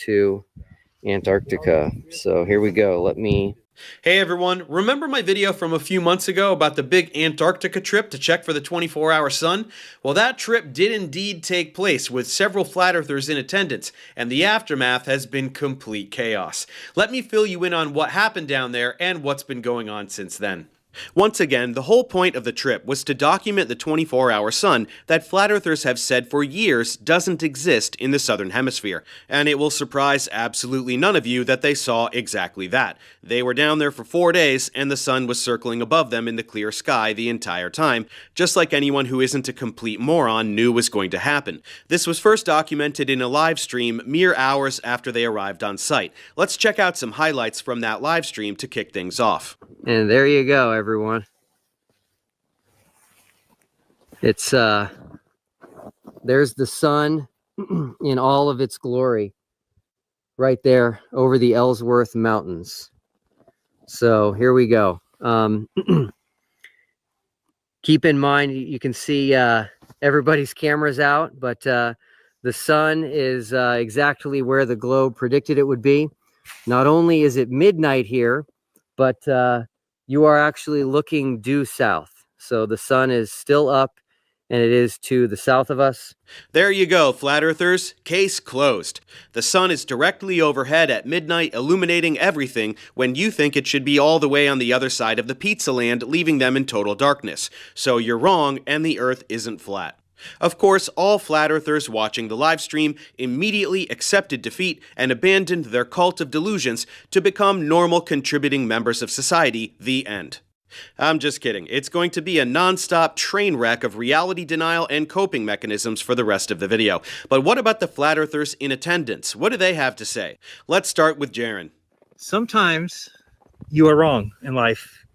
to Antarctica. So here we go. Hey everyone, remember my video from a few months ago about the big Antarctica trip to check for the 24-hour sun? Well, that trip did indeed take place with several flat earthers in attendance, and the aftermath has been complete chaos. Let me fill you in on what happened down there and what's been going on since then. Once again, the whole point of the trip was to document the 24-hour sun that flat earthers have said for years doesn't exist in the southern hemisphere. And it will surprise absolutely none of you that they saw exactly that. They were down there for 4 days and the sun was circling above them in the clear sky the entire time, just like anyone who isn't a complete moron knew was going to happen. This was first documented in a live stream mere hours after they arrived on site. Let's check out some highlights from that live stream to kick things off. And there you go, everyone. It's there's the sun in all of its glory right there over the Ellsworth Mountains. So here we go. Keep in mind, you can see everybody's cameras out, but the sun is exactly where the globe predicted it would be. Not only is it midnight here, but you are actually looking due south. So the sun is still up, and it is to the south of us. There you go, flat earthers. Case closed. The sun is directly overhead at midnight, illuminating everything when you think it should be all the way on the other side of the pizza land, leaving them in total darkness. So you're wrong, and the earth isn't flat. Of course, all flat earthers watching the live stream immediately accepted defeat and abandoned their cult of delusions to become normal contributing members of society. The end. I'm just kidding. It's going to be a non-stop train wreck of reality denial and coping mechanisms for the rest of the video. But what about the flat earthers in attendance? What do they have to say? Let's start with Jiren. Sometimes you are wrong in life,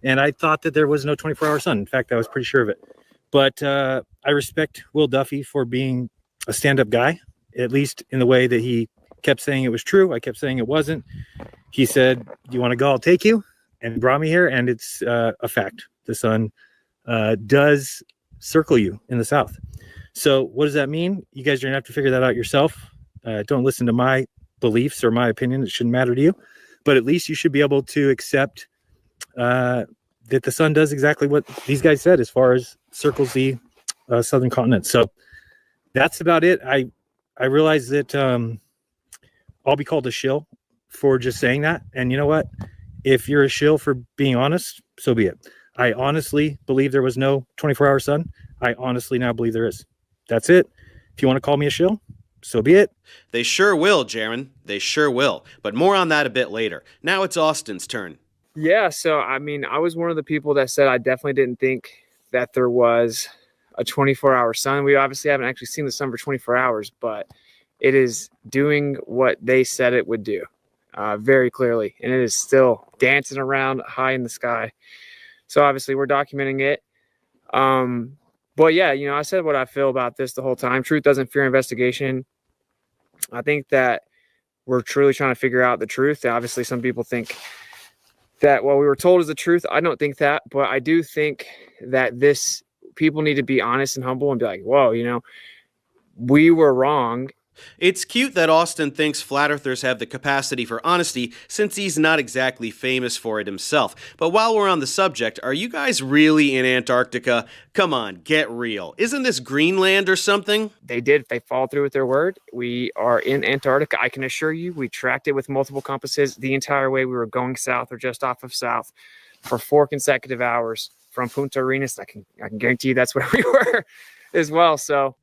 and I thought that there was no 24-hour sun. In fact, I was pretty sure of it. But I respect Will Duffy for being a stand-up guy, at least in the way that he kept saying it was true. I kept saying it wasn't. He said, "Do you want to go? I'll take you," and brought me here. And it's a fact. The sun does circle you in the south. So what does that mean? You guys are going to have to figure that out yourself. Don't listen to my beliefs or my opinion. It shouldn't matter to you. But at least you should be able to accept that the sun does exactly what these guys said as far as circles the southern continent. So that's about it. I realize that I'll be called a shill for just saying that. And you know what? If you're a shill for being honest, so be it. I honestly believe there was no 24-hour sun. I honestly now believe there is. That's it. If you want to call me a shill, so be it. They sure will, Jiren. They sure will. But more on that a bit later. Now it's Austin's turn. Yeah, so I mean, I was one of the people that said I definitely didn't think that there was a 24-hour sun. We obviously haven't actually seen the sun for 24 hours, but it is doing what they said it would do very clearly. And it is still dancing around high in the sky. So obviously we're documenting it. But yeah, you know, I said what I feel about this the whole time. Truth doesn't fear investigation. I think that we're truly trying to figure out the truth. Obviously, some people think that what we were told is the truth. I don't think that, but I do think that people need to be honest and humble and be like, whoa, you know, we were wrong. It's cute that Austin thinks flat earthers have the capacity for honesty since he's not exactly famous for it himself. But while we're on the subject, are you guys really in Antarctica? Come on, get real. Isn't this Greenland or something? They followed through with their word. We are in Antarctica. I can assure you, we tracked it with multiple compasses the entire way. We were going south or just off of south for 4 consecutive hours from Punta Arenas. I can guarantee you that's where we were as well. So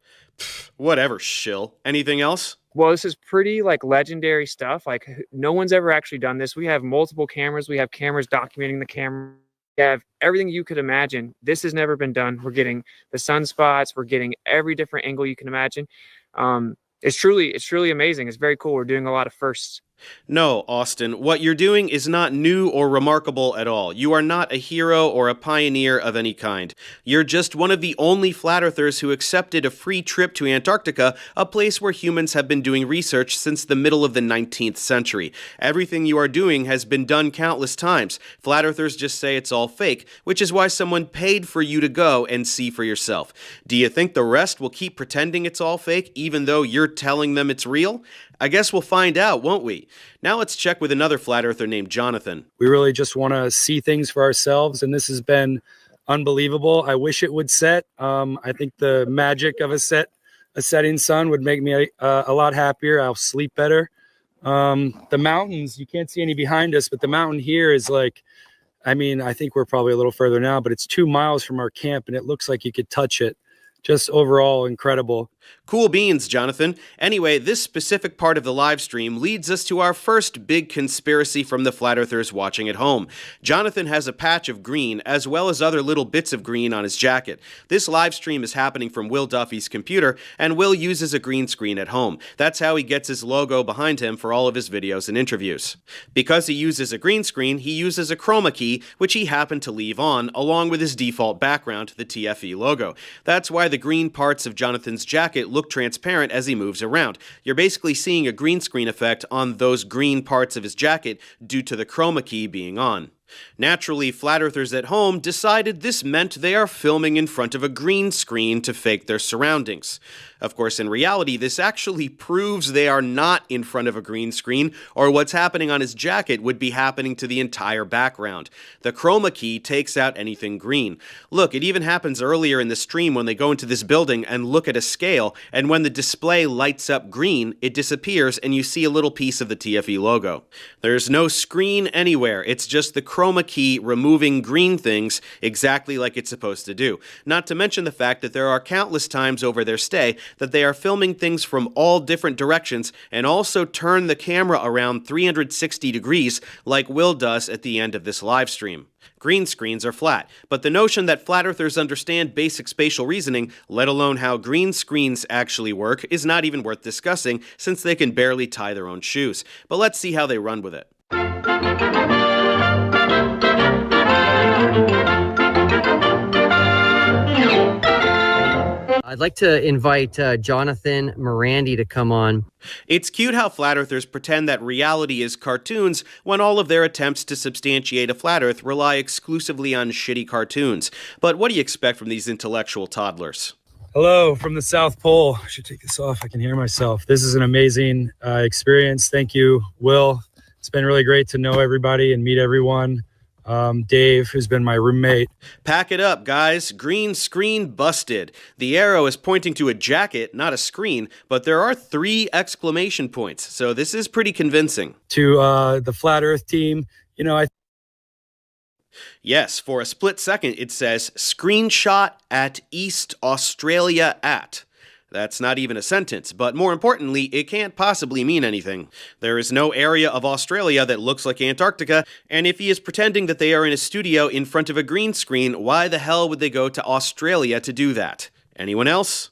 whatever, shill. Anything else? Well, this is pretty like legendary stuff. Like no one's ever actually done this. We have multiple cameras. We have cameras documenting the camera. We have everything you could imagine. This has never been done. We're getting the sunspots. We're getting every different angle you can imagine. It's truly amazing. It's very cool. We're doing a lot of firsts. No, Austin, what you're doing is not new or remarkable at all. You are not a hero or a pioneer of any kind. You're just one of the only flat earthers who accepted a free trip to Antarctica, a place where humans have been doing research since the middle of the 19th century. Everything you are doing has been done countless times. Flat earthers just say it's all fake, which is why someone paid for you to go and see for yourself. Do you think the rest will keep pretending it's all fake, even though you're telling them it's real? I guess we'll find out, won't we? Now let's check with another flat earther named Jonathan. We really just want to see things for ourselves, and this has been unbelievable. I wish it would set. I think the magic of a setting sun would make me a lot happier. I'll sleep better. The mountains, you can't see any behind us, but the mountain here is like, I mean, I think we're probably a little further now, but it's 2 miles from our camp, and it looks like you could touch it. Just overall incredible. Cool beans, Jonathan. Anyway, this specific part of the live stream leads us to our first big conspiracy from the flat earthers watching at home. Jonathan has a patch of green, as well as other little bits of green on his jacket. This live stream is happening from Will Duffy's computer, and Will uses a green screen at home. That's how he gets his logo behind him for all of his videos and interviews. Because he uses a green screen, he uses a chroma key, which he happened to leave on, along with his default background, the TFE logo. That's why the green parts of Jonathan's jacket look transparent as he moves around. You're basically seeing a green screen effect on those green parts of his jacket due to the chroma key being on. Naturally, flat earthers at home decided this meant they are filming in front of a green screen to fake their surroundings. Of course, in reality, this actually proves they are not in front of a green screen, or what's happening on his jacket would be happening to the entire background. The chroma key takes out anything green. Look, it even happens earlier in the stream when they go into this building and look at a scale, and when the display lights up green, it disappears and you see a little piece of the TFE logo. There's no screen anywhere, it's just the chroma key removing green things exactly like it's supposed to do. Not to mention the fact that there are countless times over their stay that they are filming things from all different directions and also turn the camera around 360 degrees like Will does at the end of this live stream. Green screens are flat, but the notion that flat earthers understand basic spatial reasoning, let alone how green screens actually work, is not even worth discussing since they can barely tie their own shoes. But let's see how they run with it. I'd like to invite Jonathan Morandi to come on. It's cute how flat earthers pretend that reality is cartoons when all of their attempts to substantiate a flat earth rely exclusively on shitty cartoons. But what do you expect from these intellectual toddlers? Hello from the South Pole. I should take this off. I can hear myself. This is an amazing experience. Thank you, Will. It's been really great to know everybody and meet everyone. Dave, who's been my roommate. Pack it up, guys. Green screen busted. The arrow is pointing to a jacket, not a screen, but there are 3 exclamation points, so this is pretty convincing. To the Flat Earth team, you know, Yes, for a split second it says, screenshot at East Australia at. That's not even a sentence, but more importantly, it can't possibly mean anything. There is no area of Australia that looks like Antarctica, and if he is pretending that they are in a studio in front of a green screen, why the hell would they go to Australia to do that? Anyone else?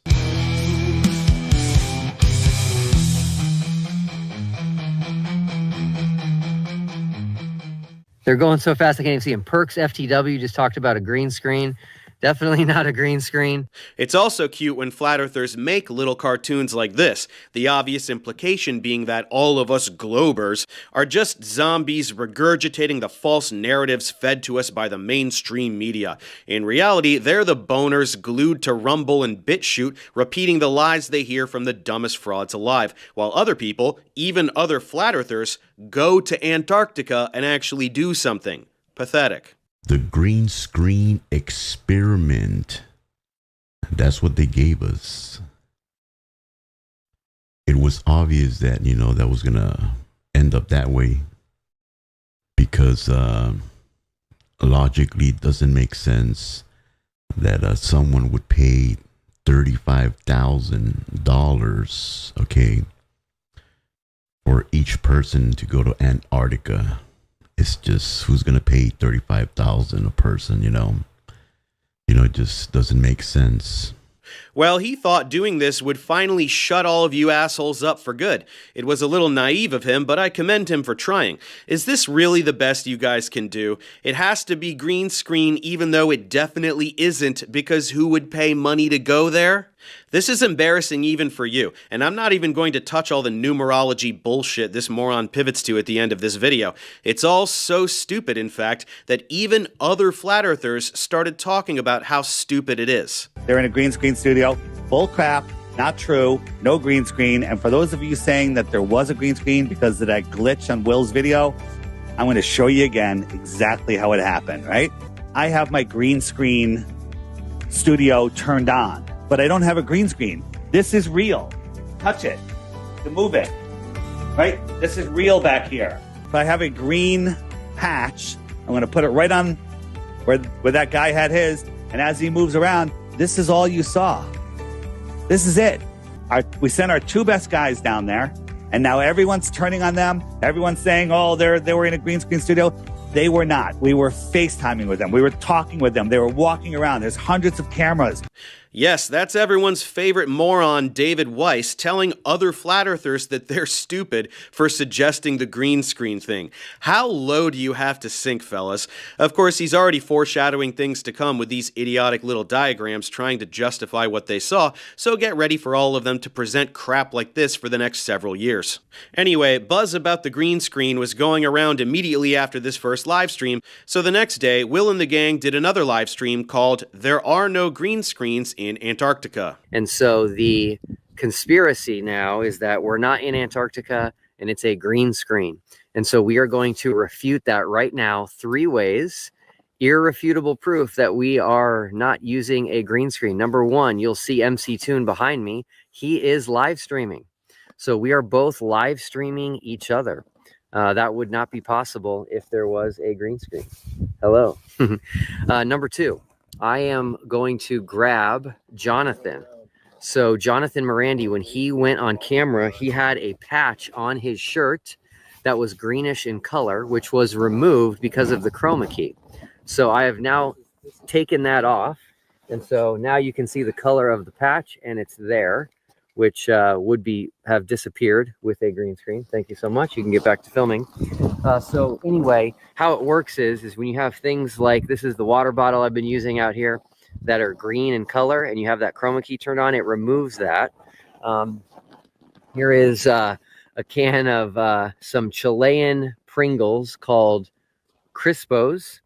They're going so fast I can't even see them. Perks FTW just talked about a green screen. Definitely not a green screen. It's also cute when flat earthers make little cartoons like this, the obvious implication being that all of us globers are just zombies regurgitating the false narratives fed to us by the mainstream media. In reality, they're the boners glued to Rumble and BitChute, repeating the lies they hear from the dumbest frauds alive, while other people, even other flat earthers, go to Antarctica and actually do something. Pathetic. The green screen experiment. That's what they gave us. It was obvious that, you know, that was going to end up that way because logically it doesn't make sense that someone would pay $35,000, okay, for each person to go to Antarctica. It's just, who's going to pay $35,000 a person, you know? It just doesn't make sense. Well, he thought doing this would finally shut all of you assholes up for good. It was a little naive of him, but I commend him for trying. Is this really the best you guys can do? It has to be green screen, even though it definitely isn't, because who would pay money to go there? This is embarrassing even for you, and I'm not even going to touch all the numerology bullshit this moron pivots to at the end of this video. It's all so stupid, in fact, that even other flat earthers started talking about how stupid it is. They're in a green screen studio, full crap, Not true. No green screen. And for those of you saying that there was a green screen because of that glitch on Will's video, I'm going to show you again exactly how it happened, right? I have my green screen studio turned on, but I don't have a green screen. This is real. Touch it. To move it. Right? This is real back here. If I have a green patch, I'm going to put it right on where that guy had his. And as he moves around, this is all you saw. This is it. We sent our two best guys down there, and now everyone's turning on them. Everyone's saying, oh, they were in a green screen studio. They were not. We were FaceTiming with them. We were talking with them. They were walking around. There's hundreds of cameras. Yes, that's everyone's favorite moron, David Weiss, telling other flat earthers that they're stupid for suggesting the green screen thing. How low do you have to sink, fellas? Of course, he's already foreshadowing things to come with these idiotic little diagrams trying to justify what they saw, so get ready for all of them to present crap like this for the next several years. Anyway, buzz about the green screen was going around immediately after this first live stream, so the next day, Will and the gang did another live stream called There Are No Green Screens in Antarctica. And so the conspiracy now is that we're not in Antarctica and it's a green screen. And so we are going to refute that right now 3 ways. Irrefutable proof that we are not using a green screen. Number 1, you'll see MCToon behind me. He is live streaming. So we are both live streaming each other. That would not be possible if there was a green screen. Hello. Number 2. I am going to grab Jonathan. So Jonathan Morandi, when he went on camera, he had a patch on his shirt that was greenish in color, which was removed because of the chroma key. So I have now taken that off. And so now you can see the color of the patch and it's there, which would have disappeared with a green screen. Thank you so much. You can get back to filming. So anyway, how it works is when you have things like, this is the water bottle I've been using out here that are green in color, and you have that chroma key turned on, it removes that. Here is a can of some Chilean Pringles called Crispos.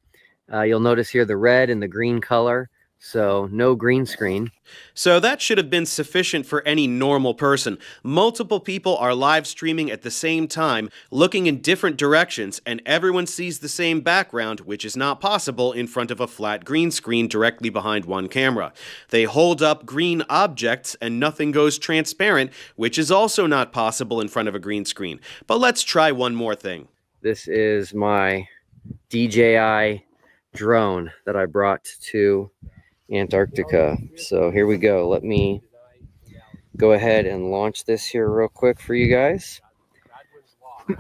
You'll notice here the red and the green color. So no green screen. So that should have been sufficient for any normal person. Multiple people are live streaming at the same time, looking in different directions, and everyone sees the same background, which is not possible in front of a flat green screen directly behind one camera. They hold up green objects and nothing goes transparent, which is also not possible in front of a green screen. But let's try one more thing. This is my DJI drone that I brought to Antarctica. So here we go. Let me go ahead and launch this here real quick for you guys. All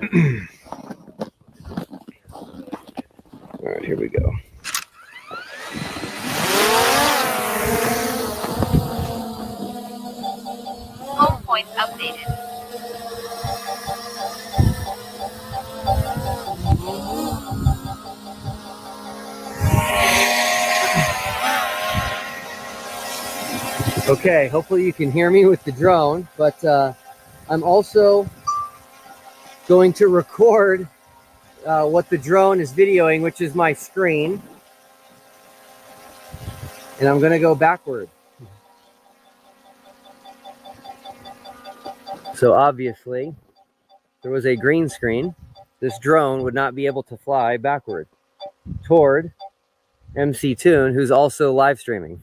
right, here we go. Home points updated. Okay, hopefully you can hear me with the drone, but I'm also going to record what the drone is videoing, which is my screen. And I'm going to go backward. So obviously, if there was a green screen, this drone would not be able to fly backward toward MCToon, who's also live streaming.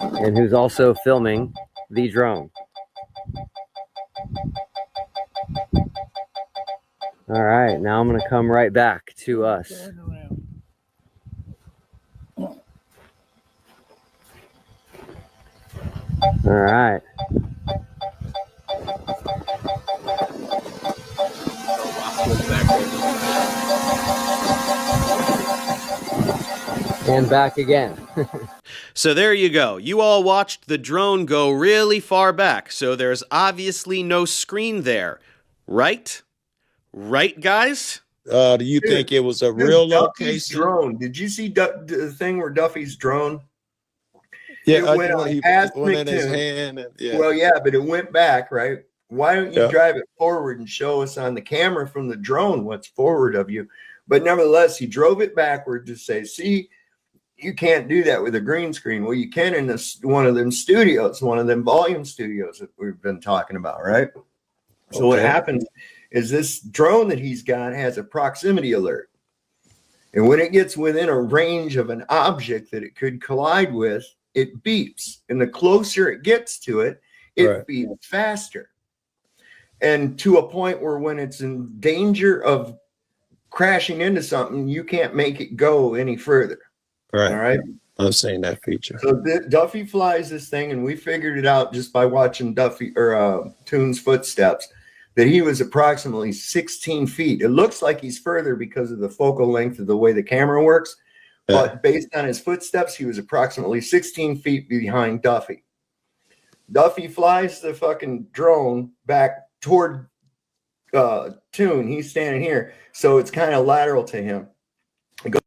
And who's also filming the drone. All right, now I'm going to come right back to us. All right. And back again. So there you go. You all watched the drone go really far back, so there's obviously no screen there. Right? Right, guys? Do you think it was a real Duffy's location? drone. Did you see the thing where Duffy's drone? Yeah, It went when he past put one in his McKeegan. hand. And, yeah. Well, yeah, but it went back, right? Why don't you Yeah. drive it forward and show us on the camera from the drone what's forward of you? But nevertheless, he drove it backward to say, see, you can't do that with a green screen. Well, you can in one of them studios, one of them volume studios that we've been talking about, right? So what happens is this drone that he's got has a proximity alert. And when it gets within a range of an object that it could collide with, it beeps. And the closer it gets to it, it beeps faster. And to a point where when it's in danger of crashing into something, you can't make it go any further. Right. All right. I've seen that feature. So Duffy flies this thing, and we figured it out just by watching Duffy or Toon's footsteps, that he was approximately 16 feet. It looks like he's further because of the focal length of the way the camera works. But based on his footsteps, he was approximately 16 feet behind Duffy. Duffy flies the fucking drone back toward Toon. He's standing here. So it's kind of lateral to him. It goes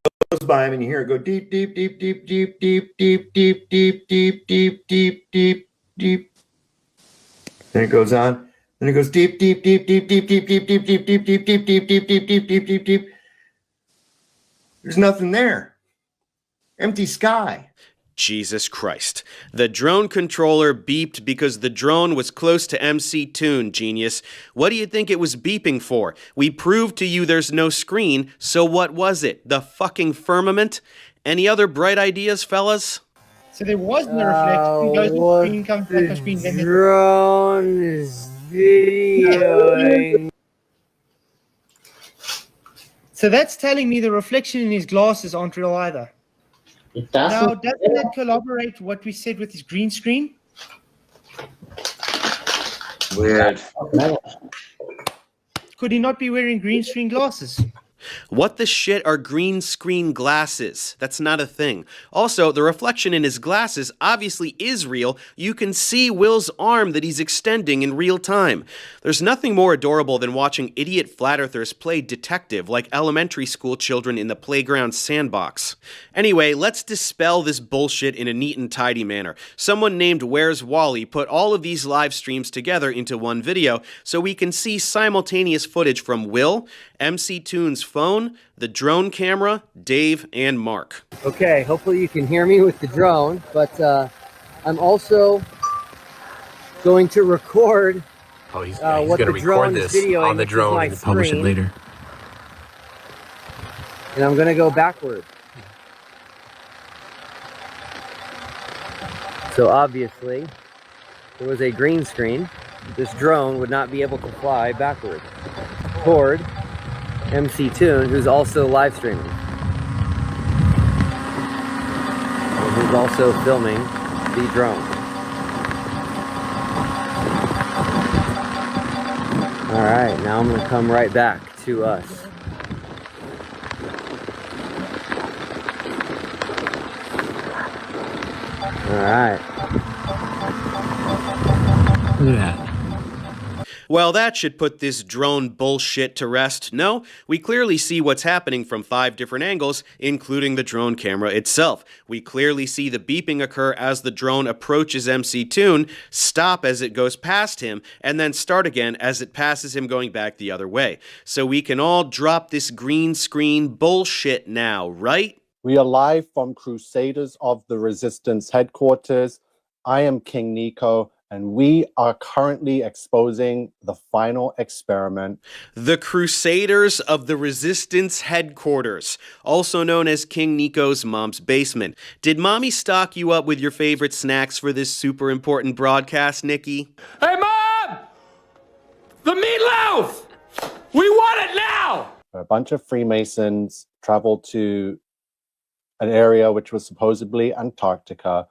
by him, and you hear it go deep, deep, deep, deep, deep, deep, deep, deep, deep, deep, deep, deep, deep, deep. Then it goes on. Then it goes deep, deep, deep, deep, deep, deep, deep, deep, deep, deep, deep, deep, deep, deep, deep, deep, deep, deep, deep. There's nothing there. Empty sky. Jesus Christ. The drone controller beeped because the drone was close to MCToon, genius. What do you think it was beeping for? We proved to you there's no screen, so what was it? The fucking firmament? Any other bright ideas, fellas? So there was no reflection. Goes to the screen, comes back on screen. Then Drone is videoing. So that's telling me the reflection in his glasses aren't real either. Now, doesn't that corroborate what we said with his green screen? Weird. Could he not be wearing green screen glasses? What the shit are green screen glasses? That's not a thing. Also, the reflection in his glasses obviously is real. You can see Will's arm that he's extending in real time. There's nothing more adorable than watching idiot flat earthers play detective like elementary school children in the playground sandbox. Anyway, let's dispel this bullshit in a neat and tidy manner. Someone named Where's Wally put all of these live streams together into one video so we can see simultaneous footage from Will, MCToon's phone, the drone camera, Dave, and Mark. Okay, hopefully you can hear me with the drone, but I'm also going to record he's what going to the drone record is this videoing on the drone and publish it later. And I'm going to go backward. So obviously, there was a green screen. This drone would not be able to fly backward toward MCToon, who's also live streaming. And who's also filming the drone. Alright, now I'm going to come right back to us. Alright. Look at that. Well, that should put this drone bullshit to rest. No, we clearly see what's happening from 5 different angles, including the drone camera itself. We clearly see the beeping occur as the drone approaches MCToon, stop as it goes past him, and then start again as it passes him going back the other way. So we can all drop this green screen bullshit now, right? We are live from Crusaders of the Resistance headquarters. I am King Nico, and we are currently exposing the final experiment. The Crusaders of the Resistance headquarters, also known as King Nico's mom's basement. Did mommy stock you up with your favorite snacks for this super important broadcast, Nikki? Hey, Mom! The meatloaf! We want it now! A bunch of Freemasons traveled to an area which was supposedly Antarctica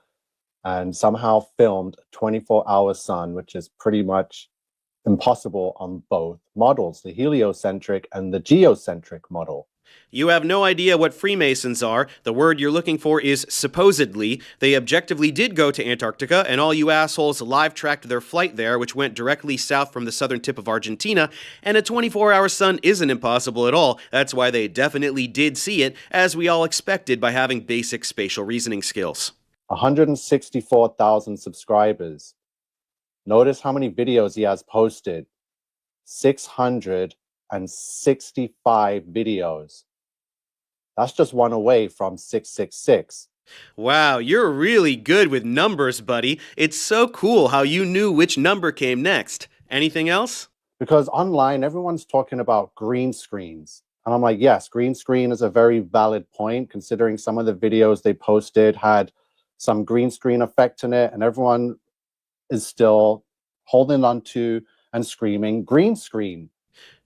and somehow filmed a 24-hour sun, which is pretty much impossible on both models, the heliocentric and the geocentric model. You have no idea what Freemasons are. The word you're looking for is supposedly. They objectively did go to Antarctica, and all you assholes live-tracked their flight there, which went directly south from the southern tip of Argentina, and a 24-hour sun isn't impossible at all. That's why they definitely did see it, as we all expected by having basic spatial reasoning skills. 164,000 subscribers. Notice how many videos he has posted. 665 videos. That's just one away from 666. Wow, you're really good with numbers, buddy. It's so cool how you knew which number came next. Anything else? Because online, everyone's talking about green screens. And I'm like, yes, green screen is a very valid point, considering some of the videos they posted had some green screen effect in it, and everyone is still holding on to and screaming green screen.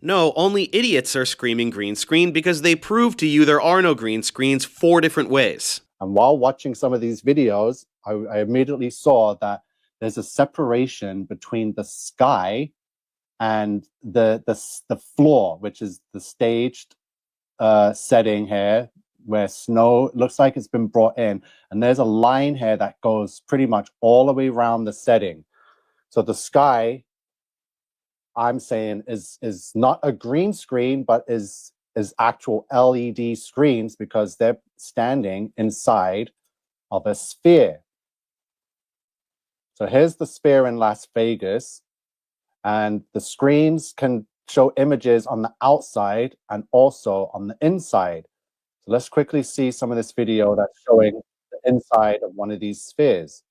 No, only idiots are screaming green screen because they prove to you there are no green screens 4 different ways. And while watching some of these videos, I immediately saw that there's a separation between the sky and the floor, which is the staged setting here, where snow looks like it's been brought in. And there's a line here that goes pretty much all the way around the setting. So the sky, I'm saying, is not a green screen, but is actual LED screens, because they're standing inside of a sphere. So here's the sphere in Las Vegas, and the screens can show images on the outside and also on the inside. So let's quickly see some of this video that's showing the inside of one of these spheres.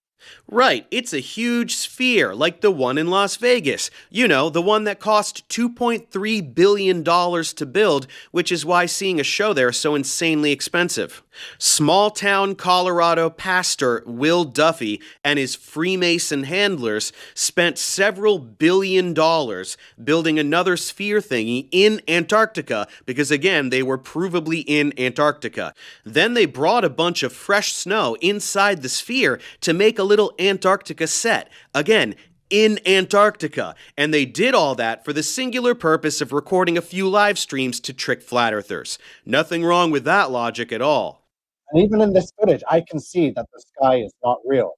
Right, it's a huge sphere, like the one in Las Vegas. You know, the one that cost $2.3 billion to build, which is why seeing a show there is so insanely expensive. Small-town Colorado pastor Will Duffy and his Freemason handlers spent several billion dollars building another sphere thingy in Antarctica because, again, they were provably in Antarctica. Then they brought a bunch of fresh snow inside the sphere to make a little Antarctica set, again, in Antarctica, and they did all that for the singular purpose of recording a few live streams to trick flat earthers. Nothing wrong with that logic at all. And even in this footage, I can see that the sky is not real.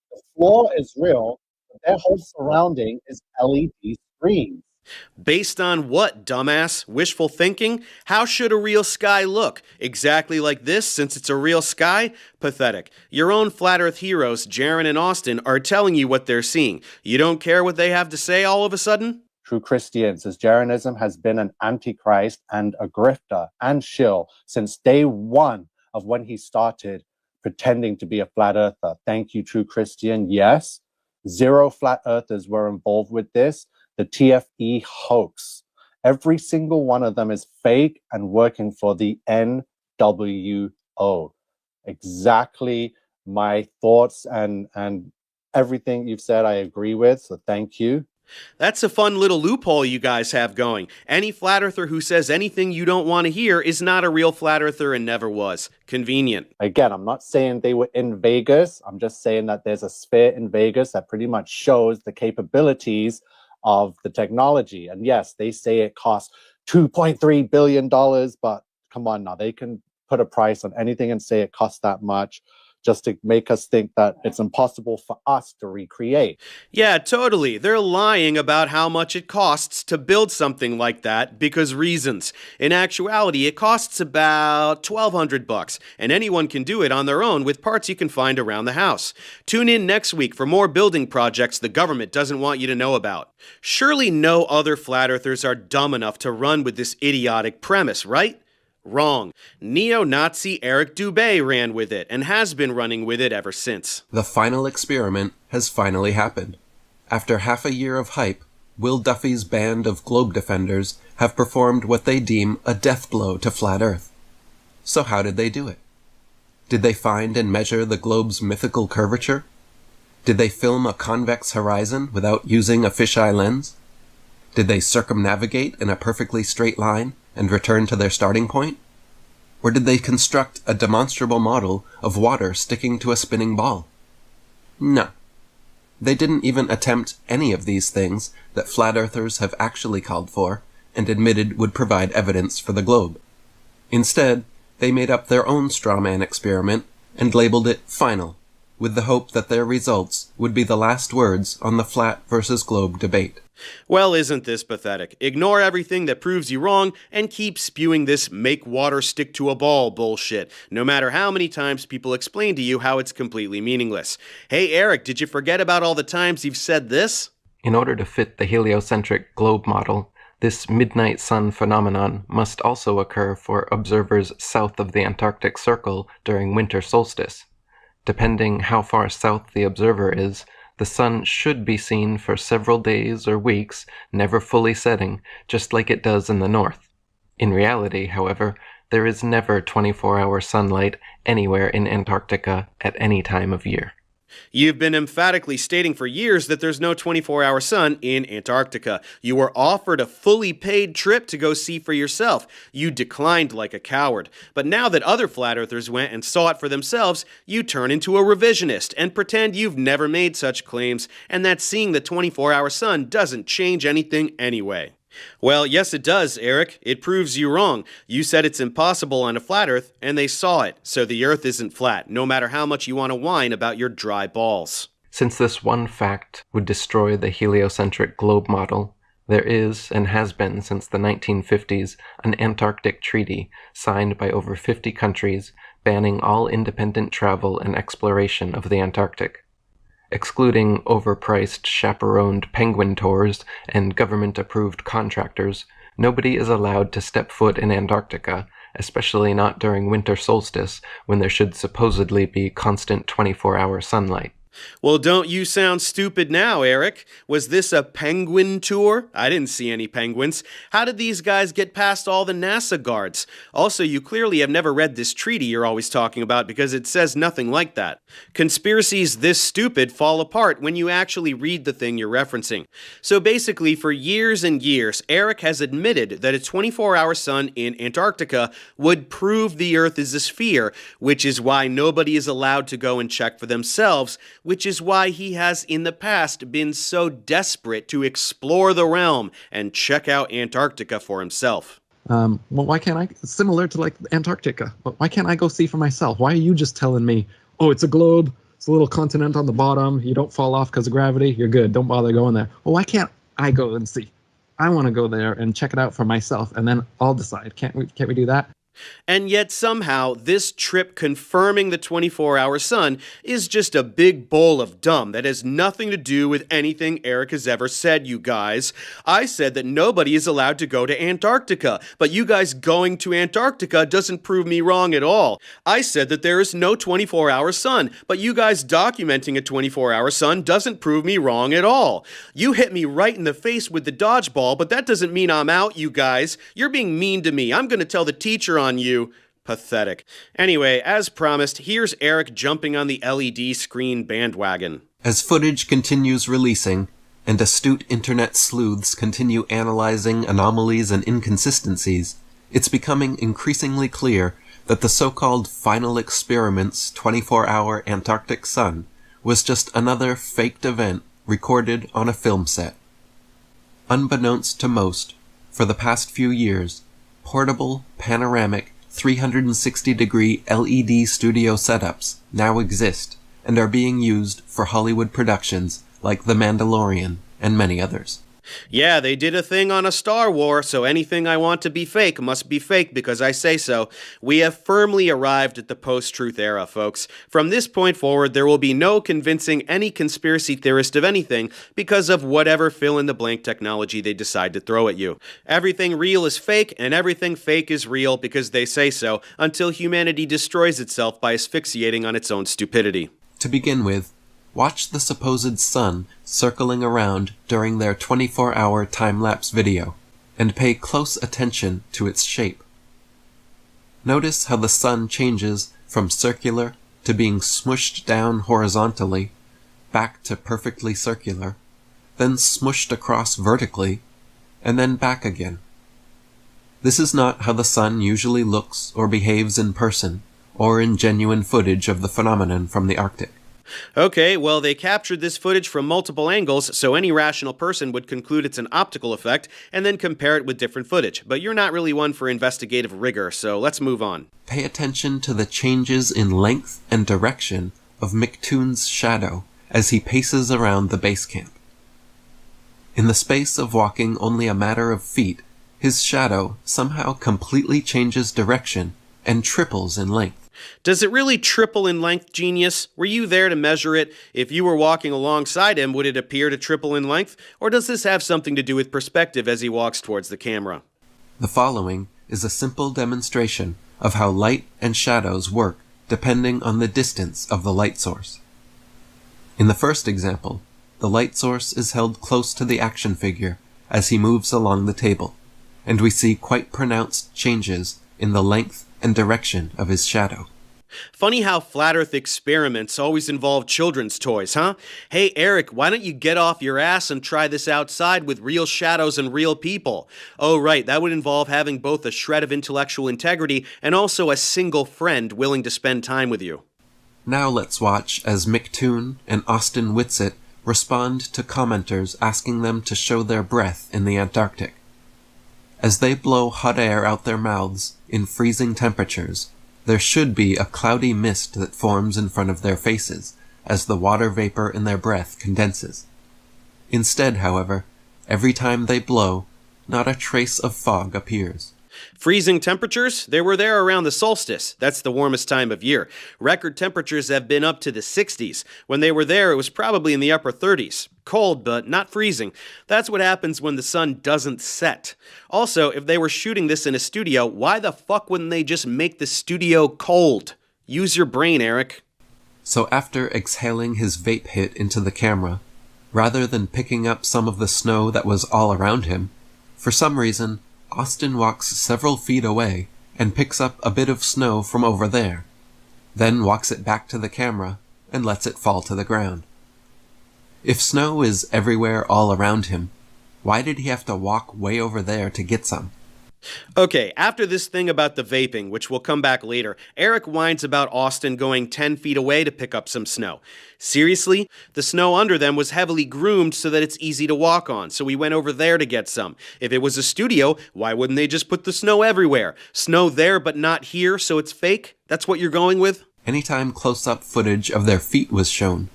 The floor is real, but their whole surrounding is LED screens. Based on what, dumbass? Wishful thinking? How should a real sky look? Exactly like this, since it's a real sky? Pathetic. Your own flat earth heroes, Jiren and Austin, are telling you what they're seeing. You don't care what they have to say all of a sudden? True Christians, as Jeranism has been an antichrist and a grifter and shill since day one of when he started pretending to be a flat earther. Thank you, True Christian. Yes, 0 flat earthers were involved with this. The TFE hoax. Every single one of them is fake and working for the NWO. Exactly my thoughts and everything you've said I agree with, so thank you. That's a fun little loophole you guys have going. Any flat earther who says anything you don't want to hear is not a real flat earther and never was. Convenient. Again, I'm not saying they were in Vegas. I'm just saying that there's a sphere in Vegas that pretty much shows the capabilities of the technology. And yes, they say it costs $2.3 billion, but come on now, they can put a price on anything and say it costs that much just to make us think that it's impossible for us to recreate. Yeah, totally. They're lying about how much it costs to build something like that because reasons. In actuality, it costs about $1,200, and anyone can do it on their own with parts you can find around the house. Tune in next week for more building projects the government doesn't want you to know about. Surely no other flat earthers are dumb enough to run with this idiotic premise, right? Wrong. Neo-Nazi Eric Dubay ran with it and has been running with it ever since. The final experiment has finally happened. After half a year of hype, Will Duffy's band of globe defenders have performed what they deem a death blow to flat Earth. So how did they do it? Did they find and measure the globe's mythical curvature? Did they film a convex horizon without using a fisheye lens? Did they circumnavigate in a perfectly straight line and return to their starting point? Or did they construct a demonstrable model of water sticking to a spinning ball? No. They didn't even attempt any of these things that flat earthers have actually called for and admitted would provide evidence for the globe. Instead, they made up their own strawman experiment and labeled it final, with the hope that their results would be the last words on the flat versus globe debate. Well, isn't this pathetic? Ignore everything that proves you wrong and keep spewing this make water stick to a ball bullshit, no matter how many times people explain to you how it's completely meaningless. Hey Eric, did you forget about all the times you've said this? In order to fit the heliocentric globe model, This midnight sun phenomenon must also occur for observers south of the Antarctic Circle during winter solstice. Depending how far south the observer is, the sun should be seen for several days or weeks, never fully setting, just like it does in the north. In reality, however, there is never 24-hour sunlight anywhere in Antarctica at any time of year. You've been emphatically stating for years that there's no 24-hour sun in Antarctica. You were offered a fully paid trip to go see for yourself. You declined like a coward. But now that other flat earthers went and saw it for themselves, you turn into a revisionist and pretend you've never made such claims and that seeing the 24-hour sun doesn't change anything anyway. Well, yes it does, Eric. It proves you wrong. You said it's impossible on a flat earth, and they saw it. So the earth isn't flat, no matter how much you want to whine about your dry balls. Since this one fact would destroy the heliocentric globe model, there is, and has been since the 1950s, an Antarctic treaty signed by over 50 countries banning all independent travel and exploration of the Antarctic. Excluding overpriced, chaperoned penguin tours and government-approved contractors, nobody is allowed to step foot in Antarctica, especially not during winter solstice, when there should supposedly be constant 24-hour sunlight. Well, don't you sound stupid now, Eric. Was this a penguin tour? I didn't see any penguins. How did these guys get past all the NASA guards? Also, you clearly have never read this treaty you're always talking about because it says nothing like that. Conspiracies this stupid fall apart when you actually read the thing you're referencing. So basically, for years and years, Eric has admitted that a 24-hour sun in Antarctica would prove the Earth is a sphere, which is why nobody is allowed to go and check for themselves, which is why he has in the past been so desperate to explore the realm and check out Antarctica for himself. Well, why can't I, similar to like Antarctica, but why can't I go see for myself? Why are you just telling me, oh, it's a globe, it's a little continent on the bottom, you don't fall off because of gravity, you're good, don't bother going there. Well, why can't I go and see? I want to go there and check it out for myself, and then I'll decide. Can't we do that? And yet somehow this trip confirming the 24-hour sun is just a big bowl of dumb that has nothing to do with anything Eric has ever said, you guys. I said that nobody is allowed to go to Antarctica, but you guys going to Antarctica doesn't prove me wrong at all. I said that there is no 24-hour sun, but you guys documenting a 24-hour sun doesn't prove me wrong at all. You hit me right in the face with the dodgeball, but that doesn't mean I'm out, you guys. You're being mean to me. I'm going to tell the teacher on you. Pathetic. Anyway, as promised, here's Eric jumping on the LED screen bandwagon. As footage continues releasing, and astute internet sleuths continue analyzing anomalies and inconsistencies, it's becoming increasingly clear that the so-called final experiment's 24-hour Antarctic sun was just another faked event recorded on a film set. Unbeknownst to most, for the past few years, portable, panoramic, 360-degree LED studio setups now exist and are being used for Hollywood productions like The Mandalorian and many others. Yeah, they did a thing on a Star Wars, so anything I want to be fake must be fake because I say so. We have firmly arrived at the post-truth era, folks. From this point forward, there will be no convincing any conspiracy theorist of anything because of whatever fill-in-the-blank technology they decide to throw at you. Everything real is fake, and everything fake is real because they say so, until humanity destroys itself by asphyxiating on its own stupidity. To begin with, watch the supposed sun circling around during their 24-hour time-lapse video, and pay close attention to its shape. Notice how the sun changes from circular to being smushed down horizontally, back to perfectly circular, then smushed across vertically, and then back again. This is not how the sun usually looks or behaves in person, or in genuine footage of the phenomenon from the Arctic. Okay, well, they captured this footage from multiple angles, so any rational person would conclude it's an optical effect and then compare it with different footage. But you're not really one for investigative rigor, so let's move on. Pay attention to the changes in length and direction of McKeegan's shadow as he paces around the base camp. In the space of walking only a matter of feet, his shadow somehow completely changes direction and triples in length. Does it really triple in length, genius? Were you there to measure it? If you were walking alongside him, would it appear to triple in length? Or does this have something to do with perspective as he walks towards the camera? The following is a simple demonstration of how light and shadows work depending on the distance of the light source. In the first example, the light source is held close to the action figure as he moves along the table, and we see quite pronounced changes in the length and direction of his shadow. Funny how flat earth experiments always involve children's toys, huh? Hey Eric, why don't you get off your ass and try this outside with real shadows and real people? Oh right, that would involve having both a shred of intellectual integrity and also a single friend willing to spend time with you. Now let's watch as MCToon and Austin Whitsitt respond to commenters asking them to show their breath in the Antarctic. As they blow hot air out their mouths in freezing temperatures, there should be a cloudy mist that forms in front of their faces as the water vapor in their breath condenses. Instead, however, every time they blow, not a trace of fog appears. Freezing temperatures? They were there around the solstice. That's the warmest time of year. Record temperatures have been up to the 60s. When they were there, it was probably in the upper 30s. Cold, but not freezing. That's what happens when the sun doesn't set. Also, if they were shooting this in a studio, why the fuck wouldn't they just make the studio cold? Use your brain, Eric. So after exhaling his vape hit into the camera, rather than picking up some of the snow that was all around him, for some reason, Austin walks several feet away and picks up a bit of snow from over there, then walks it back to the camera and lets it fall to the ground. If snow is everywhere all around him, why did he have to walk way over there to get some? Okay, after this thing about the vaping, which we'll come back later, Eric whines about Austin going 10 feet away to pick up some snow. Seriously? The snow under them was heavily groomed so that it's easy to walk on, so we went over there to get some. If it was a studio, why wouldn't they just put the snow everywhere? Snow there but not here, so it's fake? That's what you're going with? Anytime close-up footage of their feet was shown,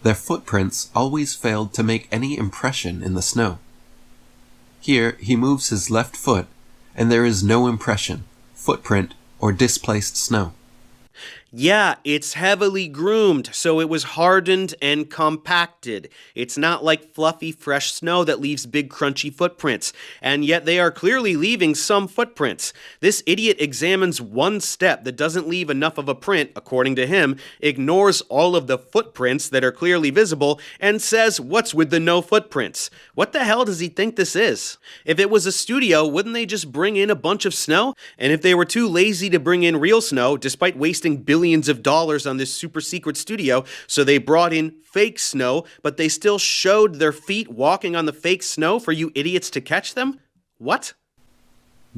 their footprints always failed to make any impression in the snow. Here, he moves his left foot, and there is no impression, footprint, or displaced snow. Yeah, it's heavily groomed, so it was hardened and compacted. It's not like fluffy, fresh snow that leaves big, crunchy footprints, and yet they are clearly leaving some footprints. This idiot examines one step that doesn't leave enough of a print, according to him, ignores all of the footprints that are clearly visible, and says, what's with the no footprints? What the hell does he think this is? If it was a studio, wouldn't they just bring in a bunch of snow? And if they were too lazy to bring in real snow, despite wasting billions of dollars on this super secret studio, so they brought in fake snow, but they still showed their feet walking on the fake snow for you idiots to catch them? What?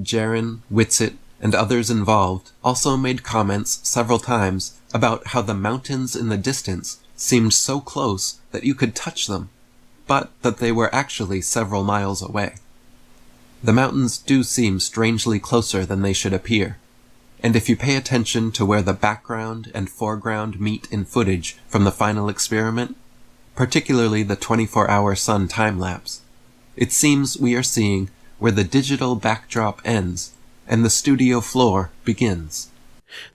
Jiren, Whitsitt, and others involved also made comments several times about how the mountains in the distance seemed so close that you could touch them, but that they were actually several miles away. The mountains do seem strangely closer than they should appear. And if you pay attention to where the background and foreground meet in footage from the final experiment, particularly the 24-hour sun time-lapse, it seems we are seeing where the digital backdrop ends and the studio floor begins.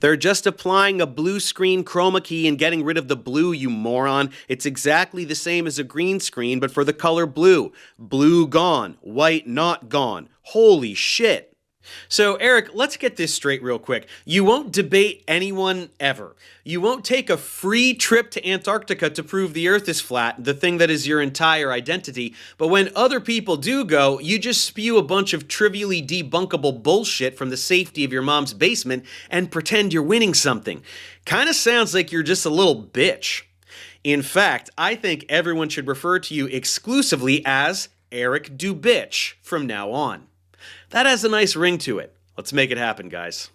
They're just applying a blue screen chroma key and getting rid of the blue, you moron. It's exactly the same as a green screen, but for the color blue. Blue gone, white not gone. Holy shit. So, Eric, let's get this straight real quick. You won't debate anyone ever. You won't take a free trip to Antarctica to prove the Earth is flat, the thing that is your entire identity. But when other people do go, you just spew a bunch of trivially debunkable bullshit from the safety of your mom's basement and pretend you're winning something. Kinda sounds like you're just a little bitch. In fact, I think everyone should refer to you exclusively as Eric Dubitch from now on. That has a nice ring to it. Let's make it happen, guys.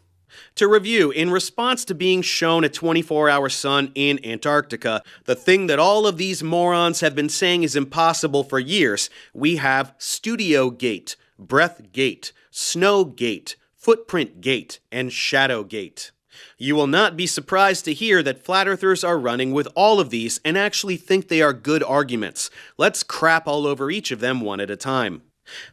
To review, in response to being shown a 24-hour sun in Antarctica, the thing that all of these morons have been saying is impossible for years, we have Studio Gate, Breath Gate, Snow Gate, Footprint Gate, and Shadow Gate. You will not be surprised to hear that flat earthers are running with all of these and actually think they are good arguments. Let's crap all over each of them one at a time.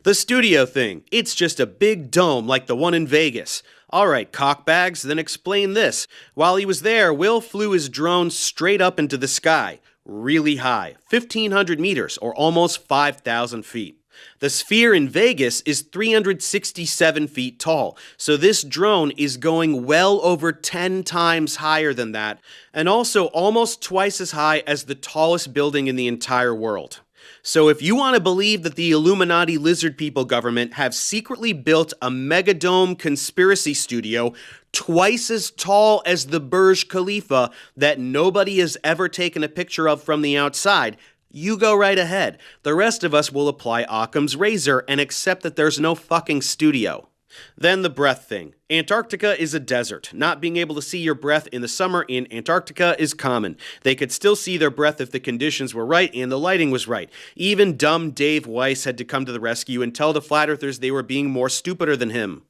The studio thing. It's just a big dome like the one in Vegas. Alright, cockbags, then explain this. While he was there, Will flew his drone straight up into the sky. Really high. 1,500 meters, or almost 5,000 feet. The sphere in Vegas is 367 feet tall, so this drone is going well over 10 times higher than that, and also almost twice as high as the tallest building in the entire world. So if you want to believe that the Illuminati lizard people government have secretly built a megadome conspiracy studio twice as tall as the Burj Khalifa that nobody has ever taken a picture of from the outside, you go right ahead. The rest of us will apply Occam's razor and accept that there's no fucking studio. Then the breath thing. Antarctica is a desert. Not being able to see your breath in the summer in Antarctica is common. They could still see their breath if the conditions were right and the lighting was right. Even dumb Dave Weiss had to come to the rescue and tell the flat earthers they were being more stupider than him.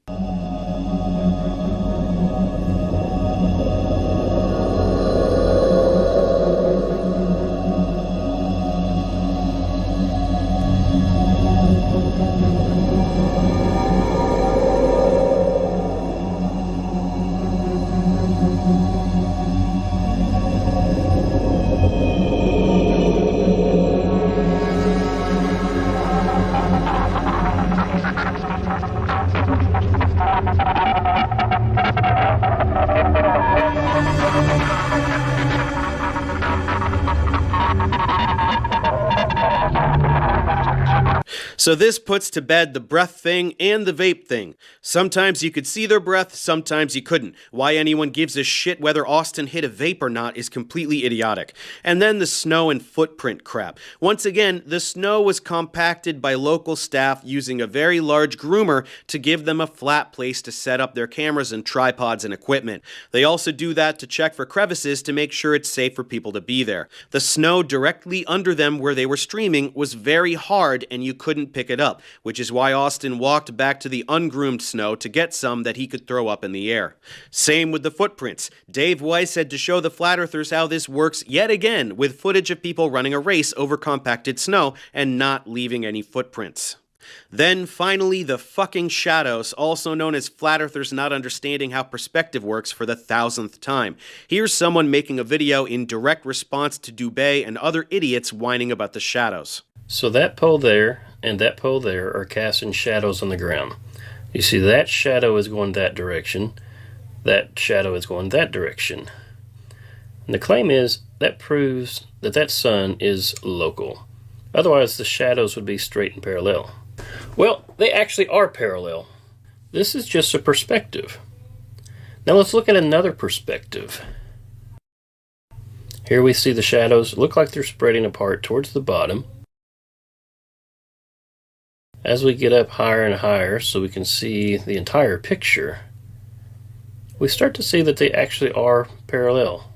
So this puts to bed the breath thing and the vape thing. Sometimes you could see their breath, sometimes you couldn't. Why anyone gives a shit whether Austin hit a vape or not is completely idiotic. And then the snow and footprint crap. Once again, the snow was compacted by local staff using a very large groomer to give them a flat place to set up their cameras and tripods and equipment. They also do that to check for crevices to make sure it's safe for people to be there. The snow directly under them where they were streaming was very hard and you couldn't pick it up, which is why Austin walked back to the ungroomed snow to get some that he could throw up in the air. Same with the footprints. Dave Weiss had to show the flat earthers how this works yet again with footage of people running a race over compacted snow and not leaving any footprints. Then finally the fucking shadows, also known as flat earthers not understanding how perspective works for the 1000th time. Here's someone making a video in direct response to Dubay and other idiots whining about the shadows. So that pole there and that pole there are casting shadows on the ground. You see that shadow is going that direction, that shadow is going that direction. And the claim is that proves that that sun is local. Otherwise the shadows would be straight and parallel. Well, they actually are parallel. This is just a perspective. Now let's look at another perspective. Here we see the shadows look like they're spreading apart towards the bottom. As we get up higher and higher so we can see the entire picture, we start to see that they actually are parallel.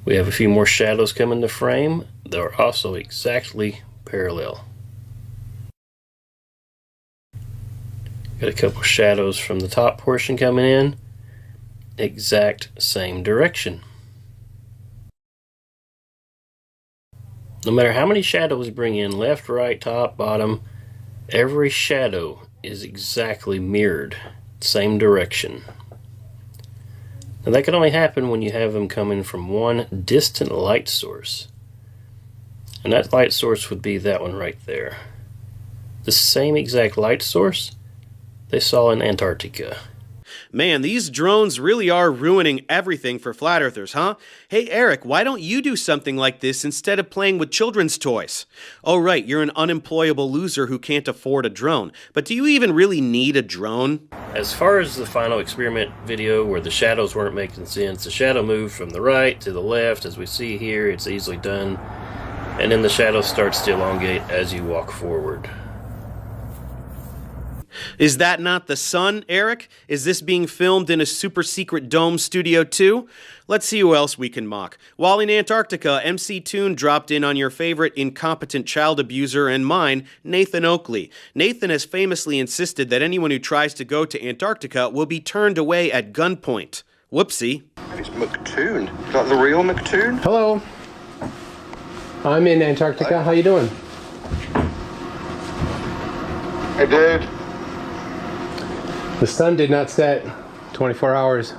We have a few more shadows come into frame. They're also exactly parallel. Got a couple shadows from the top portion coming in. Exact same direction. No matter how many shadows we bring in, left, right, top, bottom, every shadow is exactly mirrored, same direction. Now that can only happen when you have them coming from one distant light source. And that light source would be that one right there. The same exact light source they saw in Antarctica. Man, these drones really are ruining everything for flat earthers, huh? Hey Eric, why don't you do something like this instead of playing with children's toys? Oh right, you're an unemployable loser who can't afford a drone. But do you even really need a drone? As far as the final experiment video where the shadows weren't making sense, the shadow moved from the right to the left. As we see here, it's easily done. And then the shadow starts to elongate as you walk forward. Is that not the sun, Eric? Is this being filmed in a super secret dome studio too? Let's see who else we can mock. While in Antarctica, MCToon dropped in on your favorite incompetent child abuser and mine, Nathan Oakley. Nathan has famously insisted that anyone who tries to go to Antarctica will be turned away at gunpoint. Whoopsie. It's McToon. Is that the real McToon? Hello. I'm in Antarctica. How you doing? Hey, dude. The sun did not set 24 hours.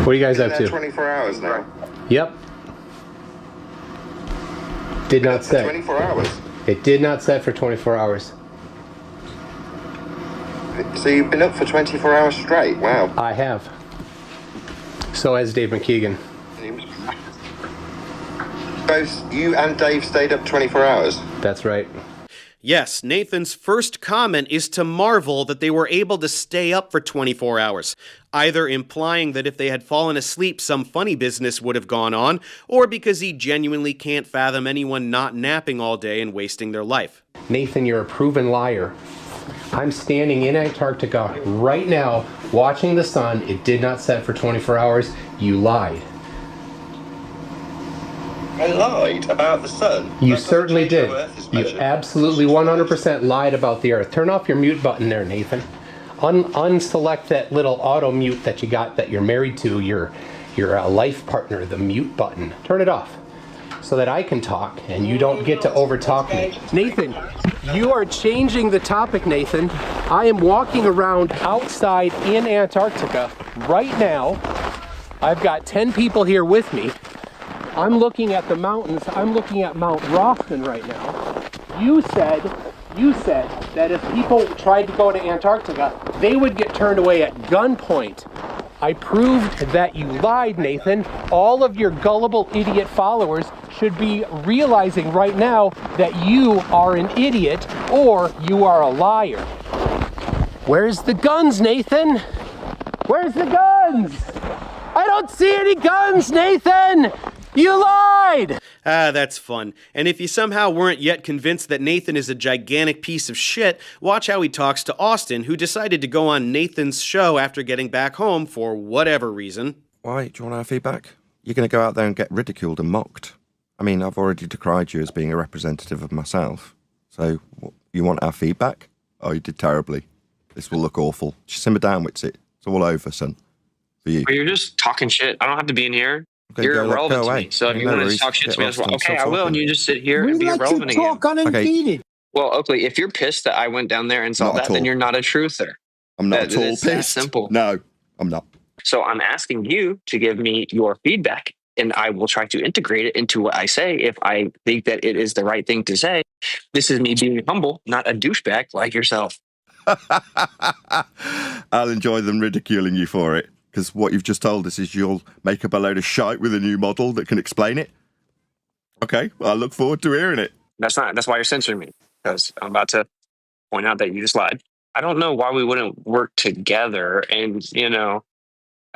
What are you guys up to? 24 hours now. Yep. Did not set. 24 hours. It did not set for 24 hours. So you've been up for 24 hours straight? Wow. I have. So has Dave McKeegan. Both you and Dave stayed up 24 hours? That's right. Yes, Nathan's first comment is to marvel that they were able to stay up for 24 hours, either implying that if they had fallen asleep some funny business would have gone on, or because he genuinely can't fathom anyone not napping all day and wasting their life. Nathan, you're a proven liar. I'm standing in Antarctica right now, watching the sun. It did not set for 24 hours. You lied. I lied about the sun? You certainly did. You absolutely 100% lied about the Earth. Turn off your mute button there, Nathan. Unselect that little auto mute that you got that you're married to, your life partner, the mute button. Turn it off so that I can talk and you don't get to overtalk me. Nathan, you are changing the topic, Nathan. I am walking around outside in Antarctica right now. I've got 10 people here with me. I'm looking at the mountains. I'm looking at Mount Rothman right now. You said that if people tried to go to Antarctica, they would get turned away at gunpoint. I proved that you lied, Nathan. All of your gullible idiot followers should be realizing right now that you are an idiot or you are a liar. Where's the guns, Nathan? Where's the guns? I don't see any guns, Nathan! You lied! Ah, that's fun. And if you somehow weren't yet convinced that Nathan is a gigantic piece of shit, watch how he talks to Austin, who decided to go on Nathan's show after getting back home for whatever reason. Why? Do you want our feedback? You're going to go out there and get ridiculed and mocked. I mean, I've already decried you as being a representative of myself. So, you want our feedback? Oh, you did terribly. This will look awful. Just simmer down, Witsit. It's all over, son. For you. You're just talking shit. I don't have to be in here. You're irrelevant to me. So if you want to talk shit to me as well, okay, I will. And you just sit here and be irrelevant again. Talk unimpeded. Well, Oakley, if you're pissed that I went down there and saw that, then you're not a truther. I'm not at all pissed. That simple. No, I'm not. So I'm asking you to give me your feedback, and I will try to integrate it into what I say if I think that it is the right thing to say. This is me being humble, not a douchebag like yourself. I'll enjoy them ridiculing you for it. Because what you've just told us is you'll make up a load of shite with a new model that can explain it. Okay, well, I look forward to hearing it. That's why you're censoring me, because I'm about to point out that you just lied. I don't know why we wouldn't work together, and I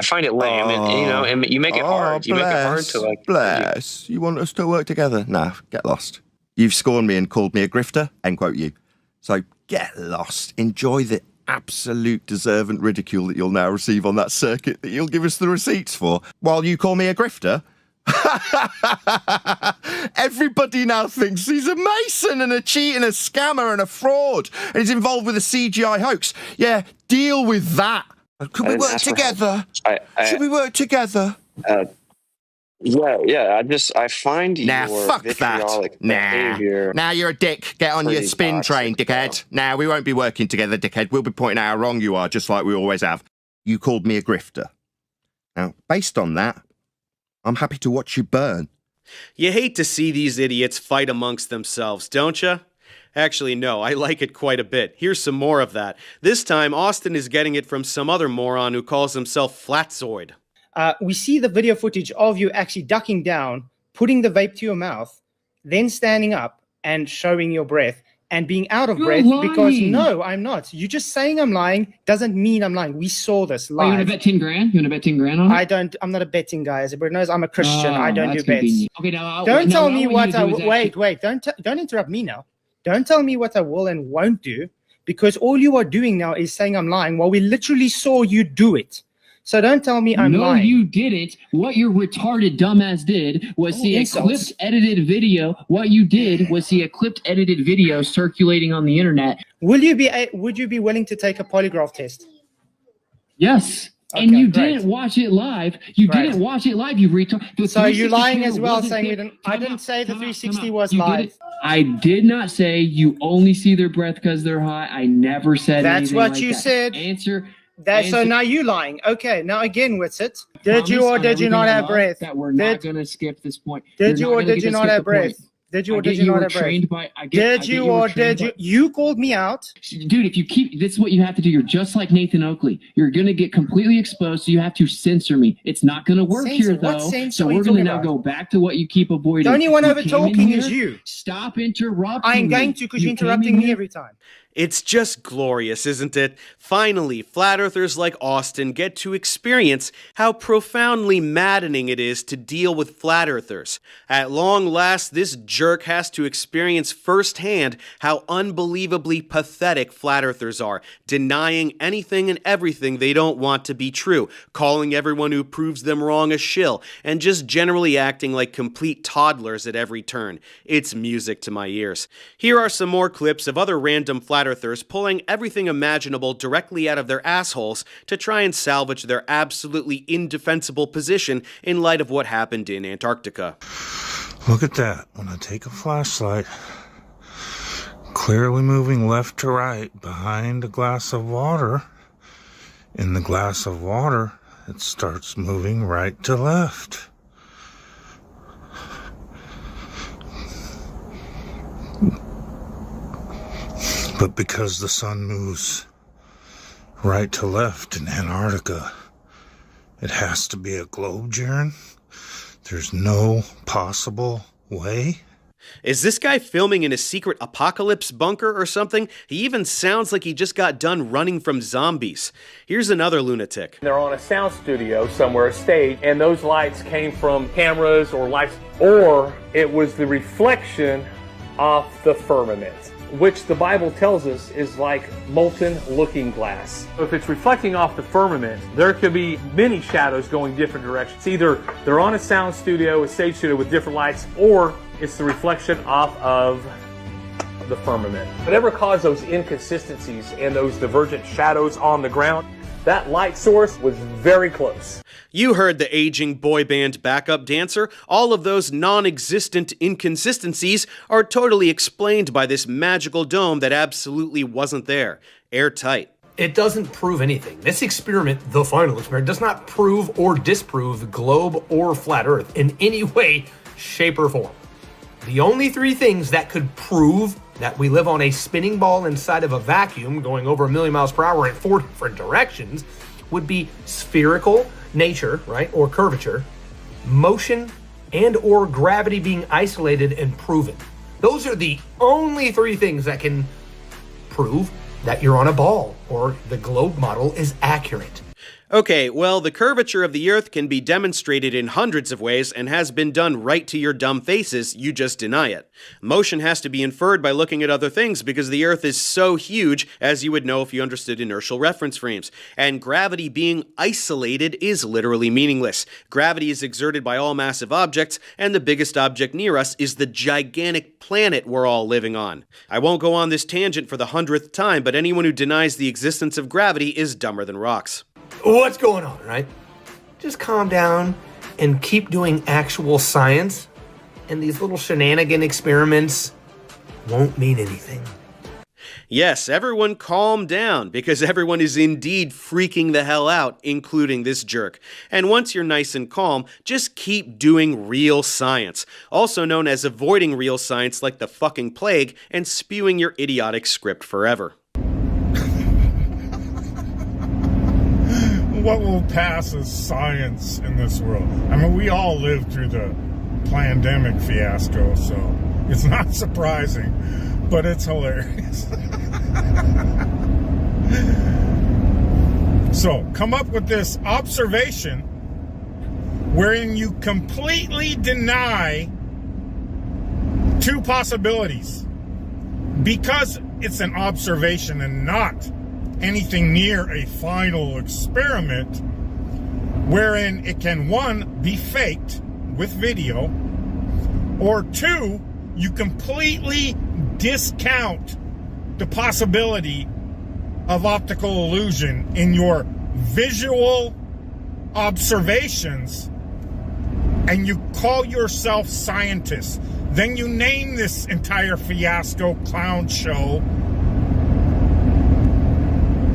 find it lame, and you make it hard. You make it hard to Bless. You want us to work together? Nah, get lost. You've scorned me and called me a grifter, end quote you. So get lost. Enjoy the absolute deserving ridicule that you'll now receive on that circuit that you'll give us the receipts for, while you call me a grifter. Everybody now thinks he's a mason and a cheat and a scammer and a fraud, and he's involved with a CGI hoax. Yeah, deal with that. Could we work together? Should we work together? Yeah. I find your fuck vitriolic behavior. Now you're a dick. Get on your spin train, dickhead. Now we won't be working together, dickhead. We'll be pointing out how wrong you are, just like we always have. You called me a grifter. Now, based on that, I'm happy to watch you burn. You hate to see these idiots fight amongst themselves, don't you? Actually, no, I like it quite a bit. Here's some more of that. This time, Austin is getting it from some other moron who calls himself Flatzoid. We see the video footage of you actually ducking down, putting the vape to your mouth, then standing up and showing your breath and being out of breath because no, I'm not. You just saying I'm lying doesn't mean I'm lying. We saw this live. You want to bet 10 grand? You want to bet 10 grand on it? I'm not a betting guy. As everybody knows, I'm a Christian. I don't do bets. Convenient. Okay, now don't tell me what I wait. Don't interrupt me now. Don't tell me what I will and won't do, because all you are doing now is saying I'm lying while we literally saw you do it. So don't tell me I'm lying. No, you didn't. What your retarded dumbass did was see a clipped edited video. What you did was see a clipped edited video circulating on the internet. Would you be willing to take a polygraph test? Yes. And you didn't watch it live. You didn't watch it live, you retard. So you're lying as well, saying I didn't say the 360 was live. I did not say you only see their breath because they're hot. I never said That's anything what like you that. said. So now you lying. Okay, now again, Witsit. Did you or did you not have breath? That we're not going to skip this point. Did you or did you not have breath? Did you or did you not have breath? Did you or did you? You called me out. Dude, if you keep, this is what you have to do. You're just like Nathan Oakley. You're going to get completely exposed, so you have to censor me. It's not going to work here, though. So we're going to now go back to what you keep avoiding. The only one over talking is you. Stop interrupting me. I'm going to because you're interrupting me every time. It's just glorious, isn't it? Finally, flat earthers like Austin get to experience how profoundly maddening it is to deal with flat earthers. At long last, this jerk has to experience firsthand how unbelievably pathetic flat earthers are, denying anything and everything they don't want to be true, calling everyone who proves them wrong a shill, and just generally acting like complete toddlers at every turn. It's music to my ears. Here are some more clips of other random flat earthers pulling everything imaginable directly out of their assholes to try and salvage their absolutely indefensible position in light of what happened in Antarctica. Look at that. When I take a flashlight, clearly moving left to right behind a glass of water, in the glass of water, it starts moving right to left. But because the sun moves right to left in Antarctica, it has to be a globe, Jiren. There's no possible way. Is this guy filming in a secret apocalypse bunker or something? He even sounds like he just got done running from zombies. Here's another lunatic. They're on a sound studio somewhere, a stage, and those lights came from cameras or lights, or it was the reflection off the firmament, which the Bible tells us is like molten looking glass. If it's reflecting off the firmament, there could be many shadows going different directions. Either they're on a sound studio, a stage studio with different lights, or it's the reflection off of the firmament. Whatever caused those inconsistencies and those divergent shadows on the ground, that light source was very close. You heard the aging boy band backup dancer. All of those non-existent inconsistencies are totally explained by this magical dome that absolutely wasn't there. Airtight. It doesn't prove anything. This experiment, the final experiment, does not prove or disprove the globe or flat Earth in any way, shape, or form. The only three things that could prove that we live on a spinning ball inside of a vacuum going over 1,000,000 miles per hour in 4 different directions would be spherical nature, right, or curvature, motion, and or gravity being isolated and proven. Those are the only three things that can prove that you're on a ball or the globe model is accurate. Okay, well, the curvature of the Earth can be demonstrated in hundreds of ways and has been done right to your dumb faces, you just deny it. Motion has to be inferred by looking at other things because the Earth is so huge, as you would know if you understood inertial reference frames. And gravity being isolated is literally meaningless. Gravity is exerted by all massive objects, and the biggest object near us is the gigantic planet we're all living on. I won't go on this tangent for the 100th time, but anyone who denies the existence of gravity is dumber than rocks. What's going on, right? Just calm down and keep doing actual science, and these little shenanigan experiments won't mean anything. Yes, everyone calm down, because everyone is indeed freaking the hell out, including this jerk. And once you're nice and calm, just keep doing real science, also known as avoiding real science like the fucking plague and spewing your idiotic script forever. What will pass as science in this world? I mean, we all lived through the pandemic fiasco, so it's not surprising, but it's hilarious. So, come up with this observation wherein you completely deny two possibilities because it's an observation and not anything near a final experiment, wherein it can, one, be faked with video, or two, you completely discount the possibility of optical illusion in your visual observations and you call yourself scientists. Then you name this entire fiasco clown show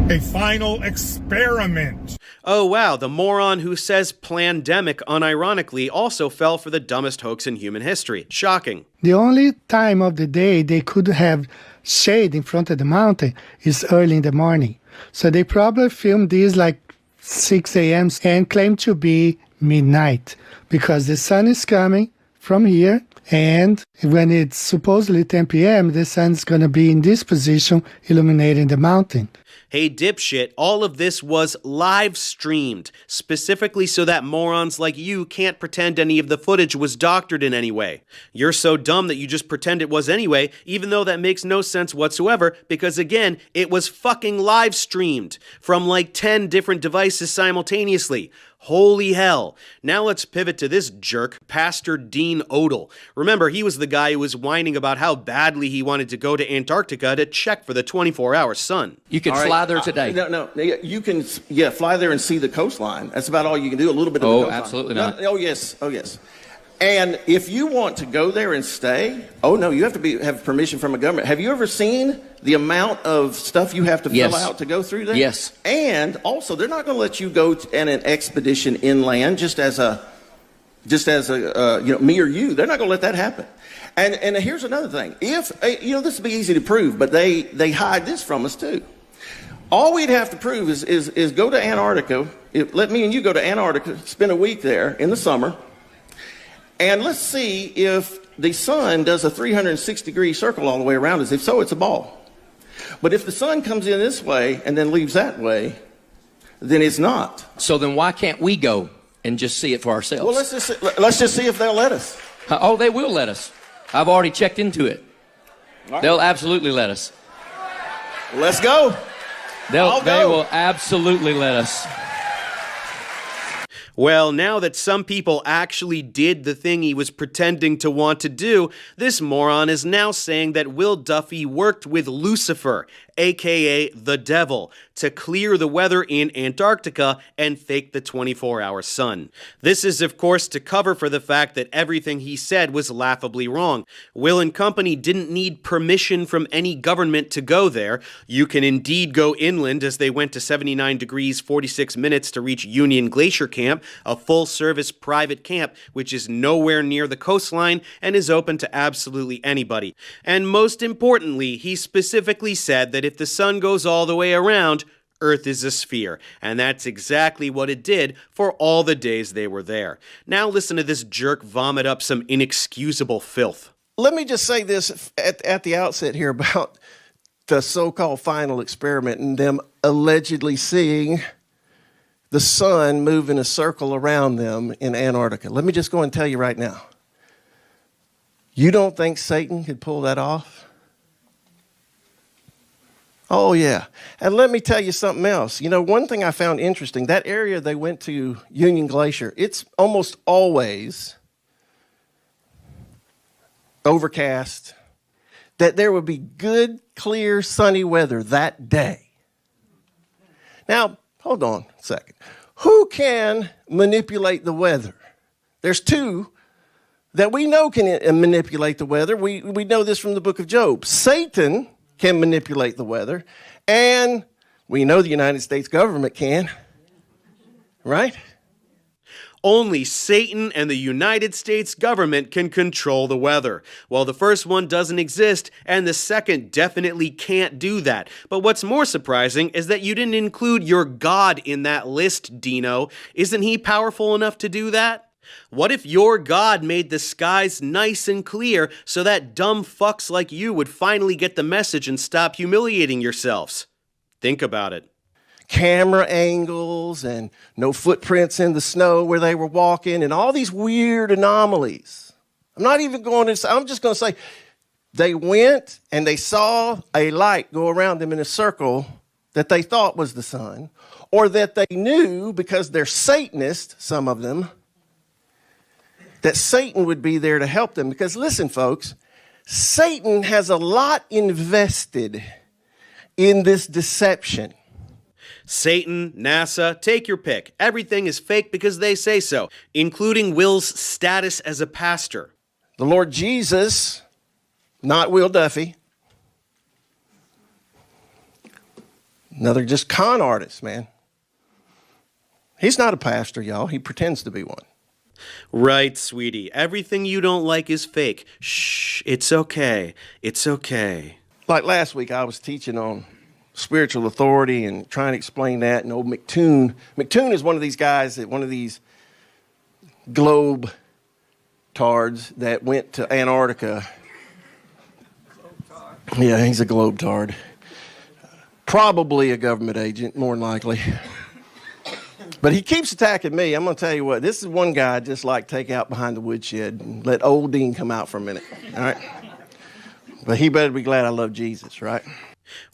a final experiment. Oh wow, the moron who says plandemic unironically also fell for the dumbest hoax in human history. Shocking. The only time of the day they could have shade in front of the mountain is early in the morning. So they probably filmed these like 6 a.m. and claim to be midnight because the sun is coming from here, and when it's supposedly 10 p.m., the sun's going to be in this position illuminating the mountain. Hey dipshit, all of this was live streamed, specifically so that morons like you can't pretend any of the footage was doctored in any way. You're so dumb that you just pretend it was anyway, even though that makes no sense whatsoever, because again, it was fucking live streamed from like 10 different devices simultaneously. Holy hell. Now let's pivot to this jerk, Pastor Dean Odell. Remember, he was the guy who was whining about how badly he wanted to go to Antarctica to check for the 24-hour sun. You can fly there today. No, you can, fly there and see the coastline. That's about all you can do, a little bit of the coastline. Absolutely not. Oh, yes. And if you want to go there and stay, you have to have permission from a government. Have you ever seen the amount of stuff you have to fill out to go through there? Yes. And also, they're not going to let you go on an expedition inland just as a me or you. They're not going to let that happen. And here's another thing. If this would be easy to prove, but they hide this from us too. All we'd have to prove is go to Antarctica. Let me and you go to Antarctica, spend a week there in the summer. And let's see if the sun does a 360-degree circle all the way around us. If so, it's a ball. But if the sun comes in this way and then leaves that way, then it's not. So then why can't we go and just see it for ourselves? Well, let's just see if they'll let us. Oh, they will let us. I've already checked into it. Right. They'll absolutely let us. Let's go. They will absolutely let us. Well, now that some people actually did the thing he was pretending to want to do, this moron is now saying that Will Duffy worked with Lucifer, aka the devil, to clear the weather in Antarctica and fake the 24-hour sun. This is, of course, to cover for the fact that everything he said was laughably wrong. Will and company didn't need permission from any government to go there. You can indeed go inland, as they went to 79 degrees 46 minutes to reach Union Glacier Camp, a full-service private camp which is nowhere near the coastline and is open to absolutely anybody. And most importantly, he specifically said that if the sun goes all the way around, Earth is a sphere, and that's exactly what it did for all the days they were there. Now listen to this jerk vomit up some inexcusable filth. Let me just say this at the outset here about the so-called final experiment and them allegedly seeing the sun move in a circle around them in Antarctica. Let me just go and tell you right now. You don't think Satan could pull that off? Oh, yeah. And let me tell you something else. One thing I found interesting, that area they went to, Union Glacier, it's almost always overcast, that there would be good, clear, sunny weather that day. Now, hold on a second. Who can manipulate the weather? There's two that we know can manipulate the weather. We know this from the book of Job. Satan can manipulate the weather, and we know the United States government can, right? Only Satan and the United States government can control the weather. Well, the first one doesn't exist, and the second definitely can't do that. But what's more surprising is that you didn't include your God in that list, Dino. Isn't he powerful enough to do that? What if your God made the skies nice and clear so that dumb fucks like you would finally get the message and stop humiliating yourselves? Think about it. Camera angles and no footprints in the snow where they were walking and all these weird anomalies. I'm just going to say they went and they saw a light go around them in a circle that they thought was the sun, or that they knew because they're Satanists, some of them, that Satan would be there to help them. Because listen, folks, Satan has a lot invested in this deception. Satan, NASA, take your pick. Everything is fake because they say so, including Will's status as a pastor. The Lord Jesus, not Will Duffy. Another just con artist, man. He's not a pastor, y'all. He pretends to be one. Right, sweetie. Everything you don't like is fake. Shh, it's okay. It's okay. Like last week, I was teaching on spiritual authority and trying to explain that. And old McToon is one of these guys, one of these globe tards that went to Antarctica. Yeah, he's a globe tard. Probably a government agent, more than likely. But he keeps attacking me. I'm going to tell you what, this is one guy I'd just like take out behind the woodshed and let old Dean come out for a minute. All right? But he better be glad I love Jesus, right?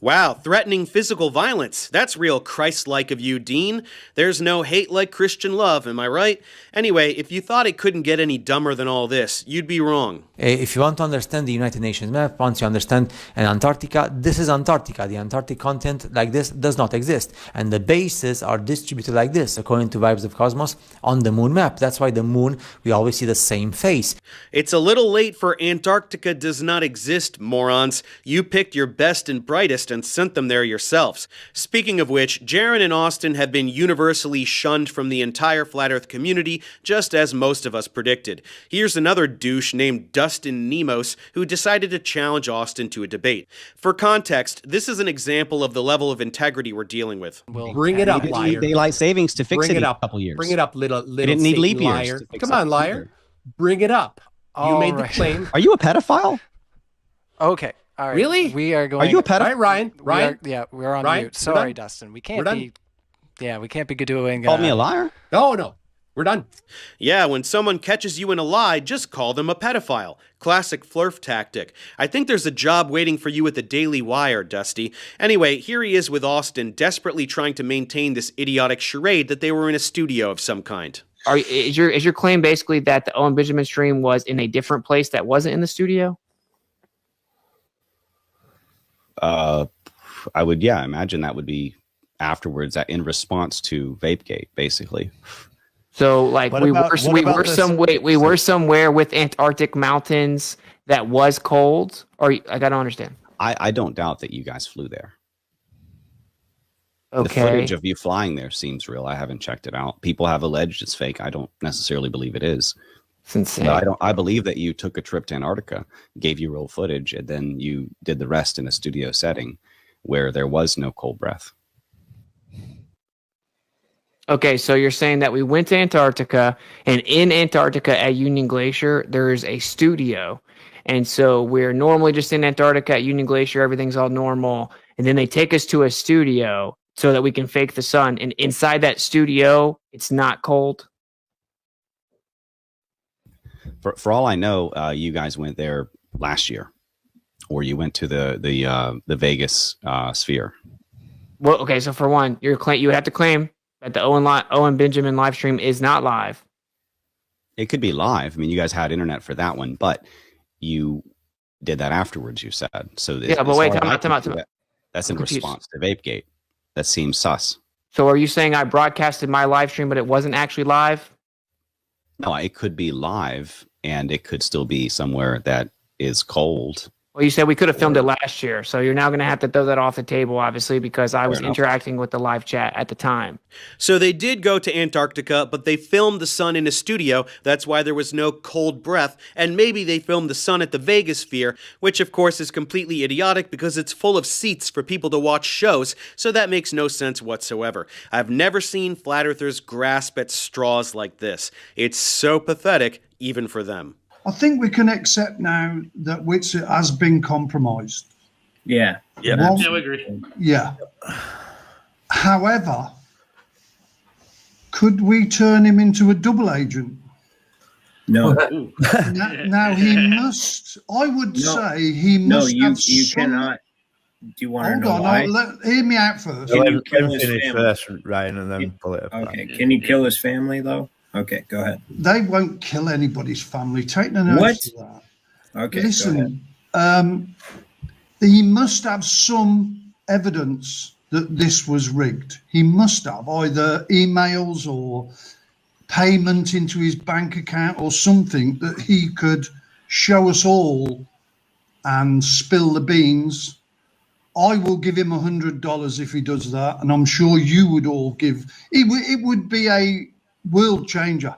Wow, threatening physical violence. That's real Christ-like of you, Dean. There's no hate like Christian love, am I right? Anyway, if you thought it couldn't get any dumber than all this, you'd be wrong. If you want to understand the United Nations map, once you understand Antarctica, this is Antarctica. The Antarctic continent like this does not exist. And the bases are distributed like this, according to Vibes of Cosmos, on the moon map. That's why the moon, we always see the same face. It's a little late for Antarctica does not exist, morons. You picked your best and brightest and sent them there yourselves. Speaking of which, Jiren and Austin have been universally shunned from the entire Flat Earth community, just as most of us predicted. Here's another douche named Dustin Nemos who decided to challenge Austin to a debate. For context, this is an example of the level of integrity we're dealing with. Well, bring it up, liar. Daylight savings to fix it in a couple years. Bring it up, little didn't need leap years liar. Come on, liar. Bring it up. You made the claim. Are you a pedophile? Okay. All right. Really? We are going. Are you a pedophile? All right, Ryan. Ryan? We're on Ryan, mute. Sorry, Dustin. We can't be. Yeah, we can't be doing. Called me a liar? No. We're done. Yeah, when someone catches you in a lie, just call them a pedophile. Classic flirf tactic. I think there's a job waiting for you at the Daily Wire, Dusty. Anyway, here he is with Austin, desperately trying to maintain this idiotic charade that they were in a studio of some kind. Is your claim basically that the Owen Benjamin stream was in a different place that wasn't in the studio? I would, imagine that would be afterwards, in response to Vapegate, basically. So, like, we were somewhere with Antarctic mountains that was cold, or I gotta understand. I don't doubt that you guys flew there. Okay. The footage of you flying there seems real. I haven't checked it out. People have alleged it's fake. I don't necessarily believe it is. It's insane. But I believe that you took a trip to Antarctica, gave you real footage, and then you did the rest in a studio setting where there was no cold breath. Okay, so you're saying that we went to Antarctica, and in Antarctica at Union Glacier, there's a studio. And so we're normally just in Antarctica at Union Glacier, everything's all normal. And then they take us to a studio so that we can fake the sun. And inside that studio, it's not cold. For all I know, you guys went there last year, or you went to the Vegas sphere. Well, okay, so for one, you would have to claim that the Owen Benjamin live stream is not live. It could be live. I mean, you guys had internet for that one, but you did that afterwards, you said. So yeah, but wait, time out. That's in response to Vapegate. That seems sus. So are you saying I broadcasted my live stream, but it wasn't actually live? No, it could be live, and it could still be somewhere that is cold. Well, you said we could have filmed it last year, so you're now going to have to throw that off the table, obviously, because I was interacting with the live chat at the time. So they did go to Antarctica, but they filmed the sun in a studio. That's why there was no cold breath. And maybe they filmed the sun at the Vegas sphere, which of course is completely idiotic because it's full of seats for people to watch shows, so that makes no sense whatsoever. I've never seen flat earthers grasp at straws like this. It's so pathetic, even for them. I think we can accept now that Whitser has been compromised. Yeah. Yeah, we agree. Yeah. However, could we turn him into a double agent? No. Now he must. I would say he must. No, you cannot. Do you want to know why? Hear me out first. Can you kill his finish family? first, Ryan, and then pull it up. Okay. Can you kill his family though? Okay, go ahead. They won't kill anybody's family. Take no notice of that. Okay. Listen, he must have some evidence that this was rigged. He must have either emails or payment into his bank account or something that he could show us all and spill the beans. I will give him $100 if he does that, and I'm sure you would all give. It would be a world changer.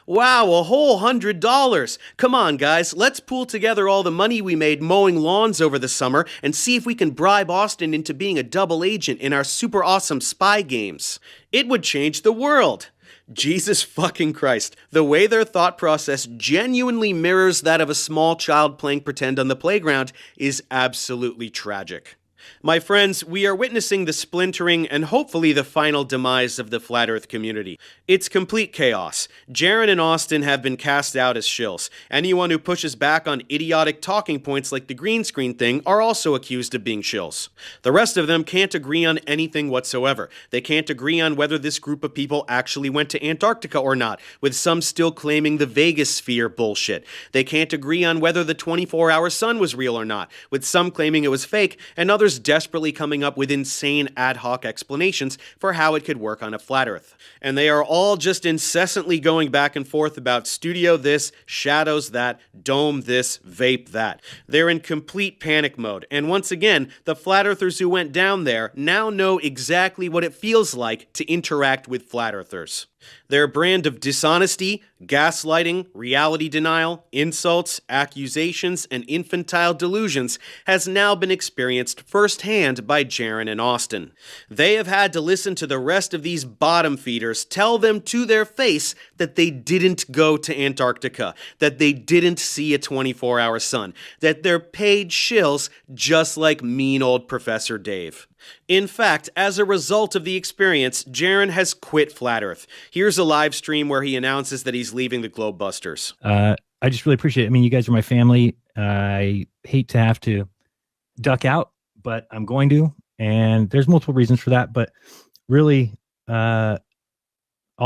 Wow, a whole $100. Come on, guys, let's pool together all the money we made mowing lawns over the summer and see if we can bribe Austin into being a double agent in our super awesome spy games. It would change the world. Jesus fucking Christ, the way their thought process genuinely mirrors that of a small child playing pretend on the playground is absolutely tragic. My friends, we are witnessing the splintering and hopefully the final demise of the Flat Earth community. It's complete chaos. Jiren and Austin have been cast out as shills. Anyone who pushes back on idiotic talking points like the green screen thing are also accused of being shills. The rest of them can't agree on anything whatsoever. They can't agree on whether this group of people actually went to Antarctica or not, with some still claiming the Vegas sphere bullshit. They can't agree on whether the 24-hour sun was real or not, with some claiming it was fake and others desperately coming up with insane ad hoc explanations for how it could work on a flat Earth. And they are all just incessantly going back and forth about studio this, shadows that, dome this, vape that. They're in complete panic mode, and once again, the flat earthers who went down there now know exactly what it feels like to interact with flat earthers. Their brand of dishonesty, gaslighting, reality denial, insults, accusations, and infantile delusions has now been experienced firsthand by Jiren and Austin. They have had to listen to the rest of these bottom feeders tell them to their face that they didn't go to Antarctica, that they didn't see a 24-hour sun, that they're paid shills just like mean old Professor Dave. In fact, as a result of the experience, Jiren has quit Flat Earth. Here's a live stream where he announces that he's leaving the Globebusters. I just really appreciate it. I mean, you guys are my family. I hate to have to duck out, but I'm going to. And there's multiple reasons for that. But really, I'll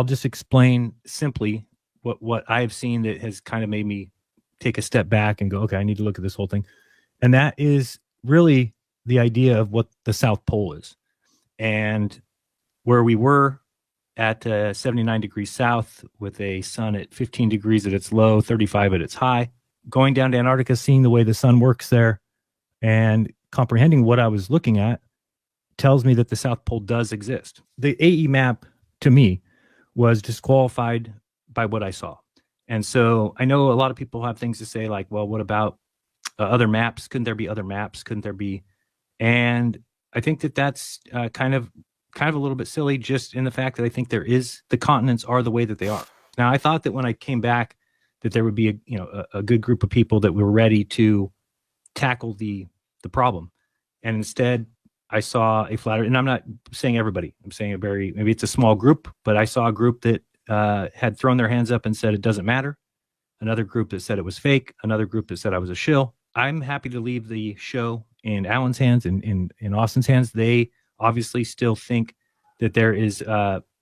just explain simply what I've seen that has kind of made me take a step back and go, okay, I need to look at this whole thing. And that is really the idea of what the South Pole is. And where we were at 79 degrees south with a sun at 15 degrees at its low, 35 at its high, going down to Antarctica, seeing the way the sun works there and comprehending what I was looking at tells me that the South Pole does exist. The AE map to me was disqualified by what I saw. And so I know a lot of people have things to say like, well, what about other maps? Couldn't there be other maps? Couldn't there be? And I think that that's kind of a little bit silly, just in the fact that I think the continents are the way that they are. Now, I thought that when I came back that there would be a good group of people that were ready to tackle the problem. And instead I saw a flat earth, and I'm not saying everybody, I'm saying maybe it's a small group, but I saw a group that had thrown their hands up and said it doesn't matter. Another group that said it was fake. Another group that said I was a shill. I'm happy to leave the show in Alan's hands and in Austin's hands. They obviously still think that there is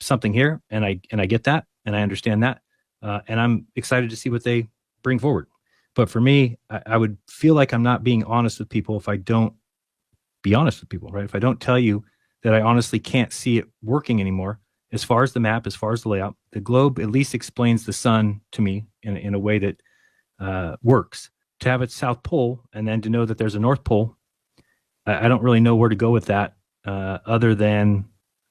something here, and I get that, and I understand that, and I'm excited to see what they bring forward. But for me, I would feel like I'm not being honest with people if I don't be honest with people, right? If I don't tell you that I honestly can't see it working anymore, as far as the map, as far as the layout, the globe at least explains the sun to me in a way that works. To have its South Pole and then to know that there's a North Pole, I don't really know where to go with that, other than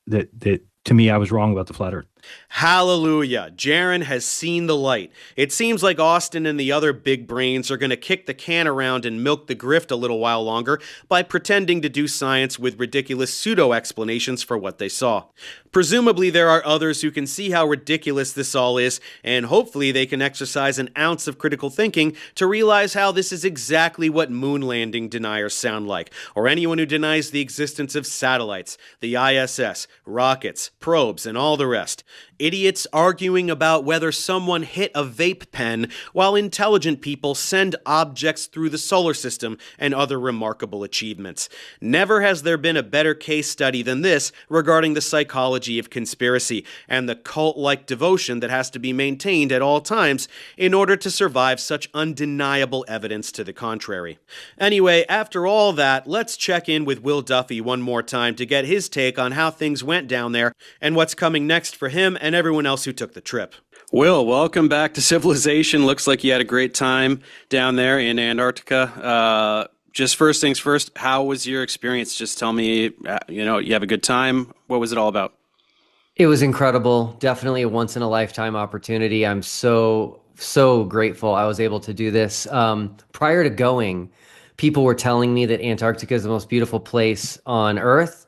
that to me, I was wrong about the flat earth. Hallelujah. Jiren has seen the light. It seems like Austin and the other big brains are going to kick the can around and milk the grift a little while longer by pretending to do science with ridiculous pseudo-explanations for what they saw. Presumably there are others who can see how ridiculous this all is, and hopefully they can exercise an ounce of critical thinking to realize how this is exactly what moon landing deniers sound like, or anyone who denies the existence of satellites, the ISS, rockets, probes, and all the rest. Idiots arguing about whether someone hit a vape pen, while intelligent people send objects through the solar system, and other remarkable achievements. Never has there been a better case study than this regarding the psychology of conspiracy and the cult-like devotion that has to be maintained at all times in order to survive such undeniable evidence to the contrary. Anyway, after all that, let's check in with Will Duffy one more time to get his take on how things went down there and what's coming next for him and everyone else who took the trip. Will, welcome back to Civilization. Looks like you had a great time down there in Antarctica. Just first things first, how was your experience? Just tell me, you have a good time. What was it all about? It was incredible. Definitely a once in a lifetime opportunity. I'm so grateful I was able to do this. Prior to going, people were telling me that Antarctica is the most beautiful place on Earth.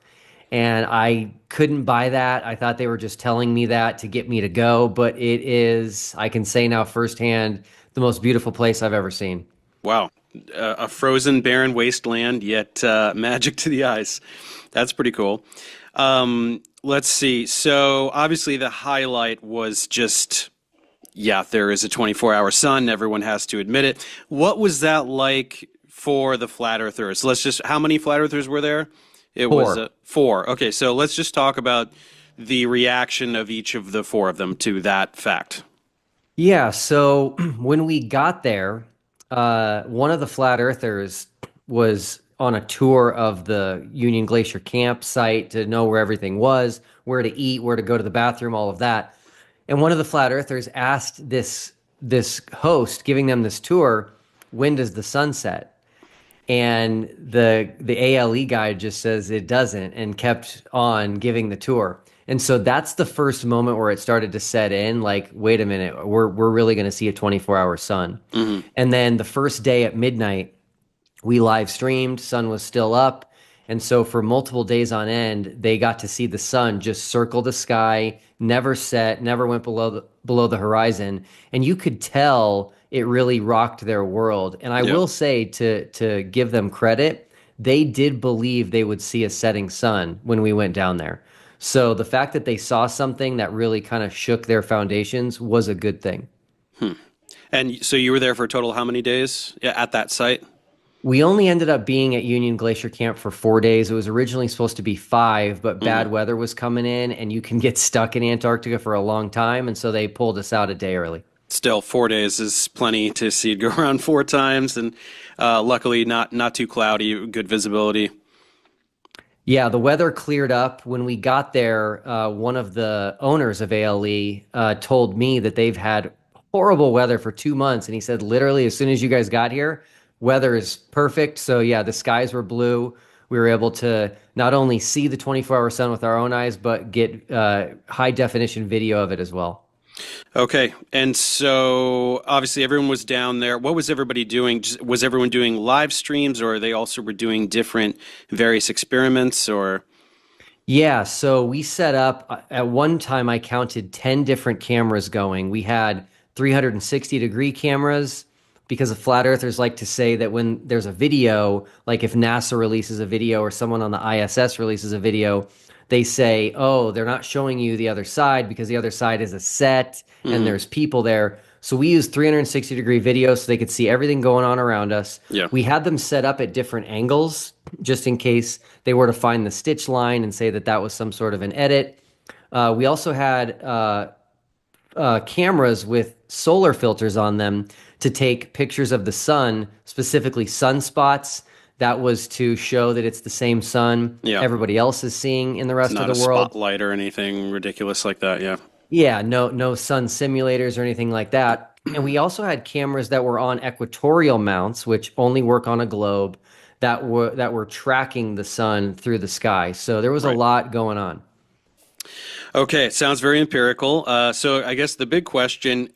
And I couldn't buy that. I thought they were just telling me that to get me to go. But it is, I can say now firsthand, the most beautiful place I've ever seen. Wow. A frozen, barren wasteland, yet magic to the eyes. That's pretty cool. Let's see. So obviously the highlight was just, there is a 24-hour sun. Everyone has to admit it. What was that like for the flat earthers? How many flat earthers were there? It was 4. Okay, so let's just talk about the reaction of each of the 4 of them to that fact. Yeah, so when we got there, one of the flat earthers was on a tour of the Union Glacier campsite to know where everything was, where to eat, where to go to the bathroom, all of that. And one of the flat earthers asked this host giving them this tour, when does the sun set? And the ALE guy just says it doesn't and kept on giving the tour. And so that's the first moment where it started to set in, like, wait a minute, we're really going to see a 24-hour sun. Mm-hmm. And then the first day at midnight, we live streamed, sun was still up. And so for multiple days on end, they got to see the sun just circle the sky, never set, never went below the horizon. And you could tell it really rocked their world. And I will say, to give them credit, they did believe they would see a setting sun when we went down there. So the fact that they saw something that really kind of shook their foundations was a good thing. And so you were there for a total how many days at that site? We only ended up being at Union Glacier Camp for 4 days. It was originally supposed to be 5, but bad weather was coming in, and you can get stuck in Antarctica for a long time, and so they pulled us out a day early. Still, 4 days is plenty to see it go around 4 times, and luckily not too cloudy, good visibility. Yeah, the weather cleared up. When we got there, one of the owners of ALE told me that they've had horrible weather for 2 months, and he said, literally, as soon as you guys got here, weather is perfect. So yeah, the skies were blue. We were able to not only see the 24-hour sun with our own eyes, but get high definition video of it as well. Okay. And so obviously everyone was down there. What was everybody doing? Was everyone doing live streams, or they also were doing different various experiments, or? Yeah. So we set up, at one time I counted 10 different cameras going. We had 360-degree cameras, because the flat earthers like to say that when there's a video, like if NASA releases a video or someone on the ISS releases a video, they say, oh, they're not showing you the other side because the other side is a set and there's people there. So we used 360-degree video so they could see everything going on around us. Yeah. We had them set up at different angles just in case they were to find the stitch line and say that that was some sort of an edit. We also had cameras with solar filters on them to take pictures of the sun, specifically sunspots. That was to show that it's the same sun everybody else is seeing in the rest of the world. Not a spotlight or anything ridiculous like that, yeah. Yeah, no sun simulators or anything like that. And we also had cameras that were on equatorial mounts, which only work on a globe, that were tracking the sun through the sky. So there was a lot going on. Okay, it sounds very empirical. So I guess the big question,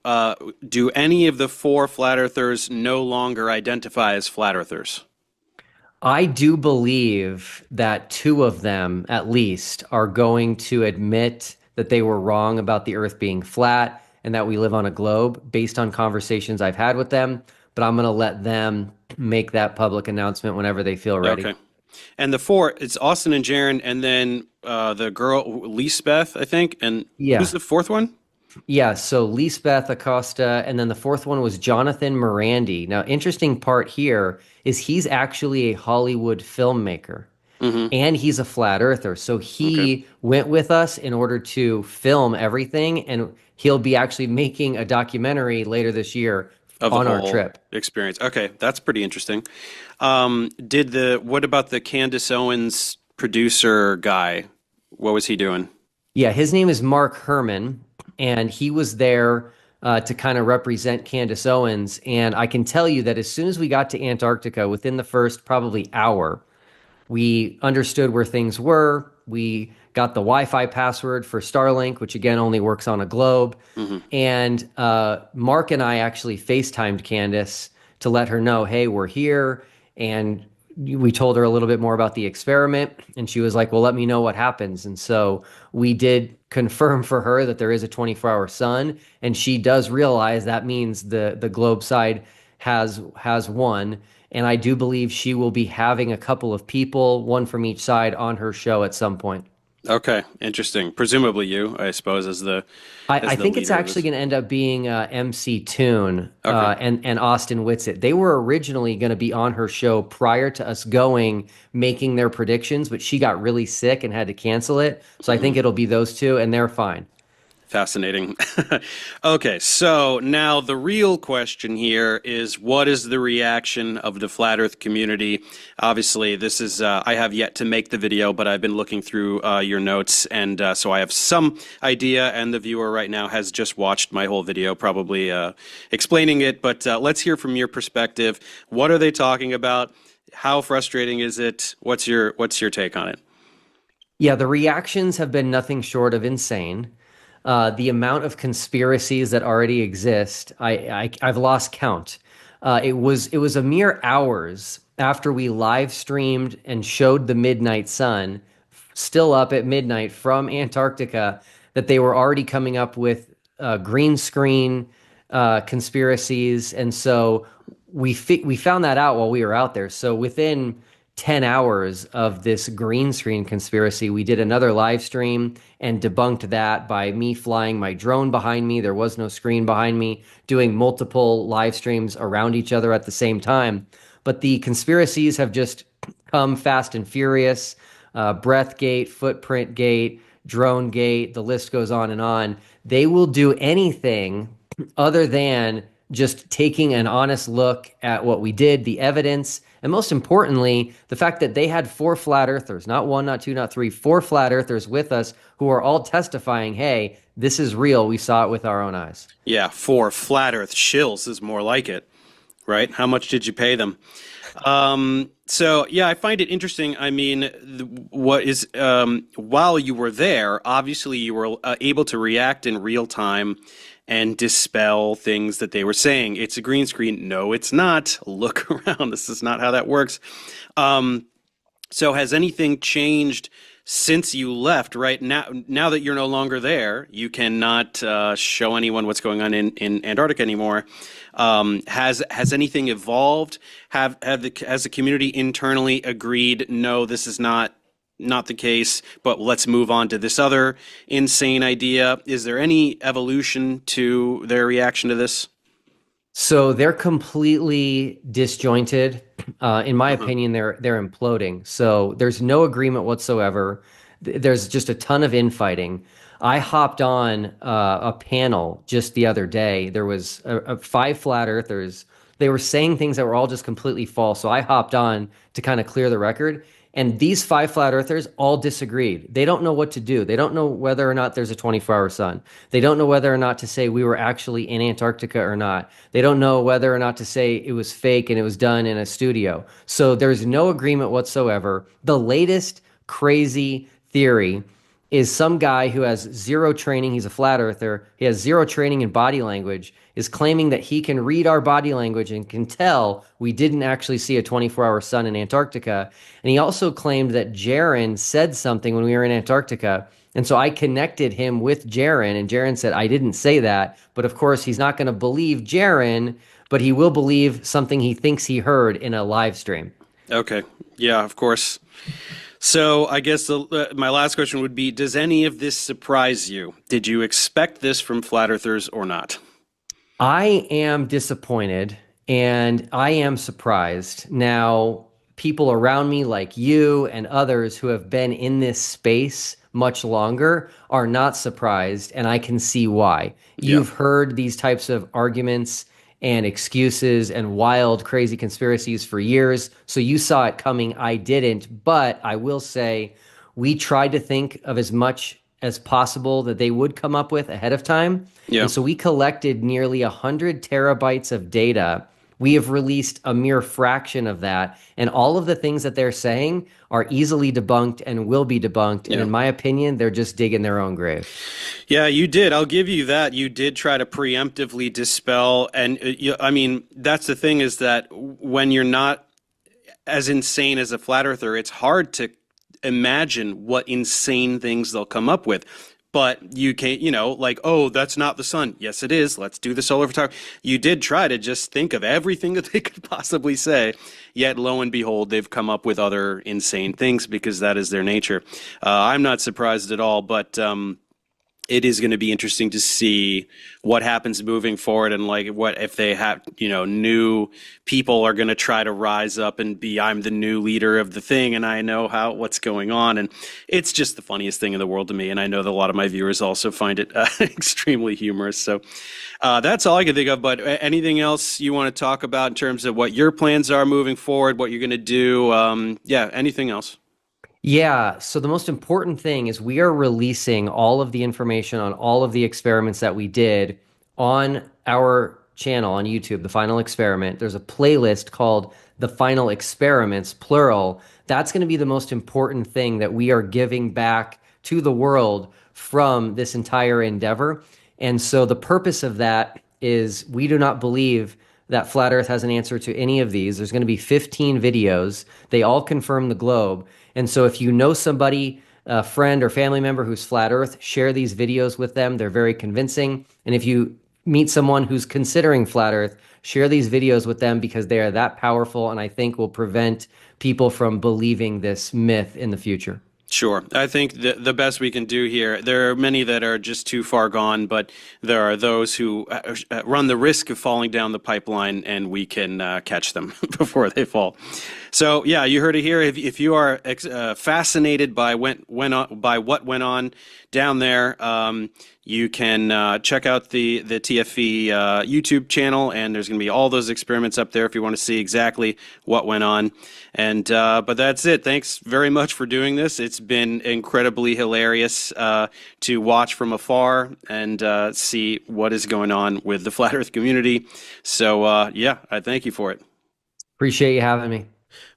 do any of the 4 flat earthers no longer identify as flat earthers? I do believe that 2 of them, at least, are going to admit that they were wrong about the Earth being flat and that we live on a globe, based on conversations I've had with them. But I'm going to let them make that public announcement whenever they feel ready. Okay. And the four, it's Austin and Jiren, and then the girl Lisbeth, I think. And Yeah. who's the fourth one? Yeah, so Lisbeth Acosta, and then the fourth one was Jonathan Morandi. Now, interesting part here is he's actually a Hollywood filmmaker, and he's a flat earther. So he went with us in order to film everything, and he'll be actually making a documentary later this year on our trip. Experience. Okay, that's pretty interesting. What about the Candace Owens producer guy? What was he doing? Yeah, his name is Mark Herman, and he was there to kind of represent Candace Owens. And I can tell you that as soon as we got to Antarctica, within the first probably hour, we understood where things were. We got the Wi-Fi password for Starlink, which again only works on a globe. And Mark and I actually FaceTimed Candace to let her know, hey, we're here. And we told her a little bit more about the experiment, and she was like, well, let me know what happens. And so we did confirm for her that there is a 24-hour sun, and she does realize that means the globe side has won. And I do believe she will be having a couple of people, one from each side, on her show at some point. Okay, interesting. Presumably you, I suppose, as the I think it's actually going to end up being MCToon and Austin Whitsitt. They were originally going to be on her show prior to us going, making their predictions, but she got really sick and had to cancel it. So I think it'll be those two, and they're fine. Fascinating. Okay, so now the real question here is, what is the reaction of the Flat Earth community? Obviously, this is, I have yet to make the video, but I've been looking through your notes, and so I have some idea, and the viewer right now has just watched my whole video, probably explaining it, but let's hear from your perspective. What are they talking about? How frustrating is it? What's your take on it? Yeah, the reactions have been nothing short of insane. The amount of conspiracies that already exist, I've lost count. It was a mere hours after we live streamed and showed the midnight sun, still up at midnight from Antarctica, that they were already coming up with green screen conspiracies. And so we found that out while we were out there. So within 10 hours of this green screen conspiracy, we did another live stream and debunked that by me flying my drone behind me. There was no screen behind me, doing multiple live streams around each other at the same time. But the conspiracies have just come fast and furious. Breathgate, Footprint Gate, Drone Gate, the list goes on and on. They will do anything other than just taking an honest look at what we did, the evidence, and most importantly, the fact that they had 4 flat earthers, not 1, not 2, not 3, 4 flat earthers with us who are all testifying, hey, this is real. We saw it with our own eyes. Yeah, 4 flat earth shills is more like it, right? How much did you pay them? So yeah, I find it interesting. I mean, while you were there, obviously you were able to react in real time and dispel things that they were saying. It's a green screen. No, it's not. Look around. This is not how that works. So has anything changed since you left? Right now that you're no longer there, you cannot show anyone what's going on in Antarctica anymore. Has anything evolved? Has the community internally agreed, no, this is not the case, but let's move on to this other insane idea? Is there any evolution to their reaction to this? So they're completely disjointed. In my opinion, they're imploding. So there's no agreement whatsoever. There's just a ton of infighting. I hopped on a panel just the other day. There was 5 flat earthers. They were saying things that were all just completely false. So I hopped on to kind of clear the record. And these 5 flat earthers all disagreed. They don't know what to do. They don't know whether or not there's a 24-hour sun. They don't know whether or not to say we were actually in Antarctica or not. They don't know whether or not to say it was fake and it was done in a studio. So there's no agreement whatsoever. The latest crazy theory is some guy who has 0 training. He's a flat earther. He has 0 training in body language, is claiming that he can read our body language and can tell we didn't actually see a 24-hour sun in Antarctica. And he also claimed that Jiren said something when we were in Antarctica. And so I connected him with Jiren, and Jiren said, I didn't say that. But of course, he's not going to believe Jiren, but he will believe something he thinks he heard in a live stream. Okay. Yeah, of course. So I guess my last question would be, does any of this surprise you? Did you expect this from flat earthers or not? I am disappointed and I am surprised. Now, people around me like you and others who have been in this space much longer are not surprised, and I can see why. You've heard these types of arguments and excuses and wild, crazy conspiracies for years, so you saw it coming. I didn't, but I will say we tried to think of as much as possible that they would come up with ahead of time. Yeah. And so we collected nearly 100 terabytes of data. We have released a mere fraction of that. And all of the things that they're saying are easily debunked and will be debunked. And in my opinion, they're just digging their own grave. Yeah, you did. I'll give you that. You did try to preemptively dispel. And I mean, that's the thing, is that when you're not as insane as a flat earther, it's hard to imagine what insane things they'll come up with. But you can't, like, oh, that's not the sun. Yes, it is. Let's do the solar photography. You did try to just think of everything that they could possibly say. Yet, lo and behold, they've come up with other insane things because that is their nature. I'm not surprised at all, but it is going to be interesting to see what happens moving forward, and like what if they have, new people are going to try to rise up and be, I'm the new leader of the thing and I know what's going on. And it's just the funniest thing in the world to me. And I know that a lot of my viewers also find it extremely humorous. So that's all I can think of. But anything else you want to talk about in terms of what your plans are moving forward, what you're going to do? Anything else? Yeah, so the most important thing is we are releasing all of the information on all of the experiments that we did on our channel on YouTube, The Final Experiment. There's a playlist called The Final Experiments, plural. That's going to be the most important thing that we are giving back to the world from this entire endeavor. And so the purpose of that is we do not believe that Flat Earth has an answer to any of these. There's going to be 15 videos. They all confirm the globe. And so if you know somebody, a friend or family member who's Flat Earth, share these videos with them. They're very convincing. And if you meet someone who's considering Flat Earth, share these videos with them because they are that powerful and I think will prevent people from believing this myth in the future. Sure. I think the best we can do here, there are many that are just too far gone, but there are those who run the risk of falling down the pipeline, and we can catch them before they fall. So, yeah, you heard it here. If you are fascinated by what went on down there, you can check out the TFE YouTube channel, and there's going to be all those experiments up there if you want to see exactly what went on. And but that's it. Thanks very much for doing this. It's been incredibly hilarious to watch from afar and see what is going on with the Flat Earth community. So, I thank you for it. Appreciate you having me.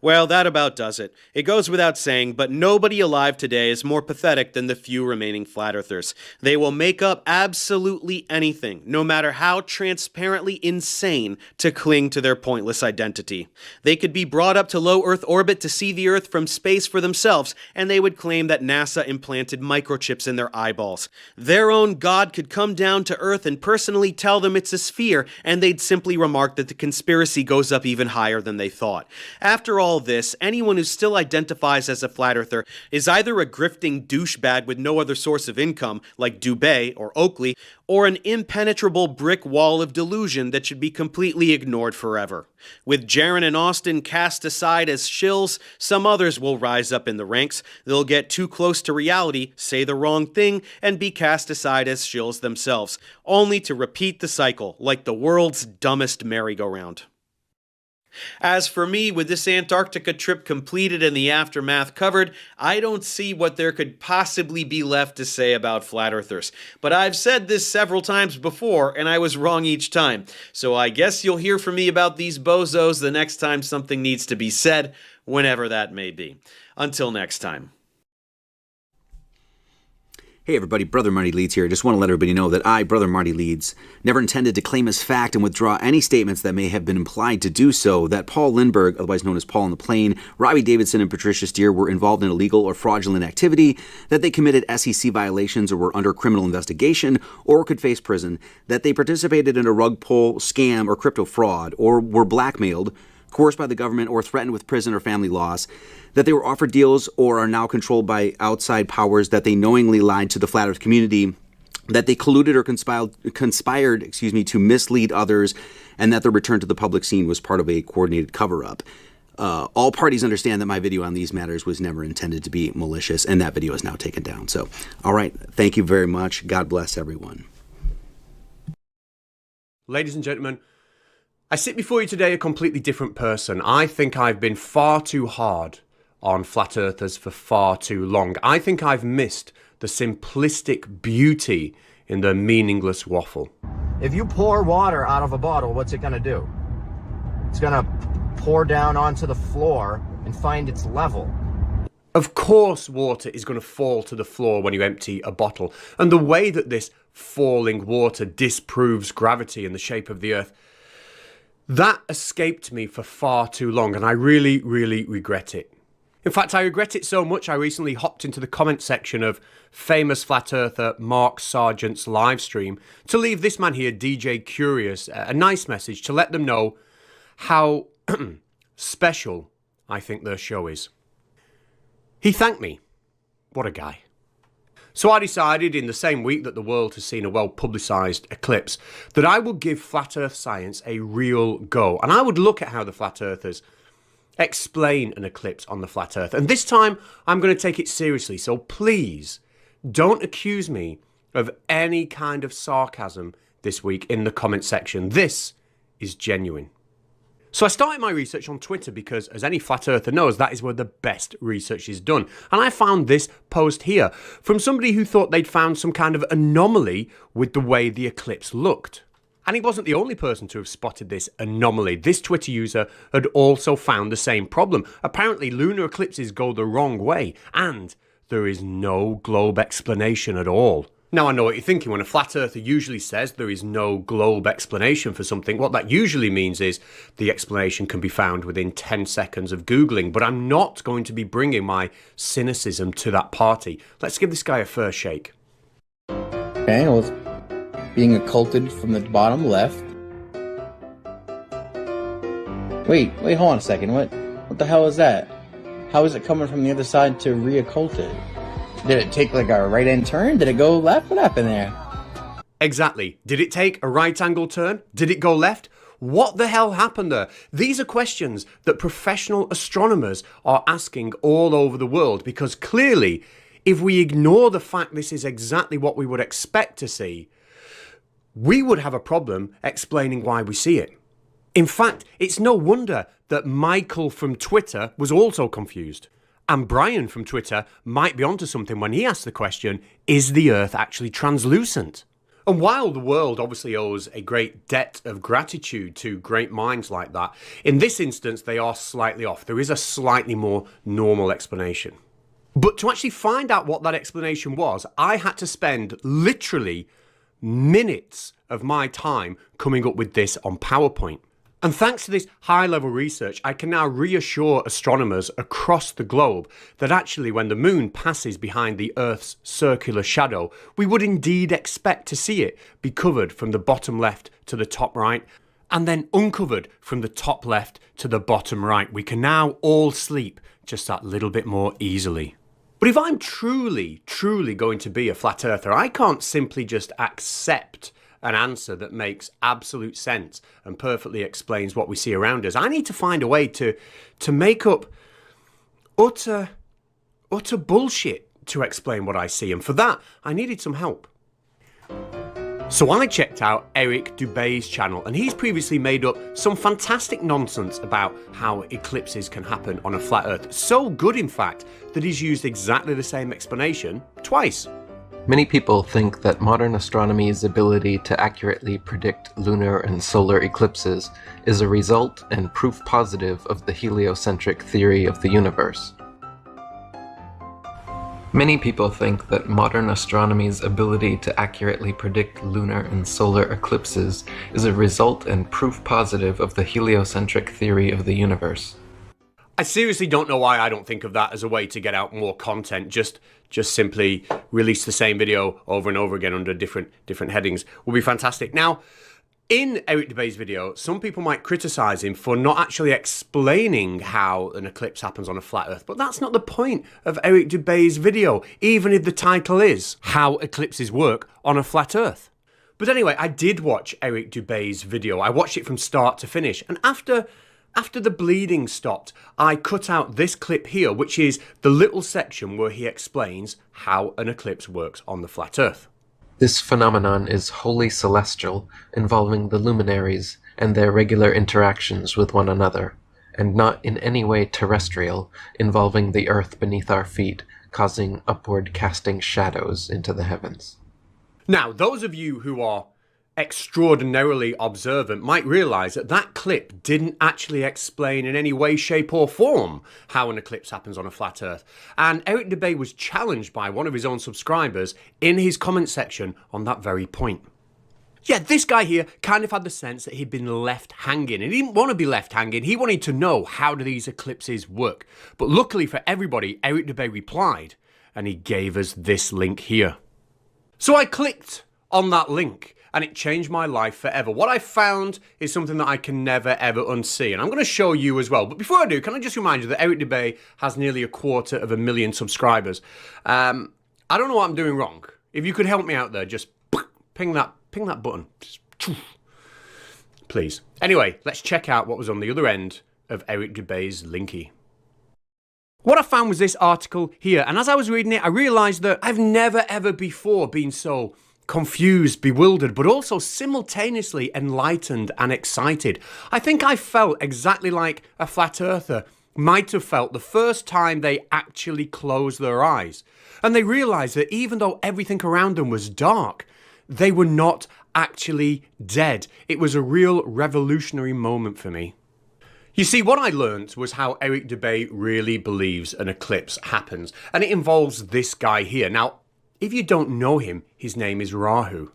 Well, that about does it. It goes without saying, but nobody alive today is more pathetic than the few remaining flat earthers. They will make up absolutely anything, no matter how transparently insane, to cling to their pointless identity. They could be brought up to low Earth orbit to see the Earth from space for themselves, and they would claim that NASA implanted microchips in their eyeballs. Their own God could come down to Earth and personally tell them it's a sphere, and they'd simply remark that the conspiracy goes up even higher than they thought. After all this, anyone who still identifies as a flat earther is either a grifting douchebag with no other source of income, like Dubay or Oakley, or an impenetrable brick wall of delusion that should be completely ignored forever. With Jiren and Austin cast aside as shills, some others will rise up in the ranks. They'll get too close to reality, say the wrong thing, and be cast aside as shills themselves, only to repeat the cycle like the world's dumbest merry-go-round. As for me, with this Antarctica trip completed and the aftermath covered, I don't see what there could possibly be left to say about flat earthers. But I've said this several times before, and I was wrong each time. So I guess you'll hear from me about these bozos the next time something needs to be said, whenever that may be. Until next time. Hey everybody, Brother Marty Leeds here. Just want to let everybody know that I, Brother Marty Leeds, never intended to claim as fact and withdraw any statements that may have been implied to do so, that Paul Lindbergh, otherwise known as Paul on the Plane, Robbie Davidson, and Patricia Steer were involved in illegal or fraudulent activity, that they committed SEC violations or were under criminal investigation or could face prison, that they participated in a rug pull, scam, or crypto fraud, or were blackmailed, coerced by the government, or threatened with prison or family loss, that they were offered deals or are now controlled by outside powers, that they knowingly lied to the flat earth community, that they colluded or conspired to mislead others, and that their return to the public scene was part of a coordinated cover-up. All parties understand that my video on these matters was never intended to be malicious, and that video is now taken down. So, all right, thank you very much. God bless everyone. Ladies and gentlemen, I sit before you today a completely different person. I think I've been far too hard on flat earthers for far too long. I think I've missed the simplistic beauty in the meaningless waffle. If you pour water out of a bottle, what's it going to do? It's going to pour down onto the floor and find its level. Of course water is going to fall to the floor when you empty a bottle. And the way that this falling water disproves gravity and the shape of the earth, that escaped me for far too long, and I really, really regret it. In fact, I regret it so much I recently hopped into the comment section of famous flat earther Mark Sargent's live stream to leave this man here, DJ Curious, a nice message to let them know how special I think their show is. He thanked me. What a guy. So I decided, in the same week that the world has seen a well-publicised eclipse, that I would give flat earth science a real go. And I would look at how the flat earthers explain an eclipse on the flat earth. And this time, I'm going to take it seriously. So please, don't accuse me of any kind of sarcasm this week in the comment section. This is genuine. So I started my research on Twitter because, as any flat earther knows, that is where the best research is done. And I found this post here from somebody who thought they'd found some kind of anomaly with the way the eclipse looked. And he wasn't the only person to have spotted this anomaly. This Twitter user had also found the same problem. Apparently, lunar eclipses go the wrong way, and there is no globe explanation at all. Now, I know what you're thinking. When a flat earther usually says there is no globe explanation for something, what that usually means is the explanation can be found within 10 seconds of Googling. But I'm not going to be bringing my cynicism to that party. Let's give this guy a first shake. Okay, well, it's being occulted from the bottom left. Wait, hold on a second. What the hell is that? How is it coming from the other side to re-occult it? Did it take like a right-hand turn? Did it go left? What happened there? Exactly. Did it take a right-angle turn? Did it go left? What the hell happened there? These are questions that professional astronomers are asking all over the world, because clearly, if we ignore the fact this is exactly what we would expect to see, we would have a problem explaining why we see it. In fact, it's no wonder that Michael from Twitter was also confused. And Brian from Twitter might be onto something when he asked the question, is the Earth actually translucent? And while the world obviously owes a great debt of gratitude to great minds like that, in this instance they are slightly off. There is a slightly more normal explanation. But to actually find out what that explanation was, I had to spend literally minutes of my time coming up with this on PowerPoint. And thanks to this high-level research, I can now reassure astronomers across the globe that actually when the moon passes behind the Earth's circular shadow, we would indeed expect to see it be covered from the bottom left to the top right, and then uncovered from the top left to the bottom right. We can now all sleep just that little bit more easily. But if I'm truly going to be a flat earther, I can't simply just accept an answer that makes absolute sense and perfectly explains what we see around us. I need to find a way to make up utter bullshit to explain what I see. And for that, I needed some help. So I checked out Eric Dubay's channel, and he's previously made up some fantastic nonsense about how eclipses can happen on a flat earth. So good, in fact, that he's used exactly the same explanation twice. Many people think that modern astronomy's ability to accurately predict lunar and solar eclipses is a result and proof positive of the heliocentric theory of the universe. Many people think that modern astronomy's ability to accurately predict lunar and solar eclipses is a result and proof positive of the heliocentric theory of the universe. I seriously don't know why I don't think of that as a way to get out more content. Just simply release the same video over and over again under different headings would be fantastic. Now, In Eric Dubay's video, some people might criticize him for not actually explaining how an eclipse happens on a flat Earth, but that's not the point of Eric Dubay's video, even if the title is How Eclipses Work on a Flat Earth. But anyway, I did watch Eric Dubay's video. I watched it from start to finish, and after the bleeding stopped, I cut out this clip here, which is the little section where he explains how an eclipse works on the flat Earth. This phenomenon is wholly celestial, involving the luminaries and their regular interactions with one another, and not in any way terrestrial, involving the earth beneath our feet, causing upward casting shadows into the heavens. Now, those of you who are extraordinarily observant might realize that that clip didn't actually explain in any way, shape or form how an eclipse happens on a flat Earth. And Eric Dubay was challenged by one of his own subscribers in his comment section on that very point. Yeah, this guy here kind of had the sense that he'd been left hanging, and he didn't want to be left hanging. He wanted to know, how do these eclipses work? But luckily for everybody, Eric Dubay replied, and he gave us this link here. So I clicked on that link, and it changed my life forever. What I found is something that I can never ever unsee, and I'm going to show you as well. But before I do, can I just remind you that Eric Dubay has nearly 250,000 subscribers. I don't know what I'm doing wrong. If you could help me out there, just ping that button. Just, please. Anyway, let's check out what was on the other end of Eric Dubay's linky. What I found was this article here, and as I was reading it, I realised that I've never ever before been so confused, bewildered, but also simultaneously enlightened and excited. I think I felt exactly like a flat earther might have felt the first time they actually closed their eyes. And they realised that even though everything around them was dark, they were not actually dead. It was a real revolutionary moment for me. You see, what I learnt was how Eric Dubay really believes an eclipse happens, and it involves this guy here. Now, if you don't know him, his name is Rahu.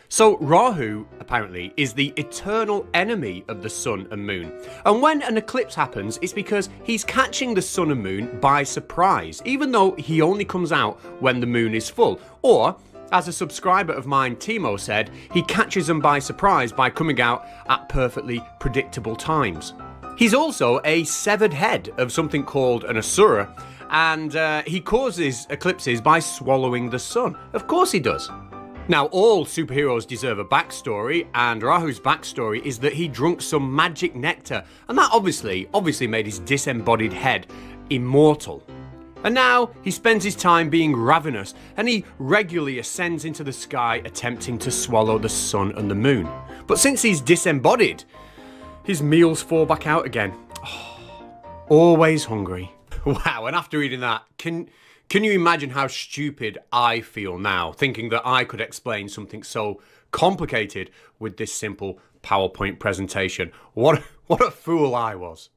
So Rahu, apparently, is the eternal enemy of the sun and moon. And when an eclipse happens, it's because he's catching the sun and moon by surprise, even though he only comes out when the moon is full. Or, as a subscriber of mine, Timo, said, he catches them by surprise by coming out at perfectly predictable times. He's also a severed head of something called an asura, and he causes eclipses by swallowing the sun. Of course he does. Now, all superheroes deserve a backstory, and Rahu's backstory is that he drunk some magic nectar, and that obviously made his disembodied head immortal. And now he spends his time being ravenous, and he regularly ascends into the sky attempting to swallow the sun and the moon. But since he's disembodied, his meals fall back out again. Oh, always hungry. Wow, and after reading that, can you imagine how stupid I feel now, thinking that I could explain something so complicated with this simple PowerPoint presentation? What a fool I was.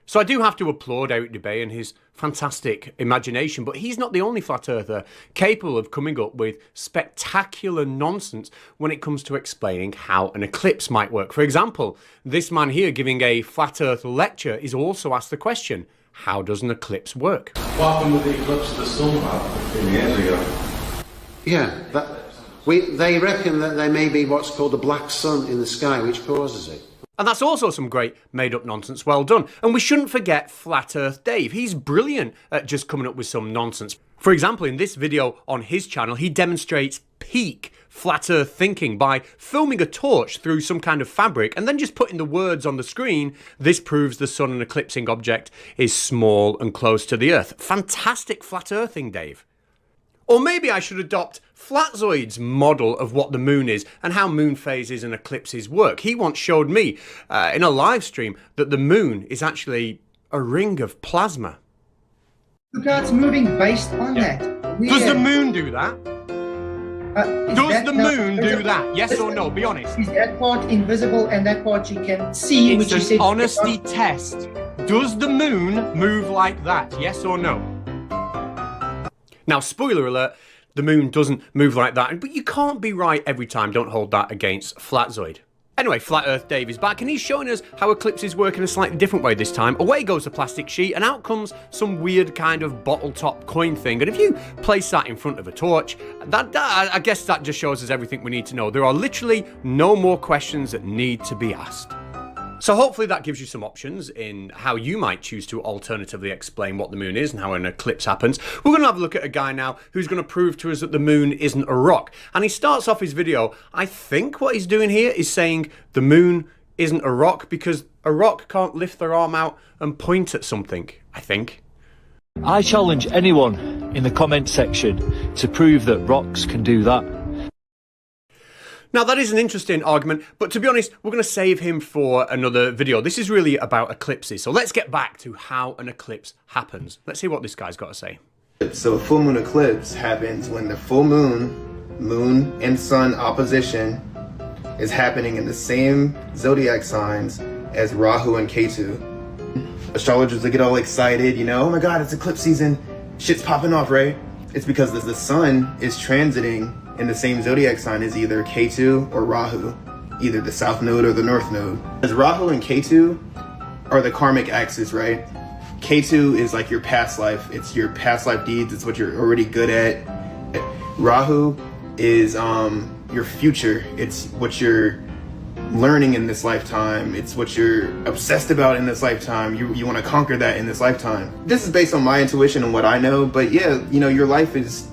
So I do have to applaud Eric Dubay and his fantastic imagination, but he's not the only flat earther capable of coming up with spectacular nonsense when it comes to explaining how an eclipse might work. For example, this man here giving a flat earth lecture is also asked the question, how does an eclipse work? What happened with the eclipse of the sun about 15 years ago? Yeah, they reckon that there may be what's called a black sun in the sky which causes it. And that's also some great made-up nonsense, well done. And we shouldn't forget Flat Earth Dave. He's brilliant at just coming up with some nonsense. For example, in this video on his channel, he demonstrates peak flat earth thinking by filming a torch through some kind of fabric and then just putting the words on the screen. This proves the sun, an eclipsing object, is small and close to the earth. Fantastic flat earthing, Dave. Or maybe I should adopt Flatzoid's model of what the moon is and how moon phases and eclipses work. He once showed me in a live stream that the moon is actually a ring of plasma. Look how it's moving based on that. Does the moon do that? Does the moon do that? Yes or no? Be honest. Is that part invisible and that part you can see? It's an honesty test. Does the moon move like that? Yes or no? Now, spoiler alert, the moon doesn't move like that, but you can't be right every time. Don't hold that against Flatzoid. Anyway, Flat Earth Dave is back and he's showing us how eclipses work in a slightly different way this time. Away goes the plastic sheet and out comes some weird kind of bottle top coin thing. And if you place that in front of a torch, I guess that just shows us everything we need to know. There are literally no more questions that need to be asked. So hopefully that gives you some options in how you might choose to alternatively explain what the moon is and how an eclipse happens. We're going to have a look at a guy now who's going to prove to us that the moon isn't a rock. And he starts off his video, I think what he's doing here is saying the moon isn't a rock because a rock can't lift their arm out and point at something, I think. I challenge anyone in the comment section to prove that rocks can do that. Now that is an interesting argument, but to be honest, we're going to save him for another video. This is really about eclipses, so let's get back to how an eclipse happens. Let's see what this guy's got to say. So a full moon eclipse happens when the full moon and sun opposition is happening in the same zodiac signs as Rahu and Ketu. Astrologers, they get all excited, you know, oh my god, it's eclipse season, shit's popping off, right? It's because the sun is transiting in the same zodiac sign as either Ketu or Rahu, either the south node or the north node. As Rahu and Ketu are the karmic axis, right? Ketu is like your past life, it's your past life deeds, it's what you're already good at. Rahu is your future, it's what you're learning in this lifetime, it's what you're obsessed about in this lifetime, you want to conquer that in this lifetime. This is based on my intuition and what I know, but yeah, you know, your life is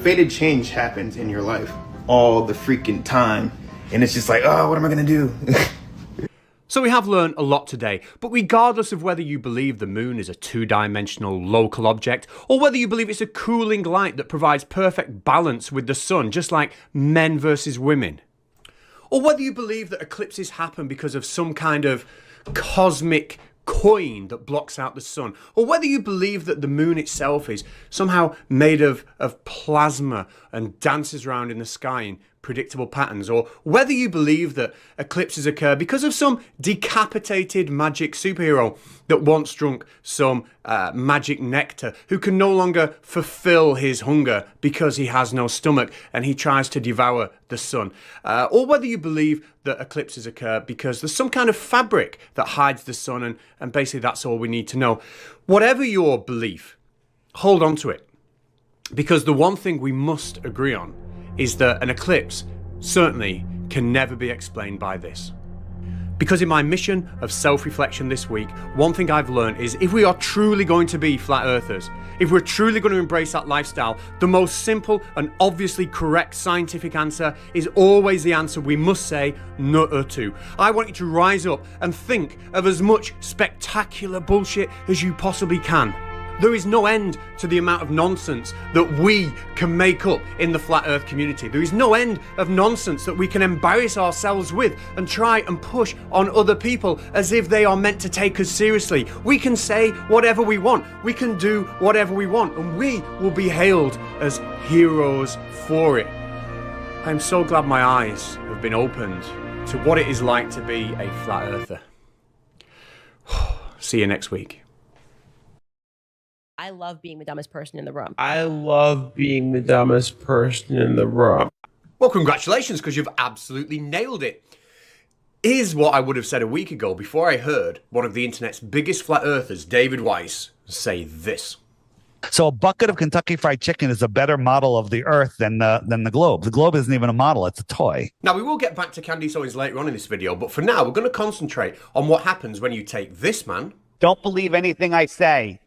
fated change happens in your life all the freaking time, and it's just like, oh, what am I gonna do? So we have learned a lot today, but regardless of whether you believe the moon is a two-dimensional local object, or whether you believe it's a cooling light that provides perfect balance with the sun, just like men versus women, or whether you believe that eclipses happen because of some kind of cosmic coin that blocks out the sun, or whether you believe that the moon itself is somehow made of plasma and dances around in the sky in predictable patterns, or whether you believe that eclipses occur because of some decapitated magic superhero that once drunk some magic nectar who can no longer fulfill his hunger because he has no stomach and he tries to devour the sun, or whether you believe that eclipses occur because there's some kind of fabric that hides the sun, and basically that's all we need to know. Whatever your belief, hold on to it, because the one thing we must agree on is that an eclipse certainly can never be explained by this. Because in my mission of self-reflection this week, one thing I've learned is if we are truly going to be flat earthers, if we're truly going to embrace that lifestyle, the most simple and obviously correct scientific answer is always the answer we must say no to. I want you to rise up and think of as much spectacular bullshit as you possibly can. There is no end to the amount of nonsense that we can make up in the flat earth community. There is no end of nonsense that we can embarrass ourselves with and try and push on other people as if they are meant to take us seriously. We can say whatever we want. We can do whatever we want, and we will be hailed as heroes for it. I'm so glad my eyes have been opened to what it is like to be a flat earther. See you next week. I love being the dumbest person in the room. I love being the dumbest person in the room. Well, congratulations, because you've absolutely nailed it. Here's what I would have said a week ago before I heard one of the internet's biggest flat earthers, David Weiss, say this. So a bucket of Kentucky Fried Chicken is a better model of the Earth than the globe. The globe isn't even a model, it's a toy. Now, we will get back to Candice Owens later on in this video, but for now, we're going to concentrate on what happens when you take this man... Don't believe anything I say.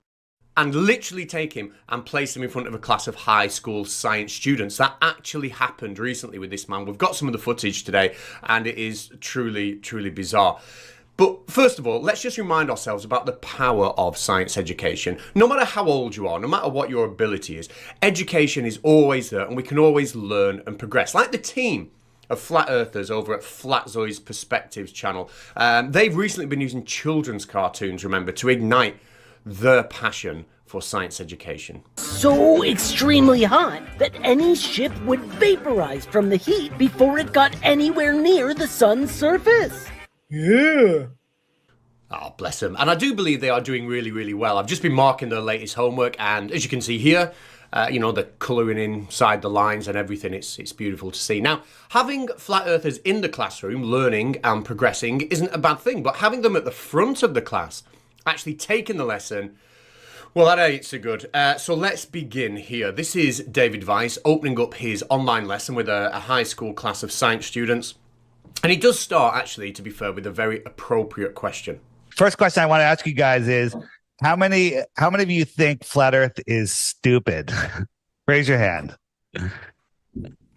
And literally take him and place him in front of a class of high school science students. That actually happened recently with this man. We've got some of the footage today, and it is truly, truly bizarre. But first of all, let's just remind ourselves about the power of science education. No matter how old you are, no matter what your ability is, education is always there, and we can always learn and progress. Like the team of flat earthers over at Flatzoi's Perspectives channel. They've recently been using children's cartoons, remember, to ignite their passion for science education. So extremely hot that any ship would vaporize from the heat before it got anywhere near the sun's surface. Yeah. Oh, bless them. And I do believe they are doing really, really well. I've just been marking their latest homework, and as you can see here, you know, the colouring inside the lines and everything. It's beautiful to see. Now, having flat earthers in the classroom learning and progressing isn't a bad thing, but having them at the front of the class, actually taking the lesson, well, that ain't so good. So let's begin here. This is David Weiss opening up his online lesson with a high school class of science students. And he does start, actually, to be fair, with a very appropriate question. First question I want to ask you guys is, how many of you think flat Earth is stupid? Raise your hand.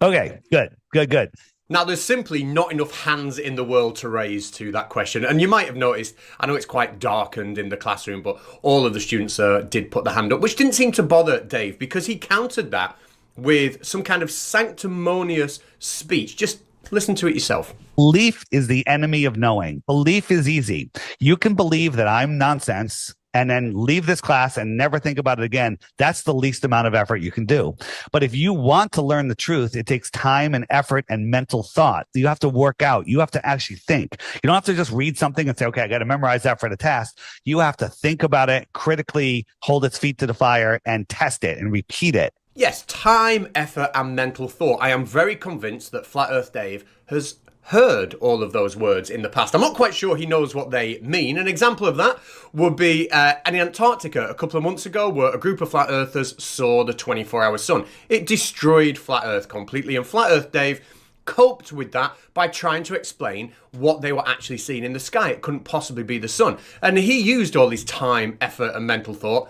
Okay, good. Now, there's simply not enough hands in the world to raise to that question. And you might have noticed, I know it's quite darkened in the classroom, but all of the students did put the hand up, which didn't seem to bother Dave, because he countered that with some kind of sanctimonious speech. Just listen to it yourself. Belief is the enemy of knowing. Belief is easy. You can believe that I'm nonsense and then leave this class and never think about it again. That's the least amount of effort you can do. But if you want to learn the truth, it takes time and effort and mental thought. You have to work out. You have to actually think. You don't have to just read something and say, okay, I got to memorize that for the test. You have to think about it, critically hold its feet to the fire and test it and repeat it. Yes, time, effort, and mental thought. I am very convinced that Flat Earth Dave has heard all of those words in the past. I'm not quite sure he knows what they mean. An example of that would be in Antarctica a couple of months ago, where a group of flat earthers saw the 24-hour sun. It destroyed flat Earth completely, and Flat Earth Dave coped with that by trying to explain what they were actually seeing in the sky. It couldn't possibly be the sun. And he used all his time, effort, and mental thought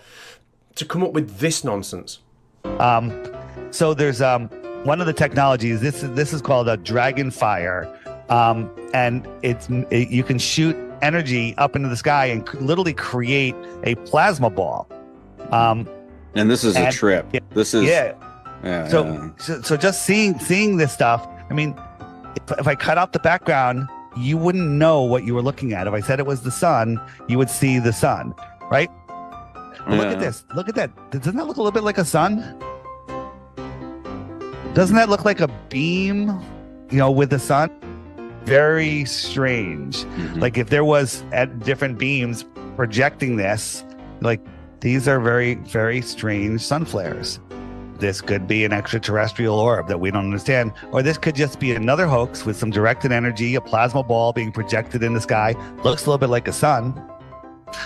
to come up with this nonsense. So there's one of the technologies. This is called a dragonfire, and you can shoot energy up into the sky and literally create a plasma ball. And this is a trip. This is So just seeing this stuff. I mean, if I cut out the background, you wouldn't know what you were looking at. If I said it was the sun, you would see the sun, right? Look at this. Look at that. Doesn't that look a little bit like a sun? Doesn't that look like a beam, with the sun? Very strange. Mm-hmm. Like if there was at different beams projecting this, like these are very, very strange sun flares. This could be an extraterrestrial orb that we don't understand, or this could just be another hoax with some directed energy, a plasma ball being projected in the sky. Looks a little bit like a sun.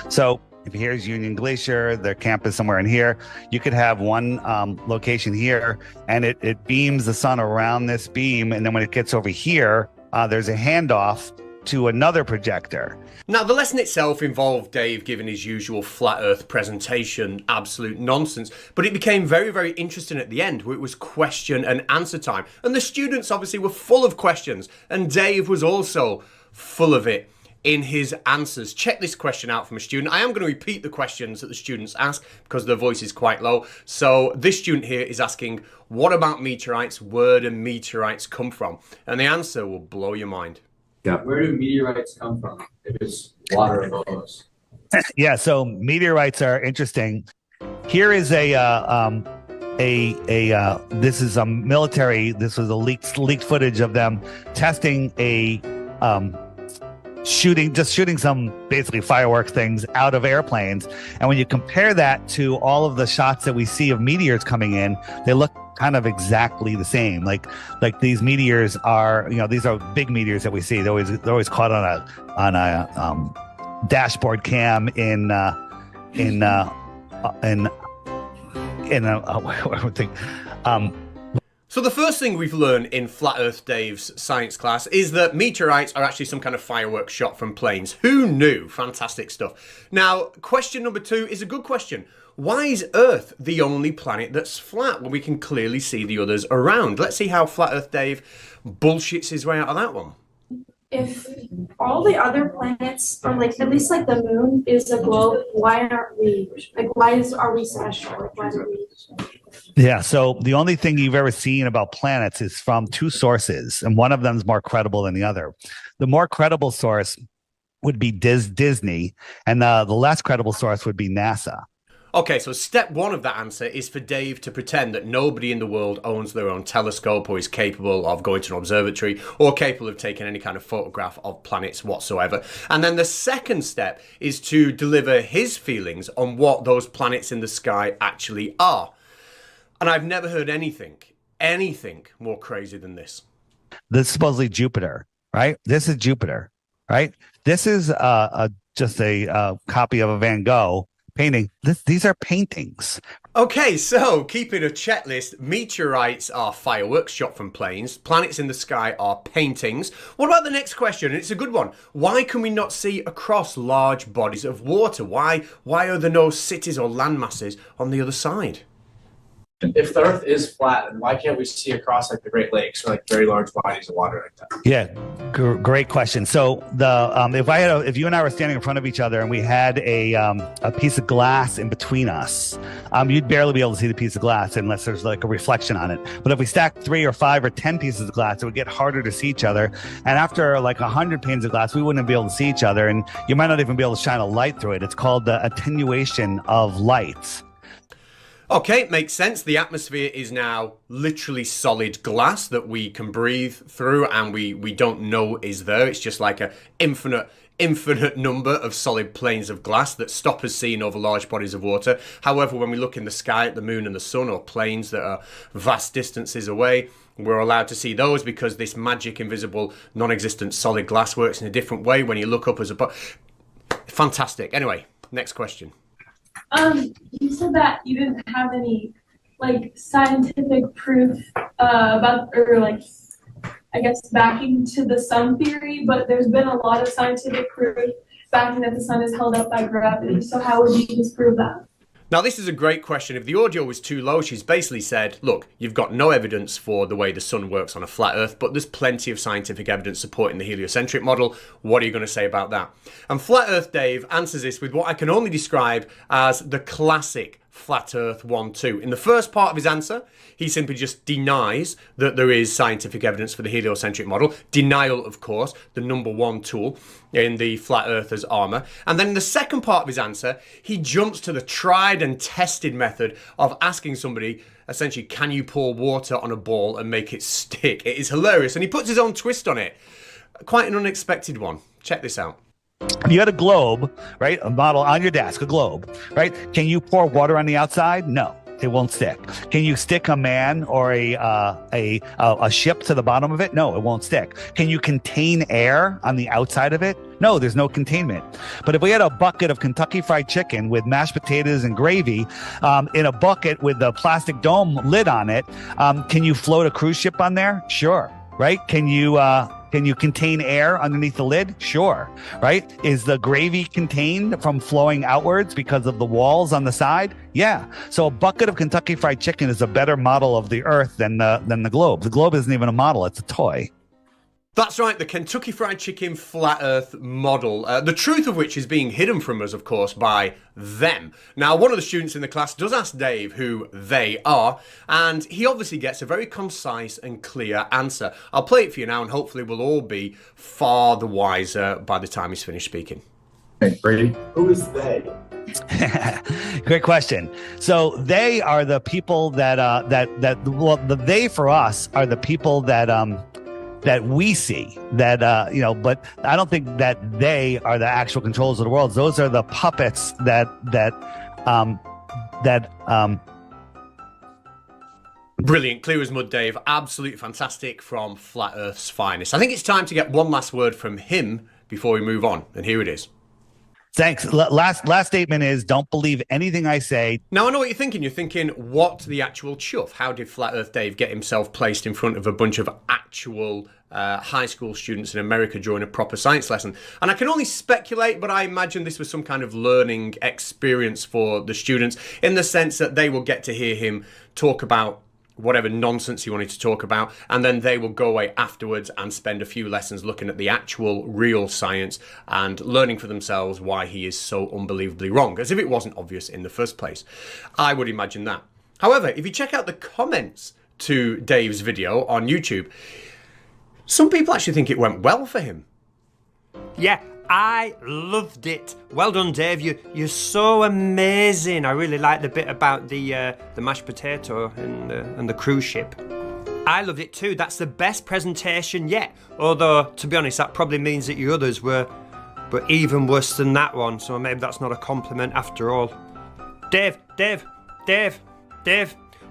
So if here's Union Glacier, their camp is somewhere in here, you could have one location here, and it beams the sun around this beam, and then when it gets over here, there's a handoff to another projector. Now, the lesson itself involved Dave giving his usual flat earth presentation, absolute nonsense, but it became very, very interesting at the end, where it was question and answer time. And the students obviously were full of questions, and Dave was also full of it in his answers. Check this question out from a student. I am going to repeat the questions that the students ask because their voice is quite low. So this student here is asking, what about meteorites? Where do meteorites come from? And the answer will blow your mind. Yeah. Where do meteorites come from if it's water above us? Yeah, so meteorites are interesting. Here is this is a military, this was a leaked footage of them testing a shooting some basically fireworks things out of airplanes. And when you compare that to all of the shots that we see of meteors coming in, they look kind of exactly the same. Like these meteors are, these are big meteors that we see. They're always caught on a dashboard cam in So the first thing we've learned in Flat Earth Dave's science class is that meteorites are actually some kind of fireworks shot from planes. Who knew? Fantastic stuff. Now, question number 2 is a good question. Why is Earth the only planet that's flat when we can clearly see the others around? Let's see how Flat Earth Dave bullshits his way out of that one. If all the other planets, or at least the moon is a globe, why aren't we? Are we special? Why are we? Yeah, so the only thing you've ever seen about planets is from 2 sources, and one of them is more credible than the other. The more credible source would be Disney, and the less credible source would be NASA. Okay, so step 1 of that answer is for Dave to pretend that nobody in the world owns their own telescope or is capable of going to an observatory or capable of taking any kind of photograph of planets whatsoever. And then the second step is to deliver his feelings on what those planets in the sky actually are. And I've never heard anything more crazy than this. This is supposedly Jupiter, right? This is Jupiter, right? This is just a copy of a Van Gogh painting. These are paintings. Okay, so keeping a checklist, meteorites are fireworks shot from planes, planets in the sky are paintings. What about the next question? And it's a good one. Why can we not see across large bodies of water? Why are there no cities or land masses on the other side? If the Earth is flat, then why can't we see across like the Great Lakes or like very large bodies of water like that? Yeah, great question. So if you and I were standing in front of each other and we had a piece of glass in between us, you'd barely be able to see the piece of glass unless there's like a reflection on it. But if we stacked 3 or 5 or 10 pieces of glass, it would get harder to see each other. And after like 100 panes of glass, we wouldn't be able to see each other, and you might not even be able to shine a light through it. It's called the attenuation of light. Okay, makes sense. The atmosphere is now literally solid glass that we can breathe through and we don't know is there. It's just like an infinite number of solid planes of glass that stop us seeing over large bodies of water. However, when we look in the sky at the moon and the sun, or planes that are vast distances away, we're allowed to see those because this magic, invisible, non-existent solid glass works in a different way when you look up as a... Fantastic. Anyway, next question. You said that you didn't have any like scientific proof about, or like, I guess, backing to the sun theory, but there's been a lot of scientific proof backing that the sun is held up by gravity. So how would you disprove that? Now, this is a great question. If the audio was too low, she's basically said, look, you've got no evidence for the way the sun works on a flat Earth, but there's plenty of scientific evidence supporting the heliocentric model. What are you going to say about that? And Flat Earth Dave answers this with what I can only describe as the classic Flat Earth 1-2. In the first part of his answer, he simply just denies that there is scientific evidence for the heliocentric model. Denial, of course, the number one tool in the Flat Earther's armor. And then in the second part of his answer, he jumps to the tried and tested method of asking somebody, essentially, can you pour water on a ball and make it stick? It is hilarious. And he puts his own twist on it. Quite an unexpected one. Check this out. You had a globe, right? A model on your desk, a globe, right? Can you pour water on the outside? No, it won't stick. Can you stick a man or a ship to the bottom of it? No, it won't stick. Can you contain air on the outside of it? No, there's no containment. But if we had a bucket of Kentucky Fried Chicken with mashed potatoes and gravy in a bucket with a plastic dome lid on it, can you float a cruise ship on there? Sure, right? Can you contain air underneath the lid? Sure, right? Is the gravy contained from flowing outwards because of the walls on the side? Yeah. So a bucket of Kentucky Fried Chicken is a better model of the Earth than the globe. The globe isn't even a model; it's a toy. That's right, the Kentucky Fried Chicken Flat Earth model, the truth of which is being hidden from us, of course, by them. Now, one of the students in the class does ask Dave who they are, and he obviously gets a very concise and clear answer. I'll play it for you now, and hopefully we'll all be far the wiser by the time he's finished speaking. Hey, Brady, who is they? Great question. So they are the people the they for us are the people that we see, that but I don't think that they are the actual controllers of the world. Those are the puppets Brilliant, clear as mud, Dave. Absolutely fantastic from Flat Earth's finest. I think it's time to get one last word from him before we move on, and here it is. Thanks. Last statement is, don't believe anything I say. Now, I know what you're thinking. You're thinking, what the actual chuff? How did Flat Earth Dave get himself placed in front of a bunch of actual high school students in America during a proper science lesson? And I can only speculate, but I imagine this was some kind of learning experience for the students, in the sense that they will get to hear him talk about whatever nonsense he wanted to talk about, and then they will go away afterwards and spend a few lessons looking at the actual real science and learning for themselves why he is so unbelievably wrong, as if it wasn't obvious in the first place. I would imagine that. However, if you check out the comments to Dave's video on YouTube, some people actually think it went well for him. Yeah, I loved it. Well done, Dave. You're so amazing. I really like the bit about the mashed potato and the cruise ship. I loved it too. That's the best presentation yet. Although, to be honest, that probably means that your others were even worse than that one. So maybe that's not a compliment after all. Dave.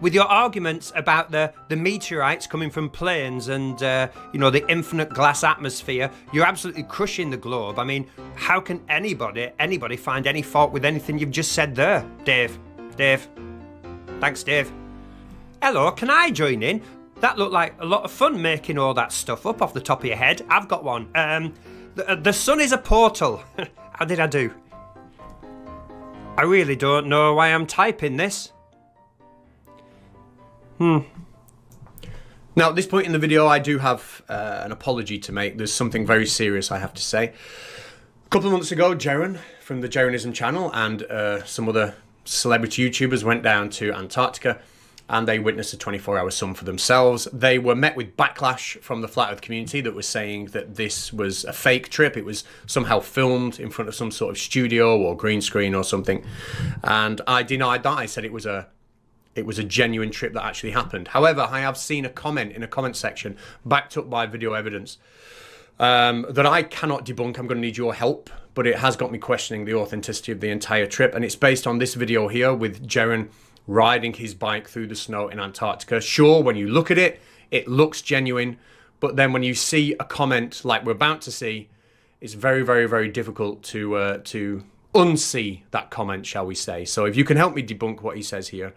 with your arguments about the meteorites coming from planes and, you know, the infinite glass atmosphere, you're absolutely crushing the globe. I mean, how can anybody find any fault with anything you've just said there, Dave? Dave. Thanks, Dave. Hello, can I join in? That looked like a lot of fun making all that stuff up off the top of your head. I've got one. The sun is a portal. How did I do? I really don't know why I'm typing this. Now, at this point in the video, I do have an apology to make. There's something very serious I have to say. A couple of months ago, Jiren from the Jeranism channel and some other celebrity YouTubers went down to Antarctica and they witnessed a 24-hour sun for themselves. They were met with backlash from the Flat Earth community that was saying that this was a fake trip. It was somehow filmed in front of some sort of studio or green screen or something. And I denied that. I said it was a genuine trip that actually happened. However, I have seen a comment in a comment section backed up by video evidence that I cannot debunk. I'm going to need your help, but it has got me questioning the authenticity of the entire trip. And it's based on this video here with Jiren riding his bike through the snow in Antarctica. Sure, when you look at it, it looks genuine. But then when you see a comment like we're about to see, it's very, very, very difficult to unsee that comment, shall we say. So if you can help me debunk what he says here,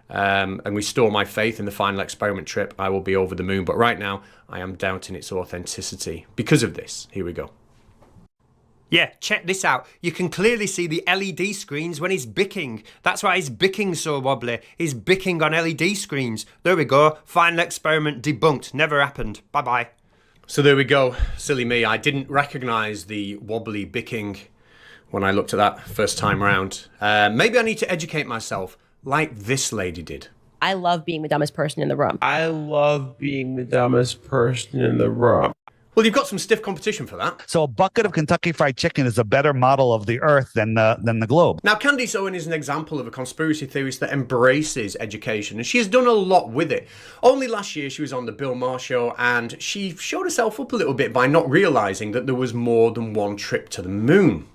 and restore my faith in the final experiment trip, I will be over the moon. But right now, I am doubting its authenticity because of this. Here we go. Yeah, check this out. You can clearly see the LED screens when he's bicking. That's why his bicking so wobbly. He's bicking on LED screens. There we go. Final experiment debunked. Never happened. Bye-bye. So there we go. Silly me. I didn't recognise the wobbly bicking when I looked at that first time round. Maybe I need to educate myself like this lady did. I love being the dumbest person in the room. I love being the dumbest person in the room. Well, you've got some stiff competition for that. So a bucket of Kentucky Fried Chicken is a better model of the Earth than the globe. Now, Candice Owen is an example of a conspiracy theorist that embraces education, and she has done a lot with it. Only last year, she was on the Bill Maher show, and she showed herself up a little bit by not realising that there was more than one trip to the moon.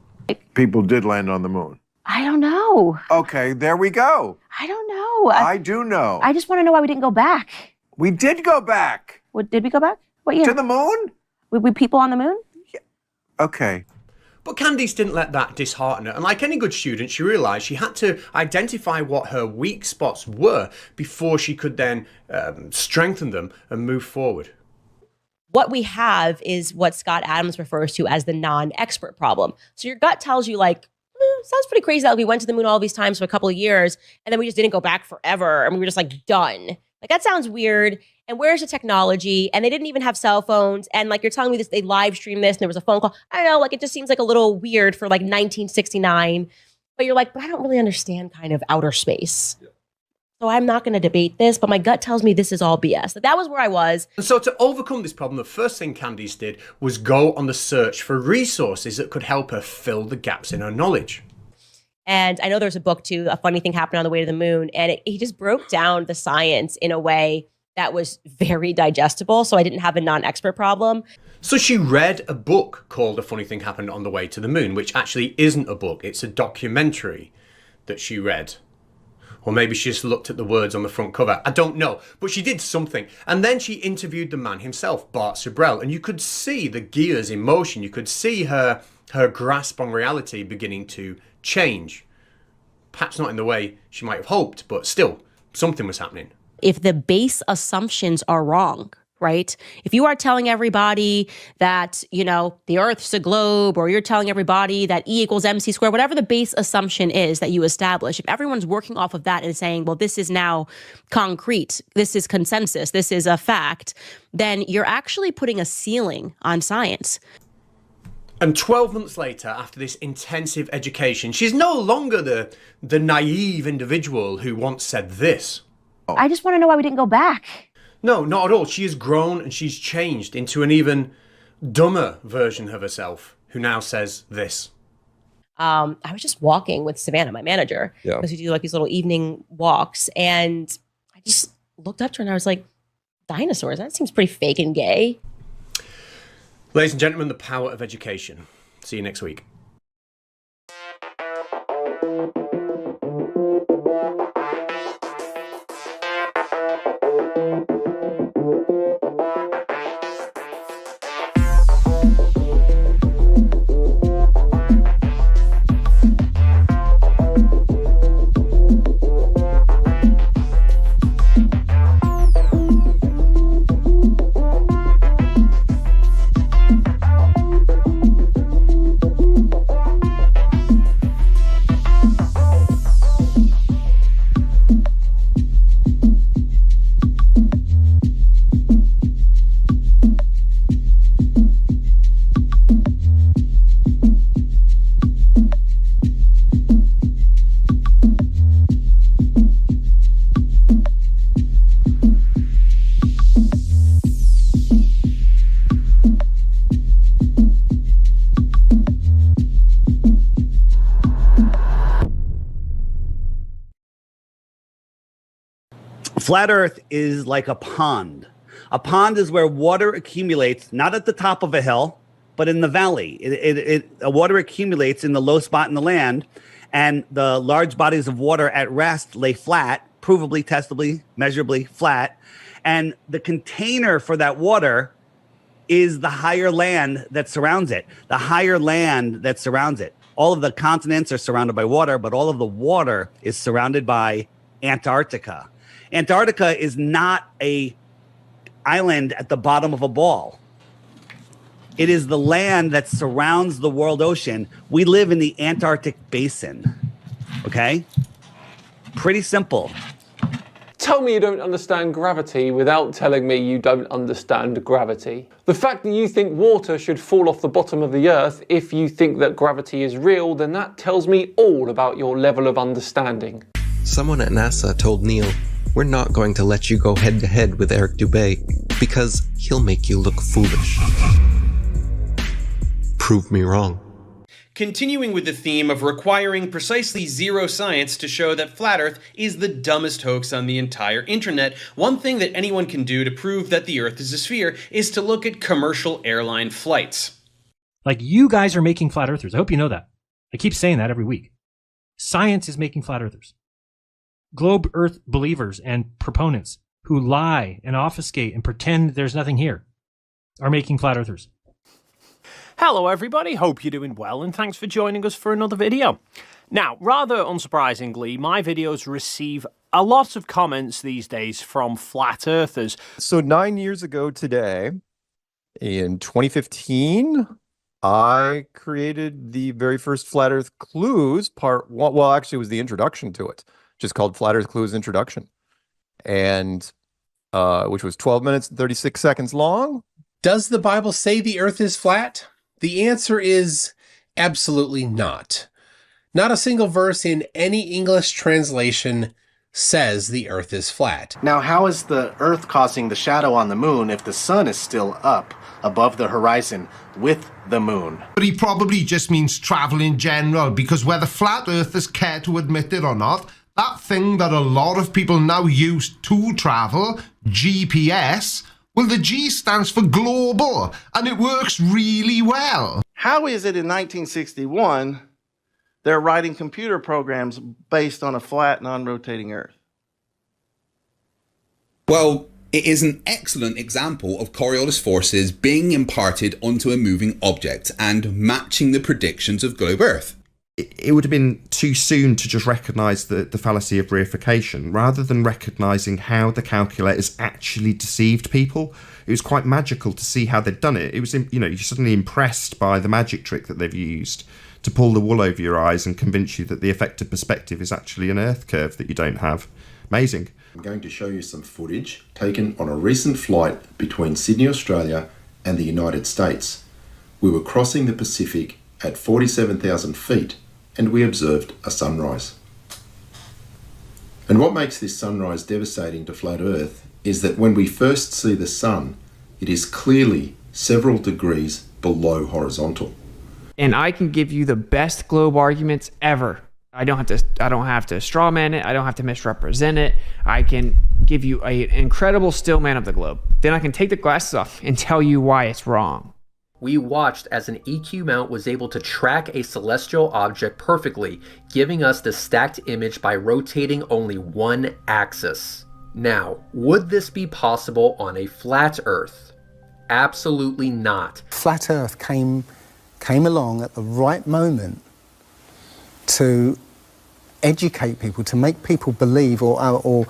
People did land on the moon. I don't know. Okay, there we go. I don't know. I do know. I just want to know why we didn't go back. We did go back. What, did we go back? What year? To the moon? We people on the moon? Yeah. Okay. But Candice didn't let that dishearten her. And like any good student, she realised she had to identify what her weak spots were before she could then strengthen them and move forward. What we have is what Scott Adams refers to as the non-expert problem. So your gut tells you like, sounds pretty crazy that we went to the moon all these times for a couple of years and then we just didn't go back forever and we were just like done. Like that sounds weird. And where's the technology? And they didn't even have cell phones. And like you're telling me this, they live streamed this and there was a phone call. I don't know, like it just seems like a little weird for like 1969. But you're like, but I don't really understand kind of outer space. Yeah. So I'm not going to debate this, but my gut tells me this is all BS. That was where I was. And so to overcome this problem, the first thing Candice did was go on the search for resources that could help her fill the gaps in her knowledge. And I know there's a book too, A Funny Thing Happened on the Way to the Moon. And he just broke down the science in a way that was very digestible. So I didn't have a non-expert problem. So she read a book called A Funny Thing Happened on the Way to the Moon, which actually isn't a book. It's a documentary that she read. Or maybe she just looked at the words on the front cover. I don't know. But she did something. And then she interviewed the man himself, Bart Sibrel. And you could see the gears in motion. You could see her grasp on reality beginning to change. Perhaps not in the way she might have hoped, but still, something was happening. If the base assumptions are wrong, right? If you are telling everybody that, you know, the Earth's a globe, or you're telling everybody that E equals MC squared, whatever the base assumption is that you establish, if everyone's working off of that and saying, well, this is now concrete, this is consensus, this is a fact, then you're actually putting a ceiling on science. And 12 months later, after this intensive education, she's no longer the naive individual who once said this. I just want to know why we didn't go back. No, not at all. She has grown and she's changed into an even dumber version of herself who now says this. I was just walking with Savannah, my manager, because we do like these little evening walks. And I just looked up to her and I was like, dinosaurs, that seems pretty fake and gay. Ladies and gentlemen, the power of education. See you next week. flat Earth is like a pond. A pond is where water accumulates, not at the top of a hill, but in the valley. Water accumulates in the low spot in the land, and the large bodies of water at rest lay flat, provably, testably, measurably flat. And the container for that water is the higher land that surrounds it. The higher land that surrounds it. All of the continents are surrounded by water, but all of the water is surrounded by Antarctica. Antarctica is not a island at the bottom of a ball. It is the land that surrounds the world ocean. We live in the Antarctic basin. Okay? Pretty simple. Tell me you don't understand gravity without telling me you don't understand gravity. The fact that you think water should fall off the bottom of the earth if you think that gravity is real, then that tells me all about your level of understanding. Someone at NASA told Neil, "We're not going to let you go head to head with Eric Dubay because he'll make you look foolish." Prove me wrong. Continuing with the theme of requiring precisely zero science to show that Flat Earth is the dumbest hoax on the entire internet, one thing that anyone can do to prove that the Earth is a sphere is to look at commercial airline flights. Like, you guys are making flat earthers. I hope you know that. I keep saying that every week. Science is making flat earthers. Globe Earth believers and proponents who lie and obfuscate and pretend there's nothing here are making flat earthers. Hello everybody, hope you're doing well and thanks for joining us for another video. Now, rather unsurprisingly, my videos receive a lot of comments these days from flat earthers. So 9 years ago today, in 2015, I created the very first Flat Earth Clues part one. Well, actually it was the introduction to it, just called Flat Earth Clues Introduction. And which was 12 minutes and 36 seconds long. Does the Bible say the earth is flat? The answer is absolutely not. Not a single verse in any English translation says the earth is flat. Now, how is the earth causing the shadow on the moon if the sun is still up above the horizon with the moon? But he probably just means travel in general, because whether flat earthers care to admit it or not, that thing that a lot of people now use to travel, GPS, well, the G stands for global, and it works really well. How is it in 1961 they're writing computer programs based on a flat, non-rotating Earth? Well, it is an excellent example of Coriolis forces being imparted onto a moving object and matching the predictions of globe Earth. It would have been too soon to just recognise the fallacy of reification, rather than recognising how the calculators actually deceived people. It was quite magical to see how they'd done it. It was, you know, you're suddenly impressed by the magic trick that they've used to pull the wool over your eyes and convince you that the effective perspective is actually an Earth curve that you don't have. Amazing. I'm going to show you some footage taken on a recent flight between Sydney, Australia and the United States. We were crossing the Pacific at 47,000 feet and we observed a sunrise. And what makes this sunrise devastating to flat Earth is that when we first see the sun, it is clearly several degrees below horizontal. And I can give you the best globe arguments ever. I don't have to straw man it. I don't have to misrepresent it. I can give you an incredible still man of the globe. Then I can take the glasses off and tell you why it's wrong. We watched as an EQ mount was able to track a celestial object perfectly, giving us the stacked image by rotating only one axis. Now, would this be possible on a flat Earth? Absolutely not. Flat Earth came along at the right moment to educate people, to make people believe or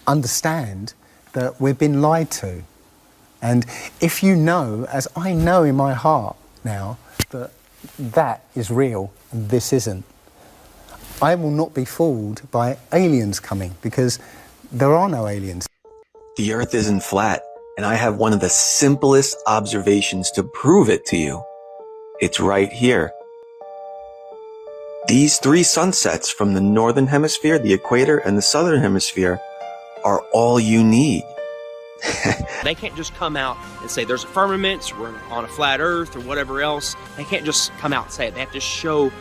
understand that we've been lied to. And if you know, as I know in my heart now, that that is real and this isn't, I will not be fooled by aliens coming, because there are no aliens. The Earth isn't flat, and I have one of the simplest observations to prove it to you. It's right here. These three sunsets from the northern hemisphere, the equator, and the southern hemisphere are all you need. They can't just come out and say there's a firmament, so we're on a flat Earth or whatever else. They can't just come out and say it. They have to show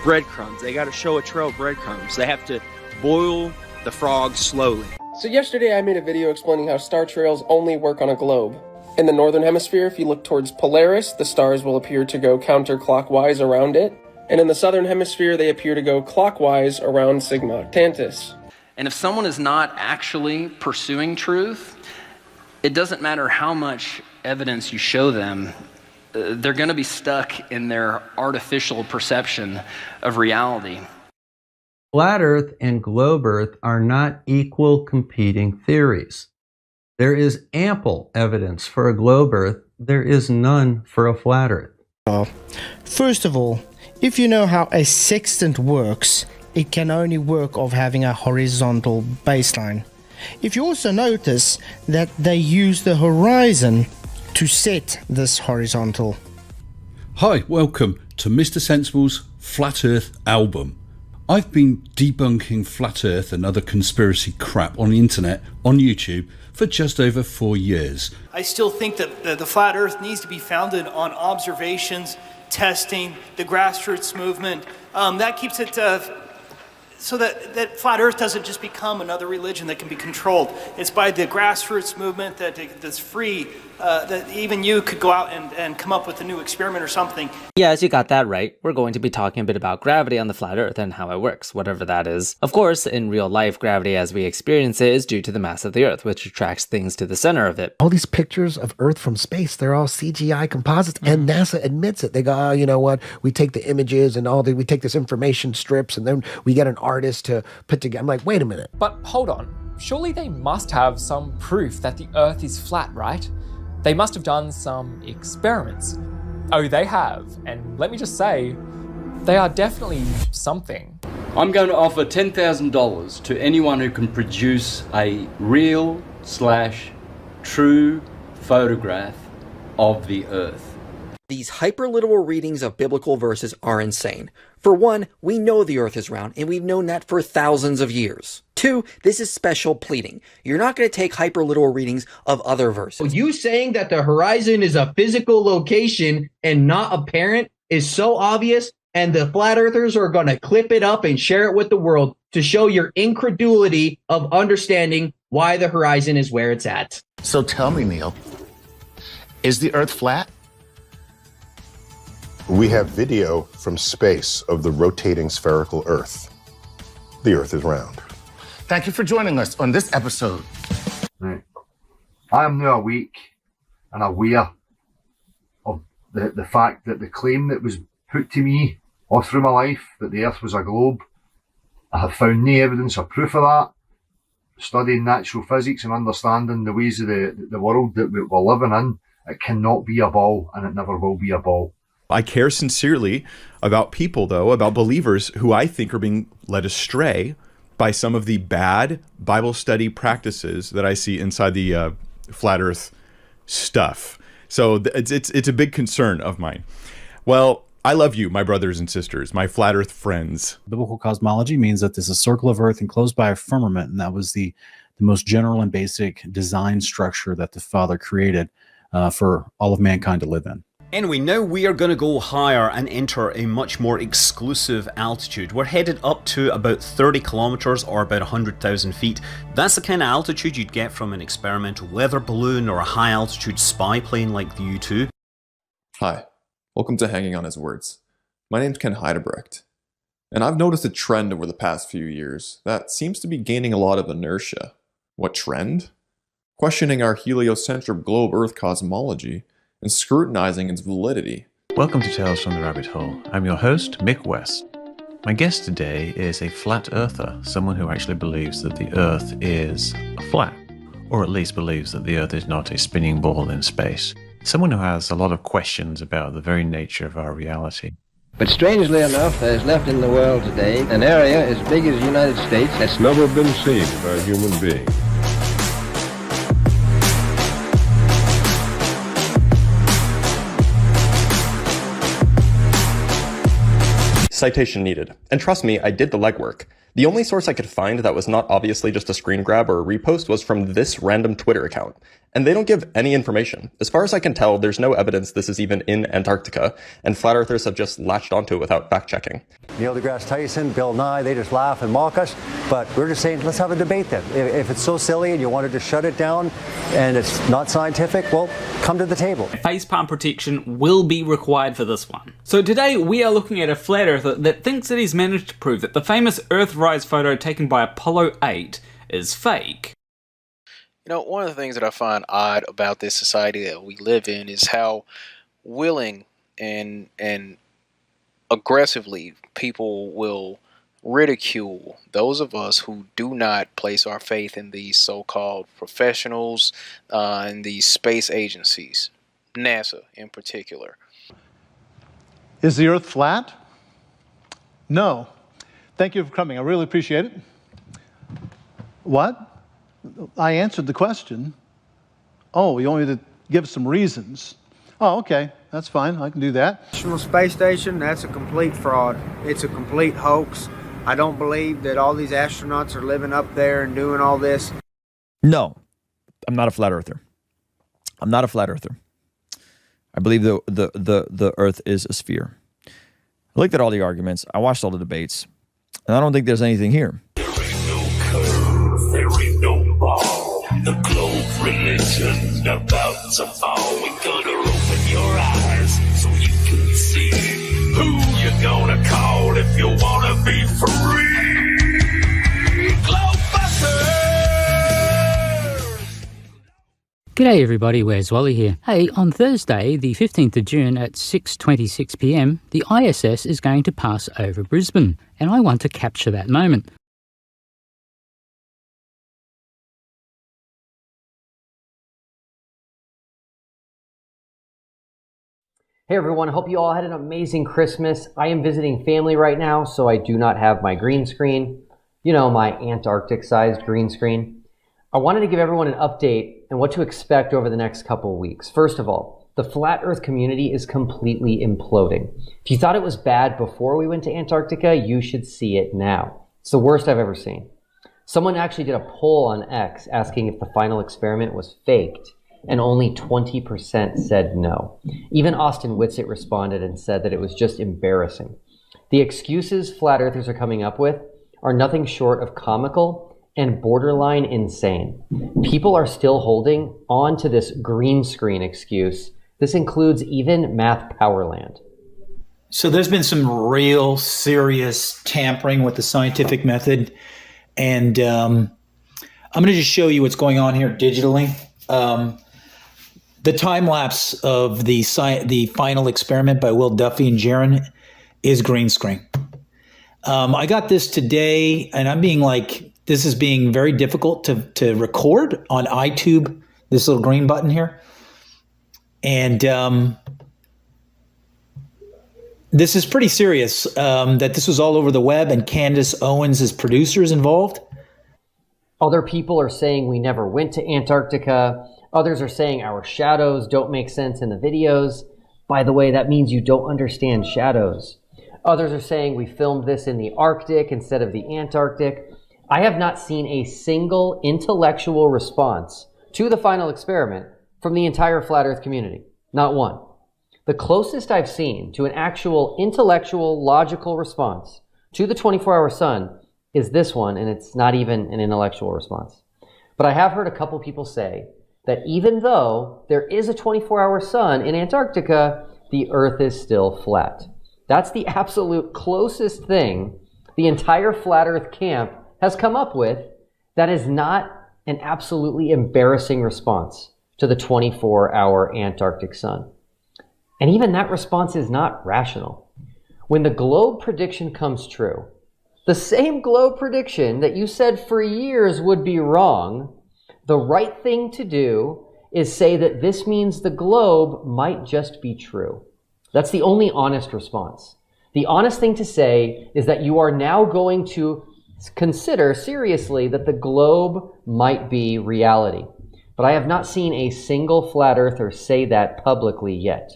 breadcrumbs. They got to show a trail of breadcrumbs. They have to boil the frog slowly. So yesterday I made a video explaining how star trails only work on a globe. In the northern hemisphere, if you look towards Polaris, the stars will appear to go counterclockwise around it. And in the southern hemisphere, they appear to go clockwise around Sigma Octantis. And if someone is not actually pursuing truth, it doesn't matter how much evidence you show them, they're going to be stuck in their artificial perception of reality. Flat Earth and globe Earth are not equal competing theories. There is ample evidence for a globe Earth. There is none for a flat Earth. First of all, if you know how a sextant works, it can only work of having a horizontal baseline. If you also notice that they use the horizon to set this horizontal. Hi, welcome to Mr. Sensible's Flat Earth album. I've been debunking Flat Earth and other conspiracy crap on the internet, on YouTube, for just over 4 years. I still think that the Flat Earth needs to be founded on observations, testing, the grassroots movement. That keeps it so that Flat Earth doesn't just become another religion that can be controlled. It's by the grassroots movement that's free, that even you could go out and come up with a new experiment or something. Yes, you got that right. We're going to be talking a bit about gravity on the flat Earth and how it works, whatever that is. Of course, in real life, gravity as we experience it is due to the mass of the Earth, which attracts things to the center of it. All these pictures of Earth from space, they're all CGI composites, and NASA admits it. They go, oh, you know what? We take the images and we take this information strips, and then we get an artist to put together. I'm like, wait a minute. But hold on. Surely they must have some proof that the Earth is flat, right? They must have done some experiments. Oh, they have. And let me just say, they are definitely something. I'm going to offer $10,000 to anyone who can produce a real/true photograph of the Earth. These hyperliteral readings of biblical verses are insane. For one, we know the Earth is round, and we've known that for thousands of years. Two, this is special pleading. You're not going to take hyperliteral readings of other verses. You saying that the horizon is a physical location and not apparent is so obvious, and the flat earthers are going to clip it up and share it with the world to show your incredulity of understanding why the horizon is where it's at. So tell me, Neil, is the Earth flat? We have video from space of the rotating spherical Earth. The Earth is round. Thank you for joining us on this episode. Right. I am now awake and aware of the fact that the claim that was put to me all through my life, that the Earth was a globe, I have found no evidence or proof of that. Studying natural physics and understanding the ways of the world that we're living in, it cannot be a ball, and it never will be a ball. I care sincerely about people, though, about believers who I think are being led astray by some of the bad Bible study practices that I see inside the flat Earth stuff. So it's a big concern of mine. Well, I love you, my brothers and sisters, my flat Earth friends. Biblical cosmology means that there's a circle of Earth enclosed by a firmament, and that was the most general and basic design structure that the Father created for all of mankind to live in. Anyway, now we are going to go higher and enter a much more exclusive altitude. We're headed up to about 30 kilometers or about 100,000 feet. That's the kind of altitude you'd get from an experimental weather balloon or a high altitude spy plane like the U-2. Hi, welcome to Hanging on His Words. My name's Ken Heidebrecht, and I've noticed a trend over the past few years that seems to be gaining a lot of inertia. What trend? Questioning our heliocentric globe Earth cosmology and scrutinizing its validity. Welcome to Tales from the Rabbit Hole. I'm your host, Mick West. My guest today is a flat earther, someone who actually believes that the Earth is flat, or at least believes that the Earth is not a spinning ball in space. Someone who has a lot of questions about the very nature of our reality. But strangely enough, there is left in the world today an area as big as the United States that's never been seen by a human being. Citation needed. And trust me, I did the legwork. The only source I could find that was not obviously just a screen grab or a repost was from this random Twitter account, And they don't give any information. As far as I can tell, there's no evidence this is even in Antarctica, and flat earthers have just latched onto it without fact-checking. Neil deGrasse Tyson, Bill Nye, they just laugh and mock us, but we're just saying, let's have a debate then. If it's so silly and you wanted to shut it down and it's not scientific, well, come to the table. Facepalm protection will be required for this one. So today we are looking at a flat earther that thinks that he's managed to prove that the famous Earthrise photo taken by Apollo 8 is fake. You know, one of the things that I find odd about this society that we live in is how willing and aggressively people will ridicule those of us who do not place our faith in these so-called professionals and these space agencies, NASA in particular. Is the Earth flat? No. Thank you for coming. I really appreciate it. What? I answered the question. Oh, you want me to give some reasons? Oh, okay. That's fine. I can do that. National Space Station, that's a complete fraud. It's a complete hoax. I don't believe that all these astronauts are living up there and doing all this. No, I'm not a flat earther. I'm not a flat earther. I believe the Earth is a sphere. I looked at all the arguments. I watched all the debates, and I don't think there's anything here. There ain't no ball. The globe religion about to fall. We gonna open your eyes so you can see who you gonna call if you wanna be free. Globebusters! G'day everybody, where's Wally here? Hey, on Thursday, the 15th of June at 6:26 p.m, the ISS is going to pass over Brisbane, and I want to capture that moment. Hey everyone, hope you all had an amazing Christmas. I am visiting family right now, so I do not have my green screen. You know, my Antarctic-sized green screen. I wanted to give everyone an update and what to expect over the next couple of weeks. First of all, the flat earth community is completely imploding. If you thought it was bad before we went to Antarctica, you should see it now. It's the worst I've ever seen. Someone actually did a poll on X asking if the final experiment was faked, and only 20% said no. Even Austin Whitsitt responded and said that it was just embarrassing. The excuses flat earthers are coming up with are nothing short of comical and borderline insane. People are still holding on to this green screen excuse. This includes even Math Powerland. So there's been some real serious tampering with the scientific method. And I'm going to just show you what's going on here digitally. The time lapse of the final experiment by Will Duffy and Jiren is green screen. I got this today, and I'm being like, this is being very difficult to record on iTube, this little green button here. And this is pretty serious, that this was all over the web, and Candace Owens is producers involved. Other people are saying we never went to Antarctica. Others are saying our shadows don't make sense in the videos. By the way, that means you don't understand shadows. Others are saying we filmed this in the Arctic instead of the Antarctic. I have not seen a single intellectual response to the final experiment from the entire flat earth community. Not one. The closest I've seen to an actual intellectual, logical response to the 24-hour sun is this one, and it's not even an intellectual response. But I have heard a couple people say that even though there is a 24-hour sun in Antarctica, the Earth is still flat. That's the absolute closest thing the entire flat Earth camp has come up with that is not an absolutely embarrassing response to the 24-hour Antarctic sun. And even that response is not rational. When the globe prediction comes true, the same globe prediction that you said for years would be wrong, the right thing to do is say that this means the globe might just be true. That's the only honest response. The honest thing to say is that you are now going to consider seriously that the globe might be reality. But I have not seen a single flat earther say that publicly yet.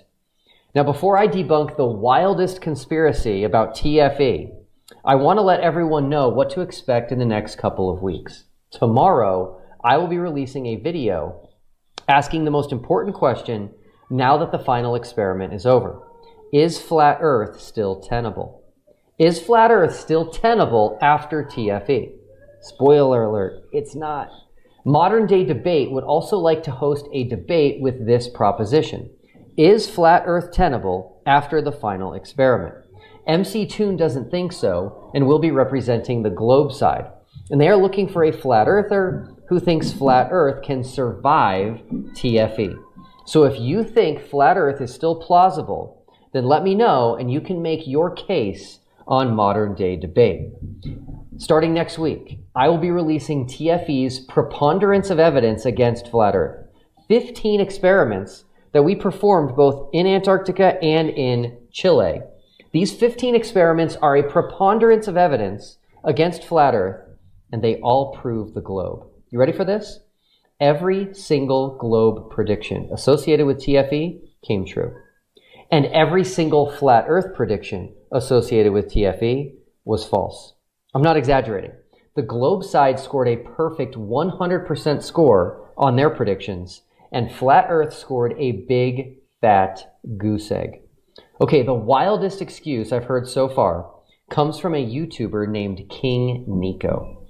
Now, before I debunk the wildest conspiracy about TFE, I want to let everyone know what to expect in the next couple of weeks. Tomorrow, I will be releasing a video asking the most important question now that the final experiment is over. Is flat Earth still tenable? Is flat Earth still tenable after TFE? Spoiler alert, it's not. Modern day debate would also like to host a debate with this proposition. Is flat Earth tenable after the final experiment? MCToon doesn't think so and will be representing the globe side. And they are looking for a flat earther who thinks flat Earth can survive TFE. So if you think flat Earth is still plausible, then let me know and you can make your case on modern day debate. Starting next week, I will be releasing TFE's Preponderance of Evidence Against Flat Earth. 15 experiments that we performed both in Antarctica and in Chile. These 15 experiments are a preponderance of evidence against flat Earth, and they all prove the globe. You ready for this? Every single globe prediction associated with TFE came true. And every single flat Earth prediction associated with TFE was false. I'm not exaggerating. The globe side scored a perfect 100% score on their predictions, and flat Earth scored a big, fat goose egg. Okay, the wildest excuse I've heard so far comes from a YouTuber named King Nico.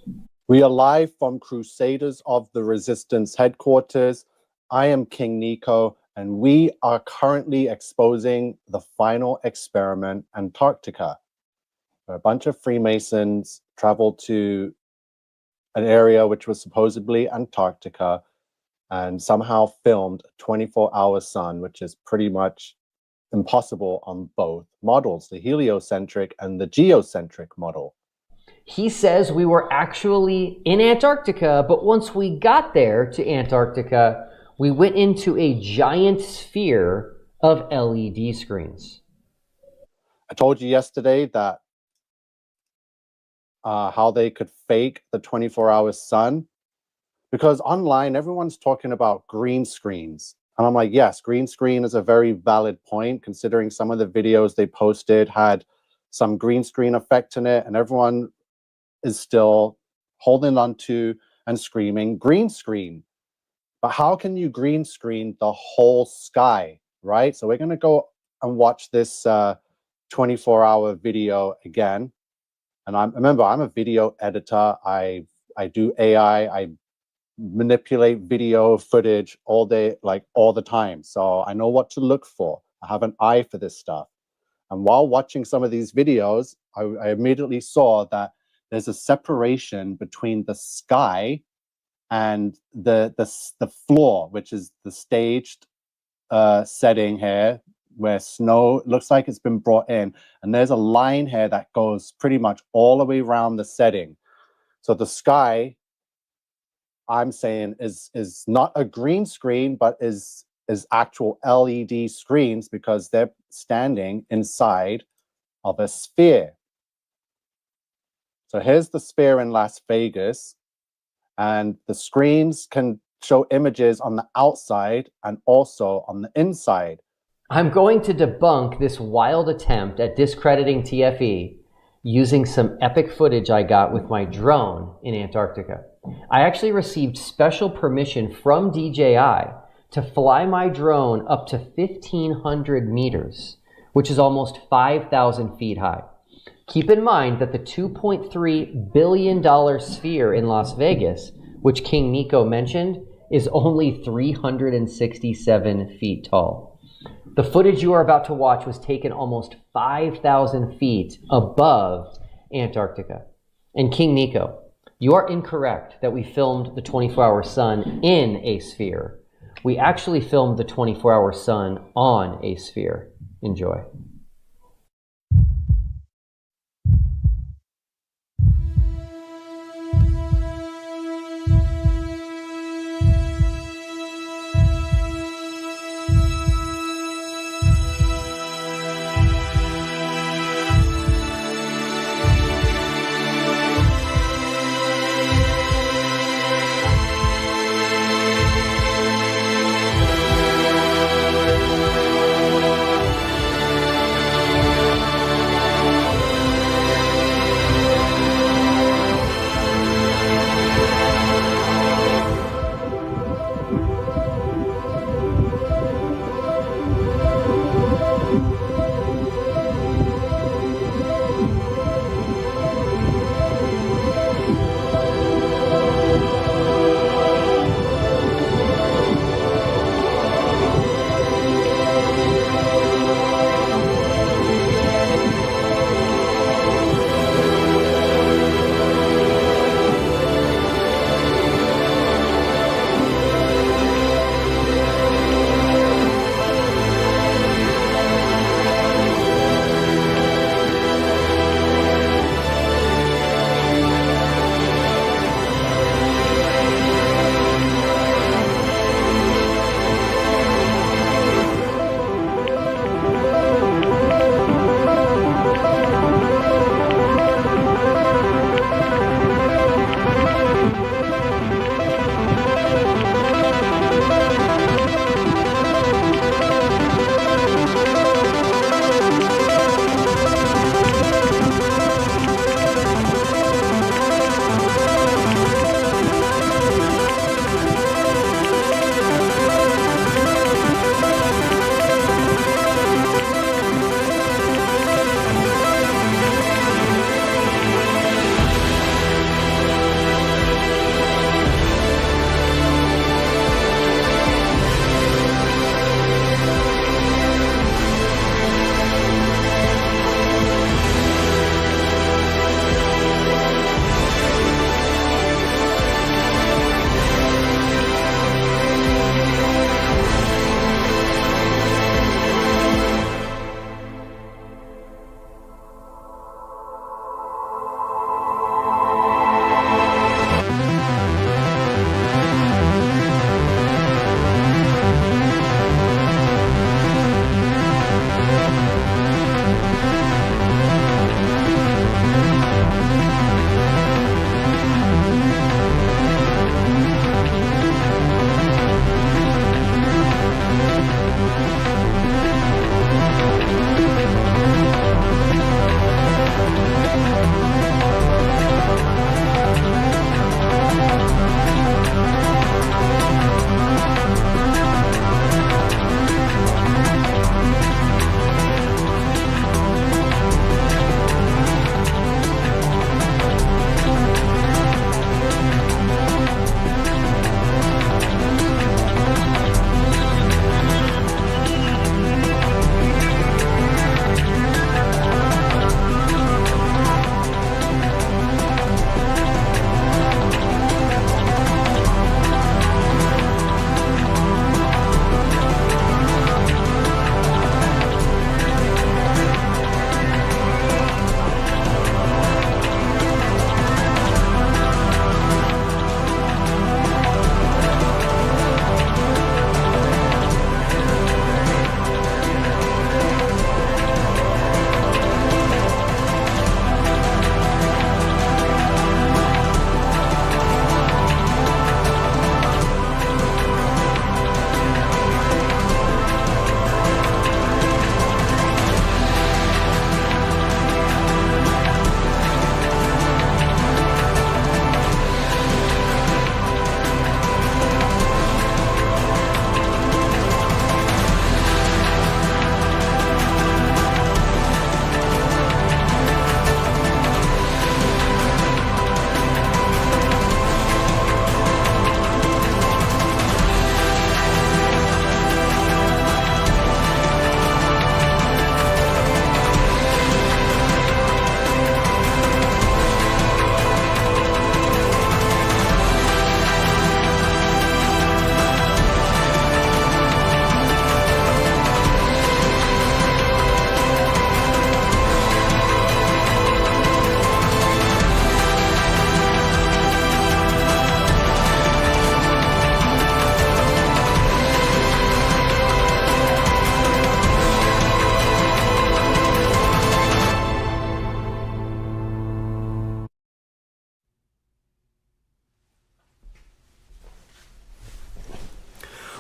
We are live from Crusaders of the Resistance headquarters. I am King Nico, and we are currently exposing the final experiment, Antarctica. A bunch of Freemasons traveled to an area which was supposedly Antarctica and somehow filmed a 24-hour sun, which is pretty much impossible on both models, the heliocentric and the geocentric model. He says we were actually in Antarctica, but once we got there to Antarctica, we went into a giant sphere of LED screens. I told you yesterday that how they could fake the 24-hour sun, because online everyone's talking about green screens. And I'm like, yes, green screen is a very valid point, considering some of the videos they posted had some green screen effect in it, and everyone is still holding on to and screaming green screen. But how can you green screen the whole sky, right? So we're going to go and watch this 24-hour video again. And remember, I'm a video editor. I do AI. I manipulate video footage all day, like all the time. So I know what to look for. I have an eye for this stuff. And while watching some of these videos, I immediately saw that there's a separation between the sky and the floor, which is the staged setting here, where snow looks like it's been brought in. And there's a line here that goes pretty much all the way around the setting. So the sky, I'm saying, is not a green screen, but is actual LED screens, because they're standing inside of a sphere. So here's the sphere in Las Vegas, and the screens can show images on the outside and also on the inside. I'm going to debunk this wild attempt at discrediting TFE using some epic footage I got with my drone in Antarctica. I actually received special permission from DJI to fly my drone up to 1,500 meters, which is almost 5,000 feet high. Keep in mind that the $2.3 billion sphere in Las Vegas, which King Nico mentioned, is only 367 feet tall. The footage you are about to watch was taken almost 5,000 feet above Antarctica. And King Nico, you are incorrect that we filmed the 24-hour sun in a sphere. We actually filmed the 24-hour sun on a sphere. Enjoy.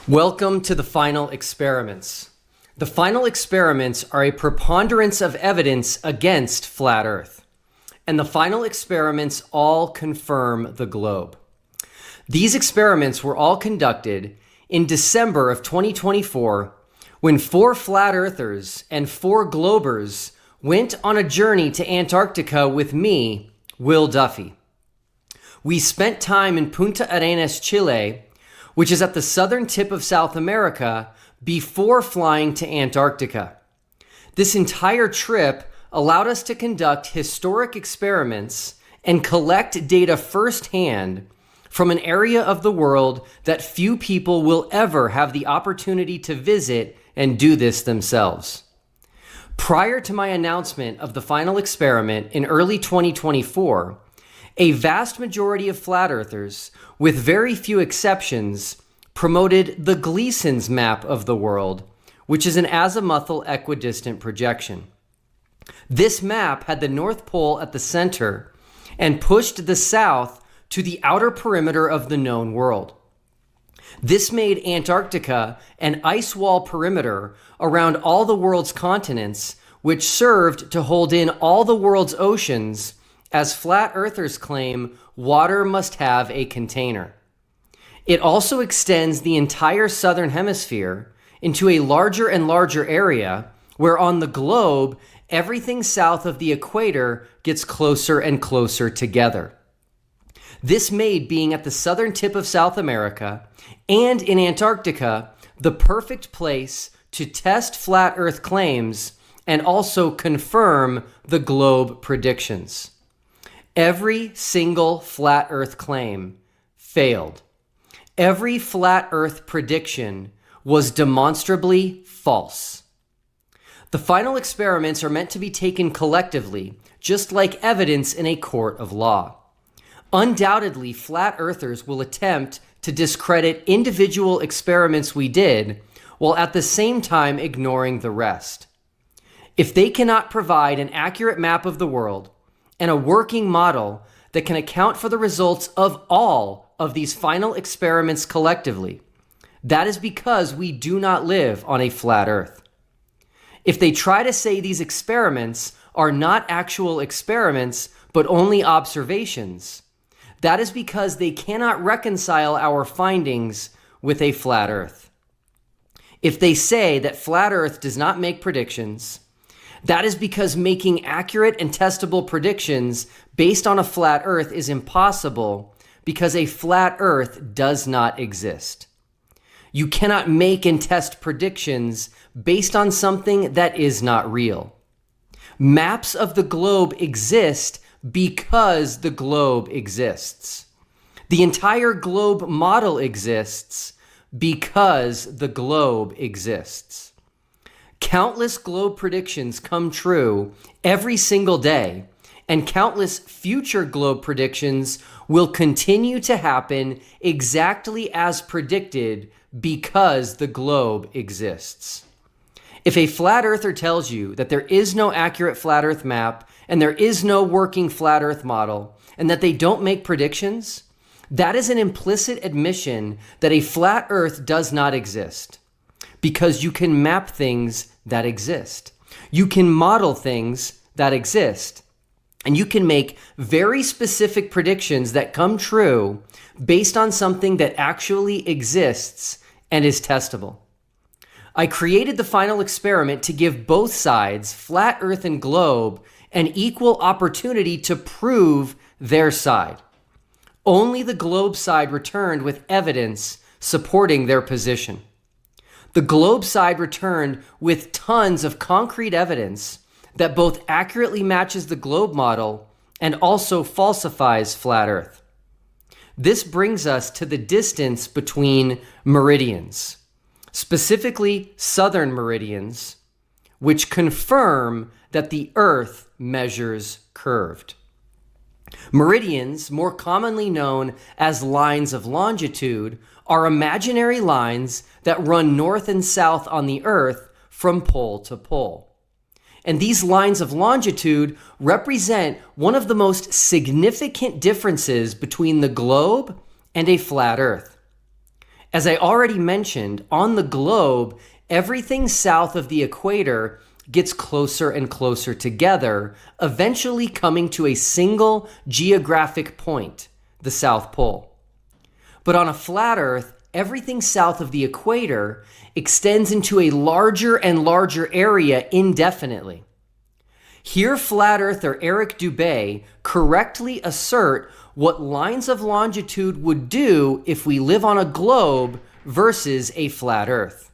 Welcome to the final experiments. The final experiments are a preponderance of evidence against flat Earth. And the final experiments all confirm the globe. These experiments were all conducted in December of 2024 when 4 flat earthers and 4 globers went on a journey to Antarctica with me, Will Duffy. We spent time in Punta Arenas, Chile, which is at the southern tip of South America, before flying to Antarctica. This entire trip allowed us to conduct historic experiments and collect data firsthand from an area of the world that few people will ever have the opportunity to visit and do this themselves. Prior to my announcement of the final experiment in early 2024, a vast majority of flat earthers, with very few exceptions, promoted the Gleason's map of the world, which is an azimuthal equidistant projection. This map had the North Pole at the center and pushed the south to the outer perimeter of the known world. This made Antarctica an ice wall perimeter around all the world's continents, which served to hold in all the world's oceans, as flat earthers claim water must have a container. It also extends the entire southern hemisphere into a larger and larger area where on the globe, everything south of the equator gets closer and closer together. This made being at the southern tip of South America and in Antarctica the perfect place to test flat Earth claims and also confirm the globe predictions. Every single flat Earth claim failed. Every flat Earth prediction was demonstrably false. The final experiments are meant to be taken collectively, just like evidence in a court of law. Undoubtedly, flat earthers will attempt to discredit individual experiments we did, while at the same time ignoring the rest. If they cannot provide an accurate map of the world and a working model that can account for the results of all of these final experiments collectively, that is because we do not live on a flat Earth. If they try to say these experiments are not actual experiments, but only observations, that is because they cannot reconcile our findings with a flat Earth. If they say that flat Earth does not make predictions, that is because making accurate and testable predictions based on a flat Earth is impossible because a flat Earth does not exist. You cannot make and test predictions based on something that is not real. Maps of the globe exist because the globe exists. The entire globe model exists because the globe exists. Countless globe predictions come true every single day, and countless future globe predictions will continue to happen exactly as predicted because the globe exists. If a flat earther tells you that there is no accurate flat Earth map and there is no working flat Earth model and that they don't make predictions, that is an implicit admission that a flat Earth does not exist, because you can map things that exist. You can model things that exist. And you can make very specific predictions that come true based on something that actually exists and is testable. I created the final experiment to give both sides, flat Earth and globe, an equal opportunity to prove their side. Only the globe side returned with evidence supporting their position. The globe side returned with tons of concrete evidence that both accurately matches the globe model and also falsifies flat Earth. This brings us to the distance between meridians, specifically southern meridians, which confirm that the Earth measures curved. Meridians, more commonly known as lines of longitude, are imaginary lines that run north and south on the Earth from pole to pole. And these lines of longitude represent one of the most significant differences between the globe and a flat Earth. As I already mentioned, on the globe, everything south of the equator gets closer and closer together, eventually coming to a single geographic point, the South Pole. But on a flat Earth, everything south of the equator extends into a larger and larger area indefinitely. Here, flat earther Eric Dubay correctly assert what lines of longitude would do if we live on a globe versus a flat Earth.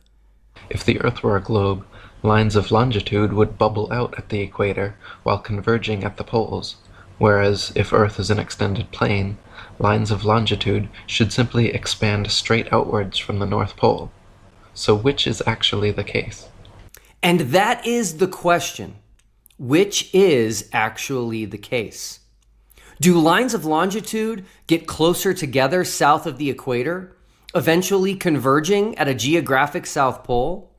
If the Earth were a globe, lines of longitude would bubble out at the equator while converging at the poles, whereas if Earth is an extended plane, lines of longitude should simply expand straight outwards from the North Pole. So which is actually the case? And that is the question. Which is actually the case? Do lines of longitude get closer together south of the equator, eventually converging at a geographic South Pole?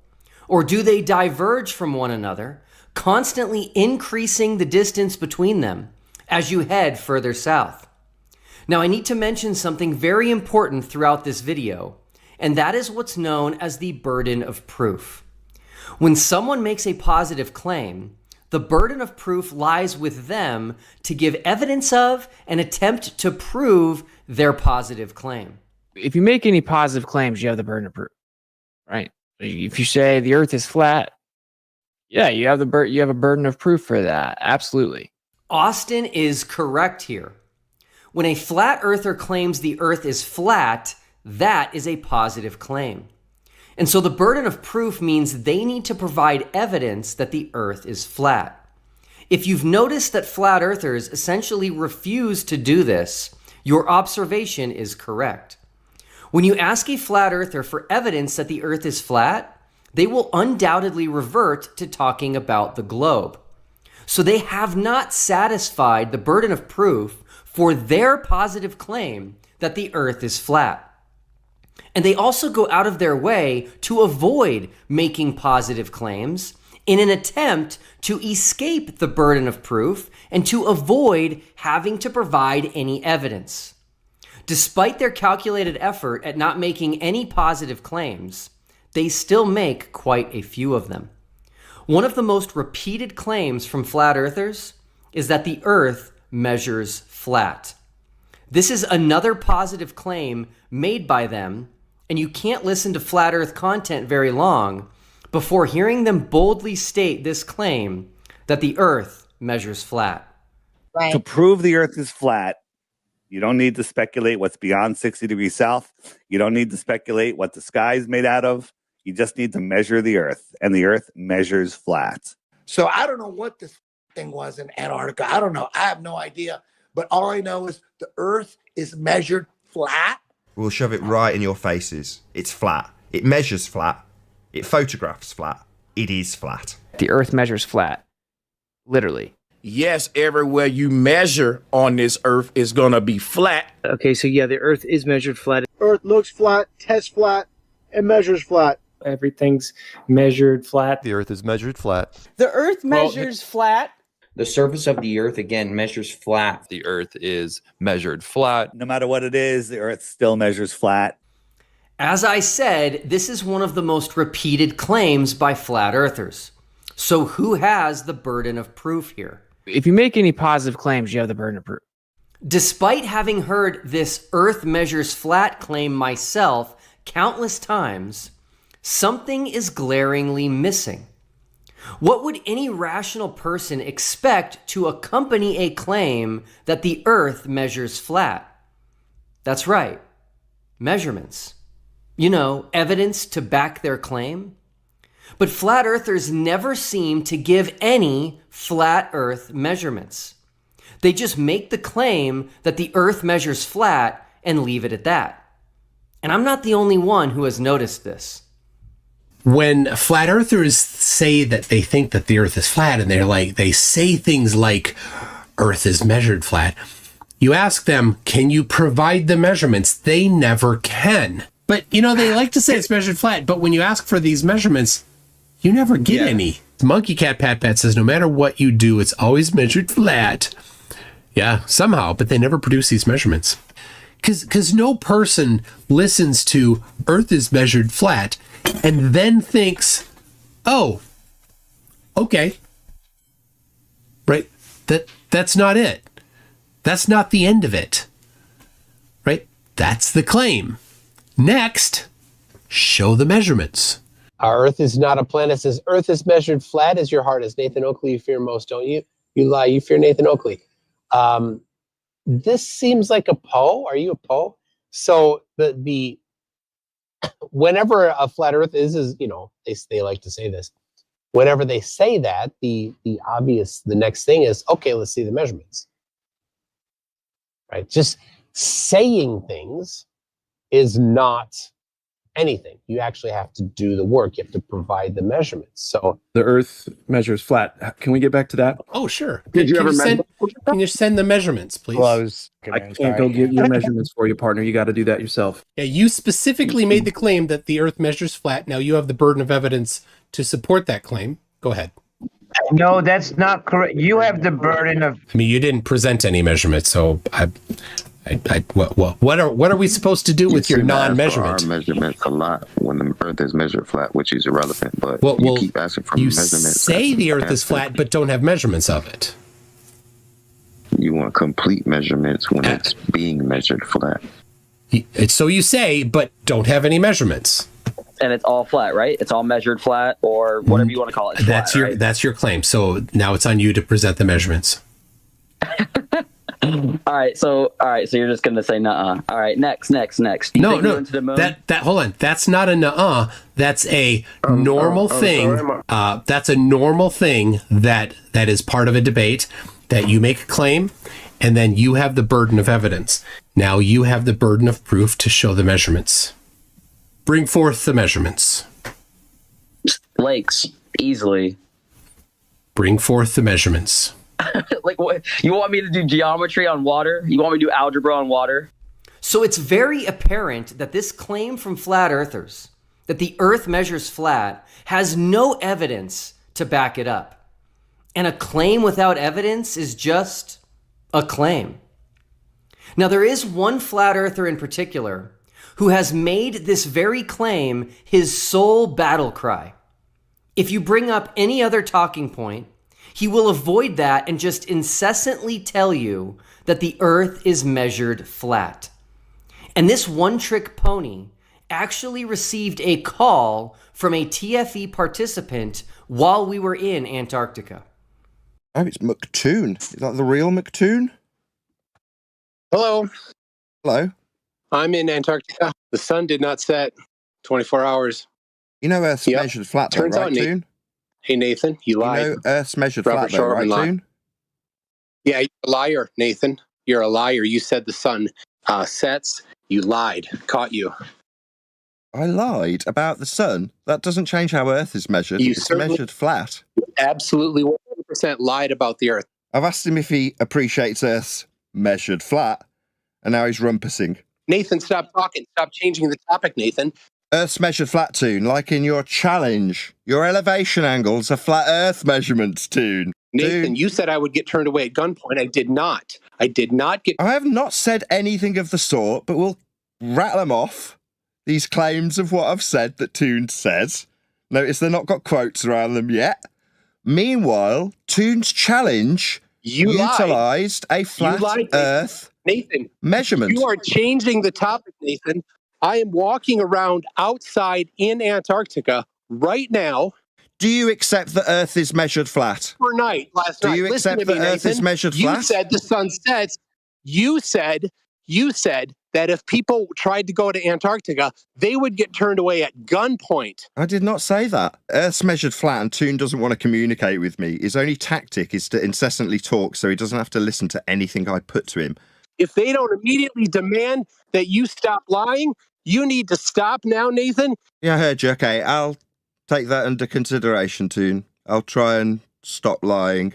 Or do they diverge from one another, constantly increasing the distance between them as you head further south? Now, I need to mention something very important throughout this video, and that is what's known as the burden of proof. When someone makes a positive claim, the burden of proof lies with them to give evidence of and attempt to prove their positive claim. If you make any positive claims, you have the burden of proof, right? If you say the Earth is flat, yeah, you have a burden of proof for that. Absolutely. Austin is correct here. When a flat earther claims the Earth is flat, that is a positive claim. And so the burden of proof means they need to provide evidence that the Earth is flat. If you've noticed that flat earthers essentially refuse to do this, your observation is correct. When you ask a flat earther for evidence that the Earth is flat, they will undoubtedly revert to talking about the globe. So they have not satisfied the burden of proof for their positive claim that the Earth is flat. And they also go out of their way to avoid making positive claims in an attempt to escape the burden of proof and to avoid having to provide any evidence. Despite their calculated effort at not making any positive claims, they still make quite a few of them. One of the most repeated claims from flat earthers is that the Earth measures flat. This is another positive claim made by them, and you can't listen to flat earth content very long before hearing them boldly state this claim that the Earth measures flat. Right. To prove the Earth is flat, you don't need to speculate what's beyond 60 degrees south. You don't need to speculate what the sky is made out of. You just need to measure the Earth, and the Earth measures flat. So I don't know what this thing was in Antarctica. I don't know. I have no idea. But all I know is the Earth is measured flat. We'll shove it right in your faces. It's flat. It measures flat. It photographs flat. It is flat. The Earth measures flat. Literally. Yes, everywhere you measure on this Earth is going to be flat. Okay, so yeah, the Earth is measured flat. Earth looks flat, tests flat, and measures flat. Everything's measured flat. The Earth is measured flat. The Earth measures flat. The surface of the Earth, again, measures flat. The Earth is measured flat. No matter what it is, the Earth still measures flat. As I said, this is one of the most repeated claims by flat earthers. So who has the burden of proof here? If you make any positive claims, you have the burden of proof. Despite having heard this Earth measures flat claim myself countless times, something is glaringly missing. What would any rational person expect to accompany a claim that the Earth measures flat? That's right, measurements. You know, evidence to back their claim. But flat earthers never seem to give any flat Earth measurements. They just make the claim that the Earth measures flat and leave it at that. And I'm not the only one who has noticed this. When flat earthers say that they think that the Earth is flat, and they say things like Earth is measured flat, you ask them, can you provide the measurements? They never can. But, you know, they like to say it's measured flat, but when you ask for these measurements, you never get any. Monkey Cat Pat Pat says no matter what you do, it's always measured flat. Yeah, somehow, but they never produce these measurements. Because no person listens to Earth is measured flat and then thinks, oh, okay. Right? That's not it. That's not the end of it. Right? That's the claim. Next, show the measurements. Our Earth is not a planet. It says Earth is measured flat as your heart is. Nathan Oakley, you fear most, don't you? You lie. You fear Nathan Oakley. This seems like a Poe. Are you a Poe? So the whenever a flat Earth is you know, they like to say this. Whenever they say that, the next thing is, okay, let's see the measurements. Right? Just saying things is not anything. You actually have to do the work. You have to provide the measurements. So the Earth measures flat. Can we get back to that? Oh, sure. Can you send the measurements, please? Well, I can't go give you measurements for you, partner. You got to do that yourself. Yeah, you specifically made the claim that the Earth measures flat. Now you have the burden of evidence to support that claim. Go ahead. No, that's not correct. You have the burden of. I mean, you didn't present any measurements, so what are we supposed to do with your non-measurement? Our measurements a lot when the Earth is measured flat, which is irrelevant. But you keep asking for measurements. You say the Earth is flat, but don't have measurements of it. You want complete measurements when it's being measured flat. So you say, but don't have any measurements. And it's all flat, right? It's all measured flat, or whatever you want to call it. Flat, that's your claim. So now it's on you to present the measurements. All right, so you're just gonna say nuh-uh. All right, next. No. Hold on. That's not a nuh-uh. That's a normal thing. That's a normal thing that is part of a debate. That you make a claim, and then you have the burden of evidence. Now you have the burden of proof to show the measurements. Bring forth the measurements. Lakes, easily. Bring forth the measurements. Like, what? You want me to do geometry on water? You want me to do algebra on water? So it's very apparent that this claim from flat earthers, that the Earth measures flat, has no evidence to back it up. And a claim without evidence is just a claim. Now, there is one flat earther in particular who has made this very claim his sole battle cry. If you bring up any other talking point, he will avoid that and just incessantly tell you that the Earth is measured flat. And this one-trick pony actually received a call from a TFE participant while we were in Antarctica. Oh, it's MCToon. Is that the real MCToon? Hello. Hello. I'm in Antarctica. The sun did not set 24 hours. You know Earth's measured flat, though, right, Toon? Hey, Nathan, you lied. You know Earth's measured flat, though, right, Toon? Yeah, you're a liar, Nathan. You're a liar. You said the sun sets. You lied. Caught you. I lied about the sun? That doesn't change how Earth is measured. It's measured flat. Absolutely 100% lied about the Earth. I've asked him if he appreciates Earth's measured flat, and now he's rumpusing. Nathan, stop talking. Stop changing the topic, Nathan. Earth's measured flat, Toon, like in your challenge. Your elevation angles are flat Earth measurements, Toon. Nathan, you said I would get turned away at gunpoint. I did not. I did not get... I have not said anything of the sort, but we'll rattle them off. These claims of what I've said that Toon says. Notice they've not got quotes around them yet. Meanwhile, Toon's challenge utilised a flat Earth measurement. You are changing the topic, Nathan. I am walking around outside in Antarctica right now. Do you accept that Earth is measured flat? Last night. Do you accept that Earth is measured flat? You said the sun sets. You said that if people tried to go to Antarctica, they would get turned away at gunpoint. I did not say that. Earth's measured flat and Toon doesn't want to communicate with me. His only tactic is to incessantly talk so he doesn't have to listen to anything I put to him. If they don't immediately demand that you stop lying, you need to stop now, Nathan. Yeah, I heard you. Okay, I'll take that under consideration, Toon. I'll try and stop lying.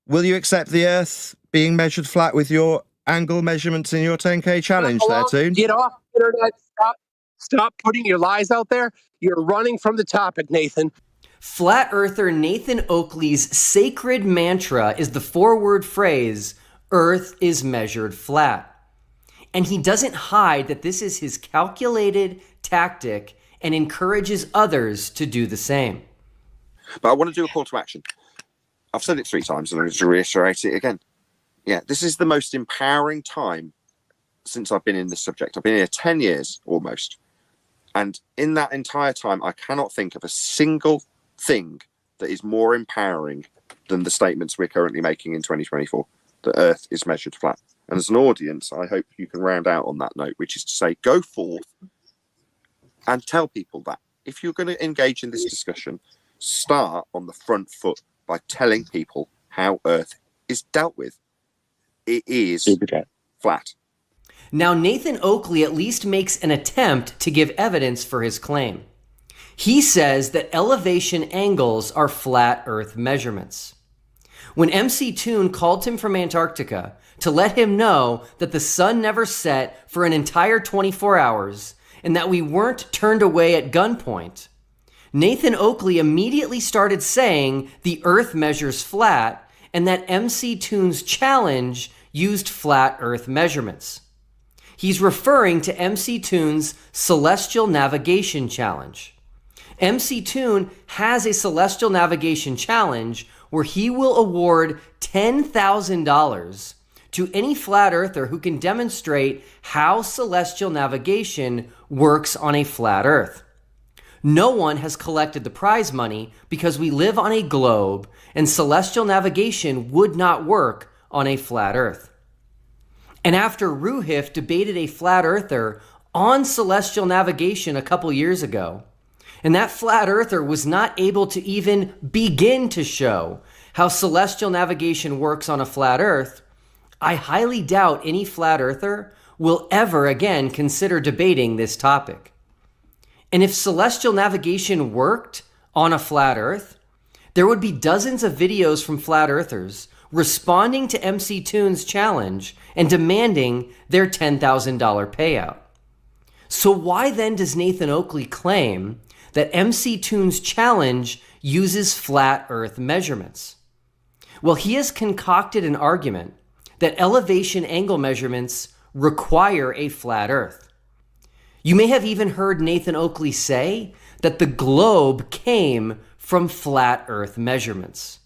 Will you accept the Earth being measured flat with your angle measurements in your 10K challenge there, Toon? Get off the internet. Stop putting your lies out there. You're running from the topic, Nathan. Flat earther Nathan Oakley's sacred mantra is the 4-word phrase, Earth is measured flat. And he doesn't hide that this is his calculated tactic and encourages others to do the same. But I want to do a call to action. I've said it 3 times and I'm going to reiterate it again. Yeah, this is the most empowering time since I've been in this subject. I've been here 10 years almost. And in that entire time, I cannot think of a single thing that is more empowering than the statements we're currently making in 2024. The Earth is measured flat. And as an audience, I hope you can round out on that note, which is to say, go forth and tell people that. If you're going to engage in this discussion, start on the front foot by telling people how Earth is dealt with. It is flat. Now, Nathan Oakley at least makes an attempt to give evidence for his claim. He says that elevation angles are flat Earth measurements. When MCToon called him from Antarctica to let him know that the sun never set for an entire 24 hours and that we weren't turned away at gunpoint, Nathan Oakley immediately started saying the Earth measures flat and that MCToon's challenge used flat Earth measurements. He's referring to MCToon's Celestial Navigation Challenge. MCToon has a Celestial Navigation Challenge where he will award $10,000 to any flat earther who can demonstrate how celestial navigation works on a flat Earth. No one has collected the prize money because we live on a globe and celestial navigation would not work on a flat Earth. And after Ruhif debated a flat earther on celestial navigation a couple years ago, and that flat earther was not able to even begin to show how celestial navigation works on a flat Earth, I highly doubt any flat earther will ever again consider debating this topic. And if celestial navigation worked on a flat Earth, there would be dozens of videos from flat earthers responding to MCToon's challenge and demanding their $10,000 payout. So why then does Nathan Oakley claim that MCToon's challenge uses flat Earth measurements? Well, he has concocted an argument that elevation angle measurements require a flat Earth. You may have even heard Nathan Oakley say that the globe came from flat Earth measurements.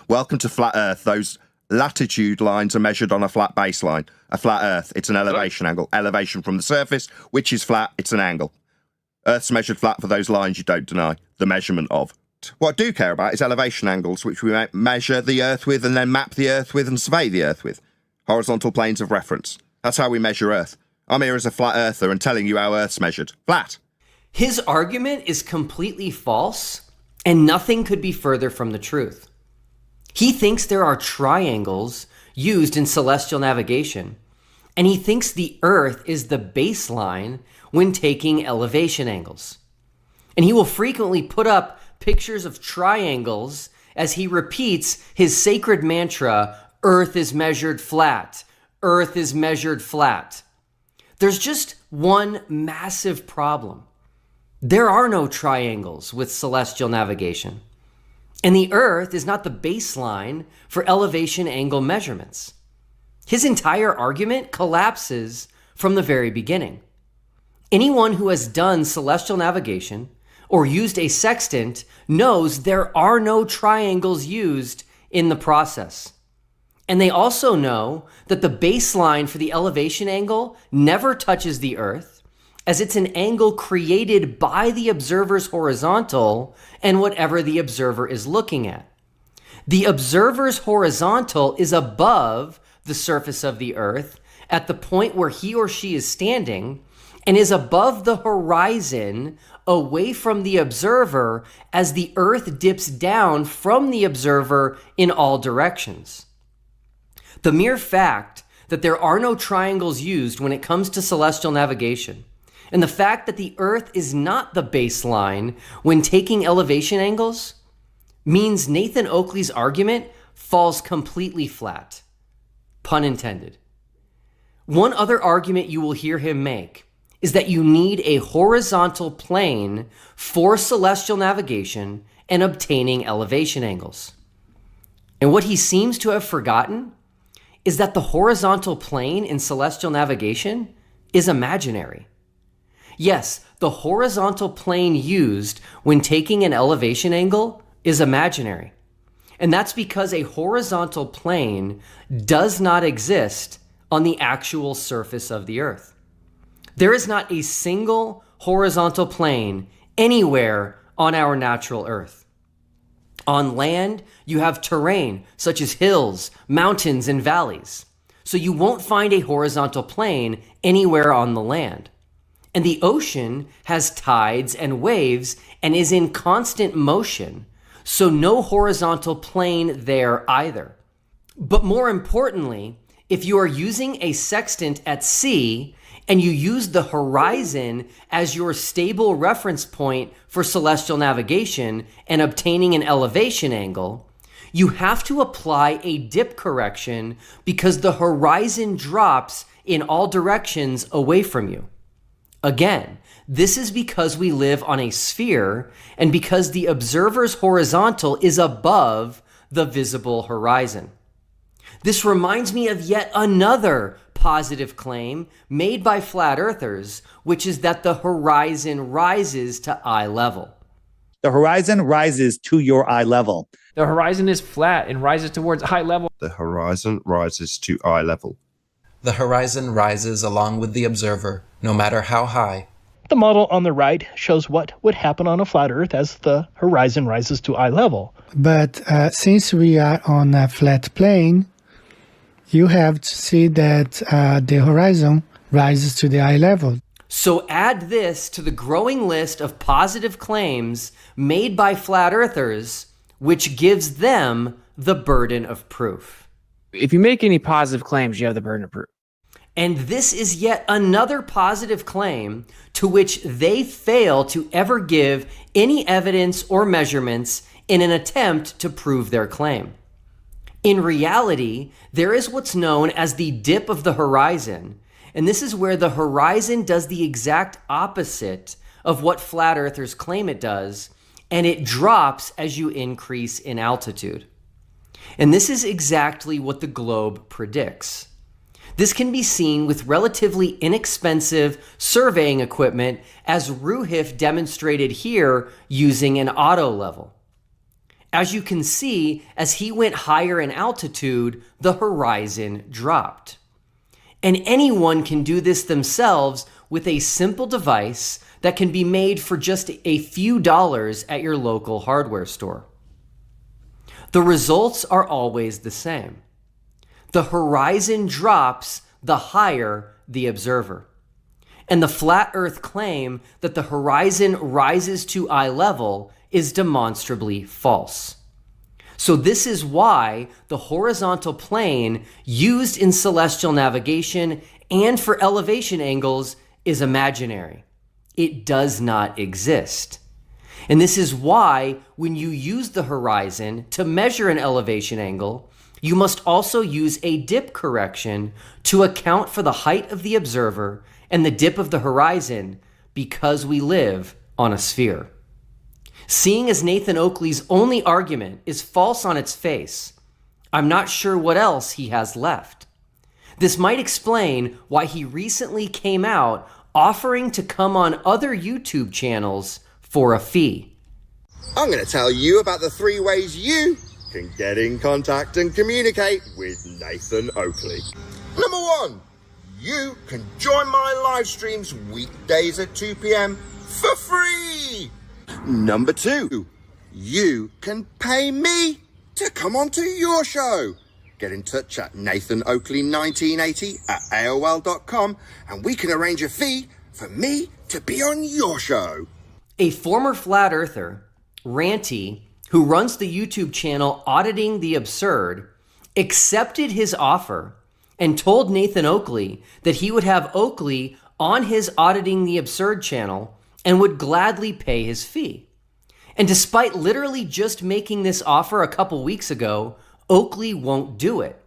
Welcome to Flat Earth. Those latitude lines are measured on a flat baseline. A flat Earth, it's an elevation angle. Elevation from the surface, which is flat, it's an angle. Earth's measured flat for those lines you don't deny the measurement of. What I do care about is elevation angles, which we measure the Earth with and then map the Earth with and survey the Earth with. Horizontal planes of reference. That's how we measure Earth. I'm here as a flat earther and telling you how Earth's measured. Flat. His argument is completely false, and nothing could be further from the truth. He thinks there are triangles used in celestial navigation, and he thinks the Earth is the baseline when taking elevation angles. And he will frequently put up pictures of triangles as he repeats his sacred mantra, Earth is measured flat, Earth is measured flat. There's just one massive problem. There are no triangles with celestial navigation. And the Earth is not the baseline for elevation angle measurements. His entire argument collapses from the very beginning. Anyone who has done celestial navigation or used a sextant knows there are no triangles used in the process. And they also know that the baseline for the elevation angle never touches the Earth, as it's an angle created by the observer's horizontal and whatever the observer is looking at. The observer's horizontal is above the surface of the Earth at the point where he or she is standing and is above the horizon away from the observer as the Earth dips down from the observer in all directions. The mere fact that there are no triangles used when it comes to celestial navigation, and the fact that the Earth is not the baseline when taking elevation angles, means Nathan Oakley's argument falls completely flat. Pun intended. One other argument you will hear him make is that you need a horizontal plane for celestial navigation and obtaining elevation angles. And what he seems to have forgotten is that the horizontal plane in celestial navigation is imaginary. Yes, the horizontal plane used when taking an elevation angle is imaginary. And that's because a horizontal plane does not exist on the actual surface of the earth. There is not a single horizontal plane anywhere on our natural earth. On land, you have terrain such as hills, mountains, and valleys. So you won't find a horizontal plane anywhere on the land. And the ocean has tides and waves and is in constant motion. So no horizontal plane there either. But more importantly, if you are using a sextant at sea and you use the horizon as your stable reference point for celestial navigation and obtaining an elevation angle, you have to apply a dip correction because the horizon drops in all directions away from you. Again, this is because we live on a sphere and because the observer's horizontal is above the visible horizon. This reminds me of yet another positive claim made by flat earthers, which is that the horizon rises to eye level. The horizon rises to your eye level. The horizon is flat and rises towards eye level. The horizon rises to eye level. The horizon rises along with the observer, no matter how high. The model on the right shows what would happen on a flat Earth as the horizon rises to eye level. But since we are on a flat plane, you have to see that the horizon rises to the eye level. So add this to the growing list of positive claims made by flat earthers, which gives them the burden of proof. If you make any positive claims, you have the burden of proof. And this is yet another positive claim to which they fail to ever give any evidence or measurements in an attempt to prove their claim. In reality, there is what's known as the dip of the horizon, and this is where the horizon does the exact opposite of what flat earthers claim it does, and it drops as you increase in altitude. And this is exactly what the globe predicts. This can be seen with relatively inexpensive surveying equipment, as Ruhif demonstrated here using an auto level. As you can see, as he went higher in altitude, the horizon dropped. And anyone can do this themselves with a simple device that can be made for just a few dollars at your local hardware store. The results are always the same. The horizon drops the higher the observer. And the flat earth claim that the horizon rises to eye level is demonstrably false. So this is why the horizontal plane used in celestial navigation and for elevation angles is imaginary. It does not exist. And this is why when you use the horizon to measure an elevation angle, you must also use a dip correction to account for the height of the observer and the dip of the horizon, because we live on a sphere. Seeing as Nathan Oakley's only argument is false on its face, I'm not sure what else he has left. This might explain why he recently came out offering to come on other YouTube channels for a fee. I'm going to tell you about the 3 ways you can get in contact and communicate with Nathan Oakley. Number 1, you can join my live streams weekdays at 2 p.m. for free. Number 2, you can pay me to come onto your show. Get in touch at nathanoakley1980@aol.com and we can arrange a fee for me to be on your show. A former flat earther, Ranty, who runs the YouTube channel Auditing the Absurd, accepted his offer and told Nathan Oakley that he would have Oakley on his Auditing the Absurd channel and would gladly pay his fee. And despite literally just making this offer a couple weeks ago, Oakley won't do it.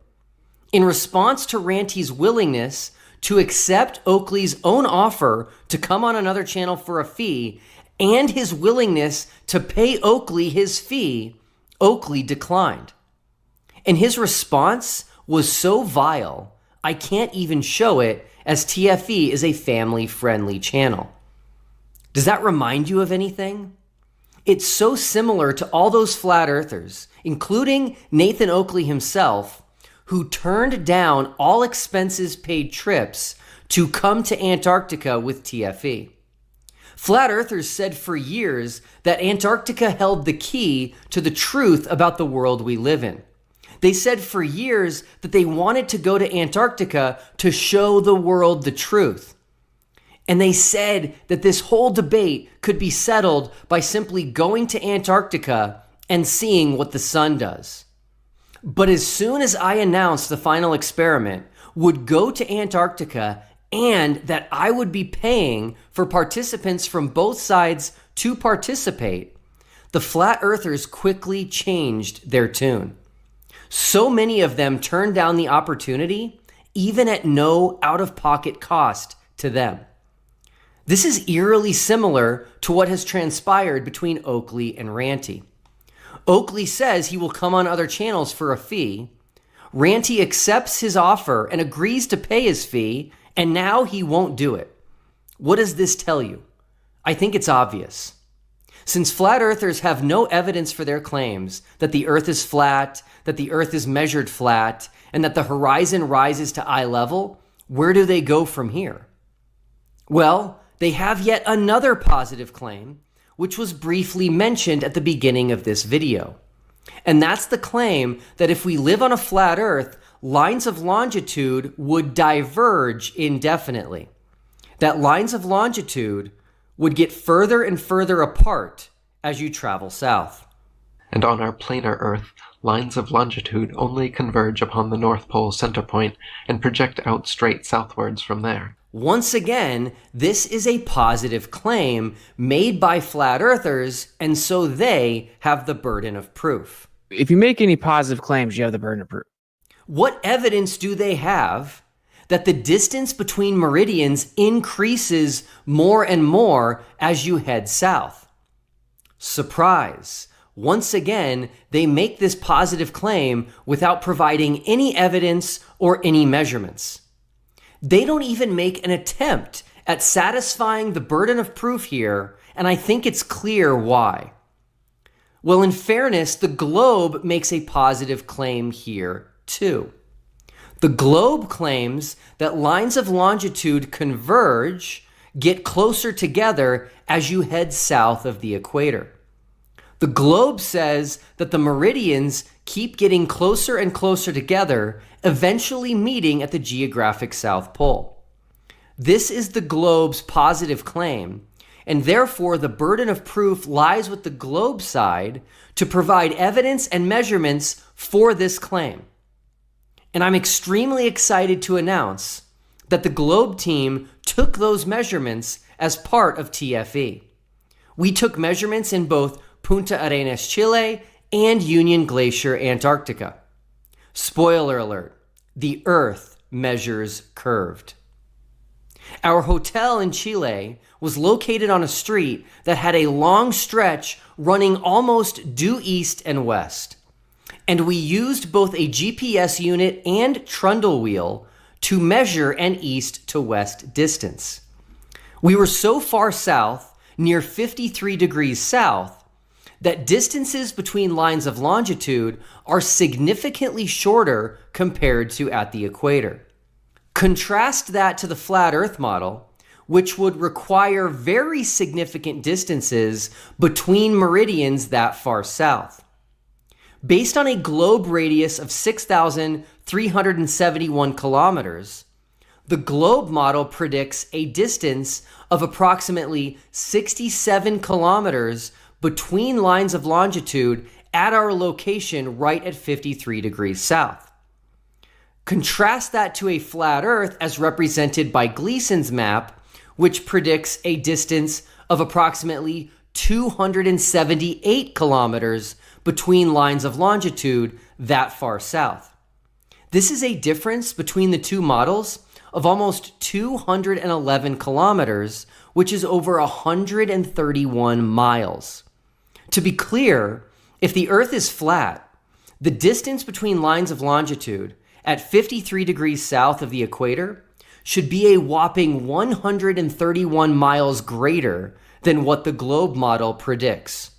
In response to Ranty's willingness to accept Oakley's own offer to come on another channel for a fee, and his willingness to pay Oakley his fee, Oakley declined. And his response was so vile, I can't even show it, as TFE is a family-friendly channel. Does that remind you of anything? It's so similar to all those flat earthers, including Nathan Oakley himself, who turned down all expenses paid trips to come to Antarctica with TFE. Flat earthers said for years that Antarctica held the key to the truth about the world we live in. They said for years that they wanted to go to Antarctica to show the world the truth. And they said that this whole debate could be settled by simply going to Antarctica and seeing what the sun does. But as soon as I announced the final experiment would go to Antarctica and that I would be paying for participants from both sides to participate, the flat earthers quickly changed their tune. So many of them turned down the opportunity, even at no out-of-pocket cost to them. This is eerily similar to what has transpired between Oakley and Ranty. Oakley says he will come on other channels for a fee. Ranty accepts his offer and agrees to pay his fee, and now he won't do it. What does this tell you? I think it's obvious. Since flat earthers have no evidence for their claims that the earth is flat, that the earth is measured flat, and that the horizon rises to eye level, where do they go from here? Well, they have yet another positive claim, which was briefly mentioned at the beginning of this video. And that's the claim that if we live on a flat earth, lines of longitude would diverge indefinitely. That lines of longitude would get further and further apart as you travel south. And on our planar Earth, lines of longitude only converge upon the North Pole center point and project out straight southwards from there. Once again, this is a positive claim made by flat earthers, and so they have the burden of proof. If you make any positive claims, you have the burden of proof. What evidence do they have that the distance between meridians increases more and more as you head south? Surprise! Once again, they make this positive claim without providing any evidence or any measurements. They don't even make an attempt at satisfying the burden of proof here, and I think it's clear why. Well, in fairness, the globe makes a positive claim here too. The globe claims that lines of longitude converge, get closer together as you head south of the equator. The globe says that the meridians keep getting closer and closer together, eventually meeting at the geographic South Pole. This is the globe's positive claim, and therefore the burden of proof lies with the globe side to provide evidence and measurements for this claim. And I'm extremely excited to announce that the globe team took those measurements as part of TFE. We took measurements in both Punta Arenas, Chile, and Union Glacier, Antarctica. Spoiler alert, the Earth measures curved. Our hotel in Chile was located on a street that had a long stretch running almost due east and west. And we used both a GPS unit and trundle wheel to measure an east to west distance. We were so far south, near 53 degrees south, that distances between lines of longitude are significantly shorter compared to at the equator. Contrast that to the flat Earth model, which would require very significant distances between meridians that far south. Based on a globe radius of 6,371 kilometers, the globe model predicts a distance of approximately 67 kilometers between lines of longitude at our location right at 53 degrees south. Contrast that to a flat Earth as represented by Gleason's map, which predicts a distance of approximately 278 kilometers between lines of longitude that far south. This is a difference between the two models of almost 211 kilometers, which is over 131 miles. To be clear, if the Earth is flat, the distance between lines of longitude at 53 degrees south of the equator should be a whopping 131 miles greater than what the globe model predicts.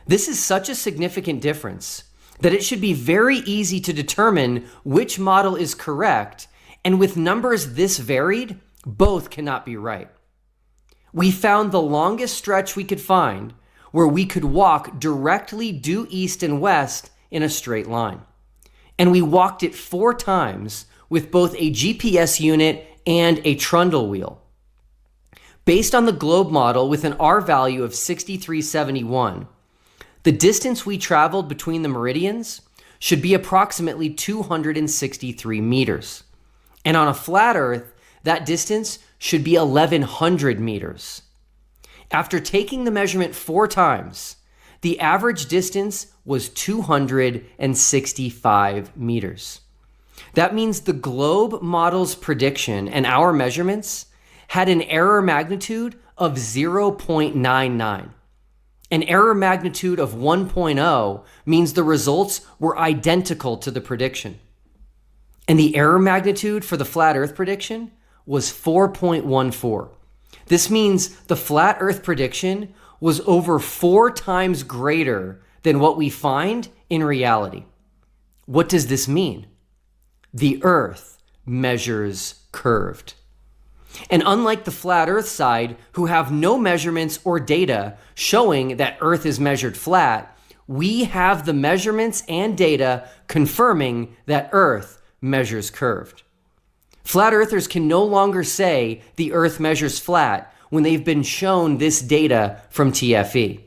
This is such a significant difference that it should be very easy to determine which model is correct, and with numbers this varied, both cannot be right. We found the longest stretch we could find where we could walk directly due east and west in a straight line. And we walked it 4 times with both a GPS unit and a trundle wheel. Based on the globe model with an R value of 6371, the distance we traveled between the meridians should be approximately 263 meters. And on a flat Earth, that distance should be 1,100 meters. After taking the measurement 4 times, the average distance was 265 meters. That means the globe model's prediction and our measurements had an error magnitude of 0.99. An error magnitude of 1.0 means the results were identical to the prediction. And the error magnitude for the flat Earth prediction was 4.14. This means the flat Earth prediction was over 4 times greater than what we find in reality. What does this mean? The Earth measures curved. And unlike the flat Earth side, who have no measurements or data showing that Earth is measured flat, we have the measurements and data confirming that Earth measures curved. Flat Earthers can no longer say the Earth measures flat when they've been shown this data from TFE.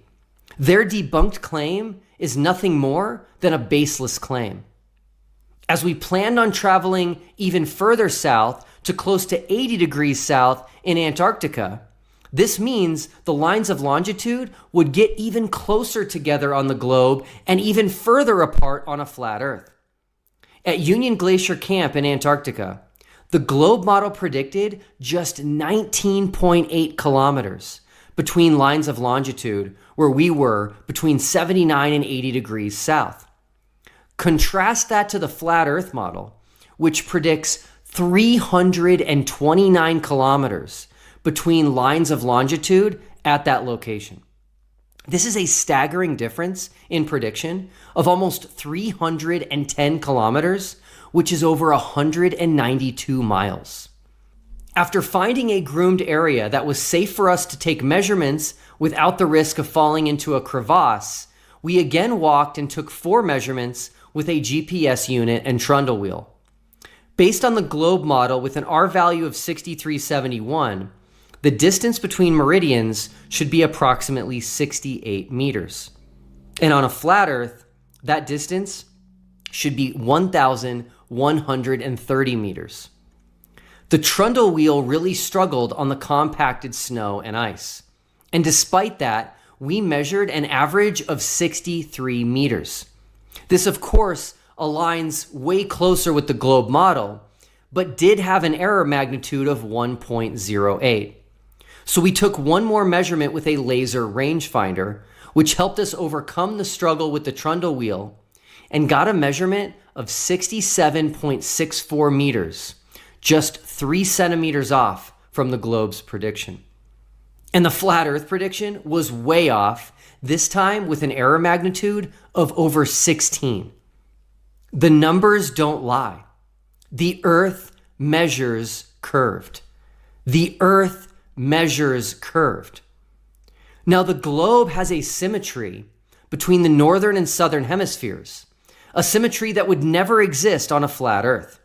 Their debunked claim is nothing more than a baseless claim. As we planned on traveling even further south to close to 80 degrees south in Antarctica, this means the lines of longitude would get even closer together on the globe and even further apart on a flat Earth. At Union Glacier Camp in Antarctica, the globe model predicted just 19.8 kilometers between lines of longitude where we were between 79 and 80 degrees south. Contrast that to the flat Earth model, which predicts 329 kilometers between lines of longitude at that location. This is a staggering difference in prediction of almost 310 kilometers, which is over 192 miles. After finding a groomed area that was safe for us to take measurements without the risk of falling into a crevasse, we again walked and took 4 measurements with a GPS unit and trundle wheel. Based on the globe model with an R value of 6371, the distance between meridians should be approximately 68 meters. And on a flat Earth, that distance should be 1,130 meters. The trundle wheel really struggled on the compacted snow and ice. And despite that, we measured an average of 63 meters. This, of course, aligns way closer with the globe model, but did have an error magnitude of 1.08. So we took one more measurement with a laser rangefinder, which helped us overcome the struggle with the trundle wheel, and got a measurement of 67.64 meters, just 3 centimeters off from the globe's prediction. And the flat Earth prediction was way off, this time with an error magnitude of over 16. The numbers don't lie. The Earth measures curved. The Earth measures curved. Now, the globe has a symmetry between the northern and southern hemispheres, a symmetry that would never exist on a flat Earth.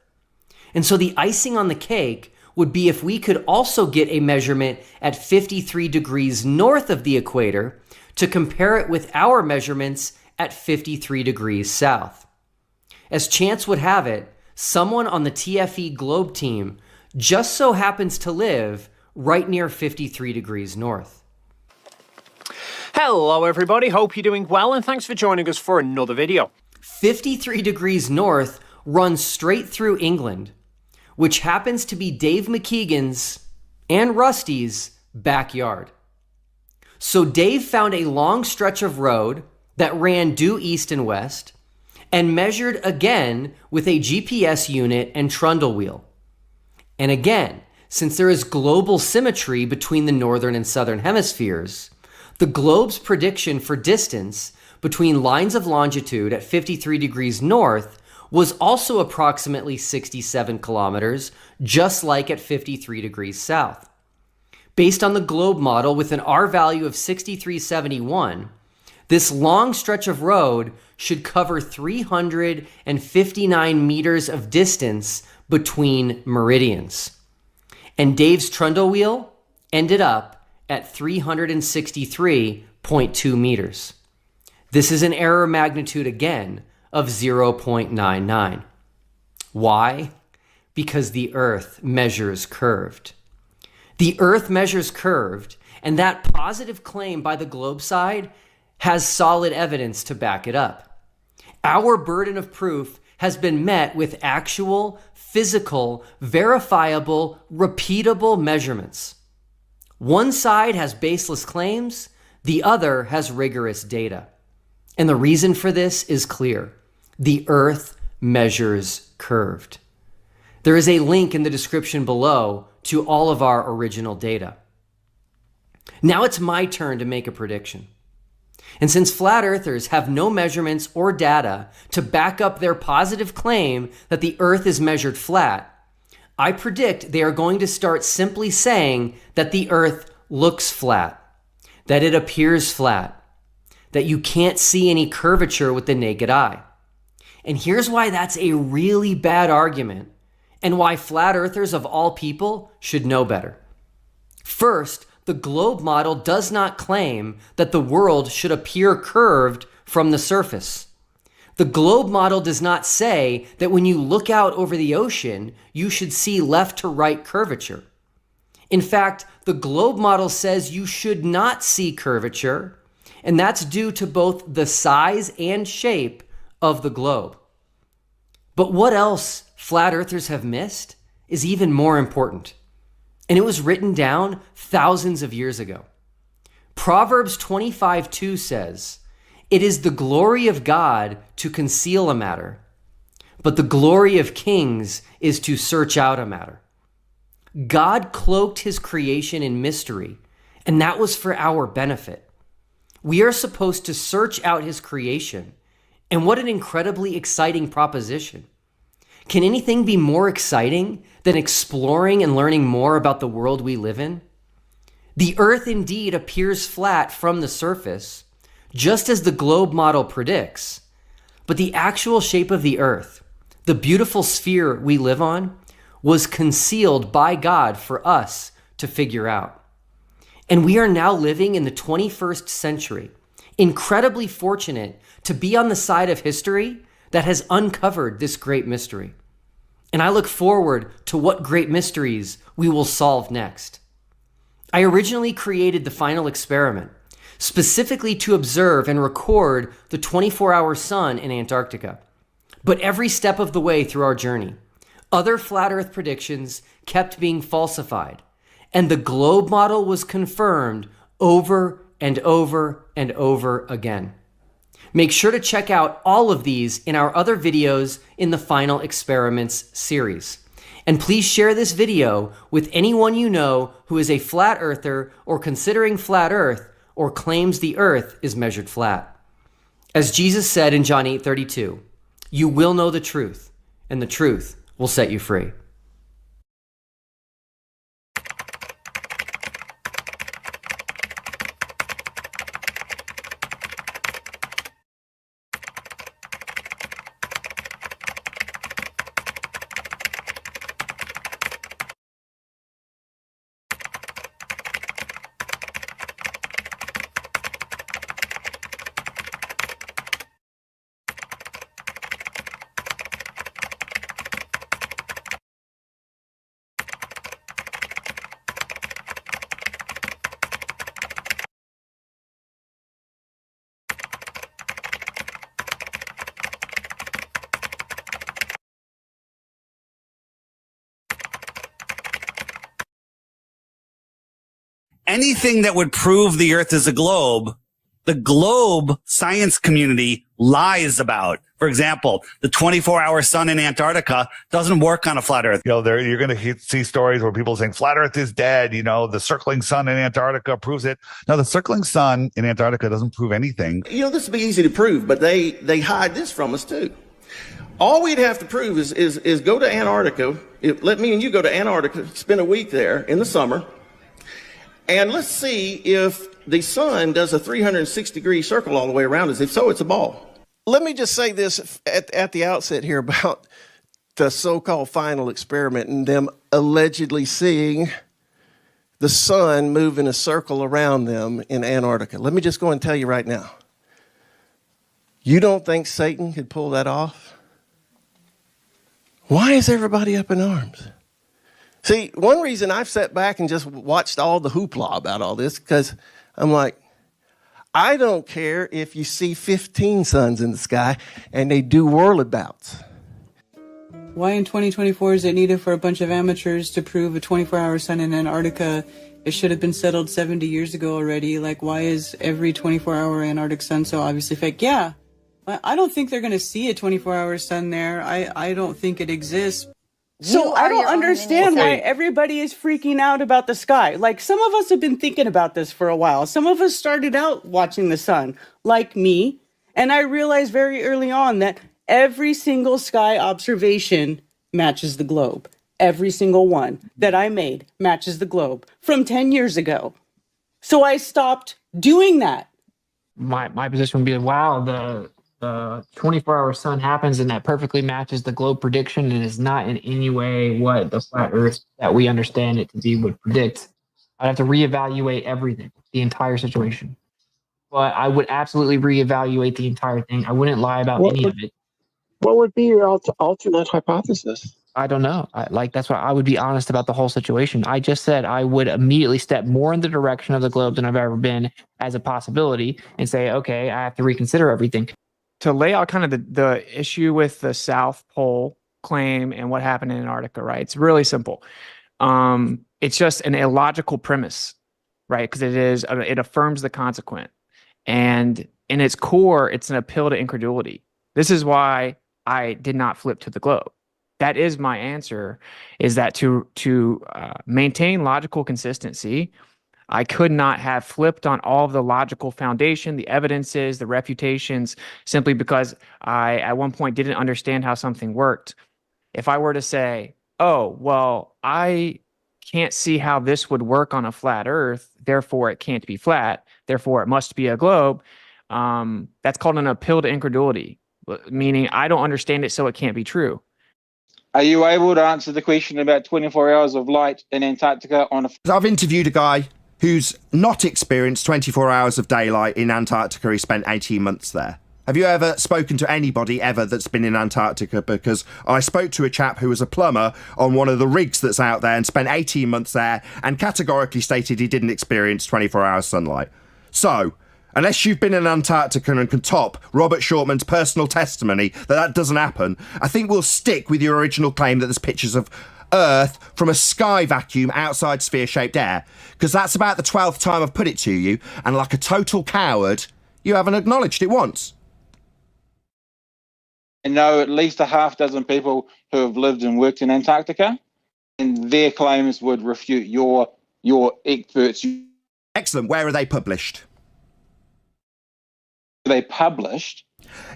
And so the icing on the cake would be if we could also get a measurement at 53 degrees north of the equator to compare it with our measurements at 53 degrees south. As chance would have it, someone on the TFE Globe team just so happens to live right near 53 degrees north. Hello everybody, hope you're doing well and thanks for joining us for another video. 53 degrees north runs straight through England, which happens to be Dave McKeegan's and Rusty's backyard. So Dave found a long stretch of road that ran due east and west, and measured again with a GPS unit and trundle wheel. And again, since there is global symmetry between the northern and southern hemispheres, the globe's prediction for distance between lines of longitude at 53 degrees north was also approximately 67 kilometers, just like at 53 degrees south. Based on the globe model with an R value of 6371, this long stretch of road should cover 359 meters of distance between meridians. And Dave's trundle wheel ended up at 363.2 meters. This is an error magnitude again of 0.99. Why? Because the Earth measures curved. The Earth measures curved, and that positive claim by the globe side has solid evidence to back it up. Our burden of proof has been met with actual, physical, verifiable, repeatable measurements. One side has baseless claims, the other has rigorous data. And the reason for this is clear. The Earth measures curved. There is a link in the description below to all of our original data. Now it's my turn to make a prediction. And since flat earthers have no measurements or data to back up their positive claim that the Earth is measured flat, I predict they are going to start simply saying that the Earth looks flat, that it appears flat, that you can't see any curvature with the naked eye. And here's why that's a really bad argument, and why flat earthers of all people should know better. First, the globe model does not claim that the world should appear curved from the surface. The globe model does not say that when you look out over the ocean, you should see left to right curvature. In fact, the globe model says you should not see curvature, and that's due to both the size and shape of the globe. But what else flat earthers have missed is even more important. And it was written down thousands of years ago. Proverbs 25:2 says, "It is the glory of God to conceal a matter, but the glory of kings is to search out a matter." God cloaked his creation in mystery, and that was for our benefit. We are supposed to search out his creation, and what an incredibly exciting proposition. Can anything be more exciting than exploring and learning more about the world we live in? The Earth indeed appears flat from the surface, just as the globe model predicts, but the actual shape of the Earth, the beautiful sphere we live on, was concealed by God for us to figure out. And we are now living in the 21st century, incredibly fortunate to be on the side of history that has uncovered this great mystery. And I look forward to what great mysteries we will solve next. I originally created the final experiment, specifically to observe and record the 24-hour sun in Antarctica. But every step of the way through our journey, other flat Earth predictions kept being falsified, and the globe model was confirmed over and over and over again. Make sure to check out all of these in our other videos in the Final Experiments series. And please share this video with anyone you know who is a flat earther or considering flat Earth or claims the Earth is measured flat. As Jesus said in John 8:32, "You will know the truth, and the truth will set you free." Anything that would prove the Earth is a globe, the globe science community lies about. For example, the 24-hour sun in Antarctica doesn't work on a flat Earth. You're going to see stories where people saying flat Earth is dead. The circling sun in Antarctica proves it. No, the circling sun in Antarctica doesn't prove anything. This would be easy to prove, but they hide this from us too. All we'd have to prove is go to Antarctica. Let me and you go to Antarctica, spend a week there in the summer, and let's see if the sun does a 360-degree circle all the way around us. If so, it's a ball. Let me just say this at the outset here about the so-called final experiment and them allegedly seeing the sun move in a circle around them in Antarctica. Let me just go and tell you right now. You don't think Satan could pull that off? Why is everybody up in arms? See, one reason I've sat back and just watched all the hoopla about all this, because I'm like, I don't care if you see 15 suns in the sky and they do whirlabouts. Why in 2024 is it needed for a bunch of amateurs to prove a 24-hour sun in Antarctica? It should have been settled 70 years ago already. Like, why is every 24-hour Antarctic sun so obviously fake? Yeah, I don't think they're going to see a 24-hour sun there. I don't think it exists. So I don't understand why everybody is freaking out about the sky. Like, some of us have been thinking about this for a while. Some of us started out watching the sun, like me. And I realized very early on that every single sky observation matches the globe. Every single one that I made matches the globe from 10 years ago. So I stopped doing that. My position would be, wow, the 24-hour sun happens and that perfectly matches the globe prediction and is not in any way what the flat Earth that we understand it to be would predict. I'd have to reevaluate everything, the entire situation. But I would absolutely reevaluate the entire thing. I wouldn't lie about any of it. What would be your alternate hypothesis? I don't know. That's why I would be honest about the whole situation. I just said I would immediately step more in the direction of the globe than I've ever been as a possibility and say, okay, I have to reconsider everything. To lay out kind of the issue with the South Pole claim and what happened in Antarctica, right? It's really simple. It's just an illogical premise, right? Because it affirms the consequent. And in its core, it's an appeal to incredulity. This is why I did not flip to the globe. That is my answer, is that to maintain logical consistency, I could not have flipped on all of the logical foundation, the evidences, the refutations, simply because I, at one point, didn't understand how something worked. If I were to say, oh, well, I can't see how this would work on a flat Earth, therefore it can't be flat, therefore it must be a globe, that's called an appeal to incredulity, meaning I don't understand it, so it can't be true. Are you able to answer the question about 24 hours of light in Antarctica on a... I've interviewed a guy who's not experienced 24 hours of daylight in Antarctica. He spent 18 months there. Have you ever spoken to anybody ever that's been in Antarctica? Because I spoke to a chap who was a plumber on one of the rigs that's out there and spent 18 months there and categorically stated he didn't experience 24 hours sunlight. So, unless you've been in Antarctica and can top Robert Shortman's personal testimony that doesn't happen, I think we'll stick with your original claim that there's pictures of Earth from a sky vacuum outside sphere-shaped air, because that's about the 12th time I've put it to you, and like a total coward, you haven't acknowledged it once. I know at least a half dozen people who have lived and worked in Antarctica, and their claims would refute your experts. Excellent. Where are they published? Are they published?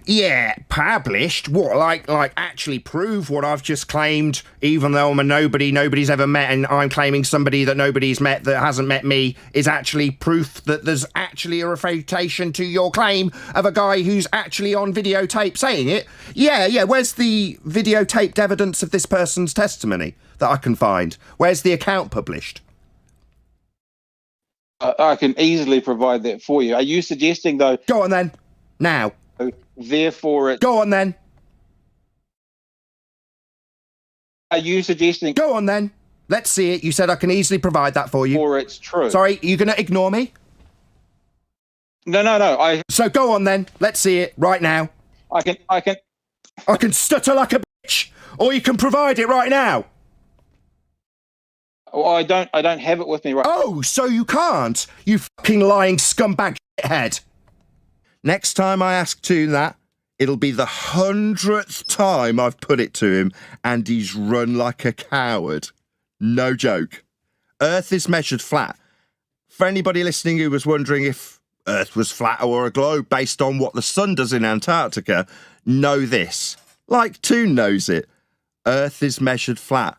Yeah, published. What, like actually prove what I've just claimed, even though I'm a nobody nobody's ever met, and I'm claiming somebody that nobody's met that hasn't met me is actually proof that there's actually a refutation to your claim of a guy who's actually on videotape saying it? Yeah, where's the videotaped evidence of this person's testimony that I can find? Where's the account published? I can easily provide that for you. Are you suggesting, though... Go on then. Now. Therefore it... Go on then. Are you suggesting... Go on then. Let's see it. You said I can easily provide that for you. Or it's true. Sorry, are you going to ignore me? No. So go on then. Let's see it right now. I can stutter like a bitch, or you can provide it right now. Well, I don't have it with me right now. Oh, so you can't? You fucking lying scumbag shithead. Next time I ask Toon that, It'll be the 100th time I've put it to him, and he's run like a coward. No joke. Earth is measured flat. For anybody listening who was wondering if Earth was flat or a globe based on what the sun does in Antarctica, know this. Like Toon knows it. Earth is measured flat.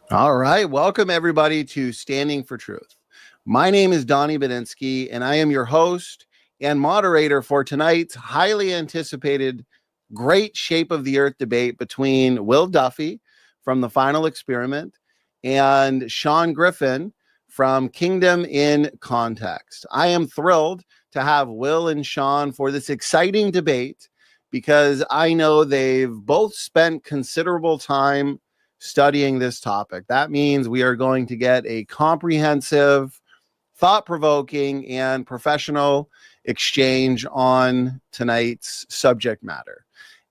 All right. Welcome, everybody, to Standing for Truth. My name is Donnie Bedinsky, and I am your host and moderator for tonight's highly anticipated great shape of the earth debate between Will Duffy from The Final Experiment and Sean Griffin from Kingdom in Context. I am thrilled to have Will and Sean for this exciting debate because I know they've both spent considerable time studying this topic. That means we are going to get a comprehensive, thought-provoking, and professional exchange on tonight's subject matter.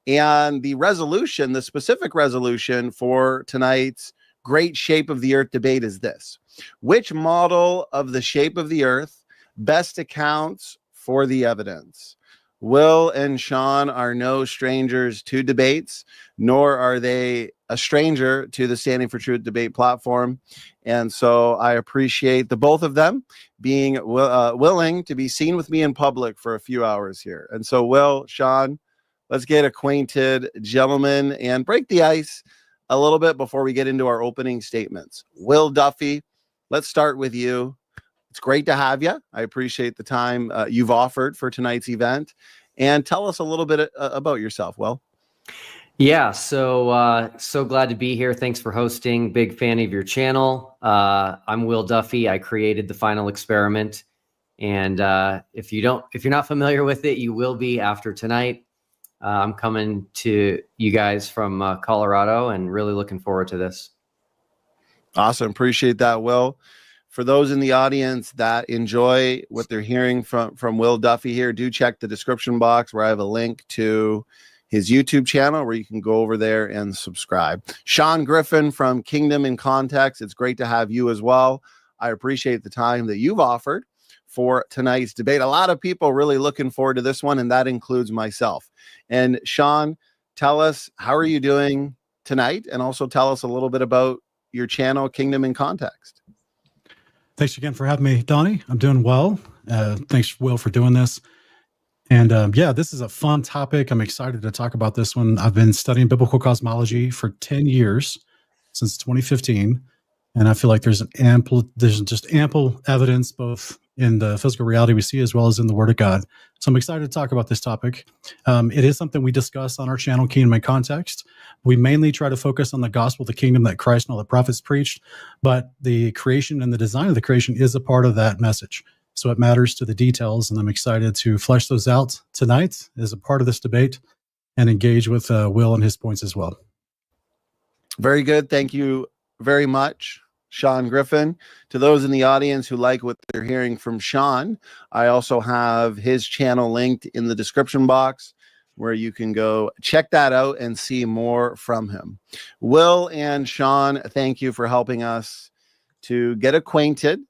And the resolution, the specific resolution for tonight's great shape of the earth debate is this: which model of the shape of the earth best accounts for the evidence? Will and Sean are no strangers to debates, nor are they a stranger to the Standing for Truth debate platform. And so I appreciate the both of them being willing to be seen with me in public for a few hours here. And so, Will, Sean, let's get acquainted, gentlemen, and break the ice a little bit before we get into our opening statements. Will Duffy, let's start with you. It's great to have you. I appreciate the time you've offered for tonight's event. And tell us a little bit about yourself, Will. Yeah, so glad to be here. Thanks for hosting. Big fan of your channel. I'm Will Duffy. I created The Final Experiment. And if you're not familiar with it, you will be after tonight. I'm coming to you guys from Colorado and really looking forward to this. Awesome. Appreciate that, Will. For those in the audience that enjoy what they're hearing from Will Duffy here, do check the description box where I have a link to his YouTube channel where you can go over there and subscribe. Sean Griffin from Kingdom in Context, it's great to have you as well. I appreciate the time that you've offered for tonight's debate. A lot of people really looking forward to this one, and that includes myself. And Sean, tell us, how are you doing tonight? And also tell us a little bit about your channel, Kingdom in Context. Thanks again for having me, Donnie. I'm doing well. Thanks, Will, for doing this. And yeah, this is a fun topic. I'm excited to talk about this one. I've been studying biblical cosmology for 10 years, since 2015. And I feel like there's just ample evidence, both in the physical reality we see as well as in the Word of God. So I'm excited to talk about this topic. It is something we discuss on our channel, Kingdom in Context. We mainly try to focus on the gospel of the kingdom that Christ and all the prophets preached, but the creation and the design of the creation is a part of that message. So it matters to the details, and I'm excited to flesh those out tonight as a part of this debate and engage with Will and his points as well. Very good. Thank you very much, Sean Griffin. To those in the audience who like what they're hearing from Sean, I also have his channel linked in the description box where you can go check that out and see more from him. Will and Sean, thank you for helping us to get acquainted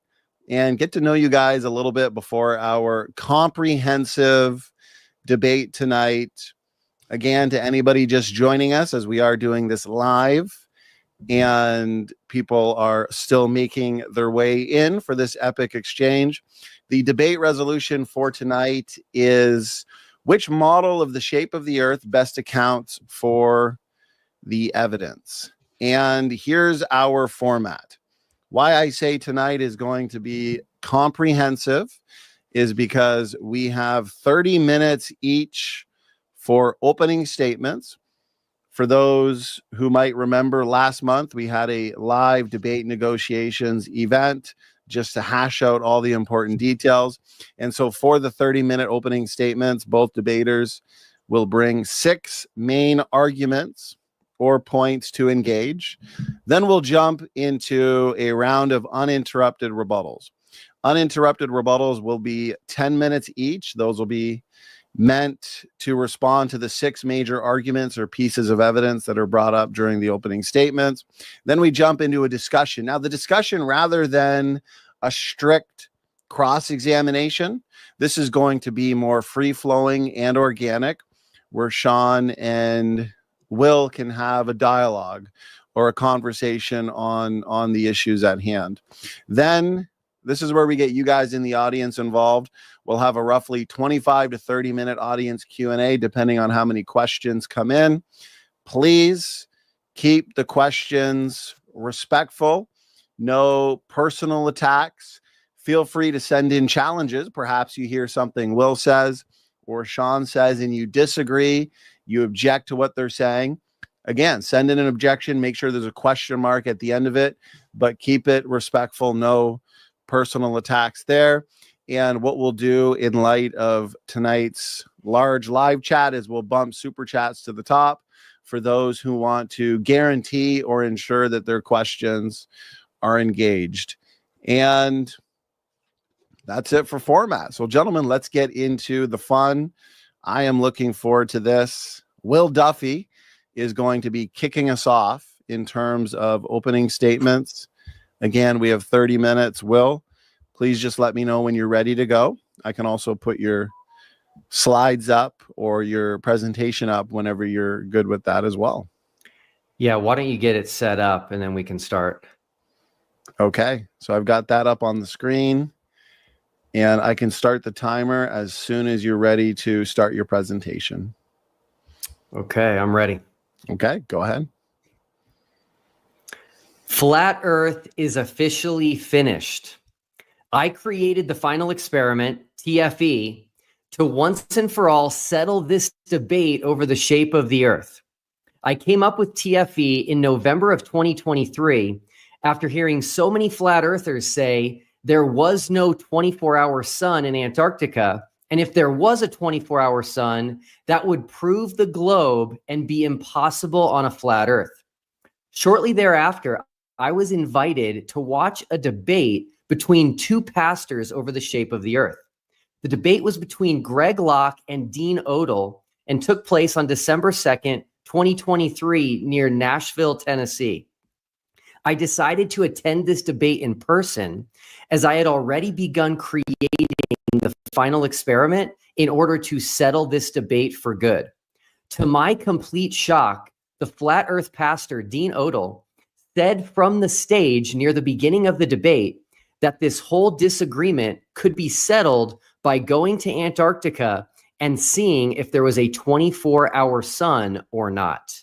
and get to know you guys a little bit before our comprehensive debate tonight. Again, to anybody just joining us, as we are doing this live and people are still making their way in for this epic exchange, the debate resolution for tonight is: which model of the shape of the earth best accounts for the evidence? And here's our format. Why I say tonight is going to be comprehensive is because we have 30 minutes each for opening statements. For those who might remember, last month we had a live debate negotiations event just to hash out all the important details. And so for the 30-minute opening statements, both debaters will bring 6 main arguments or points to engage. Then we'll jump into a round of uninterrupted rebuttals. Uninterrupted rebuttals will be 10 minutes each. Those will be meant to respond to the 6 major arguments or pieces of evidence that are brought up during the opening statements. Then we jump into a discussion. Now, the discussion, rather than a strict cross-examination, this is going to be more free-flowing and organic, where Sean and Will can have a dialogue or a conversation on the issues at hand. Then this is where we get you guys in the audience involved. We'll have a roughly 25 to 30 minute audience Q&A, depending on how many questions come in. Please keep the questions respectful. No personal attacks. Feel free to send in challenges. Perhaps you hear something Will says or Sean says and you disagree, you object to what they're saying. Again, send in an objection. Make sure there's a question mark at the end of it, but keep it respectful. No personal attacks there. And what we'll do in light of tonight's large live chat is we'll bump super chats to the top for those who want to guarantee or ensure that their questions are engaged. And that's it for format. So, gentlemen, let's get into the fun. I am looking forward to this. Will Duffy is going to be kicking us off in terms of opening statements. Again, we have 30 minutes. Will, please just let me know when you're ready to go. I can also put your slides up or your presentation up whenever you're good with that as well. Yeah, why don't you get it set up and then we can start. Okay, so I've got that up on the screen and I can start the timer as soon as you're ready to start your presentation. Okay, I'm ready. Okay, go ahead. Flat Earth is officially finished. I created the final experiment, TFE, to once and for all settle this debate over the shape of the Earth. I came up with TFE in November of 2023 after hearing so many flat earthers say there was no 24-hour sun in Antarctica, and if there was a 24-hour sun, that would prove the globe and be impossible on a flat Earth. Shortly thereafter, I was invited to watch a debate between two pastors over the shape of the earth. The debate was between Greg Locke and Dean Odell and took place on December 2nd, 2023, near Nashville, Tennessee. I decided to attend this debate in person as I had already begun creating the final experiment in order to settle this debate for good. To my complete shock, the flat earth pastor, Dean Odell, said from the stage near the beginning of the debate that this whole disagreement could be settled by going to Antarctica and seeing if there was a 24-hour sun or not.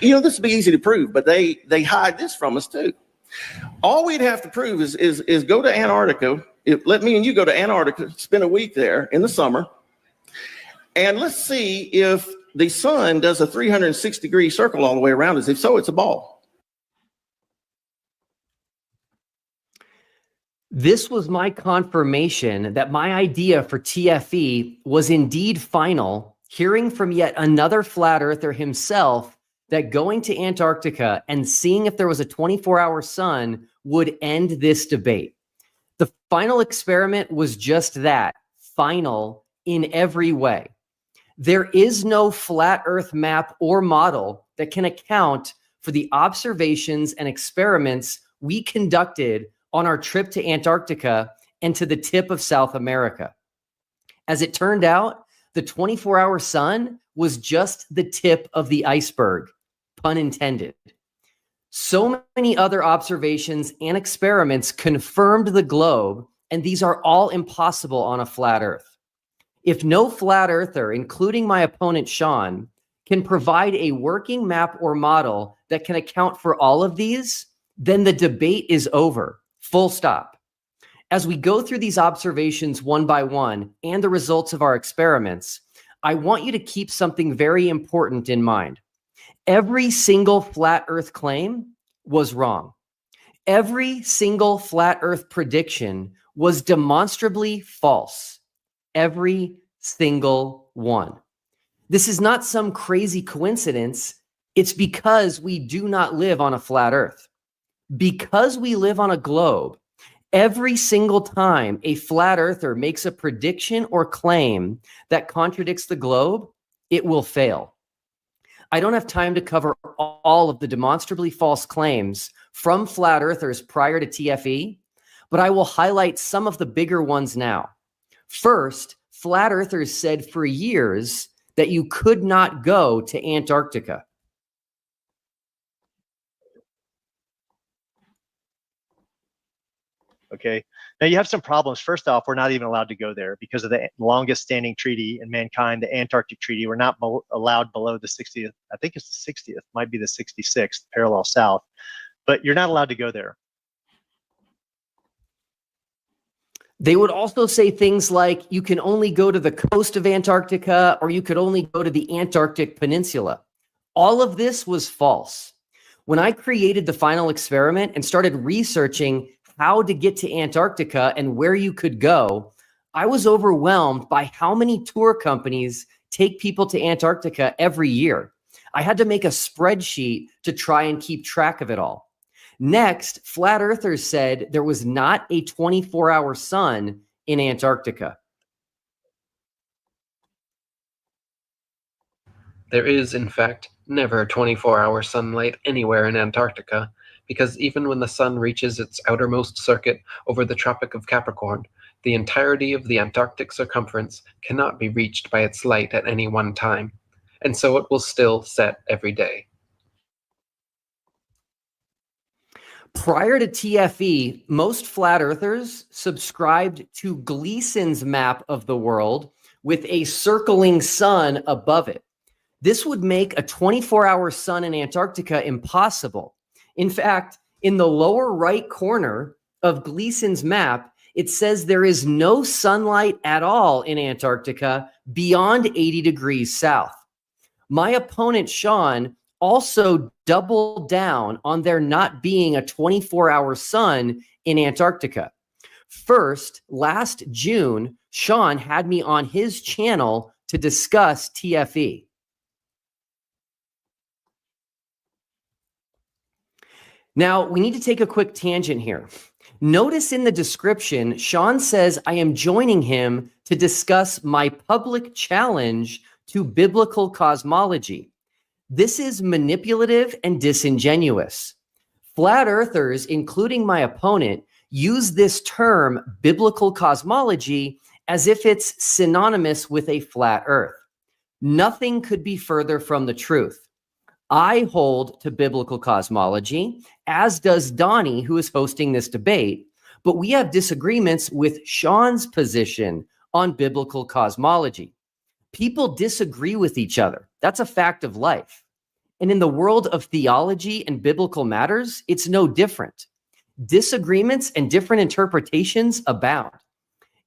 You know, this would be easy to prove, but they hide this from us too. All we'd have to prove is go to Antarctica. Let me and you go to Antarctica, spend a week there in the summer, and let's see if the sun does a 360-degree circle all the way around us. If so, it's a ball. This was my confirmation that my idea for TFE was indeed final, hearing from yet another flat earther himself that going to Antarctica and seeing if there was a 24-hour sun would end this debate. The final experiment was just that, final in every way. There is no flat earth map or model that can account for the observations and experiments we conducted on our trip to Antarctica and to the tip of South America. As it turned out, the 24-hour sun was just the tip of the iceberg, pun intended. So many other observations and experiments confirmed the globe, and these are all impossible on a flat earth. If no flat earther, including my opponent Sean, can provide a working map or model that can account for all of these, then the debate is over. Full stop. As we go through these observations one by one and the results of our experiments, I want you to keep something very important in mind. Every single flat earth claim was wrong. Every single flat earth prediction was demonstrably false. Every single one. This is not some crazy coincidence. It's because we do not live on a flat earth. Because we live on a globe, every single time a flat earther makes a prediction or claim that contradicts the globe, it will fail. I don't have time to cover all of the demonstrably false claims from flat earthers prior to TFE, but I will highlight some of the bigger ones now. First, flat earthers said for years that you could not go to Antarctica. Okay. Now you have some problems. First off, we're not even allowed to go there because of the longest standing treaty in mankind, the Antarctic Treaty. We're not allowed below the 60th. I think it's the 60th, might be the 66th parallel south, but you're not allowed to go there. They would also say things like you can only go to the coast of Antarctica or you could only go to the Antarctic Peninsula. All of this was false. When I created the final experiment and started researching how to get to Antarctica and where you could go, I was overwhelmed by how many tour companies take people to Antarctica every year. I had to make a spreadsheet to try and keep track of it all. Next, flat earthers said there was not a 24-hour sun in Antarctica. There is, in fact, never 24-hour sunlight anywhere in Antarctica, because even when the sun reaches its outermost circuit over the Tropic of Capricorn, the entirety of the Antarctic circumference cannot be reached by its light at any one time, and so it will still set every day. Prior to TFE, most flat earthers subscribed to Gleason's map of the world with a circling sun above it. This would make a 24-hour sun in Antarctica impossible. In fact, in the lower right corner of Gleason's map, it says there is no sunlight at all in Antarctica beyond 80 degrees south. My opponent, Sean, also doubled down on there not being a 24-hour sun in Antarctica. First, last June, Sean had me on his channel to discuss TFE. Now, we need to take a quick tangent here. Notice in the description, Sean says I am joining him to discuss my public challenge to biblical cosmology. This is manipulative and disingenuous. Flat earthers, including my opponent, use this term biblical cosmology as if it's synonymous with a flat earth. Nothing could be further from the truth. I hold to biblical cosmology, as does Donnie, who is hosting this debate, but we have disagreements with Sean's position on biblical cosmology. People disagree with each other. That's a fact of life. And in the world of theology and biblical matters, it's no different. Disagreements and different interpretations abound.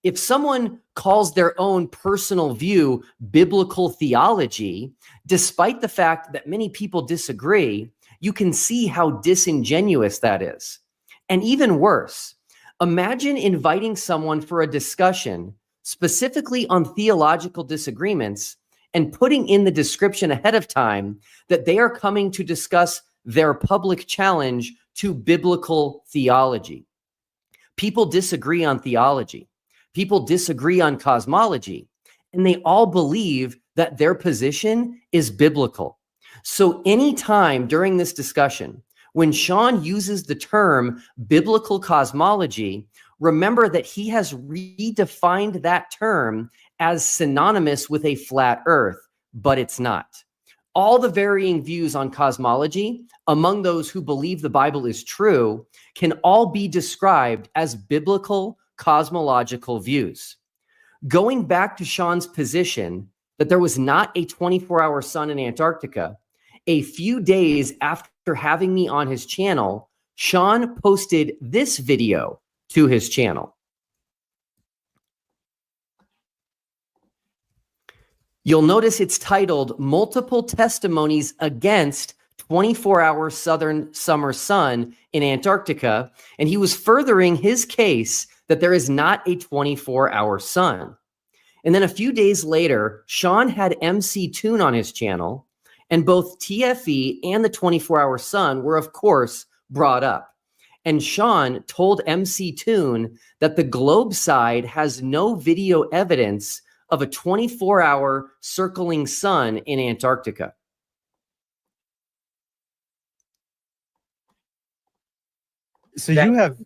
If someone calls their own personal view biblical theology, despite the fact that many people disagree, you can see how disingenuous that is. And even worse, imagine inviting someone for a discussion specifically on theological disagreements and putting in the description ahead of time that they are coming to discuss their public challenge to biblical theology. People disagree on theology. People disagree on cosmology, and they all believe that their position is biblical. So anytime during this discussion, when Sean uses the term biblical cosmology, remember that he has redefined that term as synonymous with a flat earth, but it's not. All the varying views on cosmology among those who believe the Bible is true can all be described as biblical cosmological views. Going back to Sean's position that there was not a 24-hour sun in Antarctica, a few days after having me on his channel, Sean posted this video to his channel. You'll notice it's titled Multiple Testimonies Against 24-Hour Southern Summer Sun in Antarctica, and he was furthering his case that there is not a 24-hour sun. And then a few days later, Sean had MCToon on his channel, and both TFE and the 24-hour sun were, of course, brought up. And Sean told MCToon that the globe side has no video evidence of a 24-hour circling sun in Antarctica. So you have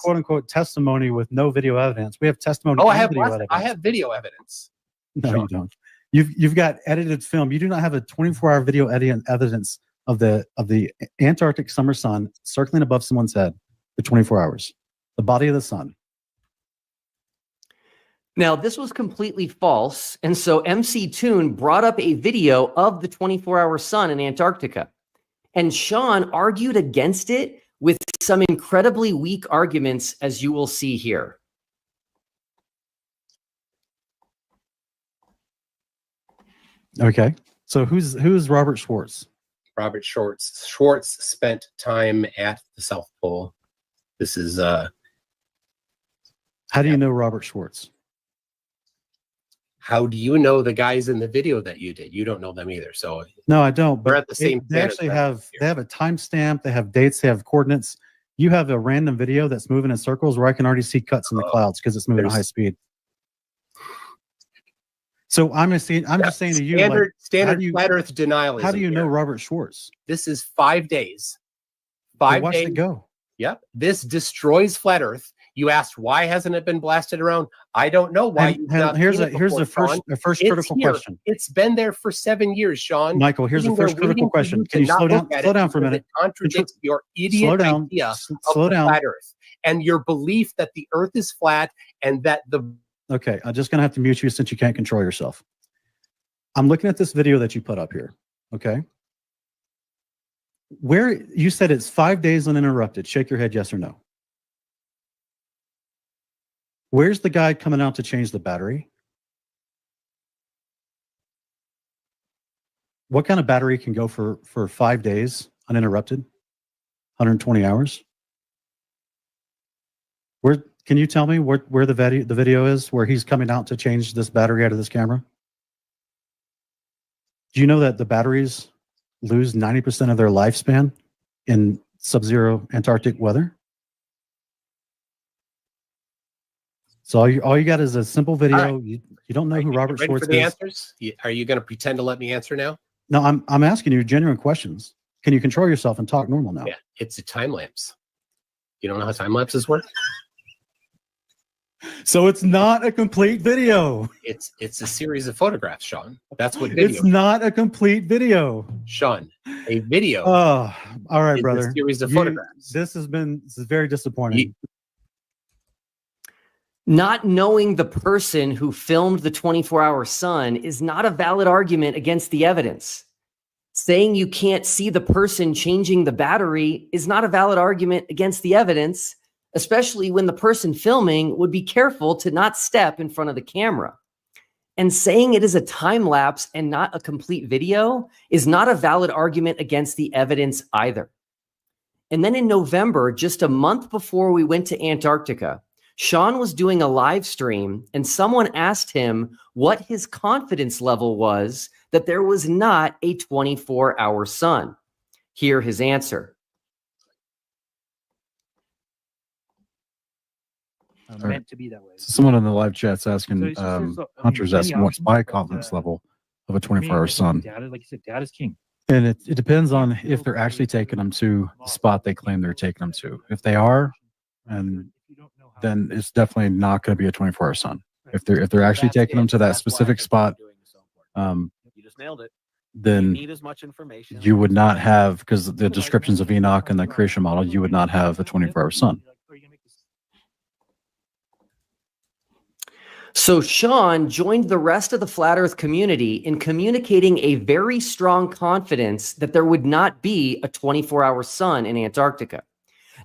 quote unquote testimony with no video evidence. We have testimony. Oh, I have video evidence. No, you don't. You've got edited film. You do not have a 24-hour video evidence of the Antarctic summer sun circling above someone's head for 24 hours. The body of the sun. Now, this was completely false, and so MCToon brought up a video of the 24-hour sun in Antarctica, and Sean argued against it with some incredibly weak arguments, as you will see here. Okay, so who's Robert Schwartz? Robert Schwartz. Schwartz spent time at the South Pole. This is How do you know Robert Schwartz? How do you know the guys in the video that you did? You don't know them either. So no, I don't. We're But at the same. they actually have a timestamp. They have dates. They have coordinates. You have a random video that's moving in circles where I can already see cuts in the clouds because it's moving at high speed. So I'm just saying to you, standard flat Earth denial. How do you know Robert Schwartz? This is 5 days. 5 watch days. it go. Yep. This destroys flat Earth. You asked why hasn't it been blasted around? I don't know why. Here's the first critical question. It's been there for 7 years, Sean. Michael, here's the first critical question. Can you slow down? Slow down for a minute. It contradicts your idiot idea of flat Earth and your belief that the Earth is flat and that the. Okay, I'm just gonna have to mute you since you can't control yourself. I'm looking at this video that you put up here. Okay. Where you said it's 5 days uninterrupted. Shake your head, yes or no. Where's the guy coming out to change the battery? What kind of battery can go for 5 days uninterrupted? 120 hours? Where can you tell me where the video is where he's coming out to change this battery out of this camera? Do you know that the batteries lose 90% of their lifespan in sub-zero Antarctic weather. So all you got is a simple video. Right. You don't know who Robert Ready Schwartz for the is. answers? Are you going to pretend to let me answer now? No, I'm asking you genuine questions. Can you control yourself and talk normal now? Yeah, it's a time lapse. You don't know how time lapses work? So it's not a complete video. It's a series of photographs, Sean. That's what video. It's not a complete video. Sean, a video. Oh, all right, is brother. A series of photographs. This is very disappointing. Not knowing the person who filmed the 24-hour sun is not a valid argument against the evidence. Saying you can't see the person changing the battery is not a valid argument against the evidence, especially when the person filming would be careful to not step in front of the camera. And saying it is a time lapse and not a complete video is not a valid argument against the evidence either. And then in November, just a month before we went to Antarctica, Sean was doing a live stream and someone asked him what his confidence level was that there was not a 24-hour sun. Hear his answer. Meant to be that way. Someone in the live chat's asking, Hunter's asking, what's my confidence level of a 24-hour sun? Data, like you said, data's king. And it depends on if they're actually taking them to the spot they claim they're taking them to. If they are, and then it's definitely not going to be a 24-hour sun. If they're actually taking them to that specific spot, You just nailed it. then You need as much information. you would not have, because the descriptions of Enoch and the creation model, you would not have a 24-hour sun. So Sean joined the rest of the Flat Earth community in communicating a very strong confidence that there would not be a 24-hour sun in Antarctica.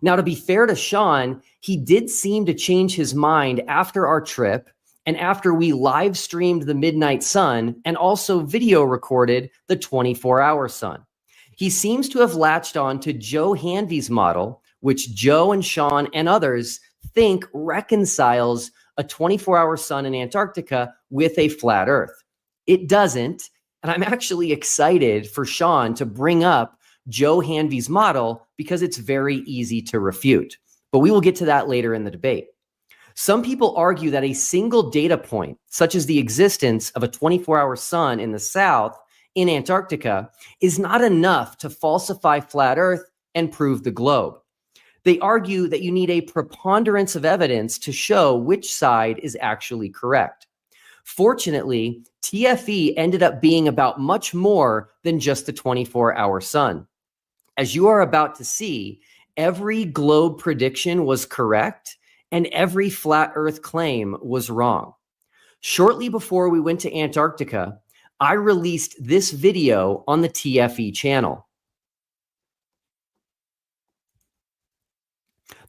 Now, to be fair to Sean, he did seem to change his mind after our trip and after we live streamed the midnight sun and also video recorded the 24-hour sun. He seems to have latched on to Joe Hanvey's model, which Joe and Sean and others think reconciles a 24-hour sun in Antarctica with a flat Earth. It doesn't, and I'm actually excited for Sean to bring up Joe Hanvey's model because it's very easy to refute. But we will get to that later in the debate. Some people argue that a single data point, such as the existence of a 24-hour sun in the south in Antarctica, is not enough to falsify flat Earth and prove the globe. They argue that you need a preponderance of evidence to show which side is actually correct. Fortunately, TFE ended up being about much more than just the 24-hour sun. As you are about to see, every globe prediction was correct and every flat Earth claim was wrong. Shortly before we went to Antarctica, I released this video on the TFE channel.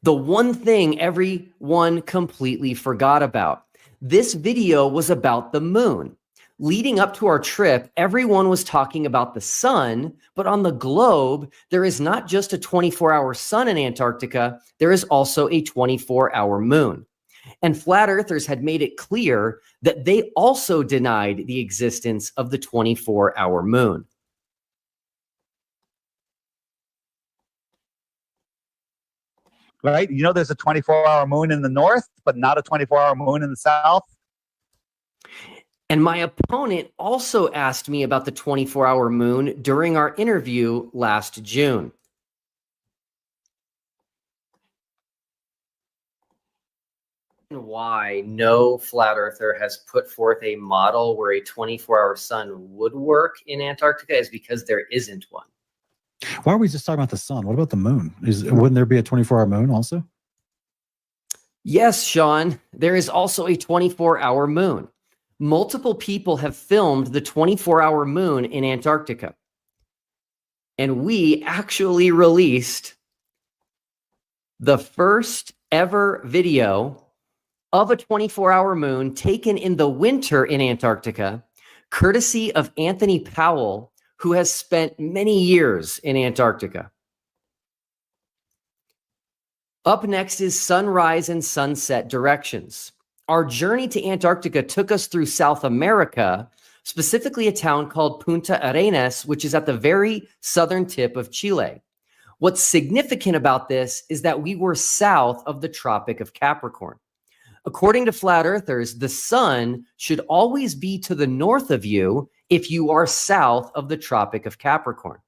The one thing everyone completely forgot about. This video was about the moon. Leading up to our trip, everyone was talking about the sun, but on the globe, there is not just a 24-hour sun in Antarctica, there is also a 24-hour moon. And flat earthers had made it clear that they also denied the existence of the 24-hour moon. Right? You know, there's a 24-hour moon in the north, but not a 24-hour moon in the south. And my opponent also asked me about the 24-hour moon during our interview last June. Why no flat earther has put forth a model where a 24-hour sun would work in Antarctica is because there isn't one. Why are we just talking about the sun? What about the moon? Wouldn't there be a 24-hour moon also? Yes, Sean, there is also a 24-hour moon. Multiple people have filmed the 24-hour moon in Antarctica. And we actually released the first ever video of a 24-hour moon taken in the winter in Antarctica, courtesy of Anthony Powell, who has spent many years in Antarctica. Up next is sunrise and sunset directions. Our journey to Antarctica took us through South America, specifically a town called Punta Arenas, which is at the very southern tip of Chile. What's significant about this is that we were south of the Tropic of Capricorn. According to flat earthers, the sun should always be to the north of you if you are south of the Tropic of Capricorn.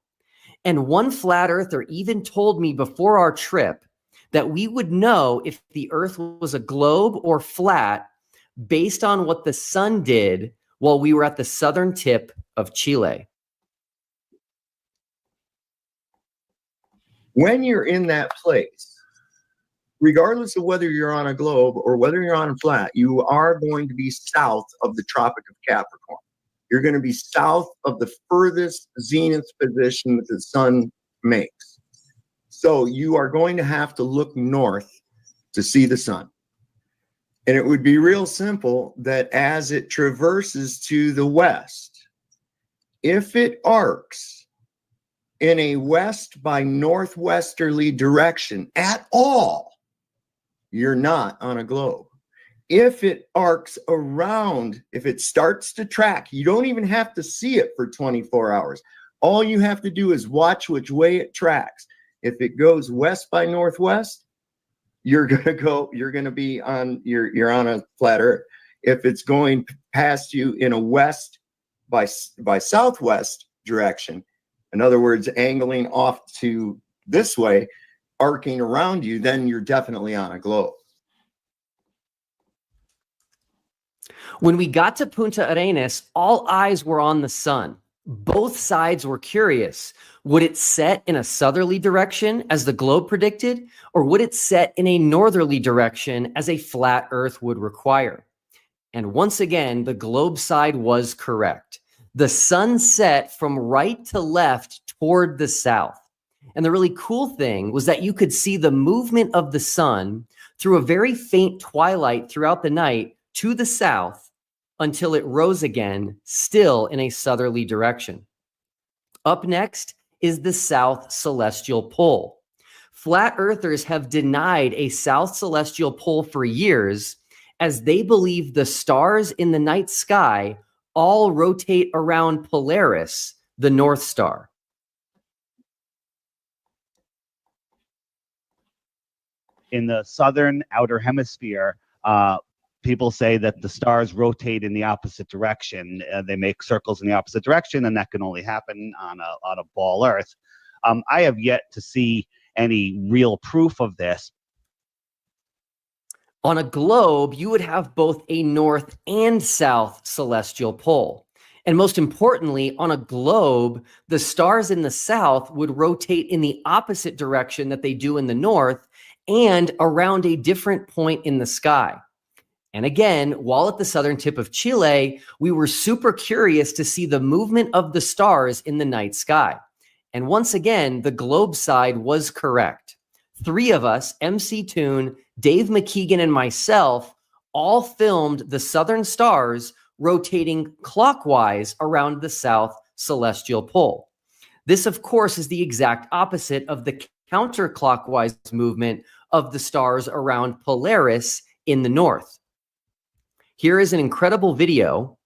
And one flat earther even told me before our trip that we would know if the earth was a globe or flat based on what the sun did while we were at the southern tip of Chile. When you're in that place, regardless of whether you're on a globe or whether you're on a flat, you are going to be south of the Tropic of Capricorn. You're going to be south of the furthest zenith position that the sun makes. So you are going to have to look north to see the sun. And it would be real simple that as it traverses to the west, if it arcs in a west by northwesterly direction at all, you're not on a globe. If it arcs around, if it starts to track, you don't even have to see it for 24 hours. All you have to do is watch which way it tracks. If it goes west by northwest, you're gonna be on you're on a flat earth. If it's going past you in a west by southwest direction, in other words, angling off to this way, arcing around you, then you're definitely on a globe. When we got to Punta Arenas, all eyes were on the sun. Both sides were curious. Would it set in a southerly direction as the globe predicted, or would it set in a northerly direction as a flat earth would require? And once again, the globe side was correct. The sun set from right to left toward the south. And the really cool thing was that you could see the movement of the sun through a very faint twilight throughout the night to the south until it rose again, still in a southerly direction. Up next is the South Celestial Pole. Flat earthers have denied a South Celestial Pole for years, as they believe the stars in the night sky all rotate around Polaris, the North Star. In the southern outer hemisphere, people say that the stars rotate in the opposite direction. They make circles in the opposite direction, and that can only happen on a ball Earth. I have yet to see any real proof of this. On a globe, you would have both a north and south celestial pole. And most importantly, on a globe, the stars in the south would rotate in the opposite direction that they do in the north and around a different point in the sky. And again, while at the southern tip of Chile, we were super curious to see the movement of the stars in the night sky. And once again, the globe side was correct. 3 of us, MCToon, Dave McKeegan, and myself, all filmed the southern stars rotating clockwise around the south celestial pole. This, of course, is the exact opposite of the counterclockwise movement of the stars around Polaris in the north. Here is an incredible video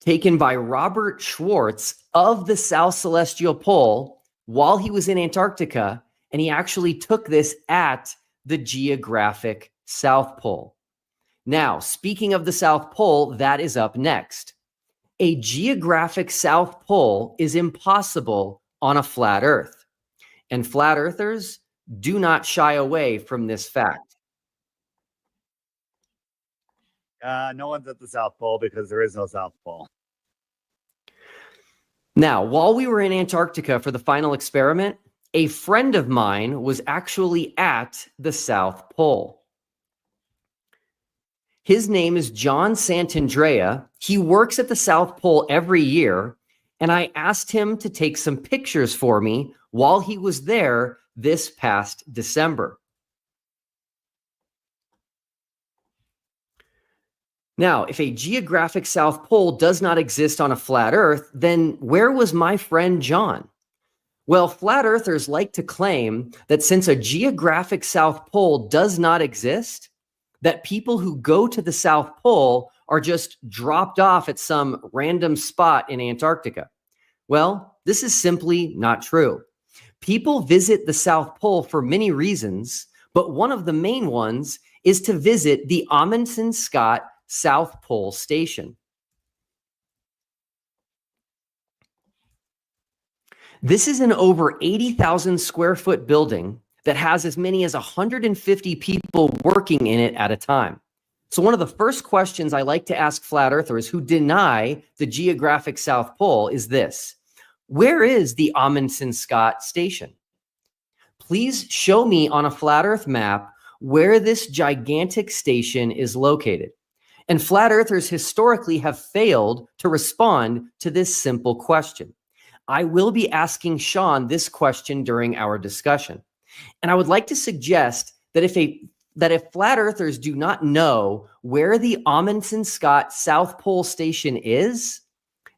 taken by Robert Schwartz of the South Celestial Pole while he was in Antarctica, and he actually took this at the geographic South Pole. Now, speaking of the South Pole, that is up next. A geographic South Pole is impossible on a flat Earth, and flat earthers do not shy away from this fact. No one's at the South Pole because there is no South Pole. Now, while we were in Antarctica for the final experiment, a friend of mine was actually at the South Pole. His name is John Santandrea. He works at the South Pole every year, and I asked him to take some pictures for me while he was there this past December. Now, if a geographic South Pole does not exist on a flat Earth, then where was my friend John? Well, flat earthers like to claim that since a geographic South Pole does not exist, that people who go to the South Pole are just dropped off at some random spot in Antarctica. Well, this is simply not true. People visit the South Pole for many reasons, but one of the main ones is to visit the Amundsen-Scott South Pole Station. This is an over 80,000 square foot building that has as many as 150 people working in it at a time. So one of the first questions I like to ask flat earthers who deny the geographic South Pole is this: where is the Amundsen-Scott station? Please show me on a flat earth map where this gigantic station is located. And flat earthers historically have failed to respond to this simple question. I will be asking Sean this question during our discussion. And I would like to suggest that if flat earthers do not know where the Amundsen-Scott South Pole Station is,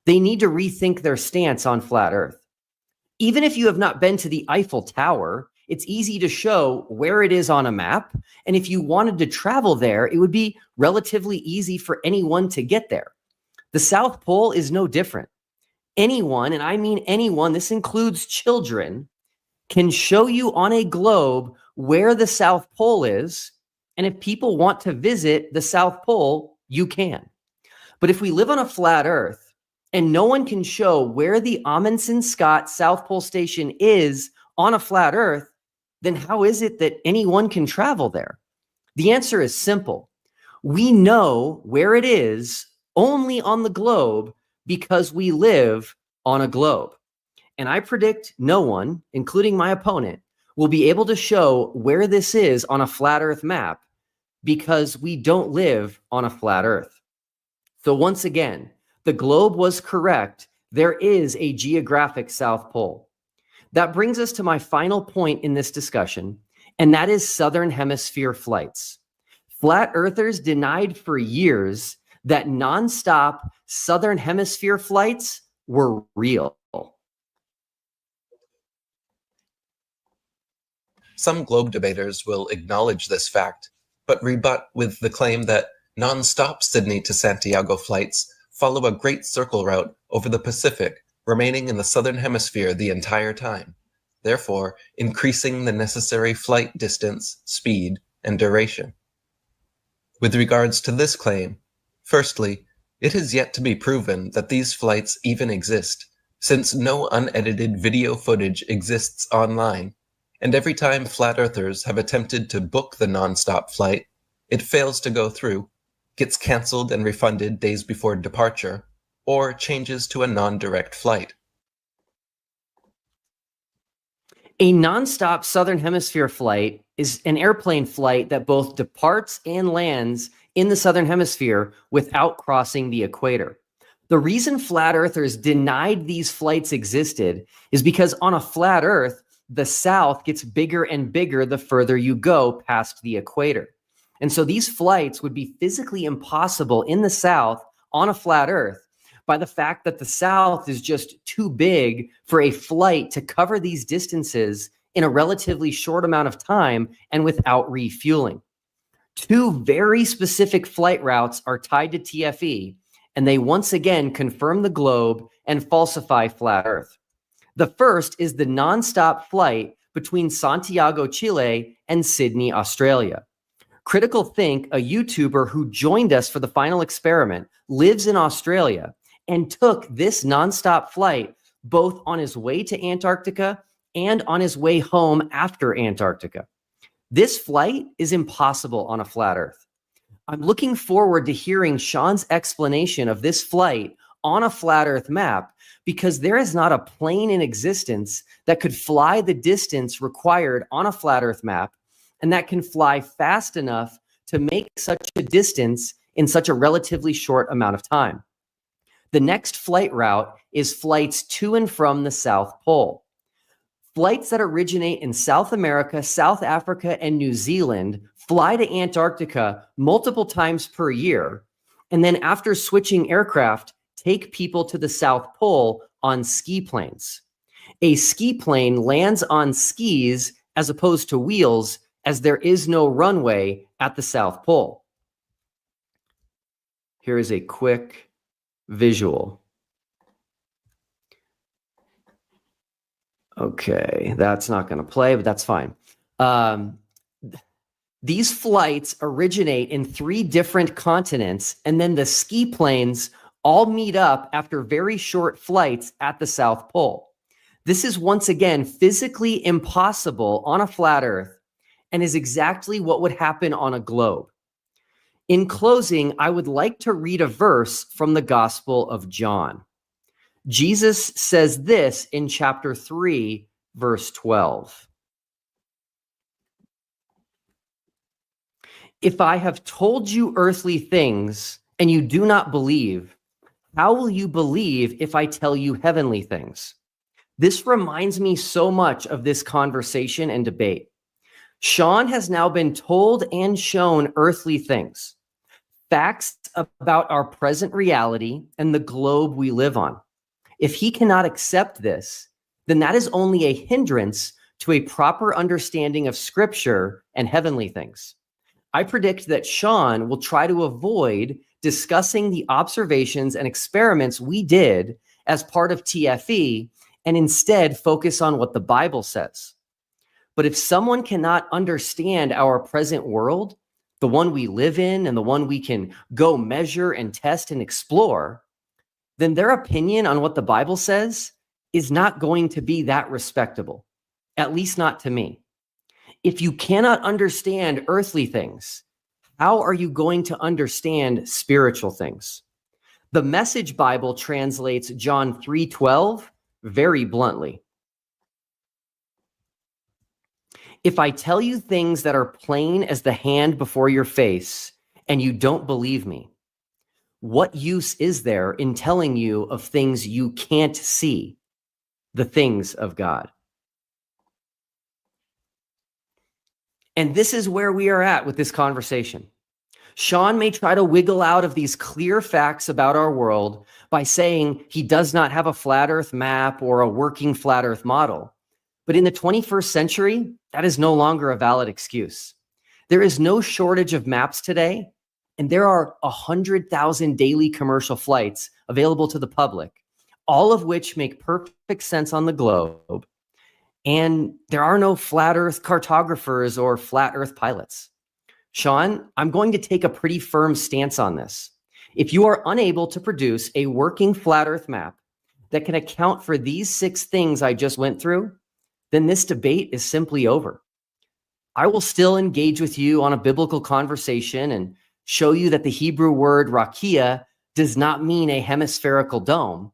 they need to rethink their stance on flat earth. Even if you have not been to the Eiffel Tower, it's easy to show where it is on a map. And if you wanted to travel there, it would be relatively easy for anyone to get there. The South Pole is no different. Anyone, and I mean anyone, this includes children, can show you on a globe where the South Pole is. And if people want to visit the South Pole, you can. But if we live on a flat earth and no one can show where the Amundsen-Scott South Pole Station is on a flat earth, then how is it that anyone can travel there? The answer is simple. We know where it is only on the globe because we live on a globe. And I predict no one, including my opponent, will be able to show where this is on a flat earth map because we don't live on a flat earth. So once again, the globe was correct. There is a geographic South Pole. That brings us to my final point in this discussion, and that is Southern Hemisphere flights. Flat earthers denied for years that nonstop Southern Hemisphere flights were real. Some globe debaters will acknowledge this fact, but rebut with the claim that non-stop Sydney to Santiago flights follow a great circle route over the Pacific, remaining in the Southern Hemisphere the entire time, therefore increasing the necessary flight distance, speed, and duration. With regards to this claim, firstly, it has yet to be proven that these flights even exist, since no unedited video footage exists online, and every time flat earthers have attempted to book the non-stop flight, it fails to go through, gets cancelled and refunded days before departure, or changes to a non-direct flight. A nonstop Southern Hemisphere flight is an airplane flight that both departs and lands in the Southern Hemisphere without crossing the equator. The reason flat earthers denied these flights existed is because on a flat earth, the South gets bigger and bigger the further you go past the equator. And so these flights would be physically impossible in the South on a flat earth by the fact that the South is just too big for a flight to cover these distances in a relatively short amount of time and without refueling. Two very specific flight routes are tied to TFE, and they once again confirm the globe and falsify flat earth. The first is the nonstop flight between Santiago, Chile and Sydney, Australia. Critical Think, a YouTuber who joined us for the final experiment, lives in Australia and took this nonstop flight both on his way to Antarctica and on his way home after Antarctica. This flight is impossible on a flat earth. I'm looking forward to hearing Sean's explanation of this flight on a flat earth map, because there is not a plane in existence that could fly the distance required on a flat earth map and that can fly fast enough to make such a distance in such a relatively short amount of time. The next flight route is flights to and from the South Pole. Flights that originate in South America, South Africa, and New Zealand fly to Antarctica multiple times per year, and then after switching aircraft, take people to the South Pole on ski planes. A ski plane lands on skis as opposed to wheels, as there is no runway at the South Pole. Here is a quick visual Okay, that's not going to play, but that's fine. These flights originate in 3 different continents, and then the ski planes all meet up after very short flights at the South Pole. This is once again physically impossible on a flat Earth and is exactly what would happen on a globe. In closing, I would like to read a verse from the Gospel of John. Jesus says this in chapter 3, verse 12. If I have told you earthly things and you do not believe, how will you believe if I tell you heavenly things? This reminds me so much of this conversation and debate. Sean has now been told and shown earthly things, facts about our present reality and the globe we live on. If he cannot accept this, then that is only a hindrance to a proper understanding of Scripture and heavenly things. I predict that Sean will try to avoid discussing the observations and experiments we did as part of TFE and instead focus on what the Bible says. But if someone cannot understand our present world, the one we live in and the one we can go measure and test and explore, then their opinion on what the Bible says is not going to be that respectable, at least not to me. If you cannot understand earthly things, how are you going to understand spiritual things? The Message Bible translates John 3:12 very bluntly. If I tell you things that are plain as the hand before your face and you don't believe me, what use is there in telling you of things you can't see, the things of God? And this is where we are at with this conversation. Sean may try to wiggle out of these clear facts about our world by saying he does not have a flat earth map or a working flat earth model. But in the 21st century, that is no longer a valid excuse. There is no shortage of maps today, and there are 100,000 daily commercial flights available to the public, all of which make perfect sense on the globe. And there are no flat earth cartographers or flat earth pilots. Sean, I'm going to take a pretty firm stance on this. If you are unable to produce a working flat earth map that can account for these 6 things I just went through, then this debate is simply over. I will still engage with you on a biblical conversation and show you that the Hebrew word rakia does not mean a hemispherical dome.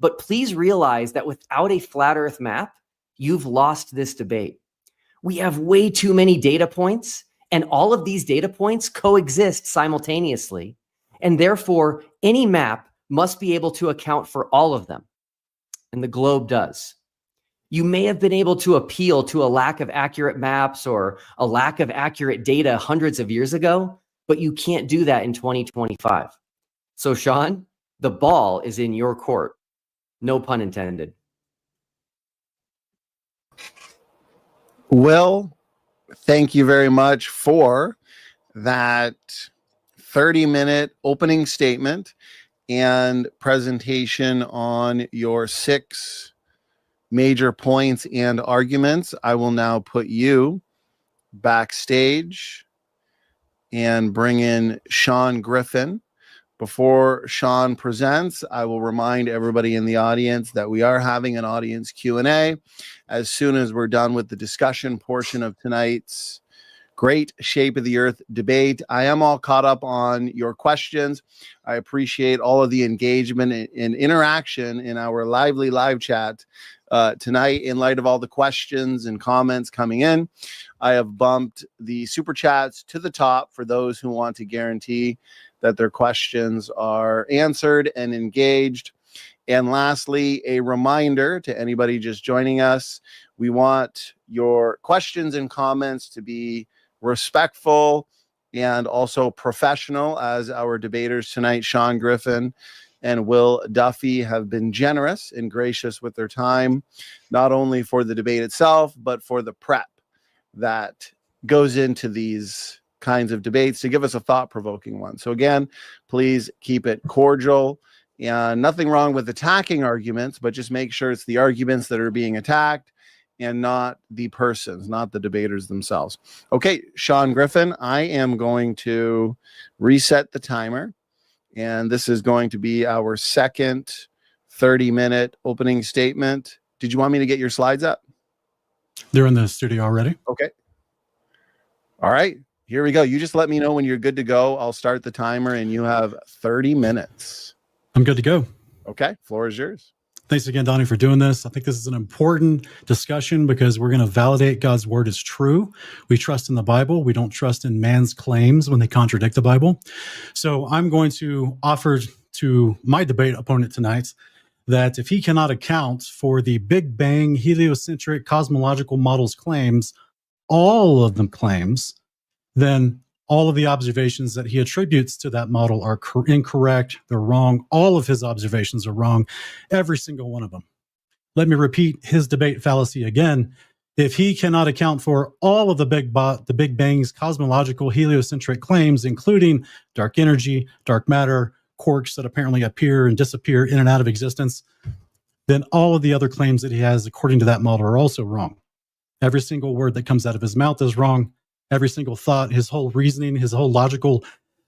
But please realize that without a flat earth map, you've lost this debate. We have way too many data points, and all of these data points coexist simultaneously. And therefore, any map must be able to account for all of them. And the globe does. You may have been able to appeal to a lack of accurate maps or a lack of accurate data hundreds of years ago, but you can't do that in 2025. So, Sean, the ball is in your court. No pun intended. Will, thank you very much for that 30-minute opening statement and presentation on your 6 major points and arguments. I will now put you backstage and bring in Sean Griffin. Before Sean presents, I will remind everybody in the audience that we are having an audience Q&A as soon as we're done with the discussion portion of tonight's great Shape of the Earth debate. I am all caught up on your questions. I appreciate all of the engagement and interaction in our lively live chat tonight. In light of all the questions and comments coming in, I have bumped the super chats to the top for those who want to guarantee that their questions are answered and engaged. And lastly, a reminder to anybody just joining us, we want your questions and comments to be respectful and also professional, as our debaters tonight, Sean Griffin and Will Duffy, have been generous and gracious with their time, not only for the debate itself, but for the prep that goes into these kinds of debates to give us a thought-provoking one. So again, please keep it cordial. And nothing wrong with attacking arguments, but just make sure it's the arguments that are being attacked and not the persons, not the debaters themselves. Okay, Sean Griffin, I am going to reset the timer, and this is going to be our second 30-minute opening statement. Did you want me to get your slides up? They're in the studio already. Okay. All right, here we go. You just let me know when you're good to go. I'll start the timer, and you have 30 minutes. I'm good to go. Okay, floor is yours. Thanks again, Donnie, for doing this. I think this is an important discussion because we're going to validate God's word is true. We trust in the Bible. We don't trust in man's claims when they contradict the Bible. So I'm going to offer to my debate opponent tonight that if he cannot account for the Big Bang heliocentric cosmological model's claims, all of them claims, then all of the observations that he attributes to that model are incorrect. They're wrong. All of his observations are wrong. Every single one of them. Let me repeat his debate fallacy again. If he cannot account for all of the Big Bang's cosmological heliocentric claims, including dark energy, dark matter, quarks that apparently appear and disappear in and out of existence, then all of the other claims that he has according to that model are also wrong. Every single word that comes out of his mouth is wrong. Every single thought, his whole reasoning, his whole logical,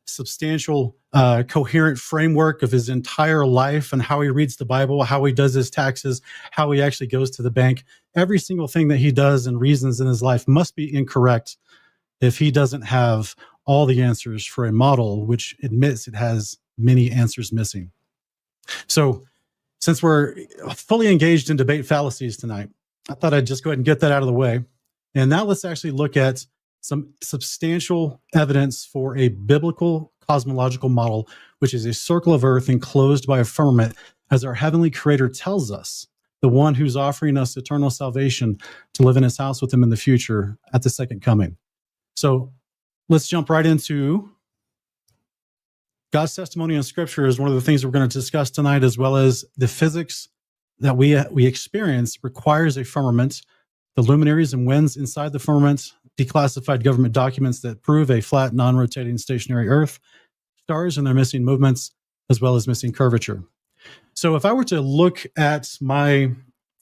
substantial, coherent framework of his entire life and how he reads the Bible, how he does his taxes, how he actually goes to the bank. Every single thing that he does and reasons in his life must be incorrect if he doesn't have all the answers for a model which admits it has many answers missing. So since we're fully engaged in debate fallacies tonight, I thought I'd just go ahead and get that out of the way. And now let's actually look at some substantial evidence for a biblical cosmological model, which is a circle of earth enclosed by a firmament, as our heavenly creator tells us, the one who's offering us eternal salvation to live in his house with him in the future at the second coming. So let's jump right into God's testimony in scripture is one of the things we're going to discuss tonight, as well as the physics that we experience requires a firmament, the luminaries and winds inside the firmament, declassified government documents that prove a flat, non-rotating stationary Earth, stars and their missing movements, as well as missing curvature. So if I were to look at my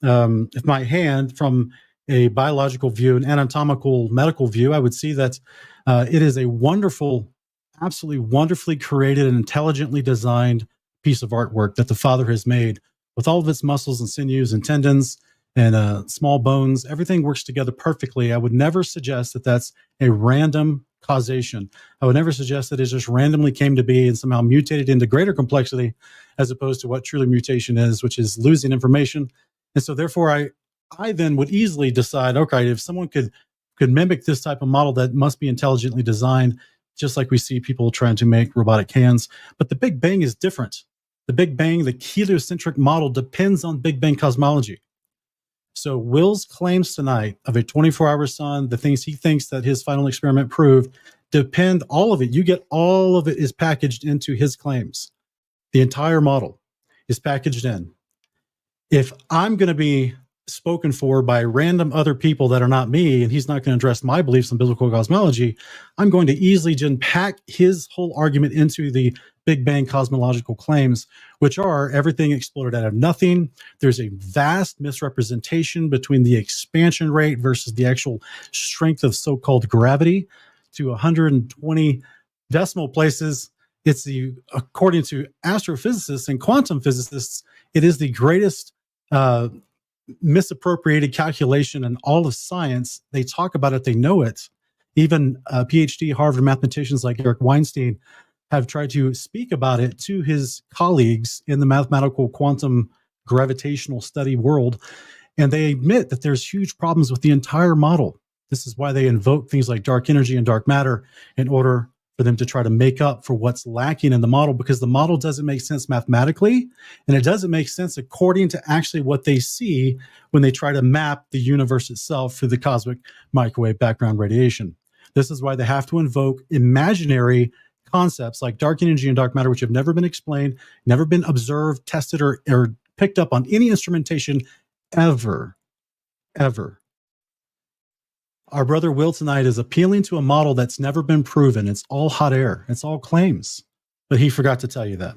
hand from a biological view, an anatomical medical view, I would see that it is a wonderful, absolutely wonderfully created and intelligently designed piece of artwork that the Father has made with all of its muscles and sinews and tendons and small bones. Everything works together perfectly. I would never suggest that that's a random causation. I would never suggest that it just randomly came to be and somehow mutated into greater complexity, as opposed to what truly mutation is, which is losing information. And so therefore, I then would easily decide, okay, if someone could mimic this type of model, that must be intelligently designed, just like we see people trying to make robotic hands. But the Big Bang is different. The Big Bang, the heliocentric model, depends on Big Bang cosmology. So Will's claims tonight of a 24-hour sun, the things he thinks that his final experiment proved, depend, all of it, you get all of it is packaged into his claims. The entire model is packaged in. If I'm going to be spoken for by random other people that are not me, and he's not going to address my beliefs in biblical cosmology, I'm going to easily just pack his whole argument into the Big Bang cosmological claims, which are everything exploded out of nothing. There's a vast misrepresentation between the expansion rate versus the actual strength of so-called gravity to 120 decimal places. It's according to astrophysicists and quantum physicists, it is the greatest misappropriated calculation in all of science. They talk about it, they know it. Even PhD Harvard mathematicians like Eric Weinstein have tried to speak about it to his colleagues in the mathematical quantum gravitational study world, and they admit that there's huge problems with the entire model. This is why they invoke things like dark energy and dark matter in order for them to try to make up for what's lacking in the model, because the model doesn't make sense mathematically, and it doesn't make sense according to actually what they see when they try to map the universe itself through the cosmic microwave background radiation. This is why they have to invoke imaginary concepts like dark energy and dark matter, which have never been explained, never been observed, tested, or picked up on any instrumentation ever. Our brother Will tonight is appealing to a model that's never been proven. It's all hot air. It's all claims. But he forgot to tell you that.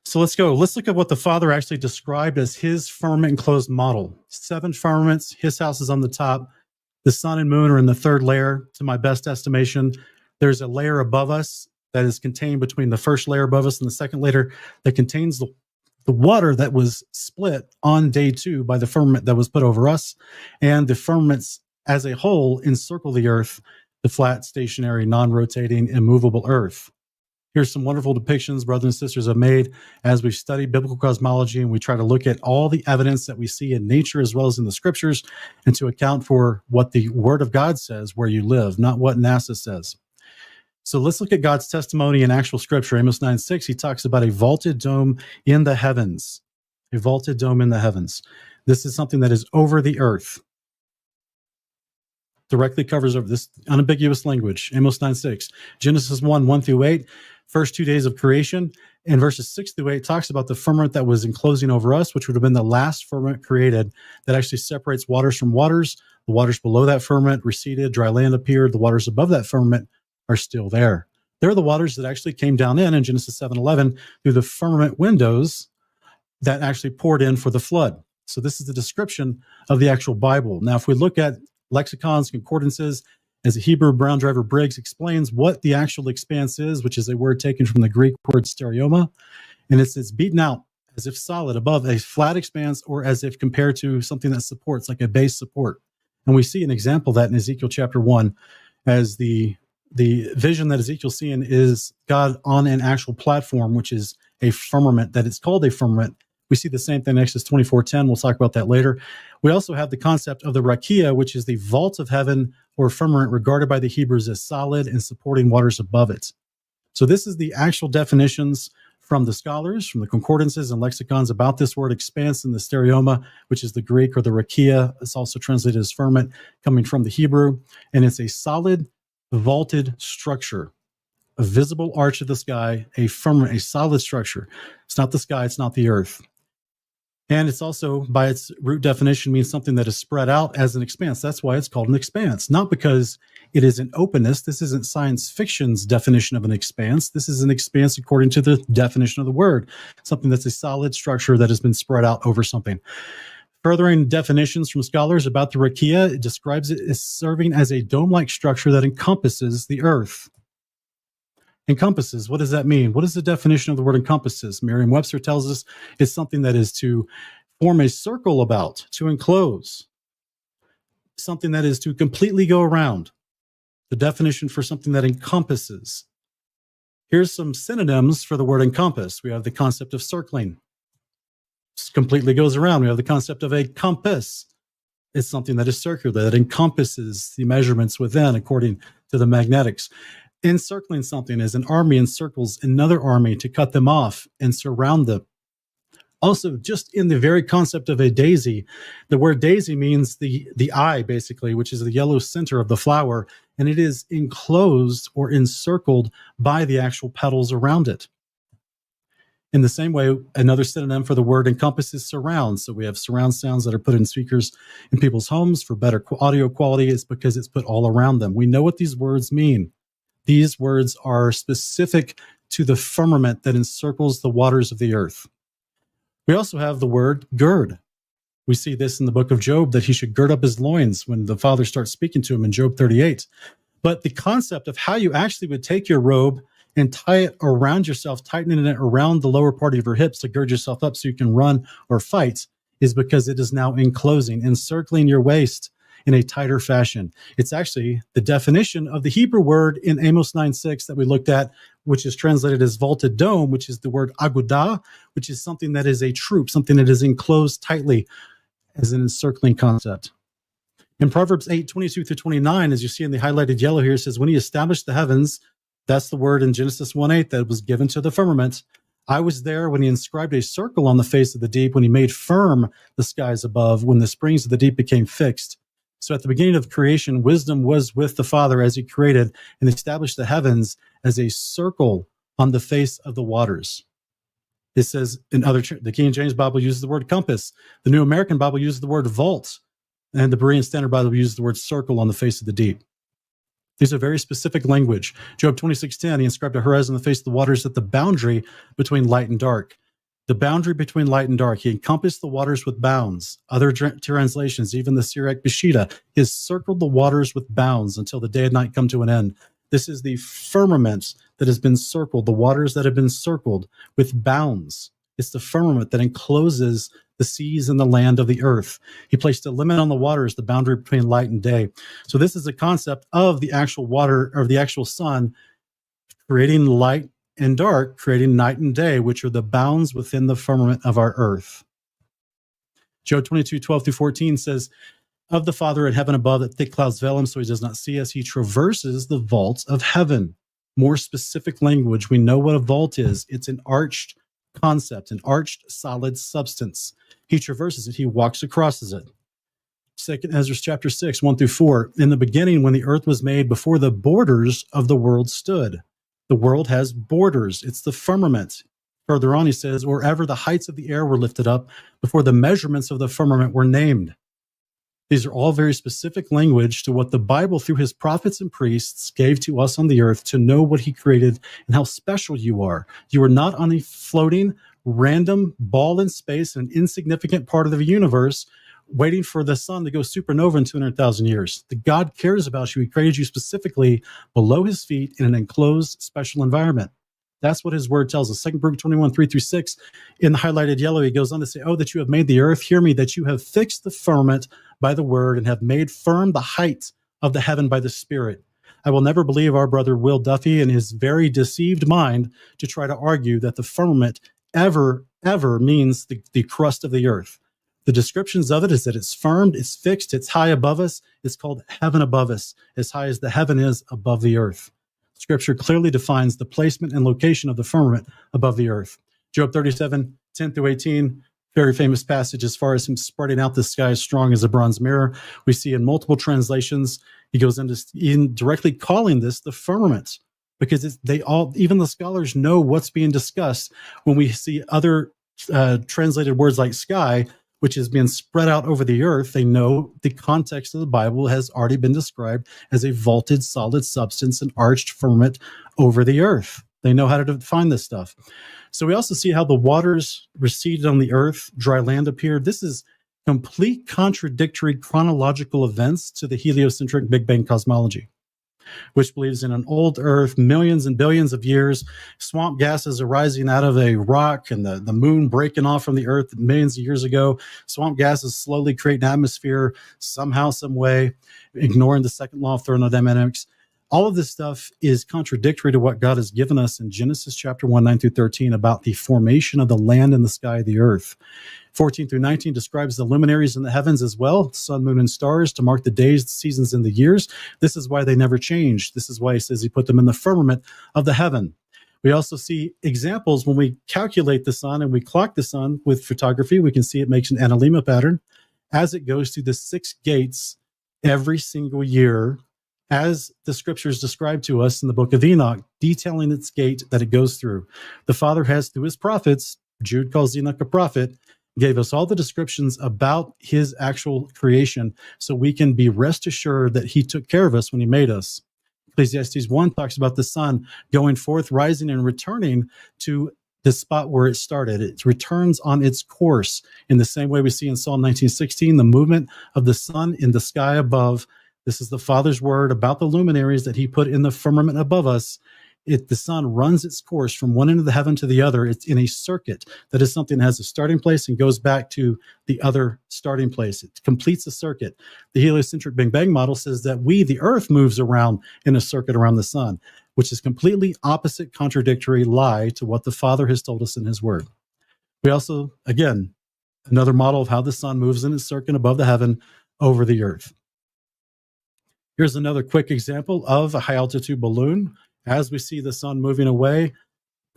So let's go. Let's look at what the Father actually described as his firmament enclosed model. 7 firmaments. His house is on the top. The sun and moon are in the 3rd layer, to my best estimation. There's a layer above us that is contained between the first layer above us and the second layer that contains the water that was split on day 2 by the firmament that was put over us. And the firmaments as a whole encircle the earth, the flat, stationary, non-rotating, immovable earth. Here's some wonderful depictions brothers and sisters have made as we've studied biblical cosmology, and we try to look at all the evidence that we see in nature as well as in the scriptures, and to account for what the Word of God says where you live, not what NASA says. So let's look at God's testimony in actual scripture. Amos 9:6, he talks about a vaulted dome in the heavens. A vaulted dome in the heavens. This is something that is over the earth. Directly covers over this unambiguous language. Amos 9:6. Genesis 1:1-8. First 2 days of creation. And verses 6-8 talks about the firmament that was enclosing over us, which would have been the last firmament created that actually separates waters from waters. The waters below that firmament receded, dry land appeared. The waters above that firmament are still there. They're the waters that actually came down in Genesis 7:11 through the firmament windows that actually poured in for the flood. So this is the description of the actual Bible. Now, if we look at lexicons, concordances, as the Hebrew Brown Driver Briggs explains what the actual expanse is, which is a word taken from the Greek word stereoma, and it's beaten out as if solid above a flat expanse, or as if compared to something that supports, like a base support. And we see an example of that in Ezekiel chapter 1, as the vision that Ezekiel's seeing is God on an actual platform, which is a firmament, that it's called a firmament. We see the same thing in Exodus 24:10. We'll talk about that later. We also have the concept of the rakia, which is the vault of heaven or firmament regarded by the Hebrews as solid and supporting waters above it. So this is the actual definitions from the scholars, from the concordances and lexicons about this word expanse in the stereoma, which is the Greek, or the rakia. It's also translated as firmament, coming from the Hebrew. And it's a solid, vaulted structure, a visible arch of the sky, a firmament, a solid structure. It's not the sky, it's not the earth. And it's also, by its root definition, means something that is spread out as an expanse. That's why it's called an expanse, not because it is an openness. This isn't science fiction's definition of an expanse. This is an expanse according to the definition of the word, something that's a solid structure that has been spread out over something. Furthering definitions from scholars about the rakia, it describes it as serving as a dome-like structure that encompasses the earth. Encompasses, what does that mean? What is the definition of the word encompasses? Merriam-Webster tells us it's something that is to form a circle about, to enclose. Something that is to completely go around. The definition for something that encompasses. Here's some synonyms for the word encompass. We have the concept of circling. Completely goes around. We have the concept of a compass. It's something that is circular, that encompasses the measurements within according to the magnetics. Encircling something is an army encircles another army to cut them off and surround them. Also, just in the very concept of a daisy, the word daisy means the eye, basically, which is the yellow center of the flower, and it is enclosed or encircled by the actual petals around it. In the same way, another synonym for the word encompass is surround. So we have surround sounds that are put in speakers in people's homes for better audio quality. It's because it's put all around them. We know what these words mean. These words are specific to the firmament that encircles the waters of the earth. We also have the word gird. We see this in the book of Job, that he should gird up his loins when the Father starts speaking to him in Job 38. But the concept of how you actually would take your robe and tie it around yourself, tightening it around the lower part of your hips to gird yourself up so you can run or fight, is because it is now enclosing, encircling your waist in a tighter fashion. It's actually the definition of the Hebrew word in Amos 9:6 that we looked at, which is translated as vaulted dome, which is the word agudah, which is something that is a troop, something that is enclosed tightly as an encircling concept. In Proverbs 8:22-29, as you see in the highlighted yellow here, it says, when he established the heavens, that's the word in Genesis 1:8 that was given to the firmament. I was there when he inscribed a circle on the face of the deep, when he made firm the skies above, when the springs of the deep became fixed. So at the beginning of creation, wisdom was with the Father as he created and established the heavens as a circle on the face of the waters. It says the King James Bible uses the word compass. The New American Bible uses the word vault. And the Berean Standard Bible uses the word circle on the face of the deep. These are very specific language. Job 26:10, he inscribed a horizon on the face of the waters at the boundary between light and dark. The boundary between light and dark. He encompassed the waters with bounds. Other translations, even the Syriac Peshitta, has circled the waters with bounds until the day and night come to an end. This is the firmament that has been circled, the waters that have been circled with bounds. It's the firmament that encloses the seas and the land of the earth. He placed a limit on the waters, the boundary between light and day. So this is a concept of the actual water, or the actual sun, creating light and dark, creating night and day, which are the bounds within the firmament of our earth. Job 22:12-14 says, of the Father in heaven above, that thick clouds veil him so he does not see us. He traverses the vaults of heaven. More specific language, we know what a vault is. It's an arched concept, an arched solid substance. He traverses it. He walks across it. 2 Ezra chapter 6, 1-4. In the beginning, when the earth was made, before the borders of the world stood. The world has borders. It's the firmament. Further on, he says, wherever the heights of the air were lifted up, before the measurements of the firmament were named. These are all very specific language to what the Bible, through his prophets and priests, gave to us on the earth to know what he created and how special you are. You are not on a floating, random ball in space, an insignificant part of the universe, waiting for the sun to go supernova in 200,000 years. The God cares about you. He created you specifically below his feet in an enclosed, special environment. That's what his word tells us. 2 Peter 21, 3-6. In the highlighted yellow, he goes on to say, oh, that you have made the earth, hear me, that you have fixed the firmament by the word and have made firm the height of the heaven by the Spirit. I will never believe our brother Will Duffy in his very deceived mind to try to argue that the firmament ever means the crust of the earth. The descriptions of it is that it's firmed, it's fixed, it's high above us. It's called heaven above us, as high as the heaven is above the earth. Scripture clearly defines the placement and location of the firmament above the earth. Job 37, 10-18, very famous passage as far as him spreading out the sky as strong as a bronze mirror. We see in multiple translations, he goes into directly calling this the firmament, because even the scholars know what's being discussed when we see other translated words like sky, which has been spread out over the earth. They know the context of the Bible has already been described as a vaulted solid substance, an arched firmament over the earth. They know how to define this stuff. So we also see how the waters receded on the earth, dry land appeared. This is complete contradictory chronological events to the heliocentric Big Bang cosmology, which believes in an old earth, millions and billions of years, swamp gases arising out of a rock, and the moon breaking off from the earth millions of years ago. Swamp gases slowly create an atmosphere somehow, some way, ignoring the second law of thermodynamics. All of this stuff is contradictory to what God has given us in Genesis chapter 1, 9-13 about the formation of the land and the sky of the earth. 14-19 describes the luminaries in the heavens as well, sun, moon, and stars, to mark the days, the seasons, and the years. This is why they never change. This is why he says he put them in the firmament of the heaven. We also see examples when we calculate the sun and we clock the sun with photography. We can see it makes an analemma pattern as it goes through the 6 gates every single year, as the scriptures describe to us in the book of Enoch, detailing its gate that it goes through. The Father has, through his prophets, Jude calls Enoch a prophet, gave us all the descriptions about his actual creation so we can be rest assured that he took care of us when he made us. Ecclesiastes 1 talks about the sun going forth, rising, and returning to the spot where it started. It returns on its course in the same way we see in Psalm 19:16, the movement of the sun in the sky above. This is the Father's word about the luminaries that he put in the firmament above us. The sun runs its course from one end of the heaven to the other. It's in a circuit. That is something that has a starting place and goes back to the other starting place. It completes a circuit. The heliocentric Big Bang model says that the earth, moves around in a circuit around the sun, which is completely opposite, contradictory lie to what the Father has told us in his word. We also, again, another model of how the sun moves in its circuit above the heaven over the earth. Here's another quick example of a high-altitude balloon. As we see the sun moving away,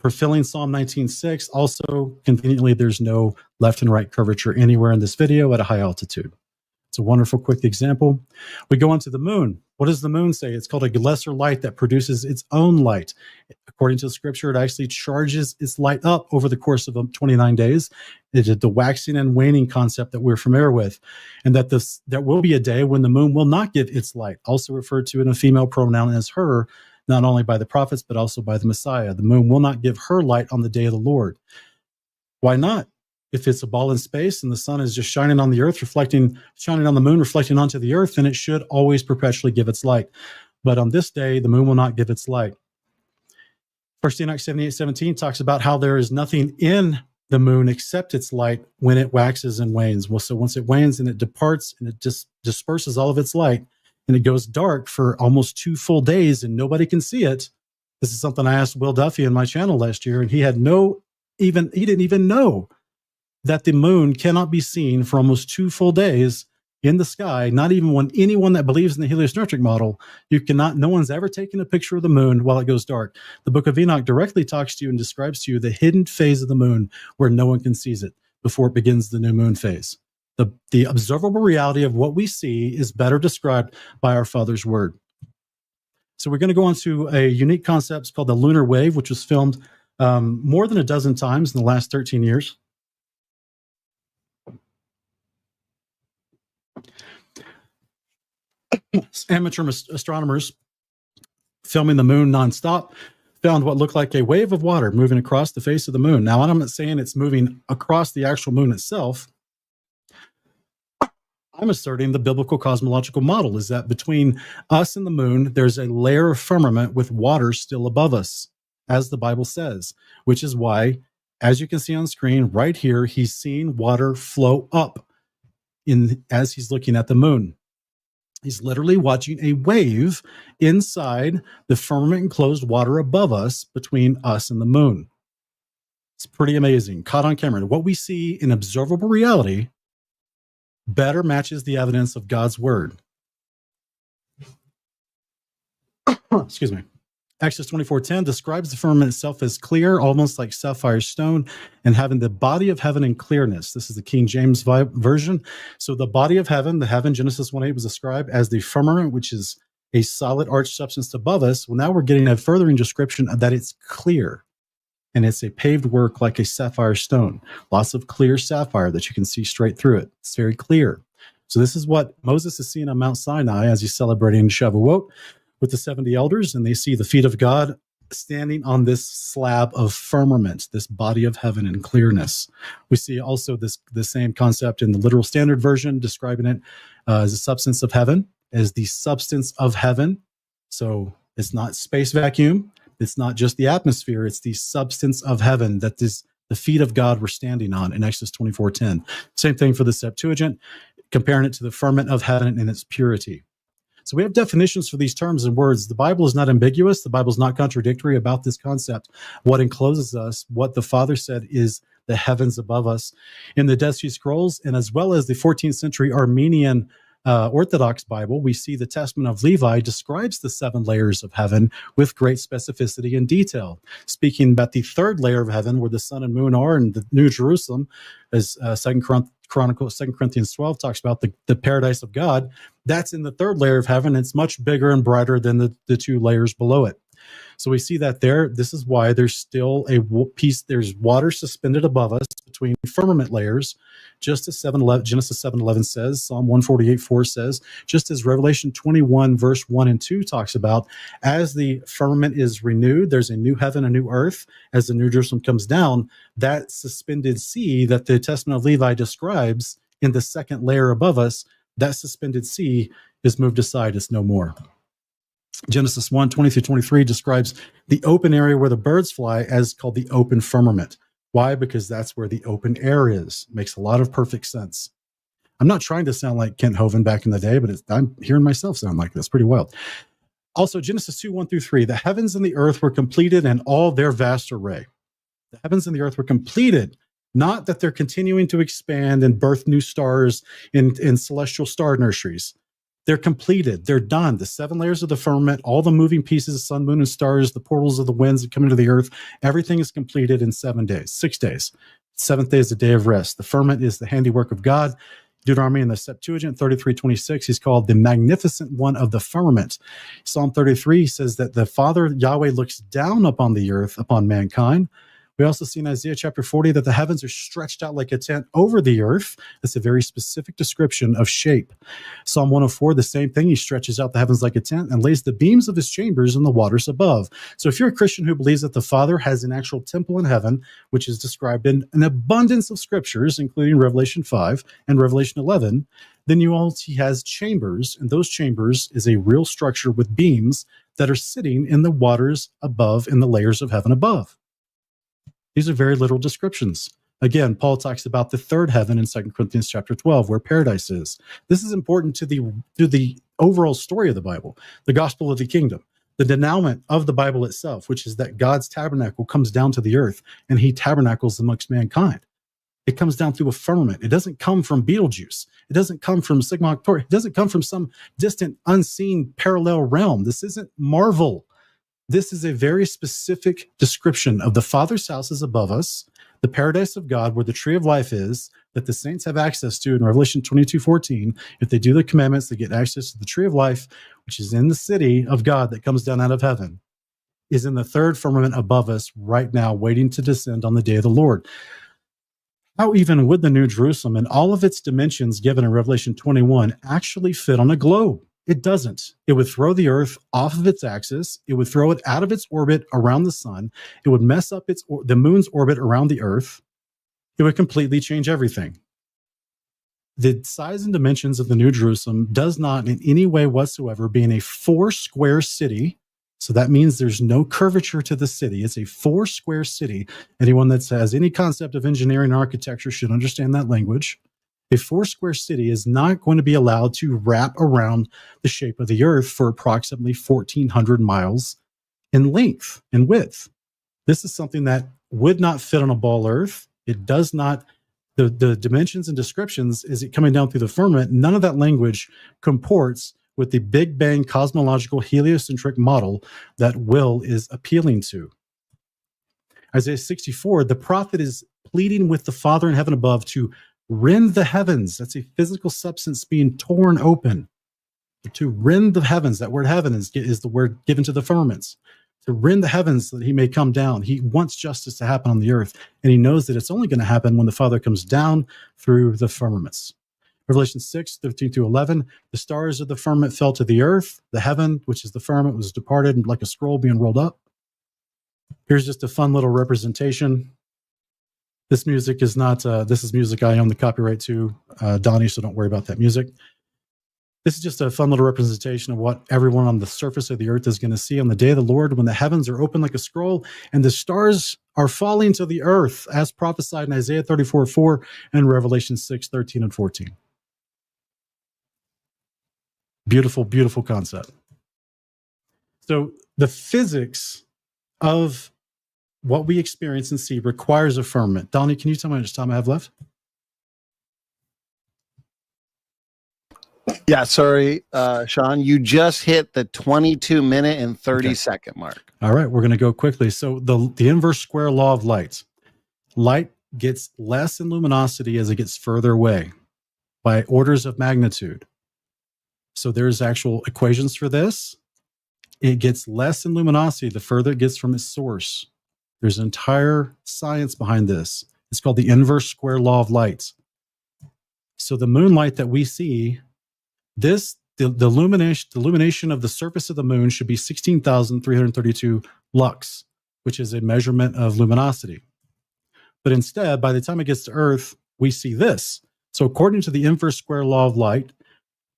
fulfilling Psalm 19:6. Also, conveniently, there's no left and right curvature anywhere in this video at a high altitude. It's a wonderful, quick example. We go on to the moon. What does the moon say? It's called a lesser light that produces its own light. According to the scripture, it actually charges its light up over the course of 29 days. It is the waxing and waning concept that we're familiar with. And that there will be a day when the moon will not give its light, also referred to in a female pronoun as her, not only by the prophets, but also by the Messiah. The moon will not give her light on the day of the Lord. Why not? If it's a ball in space and the sun is just shining on the earth, shining on the moon, reflecting onto the earth, then it should always perpetually give its light. But on this day, the moon will not give its light. 1 Enoch 78:17 talks about how there is nothing in the moon except its light when it waxes and wanes. Well, so once it wanes and it departs and it just disperses all of its light and it goes dark for almost 2 full days and nobody can see it. This is something I asked Will Duffy in my channel last year, and he didn't even know that the moon cannot be seen for almost 2 full days in the sky. Not even when anyone that believes in the heliocentric model, no one's ever taken a picture of the moon while it goes dark. The book of Enoch directly talks to you and describes to you the hidden phase of the moon where no one can see it before it begins the new moon phase. The observable reality of what we see is better described by our Father's word. So we're going to go on to a unique concept called the lunar wave, which was filmed more than a dozen times in the last 13 years. Amateur astronomers filming the moon nonstop found what looked like a wave of water moving across the face of the moon. Now, I'm not saying it's moving across the actual moon itself. I'm asserting the biblical cosmological model is that between us and the moon, there's a layer of firmament with water still above us, as the Bible says, which is why, as you can see on screen right here, he's seeing water flow up as he's looking at the moon. He's literally watching a wave inside the firmament enclosed water above us between us and the moon. It's pretty amazing. Caught on camera. What we see in observable reality better matches the evidence of God's word. Excuse me. Exodus 24:10 describes the firmament itself as clear, almost like sapphire stone, and having the body of heaven in clearness. This is the King James version. So the body of heaven, the heaven, Genesis 1:8 was described as the firmament, which is a solid arched substance above us. Well, now we're getting a furthering description of that it's clear, and it's a paved work like a sapphire stone. Lots of clear sapphire that you can see straight through it. It's very clear. So this is what Moses is seeing on Mount Sinai as he's celebrating Shavuot with the 70 elders, and they see the feet of God standing on this slab of firmament, this body of heaven in clearness. We see also the same concept in the literal standard version, describing it as a substance of heaven, as the substance of heaven. So it's not space vacuum. It's not just the atmosphere. It's the substance of heaven that the feet of God were standing on in Exodus 24:10. Same thing for the Septuagint, comparing it to the firmament of heaven in its purity. So we have definitions for these terms and words. The Bible is not ambiguous. The Bible is not contradictory about this concept. What encloses us, what the Father said is the heavens above us. In the Dead Sea Scrolls, and as well as the 14th century Armenian Orthodox Bible, we see the Testament of Levi describes the 7 layers of heaven with great specificity and detail. Speaking about the 3rd layer of heaven, where the sun and moon are, and the New Jerusalem, as 2 Corinthians 12 talks about the paradise of God, that's in the 3rd layer of heaven. It's much bigger and brighter than the 2 layers below it. So we see that there. This is why there's still there's water suspended above us between firmament layers, just as Genesis 7:11 says, Psalm 148:4 says, just as Revelation 21 verse 1 and 2 talks about, as the firmament is renewed, there's a new heaven, a new earth, as the New Jerusalem comes down, that suspended sea that the Testament of Levi describes in the 2nd layer above us, that suspended sea is moved aside, it's no more. Genesis 1:20-23 describes the open area where the birds fly as called the open firmament. Why? Because that's where the open air is. Makes a lot of perfect sense. I'm not trying to sound like Kent Hovind back in the day, but I'm hearing myself sound like this. Pretty wild. Also, Genesis 2:1-3, the heavens and the earth were completed in all their vast array. The heavens and the earth were completed, not that they're continuing to expand and birth new stars in celestial star nurseries. They're completed. They're done. The 7 layers of the firmament, all the moving pieces, sun, moon, and stars, the portals of the winds that come into the earth, everything is completed in 7 days, 6 days. 7th day is the day of rest. The firmament is the handiwork of God. Deuteronomy in the Septuagint 33:26, he's called the magnificent one of the firmament. Psalm 33 says that the Father Yahweh looks down upon the earth, upon mankind, We also see in Isaiah chapter 40 that the heavens are stretched out like a tent over the earth. That's a very specific description of shape. Psalm 104, the same thing. He stretches out the heavens like a tent and lays the beams of his chambers in the waters above. So if you're a Christian who believes that the Father has an actual temple in heaven, which is described in an abundance of scriptures, including Revelation 5 and Revelation 11, then he has chambers, and those chambers is a real structure with beams that are sitting in the waters above, in the layers of heaven above. These are very literal descriptions. Again, Paul talks about the third heaven in 2 Corinthians chapter 12, where paradise is. This is important to the overall story of the Bible, the gospel of the kingdom, the denouement of the Bible itself, which is that God's tabernacle comes down to the earth and he tabernacles amongst mankind. It comes down through a firmament. It doesn't come from Betelgeuse. It doesn't come from Sigma Octori. It doesn't come from some distant, unseen, parallel realm. This isn't Marvel. This is a very specific description of the Father's house is above us, the paradise of God, where the tree of life is, that the saints have access to in Revelation 22:14. If they do the commandments, they get access to the tree of life, which is in the city of God that comes down out of heaven, is in the third firmament above us right now, waiting to descend on the day of the Lord. How even would the New Jerusalem and all of its dimensions given in Revelation 21 actually fit on a globe? It doesn't. It would throw the earth off of its axis. It would throw it out of its orbit around the sun. It would mess up the moon's orbit around the earth. It would completely change everything. The size and dimensions of the New Jerusalem does not in any way whatsoever being a 4-square city. So that means there's no curvature to the city. It's a 4-square city. Anyone that has any concept of engineering and architecture should understand that language. A 4-square city is not going to be allowed to wrap around the shape of the earth for approximately 1,400 miles in length and width. This is something that would not fit on a ball earth. It does not, the dimensions and descriptions, is it coming down through the firmament? None of that language comports with the Big Bang cosmological heliocentric model that Will is appealing to. Isaiah 64, the prophet is pleading with the Father in heaven above to rend the heavens. That's a physical substance being torn open. To rend the heavens, that word heaven is the word given to the firmaments. To rend the heavens so that he may come down. He wants justice to happen on the earth, and he knows that it's only going to happen when the Father comes down through the firmaments. Revelation 6:13-11, the stars of the firmament fell to the earth. The heaven, which is the firmament, was departed like a scroll being rolled up. Here's just a fun little representation. This music is not, this is music I own the copyright to, Donnie, so don't worry about that music. This is just a fun little representation of what everyone on the surface of the earth is going to see on the day of the Lord, when the heavens are open like a scroll and the stars are falling to the earth, as prophesied in Isaiah 34:4 and Revelation 6:13-14. Beautiful, beautiful concept. So the physics of what we experience and see requires a firmament. Donnie, can you tell me how much time I have left? Yeah, sorry, Sean. You just hit the 22-minute and 30-second mark. All right, we're going to go quickly. So the inverse square law of light. Light gets less in luminosity as it gets further away by orders of magnitude. So there's actual equations for this. It gets less in luminosity the further it gets from its source. There's an entire science behind this. It's called the inverse square law of light. So the moonlight that we see, the illumination of the surface of the moon should be 16,332 lux, which is a measurement of luminosity. But instead, by the time it gets to Earth, we see this. So according to the inverse square law of light,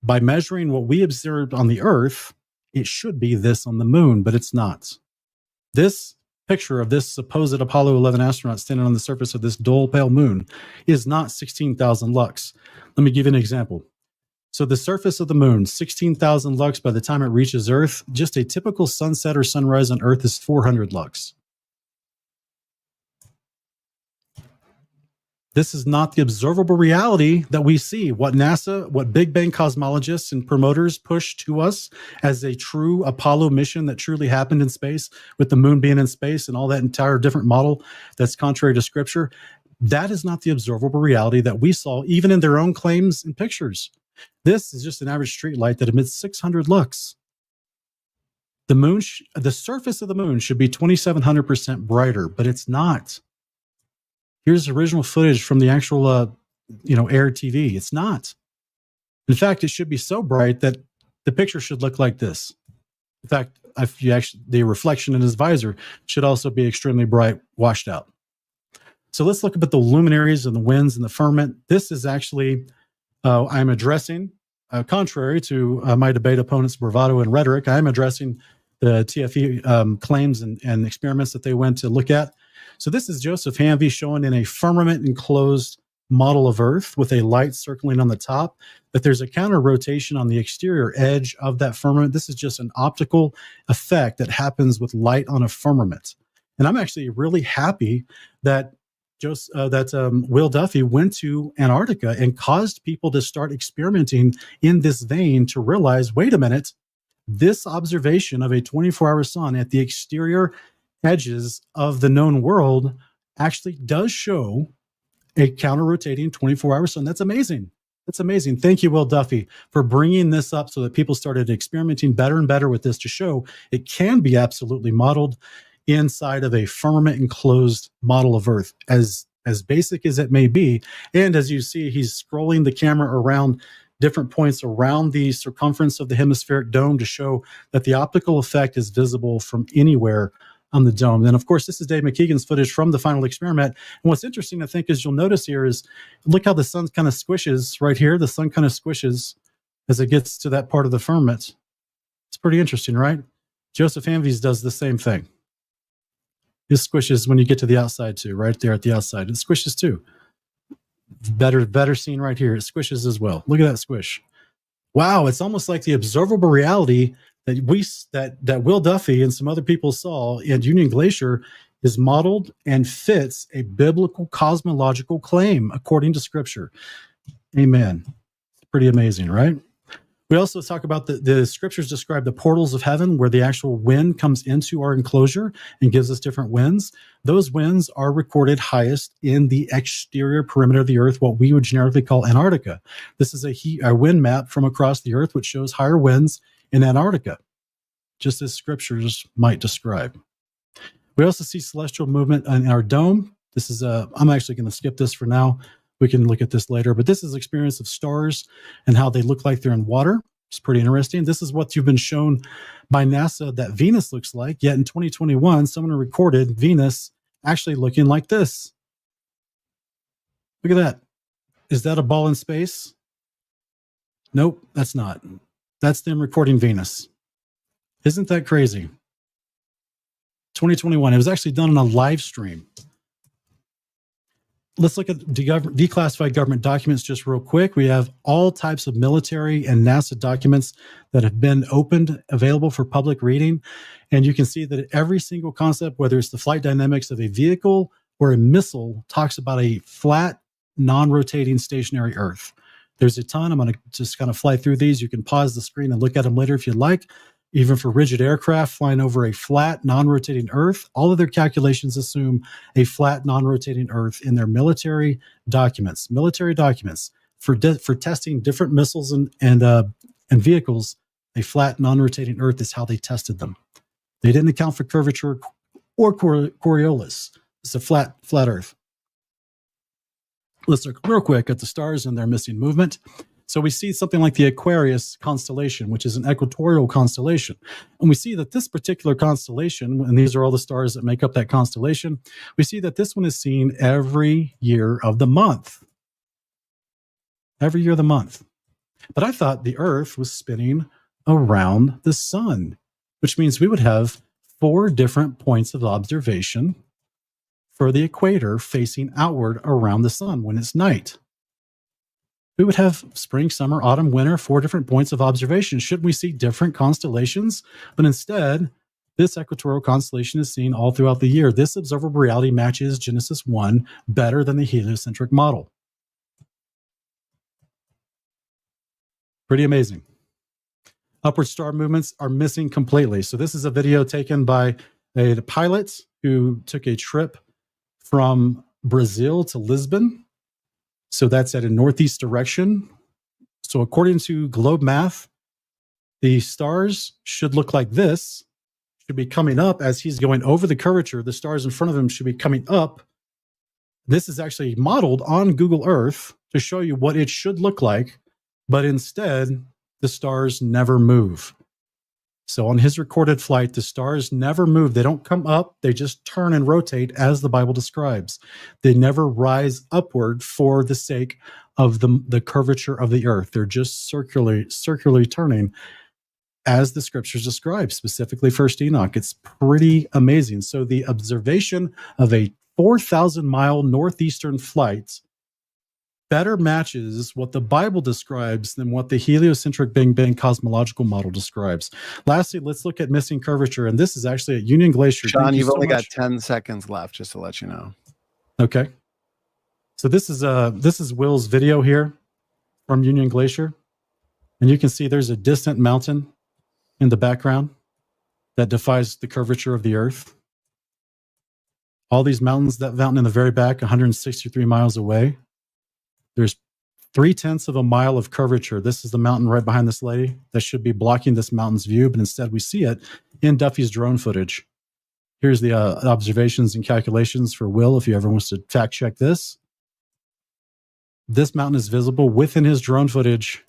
by measuring what we observed on the Earth, it should be this on the moon, but it's not. This picture of this supposed Apollo 11 astronaut standing on the surface of this dull pale moon is not 16,000 lux. Let me give you an example. So the surface of the moon, 16,000 lux. By the time it reaches Earth, just a typical sunset or sunrise on Earth is 400 lux. This is not the observable reality that we see. What NASA, what Big Bang cosmologists and promoters push to us as a true Apollo mission that truly happened in space, with the moon being in space and all that entire different model that's contrary to Scripture, that is not the observable reality that we saw, even in their own claims and pictures. This is just an average street light that emits 600 lux. The moon, the surface of the moon should be 2,700% brighter, but it's not. Here's original footage from the actual, air TV. It's not. In fact, it should be so bright that the picture should look like this. In fact, the reflection in his visor should also be extremely bright, washed out. So let's look at the luminaries and the winds and the firmament. This is actually, I'm addressing, contrary to my debate opponents' bravado and rhetoric, I'm addressing the TFE claims and experiments that they went to look at. So this is Joseph Hanvey showing in a firmament enclosed model of Earth with a light circling on the top, that there's a counter rotation on the exterior edge of that firmament. This is just an optical effect that happens with light on a firmament. And I'm actually really happy that Will Duffy went to Antarctica and caused people to start experimenting in this vein to realize, wait a minute, this observation of a 24-hour sun at the exterior edges of the known world actually does show a counter-rotating 24-hour sun. That's amazing. That's amazing. Thank you, Will Duffy, for bringing this up so that people started experimenting better and better with this to show it can be absolutely modeled inside of a firmament enclosed model of Earth, as basic as it may be. And as you see, he's scrolling the camera around different points around the circumference of the hemispheric dome to show that the optical effect is visible from anywhere on the dome. And of course, this is Dave McKeegan's footage from the final experiment. And what's interesting, I think, is you'll notice here is, look how the sun kind of squishes right here. The sun kind of squishes as it gets to that part of the firmament. It's pretty interesting, right? Joseph Hanvey's does the same thing. It squishes when you get to the outside too, right there at the outside. It squishes too. Better seen right here. It squishes as well. Look at that squish. Wow, it's almost like the observable reality that Will Duffy and some other people saw in Union Glacier is modeled and fits a biblical cosmological claim according to Scripture. Amen. Pretty amazing, right? We also talk about the Scriptures describe the portals of heaven where the actual wind comes into our enclosure and gives us different winds. Those winds are recorded highest in the exterior perimeter of the Earth, what we would generically call Antarctica. This is a wind map from across the Earth, which shows higher winds in Antarctica, just as Scriptures might describe. We also see celestial movement in our dome. This is I'm actually going to skip this for now. We can look at this later, but this is experience of stars and how they look like they're in water. It's pretty interesting. This is what you've been shown by NASA that Venus looks like. Yet in 2021, someone recorded Venus actually looking like this. Look at that. Is that a ball in space? Nope, that's not. That's them recording Venus. Isn't that crazy? 2021. It was actually done on a live stream. Let's look at declassified government documents just real quick. We have all types of military and NASA documents that have been opened, available for public reading. And you can see that every single concept, whether it's the flight dynamics of a vehicle or a missile, talks about a flat, non-rotating stationary Earth. There's a ton. I'm going to just kind of fly through these. You can pause the screen and look at them later if you'd like. Even for rigid aircraft flying over a flat, non-rotating Earth, all of their calculations assume a flat, non-rotating Earth in their military documents. Military documents for testing different missiles and vehicles. A flat, non-rotating Earth is how they tested them. They didn't account for curvature or Coriolis. It's a flat Earth. Let's look real quick at the stars and their missing movement. So we see something like the Aquarius constellation, which is an equatorial constellation. And we see that this particular constellation, and these are all the stars that make up that constellation, we see that this one is seen every year of the month. Every year of the month. But I thought the Earth was spinning around the sun, which means we would have 4 different points of observation for the equator facing outward around the sun when it's night. We would have spring, summer, autumn, winter, 4 different points of observation. Shouldn't we see different constellations? But instead, this equatorial constellation is seen all throughout the year. This observable reality matches Genesis 1 better than the heliocentric model. Pretty amazing. Upward star movements are missing completely. So this is a video taken by a pilot who took a trip from Brazil to Lisbon. So that's at a northeast direction. So according to globe math, the stars should look like this, should be coming up as he's going over the curvature. The stars in front of him should be coming up This is actually modeled on Google Earth to show you what it should look like, but instead, the stars never move. So on his recorded flight, the stars never move. They don't come up. They just turn and rotate as the Bible describes. They never rise upward for the sake of the curvature of the earth. They're just circularly turning as the scriptures describe, specifically First Enoch. It's pretty amazing. So the observation of a 4,000-mile northeastern flight better matches what the Bible describes than what the heliocentric Big Bang cosmological model describes. Lastly, let's look at missing curvature, and this is actually at Union Glacier. Sean, you've only got 10 seconds left, just to let you know. Okay. So this is Will's video here from Union Glacier, and you can see there's a distant mountain in the background that defies the curvature of the earth. All these mountains, that mountain in the very back, 163 miles away. There's 0.3 of a mile of curvature. This is the mountain right behind this lady that should be blocking this mountain's view, but instead we see it in Duffy's drone footage. Here's the observations and calculations for Will, if he ever wants to fact check this. This mountain is visible within his drone footage.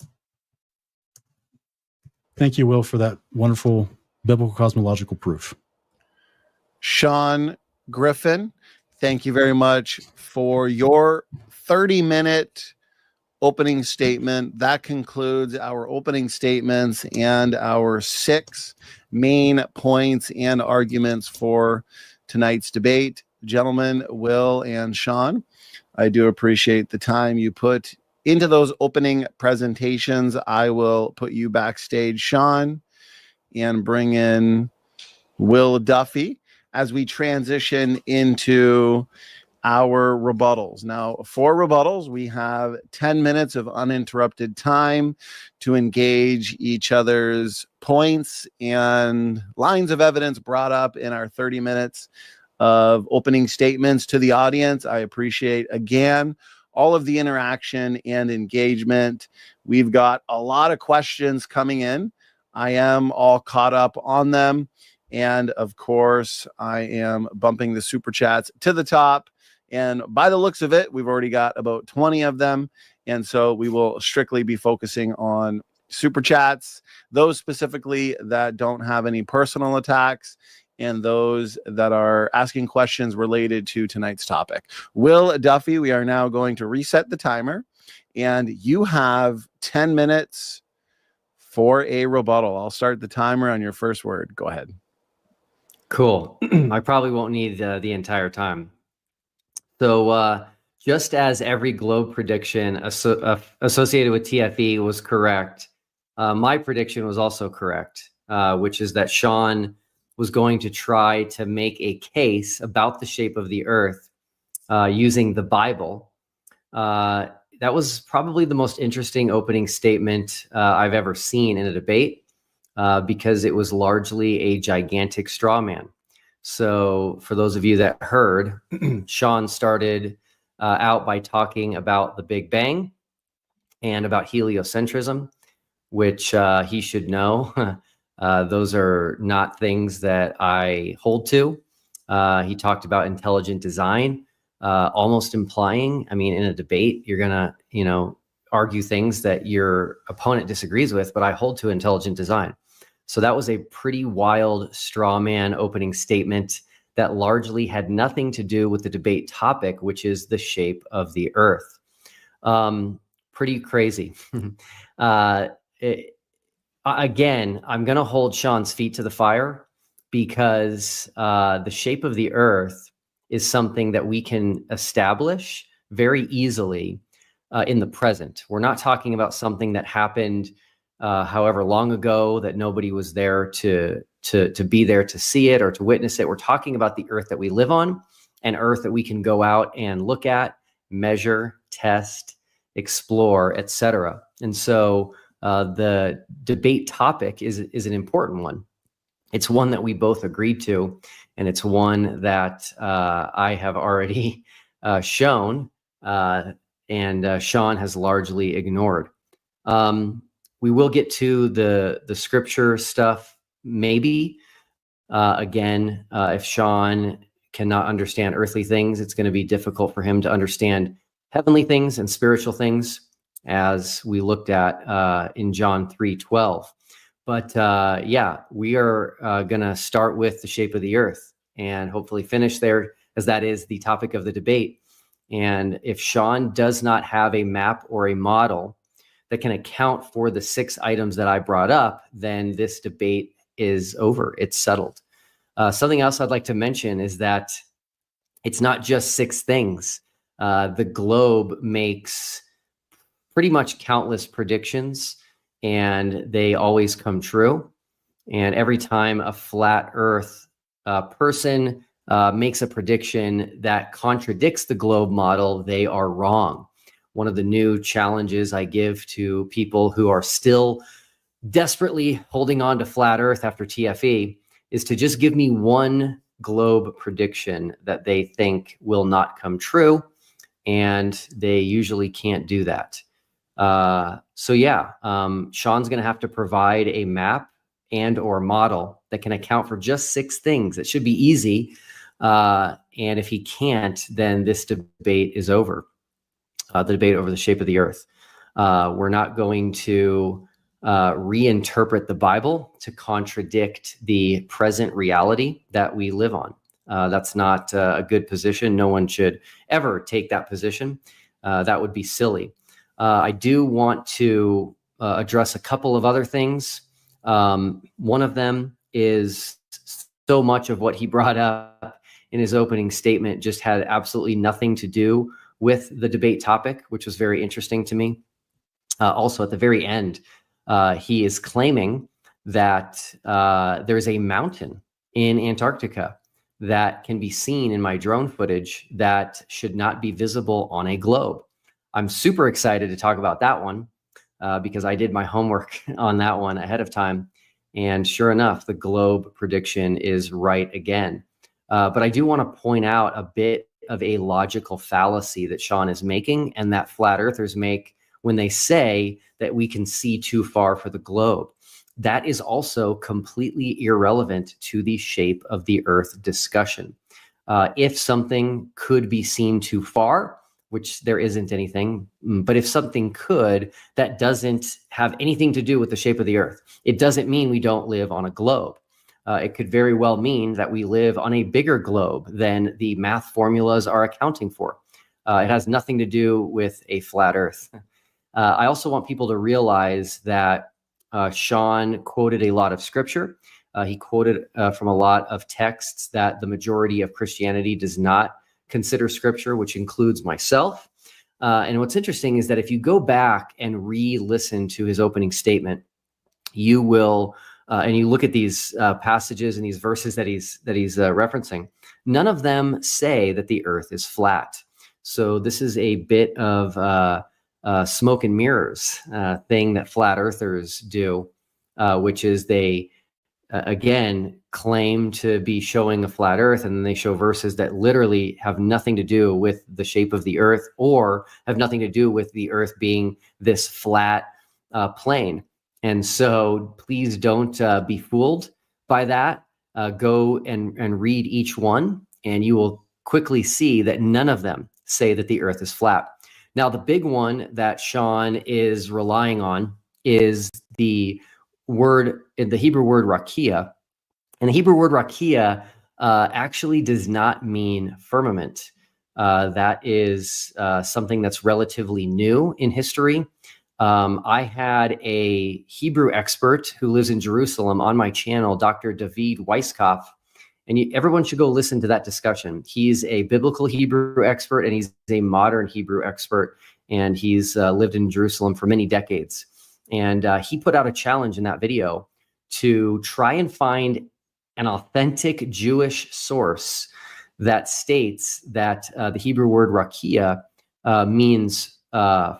Thank you, Will, for that wonderful biblical cosmological proof. Sean Griffin, thank you very much for your 30-minute opening statement. That concludes our opening statements and our 6 main points and arguments for tonight's debate. Gentlemen, Will and Sean, I do appreciate the time you put into those opening presentations. I will put you backstage, Sean, and bring in Will Duffy as we transition into our rebuttals. Now, for rebuttals, we have 10 minutes of uninterrupted time to engage each other's points and lines of evidence brought up in our 30 minutes of opening statements to the audience. I appreciate, again, all of the interaction and engagement. We've got a lot of questions coming in. I am all caught up on them. And of course, I am bumping the super chats to the top. And by the looks of it, we've already got about 20 of them. And so we will strictly be focusing on super chats, those specifically that don't have any personal attacks, and those that are asking questions related to tonight's topic. Will Duffy, we are now going to reset the timer, and you have 10 minutes for a rebuttal. I'll start the timer on your first word. Go ahead. Cool. I probably won't need the entire time. So just as every globe prediction associated with TFE was correct, my prediction was also correct, which is that Sean was going to try to make a case about the shape of the earth using the Bible. That was probably the most interesting opening statement I've ever seen in a debate because it was largely a gigantic straw man. So for those of you that heard, Sean started out by talking about the Big Bang and about heliocentrism, which he should know. Those are not things that I hold to. He talked about intelligent design, almost implying, I mean, in a debate, you're going to, argue things that your opponent disagrees with, but I hold to intelligent design. So that was a pretty wild straw man opening statement that largely had nothing to do with the debate topic, which is the shape of the earth. Pretty crazy. Again, I'm going to hold Sean's feet to the fire because the shape of the earth is something that we can establish very easily in the present. We're not talking about something that happened however long ago that nobody was there to be there to see it or to witness it. We're talking about the earth that we live on, an earth that we can go out and look at, measure, test, explore, etc. And so the debate topic is an important one. It's one that we both agreed to, and it's one that I have already shown, and Sean has largely ignored. We will get to the scripture stuff, maybe. Again, if Sean cannot understand earthly things, it's going to be difficult for him to understand heavenly things and spiritual things, as we looked at in John 3:12. But yeah, we are going to start with the shape of the earth and hopefully finish there, as that is the topic of the debate. And if Sean does not have a map or a model that can account for the 6 items that I brought up, then this debate is over. It's settled. Something else I'd like to mention is that it's not just 6 things. The globe makes pretty much countless predictions, and they always come true. And every time a flat earth person makes a prediction that contradicts the globe model, they are wrong. One of the new challenges I give to people who are still desperately holding on to flat earth after TFE is to just give me one globe prediction that they think will not come true, and they usually can't do that. So yeah, Sean's going to have to provide a map and or model that can account for just 6 things. It should be easy. And if he can't, then this debate is over. The debate over the shape of the earth. We're not going to reinterpret the Bible to contradict the present reality that we live on. That's not a good position. No one should ever take that position. That would be silly. I do want to address a couple of other things. One of them is so much of what he brought up in his opening statement just had absolutely nothing to do with the debate topic, which was very interesting to me. Also, at the very end, he is claiming that there's a mountain in Antarctica that can be seen in my drone footage that should not be visible on a globe. I'm super excited to talk about that one because I did my homework on that one ahead of time. And sure enough, the globe prediction is right again. But I do want to point out a bit of a logical fallacy that Sean is making and that flat earthers make when they say that we can see too far for the globe. That is also completely irrelevant to the shape of the earth discussion. If something could be seen too far, which there isn't anything, but if something could, that doesn't have anything to do with the shape of the earth. It doesn't mean we don't live on a globe. It could very well mean that we live on a bigger globe than the math formulas are accounting for. It has nothing to do with a flat earth. I also want people to realize that Sean quoted a lot of scripture. He quoted from a lot of texts that the majority of Christianity does not consider scripture, which includes myself. And what's interesting is that if you go back and re-listen to his opening statement, you will and you look at these passages and these verses that he's referencing, none of them say that the earth is flat. So this is a bit of smoke and mirrors thing that flat earthers do, which is they, again, claim to be showing a flat earth, and then they show verses that literally have nothing to do with the shape of the earth or have nothing to do with the earth being this flat plane. And so please don't be fooled by that. Go and read each one, and you will quickly see that none of them say that the earth is flat. Now, the big one that Sean is relying on is the word, the Hebrew word rakia. And the Hebrew word rakia actually does not mean firmament. That is something that's relatively new in history. I had a Hebrew expert who lives in Jerusalem on my channel, Dr. David Weisskopf, and everyone should go listen to that discussion. He's a biblical Hebrew expert, and he's a modern Hebrew expert, and he's lived in Jerusalem for many decades. And he put out a challenge in that video to try and find an authentic Jewish source that states that the Hebrew word rakia means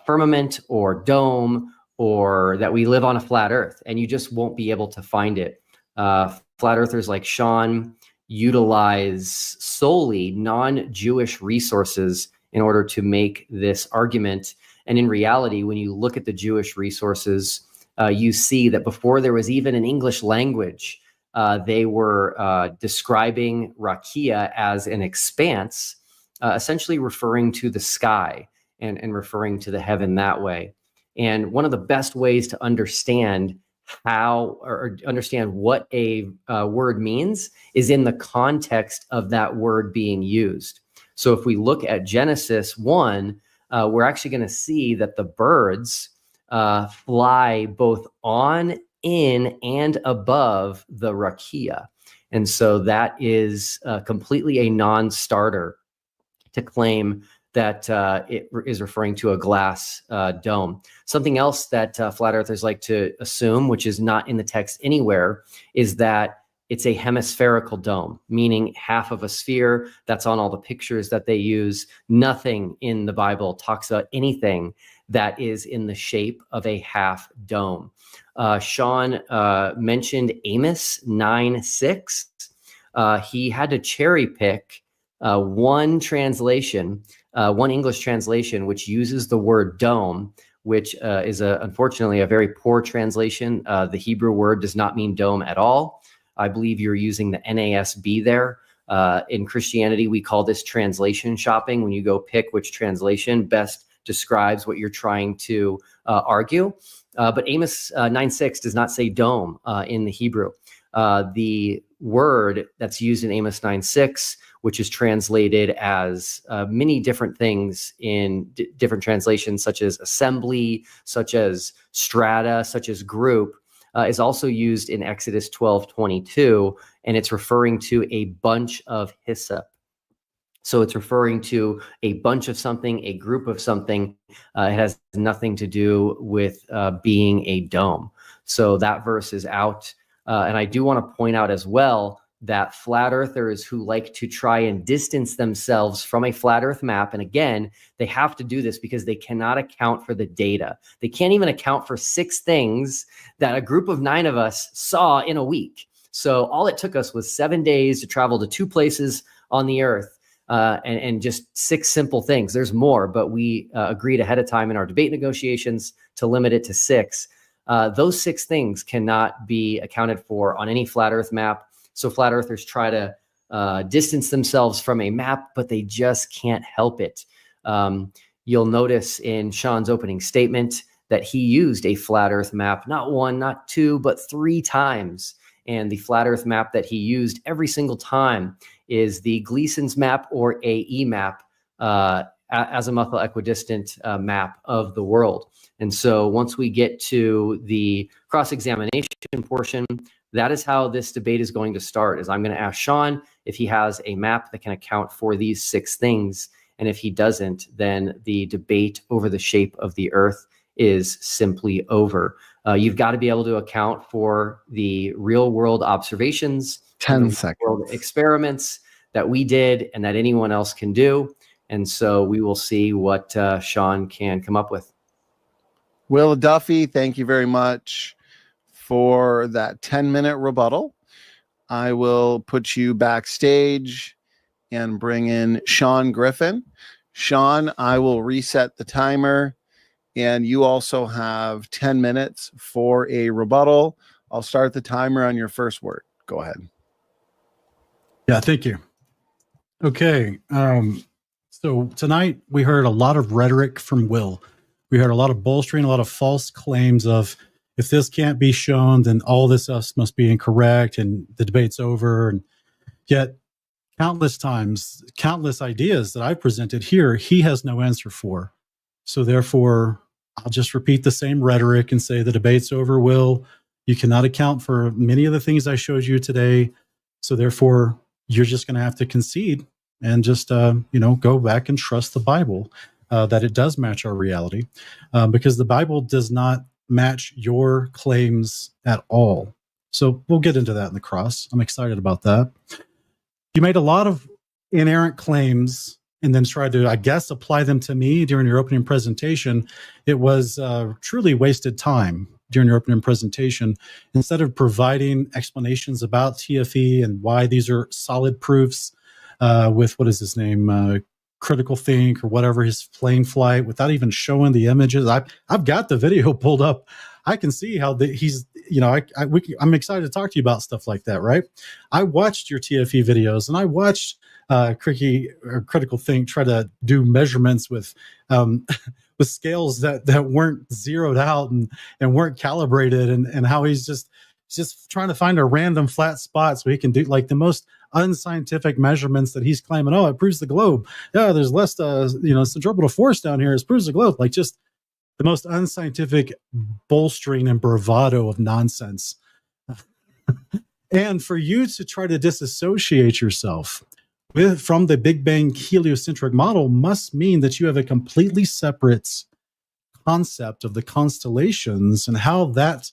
firmament or dome, or that we live on a flat earth, and you just won't be able to find it. Flat earthers like Sean utilize solely non-Jewish resources in order to make this argument. And in reality, when you look at the Jewish resources, you see that before there was even an English language, they were describing rakia as an expanse, essentially referring to the sky and referring to the heaven that way. And one of the best ways to understand how or understand what a word means is in the context of that word being used. So if we look at Genesis 1, we're actually going to see that the birds fly both on, in, and above the rakia. And so that is completely a non-starter to claim that it is referring to a glass dome. Something else that flat earthers like to assume, which is not in the text anywhere, is that it's a hemispherical dome, meaning half of a sphere. That's on all the pictures that they use. Nothing in the Bible talks about anything that is in the shape of a half dome. Sean mentioned Amos 9:6. He had to cherry pick one translation, one English translation, which uses the word dome, which is unfortunately a very poor translation. The Hebrew word does not mean dome at all. I believe you're using the NASB there. In Christianity, we call this translation shopping, when you go pick which translation best describes what you're trying to argue. But Amos 9:6 does not say dome in the Hebrew. The word that's used in Amos 9:6, which is translated as many different things in different translations, such as assembly, such as strata, such as group, is also used in Exodus 12:22, and it's referring to a bunch of hyssop. So it's referring to a bunch of something, a group of something. It has nothing to do with being a dome. So that verse is out. And I do want to point out as well that flat earthers who like to try and distance themselves from a flat earth map, and again, they have to do this because they cannot account for the data. They can't even account for 6 things that a group of 9 of us saw in a week. So all it took us was 7 days to travel to 2 places on the earth. And just 6 simple things. There's more, but we agreed ahead of time in our debate negotiations to limit it to 6. Those 6 things cannot be accounted for on any flat earth map. So flat earthers try to distance themselves from a map, but they just can't help it. You'll notice in Sean's opening statement that he used a flat earth map, not 1, not 2, but 3 times. And the flat earth map that he used every single time is the Gleason's map or AE map, azimuthal equidistant map of the world. And so once we get to the cross-examination portion, that is how this debate is going to start, is I'm going to ask Sean if he has a map that can account for these 6 things. And if he doesn't, then the debate over the shape of the earth is simply over. You've got to be able to account for the real world observations, 10 seconds, world experiments that we did and that anyone else can do. And so we will see what Sean can come up with. Will Duffy, thank you very much for that 10-minute rebuttal. I will put you backstage and bring in Sean Griffin. Sean, I will reset the timer, and you also have 10 minutes for a rebuttal. I'll start the timer on your first word. Go ahead. Yeah, thank you. Okay. So tonight we heard a lot of rhetoric from Will. We heard a lot of bolstering, a lot of false claims of, if this can't be shown, then all this else must be incorrect and the debate's over. And yet countless times, countless ideas that I presented here, he has no answer for. So therefore, I'll just repeat the same rhetoric and say the debate's over, Will. You cannot account for many of the things I showed you today. So therefore, you're just going to have to concede and just, go back and trust the Bible, that it does match our reality, because the Bible does not match your claims at all. So we'll get into that in the cross. I'm excited about that. You made a lot of inerrant claims and then tried to, I guess, apply them to me during your opening presentation. It was truly wasted time during your opening presentation. Instead of providing explanations about TFE and why these are solid proofs with, what is his name, Critical Think or whatever, his plane flight, without even showing the images. I've got the video pulled up. I can see how he's, I'm excited to talk to you about stuff like that, right? I watched your TFE videos, and I watched Critical Think try to do measurements with with scales that weren't zeroed out and weren't calibrated, and how he's just trying to find a random flat spot so he can do like the most unscientific measurements that he's claiming. Oh, it proves the globe. Yeah, there's less centripetal force down here. It proves the globe. Like, just the most unscientific bolstering and bravado of nonsense. And for you to try to disassociate yourself from the Big Bang heliocentric model must mean that you have a completely separate concept of the constellations and how that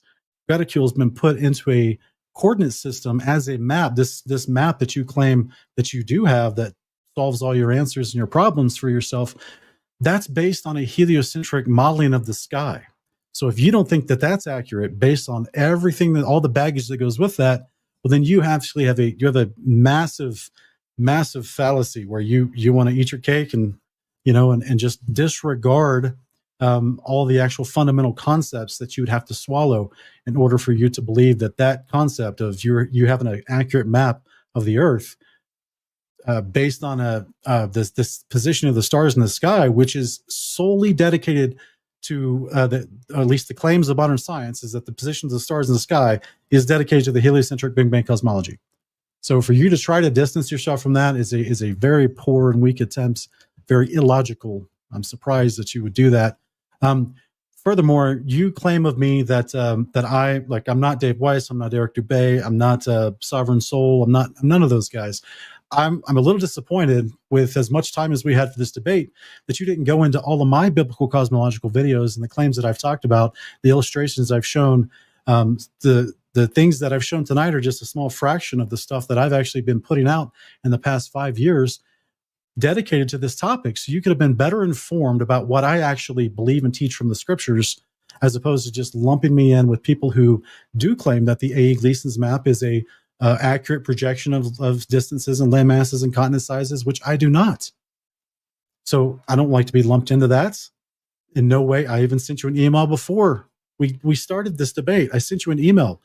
reticule has been put into a coordinate system as a map. This map that you claim that you do have that solves all your answers and your problems for yourself, that's based on a heliocentric modeling of the sky. So if you don't think that that's accurate based on everything, that all the baggage that goes with that, well, then you actually have a massive fallacy where you want to eat your cake and just disregard all the actual fundamental concepts that you would have to swallow in order for you to believe that concept of you having an accurate map of the Earth based on this position of the stars in the sky, which is solely dedicated to at least the claims of modern science is that the positions of the stars in the sky is dedicated to the heliocentric Big Bang cosmology. So for you to try to distance yourself from that is a very poor and weak attempt, very illogical. I'm surprised that you would do that. Furthermore, you claim of me that I'm not Dave Weiss, I'm not Eric Dubay, I'm not Sovereign Soul, I'm none of those guys. I'm a little disappointed with as much time as we had for this debate that you didn't go into all of my biblical cosmological videos and the claims that I've talked about, the illustrations I've shown. The things that I've shown tonight are just a small fraction of the stuff that I've actually been putting out in the past 5 years dedicated to this topic. So you could have been better informed about what I actually believe and teach from the scriptures, as opposed to just lumping me in with people who do claim that the A. Gleason's map is a accurate projection of distances and land masses and continent sizes, which I do not. So I don't like to be lumped into that. In no way. I even sent you an email before we started this debate. I sent you an email.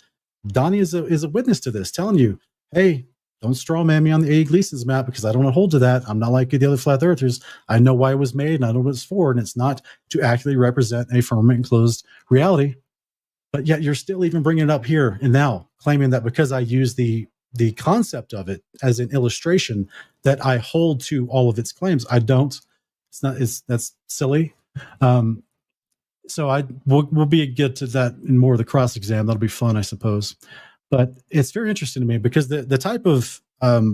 Donnie is a witness to this, telling you, hey, don't straw man me on the A. Gleason's map, because I don't hold to that. I'm not like the other flat earthers. I know why it was made, and I know what it's for, and it's not to accurately represent a firmament enclosed reality. But yet you're still even bringing it up here and now, claiming that because I use the concept of it as an illustration that I hold to all of its claims. I don't. That's silly. So we'll get to that in more of the cross exam. That'll be fun, I suppose. But it's very interesting to me because the type of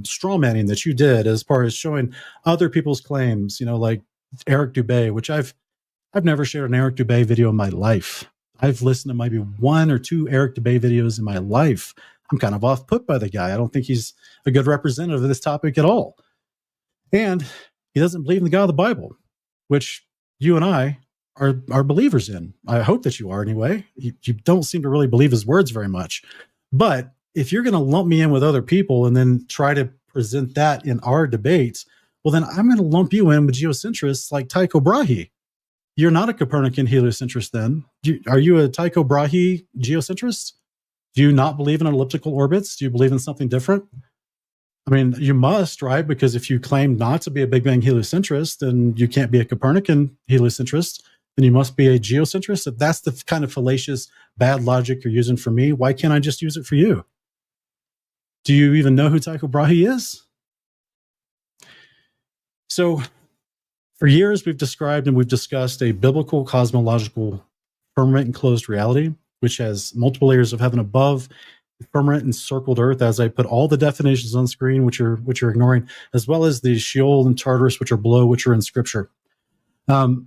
straw manning that you did as far as showing other people's claims, like Eric Dubay, which I've never shared an Eric Dubay video in my life. I've listened to maybe 1 or 2 Eric Dubay videos in my life. I'm kind of off put by the guy. I don't think he's a good representative of this topic at all. And he doesn't believe in the God of the Bible, which you and I are believers in. I hope that you are anyway. You don't seem to really believe his words very much. But if you're going to lump me in with other people and then try to present that in our debates, well, then I'm going to lump you in with geocentrists like Tycho Brahe. You're not a Copernican heliocentrist then. Are you a Tycho Brahe geocentrist? Do you not believe in elliptical orbits? Do you believe in something different? I mean, you must, right? Because if you claim not to be a Big Bang heliocentrist, then you can't be a Copernican heliocentrist. Then you must be a geocentrist. If that's the kind of fallacious, bad logic you're using for me, why can't I just use it for you? Do you even know who Tycho Brahe is? So, for years, we've described and we've discussed a biblical cosmological firmament enclosed reality, which has multiple layers of heaven above, firmament encircled earth, as I put all the definitions on screen, which you're ignoring, as well as the Sheol and Tartarus, which are below, which are in Scripture. And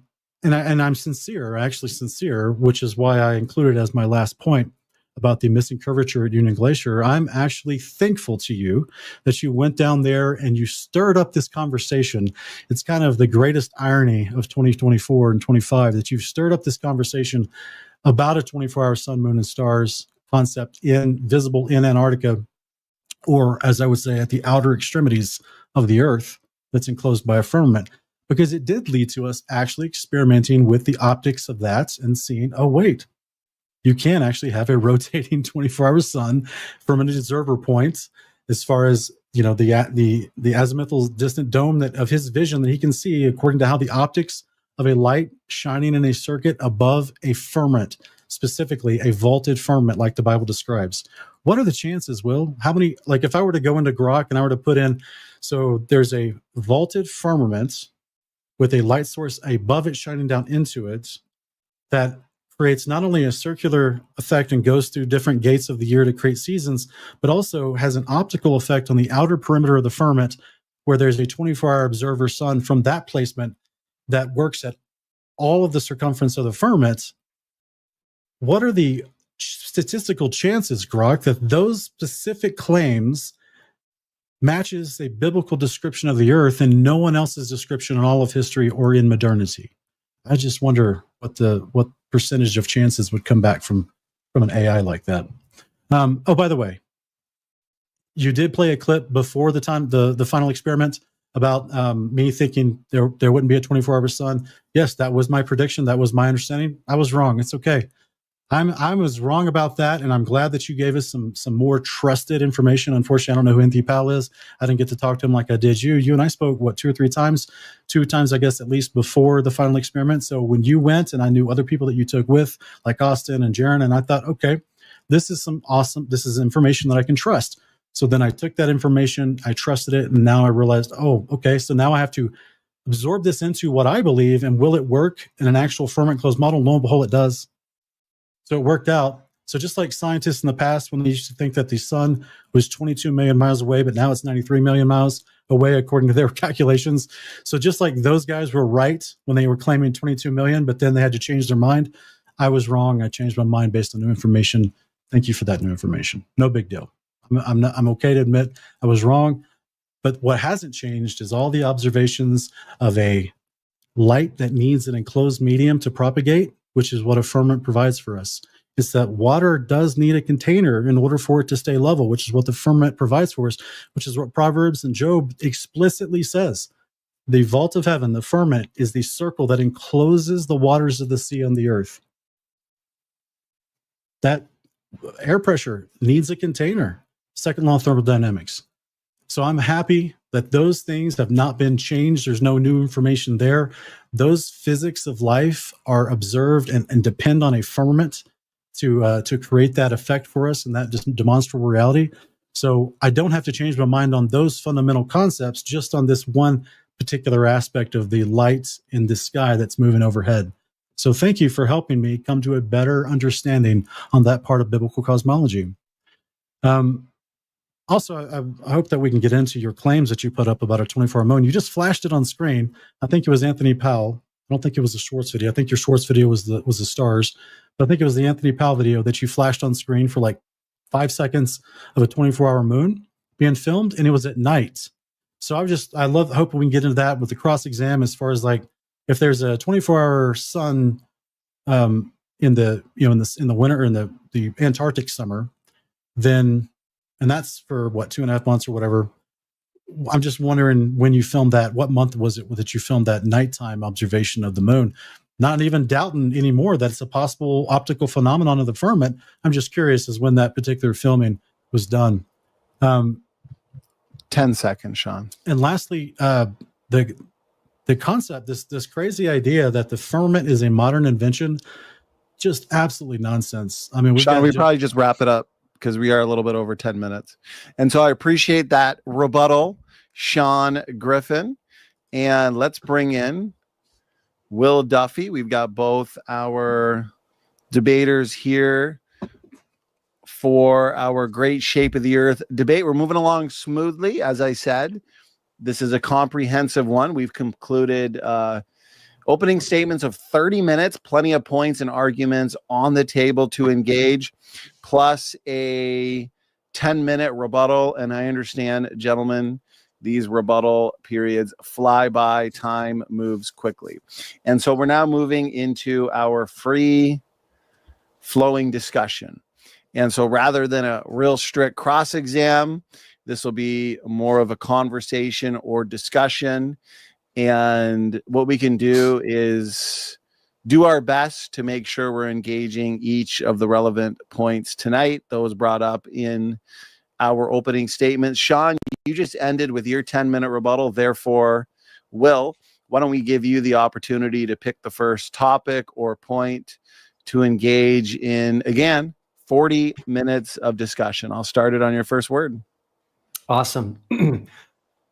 I'm sincere, actually sincere, which is why I included as my last point about the missing curvature at Union Glacier. I'm actually thankful to you that you went down there and you stirred up this conversation. It's kind of the greatest irony of 2024 and 25 that you've stirred up this conversation about a 24-hour sun, moon, and stars concept visible in Antarctica, or as I would say, at the outer extremities of the Earth that's enclosed by a firmament. Because it did lead to us actually experimenting with the optics of that and seeing, oh, wait, you can actually have a rotating 24-hour sun from an observer point, as far as the azimuthal distant dome of his vision that he can see, according to how the optics of a light shining in a circuit above a firmament, specifically a vaulted firmament like the Bible describes. What are the chances, Will? How many, like if I were to go into Grok and I were to put in, so there's a vaulted firmament with a light source above it shining down into it that creates not only a circular effect and goes through different gates of the year to create seasons, but also has an optical effect on the outer perimeter of the firmament where there's a 24-hour observer sun from that placement that works at all of the circumference of the firmament. What are the statistical chances, Grok, that those specific claims matches a biblical description of the earth and no one else's description in all of history or in modernity? I just wonder what percentage of chances would come back from an AI like that. Oh, by the way, you did play a clip before the final experiment about me thinking there wouldn't be a 24-hour sun. Yes, that was my prediction. That was my understanding. I was wrong. It's okay. I was wrong about that, and I'm glad that you gave us some more trusted information. Unfortunately, I don't know who NT Pal is. I didn't get to talk to him like I did you. You and I spoke, 2 or 3 times? 2 times, I guess, at least before the final experiment. So when you went, and I knew other people that you took with, like Austin and Jiren, and I thought, okay, this is information that I can trust. So then I took that information, I trusted it, and now I realized, oh, okay, so now I have to absorb this into what I believe, and will it work in an actual firmament closed model? Lo and behold, it does. So it worked out. So just like scientists in the past, when they used to think that the sun was 22 million miles away, but now it's 93 million miles away, according to their calculations. So just like those guys were right when they were claiming 22 million, but then they had to change their mind, I was wrong. I changed my mind based on new information. Thank you for that new information. No big deal. I'm okay to admit I was wrong. But what hasn't changed is all the observations of a light that needs an enclosed medium to propagate, which is what a firmament provides for us. It's that water does need a container in order for it to stay level, which is what the firmament provides for us, which is what Proverbs and Job explicitly says. The vault of heaven, the firmament, is the circle that encloses the waters of the sea and the earth. That air pressure needs a container. Second law of thermodynamics. So I'm happy that those things have not been changed. There's no new information there. Those physics of life are observed and depend on a firmament to create that effect for us and that just demonstrable reality. So I don't have to change my mind on those fundamental concepts, just on this one particular aspect of the light in the sky that's moving overhead. So thank you for helping me come to a better understanding on that part of biblical cosmology. Also, I hope that we can get into your claims that you put up about a 24-hour moon. You just flashed it on screen. I think it was Anthony Powell. I don't think it was a Schwartz video. I think your Schwartz video was the stars. But I think it was the Anthony Powell video that you flashed on screen for like 5 seconds of a 24-hour moon being filmed, and it was at night. So I hope we can get into that with the cross exam as far as like if there's a 24-hour sun in the winter or in the Antarctic summer, then. And that's for what, 2.5 months or whatever. I'm just wondering when you filmed that, what month was it that you filmed that nighttime observation of the moon? Not even doubting anymore that it's a possible optical phenomenon of the firmament. I'm just curious as when that particular filming was done. 10 seconds, Sean. And lastly, the concept, this crazy idea that the firmament is a modern invention, just absolutely nonsense. I mean, Sean, we probably just wrap it up, because we are a little bit over 10 minutes. And so I appreciate that rebuttal, Sean Griffin. And let's bring in Will Duffy. We've got both our debaters here for our Great Shape of the Earth debate. We're moving along smoothly. As I said, this is a comprehensive one. We've concluded opening statements of 30 minutes, plenty of points and arguments on the table to engage, plus a 10-minute rebuttal. And I understand, gentlemen, these rebuttal periods fly by. Time moves quickly. And so we're now moving into our free-flowing discussion. And so rather than a real strict cross-exam, this will be more of a conversation or discussion. And what we can do is do our best to make sure we're engaging each of the relevant points tonight, those brought up in our opening statements. Sean, you just ended with your 10-minute rebuttal. Therefore, Will, why don't we give you the opportunity to pick the first topic or point to engage in, again, 40 minutes of discussion. I'll start it on your first word. Awesome.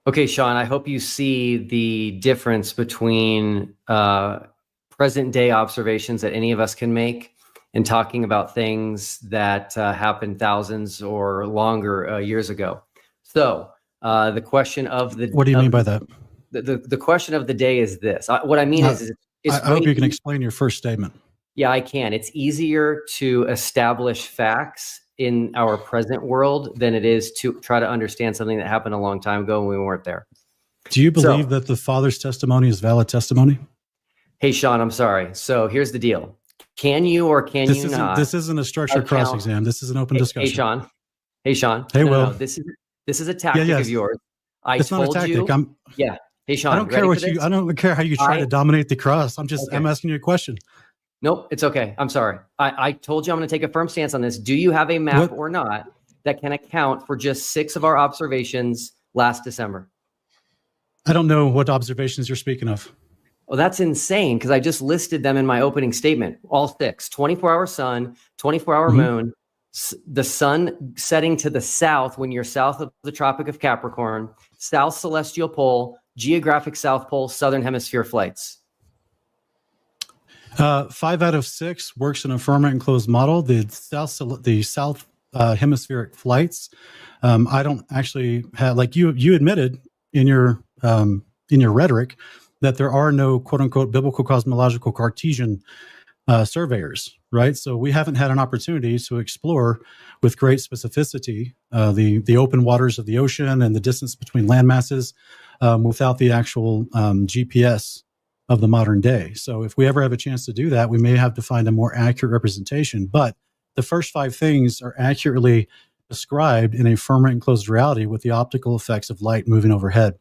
Okay, Sean, I hope you see the difference between present day observations that any of us can make and talking about things that happened thousands or longer years ago. So the question of the— What do you mean by that? The question of the day is this. What I mean is I hope you can explain your first statement. Yeah, I can. It's easier to establish facts in our present world than it is to try to understand something that happened a long time ago when we weren't there. Do you believe that the Father's testimony is valid testimony? Hey, Sean, I'm sorry. So here's the deal. Can you or can you not? This isn't a structured cross exam. This is an open discussion. Hey, Sean. Hey, Will. No, this is a tactic of yours. It's not a tactic. Yeah. Hey, Sean. I don't care what you. I don't care how you try to dominate the cross. I'm asking you a question. Nope, it's okay. I'm sorry. I told you I'm going to take a firm stance on this. Do you have a map or not that can account for just 6 of our observations last December? I don't know what observations you're speaking of. Well, that's insane because I just listed them in my opening statement. All 6: 24-hour sun, 24-hour moon, the sun setting to the south when you're south of the Tropic of Capricorn, south celestial pole, geographic South Pole, southern hemisphere flights. 5 out of 6 works in a firmament enclosed model. The south hemispheric flights. I don't actually have, like you admitted in your rhetoric that there are no quote unquote biblical cosmological Cartesian surveyors, right? So we haven't had an opportunity to explore with great specificity the open waters of the ocean and the distance between land masses without the actual GPS of the modern day. So if we ever have a chance to do that, we may have to find a more accurate representation. But the first 5 things are accurately described in a firmament enclosed reality with the optical effects of light moving overhead,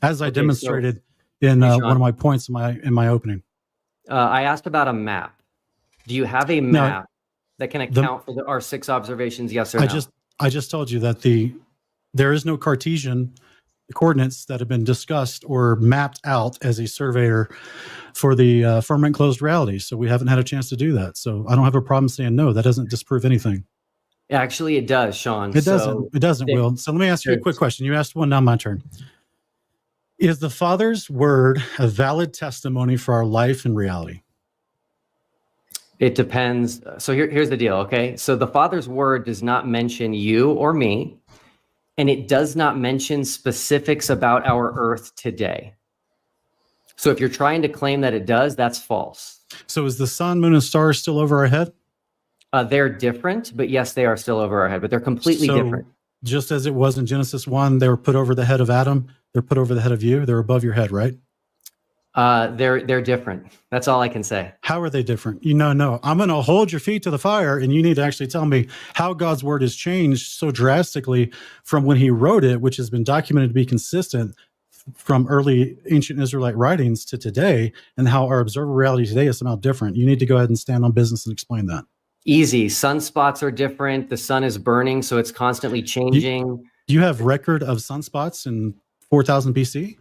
as I demonstrated in one of my points in my opening. I asked about a map. Do you have a map that can account for our 6 observations? Yes or no? I just told you that there is no Cartesian coordinates that have been discussed or mapped out as a surveyor for the firmament enclosed reality. So we haven't had a chance to do that. So I don't have a problem saying no. That doesn't disprove anything. Actually, it does, Sean. It doesn't, Will. So let me ask you a quick question. You asked one, now my turn. Is the Father's word a valid testimony for our life and reality? It depends. So here's the deal, okay? So the Father's word does not mention you or me, and it does not mention specifics about our earth today. So if you're trying to claim that it does, that's false. So is the sun, moon, and stars still over our head? They're different, but yes, they are still over our head, but they're completely different. Just as it was in Genesis 1, they were put over the head of Adam, they're put over the head of you, they're above your head, right? They're different. That's all I can say. How are they different? No. I'm going to hold your feet to the fire, and you need to actually tell me how God's word has changed so drastically from when he wrote it, which has been documented to be consistent from early ancient Israelite writings to today, and how our observer reality today is somehow different. You need to go ahead and stand on business and explain that. Easy. Sunspots are different. The sun is burning, so it's constantly changing. Do you have record of sunspots in 4000 BC?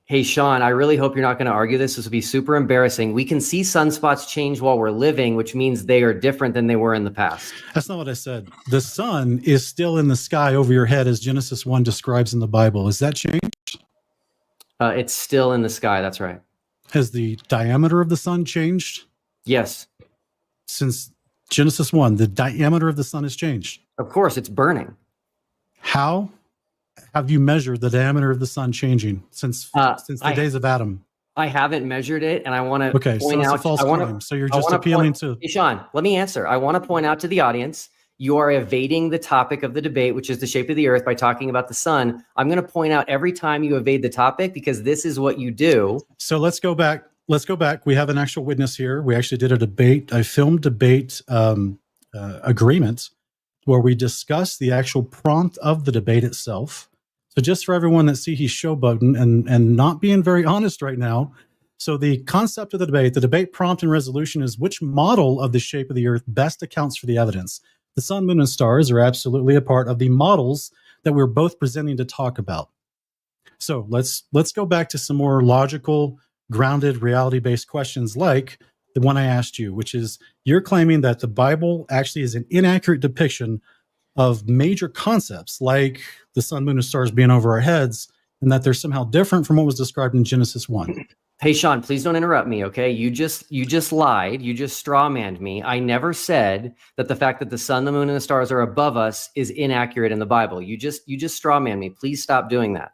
Hey, Sean, I really hope you're not going to argue this. This will be super embarrassing. We can see sunspots change while we're living, which means they are different than they were in the past. That's not what I said. The sun is still in the sky over your head, as Genesis 1 describes in the Bible. Has that changed? It's still in the sky. That's right. Has the diameter of the sun changed? Yes. Since Genesis 1, the diameter of the sun has changed. Of course, it's burning. How have you measured the diameter of the sun changing since the days of Adam? I haven't measured it, and I want to point out. It's a false claim. So you're just appealing to. Hey, Sean, let me answer. I want to point out to the audience, you are evading the topic of the debate, which is the shape of the earth, by talking about the sun. I'm going to point out every time you evade the topic because this is what you do. So let's go back. We have an actual witness here. We actually did a debate, a film debate agreement where we discussed the actual prompt of the debate itself. So just for everyone that see he's showboating and not being very honest right now, So the concept of the debate prompt and resolution is which model of the shape of the Earth best accounts for the evidence. The sun, moon, and stars are absolutely a part of the models that we're both presenting to talk about. So let's go back to some more logical, grounded, reality-based questions like the one I asked you, which is you're claiming that the Bible actually is an inaccurate depiction of major concepts like the sun, moon, and stars being over our heads, and that they're somehow different from what was described in Genesis 1. Hey, Sean, please don't interrupt me, okay? You just lied. You just strawmanned me. I never said that the fact that the sun, the moon, and the stars are above us is inaccurate in the Bible. You just strawmanned me. Please stop doing that.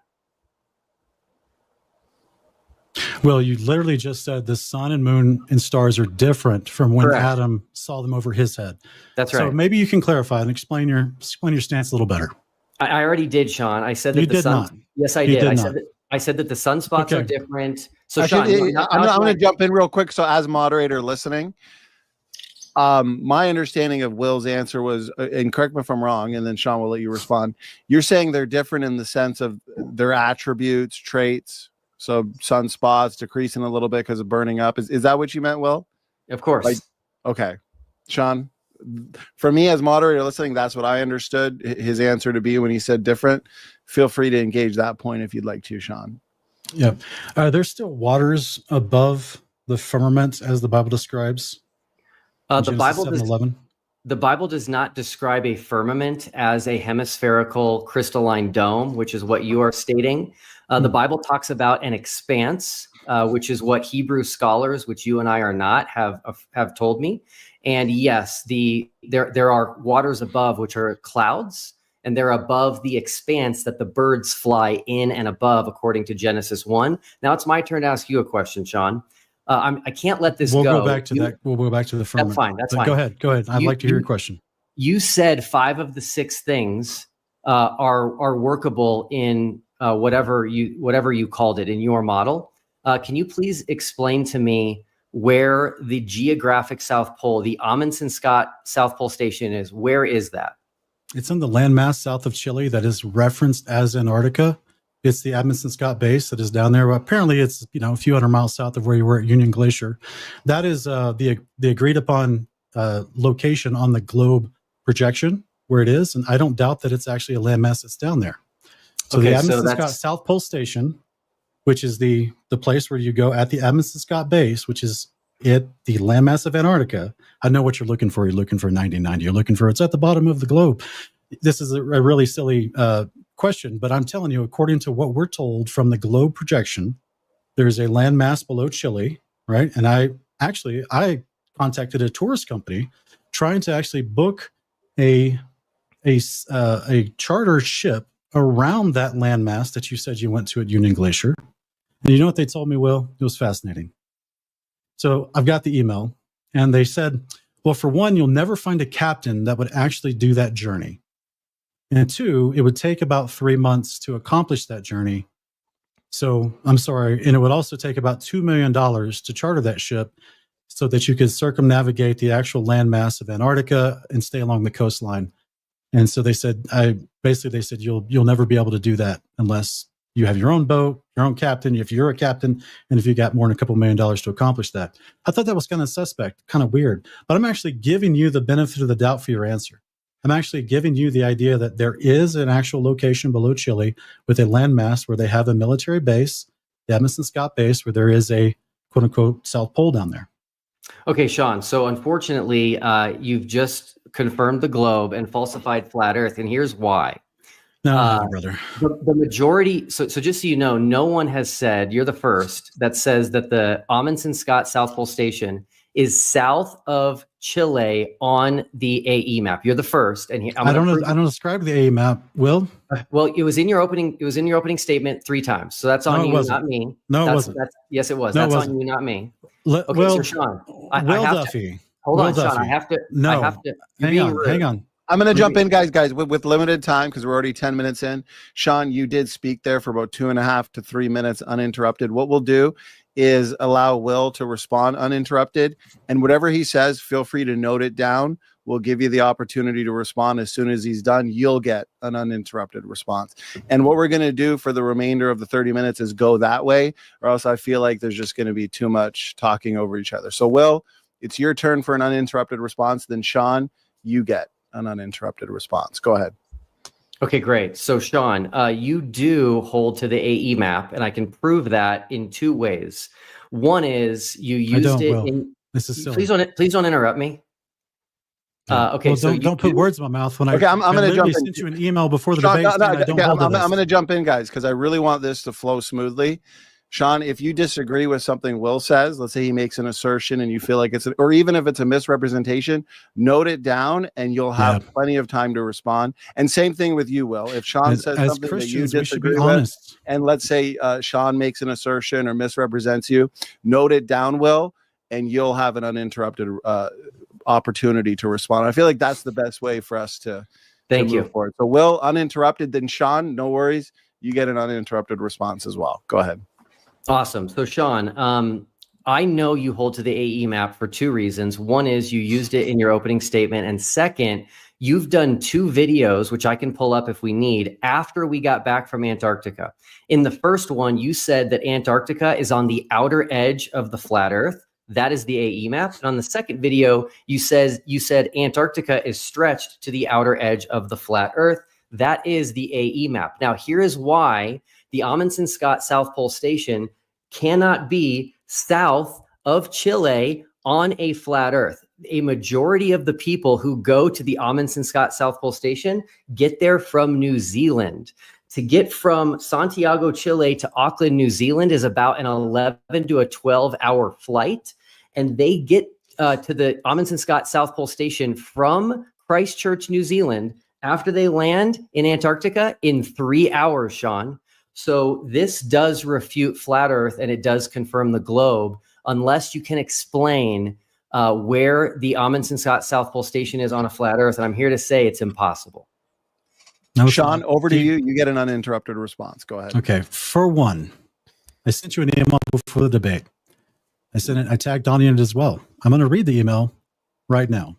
Well, you literally just said the sun and moon and stars are different from when Correct. Adam saw them over his head. That's So right. maybe you can clarify and explain your stance a little better. I already did, Sean. I said that You the did sun. not. Yes, I You did. did I not. said that the sunspots are Okay. different. So, Actually, Sean, I'm going to jump in real quick. So, as moderator listening, my understanding of Will's answer was, and correct me if I'm wrong, and then Sean will let you respond. You're saying they're different in the sense of their attributes, traits. So, sunspots decreasing a little bit because of burning up. Is that what you meant, Will? Of course. Okay, Sean. For me as moderator listening, that's what I understood his answer to be when he said different. Feel free to engage that point if you'd like to, Sean. Yeah. There's still waters above the firmament as the Bible describes. The Bible does not describe a firmament as a hemispherical crystalline dome, which is what you are stating. The Bible talks about an expanse, which is what Hebrew scholars, which you and I are not, have told me. And yes, there are waters above, which are clouds, and they're above the expanse that the birds fly in and above, according to Genesis 1. Now it's my turn to ask you a question, Sean. I can't let this go. We'll go back to that. We'll go back to the firmament. That's fine. That's But fine. Go ahead. I'd like to hear your question. You said 5 of the 6 things are workable in whatever you called it in your model. Can you please explain to me where the geographic South Pole, the Amundsen-Scott South Pole Station is? Where is that? It's in the landmass south of Chile that is referenced as Antarctica. It's the Amundsen-Scott base that is down there. Well, apparently, it's a few hundred miles south of where you were at Union Glacier. That is the agreed upon location on the globe projection where it is, and I don't doubt that it's actually a landmass that's down there. So Okay, the so Amundsen-Scott that's- South Pole Station, which is the place where you go at the Amundsen-Scott base, which is the landmass of Antarctica. I know what you're looking for. You're looking for 9090. You're looking for it's at the bottom of the globe. This is a really silly question, but I'm telling you, according to what we're told from the globe projection, there's a landmass below Chile, right? And I contacted a tourist company trying to actually book a charter ship around that landmass that you said you went to at Union Glacier. And you know what they told me, Will? It was fascinating. So I've got the email, and they said, well, for one, you'll never find a captain that would actually do that journey. And 2, it would take about 3 months to accomplish that journey. So I'm sorry. And it would also take about $2 million to charter that ship so that you could circumnavigate the actual landmass of Antarctica and stay along the coastline. And so they said, you'll never be able to do that unless you have your own boat, your own captain, if you're a captain, and if you got more than a couple $1 million to accomplish that. I thought that was kind of suspect, kind of weird. But I'm actually giving you the benefit of the doubt for your answer. I'm actually giving you the idea that there is an actual location below Chile with a landmass where they have a military base, the Amundsen-Scott base, where there is a quote-unquote South Pole down there. Okay, Sean. So unfortunately, you've just confirmed the globe and falsified flat Earth, and here's why. No, brother. The majority. So just so you know, no one has said, you're the first that says that the Amundsen-Scott South Pole Station is south of Chile on the AE map. You're the first, and I don't describe the AE map. Will? Well, it was in your opening. It was in your opening statement 3 times. So that's on No, it you, wasn't. not me. No, it wasn't. Yes, it was. No, it That's on wasn't. you, not me. Okay, Okay, so Sean, I have Duffy. to. Hold Will on, Sean. Duffy. I have to. No. I have to. You're Hang on. I'm going to jump in, guys, with limited time because we're already 10 minutes in. Sean, you did speak there for about 2.5 to 3 minutes uninterrupted. What we'll do is allow Will to respond uninterrupted, and whatever he says, feel free to note it down. We'll give you the opportunity to respond. As soon as he's done, you'll get an uninterrupted response. And what we're going to do for the remainder of the 30 minutes is go that way, or else I feel like there's just going to be too much talking over each other. So Will, it's your turn for an uninterrupted response. Then Sean, you get an uninterrupted response. Go ahead. Okay, great. So Sean, you do hold to the AE map, and I can prove that in two ways. One is you used it in. This is silly. Please don't interrupt me. Okay, well, so don't put words in my mouth when I'm going to jump in. Sent you an email before the Sean, debate. I'm going to jump in, guys, because I really want this to flow smoothly. Sean, if you disagree with something Will says, let's say he makes an assertion and you feel like or even if it's a misrepresentation, note it down and you'll have plenty of time to respond. And same thing with you, Will. If Sean says something that you disagree with, and let's say Sean makes an assertion or misrepresents you, note it down, Will, and you'll have an uninterrupted opportunity to respond. I feel like that's the best way for us to move forward. So Will, uninterrupted, then Sean, no worries. You get an uninterrupted response as well. Go ahead. Awesome. So Sean, I know you hold to the AE map for two reasons. One is you used it in your opening statement. And second, you've done two videos, which I can pull up if we need, after we got back from Antarctica. In the first one, you said that Antarctica is on the outer edge of the flat Earth. That is the AE map. And on the second video, you said Antarctica is stretched to the outer edge of the flat Earth. That is the AE map. Now, here is why the Amundsen-Scott South Pole Station cannot be south of Chile on a flat Earth. A majority of the people who go to the Amundsen-Scott South Pole Station get there from New Zealand. To get from Santiago, Chile to Auckland, New Zealand is about an 11 to a 12-hour flight. And they get to the Amundsen-Scott South Pole Station from Christchurch, New Zealand, after they land in Antarctica in 3 hours, Sean. So this does refute flat Earth, and it does confirm the globe, unless you can explain where the Amundsen-Scott South Pole Station is on a flat Earth. And I'm here to say it's impossible. No, Sean, over to you. You get an uninterrupted response. Go ahead. Okay. For one, I sent you an email before the debate. I tagged Donnie in it as well. I'm going to read the email right now.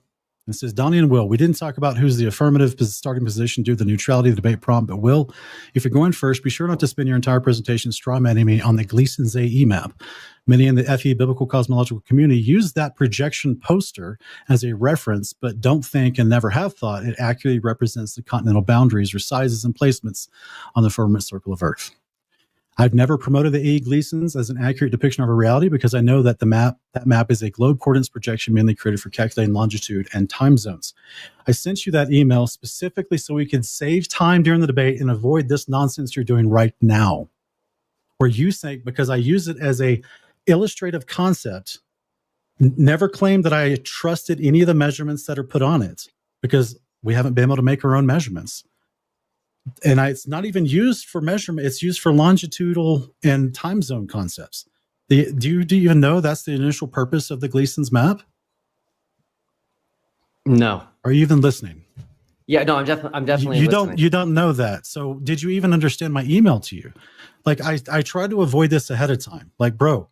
It says, Donnie and Will, we didn't talk about who's the affirmative starting position due to the neutrality of the debate prompt, but Will, if you're going first, be sure not to spend your entire presentation strawmanning me on the Gleason's AE map. Many in the FE biblical cosmological community use that projection poster as a reference, but don't think and never have thought it accurately represents the continental boundaries or sizes and placements on the firmament circle of Earth. I've never promoted the AE Gleasons as an accurate depiction of a reality because I know that that map is a globe coordinates projection mainly created for calculating longitude and time zones. I sent you that email specifically so we could save time during the debate and avoid this nonsense you're doing right now, where you say, because I use it as a illustrative concept, never claimed that I trusted any of the measurements that are put on it because we haven't been able to make our own measurements. And it's not even used for measurement. It's used for longitudinal and time zone concepts. Do you even know that's the initial purpose of the Gleason's map? No. Are you even listening? Yeah, no, I'm definitely listening. You don't know that. So did you even understand my email to you? Like I tried to avoid this ahead of time. Like, bro,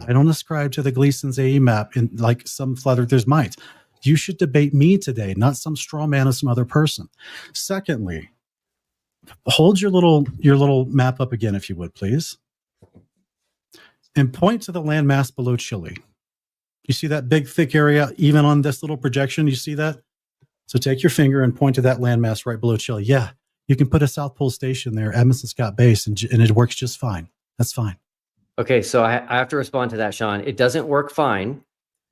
I don't ascribe to the Gleason's AE map in like some flat earthers might. You should debate me today, not some straw man of some other person. Secondly, hold your little map up again, if you would, please. And point to the landmass below Chile. You see that big, thick area, even on this little projection? You see that? So take your finger and point to that landmass right below Chile. Yeah, you can put a South Pole Station there, Amundsen-Scott Base, and it works just fine. That's fine. Okay, so I have to respond to that, Sean. It doesn't work fine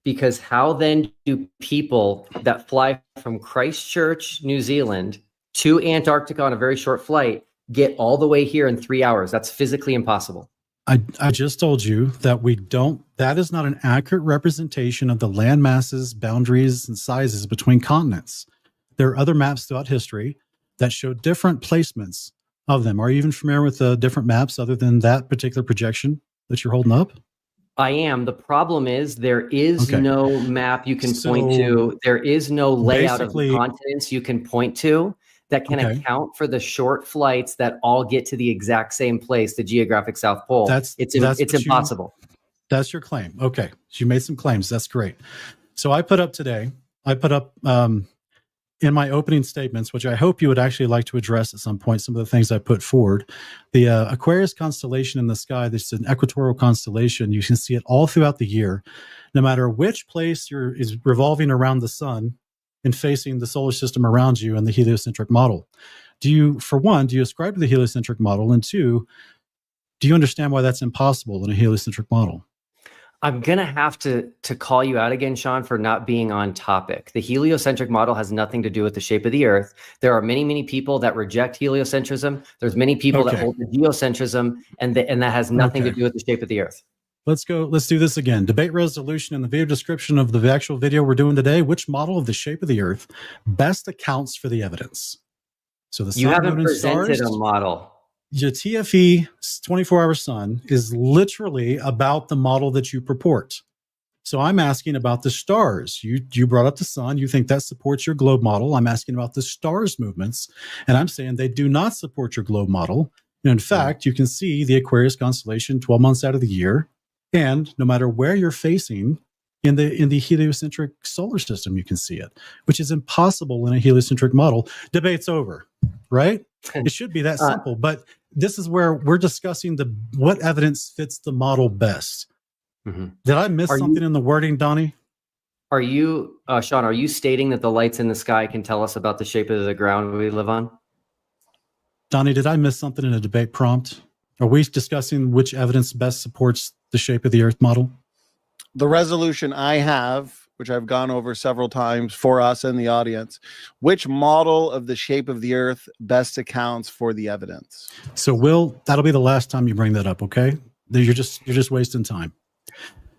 because how then do people that fly from Christchurch, New Zealand, to Antarctica on a very short flight get all the way here in 3 hours? That's physically impossible. I just told you that that is not an accurate representation of the land masses, boundaries, and sizes between continents. There are other maps throughout history that show different placements of them. Are you even familiar with the different maps other than that particular projection that you're holding up? I am. The problem is there is no map you can point to. There is no layout of the continents you can point to that can account for the short flights that all get to the exact same place, the geographic South Pole. It's impossible. That's your claim. Okay. So you made some claims. That's great. So I put up today I put up in my opening statements, which I hope you would actually like to address at some point, some of the things I put forward. The Aquarius constellation in the sky, this is an equatorial constellation. You can see it all throughout the year. No matter which place is revolving around the sun and facing the solar system around you in the heliocentric model. For one, do you ascribe to the heliocentric model? And two, do you understand why that's impossible in a heliocentric model? I'm going to have to call you out again, Sean, for not being on topic. The heliocentric model has nothing to do with the shape of the Earth. There are many, many people that reject heliocentrism. There's many people that hold the geocentrism, and that has nothing to do with the shape of the Earth. Let's do this again. Debate resolution in the video description of the actual video we're doing today. Which model of the shape of the Earth best accounts for the evidence? So the sun, you haven't moon, and presented stars, a model. Your TFE 24-hour sun is literally about the model that you purport. So I'm asking about the stars. You brought up the sun. You think that supports your globe model. I'm asking about the stars movements, and I'm saying they do not support your globe model. And in fact, you can see the Aquarius constellation 12 months out of the year, and no matter where you're facing in the heliocentric solar system, you can see it, which is impossible in a heliocentric model. Debate's over, right? It should be that simple, but this is where we're discussing what evidence fits the model best. Did I miss something in the wording, Donnie? Are you, Sean, are you stating that the lights in the sky can tell us about the shape of the ground we live on? Donnie, did I miss something in a debate prompt? Are we discussing which evidence best supports the shape of the Earth model? The resolution I have, which I've gone over several times for us and the audience, which model of the shape of the Earth best accounts for the evidence? So that'll be the last time you bring that up, okay? You're just wasting time.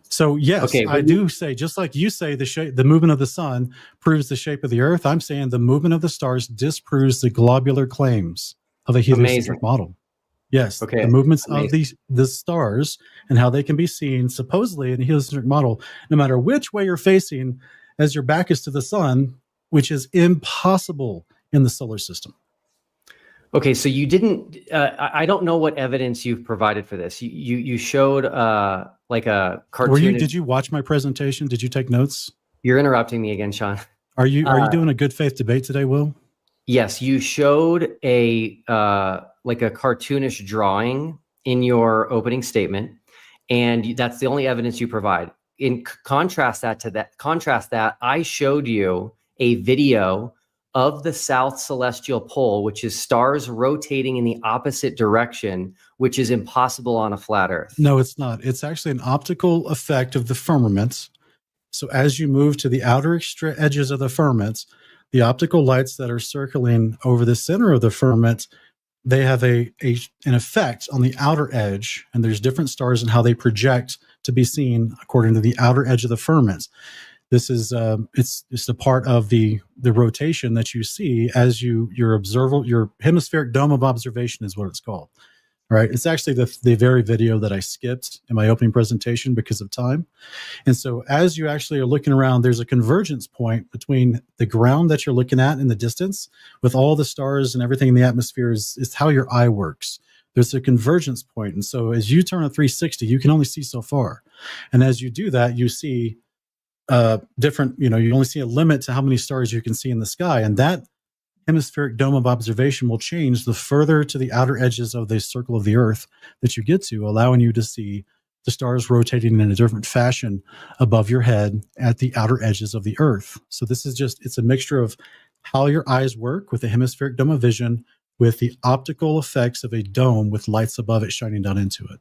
So yes, I do say, just like you say, the movement of the sun proves the shape of the Earth, I'm saying the movement of the stars disproves the globular claims of a heliocentric model. Yes, the movements of the stars and how they can be seen supposedly in a heliocentric model, no matter which way you're facing as your back is to the sun, which is impossible in the solar system. Okay, so you didn't, I don't know what evidence you've provided for this. You showed like a cartoon. Did you watch my presentation? Did you take notes? You're interrupting me again, Sean. Are you doing a good faith debate today, Will? Yes, you showed like a cartoonish drawing in your opening statement, and that's the only evidence you provide. In contrast that, I showed you a video of the South Celestial Pole, which is stars rotating in the opposite direction, which is impossible on a flat Earth. No, it's not. It's actually an optical effect of the firmament. So as you move to the outer edges of the firmament, the optical lights that are circling over the center of the firmament, they have an effect on the outer edge, and there's different stars and how they project to be seen according to the outer edge of the firmament. This is it's a part of the rotation that you see as your hemispheric dome of observation is what it's called. Right? It's actually the very video that I skipped in my opening presentation because of time. And so as you actually are looking around, there's a convergence point between the ground that you're looking at in the distance with all the stars and everything in the atmosphere is how your eye works. There's a convergence point. And so as you turn a 360, you can only see so far. And as you do that, you see different, you only see a limit to how many stars you can see in the sky. And that hemispheric dome of observation will change the further to the outer edges of the circle of the Earth that you get to, allowing you to see the stars rotating in a different fashion above your head at the outer edges of the Earth. So this is it's a mixture of how your eyes work with the hemispheric dome of vision with the optical effects of a dome with lights above it shining down into it.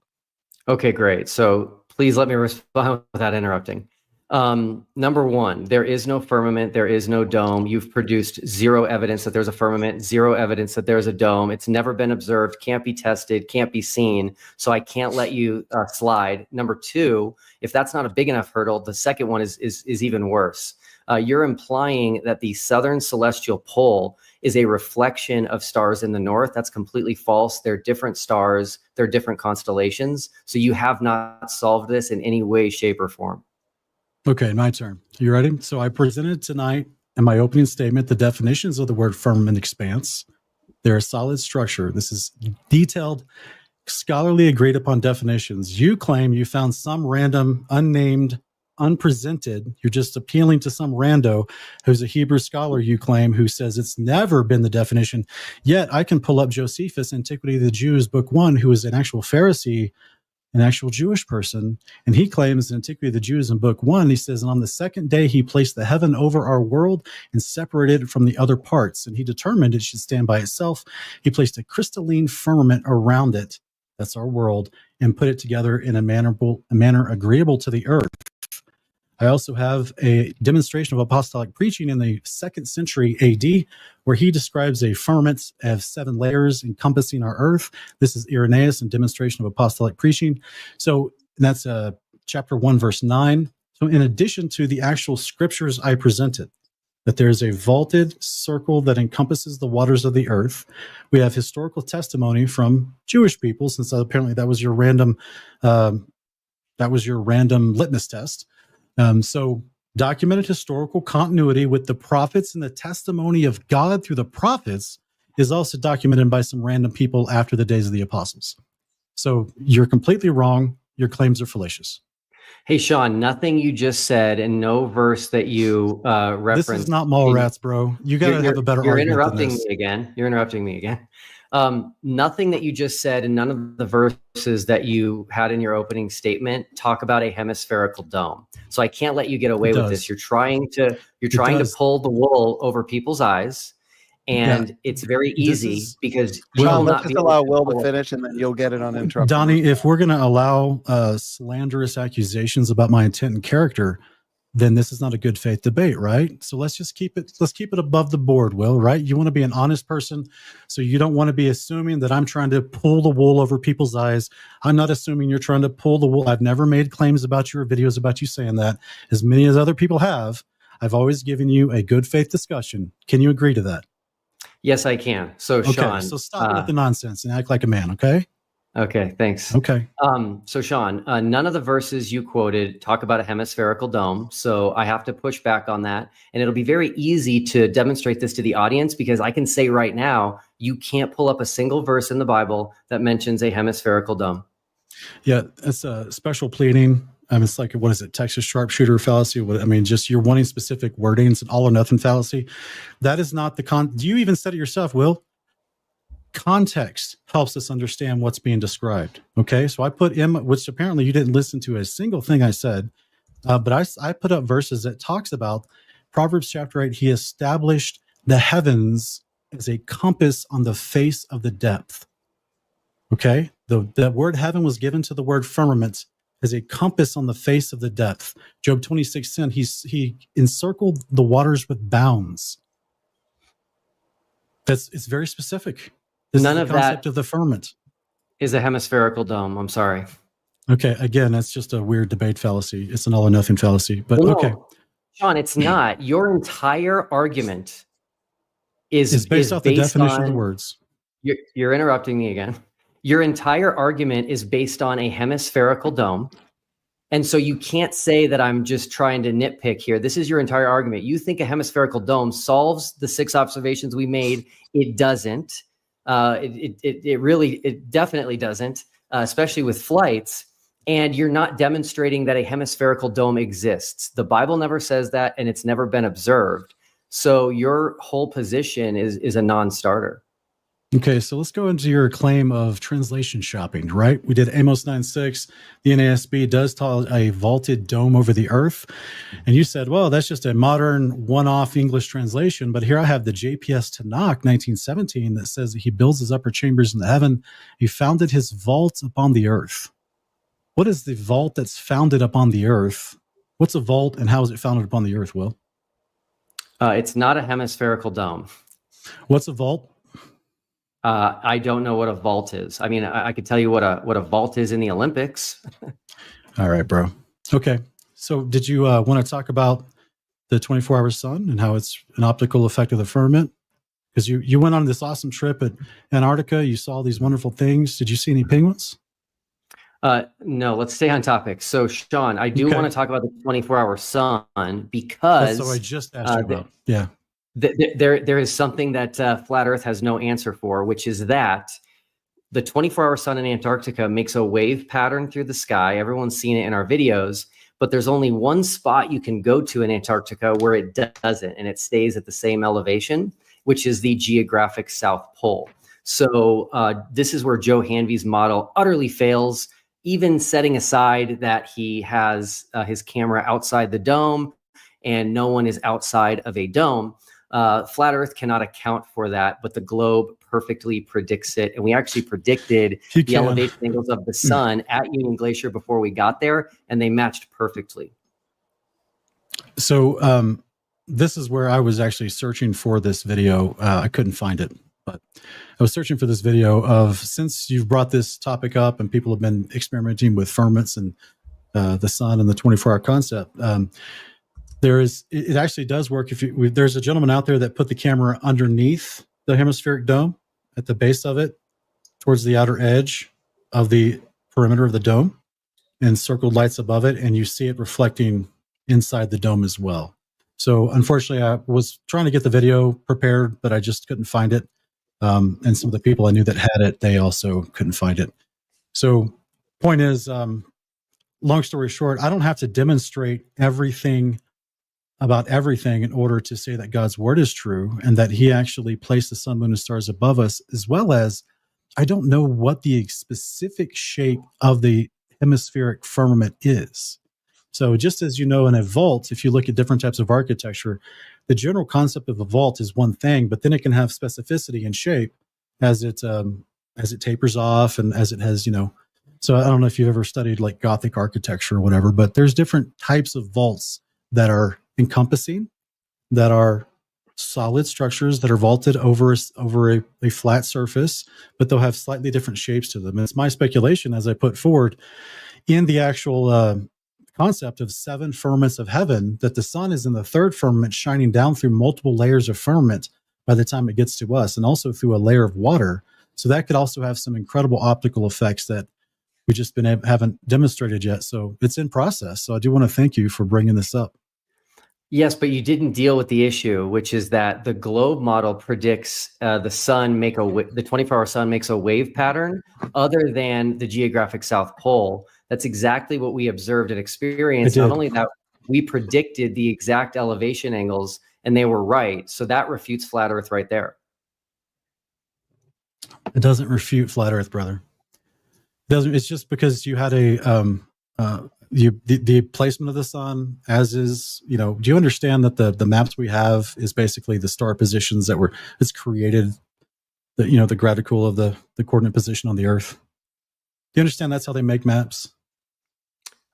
Okay, great. So please let me respond without interrupting. Number one, there is no firmament. There is no dome. You've produced zero evidence that there's a firmament, zero evidence that there's a dome. It's never been observed, can't be tested, can't be seen. So I can't let you slide. Number two, if that's not a big enough hurdle, the second one is even worse. You're implying that the southern celestial pole is a reflection of stars in the north. That's completely false. They're different stars. They're different constellations. So you have not solved this in any way, shape, or form. Okay, my turn. You ready? So I presented tonight in my opening statement the definitions of the word firmament expanse. They're a solid structure. This is detailed, scholarly agreed upon definitions. You claim you found some random, unnamed, unpresented. You're just appealing to some rando who's a Hebrew scholar, you claim, who says it's never been the definition. Yet I can pull up Josephus, Antiquity of the Jews, Book 1, who is an actual Pharisee, an actual Jewish person, and he claims in Antiquity of the Jews in Book 1, he says, and on the second day he placed the heaven over our world and separated it from the other parts, and he determined it should stand by itself. He placed a crystalline firmament around it, that's our world, and put it together in a manner agreeable to the earth. I also have a demonstration of apostolic preaching in the 2nd century AD, where he describes a firmament of 7 layers encompassing our earth. This is Irenaeus and demonstration of apostolic preaching. So that's chapter 1, verse 9. So in addition to the actual scriptures I presented, that there's a vaulted circle that encompasses the waters of the earth, we have historical testimony from Jewish people, since apparently that was your random litmus test. So documented historical continuity with the prophets and the testimony of God through the prophets is also documented by some random people after the days of the apostles. So you're completely wrong. Your claims are fallacious. Hey, Sean, nothing you just said and no verse that you referenced. This is not Mallrats, bro. You got to have a better argument than this. You're interrupting me again. Nothing that you just said and none of the verses that you had in your opening statement talk about a hemispherical dome. So I can't let you get away with this. You're trying to pull the wool over people's eyes, and it's very easy because let's just allow Will to finish, and then you'll get it uninterrupted. Donnie, if we're going to allow slanderous accusations about my intent and character, then this is not a good faith debate, right? So let's keep it above the board, Will, right? You want to be an honest person, so you don't want to be assuming that I'm trying to pull the wool over people's eyes. I'm not assuming you're trying to pull the wool. I've never made claims about your videos about you saying that, as many as other people have. I've always given you a good faith discussion. Can you agree to that? Yes, I can. So, okay, Sean, so stop with the nonsense and act like a man, okay? Okay, thanks. Okay. So Sean, none of the verses you quoted talk about a hemispherical dome. So I have to push back on that. And it'll be very easy to demonstrate this to the audience, because I can say right now, you can't pull up a single verse in the Bible that mentions a hemispherical dome. Yeah, it's a special pleading. It's like, what is it? Texas sharpshooter fallacy. Just you're wanting specific wording. It's an all or nothing fallacy. That is not the you even said it yourself, Will. Context helps us understand what's being described. Okay, so I put which apparently you didn't listen to a single thing I said, but I put up verses that talks about Proverbs chapter 8. He established the heavens as a compass on the face of the depth. Okay, the word heaven was given to the word firmament as a compass on the face of the depth. Job 26:10. He encircled the waters with bounds. It's very specific. None of the concept of the firmament is a hemispherical dome. I'm sorry. Okay, again, that's just a weird debate fallacy. It's an all or nothing fallacy. But okay, Sean, it's not. Your entire argument is based off the definition of the words. You're interrupting me again. Your entire argument is based on a hemispherical dome. And so you can't say that I'm just trying to nitpick here. This is your entire argument. You think a hemispherical dome solves the 6 observations we made. It doesn't. It definitely doesn't, especially with flights. And you're not demonstrating that a hemispherical dome exists. The Bible never says that, and it's never been observed. So your whole position is a non-starter. Okay, so let's go into your claim of translation shopping, right? We did Amos 9:6. The NASB does tell a vaulted dome over the earth. And you said, well, that's just a modern one-off English translation. But here I have the JPS Tanakh 1917 that says that he builds his upper chambers in the heaven. He founded his vault upon the earth. What is the vault that's founded upon the earth? What's a vault and how is it founded upon the earth, Will? It's not a hemispherical dome. What's a vault? I don't know what a vault is. I mean, I could tell you what a vault is in the Olympics. All right, bro. Okay. So did you want to talk about the 24-hour sun and how it's an optical effect of the firmament? Because you went on this awesome trip at Antarctica. You saw these wonderful things. Did you see any penguins? No, let's stay on topic. So, Sean, I do want to talk about the 24-hour sun because... That's what I just asked you about. Yeah. There is something that Flat Earth has no answer for, which is that the 24-hour sun in Antarctica makes a wave pattern through the sky. Everyone's seen it in our videos, but there's only one spot you can go to in Antarctica where it doesn't, and it stays at the same elevation, which is the geographic South Pole. So this is where Joe Hanvey's model utterly fails, even setting aside that he has his camera outside the dome and no one is outside of a dome. Flat Earth cannot account for that, but the globe perfectly predicts it. And we actually predicted the elevation angles of the sun at Union Glacier before we got there, and they matched perfectly. So this is where I was actually searching for this video. I couldn't find it, but I was searching for this video of, since you've brought this topic up and people have been experimenting with firmaments and the sun and the 24-hour concept, it actually does work. There's a gentleman out there that put the camera underneath the hemispheric dome at the base of it, towards the outer edge of the perimeter of the dome, and circled lights above it, and you see it reflecting inside the dome as well. So unfortunately, I was trying to get the video prepared, but I just couldn't find it. And some of the people I knew that had it, they also couldn't find it. So point is, long story short, I don't have to demonstrate everything about everything in order to say that God's word is true and that he actually placed the sun, moon, and stars above us, as well as I don't know what the specific shape of the hemispheric firmament is. So just as you know, in a vault, if you look at different types of architecture, the general concept of a vault is one thing, but then it can have specificity and shape as it tapers off and as it has, so I don't know if you've ever studied like Gothic architecture or whatever, but there's different types of vaults that are encompassing, that are solid structures that are vaulted over a flat surface, but they'll have slightly different shapes to them. And it's my speculation, as I put forward in the actual concept of 7 firmaments of heaven, that the sun is in the 3rd firmament, shining down through multiple layers of firmament by the time it gets to us, and also through a layer of water. So that could also have some incredible optical effects that we just haven't demonstrated yet. So it's in process. So I do want to thank you for bringing this up. Yes, but you didn't deal with the issue, which is that the globe model predicts the 24-hour sun makes a wave pattern other than the geographic South Pole. That's exactly what we observed and experienced. Not only that, we predicted the exact elevation angles, and they were right. So that refutes flat Earth right there. It doesn't refute flat Earth, brother. It doesn't. It's just because you had the placement of the sun, as is, do you understand that the maps we have is basically the star positions it's created, the graticule of the coordinate position on the Earth? Do you understand that's how they make maps?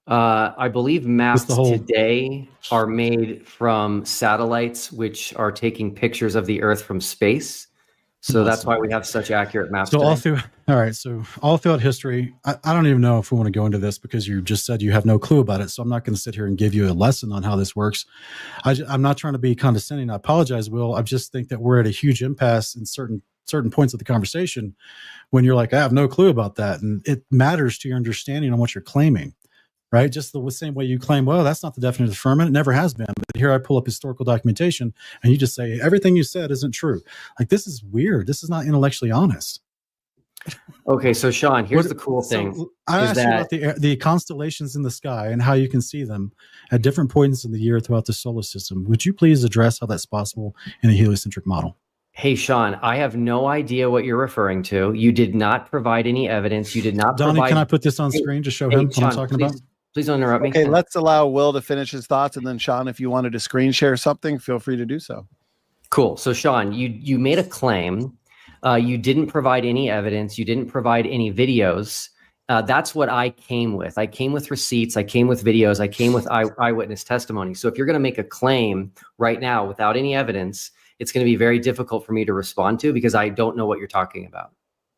I believe maps today are made from satellites, which are taking pictures of the Earth from space. So that's why we have such accurate maps. So all throughout history, I don't even know if we want to go into this, because you just said you have no clue about it. So I'm not going to sit here and give you a lesson on how this works. I'm not trying to be condescending. I apologize, Will. I just think that we're at a huge impasse in certain points of the conversation when you're like, I have no clue about that. And it matters to your understanding on what you're claiming, right? Just the same way you claim, well, that's not the definition of the firmament. It never has been. But here I pull up historical documentation and you just say, everything you said isn't true. Like, this is weird. This is not intellectually honest. Okay, so Sean, here's the cool thing. So I asked you about the constellations in the sky and how you can see them at different points in the year throughout the solar system. Would you please address how that's possible in a heliocentric model? Hey, Sean, I have no idea what you're referring to. You did not provide any evidence. You did not Donnie, provide... can I put this on screen to show him Sean, what I'm talking about? Please don't interrupt me. Okay, let's allow Will to finish his thoughts, and then Sean, if you wanted to screen share something, feel free to do so. Cool. So Sean, you made a claim. You didn't provide any evidence. You didn't provide any videos. That's what I came with. I came with receipts. I came with videos. I came with eyewitness testimony. So if you're going to make a claim right now without any evidence, it's going to be very difficult for me to respond to, because I don't know what you're talking about.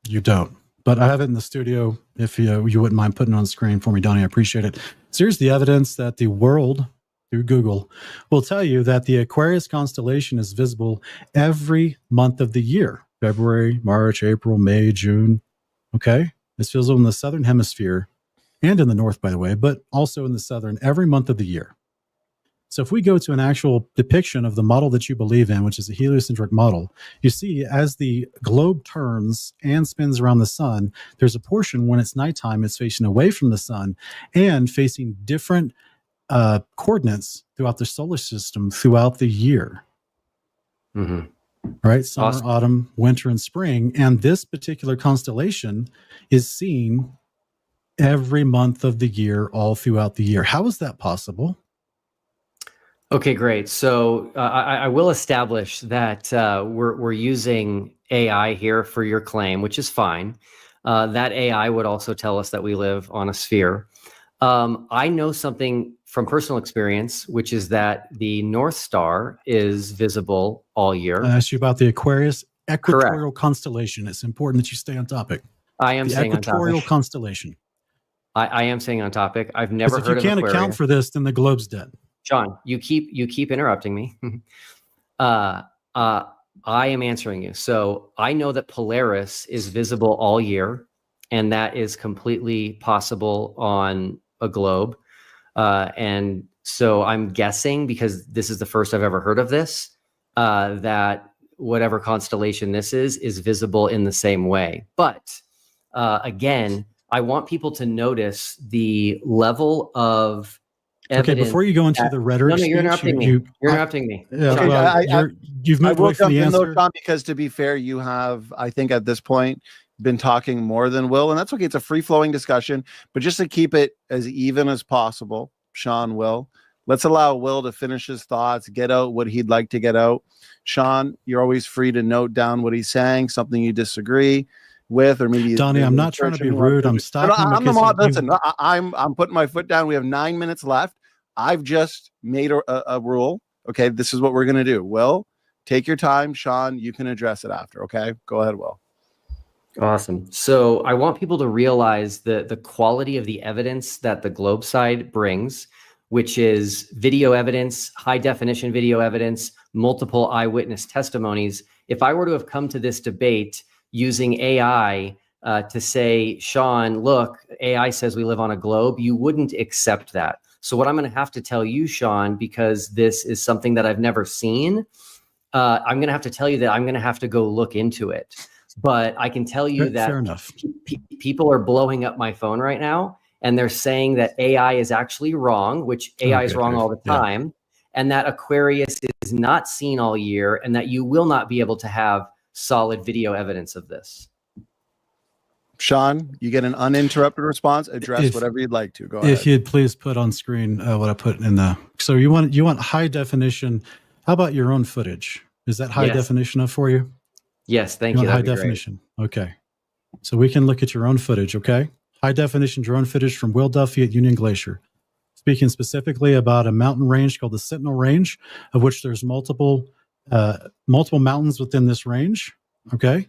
You don't. But I have it in the studio. If you wouldn't mind putting it on screen for me, Donnie, I appreciate it. So here's the evidence that the world, through Google, will tell you that the Aquarius constellation is visible every month of the year. February, March, April, May, June. Okay? It's visible in the southern hemisphere and in the north, by the way, but also in the southern every month of the year. So if we go to an actual depiction of the model that you believe in, which is a heliocentric model, you see as the globe turns and spins around the sun, there's a portion when it's nighttime, it's facing away from the sun and facing different coordinates throughout the solar system throughout the year. Right? Summer, Awesome. autumn, winter, and spring. And this particular constellation is seen every month of the year, all throughout the year. How is that possible? Okay, great. So I will establish that we're using AI here for your claim, which is fine. That AI would also tell us that we live on a sphere. I know something from personal experience, which is that the North Star is visible all year. I asked you about the Aquarius equatorial constellation. It's important that you stay on topic. I am staying on topic. Equatorial constellation. I am staying on topic. I've never heard of If you can't Aquarius. account for this, then the globe's dead. John, you keep interrupting me. I am answering you. So I know that Polaris is visible all year, and that is completely possible on a globe. And so I'm guessing, because this is the first I've ever heard of this, that whatever constellation this is visible in the same way. But again, I want people to notice the level of evidence. Okay, before you go into the rhetoric, no, you're interrupting me. You're interrupting me. Yeah, John. well, you've moved away from the answer. Tom, because to be fair, you have, I think at this point, been talking more than Will, and that's okay. It's a free-flowing discussion, but just to keep it as even as possible, Sean, Will, let's allow Will to finish his thoughts, get out what he'd like to get out. Sean, you're always free to note down what he's saying, something you disagree with, or maybe Donnie, I'm not trying to be rude. I'm stopping. I'm the mod. Listen, I'm putting my foot down. We have 9 minutes left. I've just made a rule. Okay, this is what we're gonna do. Will, take your time. Sean, you can address it after. Okay, go ahead, Will. Awesome. So I want people to realize the quality of the evidence that the globe side brings, which is video evidence, high definition video evidence, multiple eyewitness testimonies. If I were to have come to this debate using AI to say, Sean, look, AI says we live on a globe, you wouldn't accept that. So what I'm going to have to tell you, Sean, because this is something that I've never seen, I'm going to have to tell you that I'm going to have to go look into it. But I can tell you that fair enough. People are blowing up my phone right now, and they're saying that AI is actually wrong, which AI is wrong all the time, and that Aquarius is not seen all year, and that you will not be able to have solid video evidence of this. Sean, you get an uninterrupted response. Address whatever you'd like to. Go ahead. If you'd please put on screen what I put in the. So you want high definition. How about your own footage? Is that high definition enough for you? Yes, thank you. High definition. Okay. So we can look at your own footage, okay? High definition drone footage from Will Duffy at Union Glacier. Speaking specifically about a mountain range called the Sentinel Range, of which there's multiple mountains within this range, okay?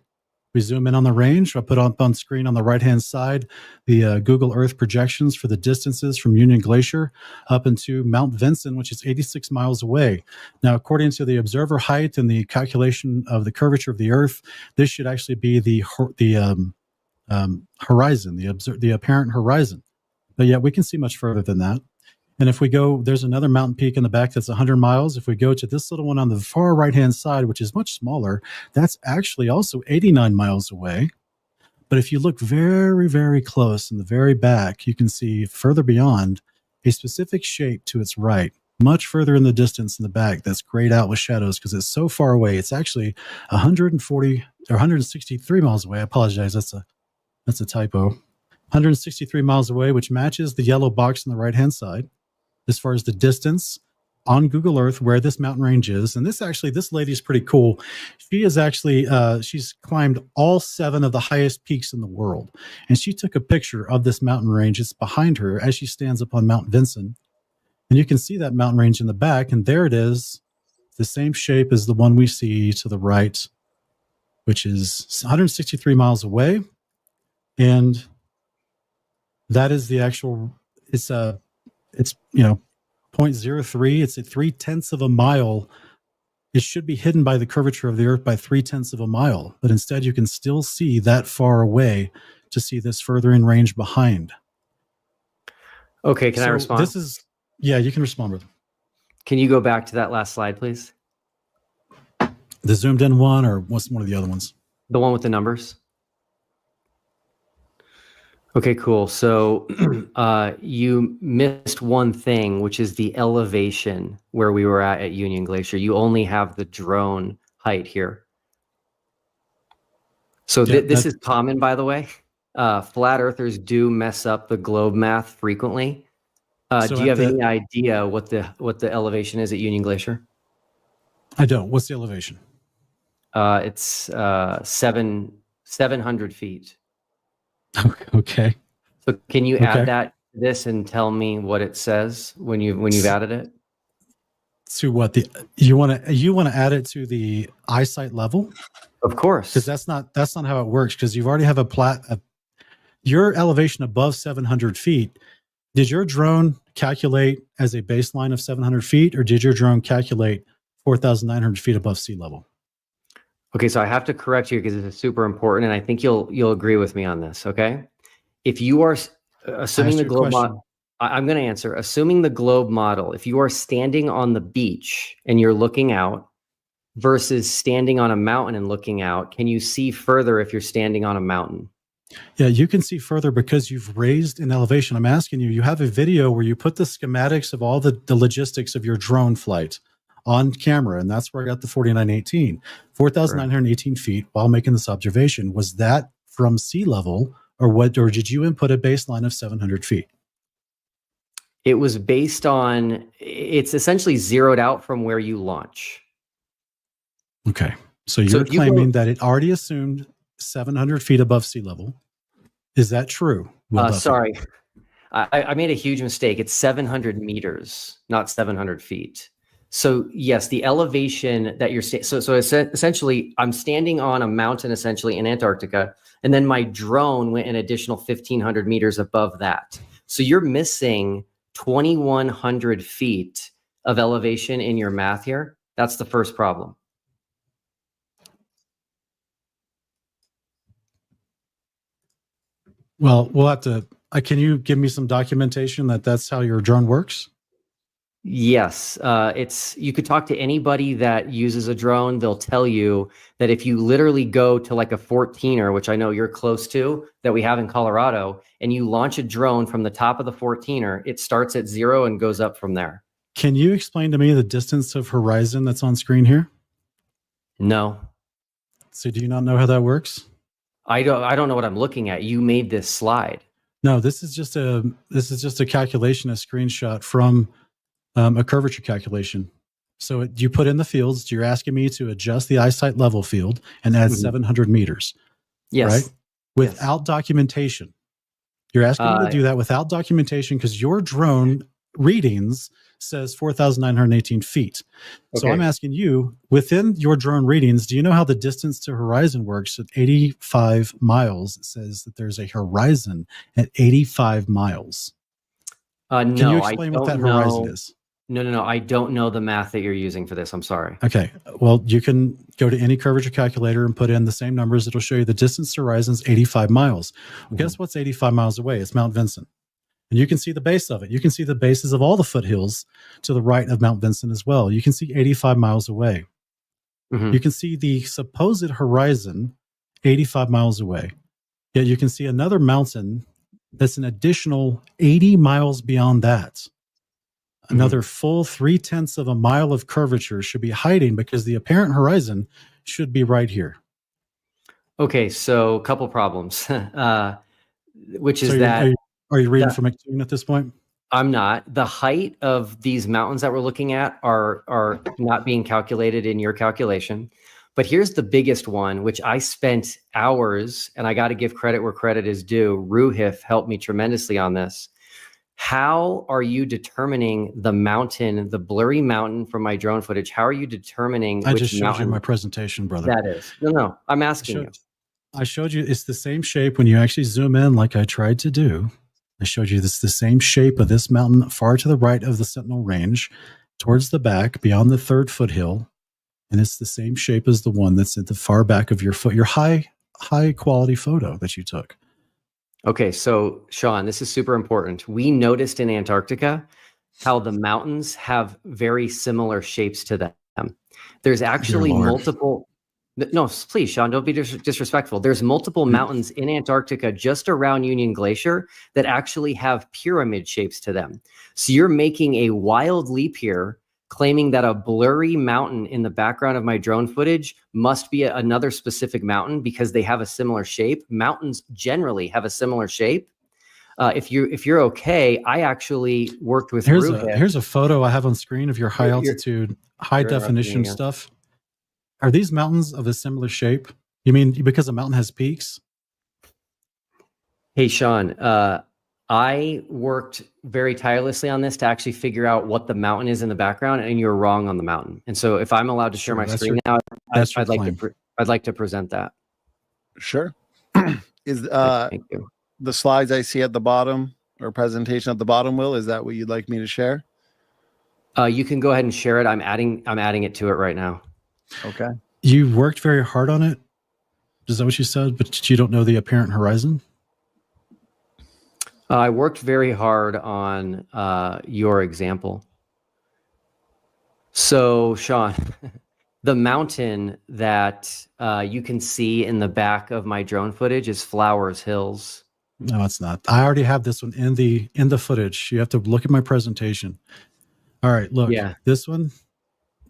We zoom in on the range. I'll put up on screen on the right-hand side the Google Earth projections for the distances from Union Glacier up into Mount Vinson, which is 86 miles away. Now, according to the observer height and the calculation of the curvature of the Earth, this should actually be the horizon, the apparent horizon. But yet we can see much further than that. And if we go, there's another mountain peak in the back that's 100 miles. If we go to this little one on the far right-hand side, which is much smaller, that's actually also 89 miles away. But if you look very, very close in the very back, you can see further beyond a specific shape to its right, much further in the distance in the back that's grayed out with shadows because it's so far away. It's actually 140 or 163 miles away. I apologize. That's a typo. 163 miles away, which matches the yellow box on the right-hand side as far as the distance on Google Earth where this mountain range is. And this lady is pretty cool. She is actually, she's climbed all 7 of the highest peaks in the world. And she took a picture of this mountain range. It's behind her as she stands up on Mount Vinson. And you can see that mountain range in the back. And there it is, the same shape as the one we see to the right, which is 163 miles away. And that is the actual, it's 0.03. It's at 0.3 of a mile. It should be hidden by the curvature of the Earth by 0.3 of a mile, but instead you can still see that far away to see this further in range behind. Okay, can I respond? You can respond, brother. Can you go back to that last slide, please? The zoomed in one, or what's one of the other ones? The one with the numbers. Okay, cool. So you missed one thing, which is the elevation where we were at Union Glacier. You only have the drone height here. So this is common, by the way. Flat earthers do mess up the globe math frequently. Do you have any idea what the elevation is at Union Glacier? I don't. What's the elevation? It's 700 feet. Okay. So can you add that to this and tell me what it says when you've added it? To what you want to add it to the eyesight level? Of course, because that's not how it works. Because you already have your elevation above 700 feet. Did your drone calculate as a baseline of 700 feet, or did your drone calculate 4,900 feet above sea level? Okay, so I have to correct you because this is super important, and I think you'll agree with me on this. Okay, if you are assuming the globe model, I'm going to answer. Assuming the globe model, if you are standing on the beach and you're looking out versus standing on a mountain and looking out, can you see further if you're standing on a mountain? Yeah, you can see further because you've raised in elevation. I'm asking you, you have a video where you put the schematics of all the logistics of your drone flight on camera, and that's where I got the 4,918 feet while making this observation. Was that from sea level, or did you input a baseline of 700 feet? It was based on, it's essentially zeroed out from where you launch. Okay. So you're claiming that it already assumed 700 feet above sea level. Is that true? Sorry. I made a huge mistake. It's 700 meters, not 700 feet. So yes, the elevation that you're so essentially I'm standing on a mountain essentially in Antarctica, and then my drone went an additional 1,500 meters above that. So you're missing 2,100 feet of elevation in your math here. That's the first problem. Well, we'll have to, can you give me some documentation that that's how your drone works? Yes. You could talk to anybody that uses a drone. They'll tell you that if you literally go to like a 14er, which I know you're close to, that we have in Colorado, and you launch a drone from the top of the 14er, it starts at 0 and goes up from there. Can you explain to me the distance of horizon that's on screen here? No. So do you not know how that works? I don't know what I'm looking at. You made this slide. No, this is just a calculation, a screenshot from a curvature calculation. So you put in the fields. You're asking me to adjust the eyesight level field and add 700 meters. Yes. Right? Without documentation. You're asking me to do that without documentation because your drone readings says 4,918 feet. Okay. So I'm asking you, within your drone readings, do you know how the distance to horizon works? At 85 miles, it says that there's a horizon at 85 miles. No, Can you explain what that horizon is? No. I don't know the math that you're using for this. I'm sorry. Okay. Well, you can go to any curvature calculator and put in the same numbers. It'll show you the distance to horizon is 85 miles. Well, guess what's 85 miles away? It's Mount Vinson. And you can see the base of it. You can see the bases of all the foothills to the right of Mount Vinson as well. You can see 85 miles away. You can see the supposed horizon 85 miles away. Yet you can see another mountain that's an additional 80 miles beyond that. Another full 0.3 of a mile of curvature should be hiding because the apparent horizon should be right here. Okay, so a couple problems, which is that... Are you reading from MCToon at this point? I'm not. The height of these mountains that we're looking at are not being calculated in your calculation. But here's the biggest one, which I spent hours, and I got to give credit where credit is due. Ruhif helped me tremendously on this. How are you determining the mountain, the blurry mountain from my drone footage? How are you determining I which just showed mountain you my presentation, brother. that is? No. I'm asking you. I showed you it's the same shape when you actually zoom in like I tried to do. I showed you this the same shape of this mountain far to the right of the Sentinel Range, towards the back, beyond the third foothill. And it's the same shape as the one that's at the far back of your high quality photo that you took. Okay, so Sean, this is super important. We noticed in Antarctica how the mountains have very similar shapes to them. There's actually multiple No, please, Sean, don't be disrespectful. There's multiple mountains in Antarctica just around Union Glacier that actually have pyramid shapes to them. So you're making a wild leap here, claiming that a blurry mountain in the background of my drone footage must be another specific mountain because they have a similar shape. Mountains generally have a similar shape. If you're okay, I actually worked with here's a photo I have on screen of your high altitude, high definition stuff. Are these mountains of a similar shape? You mean because a mountain has peaks? Hey, Sean, I worked very tirelessly on this to actually figure out what the mountain is in the background, and you're wrong on the mountain. And so if I'm allowed to share my screen now, I'd like to present that. Sure. Is the slides I see at the bottom or presentation at the bottom, Will, is that what you'd like me to share? You can go ahead and share it. I'm adding it to it right now. Okay. You worked very hard on it. Is that what you said? But you don't know the apparent horizon? I worked very hard on your example. So, Sean, the mountain that you can see in the back of my drone footage is Flowers Hills. No, it's not. I already have this one in the footage. You have to look at my presentation. All right, look. Yeah. This one.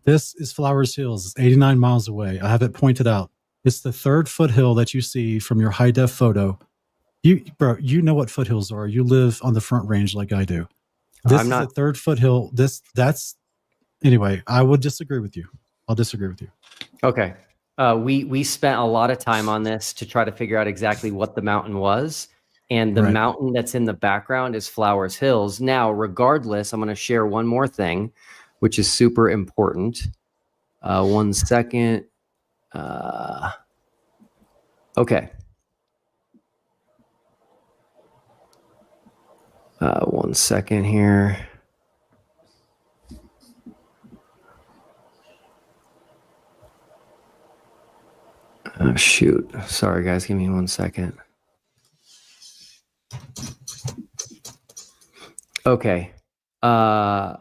This is Flowers Hills. It's 89 miles away. I have it pointed out. It's the third foothill that you see from your high def photo. Bro, you know what foothills are. You live on the Front Range like I do. This is the third foothill. Anyway, I would disagree with you. I'll disagree with you. Okay. We spent a lot of time on this to try to figure out exactly what the mountain was. And the mountain that's in the background is Flowers Hills. Now, regardless, I'm going to share one more thing, which is super important. 1 second. Okay. 1 second here. Oh, shoot. Sorry, guys. Give me 1 second. Okay. All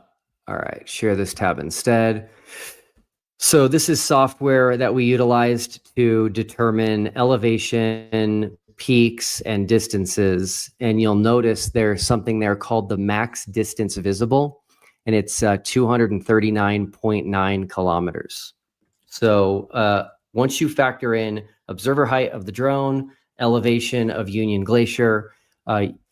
right. Share this tab instead. So this is software that we utilized to determine elevation, peaks, and distances. And you'll notice there's something there called the max distance visible, and it's 239.9 kilometers. So once you factor in observer height of the drone, elevation of Union Glacier,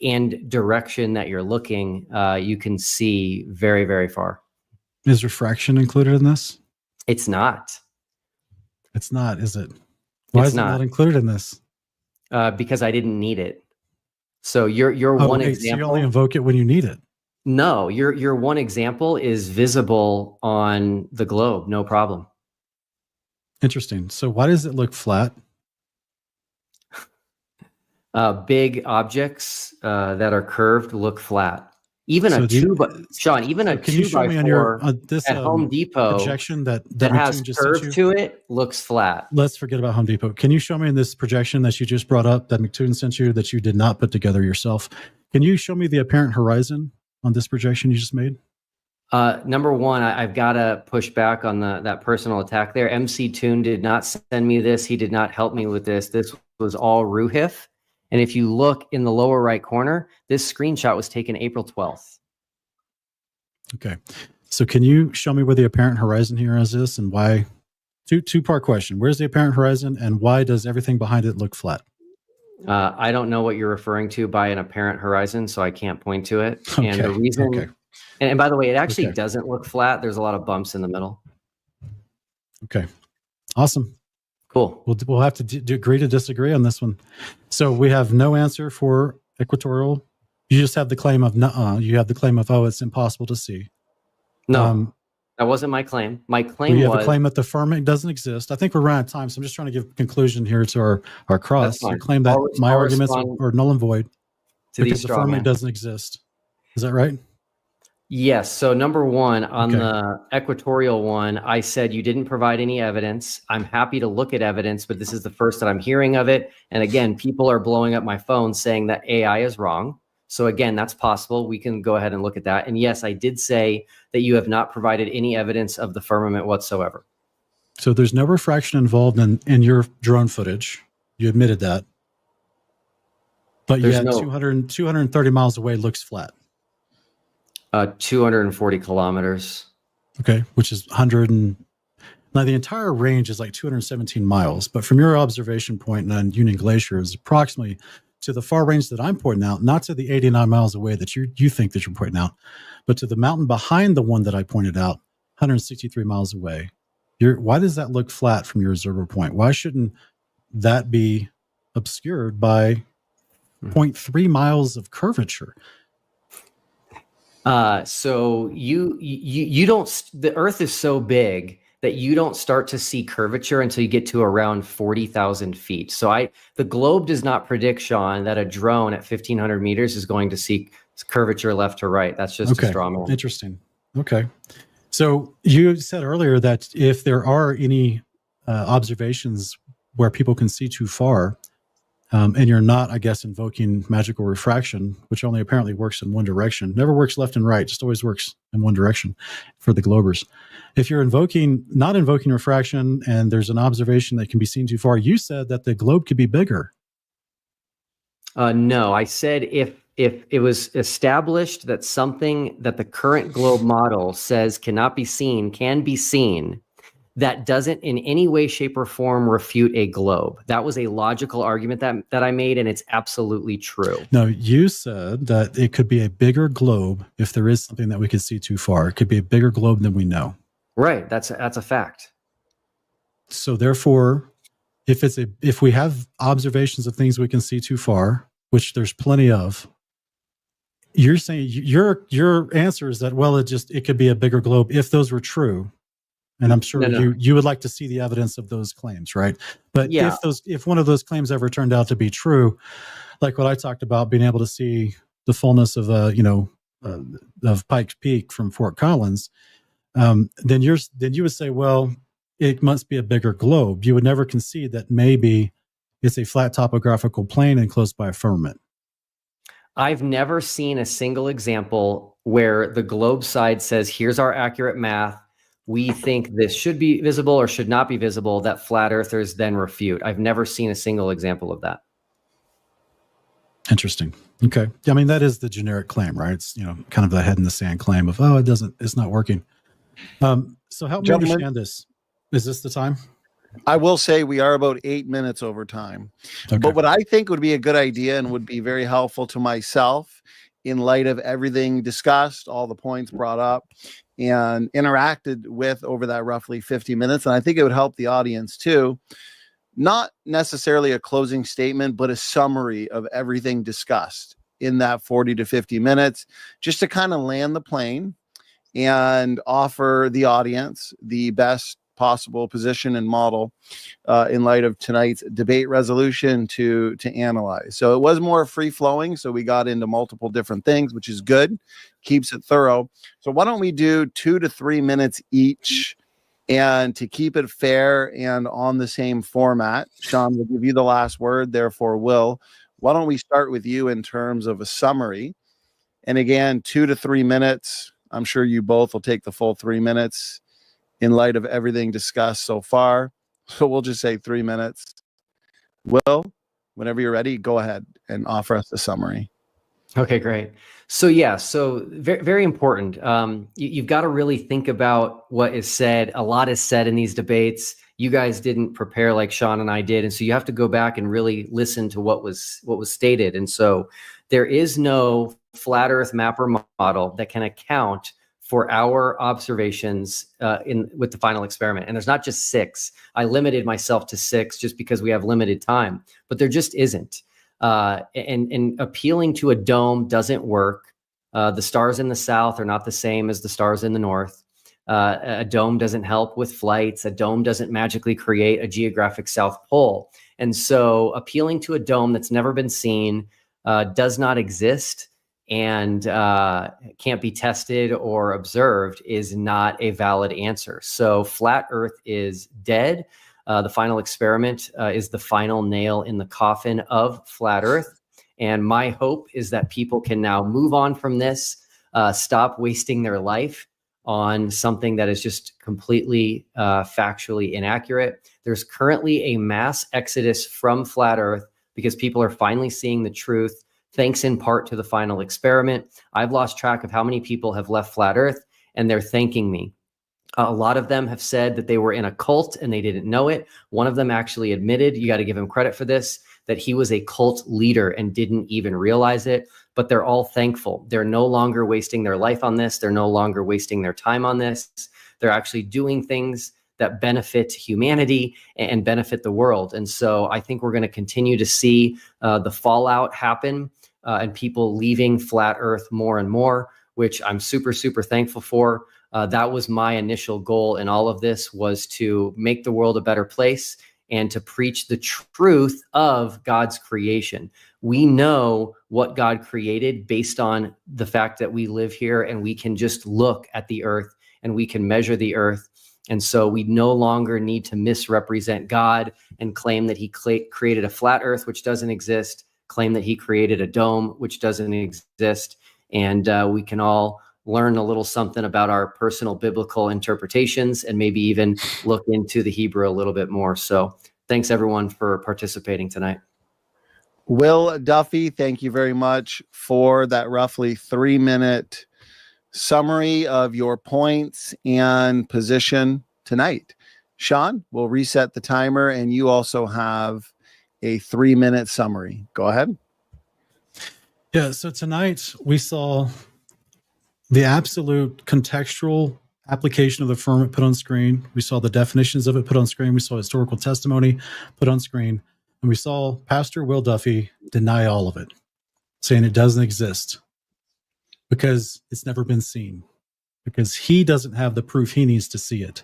and direction that you're looking, you can see very, very far. Is refraction included in this? It's not. It's not, is it? Why is it not included in this? Because I didn't need it. So your one example. So you only invoke it when you need it. No, your one example is visible on the globe, no problem. Interesting. So why does it look flat? Big objects that are curved look flat. Even a 2x4 at Home Depot projection that has curve to it looks flat. Let's forget about Home Depot. Can you show me in this projection that you just brought up that MCToon sent you that you did not put together yourself? Can you show me the apparent horizon on this projection you just made? Number one, I've got to push back on that personal attack there. MCToon did not send me this. He did not help me with this. This was all Ruhif. And if you look in the lower right corner, this screenshot was taken April 12th. Okay. So can you show me where the apparent horizon here is this and why? Two-part question. Where's the apparent horizon and why does everything behind it look flat? I don't know what you're referring to by an apparent horizon, so I can't point to it. Okay. And the reason, and by the way, it actually doesn't look flat. There's a lot of bumps in the middle. Okay. Awesome. Cool. We'll have to agree to disagree on this one. So we have no answer for equatorial. You just have the claim of you have the claim of, oh, it's impossible to see. No, that wasn't my claim. My claim was... have the claim that the firmament doesn't exist. I think we're running out of time, so I'm just trying to give conclusion here to our cross. You claim that my arguments are null and void because the firmament doesn't exist. Is that right? Yes. So number one, on the equatorial one, I said you didn't provide any evidence. I'm happy to look at evidence, but this is the first that I'm hearing of it. And again, people are blowing up my phone saying that AI is wrong. So again, that's possible. We can go ahead and look at that. And yes, I did say that you have not provided any evidence of the firmament whatsoever. So there's no refraction involved in your drone footage. You admitted that. But There's yet no- 230 miles away looks flat. 240 kilometers. Okay, which is 100 and now the entire range is like 217 miles, but from your observation point on Union Glacier is approximately to the far range that I'm pointing out, not to the 89 miles away that you think that you're pointing out, but to the mountain behind the one that I pointed out, 163 miles away. Why does that look flat from your observer point? Why shouldn't that be obscured by 0.3 miles of curvature? So you don't, the Earth is so big that you don't start to see curvature until you get to around 40,000 feet. So the globe does not predict, Sean, that a drone at 1,500 meters is going to see curvature left to right. That's just a straw man. Interesting. Okay. So you said earlier that if there are any observations where people can see too far, and you're not, I guess, invoking magical refraction, which only apparently works in one direction, never works left and right, just always works in one direction for the globers. If you're not invoking refraction and there's an observation that can be seen too far, you said that the globe could be bigger. No, I said if it was established that something that the current globe model says cannot be seen, can be seen, that doesn't in any way, shape, or form refute a globe. That was a logical argument that I made, and it's absolutely true. No, you said that it could be a bigger globe if there is something that we could see too far. It could be a bigger globe than we know. Right, that's a fact. So therefore, if we have observations of things we can see too far, which there's plenty of, you're saying your answer is that, well, it could be a bigger globe if those were true. And I'm sure you would like to see the evidence of those claims, right? But yeah. if one of those claims ever turned out to be true, like what I talked about, being able to see the fullness of of Pikes Peak from Fort Collins, then you would say, well, it must be a bigger globe. You would never concede that maybe it's a flat topographical plane enclosed by a firmament. I've never seen a single example where the globe side says, here's our accurate math. We think this should be visible or should not be visible, that flat earthers then refute. I've never seen a single example of that. Interesting. Okay. I mean, that is the generic claim, right? It's, kind of the head in the sand claim of, it's not working. So help me understand this. Is this the time? I will say we are about 8 minutes over time. Okay. But what I think would be a good idea and would be very helpful to myself in light of everything discussed, all the points brought up and interacted with over that roughly 50 minutes. And I think it would help the audience too. Not necessarily a closing statement, but a summary of everything discussed in that 40 to 50 minutes, just to kind of land the plane and offer the audience the best possible position and model in light of tonight's debate resolution to analyze. So it was more free flowing. So we got into multiple different things, which is good, keeps it thorough. So why don't we do 2 to 3 minutes each? And to keep it fair and on the same format, Sean will give you the last word, therefore Will. Why don't we start with you in terms of a summary? And again, 2 to 3 minutes. I'm sure you both will take the full 3 minutes in light of everything discussed so far. So we'll just say 3 minutes. Will, whenever you're ready, go ahead and offer us the summary. Okay, great. So very, very important. You've got to really think about what is said. A lot is said in these debates. You guys didn't prepare like Sean and I did. And so you have to go back and really listen to what was stated. And so there is no flat earth mapper model that can account for our observations with the final experiment. And there's not just 6. I limited myself to 6 just because we have limited time, but there just isn't. And appealing to a dome doesn't work. The stars in the south are not the same as the stars in the north. A dome doesn't help with flights. A dome doesn't magically create a geographic South Pole. And so appealing to a dome that's never been seen, does not exist, and can't be tested or observed is not a valid answer. So flat earth is dead. The final experiment is the final nail in the coffin of flat earth. And my hope is that people can now move on from this, stop wasting their life on something that is just completely factually inaccurate. There's currently a mass exodus from flat Earth because people are finally seeing the truth, thanks in part to the final experiment. I've lost track of how many people have left flat Earth, and they're thanking me. A lot of them have said that they were in a cult and they didn't know it. One of them actually admitted, you got to give him credit for this, that he was a cult leader and didn't even realize it. But they're all thankful. They're no longer wasting their life on this. They're no longer wasting their time on this. They're actually doing things that benefit humanity and benefit the world. And so I think we're going to continue to see the fallout happen and people leaving flat Earth more and more, which I'm super, super thankful for. That was my initial goal in all of this, was to make the world a better place and to preach the truth of God's creation. We know what God created based on the fact that we live here, and we can just look at the earth and we can measure the earth. And so we no longer need to misrepresent God and claim that he created a flat earth, which doesn't exist, claim that he created a dome, which doesn't exist. And we can all learn a little something about our personal biblical interpretations and maybe even look into the Hebrew a little bit more. So thanks everyone for participating tonight. Will Duffy, thank you very much for that roughly 3-minute summary of your points and position tonight. Sean, we'll reset the timer, and you also have a 3-minute summary. Go ahead. Yeah, so tonight we saw the absolute contextual application of the firmament put on screen. We saw the definitions of it put on screen. We saw historical testimony put on screen. And we saw Pastor Will Duffy deny all of it, saying it doesn't exist because it's never been seen, because he doesn't have the proof he needs to see it.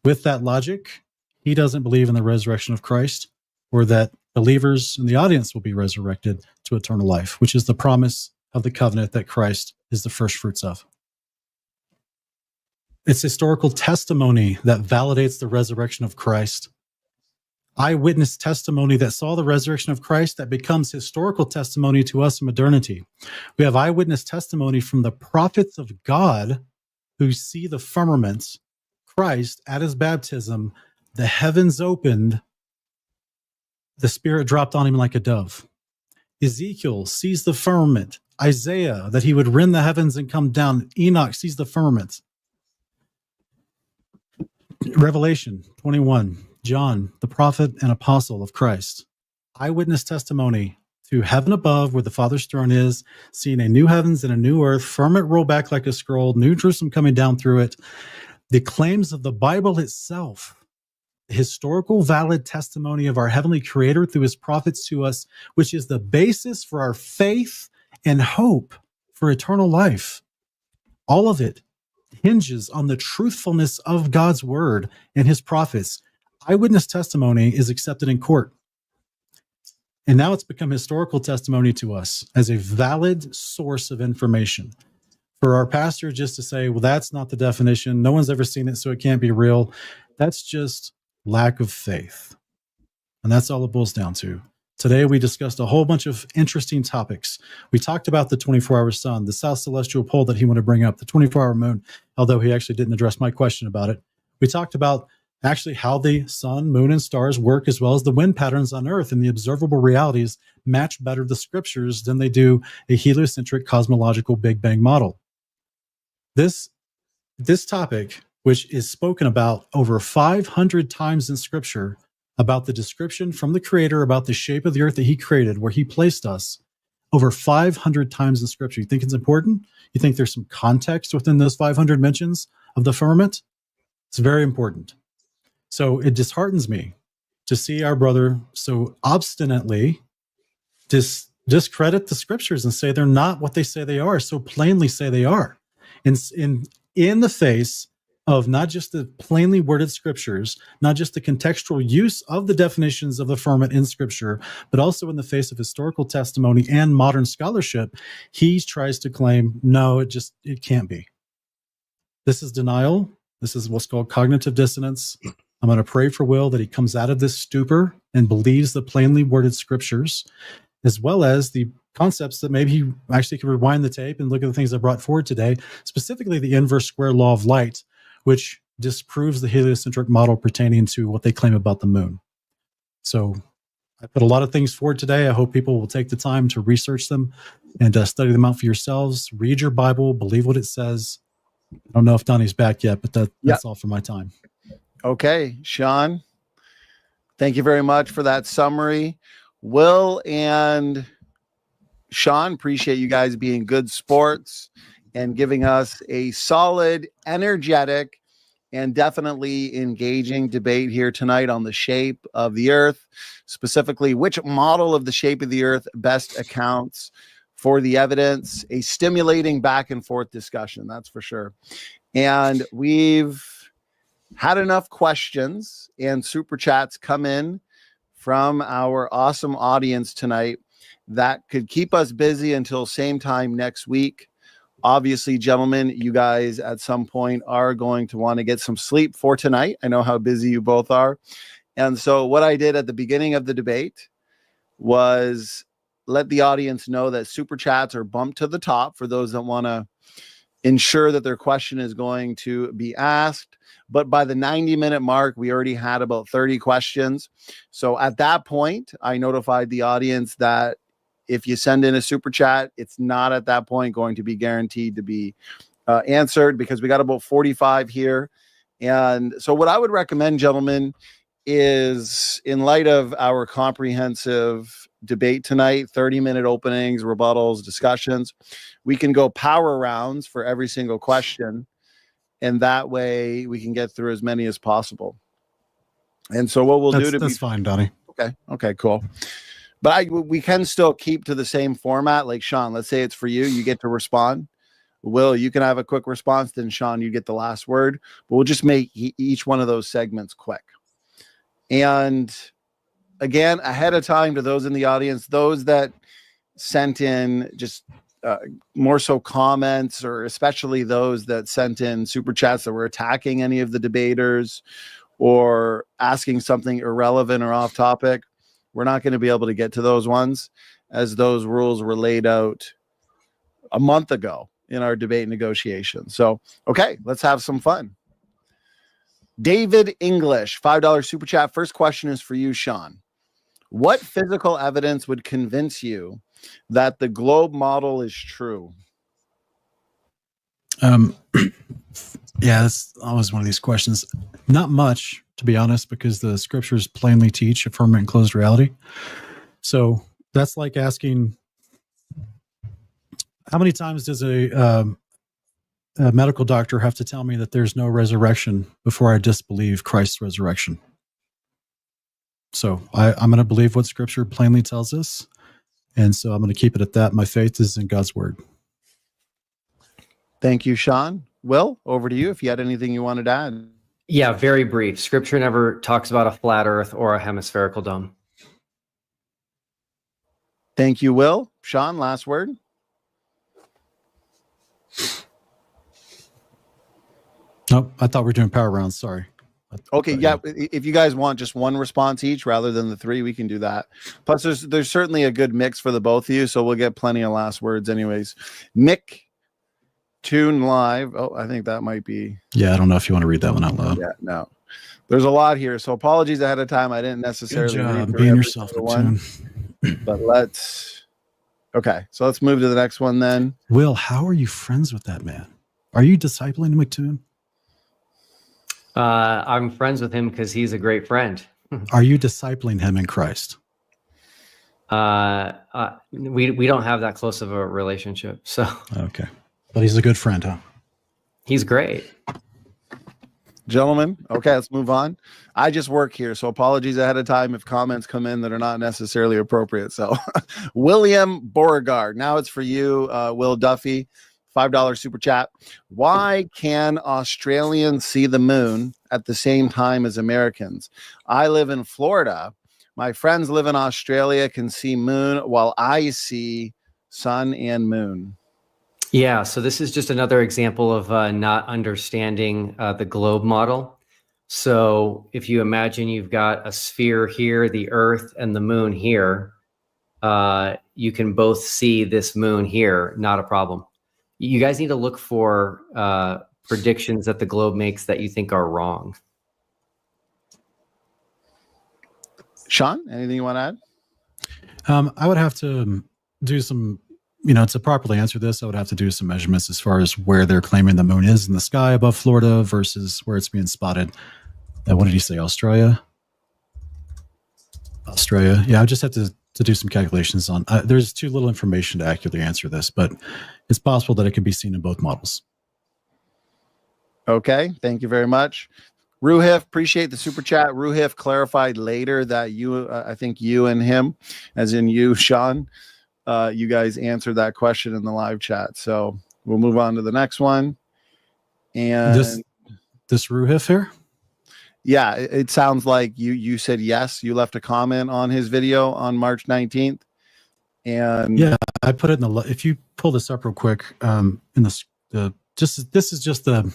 With that logic, he doesn't believe in the resurrection of Christ, or that believers in the audience will be resurrected to eternal life, which is the promise of the covenant that Christ is the first fruits of. It's historical testimony that validates the resurrection of Christ. Eyewitness testimony that saw the resurrection of Christ that becomes historical testimony to us in modernity. We have eyewitness testimony from the prophets of God who see the firmament, Christ at his baptism, the heavens opened, the Spirit dropped on him like a dove. Ezekiel sees the firmament. Isaiah, that he would rend the heavens and come down. Enoch sees the firmament. Revelation 21, John, the prophet and apostle of Christ. Eyewitness testimony to heaven above, where the Father's throne is, seeing a new heavens and a new earth, firmament roll back like a scroll, New Jerusalem coming down through it. The claims of the Bible itself, historical valid testimony of our heavenly creator through his prophets to us, which is the basis for our faith and hope for eternal life. All of it hinges on the truthfulness of God's word and his prophets. Eyewitness testimony is accepted in court. And now it's become historical testimony to us as a valid source of information. For our pastor just to say, well, that's not the definition, no one's ever seen it, so it can't be real, that's just lack of faith. And that's all it boils down to. Today, we discussed a whole bunch of interesting topics. We talked about the 24-hour sun, the South Celestial Pole that he wanted to bring up, the 24-hour moon, although he actually didn't address my question about it. We talked about actually how the sun, moon, and stars work, as well as the wind patterns on Earth, and the observable realities match better the scriptures than they do a heliocentric cosmological Big Bang model. This topic, which is spoken about over 500 times in Scripture, about the description from the Creator about the shape of the earth that he created, where he placed us, over 500 times in Scripture. You think it's important? You think there's some context within those 500 mentions of the firmament? It's very important. So it disheartens me to see our brother so obstinately discredit the Scriptures and say they're not what they say they are, so plainly say they are. In the face of not just the plainly worded Scriptures, not just the contextual use of the definitions of the firmament in Scripture, but also in the face of historical testimony and modern scholarship, he tries to claim, no, it can't be. This is denial. This is what's called cognitive dissonance. I'm going to pray for Will that he comes out of this stupor and believes the plainly worded Scriptures, as well as the concepts that maybe you actually can rewind the tape and look at the things I brought forward today, specifically the inverse square law of light, which disproves the heliocentric model pertaining to what they claim about the moon. So I put a lot of things forward today. I hope people will take the time to research them and study them out for yourselves. Read your Bible, believe what it says. I don't know if Donnie's back yet, but that's all for my time. Okay, Sean, thank you very much for that summary. Will and Sean, appreciate you guys being good sports and giving us a solid, energetic, and definitely engaging debate here tonight on the shape of the earth, specifically which model of the shape of the earth best accounts for the evidence. A stimulating back and forth discussion, that's for sure. And we've had enough questions and super chats come in from our awesome audience tonight that could keep us busy until same time next week. Obviously, gentlemen, you guys at some point are going to want to get some sleep for tonight. I know how busy you both are. And so what I did at the beginning of the debate was let the audience know that super chats are bumped to the top for those that want to ensure that their question is going to be asked. But by the 90-minute mark, we already had about 30 questions. So at that point, I notified the audience that if you send in a super chat, it's not at that point going to be guaranteed to be answered, because we got about 45 here. And so what I would recommend, gentlemen, is in light of our comprehensive debate tonight, 30-minute openings, rebuttals, discussions, we can go power rounds for every single question. And that way we can get through as many as possible. And so what we'll do to that's fine, Donnie. Okay, cool. But we can still keep to the same format. Like Sean, let's say it's for you. You get to respond. Will, you can have a quick response. Then Sean, you get the last word. But we'll just make each one of those segments quick. And again, ahead of time to those in the audience, those that sent in just more so comments, or especially those that sent in super chats that were attacking any of the debaters or asking something irrelevant or off topic, we're not going to be able to get to those ones, as those rules were laid out a month ago in our debate negotiation. So, okay, let's have some fun. David English, $5 super chat. First question is for you, Sean. What physical evidence would convince you that the globe model is true? Yeah, that's always one of these questions. Not much, to be honest, because the scriptures plainly teach a firm and closed reality. So that's like asking, how many times does a medical doctor have to tell me that there's no resurrection before I disbelieve Christ's resurrection? So I'm going to believe what scripture plainly tells us. And so I'm going to keep it at that. My faith is in God's word. Thank you, Sean. Will, over to you if you had anything you wanted to add. Yeah, very brief. Scripture never talks about a flat earth or a hemispherical dome. Thank you, Will. Sean, last word. Nope, I thought we were doing power rounds. Sorry. Okay, yeah. If you guys want just one response each rather than the three, we can do that. Plus, there's certainly a good mix for the both of you, so we'll get plenty of last words anyways. MCToon live. Oh, I think that might be. Yeah, I don't know if you want to read that one out loud. Yeah, no. There's a lot here, so apologies ahead of time. I didn't necessarily read through being every yourself, single one. But okay, so let's move to the next one then. Will, how are you friends with that man? Are you discipling McKeegan? I'm friends with him because he's a great friend. Are you discipling him in Christ? We don't have that close of a relationship. So okay, but he's a good friend, huh? He's great. Gentlemen, okay, let's move on. I just work here, so apologies ahead of time if comments come in that are not necessarily appropriate. So William Beauregard, now it's for you, Will Duffy. $5 super chat. Why can Australians see the moon at the same time as Americans? I live in Florida. My friends live in Australia, can see moon while I see sun and moon. Yeah, so this is just another example of not understanding the globe model. So if you imagine you've got a sphere here, the Earth, and the moon here, you can both see this moon here, not a problem. You guys need to look for predictions that the globe makes that you think are wrong. Sean, anything you want to add? I would have to do some, to properly answer this, I would have to do some measurements as far as where they're claiming the moon is in the sky above Florida versus where it's being spotted. What did he say? Australia? Yeah, I just have to do some calculations on. There's too little information to accurately answer this, but it's possible that it could be seen in both models. Okay, thank you very much. Ruhif, appreciate the super chat. Ruhif clarified later that I think you and him, as in you, Sean, you guys answered that question in the live chat. So we'll move on to the next one. And this Ruhif here? Yeah, it sounds like you said yes. You left a comment on his video on March 19th. And yeah, I put it in the, if you pull this up real quick, in this is just the,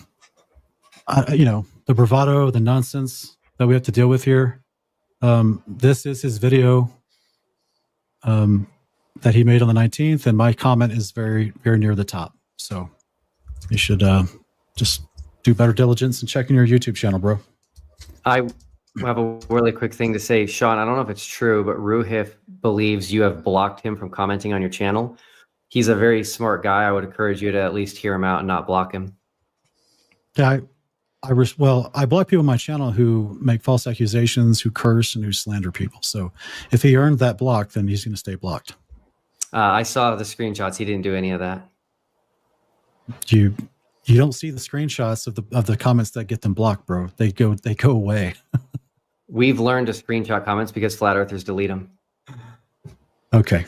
the bravado, the nonsense that we have to deal with here. This is his video that he made on the 19th, and my comment is very, very near the top. So you should just do better diligence and check in your YouTube channel, bro. I have a really quick thing to say, Sean. I don't know if it's true, but Ruhif believes you have blocked him from commenting on your channel. He's a very smart guy. I would encourage you to at least hear him out and not block him. Yeah, I block people on my channel who make false accusations, who curse, and who slander people. So if he earned that block, then he's going to stay blocked. I saw the screenshots. He didn't do any of that. You don't see the screenshots of the comments that get them blocked, bro. They go away. We've learned to screenshot comments because flat earthers delete them. Okay.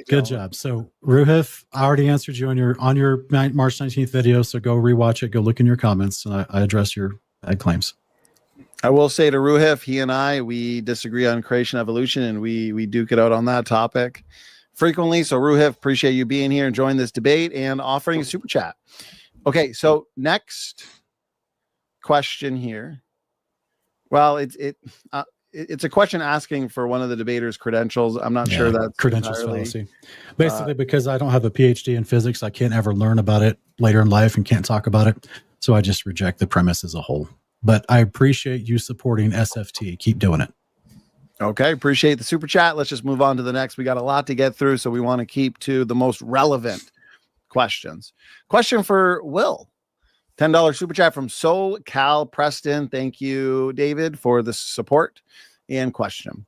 Good job. So Ruhif, I already answered you on your March 19th video. So go rewatch it. Go look in your comments, and I address your claims. I will say to Ruhif, he and we disagree on creation evolution, and we duke it out on that topic frequently. So Ruhif, appreciate you being here and joining this debate and offering a super chat. Okay, so next question here. Well, it's a question asking for one of the debater's credentials. I'm not sure that's credentials fallacy. Basically, because I don't have a PhD in physics, I can't ever learn about it later in life and can't talk about it. So I just reject the premise as a whole. But I appreciate you supporting SFT. Keep doing it. Okay, appreciate the super chat. Let's just move on to the next. We got a lot to get through, so we want to keep to the most relevant questions. Question for Will. $10 super chat from SoCal Preston. Thank you, David, for the support. And question: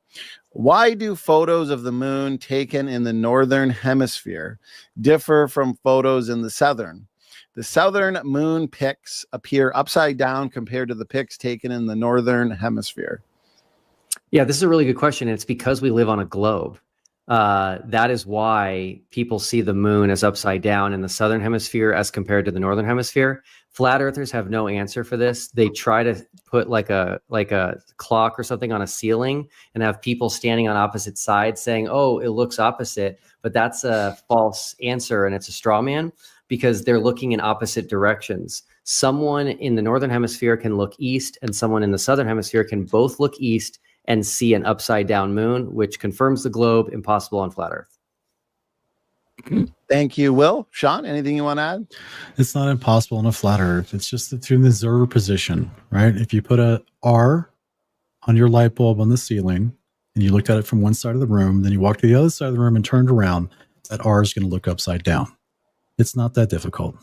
why do photos of the moon taken in the northern hemisphere differ from photos in the southern? The southern moon pics appear upside down compared to the pics taken in the northern hemisphere. Yeah, this is a really good question. It's because we live on a globe. That is why people see the moon as upside down in the southern hemisphere as compared to the northern hemisphere. Flat earthers have no answer for this. They try to put like a clock or something on a ceiling and have people standing on opposite sides saying, oh, it looks opposite, but that's a false answer and it's a straw man because they're looking in opposite directions. Someone in the northern hemisphere can look east and someone in the southern hemisphere can both look east and see an upside down moon, which confirms the globe impossible on flat earth. Thank you, Will. Sean, anything you want to add? It's not impossible on a flat earth. It's just that through the observer position, right? If you put a R on your light bulb on the ceiling and you looked at it from one side of the room, then you walked to the other side of the room and turned around, that R is going to look upside down. It's not that difficult.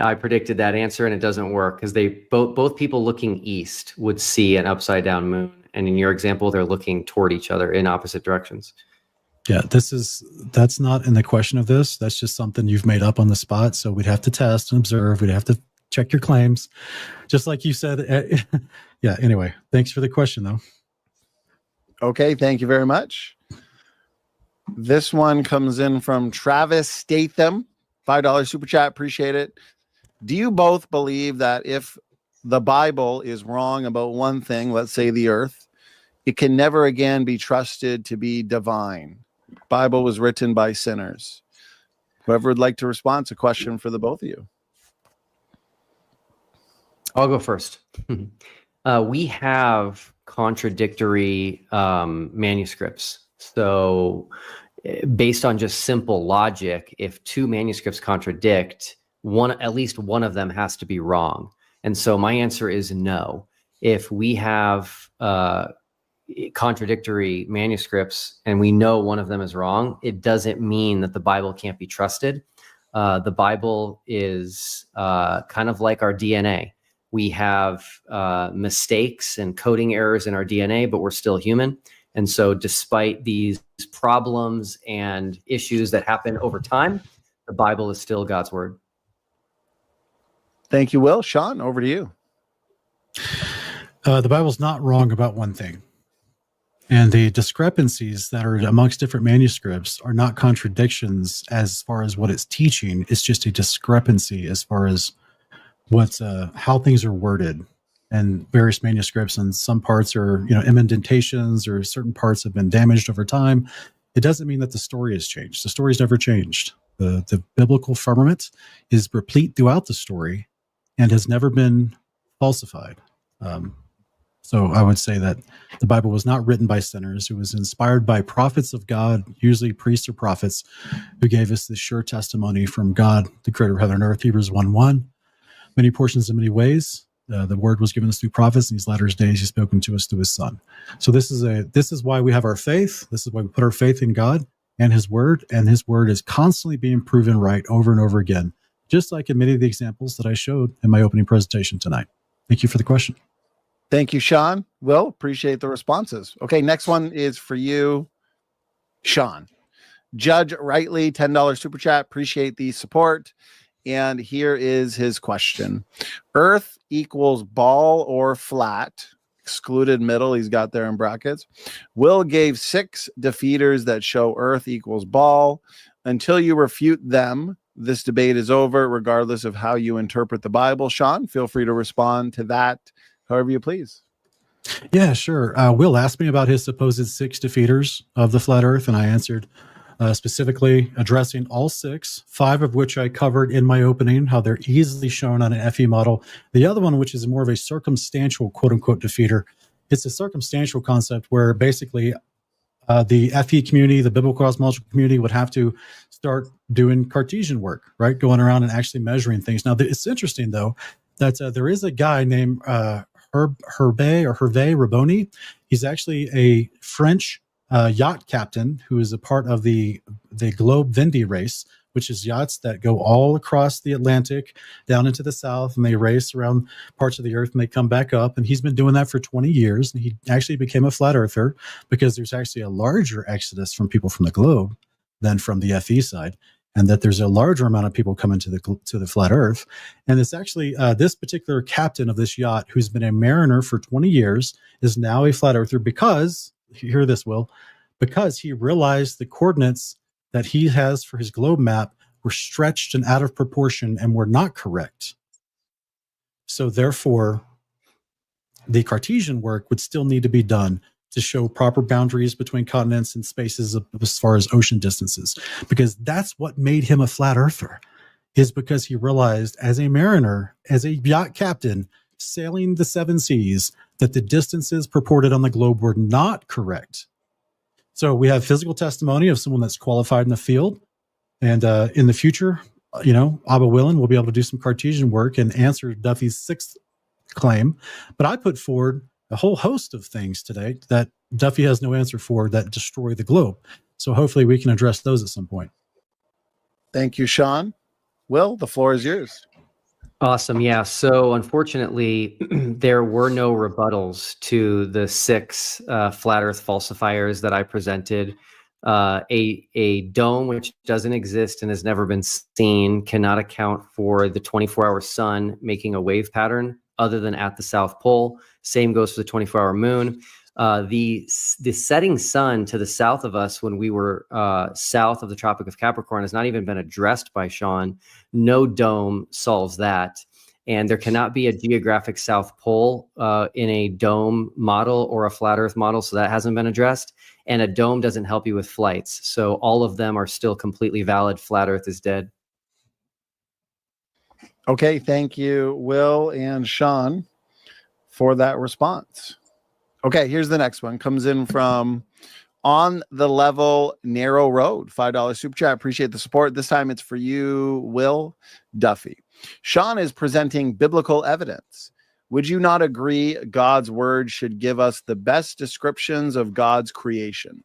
I predicted that answer and it doesn't work because they both people looking east would see an upside down moon. And in your example, they're looking toward each other in opposite directions. Yeah, that's not in the question of this. That's just something you've made up on the spot. So we'd have to test and observe. We'd have to check your claims. Just like you said. Yeah, anyway, thanks for the question though. Okay, thank you very much. This one comes in from Travis Statham. $5 super chat, appreciate it. Do you both believe that if the Bible is wrong about one thing, let's say the earth, it can never again be trusted to be divine? Bible was written by sinners. Whoever would like to respond to a question for the both of you. I'll go first. We have contradictory manuscripts So based on just simple logic, if two manuscripts contradict, at least one of them has to be wrong. And so my answer is no. If we have contradictory manuscripts and we know one of them is wrong, it doesn't mean that the Bible can't be trusted. The Bible is kind of like our DNA. We have mistakes and coding errors in our DNA, but we're still human. And so despite these problems and issues that happen over time, the Bible is still God's word. Thank you, Will. Sean, over to you. The Bible's not wrong about one thing. And the discrepancies that are amongst different manuscripts are not contradictions as far as what it's teaching. It's just a discrepancy as far as what's how things are worded. And various manuscripts, and some parts are, indentations, or certain parts have been damaged over time. It doesn't mean that the story has changed. The story's never changed. The biblical firmament is replete throughout the story and has never been falsified. So I would say that the Bible was not written by sinners. It was inspired by prophets of God, usually priests or prophets, who gave us this sure testimony from God, the creator of heaven and earth, Hebrews 1:1. Many portions in many ways. The word was given us through prophets. In these latter days, he's spoken to us through his son. So this is why we have our faith. This is why we put our faith in God and his word is constantly being proven right over and over again, just like in many of the examples that I showed in my opening presentation tonight. Thank you for the question. Thank you, Sean. Will, appreciate the responses. Okay, next one is for you, Sean. Judge Rightly, $10 super chat. Appreciate the support. And here is his question. Earth equals ball or flat, excluded middle, he's got there in brackets. Will gave 6 defeaters that show Earth equals ball. Until you refute them, this debate is over, regardless of how you interpret the Bible. Sean, feel free to respond to that however you please. Yeah, sure. Will asked me about his supposed 6 defeaters of the flat Earth, and I answered specifically addressing all 6, 5 of which I covered in my opening, how they're easily shown on an FE model. The other one, which is more of a circumstantial quote-unquote defeater, it's a circumstantial concept where basically the FE community, the biblical cosmological community, would have to start doing Cartesian work, right? Going around and actually measuring things. Now, it's interesting, though, that there is a guy named Hervé Raboni. He's actually a French yacht captain who is a part of the Globe Vendée race, which is yachts that go all across the Atlantic down into the south, and they race around parts of the earth and they come back up. And he's been doing that for 20 years. And he actually became a flat earther because there's actually a larger exodus from people from the globe than from the FE side, and that there's a larger amount of people coming to the flat earth. And it's actually this particular captain of this yacht, who's been a mariner for 20 years, is now a flat earther because, hear this, Will, because he realized the coordinates that he has for his globe map were stretched and out of proportion and were not correct. So therefore, the Cartesian work would still need to be done to show proper boundaries between continents and spaces as far as ocean distances, because that's what made him a flat earther, is because he realized as a mariner, as a yacht captain sailing the 7 seas, that the distances purported on the globe were not correct. So we have physical testimony of someone that's qualified in the field. And in the future, Abba willing, we'll be able to do some Cartesian work and answer Duffy's 6th claim. But I put forward a whole host of things today that Duffy has no answer for that destroy the globe. So hopefully we can address those at some point. Thank you, Sean. Will, the floor is yours. Awesome. Yeah. So unfortunately, there were no rebuttals to the 6 flat Earth falsifiers that I presented. A dome which doesn't exist and has never been seen cannot account for the 24-hour sun making a wave pattern other than at the South Pole. Same goes for the 24-hour moon. The setting sun to the south of us when we were south of the Tropic of Capricorn has not even been addressed by Sean. No dome solves that. And there cannot be a geographic South Pole in a dome model or a flat Earth model, so that hasn't been addressed. And a dome doesn't help you with flights. So all of them are still completely valid. Flat Earth is dead. Okay, thank you, Will and Sean, for that response. Okay, here's the next one. Comes in from On the Level Narrow Road, $5 super chat. Appreciate the support. This time it's for you, Will Duffy. Sean is presenting biblical evidence. Would you not agree God's word should give us the best descriptions of God's creation?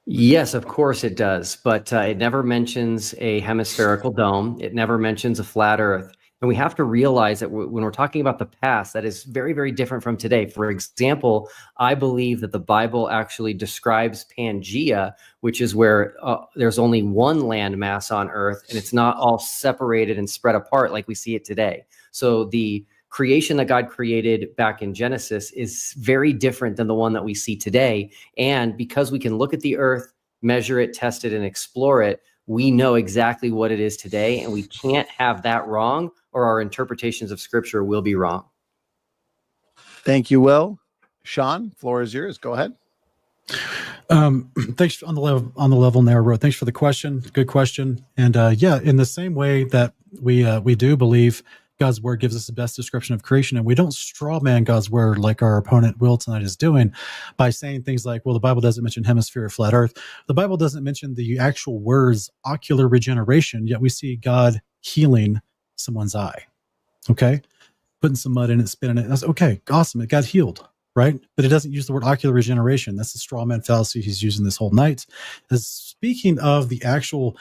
Yes, of course it does, but it never mentions a hemispherical dome. It never mentions a flat earth. And we have to realize that when we're talking about the past, that is very, very different from today. For example, I believe that the Bible actually describes Pangea, which is where there's only one landmass on Earth, and it's not all separated and spread apart like we see it today. So the creation that God created back in Genesis is very different than the one that we see today. And because we can look at the earth, measure it, test it, and explore it, we know exactly what it is today. And we can't have that wrong, or our interpretations of scripture will be wrong. Thank you, Will. Sean, floor is yours. Go ahead. Thanks on the level narrow road. Thanks for the question. Good question. And yeah, in the same way that we do believe God's word gives us the best description of creation, and we don't straw man God's word like our opponent Will tonight is doing by saying things like, well, the Bible doesn't mention hemisphere or flat earth. The Bible doesn't mention the actual words ocular regeneration, yet we see God healing someone's eye. Okay. Putting some mud in it, spitting it. That's okay. Awesome. It got healed. Right. But it doesn't use the word ocular regeneration. That's the straw man fallacy he's using this whole night. Speaking of the actual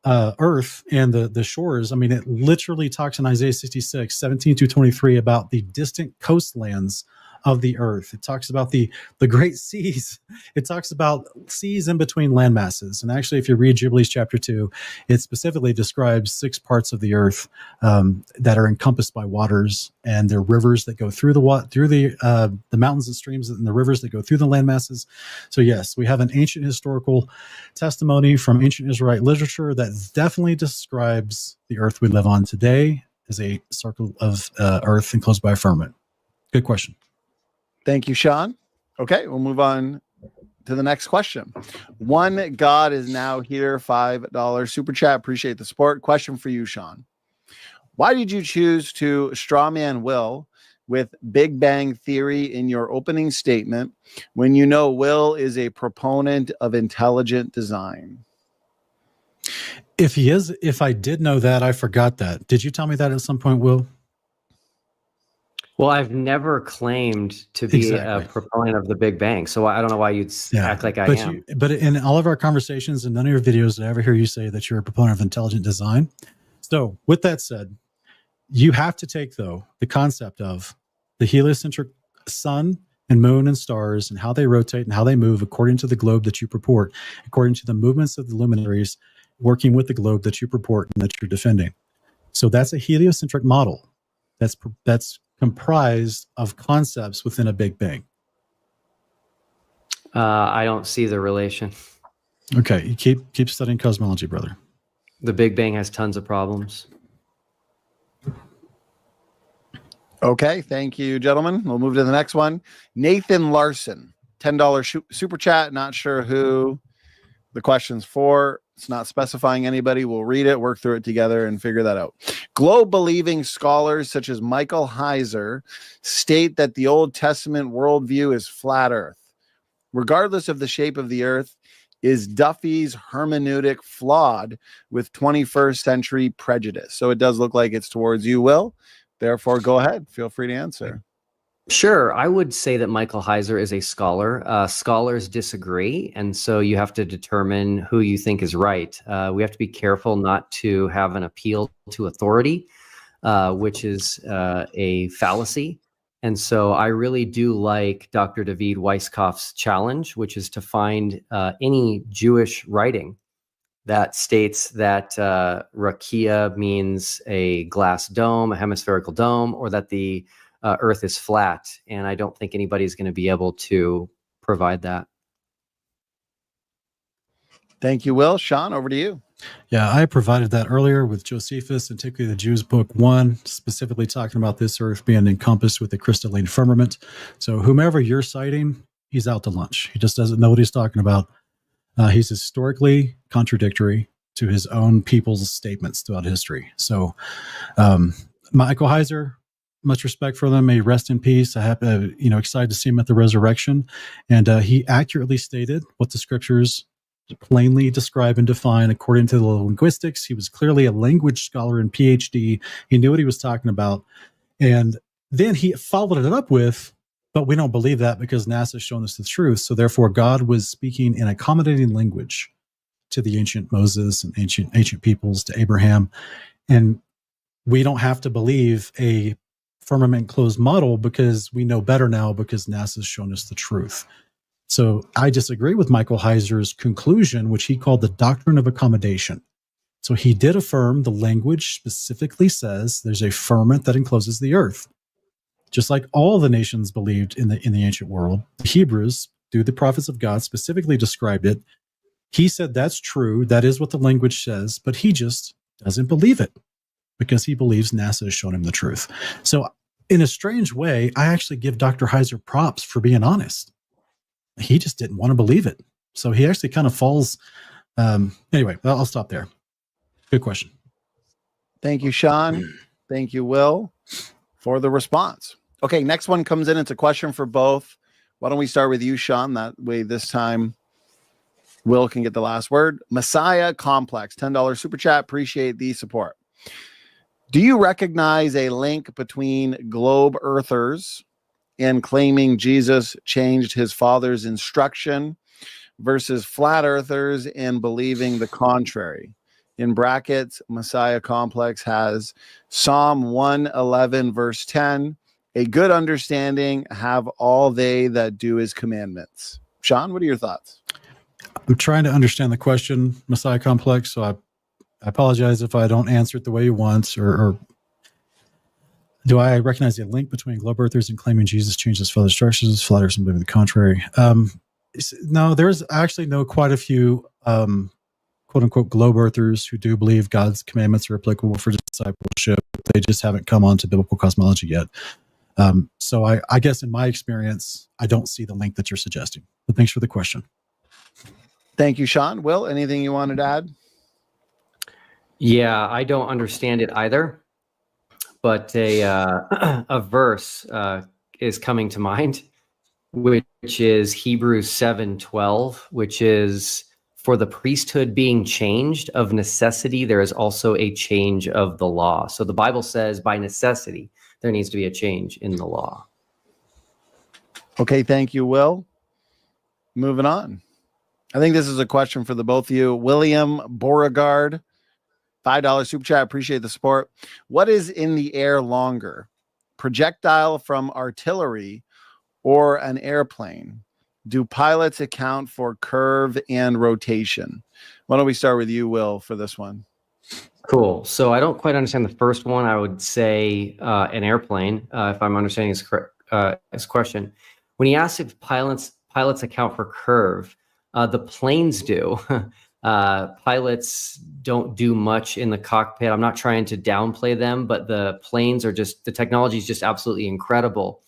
earth and the shores, I mean, it literally talks in Isaiah 66, 17-23 about the distant coastlands of the earth. It talks about the great seas. It talks about seas in between land masses. And actually, if you read Jubilees chapter 2, it specifically describes 6 parts of the earth that are encompassed by waters, and there are rivers that go through the mountains and streams, and the rivers that go through the land masses. So yes, we have an ancient historical testimony from ancient Israelite literature that definitely describes the earth we live on today as a circle of earth enclosed by a firmament. Good question. Thank you, Sean. Okay, we'll move on to the next question. One God is now here, $5 super chat. Appreciate the support. Question for you, Sean. Why did you choose to strawman Will with Big Bang Theory in your opening statement when you know Will is a proponent of intelligent design? If I did know that, I forgot that. Did you tell me that at some point, Will? Well, I've never claimed to be a proponent of the Big Bang, so I don't know why you'd act like I am. But in all of our conversations and none of your videos did I ever hear you say that you're a proponent of intelligent design. So with that said, you have to take, though, the concept of the heliocentric sun and moon and stars and how they rotate and how they move according to the globe that you purport, according to the movements of the luminaries working with the globe that you purport and that you're defending. So that's a heliocentric model. That's comprised of concepts within a Big Bang. I don't see the relation. Okay, you keep studying cosmology, brother. The Big Bang has tons of problems. Okay, thank you, gentlemen. We'll move to the next one. Nathan Larson, $10 super chat. Not sure who the question's for. It's not specifying anybody. We'll read it, work through it together, and figure that out. Globe-believing scholars such as Michael Heiser state that the Old Testament worldview is flat earth. Regardless of the shape of the earth, is Duffy's hermeneutic flawed with 21st century prejudice? So it does look like it's towards you, Will. Therefore, go ahead. Feel free to answer. Sure. I would say that Michael Heiser is a scholar. Scholars disagree, and so you have to determine who you think is right. We have to be careful not to have an appeal to authority, which is a fallacy. And so I really do like Dr. David Weisskopf's challenge, which is to find any Jewish writing that states that rakia means a glass dome, a hemispherical dome, or that the Earth is flat. And I don't think anybody's going to be able to provide that. Thank you, Will. Sean, over to you. Yeah, I provided that earlier with Josephus, and particularly the Jews Book 1, specifically talking about this earth being encompassed with a crystalline firmament. So whomever you're citing, he's out to lunch. He just doesn't know what he's talking about. He's historically contradictory to his own people's statements throughout history. So Michael Heiser, much respect for them. May he rest in peace. I have, excited to see him at the resurrection. And he accurately stated what the scriptures plainly describe and define according to the linguistics. He was clearly a language scholar and PhD. He knew what he was talking about. And then he followed it up with, but we don't believe that because NASA has shown us the truth. So therefore, God was speaking in accommodating language to the ancient Moses and ancient peoples, to Abraham. And we don't have to believe a firmament closed model because we know better now because NASA has shown us the truth. So I disagree with Michael Heiser's conclusion, which he called the doctrine of accommodation. So he did affirm the language specifically says there's a firmament that encloses the earth. Just like all the nations believed in the ancient world, the Hebrews, through the prophets of God, specifically described it. He said that's true. That is what the language says, but he just doesn't believe it because he believes NASA has shown him the truth. So in a strange way, I actually give Dr. Heiser props for being honest. He just didn't want to believe it. So he actually kind of falls. Anyway, I'll stop there. Good question. Thank you, Sean. Thank you, Will, for the response. Okay, next one comes in. It's a question for both. Why don't we start with you, Sean? That way this time Will can get the last word. Messiah Complex, $10 super chat. Appreciate the support. Do you recognize a link between globe earthers and claiming Jesus changed his father's instruction versus flat earthers and believing the contrary? In brackets, Messiah Complex has Psalm 111, verse 10. A good understanding have all they that do his commandments. Sean, what are your thoughts? I'm trying to understand the question, Messiah Complex, so I apologize if I don't answer it the way you want, or do I recognize a link between globe earthers and claiming Jesus changed his father's instructions, flat earthers and believing the contrary? No, there's actually quite a few quote unquote globe earthers who do believe God's commandments are applicable for discipleship. They just haven't come on to biblical cosmology yet. So I guess in my experience, I don't see the link that you're suggesting, but thanks for the question. Thank you, Sean. Will, anything you wanted to add? Yeah, I don't understand it either, but a verse is coming to mind, which is Hebrews 7:12, which is, for the priesthood being changed of necessity, there is also a change of the law. So the Bible says by necessity, there needs to be a change in the law. Okay, thank you, Will. Moving on. I think this is a question for the both of you. William Beauregard, $5 super chat. Appreciate the support. What is in the air longer? Projectile from artillery or an airplane? Do pilots account for curve and rotation? Why don't we start with you, Will, for this one? Cool. So I don't quite understand the first one. I would say an airplane, if I'm understanding his question. When he asks if pilots account for curve, the planes do. Pilots don't do much in the cockpit. I'm not trying to downplay them, but the planes are just, the technology is just absolutely incredible.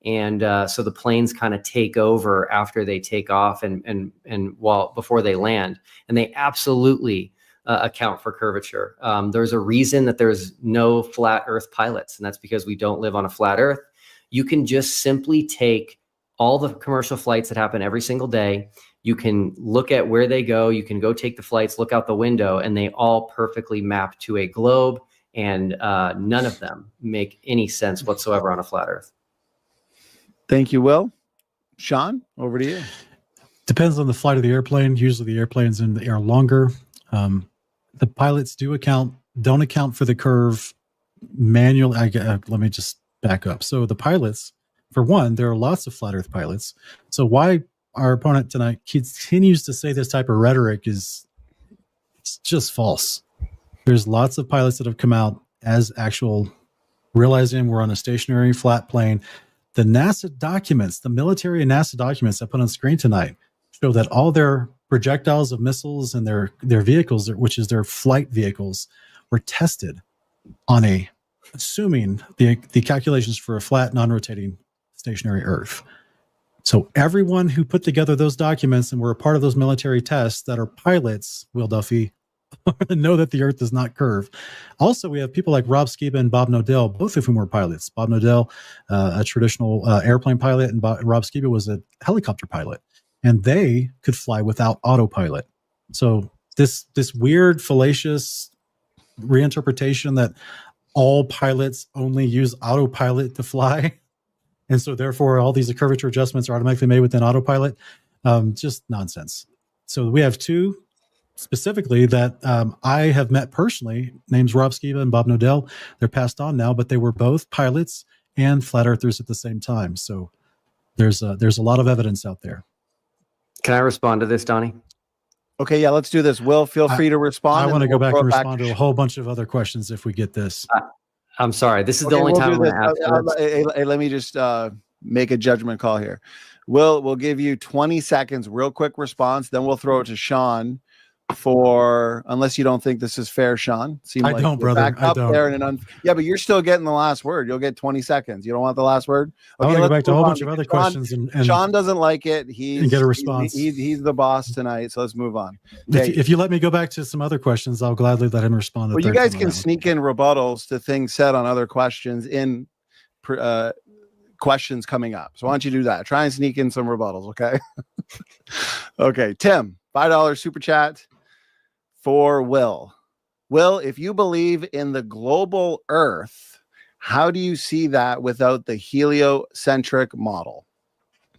And so the planes kind of take over after they take off and before they land, and they absolutely account for curvature. There's a reason that there's no flat Earth pilots, and that's because we don't live on a flat Earth. You can just simply take all the commercial flights that happen every single day. You can look at where they go. You can go take the flights, look out the window, and they all perfectly map to a globe, and none of them make any sense whatsoever on a flat Earth. Thank you, Will. Sean, over to you. Depends on the flight of the airplane. Usually the airplane's in the air longer. The pilots don't account for the curve manually. Let me just back up. So the pilots, for one, there are lots of flat Earth pilots. So why our opponent tonight continues to say this type of rhetoric it's just false. There's lots of pilots that have come out as actual, realizing we're on a stationary flat plane. The NASA documents, the military and NASA documents I put on screen tonight, show that all their projectiles of missiles and their vehicles, which is their flight vehicles, were tested on assuming the calculations for a flat, non-rotating, stationary Earth. So everyone who put together those documents and were a part of those military tests that are pilots, Will Duffy, know that the Earth does not curve. Also, we have people like Rob Skiba and Bob Nodell, both of whom were pilots. Bob Nodell, a traditional airplane pilot, and Rob Skiba was a helicopter pilot, and they could fly without autopilot. So this weird, fallacious reinterpretation that all pilots only use autopilot to fly, and so therefore all these curvature adjustments are automatically made within autopilot, just nonsense. So we have two specifically that I have met personally, names Rob Skiba and Bob Nodell. They're passed on now, but they were both pilots and flat earthers at the same time. So there's a lot of evidence out there. Can I respond to this, Donnie? Okay, yeah, let's do this. Will, feel free to respond. I want to go back and respond to a whole bunch of other questions if we get this. I'm sorry. This is the only time I'm going to ask. Hey, let me just make a judgment call here. We'll give you 20 seconds, real quick response. Then we'll throw it to Sean for, unless you don't think this is fair, Sean. I don't, brother. Back up I don't. there yeah, but you're still getting the last word. You'll get 20 seconds. You don't want the last word? Okay, I want to go back to a whole bunch of other questions. And Sean doesn't like it. And get a response. He's the boss tonight, so let's move on. If you let me go back to some other questions, I'll gladly let him respond. Well, you guys can sneak in rebuttals to things said on other questions in questions coming up. So why don't you do that? Try and sneak in some rebuttals, okay? Okay, Tim, $5 super chat for Will. Will, if you believe in the global Earth, how do you see that without the heliocentric model?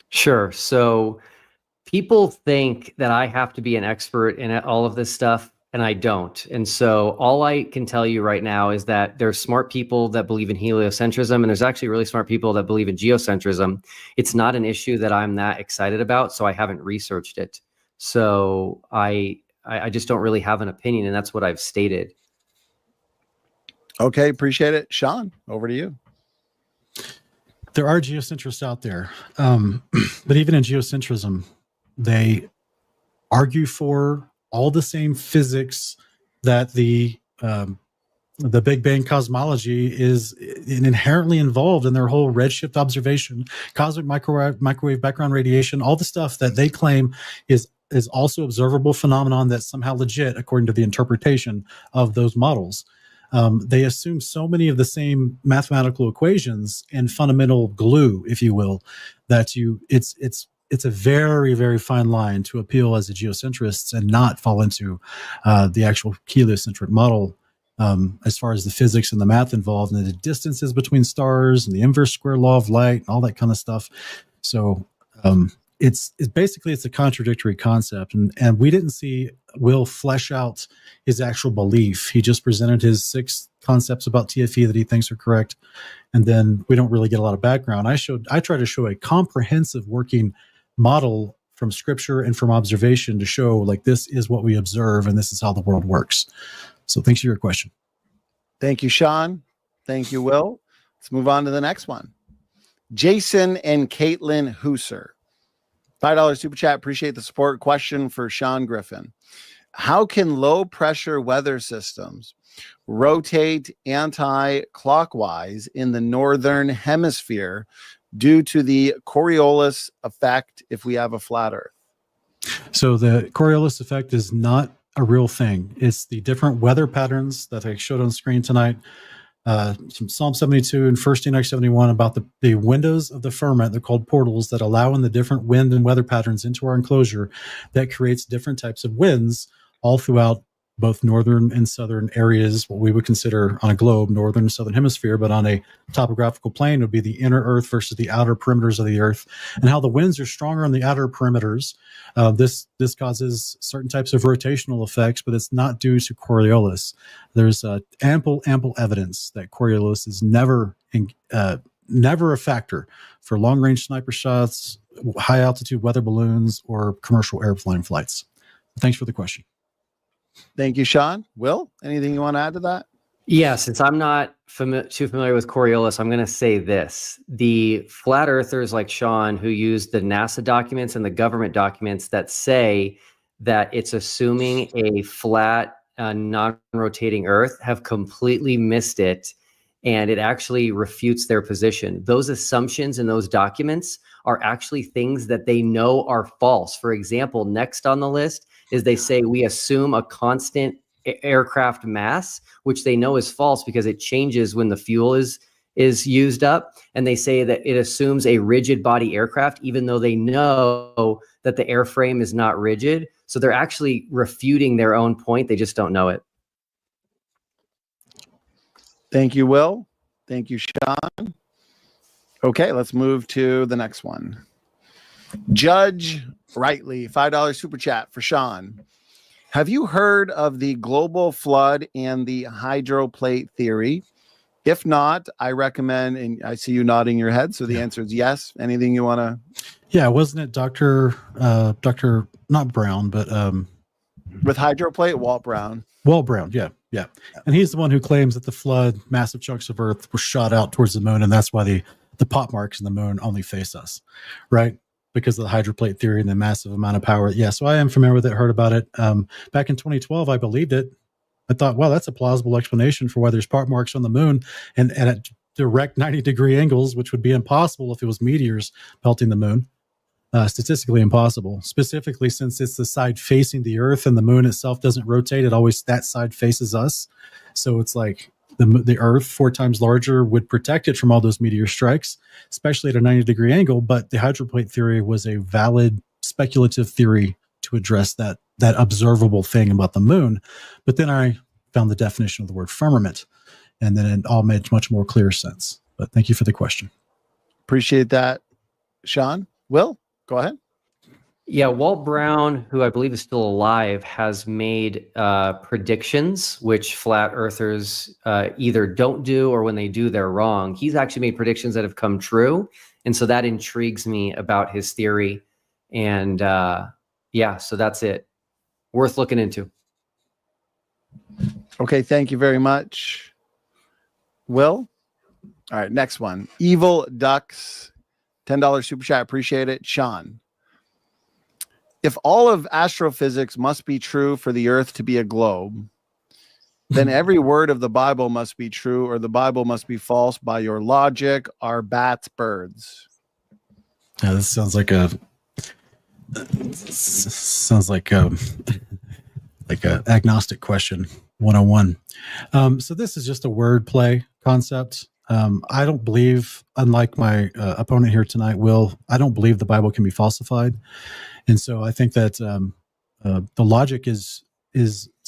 Sure. So people think that I have to be an expert in all of this stuff, and I don't. And so all I can tell you right now is that there's smart people that believe in heliocentrism, and there's actually really smart people that believe in geocentrism. It's not an issue that I'm that excited about, so I haven't researched it. So I just don't really have an opinion, and that's what I've stated. Okay, appreciate it. Sean, over to you. There are geocentrists out there, but even in geocentrism, they argue for all the same physics that the Big Bang cosmology is inherently involved in their whole redshift observation, cosmic microwave background radiation, all the stuff that they claim is also observable phenomenon that's somehow legit according to the interpretation of those models. They assume so many of the same mathematical equations and fundamental glue, if you will, that it's a very, very fine line to appeal as a geocentrist and not fall into the actual heliocentric model as far as the physics and the math involved and the distances between stars and the inverse square law of light and all that kind of stuff. So it's a contradictory concept, and we didn't see Will flesh out his actual belief. He just presented his 6 concepts about TFE that he thinks are correct, and then we don't really get a lot of background. I try to show a comprehensive working model from scripture and from observation to show like this is what we observe and this is how the world works. So thanks for your question. Thank you, Sean. Thank you, Will. Let's move on to the next one. Jason and Caitlin Hooser. $5 super chat. Appreciate the support. Question for Sean Griffin. How can low pressure weather systems rotate anti-clockwise in the northern hemisphere due to the Coriolis effect if we have a flat Earth? So the Coriolis effect is not a real thing. It's the different weather patterns that I showed on screen tonight. From Psalm 72 and 1 Enoch 71 about the windows of the firmament. They're called portals that allow in the different wind and weather patterns into our enclosure that creates different types of winds all throughout both northern and southern areas, what we would consider on a globe, northern and southern hemisphere, but on a topographical plane would be the inner Earth versus the outer perimeters of the Earth, and how the winds are stronger on the outer perimeters. This causes certain types of rotational effects, but it's not due to Coriolis. There's ample evidence that Coriolis is never a factor for long-range sniper shots, high-altitude weather balloons, or commercial airplane flights. Thanks for the question. Thank you, Sean. Will, anything you want to add to that? Yeah, since I'm not too familiar with Coriolis, I'm going to say this. The flat earthers like Sean, who use the NASA documents and the government documents that say that it's assuming a flat, non-rotating Earth, have completely missed it, and it actually refutes their position. Those assumptions in those documents are actually things that they know are false. For example, next on the list is they say we assume a constant aircraft mass, which they know is false because it changes when the fuel is used up. And they say that it assumes a rigid body aircraft, even though they know that the airframe is not rigid. So they're actually refuting their own point. They just don't know it. Thank you, Will. Thank you, Sean. Okay, let's move to the next one. Judge Rightly, $5 super chat for Sean. Have you heard of the global flood and the hydroplate theory? If not, I recommend, and I see you nodding your head, so the answer is yes. Anything you want to? Yeah, wasn't it Dr. not Brown, but with hydroplate, Walt Brown. Walt Brown, yeah. And he's the one who claims that the flood, massive chunks of Earth were shot out towards the moon, and that's why the pop marks in the moon only face us, right? Because of the hydroplate theory and the massive amount of power. Yeah, so I am familiar with it, heard about it. Back in 2012, I believed it. I thought, well, that's a plausible explanation for why there's pop marks on the moon and at direct 90-degree angles, which would be impossible if it was meteors pelting the moon. Statistically impossible, specifically since it's the side facing the Earth and the moon itself doesn't rotate. It always, that side faces us. So it's like the Earth, 4 times larger, would protect it from all those meteor strikes, especially at a 90-degree angle. But the hydroplate theory was a valid speculative theory to address that observable thing about the moon. But then I found the definition of the word firmament, and then it all made much more clear sense. But thank you for the question. Appreciate that, Sean. Will, go ahead. Yeah, Walt Brown, who I believe is still alive, has made predictions which flat earthers either don't do, or when they do, they're wrong. He's actually made predictions that have come true. And so that intrigues me about his theory. And yeah, so that's it. Worth looking into. Okay, thank you very much, Will. All right, next one. Evil Ducks, $10 super chat. Appreciate it. Sean. If all of astrophysics must be true for the Earth to be a globe, then every word of the Bible must be true, or the Bible must be false by your logic. Are bats birds? Yeah, this sounds like a agnostic question 101. So this is just a wordplay concept. I don't believe, unlike my opponent here tonight, Will, I don't believe the Bible can be falsified. And so I think that the logic is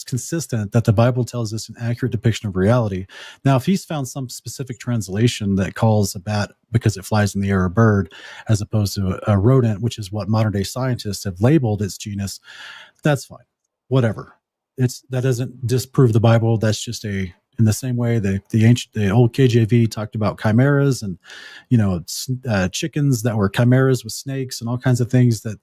consistent, that the Bible tells us an accurate depiction of reality. Now, if he's found some specific translation that calls a bat, because it flies in the air, a bird, as opposed to a rodent, which is what modern day scientists have labeled its genus, that's fine. Whatever. That doesn't disprove the Bible. That's just in the same way the old KJV talked about chimeras and, chickens that were chimeras with snakes and all kinds of things that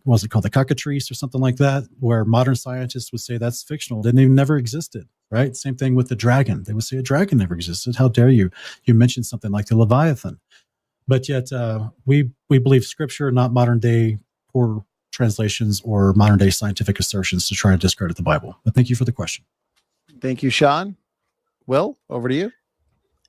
was it called the cockatrice or something like that, where modern scientists would say that's fictional. They never existed, right? Same thing with the dragon. They would say a dragon never existed. How dare you? You mentioned something like the Leviathan. But yet we believe scripture, not modern day poor translations or modern day scientific assertions to try and discredit the Bible. But thank you for the question. Thank you, Sean. Will, over to you.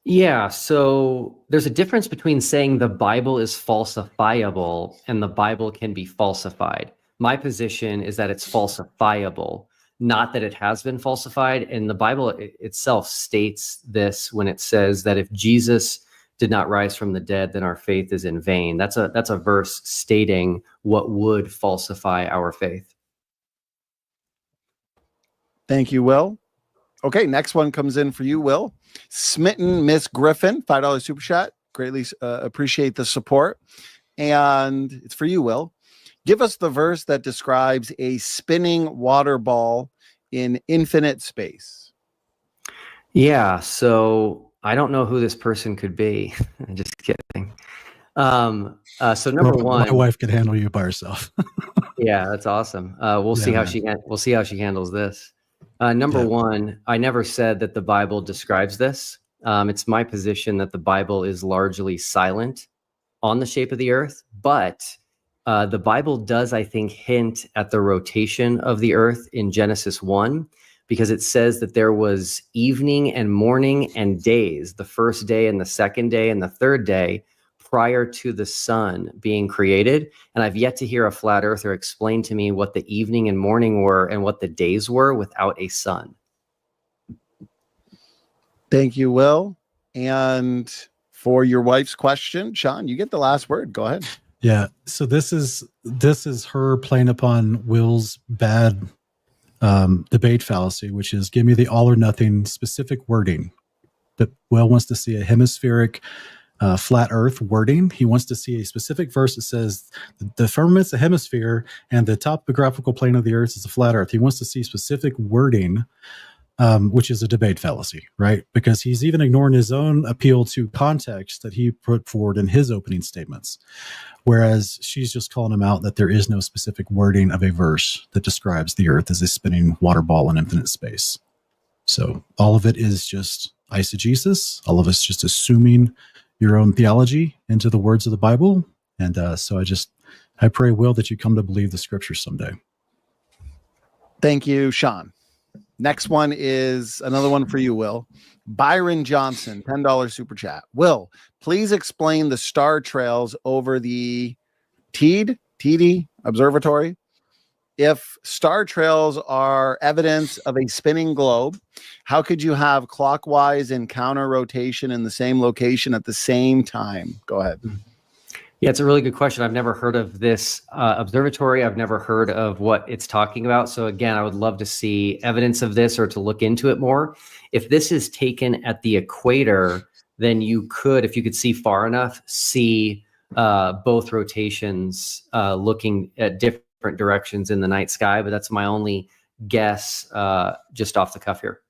Yeah, so there's a difference between saying the Bible is falsifiable and the Bible can be falsified. My position is that it's falsifiable, not that it has been falsified. And the Bible itself states this when it says that if Jesus did not rise from the dead, then our faith is in vain. That's a verse stating what would falsify our faith. Thank you, Will. Okay, next one comes in for you, Will. Smitten Miss Griffin, $5 super chat. Greatly appreciate the support. And it's for you, Will. Give us the verse that describes a spinning water ball in infinite space. Yeah, so I don't know who this person could be. I'm just kidding. So number one, my wife could handle you by herself. Yeah, that's awesome. We'll see how she handles this. Number one, I never said that the Bible describes this. It's my position that the Bible is largely silent on the shape of the earth, but the Bible does, I think, hint at the rotation of the earth in Genesis 1, because it says that there was evening and morning and days, the first day and the second day and the third day, prior to the sun being created. And I've yet to hear a flat earther explain to me what the evening and morning were and what the days were without a sun. Thank you, Will. And for your wife's question, Sean, you get the last word. Go ahead. Yeah. So this is her playing upon Will's bad debate fallacy, which is give me the all or nothing specific wording. That Will wants to see a hemispheric flat earth wording. He wants to see a specific verse that says the firmament's a hemisphere and the topographical plane of the earth is a flat earth. He wants to see specific wording, which is a debate fallacy, right? Because he's even ignoring his own appeal to context that he put forward in his opening statements. Whereas she's just calling him out that there is no specific wording of a verse that describes the earth as a spinning water ball in infinite space. So all of it is just eisegesis. All of it's just assuming your own theology into the words of the Bible. And so I pray, Will, that you come to believe the scriptures someday. Thank you, Sean. Next one is another one for you, Will. Byron Johnson, $10 super chat. Will, please explain the star trails over the TD Observatory. If star trails are evidence of a spinning globe, how could you have clockwise and counter rotation in the same location at the same time? Go ahead. Yeah, it's a really good question. I've never heard of this observatory. I've never heard of what it's talking about. So again, I would love to see evidence of this or to look into it more. If this is taken at the equator, then you could, if you could see far enough, see both rotations looking at different directions in the night sky. But that's my only guess just off the cuff here.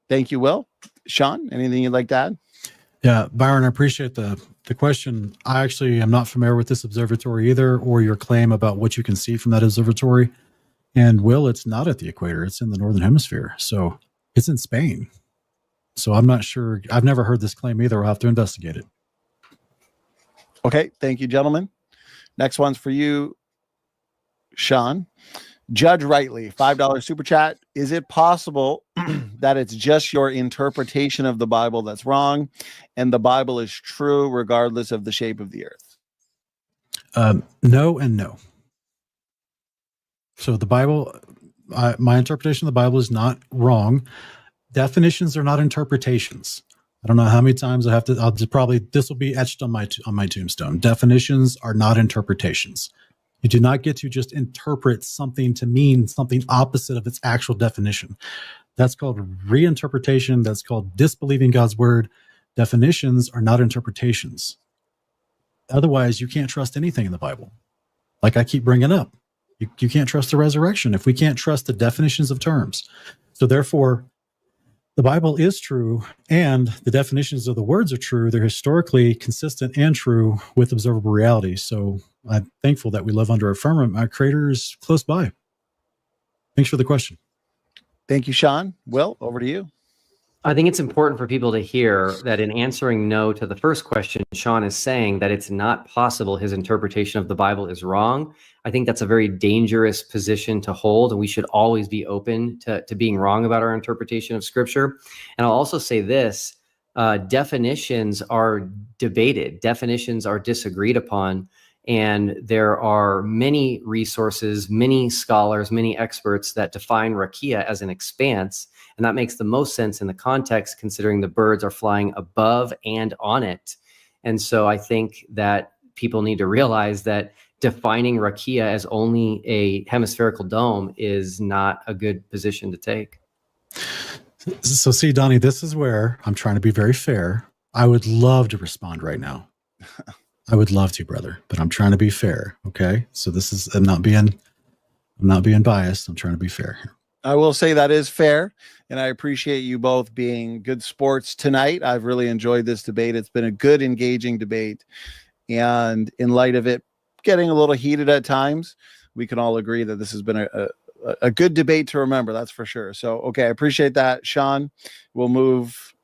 Thank you, Will. Sean, anything you'd like to add? Yeah, Byron, I appreciate the question. I actually am not familiar with this observatory either, or your claim about what you can see from that observatory. And Will, it's not at the equator. It's in the Northern Hemisphere. So it's in Spain. So I'm not sure. I've never heard this claim either. I'll have to investigate it. Okay. Thank you, gentlemen. Next one's for you, Sean. Judge Rightly, $5 super chat. Is it possible that it's just your interpretation of the Bible that's wrong and the Bible is true regardless of the shape of the earth? No and no. So the Bible, my interpretation of the Bible is not wrong. Definitions are not interpretations. I don't know how many times this will be etched on my tombstone. Definitions are not interpretations. You do not get to just interpret something to mean something opposite of its actual definition. That's called reinterpretation. That's called disbelieving God's word. Definitions are not interpretations. Otherwise, you can't trust anything in the Bible. Like I keep bringing up, you can't trust the resurrection if we can't trust the definitions of terms. So therefore, the Bible is true and the definitions of the words are true. They're historically consistent and true with observable reality. So I'm thankful that we live under a firmament. Our Creator is close by. Thanks for the question. Thank you, Sean. Will, over to you. I think it's important for people to hear that in answering no to the first question, Sean is saying that it's not possible his interpretation of the Bible is wrong. I think that's a very dangerous position to hold, and we should always be open to being wrong about our interpretation of Scripture. And I'll also say this, definitions are debated, definitions are disagreed upon, and there are many resources, many scholars, many experts that define rakia as an expanse. And that makes the most sense in the context, considering the birds are flying above and on it. And so I think that people need to realize that defining rakia as only a hemispherical dome is not a good position to take. So see, Donnie, this is where I'm trying to be very fair. I would love to respond right now. I would love to, brother, but I'm trying to be fair. Okay. So this is, I'm not being biased. I'm trying to be fair here. I will say that is fair, and I appreciate you both being good sports tonight. I've really enjoyed this debate. It's been a good, engaging debate, and in light of it getting a little heated at times, we can all agree that this has been a good debate to remember, that's for sure. So, okay, I appreciate that, Sean. We'll move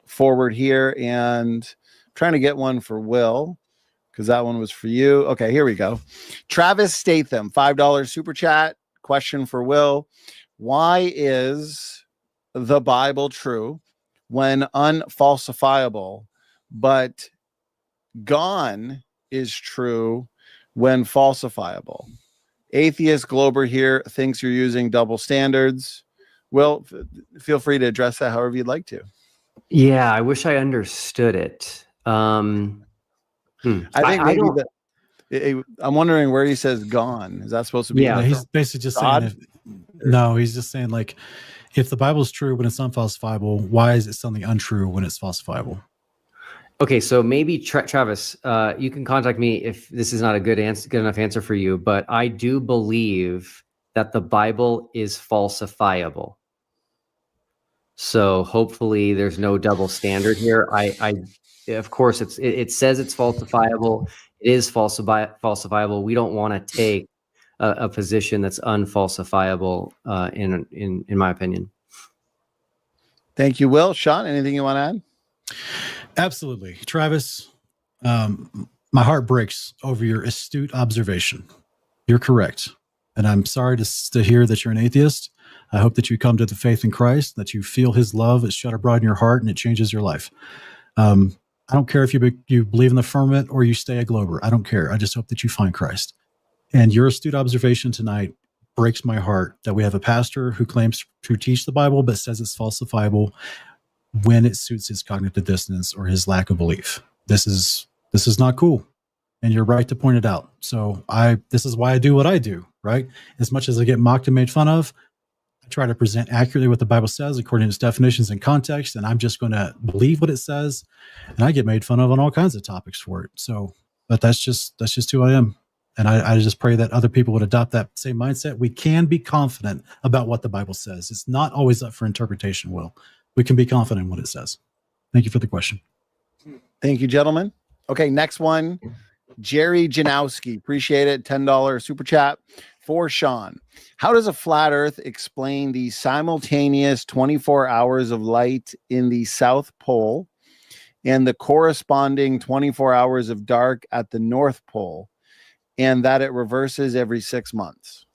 forward here, and I'm trying to get one for Will, because that one was for you. Okay, here we go. Travis Statham, $5 super chat. Question for Will. Why is the Bible true when unfalsifiable, but gone is true when falsifiable. Atheist Glober here thinks you're using double standards. Will, feel free to address that however you'd like to. Yeah, I wish I understood it. I think maybe I'm wondering where he says gone. Is that supposed to be? Yeah, he's basically just saying, he's just saying, like, if the Bible is true when it's unfalsifiable, why is it something untrue when it's falsifiable? Okay, so maybe Travis, you can contact me if this is not a good enough answer for you, but I do believe that the Bible is falsifiable. So hopefully there's no double standard here. Of course, it says it's falsifiable. It is falsifiable. We don't want to take a position that's unfalsifiable, in my opinion. Thank you, Will. Sean, anything you want to add? Absolutely. Travis, my heart breaks over your astute observation. You're correct. And I'm sorry to hear that you're an atheist. I hope that you come to the faith in Christ, that you feel his love is shed abroad in your heart and it changes your life. I don't care if you believe in the firmament or you stay a Glober. I don't care. I just hope that you find Christ. And your astute observation tonight breaks my heart that we have a pastor who claims to teach the Bible but says it's falsifiable when it suits his cognitive dissonance or his lack of belief. This is not cool. And you're right to point it out. So this is why I do what I do, right? As much as I get mocked and made fun of, I try to present accurately what the Bible says according to its definitions and context, and I'm just going to believe what it says. And I get made fun of on all kinds of topics for it. So, but that's just who I am. And I just pray that other people would adopt that same mindset. We can be confident about what the Bible says. It's not always up for interpretation, Will. We can be confident in what it says. Thank you for the question. Thank you, gentlemen. Okay, next one. Jerry Janowski, appreciate it. $10 super chat for Sean. How does a flat earth explain the simultaneous 24 hours of light in the South Pole and the corresponding 24 hours of dark at the North Pole, and that it reverses every 6 months?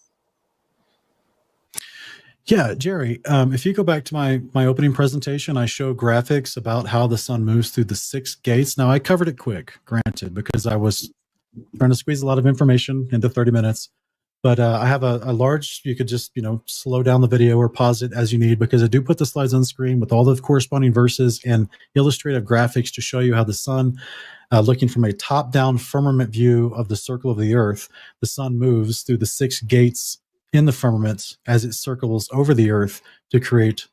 Yeah, Jerry, if you go back to my opening presentation, I show graphics about how the sun moves through the 6 gates. Now, I covered it quick, granted, because I was trying to squeeze a lot of information into 30 minutes. But I have a large, you could just, slow down the video or pause it as you need, because I do put the slides on screen with all the corresponding verses and illustrative graphics to show you how the sun, looking from a top-down firmament view of the circle of the earth, the sun moves through the 6 gates in the firmament as it circles over the earth to create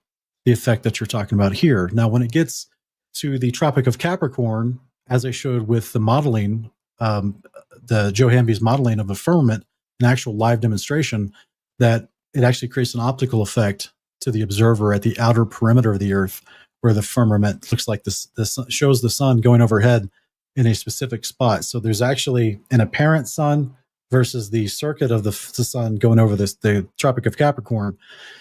the effect that you're talking about here. Now, when it gets to the Tropic of Capricorn, as I showed with the modeling, the Joe Hamby's modeling of a firmament, an actual live demonstration, that it actually creates an optical effect to the observer at the outer perimeter of the earth, where the firmament looks like this shows the sun going overhead in a specific spot. So there's actually an apparent sun versus the circuit of the sun going over the Tropic of Capricorn.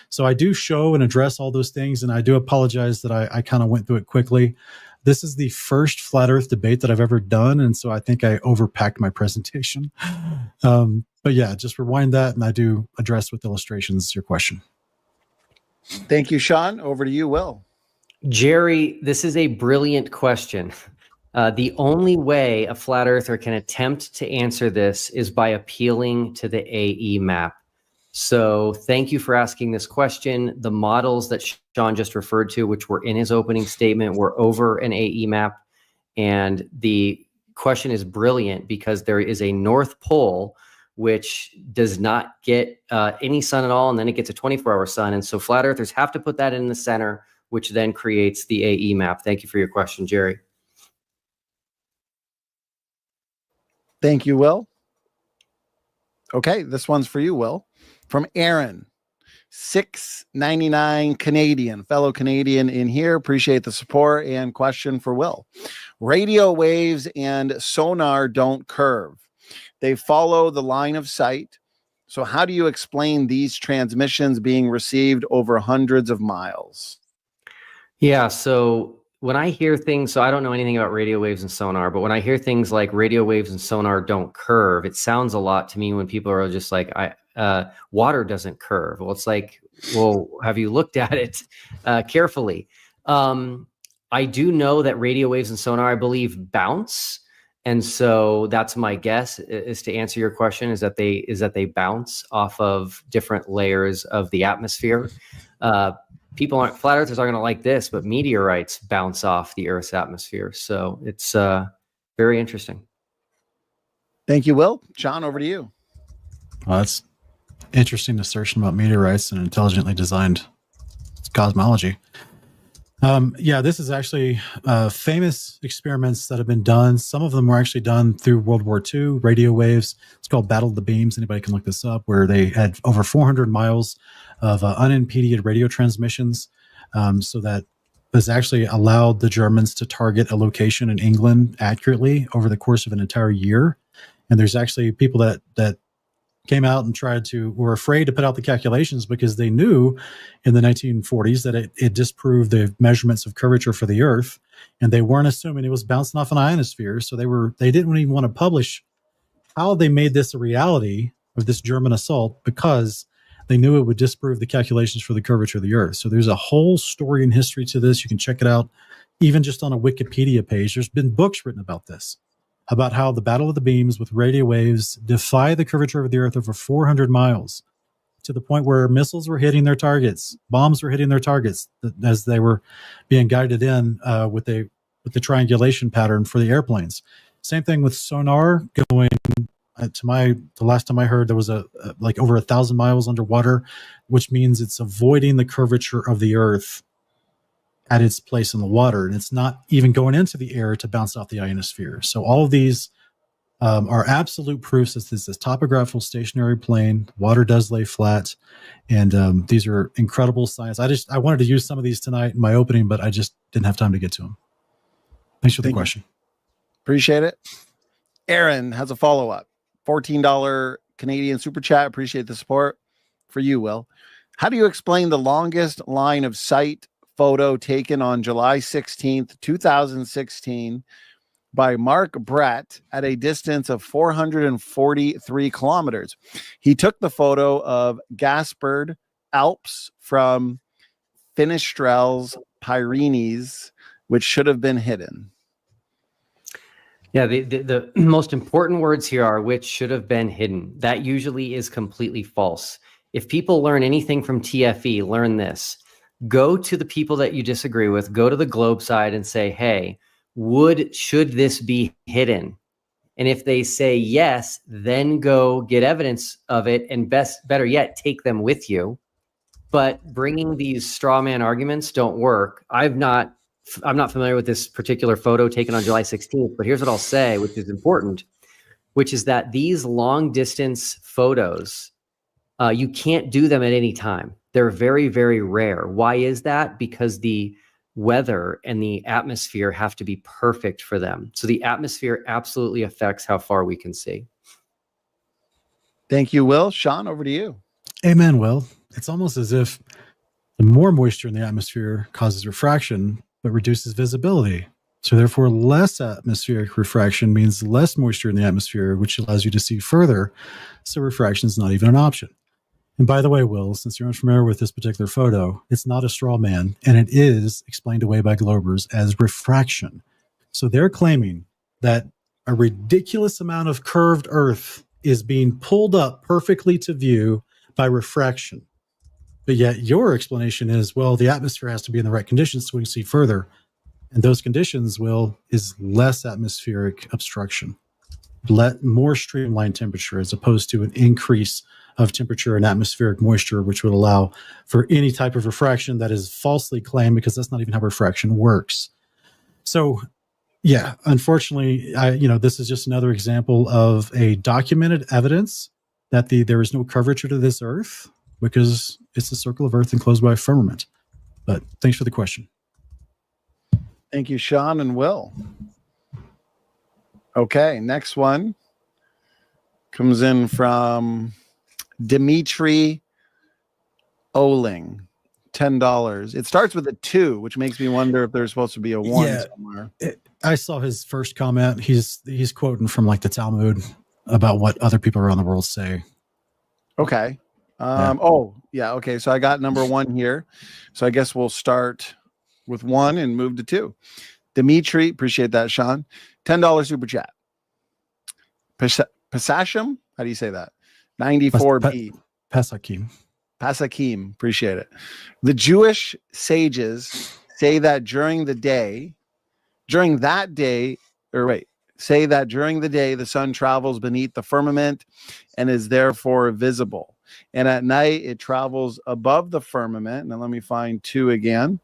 So I do show and address all those things, and I do apologize that I kind of went through it quickly. This is the first flat earth debate that I've ever done, and so I think I overpacked my presentation. But yeah, just rewind that, and I do address with illustrations your question. Thank you, Sean. Over to you, Will. Jerry, this is a brilliant question. The only way a flat earther can attempt to answer this is by appealing to the AE map. So thank you for asking this question. The models that Sean just referred to, which were in his opening statement, were over an AE map. And the question is brilliant because there is a North Pole which does not get any sun at all, and then it gets a 24-hour sun. And so flat earthers have to put that in the center, which then creates the AE map. Thank you for your question, Jerry. Thank you, Will. Okay, this one's for you, Will. From Aaron, $6.99 Canadian, fellow Canadian in here. Appreciate the support. And question for Will. Radio waves and sonar don't curve. They follow the line of sight. So how do you explain these transmissions being received over hundreds of miles? Yeah, so when I hear things, so I don't know anything about radio waves and sonar, but when I hear things like radio waves and sonar don't curve, it sounds a lot to me when people are just like, water doesn't curve. Well, it's like, well, have you looked at it carefully? I do know that radio waves and sonar, I believe, bounce. And so that's my guess, is to answer your question, is that they bounce off of different layers of the atmosphere. Flat earthers aren't going to like this, but meteorites bounce off the Earth's atmosphere. So it's very interesting. Thank you, Will. John, over to you. Well, that's interesting assertion about meteorites and intelligently designed cosmology. This is actually famous experiments that have been done. Some of them were actually done through World War II, radio waves. It's called Battle of the Beams. Anybody can look this up, where they had over 400 miles of unimpeded radio transmissions. So that has actually allowed the Germans to target a location in England accurately over the course of an entire year. And there's actually people that came out and were afraid to put out the calculations because they knew in the 1940s that it disproved the measurements of curvature for the Earth, and they weren't assuming it was bouncing off an ionosphere. So they didn't even want to publish how they made this a reality of this German assault, because they knew it would disprove the calculations for the curvature of the Earth. So there's a whole story and history to this. You can check it out even just on a Wikipedia page. There's been books written about this, about how the Battle of the Beams with radio waves defy the curvature of the Earth over 400 miles, to the point where missiles were hitting their targets, bombs were hitting their targets as they were being guided in with the triangulation pattern for the airplanes. Same thing with sonar going. The last time I heard, there was like over 1,000 miles underwater, which means it's avoiding the curvature of the Earth at its place in the water, and it's not even going into the air to bounce off the ionosphere. So all of these are absolute proofs that this is a topographical stationary plane. Water does lay flat, and these are incredible science. I wanted to use some of these tonight in my opening, but I just didn't have time to get to them. Thanks for the question. Appreciate it. Aaron has a follow-up. $14 Canadian super chat. Appreciate the support. For you, Will. How do you explain the longest line of sight photo taken on July 16th, 2016 by Mark Brett at a distance of 443 kilometers? He took the photo of Gaspard Alps from Finistrel's Pyrenees, which should have been hidden. Yeah, the most important words here are which should have been hidden. That usually is completely false. If people learn anything from TFE, learn this. Go to the people that you disagree with, go to the globe side and say, hey, should this be hidden? And if they say yes, then go get evidence of it, and better yet, take them with you. But bringing these straw man arguments don't work. I'm not familiar with this particular photo taken on July 16th, but here's what I'll say, which is important, which is that these long distance photos, you can't do them at any time. They're very, very rare. Why is that? Because the weather and the atmosphere have to be perfect for them. So the atmosphere absolutely affects how far we can see. Thank you, Will. Sean, over to you. Amen, Will. It's almost as if the more moisture in the atmosphere causes refraction, but reduces visibility. So therefore, less atmospheric refraction means less moisture in the atmosphere, which allows you to see further. So refraction is not even an option. And by the way, Will, since you're unfamiliar with this particular photo, it's not a straw man, and it is explained away by Globers as refraction. So they're claiming that a ridiculous amount of curved Earth is being pulled up perfectly to view by refraction. But yet your explanation is, well, the atmosphere has to be in the right conditions so we can see further. And those conditions, Will, is less atmospheric obstruction, more streamlined temperature, as opposed to an increase of temperature and atmospheric moisture, which would allow for any type of refraction that is falsely claimed, because that's not even how refraction works. So, yeah, unfortunately, this is just another example of a documented evidence that there is no curvature to this Earth, because it's a circle of Earth enclosed by a firmament. But thanks for the question. Thank you, Sean and Will. Okay, next one comes in from Dimitri Oling, $10. It starts with a 2, which makes me wonder if there's supposed to be a 1 somewhere. I saw his first comment. He's quoting from like the Talmud about what other people around the world say. Okay. Okay. So I got number 1 here. So I guess we'll start with 1 and move to 2. Dimitri, appreciate that, Sean. $10 super chat. Pasashim, how do you say that? 94B. Pasakim. Pasakim, appreciate it. The Jewish sages say that during that day, the sun travels beneath the firmament and is therefore visible. And at night, it travels above the firmament. Now, let me find 2 again.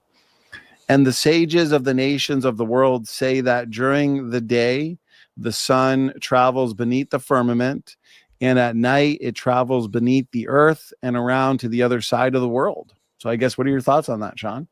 And the sages of the nations of the world say that during the day, the sun travels beneath the firmament, and at night, it travels beneath the earth and around to the other side of the world. So I guess, what are your thoughts on that, Sean?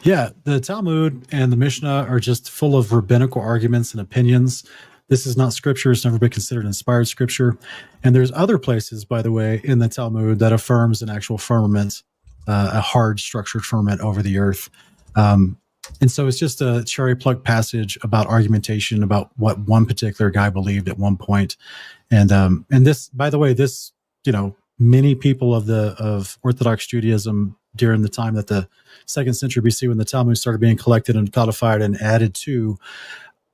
Yeah, the Talmud and the Mishnah are just full of rabbinical arguments and opinions. This is not scripture. It's never been considered inspired scripture. And there's other places, by the way, in the Talmud that affirms an actual firmament, a hard structured firmament over the earth. And so it's just a cherry-plucked passage about argumentation about what one particular guy believed at one point. And this, by the way, this, many people of Orthodox Judaism during the time that the 2nd century BC, when the Talmud started being collected and codified and added to,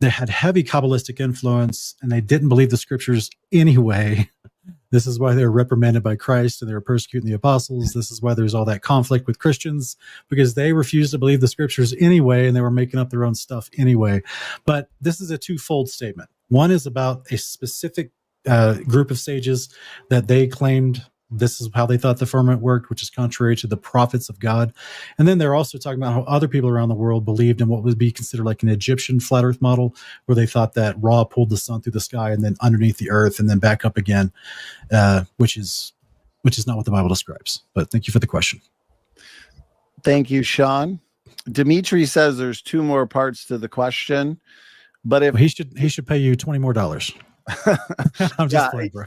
they had heavy Kabbalistic influence, and they didn't believe the scriptures anyway. This is why they were reprimanded by Christ and they were persecuting the apostles. This is why there's all that conflict with Christians, because they refused to believe the scriptures anyway, and they were making up their own stuff anyway. But this is a twofold statement. One is about a specific group of sages that they claimed this is how they thought the firmament worked, which is contrary to the prophets of God. And then they're also talking about how other people around the world believed in what would be considered like an Egyptian flat earth model, where they thought that Ra pulled the sun through the sky and then underneath the earth and then back up again, which is not what the Bible describes. But thank you for the question. Thank you, Sean. Dimitri says there's 2 more parts to the question, but if he should pay you $20 more. I'm just playing, bro.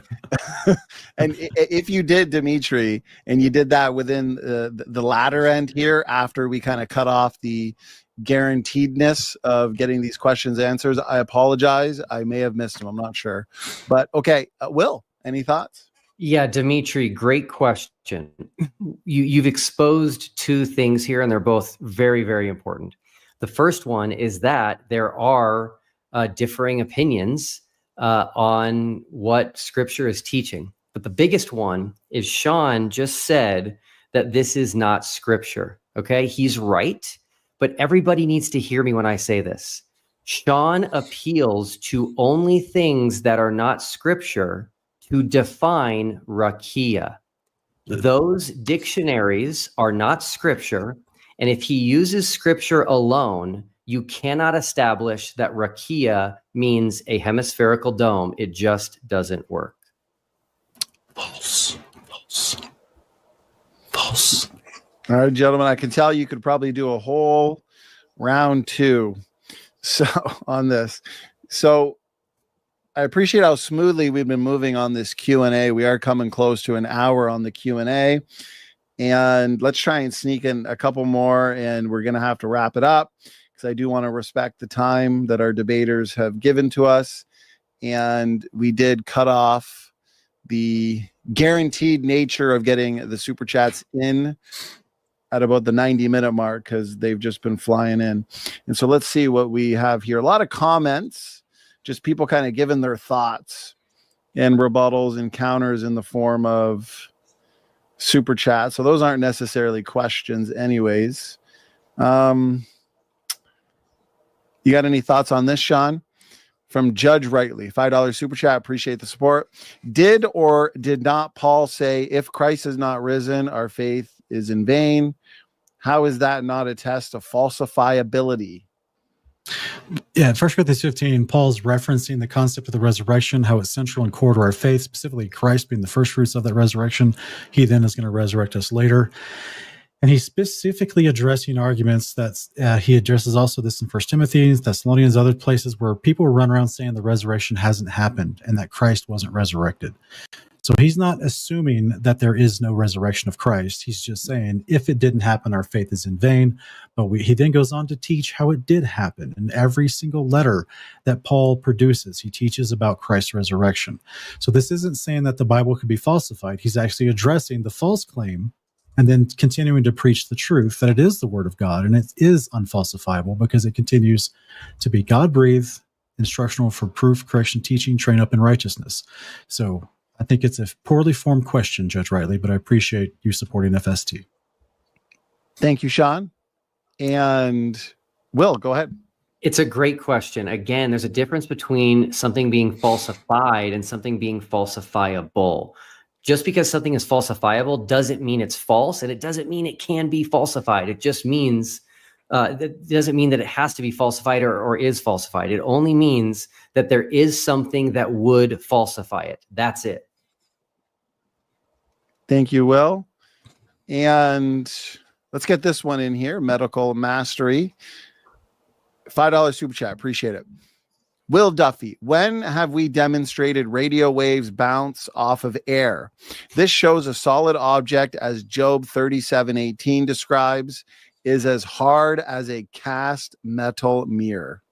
And if you did, Dimitri, and you did that within the latter end here, after we kind of cut off the guaranteedness of getting these questions answers, I apologize. I may have missed them. I'm not sure. But okay, Will, any thoughts? Yeah, Dimitri, great question. You've exposed 2 things here, and they're both very, very important. The first one is that there are differing opinions on what scripture is teaching. But the biggest one is Sean just said that this is not scripture. Okay, he's right, but everybody needs to hear me when I say this. Sean appeals to only things that are not scripture to define rakia. Those dictionaries are not scripture, and if he uses scripture alone, you cannot establish that rakia means a hemispherical dome. It just doesn't work. False. All right, gentlemen, I can tell you could probably do a whole round 2 on this. So I appreciate how smoothly we've been moving on this Q&A. We are coming close to an hour on the Q&A. And let's try and sneak in a couple more, and we're going to have to wrap it up, because I do want to respect the time that our debaters have given to us. And we did cut off the guaranteed nature of getting the super chats in at about the 90-minute mark, because they've just been flying in. And so let's see what we have here. A lot of comments, just people kind of giving their thoughts and rebuttals and counters in the form of super chat. So those aren't necessarily questions anyways. You got any thoughts on this, Sean? From Judge Rightly, $5 super chat. Appreciate the support. Did or did not Paul say, if Christ is not risen, our faith is in vain? How is that not a test of falsifiability? Yeah, 1 Corinthians 15, Paul's referencing the concept of the resurrection, how it's central and core to our faith, specifically Christ being the first fruits of that resurrection. He then is going to resurrect us later. And he's specifically addressing arguments that he addresses also this in 1 Timothy, Thessalonians, other places where people run around saying the resurrection hasn't happened and that Christ wasn't resurrected. So he's not assuming that there is no resurrection of Christ. He's just saying, if it didn't happen, our faith is in vain. But he then goes on to teach how it did happen. In every single letter that Paul produces, he teaches about Christ's resurrection. So this isn't saying that the Bible could be falsified. He's actually addressing the false claim and then continuing to preach the truth that it is the word of God and it is unfalsifiable because it continues to be God-breathed, instructional for proof, correction, teaching, train up in righteousness. So I think it's a poorly formed question, Judge Riley, but I appreciate you supporting FST. Thank you, Sean. And Will, go ahead. It's a great question. Again, there's a difference between something being falsified and something being falsifiable. Just because something is falsifiable doesn't mean it's false, and it doesn't mean it can be falsified. It just means that doesn't mean that it has to be falsified or is falsified. It only means that there is something that would falsify it. That's it. Thank you, Will. And let's get this one in here. Medical Mastery. $5 super chat. Appreciate it. Will Duffy, when have we demonstrated radio waves bounce off of air? This shows a solid object, as Job 37:18 describes, is as hard as a cast metal mirror.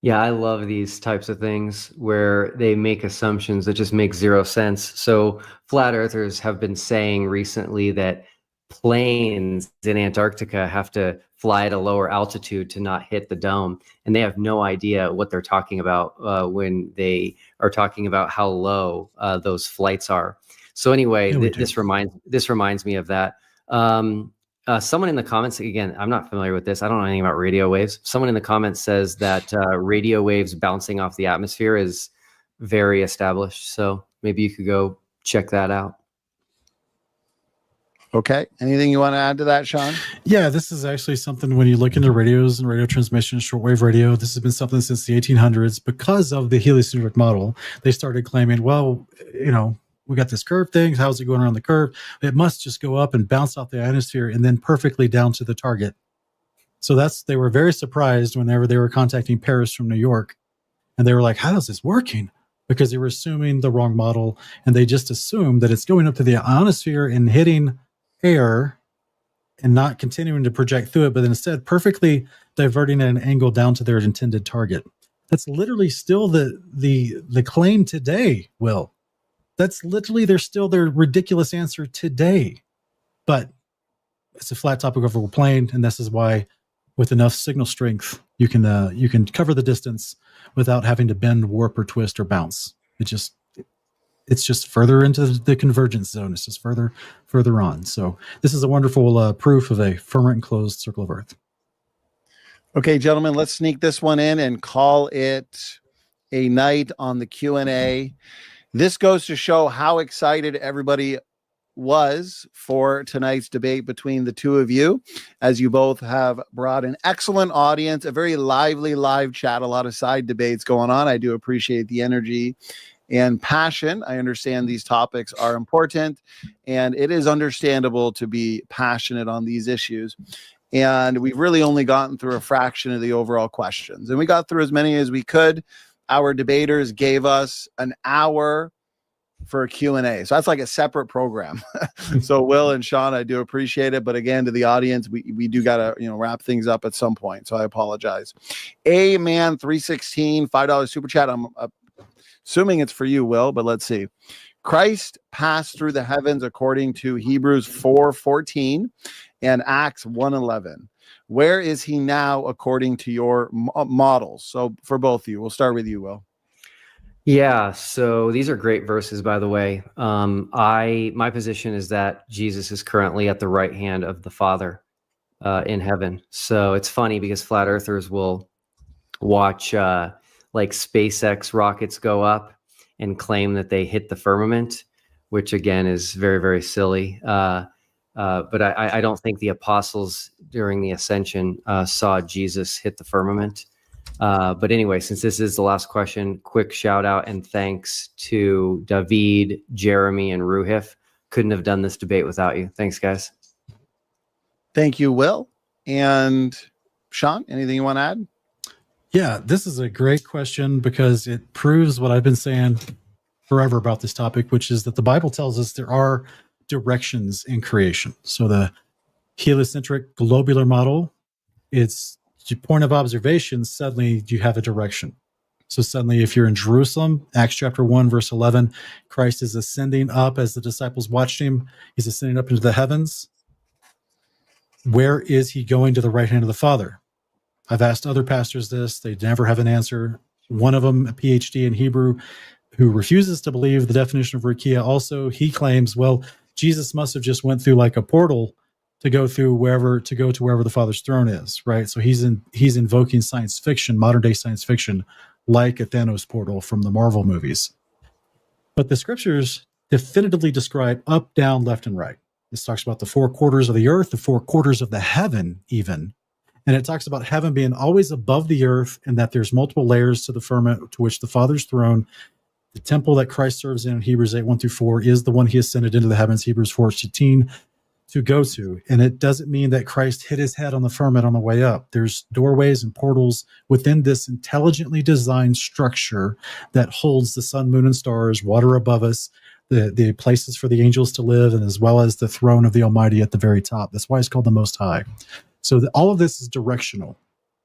Yeah, I love these types of things where they make assumptions that just make zero sense. So flat earthers have been saying recently that planes in Antarctica have to fly at a lower altitude to not hit the dome, and they have no idea what they're talking about when they are talking about how low those flights are. So anyway, this reminds me of that. Someone in the comments, again, I'm not familiar with this. I don't know anything about radio waves. Someone in the comments says that radio waves bouncing off the atmosphere is very established. So maybe you could go check that out. Okay. Anything you want to add to that, Sean? Yeah, this is actually something when you look into radios and radio transmission, shortwave radio, this has been something since the 1800s. Because of the heliocentric model, they started claiming, well, you know, we got this curve thing. How's it going around the curve? It must just go up and bounce off the ionosphere and then perfectly down to the target. So they were very surprised whenever they were contacting Paris from New York. And they were like, how is this working? Because they were assuming the wrong model. And they just assumed that it's going up to the ionosphere and hitting air and not continuing to project through it, but instead perfectly diverting at an angle down to their intended target. That's literally still the claim today, Will. That's literally their ridiculous answer today. But it's a flat topical plane, and this is why with enough signal strength you can cover the distance without having to bend, warp, or twist or bounce. It's just further into the convergence zone. It's just further on. So this is a wonderful proof of a firmament enclosed circle of Earth. Okay, gentlemen, let's sneak this one in and call it a night on the Q&A. This goes to show how excited everybody was for tonight's debate between the two of you, as you both have brought an excellent audience, a very lively live chat, a lot of side debates going on. I do appreciate the energy and passion. I understand these topics are important, and it is understandable to be passionate on these issues. And we've really only gotten through a fraction of the overall questions, and we got through as many as we could. Our debaters gave us an hour for a Q&A. So that's like a separate program. So Will and Sean, I do appreciate it. But again, to the audience, we do got to, wrap things up at some point. So I apologize. Aman 316, $5 super chat. I'm assuming it's for you, Will, but let's see. Christ passed through the heavens according to Hebrews 4:14 and Acts 1:11. Where is he now according to your models? So for both of you, we'll start with you, Will. Yeah, so these are great verses, by the way. My position is that Jesus is currently at the right hand of the Father in heaven. So it's funny because flat earthers will watch like SpaceX rockets go up and claim that they hit the firmament, which again is very, very silly. But I don't think the apostles during the ascension saw Jesus hit the firmament. But anyway, since this is the last question, quick shout out and thanks to David, Jeremy, and Ruhif. Couldn't have done this debate without you. Thanks, guys. Thank you, Will. And Sean, anything you want to add? Yeah, this is a great question because it proves what I've been saying forever about this topic, which is that the Bible tells us there are directions in creation. So the heliocentric globular model, it's your point of observation, suddenly you have a direction. So suddenly, if you're in Jerusalem, Acts chapter 1, verse 11, Christ is ascending up as the disciples watched him. He's ascending up into the heavens. Where is he going? To the right hand of the Father. I've asked other pastors this. They never have an answer. One of them, a PhD in Hebrew, who refuses to believe the definition of Rukia. Also, he claims, well, Jesus must have just went through like a portal to go to wherever the Father's throne is, right? So he's invoking science fiction, modern day science fiction, like a Thanos portal from the Marvel movies. But the scriptures definitively describe up, down, left, and right. This talks about the four quarters of the earth, the four quarters of the heaven, even. And it talks about heaven being always above the earth, and that there's multiple layers to the firmament to which the Father's throne, the temple that Christ serves in Hebrews 8, 1-4, is the one he ascended into the heavens, Hebrews 4:18, to go to. And it doesn't mean that Christ hit his head on the firmament on the way up. There's doorways and portals within this intelligently designed structure that holds the sun, moon, and stars, water above us, the places for the angels to live, and as well as the throne of the Almighty at the very top. That's why it's called the Most High. So all of this is directional.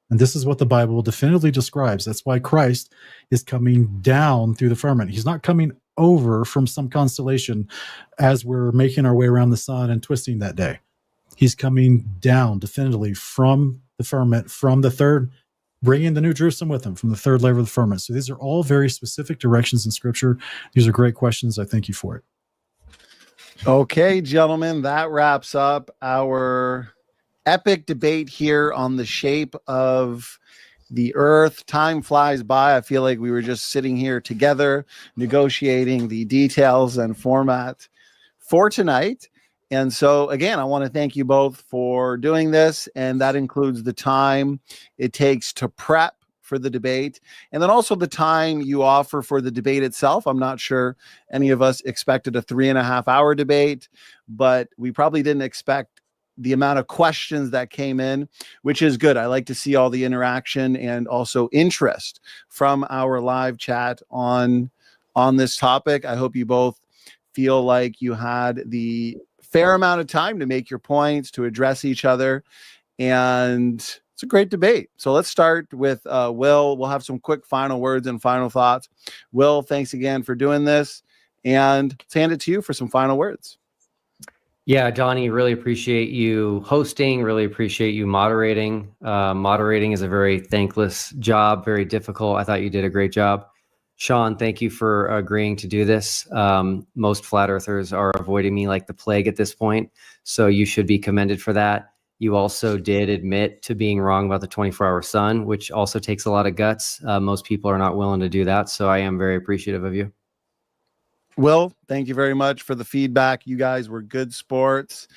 And this is what the Bible definitively describes. That's why Christ is coming down through the firmament. He's not coming over from some constellation as we're making our way around the sun and twisting that day. He's coming down definitively from the firmament, from the third, bringing the New Jerusalem with him, from the third layer of the firmament. So these are all very specific directions in Scripture. These are great questions. I thank you for it. Okay, gentlemen, that wraps up our epic debate here on the shape of the earth. Time flies by. I feel like we were just sitting here together negotiating the details and format for tonight. And so again, I want to thank you both for doing this, and that includes the time it takes to prep for the debate, and then also the time you offer for the debate itself. I'm not sure any of us expected a 3.5 hour debate, but we probably didn't expect the amount of questions that came in, which is good. I like to see all the interaction and also interest from our live chat on this topic. I hope you both feel like you had the fair amount of time to make your points, to address each other, and it's a great debate. So let's start with Will. We'll have some quick final words and final thoughts. Will, thanks again for doing this, and let's hand it to you for some final words. Yeah, Donnie, really appreciate you hosting, really appreciate you moderating. Moderating is a very thankless job, very difficult. I thought you did a great job. Sean, thank you for agreeing to do this. Most flat earthers are avoiding me like the plague at this point, so you should be commended for that. You also did admit to being wrong about the 24-hour sun, which also takes a lot of guts. Most people are not willing to do that, so I am very appreciative of you. Will, thank you very much for the feedback. You guys were good sports,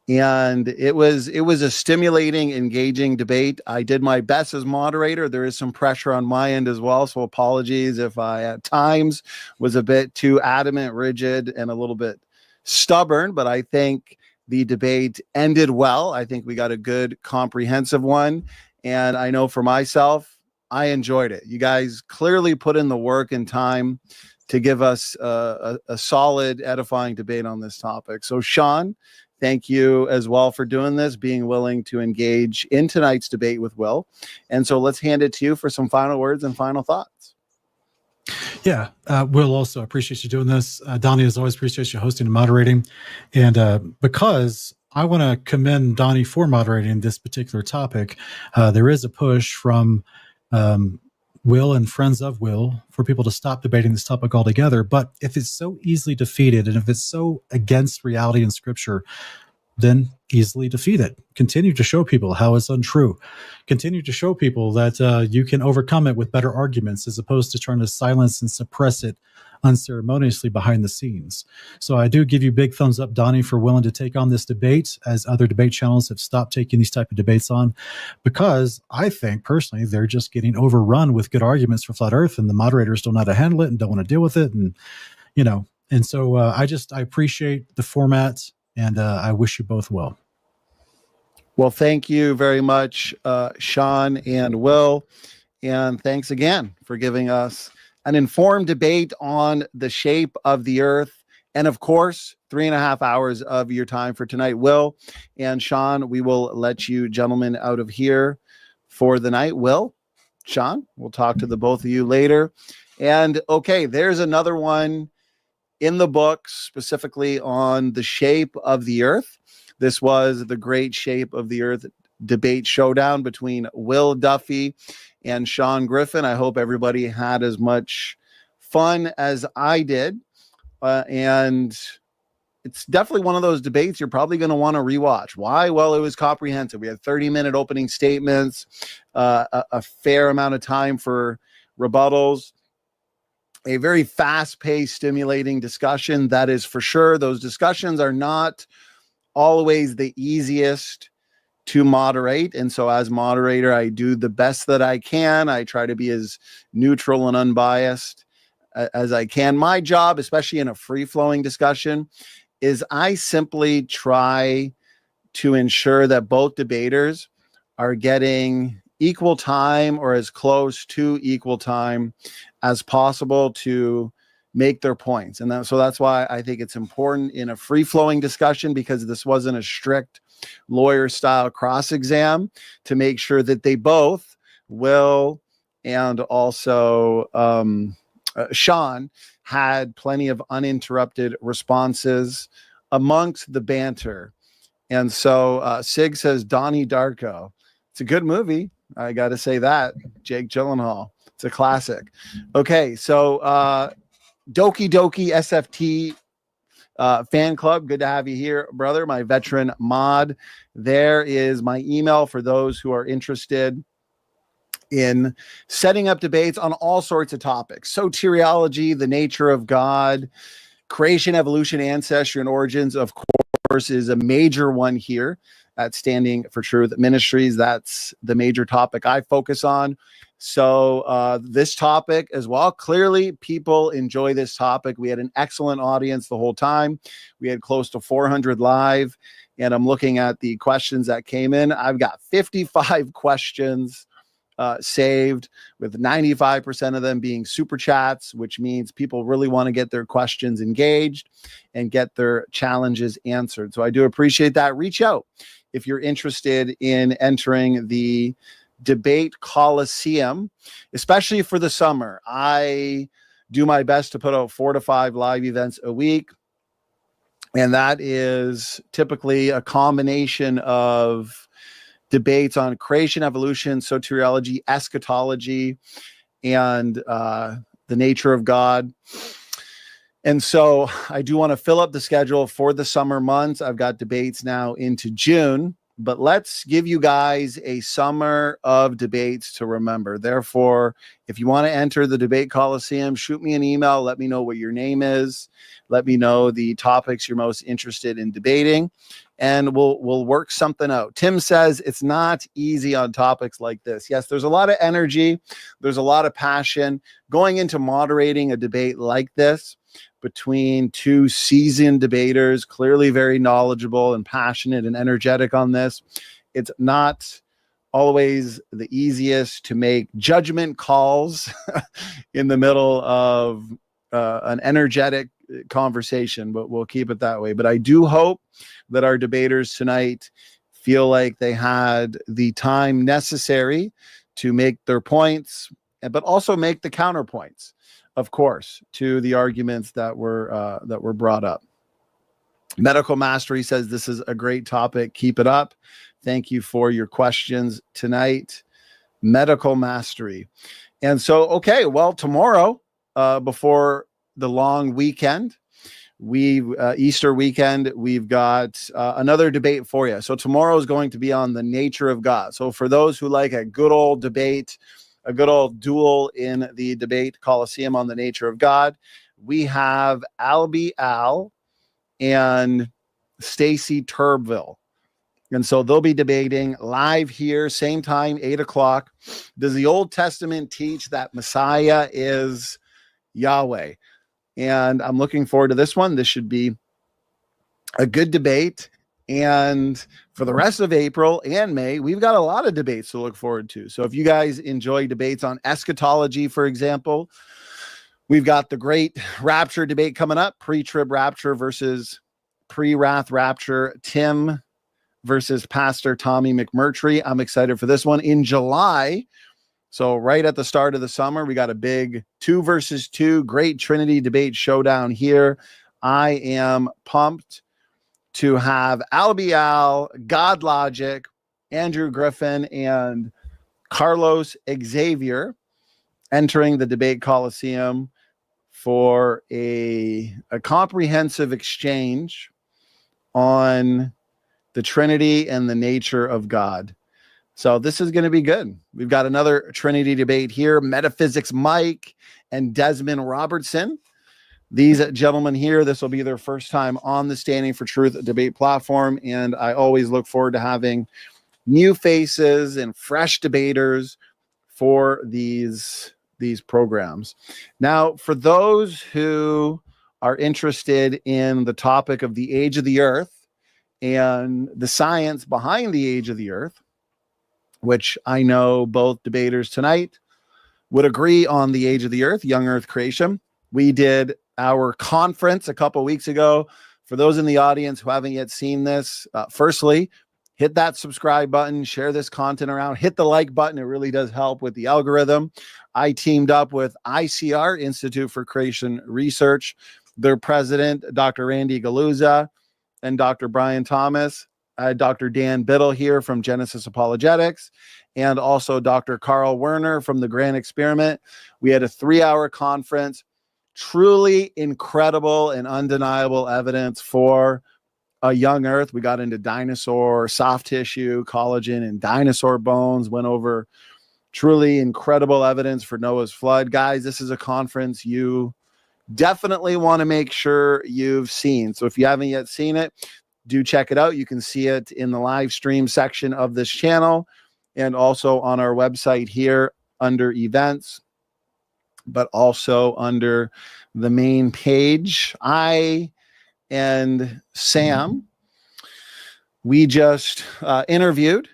and it was a stimulating, engaging debate. I did my best as moderator. There is some pressure on my end as well, so apologies if I at times was a bit too adamant, rigid, and a little bit stubborn, but I think the debate ended well. I think we got a good, comprehensive one, and I know for myself, I enjoyed it. You guys clearly put in the work and time to give us a solid, edifying debate on this topic. So Sean, thank you as well for doing this, being willing to engage in tonight's debate with Will. And so let's hand it to you for some final words and final thoughts. Yeah, Will, also appreciate you doing this. Donnie, as always, appreciate you hosting and moderating. And because I want to commend Donnie for moderating this particular topic, there is a push from Will and friends of Will for people to stop debating this topic altogether. But if it's so easily defeated, and if it's so against reality in Scripture, then easily defeat it. Continue to show people how it's untrue. Continue to show people that you can overcome it with better arguments, as opposed to trying to silence and suppress it unceremoniously behind the scenes. So I do give you big thumbs up, Donnie, for willing to take on this debate, as other debate channels have stopped taking these type of debates on, because I think personally they're just getting overrun with good arguments for flat earth, and the moderators don't know how to handle it and don't want to deal with it. And, you know, and so I appreciate the format, and I wish you both well. Well, thank you very much, Sean and Will. And thanks again for giving us an informed debate on the shape of the earth. And of course, 3.5 hours of your time for tonight. Will and Sean, we will let you gentlemen out of here for the night. Will, Sean. We'll talk to the both of you later. And okay, there's another one in the book specifically on the shape of the earth. This was the Great Shape of the Earth debate showdown between Will Duffy and Sean Griffin. I hope everybody had as much fun as I did. And it's definitely one of those debates you're probably going to want to rewatch. Why? Well, it was comprehensive. We had 30-minute opening statements, a fair amount of time for rebuttals, a very fast-paced, stimulating discussion. That is for sure. Those discussions are not always the easiest to moderate. And so as moderator, I do the best that I can. I try to be as neutral and unbiased as I can. My job, especially in a free-flowing discussion, is I simply try to ensure that both debaters are getting equal time or as close to equal time as possible to make their points. And so that's why I think it's important in a free-flowing discussion, because this wasn't a strict lawyer-style cross-exam, to make sure that they both, Will and also Sean, had plenty of uninterrupted responses amongst the banter. And so Sig says Donnie Darko. It's a good movie. I got to say that. Jake Gyllenhaal. It's a classic. Okay, so Doki Doki SFT fan club. Good to have you here, brother. My veteran mod. There is my email for those who are interested in setting up debates on all sorts of topics. Soteriology, the nature of God, creation, evolution, ancestry, and origins, of course, is a major one here at Standing for Truth Ministries. That's the major topic I focus on. So this topic as well, clearly people enjoy this topic. We had an excellent audience the whole time. We had close to 400 live, and I'm looking at the questions that came in. I've got 55 questions saved, with 95% of them being super chats, which means people really want to get their questions engaged and get their challenges answered. So I do appreciate that. Reach out if you're interested in entering the Debate Coliseum, especially for the summer. I do my best to put out 4 to 5 live events a week, and that is typically a combination of debates on creation, evolution, soteriology, eschatology, and the nature of God. And so I do want to fill up the schedule for the summer months. I've got debates now into June, but let's give you guys a summer of debates to remember. Therefore, if you want to enter the Debate Coliseum, shoot me an email. Let me know what your name is. Let me know the topics you're most interested in debating, and we'll work something out. Tim says it's not easy on topics like this. Yes, there's a lot of energy. There's a lot of passion going into moderating a debate like this between two seasoned debaters, clearly very knowledgeable and passionate and energetic on this. It's not always the easiest to make judgment calls in the middle of an energetic conversation, but we'll keep it that way. But I do hope that our debaters tonight feel like they had the time necessary to make their points, but also make the counterpoints, of course, to the arguments that were brought up. Medical Mastery says this is a great topic. Keep it up. Thank you for your questions tonight, Medical Mastery. And so, okay, well, tomorrow, before the long weekend, Easter weekend, we've got another debate for you. So tomorrow is going to be on the nature of God. So for those who like a good old debate, a good old duel in the Debate Coliseum on the nature of God, we have Albie Al and Stacy Turbeville. And so they'll be debating live here, same time, 8 o'clock. Does the Old Testament teach that Messiah is Yahweh? And I'm looking forward to this one. This should be a good debate. And for the rest of April and May, we've got a lot of debates to look forward to. So if you guys enjoy debates on eschatology, for example, we've got the great rapture debate coming up, pre-trib rapture versus pre-wrath rapture, Tim versus Pastor Tommy McMurtry. I'm excited for this one. In July, So right at the start of the summer, we got a big 2 versus 2 great Trinity debate showdown here. I am pumped to have Albial, God Logic, Andrew Griffin, and Carlos Xavier entering the debate coliseum for a comprehensive exchange on the Trinity and the nature of God. So this is going to be good. We've got another Trinity debate here. Metaphysics Mike and Desmond Robertson. These gentlemen here, this will be their first time on the Standing for Truth debate platform, and I always look forward to having new faces and fresh debaters for these programs. Now, for those who are interested in the topic of the age of the earth and the science behind the age of the earth, which I know both debaters tonight would agree on the age of the earth, young earth creation. We did our conference a couple weeks ago. For those in the audience who haven't yet seen this, firstly, hit that subscribe button, share this content around, hit the like button. It really does help with the algorithm. I teamed up with ICR, Institute for Creation Research, their president, Dr. Randy Galuza, and Dr. Brian Thomas. Dr. Dan Biddle here from Genesis Apologetics, and also Dr. Carl Werner from the Grand Experiment. We had a 3-hour conference, truly incredible and undeniable evidence for a young earth. We got into dinosaur, soft tissue, collagen, and dinosaur bones, went over truly incredible evidence for Noah's flood. Guys, this is a conference you definitely want to make sure you've seen. So if you haven't yet seen it, do check it out. You can see it in the live stream section of this channel and also on our website here under events, but also under the main page. I and Sam, we just interviewed,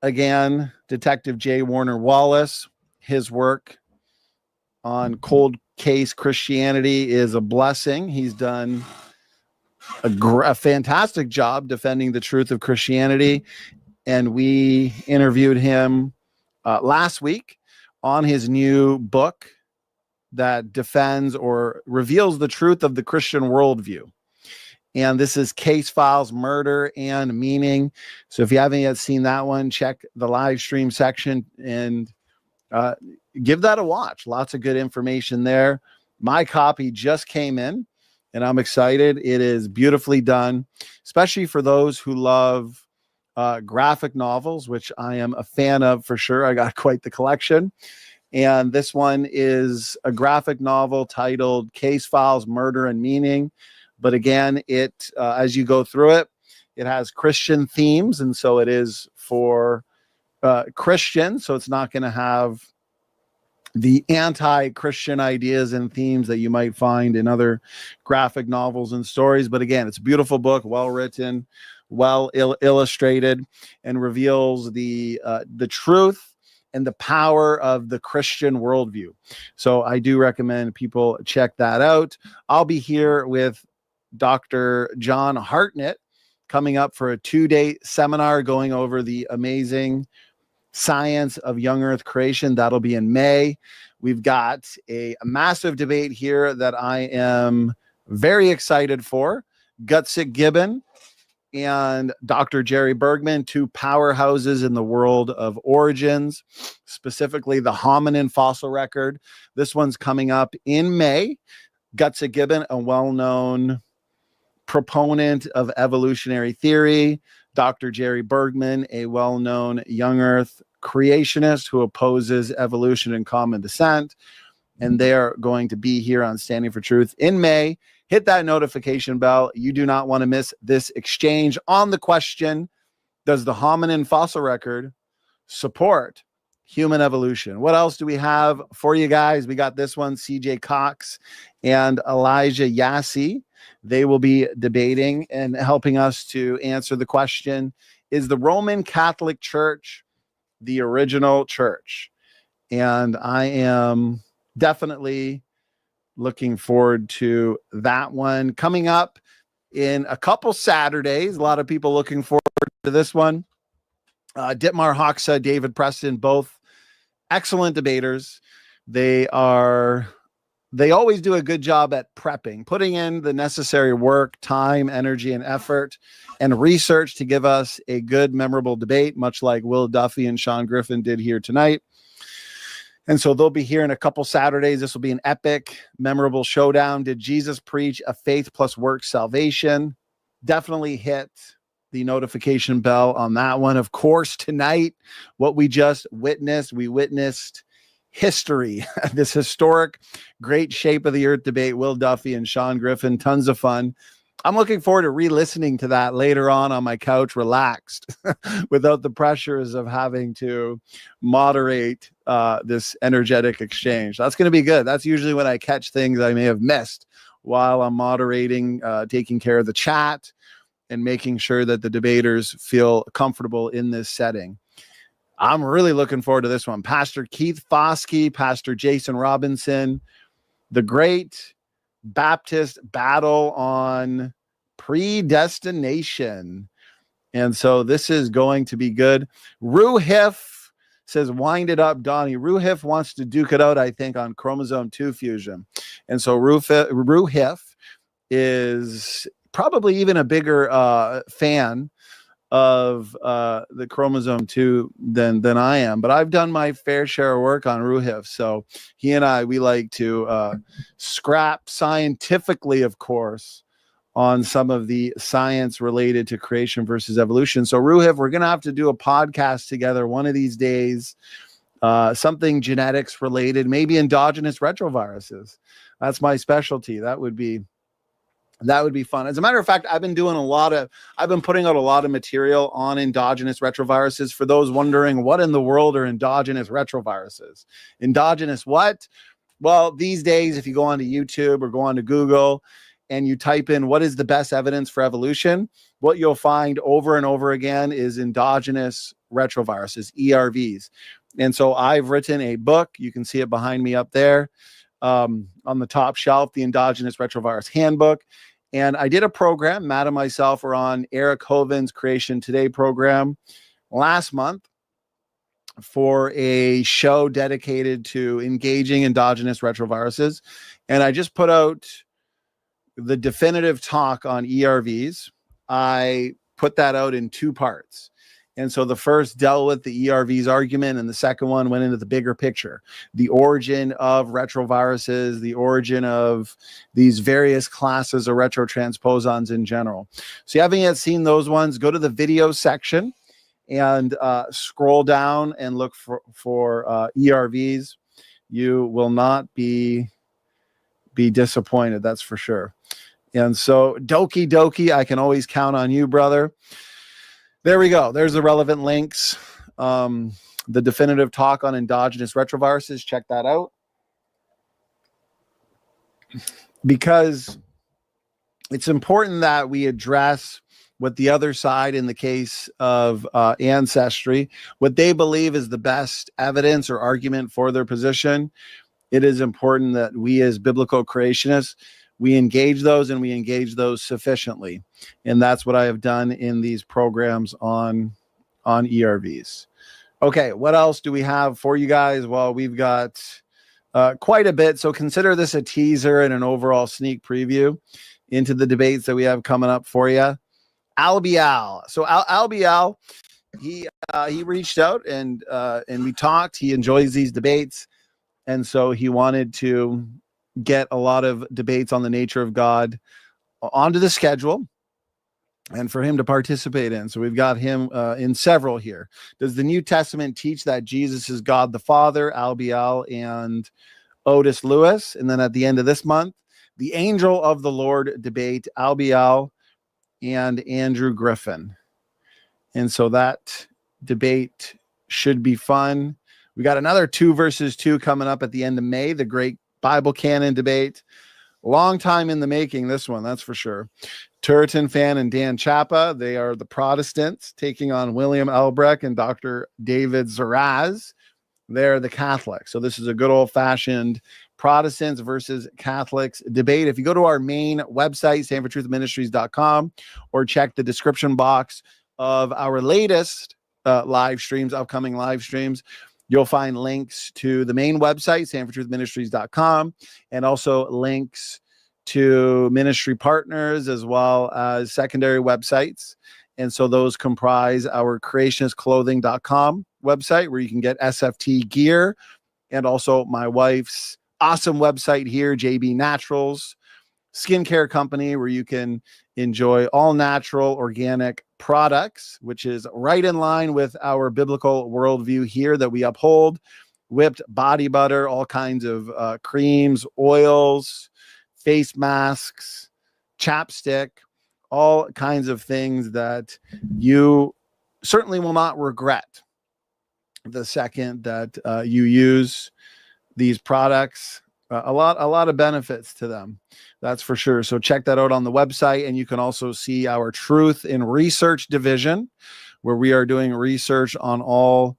again, Detective J. Warner Wallace. His work on cold case Christianity is a blessing. He's done a fantastic job defending the truth of Christianity. And we interviewed him last week on his new book that defends or reveals the truth of the Christian worldview. And this is Case Files, Murder and Meaning. So if you haven't yet seen that one, check the live stream section and give that a watch. Lots of good information there. My copy just came in, and I'm excited. It is beautifully done, especially for those who love graphic novels, which I am a fan of for sure. I got quite the collection. And this one is a graphic novel titled Case Files, Murder and Meaning. But again, it as you go through it, it has Christian themes. And so it is for Christians. So it's not going to have the anti-Christian ideas and themes that you might find in other graphic novels and stories. But again, it's a beautiful book, well written, well illustrated, and reveals the truth and the power of the Christian worldview. So I do recommend people check that out. I'll be here with Dr. John Hartnett coming up for a 2-day seminar going over the amazing science of young earth creation. That'll be in May. We've got a massive debate here that I am very excited for. Gutsick Gibbon and Dr. Jerry Bergman, 2 powerhouses in the world of origins, specifically the hominin fossil record. This one's coming up in May. Gutsick Gibbon, a well-known proponent of evolutionary theory. Dr. Jerry Bergman, a well-known young earth creationist who opposes evolution and common descent. And they are going to be here on Standing for Truth in May. Hit that notification bell. You do not want to miss this exchange on the question, does the hominin fossil record support human evolution? What else do we have for you guys? We got this one, CJ Cox and Elijah Yassi. They will be debating and helping us to answer the question, is the Roman Catholic Church the original church? And I am definitely looking forward to that one coming up in a couple Saturdays. A lot of people looking forward to this one. Dietmar Hoxha, David Preston, both excellent debaters. They always do a good job at prepping, putting in the necessary work, time, energy, and effort, and research to give us a good, memorable debate, much like Will Duffy and Sean Griffin did here tonight. And so they'll be here in a couple Saturdays. This will be an epic, memorable showdown. Did Jesus preach a faith plus work salvation? Definitely hit the notification bell on that one. Of course, tonight, what we just witnessed, we witnessed history, this historic great shape of the earth debate, Will Duffy and Sean Griffin, tons of fun. I'm looking forward to re-listening to that later on my couch, relaxed, without the pressures of having to moderate this energetic exchange. That's going to be good. That's usually when I catch things I may have missed while I'm moderating, taking care of the chat and making sure that the debaters feel comfortable in this setting. I'm really looking forward to this one. Pastor Keith Foskey, Pastor Jason Robinson, the great Baptist battle on predestination. And so this is going to be good. Ruhif says, wind it up, Donnie. Ruhif wants to duke it out, I think, on chromosome 2 fusion. And so Ruhif is probably even a bigger fan of the chromosome 2 than I am, but I've done my fair share of work on Ruhif. So he and I, we like to scrap scientifically, of course, on some of the science related to creation versus evolution. So Ruhif, we're going to have to do a podcast together one of these days, something genetics related, maybe endogenous retroviruses. That's my specialty. That would be fun. As a matter of fact, I've been putting out a lot of material on endogenous retroviruses. For those wondering, what in the world are endogenous retroviruses? Endogenous what? Well, these days, if you go onto YouTube or go onto Google and you type in what is the best evidence for evolution, what you'll find over and over again is endogenous retroviruses, ERVs. And so I've written a book. You can see it behind me up there on the top shelf, the Endogenous Retrovirus Handbook. And I did a program, Matt and myself were on Eric Hoven's Creation Today program last month for a show dedicated to engaging endogenous retroviruses. And I just put out the definitive talk on ERVs. I put that out in 2 parts. And so the first dealt with the ERVs argument, and the second one went into the bigger picture, the origin of retroviruses, the origin of these various classes of retrotransposons in general. So you haven't yet seen those ones, go to the video section and scroll down and look for ERVs. You will not be disappointed, that's for sure. And so Doki Doki, I can always count on you, brother. There we go. There's the relevant links. The definitive talk on endogenous retroviruses. Check that out. Because it's important that we address what the other side, in the case of ancestry, what they believe is the best evidence or argument for their position. It is important that we as biblical creationists, we engage those, and we engage those sufficiently. And that's what I have done in these programs on ERVs. Okay, what else do we have for you guys? Well, we've got quite a bit. So consider this a teaser and an overall sneak preview into the debates that we have coming up for you. Albial. So Albial, he reached out and we talked. He enjoys these debates. And so he wanted to get a lot of debates on the nature of God onto the schedule and for him to participate in. So we've got him in several here. Does the New Testament teach that Jesus is God the Father? Albial and Otis Lewis. And then at the end of this month, the Angel of the Lord debate, Albial and Andrew Griffin. And so that debate should be fun. We got another 2 versus 2 coming up at the end of May, the great Bible canon debate. Long time in the making, this one, that's for sure. Turretin Fan and Dan Chapa, they are the Protestants, taking on William Elbrecht and Dr. David Zaraz. They're the Catholics. So this is a good old-fashioned Protestants versus Catholics debate. If you go to our main website, standfortruthministries.com, or check the description box of our latest live streams, upcoming live streams, You'll find links to the main website, standfortruthministries.com, and also links to ministry partners as well as secondary websites. And so those comprise our creationistclothing.com website, where you can get SFT gear, and also my wife's awesome website here, JB Naturals skincare company, where you can enjoy all natural organic products, which is right in line with our biblical worldview here that we uphold. Whipped body butter, all kinds of creams, oils, face masks, chapstick, all kinds of things that you certainly will not regret the second that you use these products. A lot of benefits to them, that's for sure. So check that out on the website, and you can also see our Truth in Research division, where we are doing research on all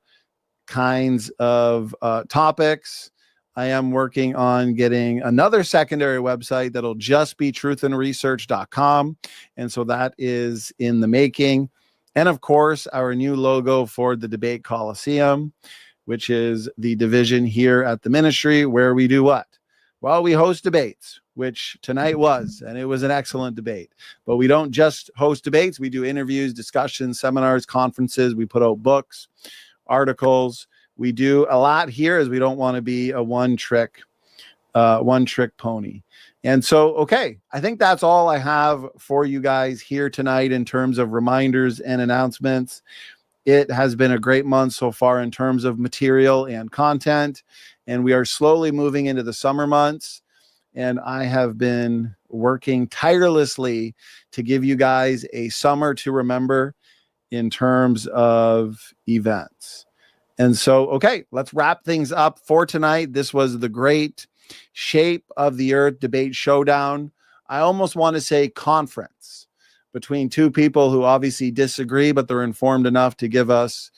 kinds of topics. I am working on getting another secondary website that'll just be truthandresearch.com, and so that is in the making. And of course, our new logo for the Debate Coliseum, which is the division here at the ministry where we do what? Well, we host debates, which tonight was, and it was an excellent debate. But we don't just host debates. We do interviews, discussions, seminars, conferences. We put out books, articles. We do a lot here, as we don't want to be a one-trick pony. And so, okay, I think that's all I have for you guys here tonight in terms of reminders and announcements. It has been a great month so far in terms of material and content, and we are slowly moving into the summer months. And I have been working tirelessly to give you guys a summer to remember in terms of events. And so, okay, let's wrap things up for tonight. This was the great Shape of the Earth debate showdown. I almost want to say conference between two people who obviously disagree, but they're informed enough to give us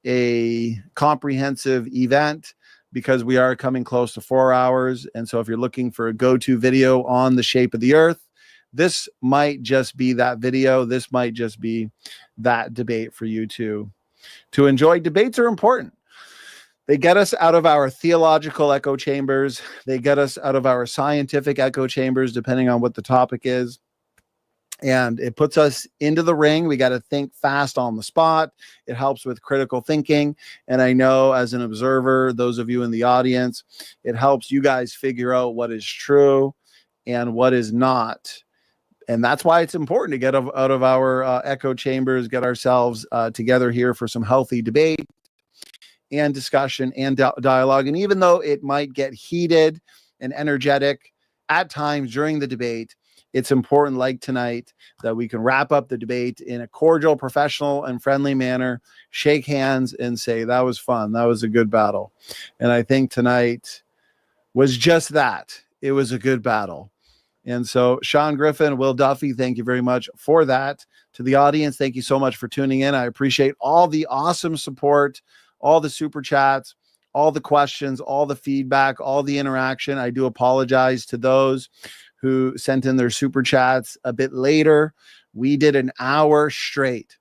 a comprehensive event, because we are coming close to 4 hours. And so if you're looking for a go-to video on the shape of the earth, this might just be that video. This might just be that debate for you to enjoy. Debates are important. They get us out of our theological echo chambers. They get us out of our scientific echo chambers, depending on what the topic is. And it puts us into the ring. We got to think fast on the spot. It helps with critical thinking. And I know, as an observer, those of you in the audience, it helps you guys figure out what is true and what is not. And that's why it's important to get out of our echo chambers, get ourselves together here for some healthy debate and discussion and dialogue. And even though it might get heated and energetic at times during the debate, it's important, like tonight, that we can wrap up the debate in a cordial, professional, and friendly manner, shake hands, and say, that was fun. That was a good battle. And I think tonight was just that. It was a good battle. And so, Sean Griffin, Will Duffy, thank you very much for that. To the audience, thank you so much for tuning in. I appreciate all the awesome support, all the super chats, all the questions, all the feedback, all the interaction. I do apologize to those who sent in their super chats a bit later. We did an hour straight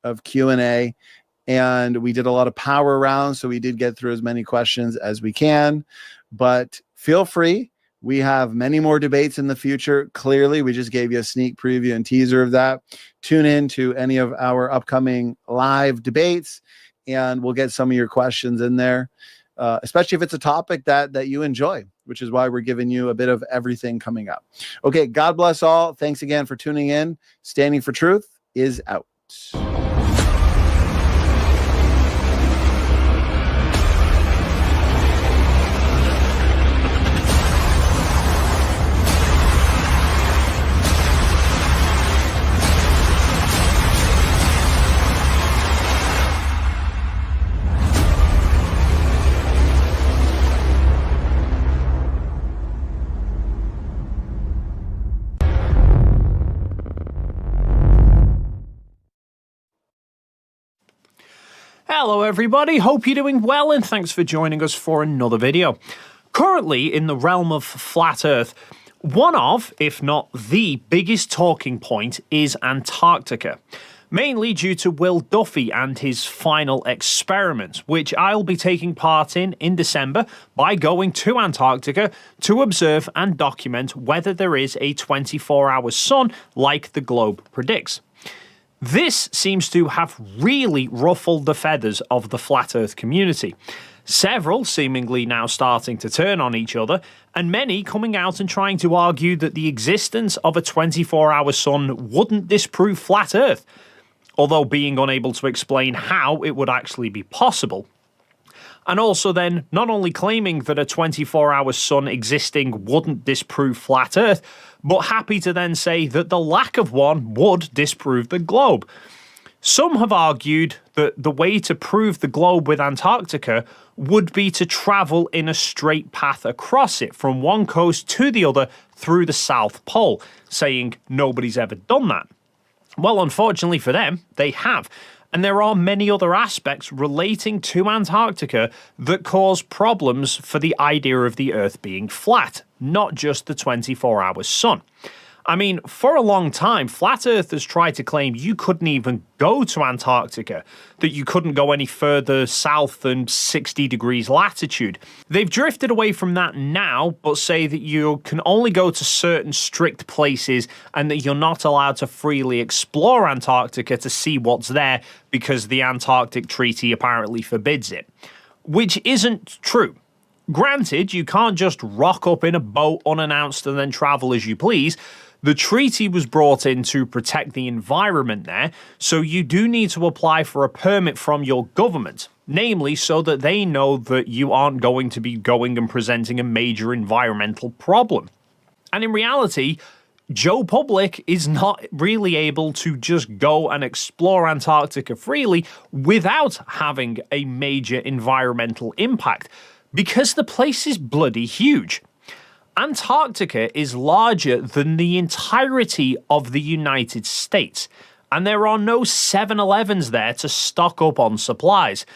of Q&A, and we did a lot of power rounds, so we did get through as many questions as we can. But feel free. We have many more debates in the future. Clearly, we just gave you a sneak preview and teaser of that. Tune in to any of our upcoming live debates, and we'll get some of your questions in there, especially if it's a topic that you enjoy, which is why we're giving you a bit of everything coming up. Okay, God bless all. Thanks again for tuning in. Standing for Truth is out. Hello everybody, hope you're doing well and thanks for joining us for another video. Currently in the realm of flat earth, one of, if not the biggest talking point is Antarctica. mainly due to Will Duffy and his final experiment, which I'll be taking part in December by going to Antarctica to observe and document whether there is a 24-hour sun like the globe predicts. This seems to have really ruffled the feathers of the flat Earth community. Several seemingly now starting to turn on each other, and many coming out and trying to argue that the existence of a 24-hour sun wouldn't disprove flat Earth, although being unable to explain how it would actually be possible. And also then not only claiming that a 24-hour sun existing wouldn't disprove flat Earth, but happy to then say that the lack of one would disprove the globe. Some have argued that the way to prove the globe with Antarctica would be to travel in a straight path across it from one coast to the other through the South Pole, saying nobody's ever done that. Well, unfortunately for them, they have. And there are many other aspects relating to Antarctica that cause problems for the idea of the Earth being flat, not just the 24-hour sun. I mean, for a long time, Flat Earthers tried to claim you couldn't even go to Antarctica, that you couldn't go any further south than 60 degrees latitude. They've drifted away from that now, but say that you can only go to certain strict places and that you're not allowed to freely explore Antarctica to see what's there because the Antarctic Treaty apparently forbids it. Which isn't true. Granted, you can't just rock up in a boat unannounced and then travel as you please. The treaty was brought in to protect the environment there, so you do need to apply for a permit from your government, namely so that they know that you aren't going to be going and presenting a major environmental problem. And in reality, Joe Public is not really able to just go and explore Antarctica freely without having a major environmental impact, because the place is bloody huge. Antarctica is larger than the entirety of the United States, and there are no 7-Elevens there to stock up on supplies.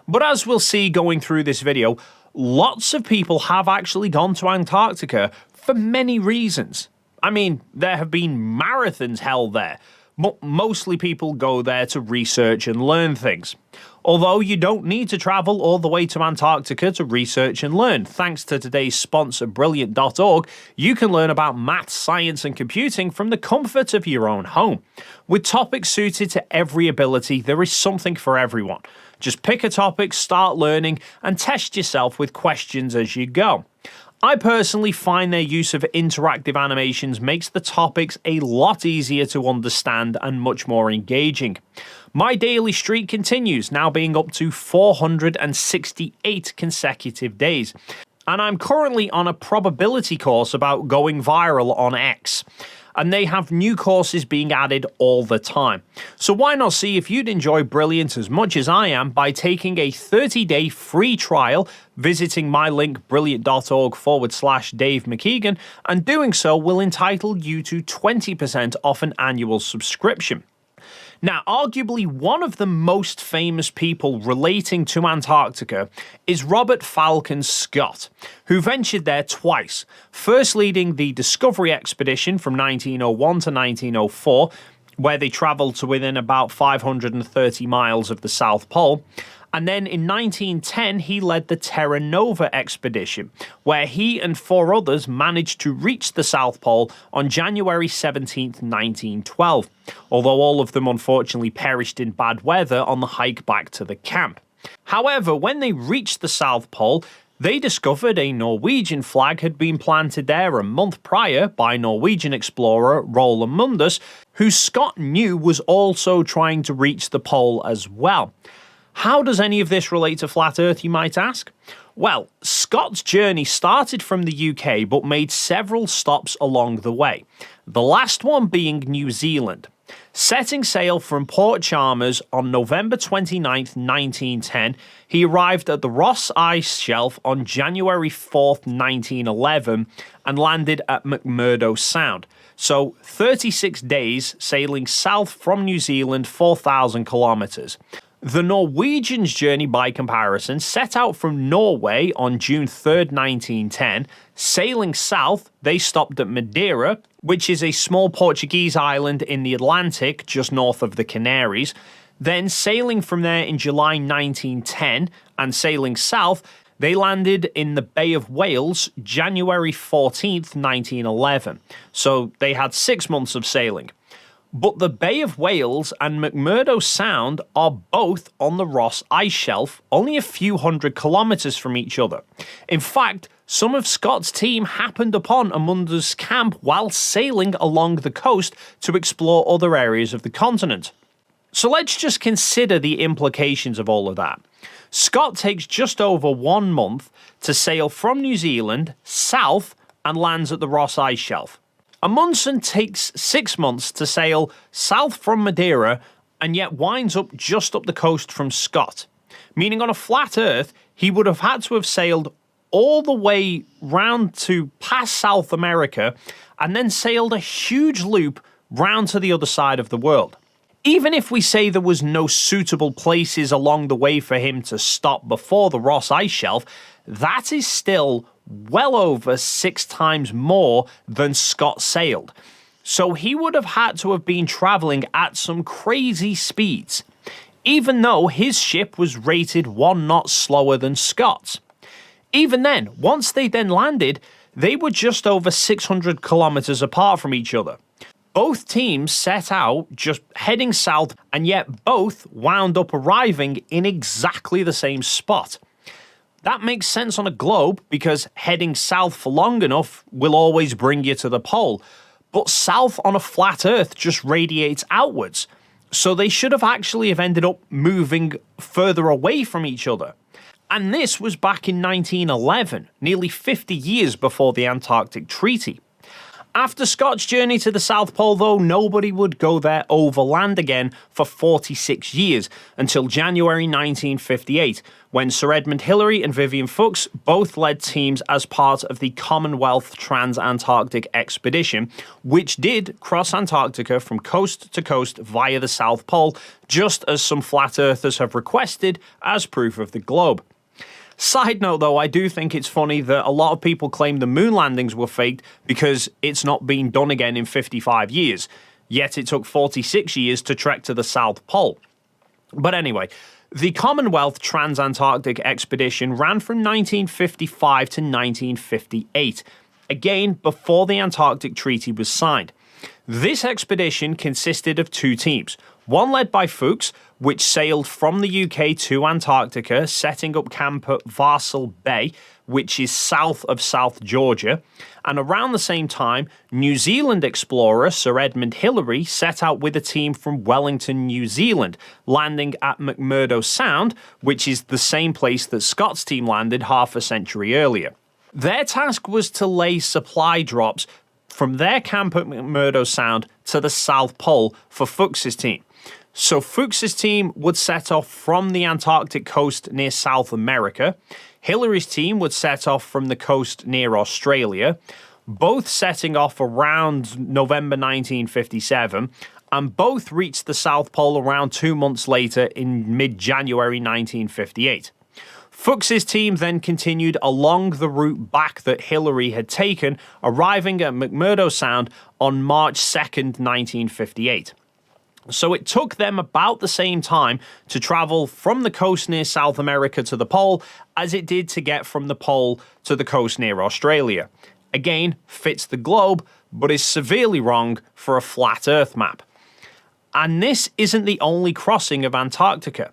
But as we'll see going through this video, lots of people have actually gone to Antarctica for many reasons. I mean, there have been marathons held there, but mostly people go there to research and learn things. Although you don't need to travel all the way to Antarctica to research and learn. Thanks to today's sponsor, Brilliant.org, you can learn about maths, science, and computing from the comfort of your own home. With topics suited to every ability, there is something for everyone. Just pick a topic, start learning, and test yourself with questions as you go. I personally find their use of interactive animations makes the topics a lot easier to understand and much more engaging. My daily streak continues, now being up to 468 consecutive days. And I'm currently on a probability course about going viral on X. And they have new courses being added all the time. So why not see if you'd enjoy Brilliant as much as I am by taking a 30-day free trial, visiting my link brilliant.org/Dave McKeegan, and doing so will entitle you to 20% off an annual subscription. Now, arguably one of the most famous people relating to Antarctica is Robert Falcon Scott, who ventured there twice, first leading the Discovery Expedition from 1901 to 1904, where they travelled to within about 530 miles of the South Pole. And then in 1910, he led the Terra Nova expedition, where he and 4 others managed to reach the South Pole on January 17, 1912, although all of them unfortunately perished in bad weather on the hike back to the camp. However, when they reached the South Pole, they discovered a Norwegian flag had been planted there a month prior by Norwegian explorer Roald Mundus, who Scott knew was also trying to reach the pole as well. How does any of this relate to Flat Earth, you might ask? Well, Scott's journey started from the UK but made several stops along the way, the last one being New Zealand. Setting sail from Port Chalmers on November 29, 1910, he arrived at the Ross Ice Shelf on January 4, 1911 and landed at McMurdo Sound. So 36 days sailing south from New Zealand, 4,000 kilometres. The Norwegians' journey, by comparison, set out from Norway on June 3, 1910. Sailing south, they stopped at Madeira, which is a small Portuguese island in the Atlantic just north of the Canaries. Then sailing from there in July 1910 and sailing south, they landed in the Bay of Whales January 14th, 1911. So they had 6 months of sailing. But the Bay of Whales and McMurdo Sound are both on the Ross Ice Shelf, only a few hundred kilometres from each other. In fact, some of Scott's team happened upon Amunda's camp while sailing along the coast to explore other areas of the continent. So let's just consider the implications of all of that. Scott takes just over 1 month to sail from New Zealand south and lands at the Ross Ice Shelf. Amundsen takes 6 months to sail south from Madeira and yet winds up just up the coast from Scott, meaning on a flat Earth he would have had to have sailed all the way round to past South America and then sailed a huge loop round to the other side of the world. Even if we say there was no suitable places along the way for him to stop before the Ross Ice Shelf, that is still well over 6 times more than Scott sailed. So he would have had to have been travelling at some crazy speeds, even though his ship was rated 1 knot slower than Scott's. Even then, once they then landed, they were just over 600 kilometres apart from each other. Both teams set out just heading south, and yet both wound up arriving in exactly the same spot. That makes sense on a globe because heading south for long enough will always bring you to the pole, but south on a flat Earth just radiates outwards, so they should have actually have ended up moving further away from each other. And this was back in 1911, nearly 50 years before the Antarctic Treaty. After Scott's journey to the South Pole, though, nobody would go there overland again for 46 years, until January 1958, when Sir Edmund Hillary and Vivian Fuchs both led teams as part of the Commonwealth Trans-Antarctic Expedition, which did cross Antarctica from coast to coast via the South Pole, just as some flat earthers have requested as proof of the globe. Side note though, I do think it's funny that a lot of people claim the moon landings were faked because it's not been done again in 55 years, yet it took 46 years to trek to the South Pole. But anyway, the Commonwealth Trans-Antarctic Expedition ran from 1955 to 1958, again before the Antarctic Treaty was signed. This expedition consisted of 2 teams, one led by Fuchs, which sailed from the UK to Antarctica, setting up camp at Varsel Bay, which is south of South Georgia, and around the same time, New Zealand explorer Sir Edmund Hillary set out with a team from Wellington, New Zealand, landing at McMurdo Sound, which is the same place that Scott's team landed half a century earlier. Their task was to lay supply drops from their camp at McMurdo Sound to the South Pole for Fuchs's team. So Fuchs's team would set off from the Antarctic coast near South America. Hillary's team would set off from the coast near Australia, both setting off around November 1957, and both reached the South Pole around 2 months later in mid-January 1958. Fuchs's team then continued along the route back that Hillary had taken, arriving at McMurdo Sound on March 2nd, 1958. So it took them about the same time to travel from the coast near South America to the pole as it did to get from the pole to the coast near Australia. Again, fits the globe, but is severely wrong for a flat Earth map. And this isn't the only crossing of Antarctica.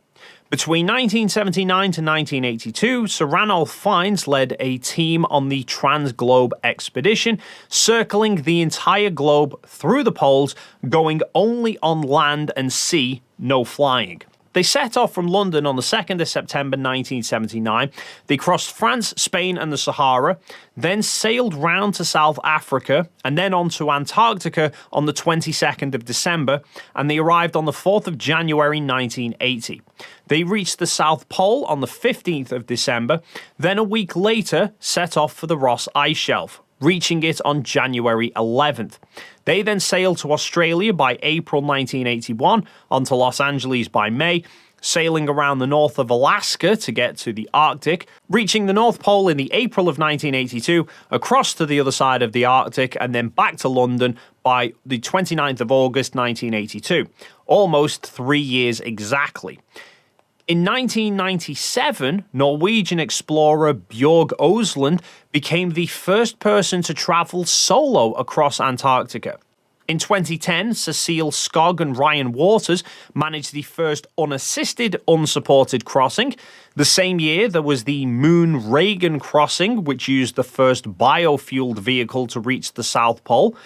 Between 1979 to 1982, Sir Ranulph Fiennes led a team on the Trans-Globe Expedition, circling the entire globe through the poles, going only on land and sea, no flying. They set off from London on the 2nd of September 1979. They crossed France, Spain and the Sahara, then sailed round to South Africa and then on to Antarctica on the 22nd of December, and they arrived on the 4th of January 1980. They reached the South Pole on the 15th of December, then a week later set off for the Ross Ice Shelf, reaching it on January 11th. They then sailed to Australia by April 1981, on to Los Angeles by May, sailing around the north of Alaska to get to the Arctic, reaching the North Pole in the April of 1982, across to the other side of the Arctic, and then back to London by the 29th of August 1982. Almost 3 years exactly. In 1997, Norwegian explorer Bjørg Osland became the first person to travel solo across Antarctica. In 2010, Cecile Skog and Ryan Waters managed the first unassisted, unsupported crossing. The same year, there was the Moon Reagan crossing, which used the first biofueled vehicle to reach the South Pole.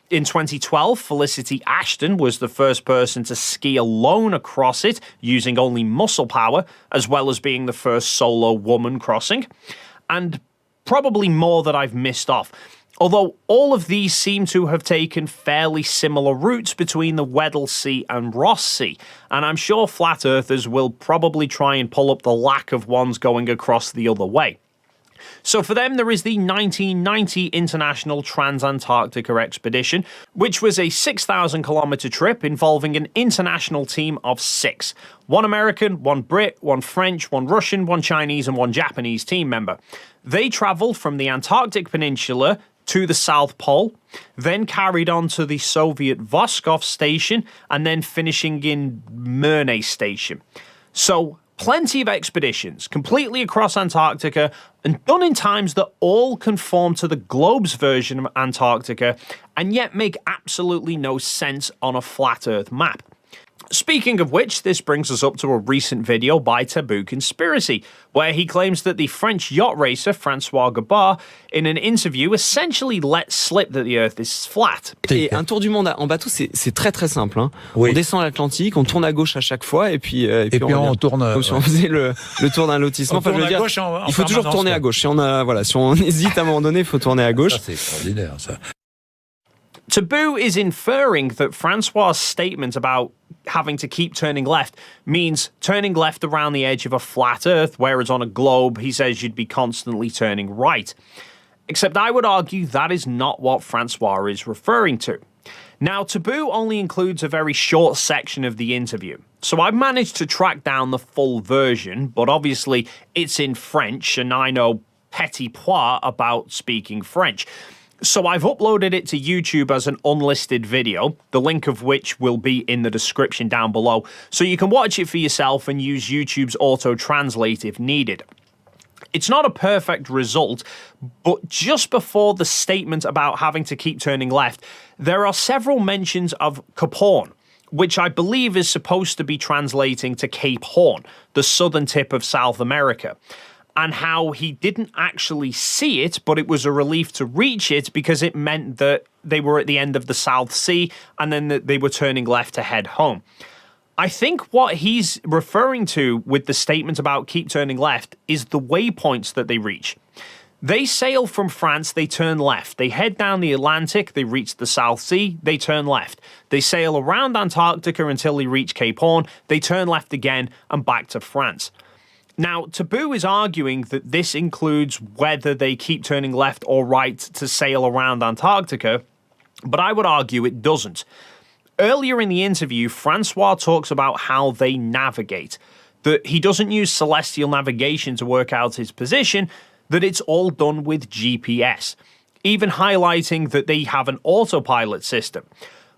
In 2012, Felicity Ashton was the first person to ski alone across it, using only muscle power, as well as being the first solo woman crossing. And probably more that I've missed off. Although all of these seem to have taken fairly similar routes between the Weddell Sea and Ross Sea, and I'm sure flat earthers will probably try and pull up the lack of ones going across the other way. So for them, there is the 1990 International Trans-Antarctica Expedition, which was a 6,000-kilometer trip involving an international team of 6. 1 American, 1 Brit, 1 French, 1 Russian, 1 Chinese, and 1 Japanese team member. They travelled from the Antarctic Peninsula to the South Pole, then carried on to the Soviet Voskov Station, and then finishing in Murnay Station. So plenty of expeditions, completely across Antarctica, and done in times that all conform to the globe's version of Antarctica, and yet make absolutely no sense on a flat Earth map. Speaking of which, this brings us up to a recent video by Taboo Conspiracy, where he claims that the French yacht racer Francois Gabard, in an interview, essentially let slip that the Earth is flat. Et un tour du monde en bateau, c'est très très simple. Hein. Oui. On descend l'Atlantique, on tourne à gauche à chaque fois, et puis on tourne. Comme si on faisait le tour d'un lotissement. Enfin, je veux dire, il faut toujours tourner à gauche. Si on hésite à un moment donné, il faut tourner à gauche. Ça, c'est extraordinaire, ça. Taboo is inferring that Francois' statement about having to keep turning left means turning left around the edge of a flat Earth, whereas on a globe, he says you'd be constantly turning right. Except I would argue that is not what Francois is referring to. Now, Taboo only includes a very short section of the interview, so I've managed to track down the full version, but obviously it's in French, and I know petit pois about speaking French. So I've uploaded it to YouTube as an unlisted video, the link of which will be in the description down below, so you can watch it for yourself and use YouTube's auto-translate if needed. It's not a perfect result, but just before the statement about having to keep turning left, there are several mentions of Cape Horn, which I believe is supposed to be translating to Cape Horn, the southern tip of South America, and how he didn't actually see it, but it was a relief to reach it because it meant that they were at the end of the South Sea and then that they were turning left to head home. I think what he's referring to with the statement about keep turning left is the waypoints that they reach. They sail from France, they turn left. They head down the Atlantic, they reach the South Sea, they turn left. They sail around Antarctica until they reach Cape Horn, they turn left again and back to France. Now, Taboo is arguing that this includes whether they keep turning left or right to sail around Antarctica, but I would argue it doesn't. Earlier in the interview, Francois talks about how they navigate, that he doesn't use celestial navigation to work out his position, that it's all done with GPS, even highlighting that they have an autopilot system.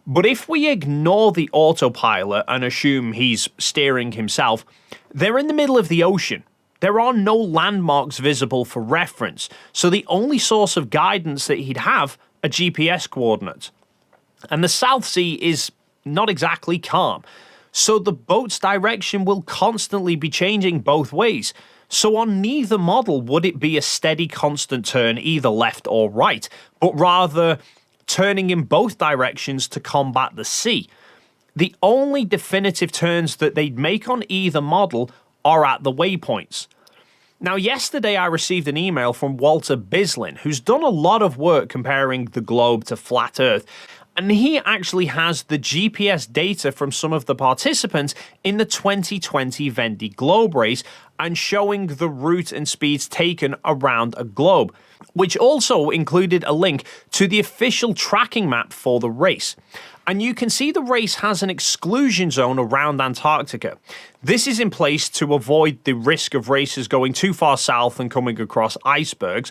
But if we ignore the autopilot and assume he's steering himself, they're in the middle of the ocean. There are no landmarks visible for reference, so the only source of guidance that he'd have are GPS coordinates. And the South Sea is not exactly calm, so the boat's direction will constantly be changing both ways. So on neither model would it be a steady constant turn either left or right, but rather turning in both directions to combat the sea. The only definitive turns that they'd make on either model are at the waypoints. Now, yesterday I received an email from Walter Bislin, who's done a lot of work comparing the globe to flat Earth, And he actually has the GPS data from some of the participants in the 2020 Vendée Globe race and showing the route and speeds taken around a globe, which also included a link to the official tracking map for the race. And you can see the race has an exclusion zone around Antarctica. This is in place to avoid the risk of racers going too far south and coming across icebergs.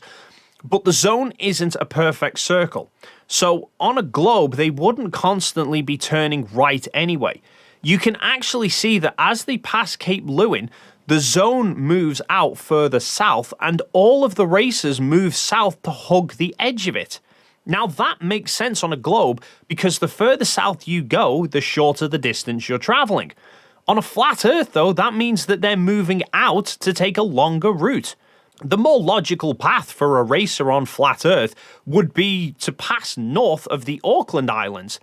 But the zone isn't a perfect circle. So on a globe, they wouldn't constantly be turning right anyway. You can actually see that as they pass Cape Lewin, the zone moves out further south and all of the racers move south to hug the edge of it. Now that makes sense on a globe because the further south you go, the shorter the distance you're traveling. On a flat Earth though, that means that they're moving out to take a longer route. The more logical path for a racer on flat Earth would be to pass north of the Auckland Islands.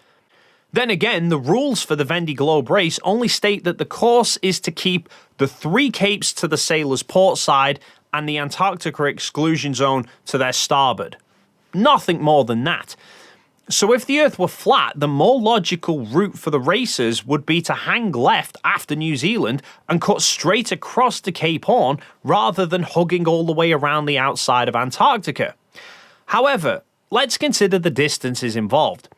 Then again, the rules for the Vendée Globe race only state that the course is to keep the 3 capes to the sailor's port side and the Antarctica exclusion zone to their starboard. Nothing more than that. So if the Earth were flat, the more logical route for the racers would be to hang left after New Zealand and cut straight across to Cape Horn rather than hugging all the way around the outside of Antarctica. However, let's consider the distances involved.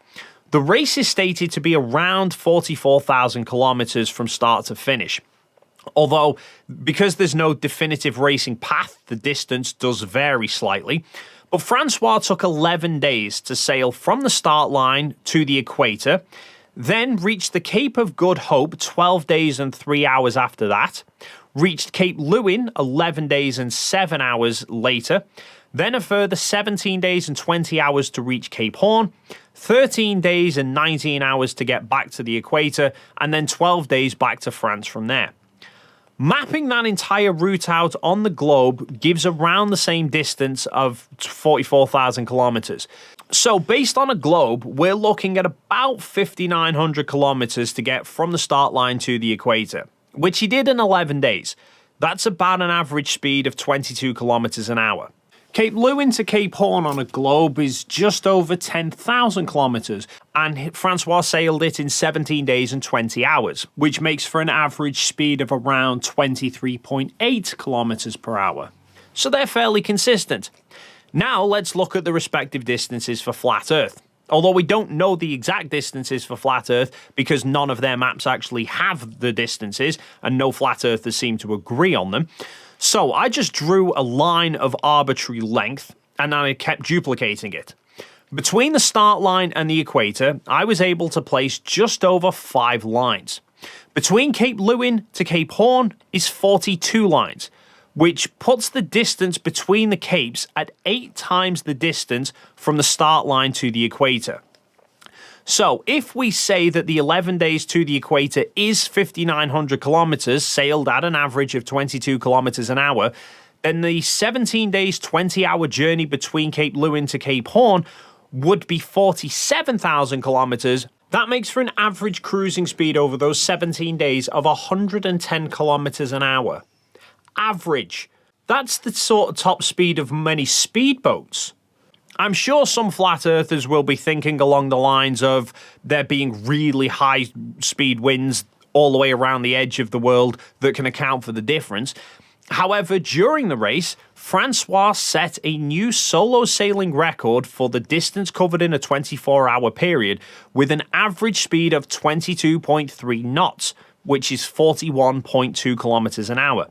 The race is stated to be around 44,000 kilometers from start to finish. Although, because there's no definitive racing path, the distance does vary slightly. But Francois took 11 days to sail from the start line to the equator, then reached the Cape of Good Hope 12 days and 3 hours after that, reached Cape Lewin 11 days and 7 hours later, then a further 17 days and 20 hours to reach Cape Horn, 13 days and 19 hours to get back to the equator, and then 12 days back to France from there. Mapping that entire route out on the globe gives around the same distance of 44,000 kilometers. So based on a globe, we're looking at about 5,900 kilometers to get from the start line to the equator, which he did in 11 days. That's about an average speed of 22 kilometers an hour. Cape Lewin to Cape Horn on a globe is just over 10,000 kilometers, and Francois sailed it in 17 days and 20 hours, which makes for an average speed of around 23.8 kilometers per hour. So they're fairly consistent. Now let's look at the respective distances for flat Earth. Although we don't know the exact distances for flat Earth because none of their maps actually have the distances, and no flat earthers seem to agree on them. So I just drew a line of arbitrary length and then I kept duplicating it. Between the start line and the equator, I was able to place just over 5 lines. Between Cape Lewin to Cape Horn is 42 lines, which puts the distance between the capes at 8 times the distance from the start line to the equator. So if we say that the 11 days to the equator is 5,900 kilometers sailed at an average of 22 kilometers an hour, then the 17 days 20-hour journey between Cape Lewin to Cape Horn would be 47,000 kilometers. That makes for an average cruising speed over those 17 days of 110 kilometers an hour. Average. That's the sort of top speed of many speedboats. I'm sure some flat earthers will be thinking along the lines of there being really high speed winds all the way around the edge of the world that can account for the difference. However, during the race, Francois set a new solo sailing record for the distance covered in a 24-hour period with an average speed of 22.3 knots, which is 41.2 kilometers an hour.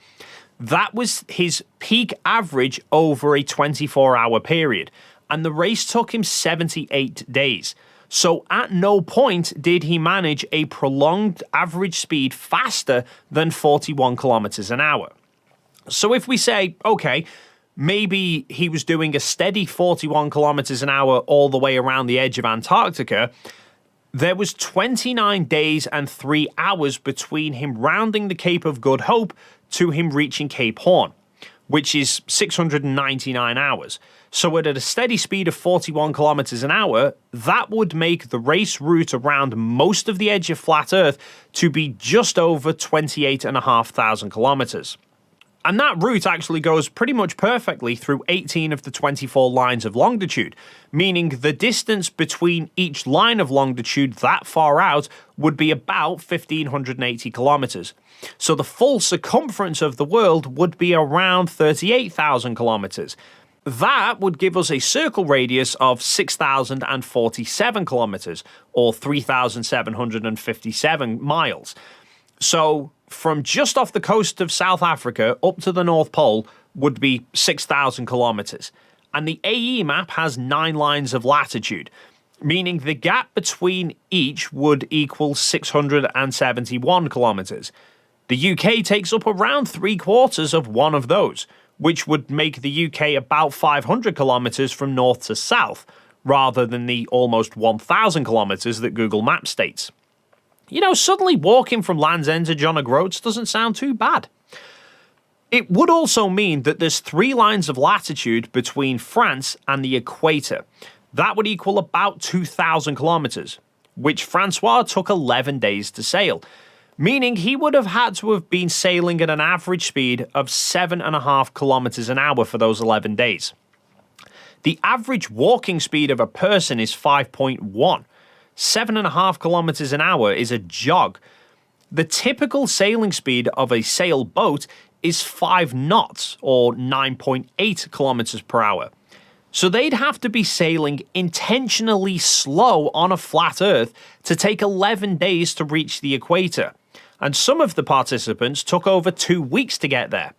That was his peak average over a 24-hour period, and the race took him 78 days. So at no point did he manage a prolonged average speed faster than 41 kilometers an hour. So if we say, okay, maybe he was doing a steady 41 kilometers an hour all the way around the edge of Antarctica, there was 29 days and 3 hours between him rounding the Cape of Good Hope to him reaching Cape Horn, which is 699 hours. So at a steady speed of 41 kilometers an hour, that would make the race route around most of the edge of flat Earth to be just over 28,500 kilometers. And that route actually goes pretty much perfectly through 18 of the 24 lines of longitude, meaning the distance between each line of longitude that far out would be about 1,580 kilometers. So the full circumference of the world would be around 38,000 kilometers. That would give us a circle radius of 6,047 kilometers, or 3,757 miles. So from just off the coast of South Africa up to the North Pole would be 6,000 kilometers. And the AE map has 9 lines of latitude, meaning the gap between each would equal 671 kilometers. The UK takes up around 3/4 of one of those, which would make the UK about 500 kilometers from north to south, rather than the almost 1,000 kilometers that Google Maps states. You know, suddenly walking from Land's End to John O'Groats doesn't sound too bad. It would also mean that there's 3 lines of latitude between France and the equator. That would equal about 2,000 kilometers, which Francois took 11 days to sail, meaning he would have had to have been sailing at an average speed of 7.5 kilometers an hour for those 11 days. The average walking speed of a person is 5.1. 7.5 kilometers an hour is a jog. The typical sailing speed of a sailboat is 5 knots, or 9.8 kilometers per hour. So they'd have to be sailing intentionally slow on a flat Earth to take 11 days to reach the equator. And some of the participants took over 2 weeks to get there.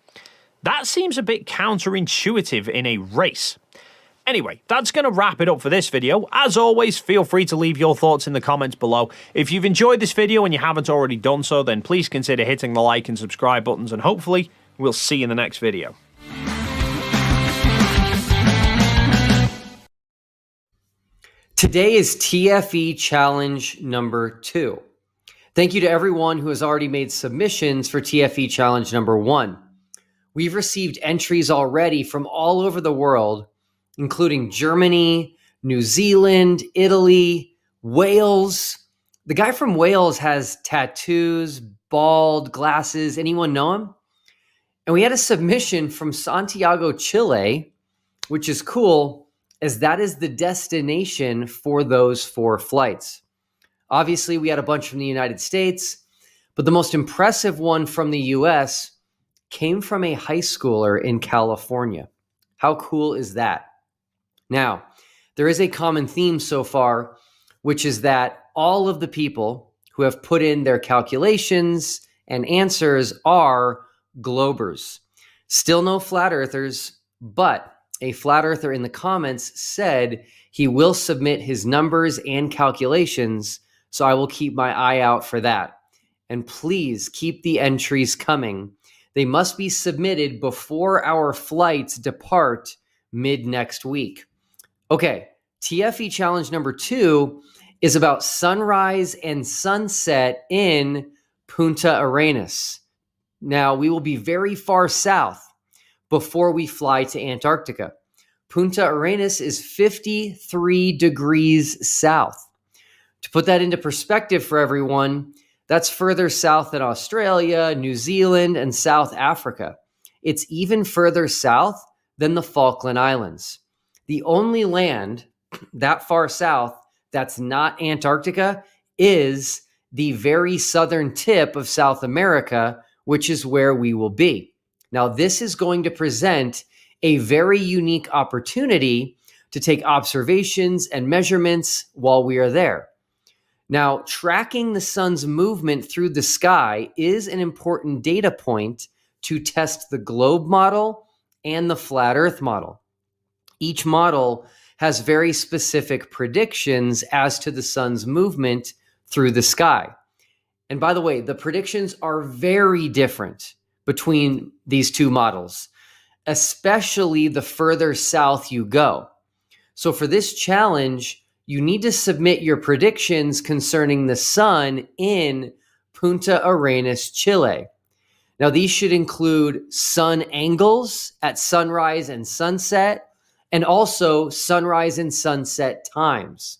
That seems a bit counterintuitive in a race. Anyway, that's going to wrap it up for this video. As always, feel free to leave your thoughts in the comments below. If you've enjoyed this video and you haven't already done so, then please consider hitting the like and subscribe buttons, and hopefully we'll see you in the next video. Today is TFE challenge number 2. Thank you to everyone who has already made submissions for TFE challenge number 1. We've received entries already from all over the world, including Germany, New Zealand, Italy, Wales. The guy from Wales has tattoos, bald, glasses. Anyone know him? And we had a submission from Santiago, Chile, which is cool, as that is the destination for those 4 flights. Obviously, we had a bunch from the United States, but the most impressive one from the US came from a high schooler in California. How cool is that? Now, there is a common theme so far, which is that all of the people who have put in their calculations and answers are globers. Still no flat earthers, but a flat earther in the comments said he will submit his numbers and calculations, so I will keep my eye out for that. And please keep the entries coming. They must be submitted before our flights depart mid next week. Okay, TFE challenge number 2 is about sunrise and sunset in Punta Arenas. Now, we will be very far south before we fly to Antarctica. Punta Arenas is 53 degrees south. To put that into perspective for everyone, that's further south than Australia, New Zealand, and South Africa. It's even further south than the Falkland Islands. The only land that far south that's not Antarctica is the very southern tip of South America, which is where we will be. Now, this is going to present a very unique opportunity to take observations and measurements while we are there. Now, tracking the sun's movement through the sky is an important data point to test the globe model and the flat Earth model. Each model has very specific predictions as to the sun's movement through the sky. And by the way, the predictions are very different between these two models, especially the further south you go. So for this challenge, you need to submit your predictions concerning the sun in Punta Arenas, Chile. Now, these should include sun angles at sunrise and sunset, and also sunrise and sunset times.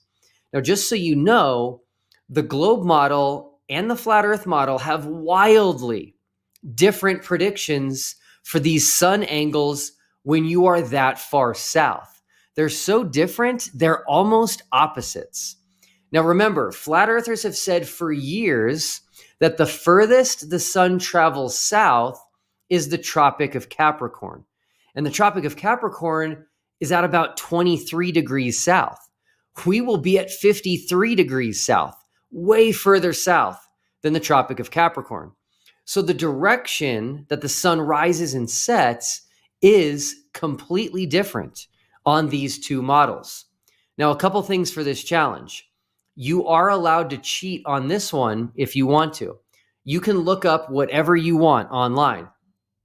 Now, just so you know, the globe model and the flat Earth model have wildly different predictions for these sun angles when you are that far south. They're so different, they're almost opposites. Now remember, flat earthers have said for years that the furthest the sun travels south is the Tropic of Capricorn. And the Tropic of Capricorn is at about 23 degrees south. We will be at 53 degrees south, way further south than the Tropic of Capricorn. So the direction that the sun rises and sets is completely different on these two models. Now, a couple things for this challenge. You are allowed to cheat on this one if you want to. You can look up whatever you want online,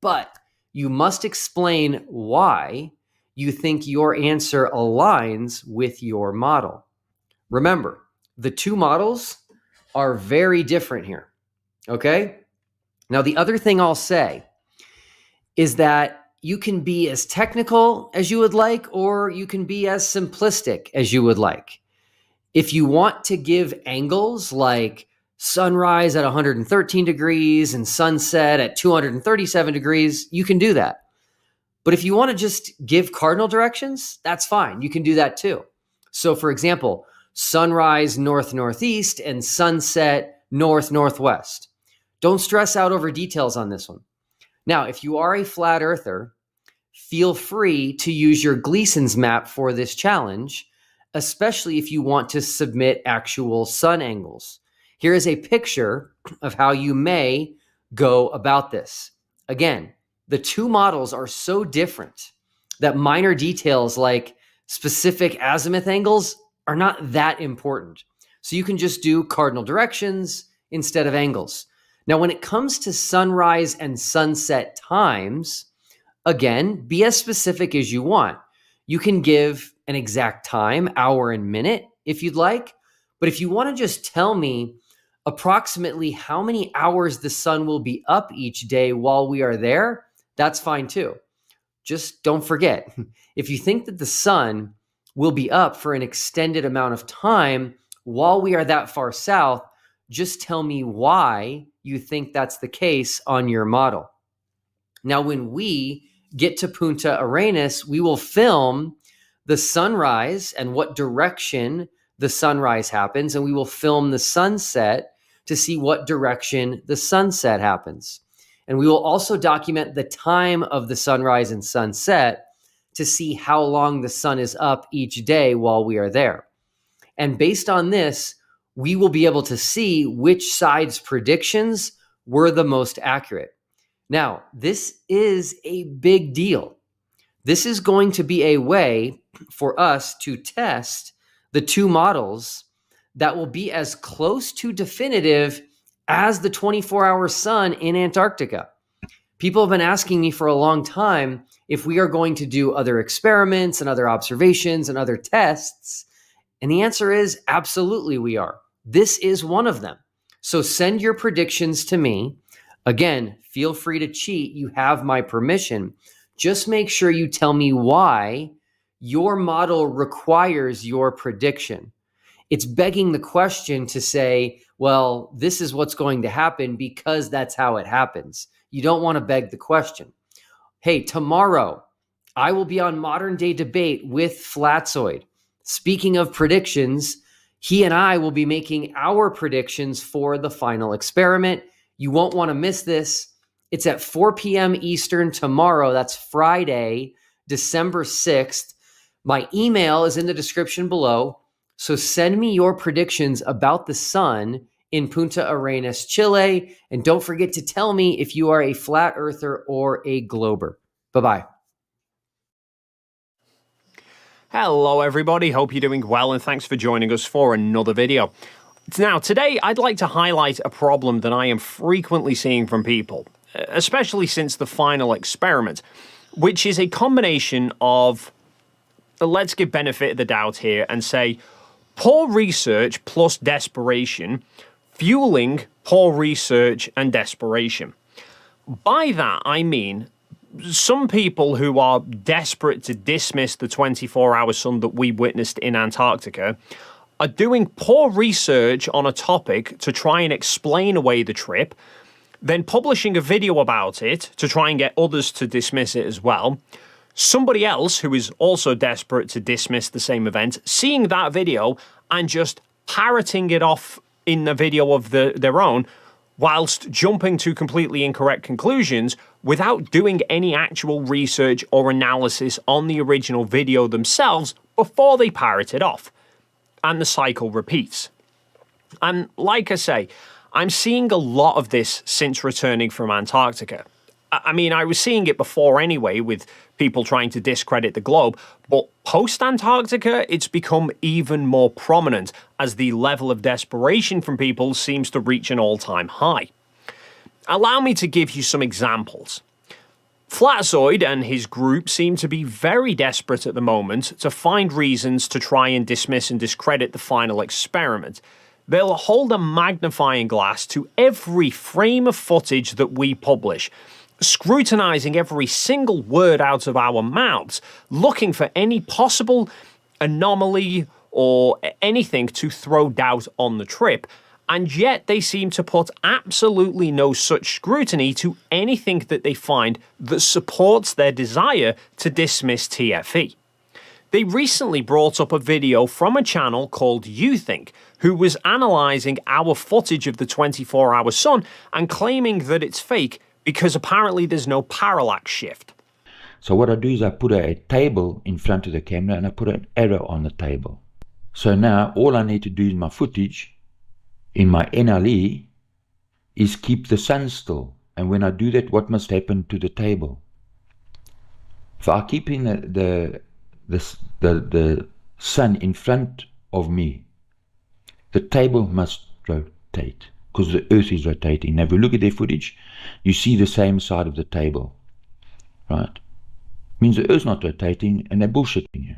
but you must explain why you think your answer aligns with your model. Remember, the two models are very different here, okay? Now, the other thing I'll say is that you can be as technical as you would like, or you can be as simplistic as you would like. If you want to give angles like sunrise at 113 degrees and sunset at 237 degrees, you can do that. But if you want to just give cardinal directions, that's fine. You can do that too. So for example, sunrise north-northeast and sunset north-northwest. Don't stress out over details on this one. Now, if you are a flat earther, feel free to use your Gleason's map for this challenge, especially if you want to submit actual sun angles. Here is a picture of how you may go about this. Again, the two models are so different that minor details like specific azimuth angles are not that important. So you can just do cardinal directions instead of angles. Now, when it comes to sunrise and sunset times, again, be as specific as you want. You can give an exact time, hour and minute, if you'd like. But if you want to just tell me approximately how many hours the sun will be up each day while we are there, that's fine too. Just don't forget, if you think that the sun will be up for an extended amount of time while we are that far south, just tell me why you think that's the case on your model. Now, when we get to Punta Arenas, we will film the sunrise and what direction the sunrise happens, and we will film the sunset to see what direction the sunset happens. And we will also document the time of the sunrise and sunset to see how long the sun is up each day while we are there. And based on this, we will be able to see which side's predictions were the most accurate. Now, this is a big deal. This is going to be a way for us to test the two models that will be as close to definitive as the 24-hour sun in Antarctica. People have been asking me for a long time if we are going to do other experiments and other observations and other tests. And the answer is absolutely we are. This is one of them. So send your predictions to me. Again, feel free to cheat. You have my permission. Just make sure you tell me why your model requires your prediction. It's begging the question to say, well, this is what's going to happen because that's how it happens. You don't want to beg the question. Hey, tomorrow I will be on Modern Day Debate with Flatzoid. Speaking of predictions, he and I will be making our predictions for the final experiment. You won't want to miss this. It's at 4 p.m. Eastern tomorrow. That's Friday, December 6th. My email is in the description below. So send me your predictions about the sun in Punta Arenas, Chile. And don't forget to tell me if you are a flat earther or a glober. Bye-bye. Hello, everybody. Hope you're doing well, and thanks for joining us for another video. Now, today, I'd like to highlight a problem that I am frequently seeing from people, especially since the final experiment, which is a combination of, let's give benefit of the doubt here and say, poor research plus desperation fueling poor research and desperation. By that, I mean some people who are desperate to dismiss the 24-hour sun that we witnessed in Antarctica are doing poor research on a topic to try and explain away the trip, then publishing a video about it to try and get others to dismiss it as well. Somebody else who is also desperate to dismiss the same event, seeing that video and just parroting it off in the video of their own, whilst jumping to completely incorrect conclusions without doing any actual research or analysis on the original video themselves before they parrot it off. And the cycle repeats. And like I say, I'm seeing a lot of this since returning from Antarctica. I mean, I was seeing it before anyway, with people trying to discredit the globe, but post-Antarctica, it's become even more prominent as the level of desperation from people seems to reach an all-time high. Allow me to give you some examples. Flatzoid and his group seem to be very desperate at the moment to find reasons to try and dismiss and discredit the final experiment. They'll hold a magnifying glass to every frame of footage that we publish, scrutinizing every single word out of our mouths, looking for any possible anomaly or anything to throw doubt on the trip, and yet they seem to put absolutely no such scrutiny to anything that they find that supports their desire to dismiss TFE. They recently brought up a video from a channel called You Think, who was analysing our footage of the 24-hour sun and claiming that it's fake because apparently there's no parallax shift. So what I do is I put a table in front of the camera and I put an arrow on the table. So now all I need to do in my footage, in my NLE, is keep the sun still. And when I do that, what must happen to the table? If I keep in the sun in front of me, the table must rotate, because the Earth is rotating. Now if we look at their footage, you see the same side of the table, right? Means the Earth's not rotating, and they're bullshitting you,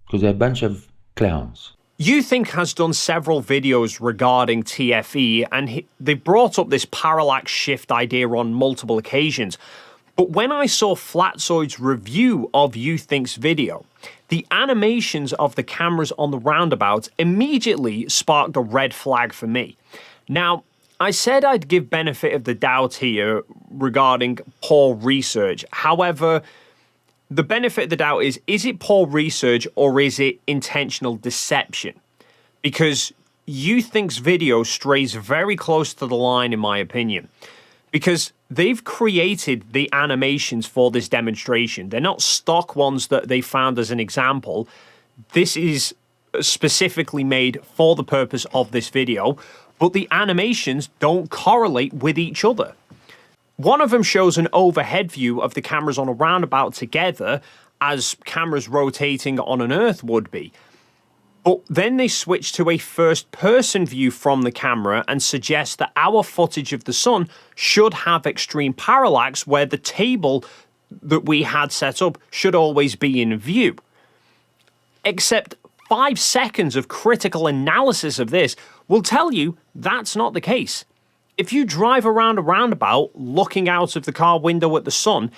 because they're a bunch of clowns. You Think has done several videos regarding TFE, and they brought up this parallax shift idea on multiple occasions. But when I saw Flatzoid's review of You Think's video, the animations of the cameras on the roundabout immediately sparked a red flag for me. Now, I said I'd give benefit of the doubt here regarding poor research. However, the benefit of the doubt is it poor research or is it intentional deception? Because You Think's video strays very close to the line, in my opinion. Because they've created the animations for this demonstration. They're not stock ones that they found as an example. This is specifically made for the purpose of this video, but the animations don't correlate with each other. One of them shows an overhead view of the cameras on a roundabout together as cameras rotating on an Earth would be. But then they switch to a first-person view from the camera and suggest that our footage of the sun should have extreme parallax, where the table that we had set up should always be in view. Except 5 seconds of critical analysis of this will tell you that's not the case. If you drive around a roundabout looking out of the car window at the sun,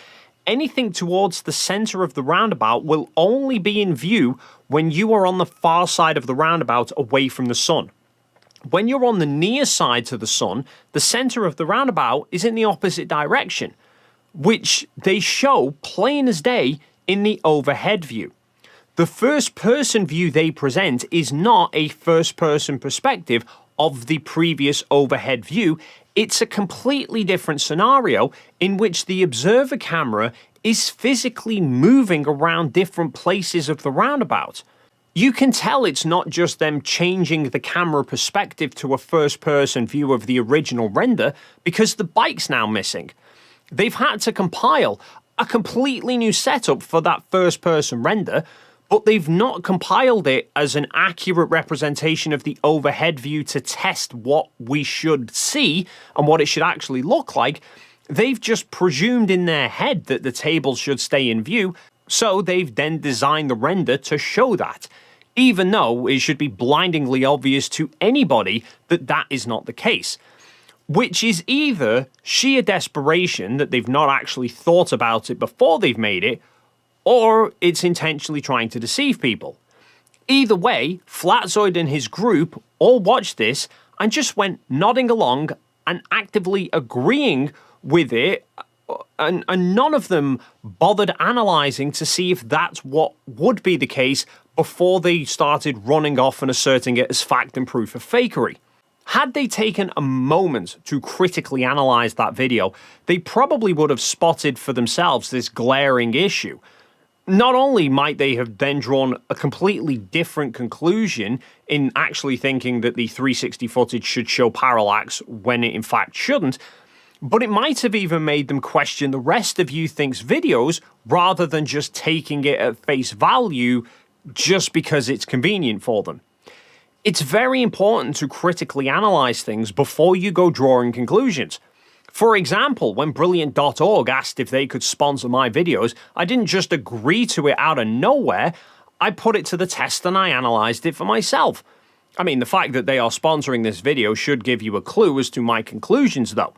anything towards the center of the roundabout will only be in view when you are on the far side of the roundabout away from the sun. When you're on the near side to the sun, the center of the roundabout is in the opposite direction, which they show plain as day in the overhead view. The first-person view they present is not a first-person perspective of the previous overhead view. It's a completely different scenario in which the observer camera is physically moving around different places of the roundabout. You can tell it's not just them changing the camera perspective to a first-person view of the original render, because the bike's now missing. They've had to compile a completely new setup for that first-person render, but they've not compiled it as an accurate representation of the overhead view to test what we should see and what it should actually look like. They've just presumed in their head that the table should stay in view, so they've then designed the render to show that, even though it should be blindingly obvious to anybody that that is not the case. Which is either sheer desperation that they've not actually thought about it before they've made it, or it's intentionally trying to deceive people. Either way, Flatzoid and his group all watched this and just went nodding along and actively agreeing with it, and none of them bothered analysing to see if that's what would be the case before they started running off and asserting it as fact and proof of fakery. Had they taken a moment to critically analyse that video, they probably would have spotted for themselves this glaring issue. Not only might they have then drawn a completely different conclusion in actually thinking that the 360 footage should show parallax when it in fact shouldn't, but it might have even made them question the rest of YouThink's videos rather than just taking it at face value just because it's convenient for them. It's very important to critically analyse things before you go drawing conclusions. For example, when Brilliant.org asked if they could sponsor my videos, I didn't just agree to it out of nowhere, I put it to the test and I analysed it for myself. I mean, the fact that they are sponsoring this video should give you a clue as to my conclusions though.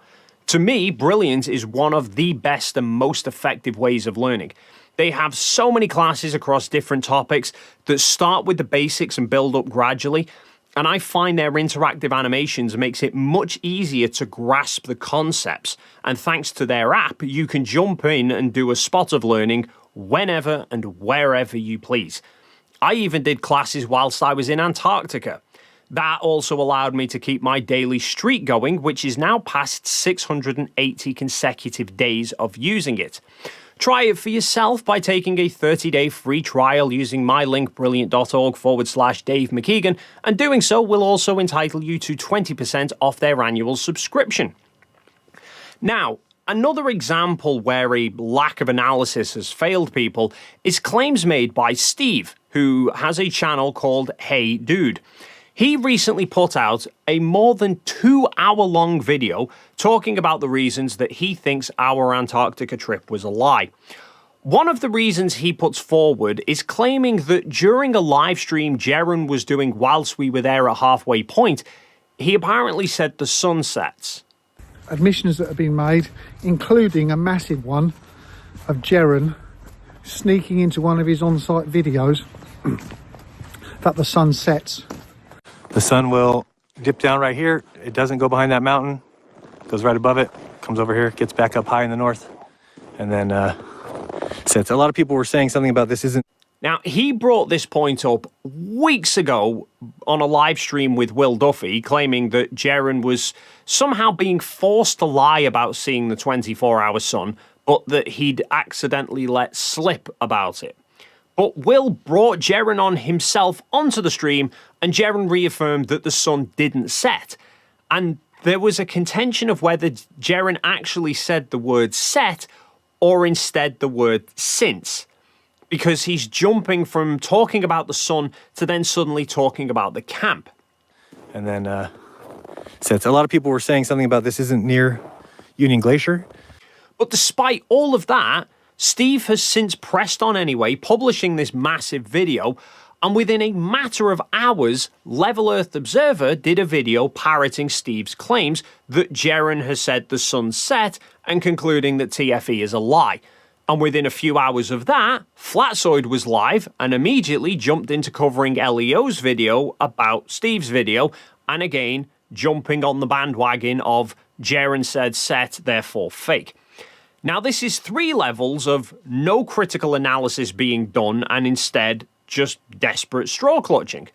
To me, Brilliant is one of the best and most effective ways of learning. They have so many classes across different topics that start with the basics and build up gradually, and I find their interactive animations makes it much easier to grasp the concepts, and thanks to their app, you can jump in and do a spot of learning whenever and wherever you please. I even did classes whilst I was in Antarctica. That also allowed me to keep my daily streak going, which is now past 680 consecutive days of using it. Try it for yourself by taking a 30-day free trial using my link brilliant.org/Dave McKeegan, and doing so will also entitle you to 20% off their annual subscription. Now, another example where a lack of analysis has failed people is claims made by Steve, who has a channel called Hey Dude. He recently put out a more than 2-hour-long video talking about the reasons that he thinks our Antarctica trip was a lie. One of the reasons he puts forward is claiming that during a live stream Jiren was doing whilst we were there at halfway point, he apparently said the sun sets. Admissions that have been made, including a massive one of Jiren sneaking into one of his on-site videos that the sun sets. The sun will dip down right here. It doesn't go behind that mountain. Goes right above it, comes over here, gets back up high in the north, and then sets. A lot of people were saying something about this isn't... Now, he brought this point up weeks ago on a live stream with Will Duffy, claiming that Jiren was somehow being forced to lie about seeing the 24-hour sun, but that he'd accidentally let slip about it. But Will brought Jiren on himself onto the stream, and Jiren reaffirmed that the sun didn't set. And there was a contention of whether Jiren actually said the word set, or instead the word since. Because he's jumping from talking about the sun to then suddenly talking about the camp. And then sets. A lot of people were saying something about this isn't near Union Glacier. But despite all of that, Steve has since pressed on anyway, publishing this massive video, and within a matter of hours, Level Earth Observer did a video parroting Steve's claims that Jiren has said the sun set and concluding that TFE is a lie. And within a few hours of that, Flatsoid was live and immediately jumped into covering LEO's video about Steve's video, and again, jumping on the bandwagon of Jiren said set, therefore fake. Now, this is 3 levels of no critical analysis being done and instead just desperate straw clutching.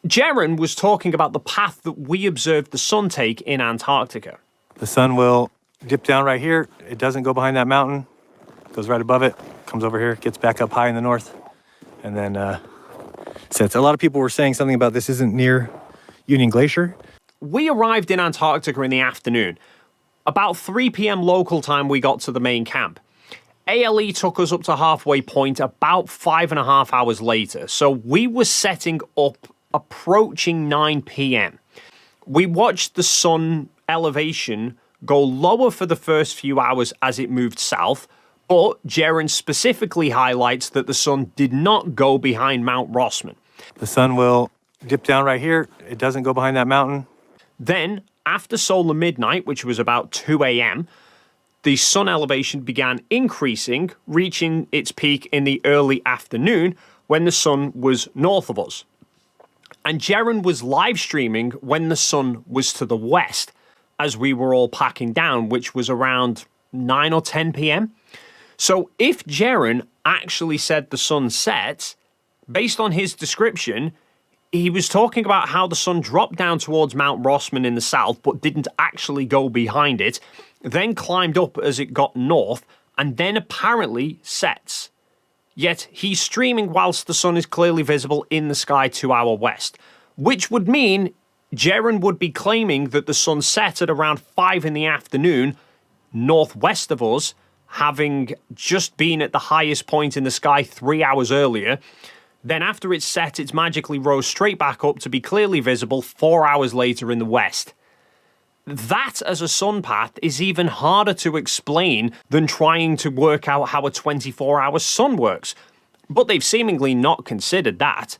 Jiren was talking about the path that we observed the sun take in Antarctica. The sun will dip down right here. It doesn't go behind that mountain. Goes right above it, comes over here, gets back up high in the north, and then sets. A lot of people were saying something about this isn't near Union Glacier. We arrived in Antarctica in the afternoon. About 3 p.m. local time, we got to the main camp. ALE took us up to halfway point about 5.5 hours later, so we were setting up approaching 9 p.m. We watched the sun elevation go lower for the first few hours as it moved south, but Jiren specifically highlights that the sun did not go behind Mount Rossman. The sun will dip down right here. It doesn't go behind that mountain. Then, after solar midnight, which was about 2 a.m., the sun elevation began increasing, reaching its peak in the early afternoon when the sun was north of us. And Jiren was live streaming when the sun was to the west. as we were all packing down, which was around 9 or 10 p.m. So if Jiren actually said the sun set, based on his description, he was talking about how the sun dropped down towards Mount Rossman in the south, but didn't actually go behind it, then climbed up as it got north, and then apparently sets. Yet he's streaming whilst the sun is clearly visible in the sky to our west, which would mean Jiren would be claiming that the sun set at around 5 in the afternoon, northwest of us, having just been at the highest point in the sky 3 hours earlier. Then after it's set, it's magically rose straight back up to be clearly visible 4 hours later in the west. That as a sun path is even harder to explain than trying to work out how a 24-hour sun works. But they've seemingly not considered that.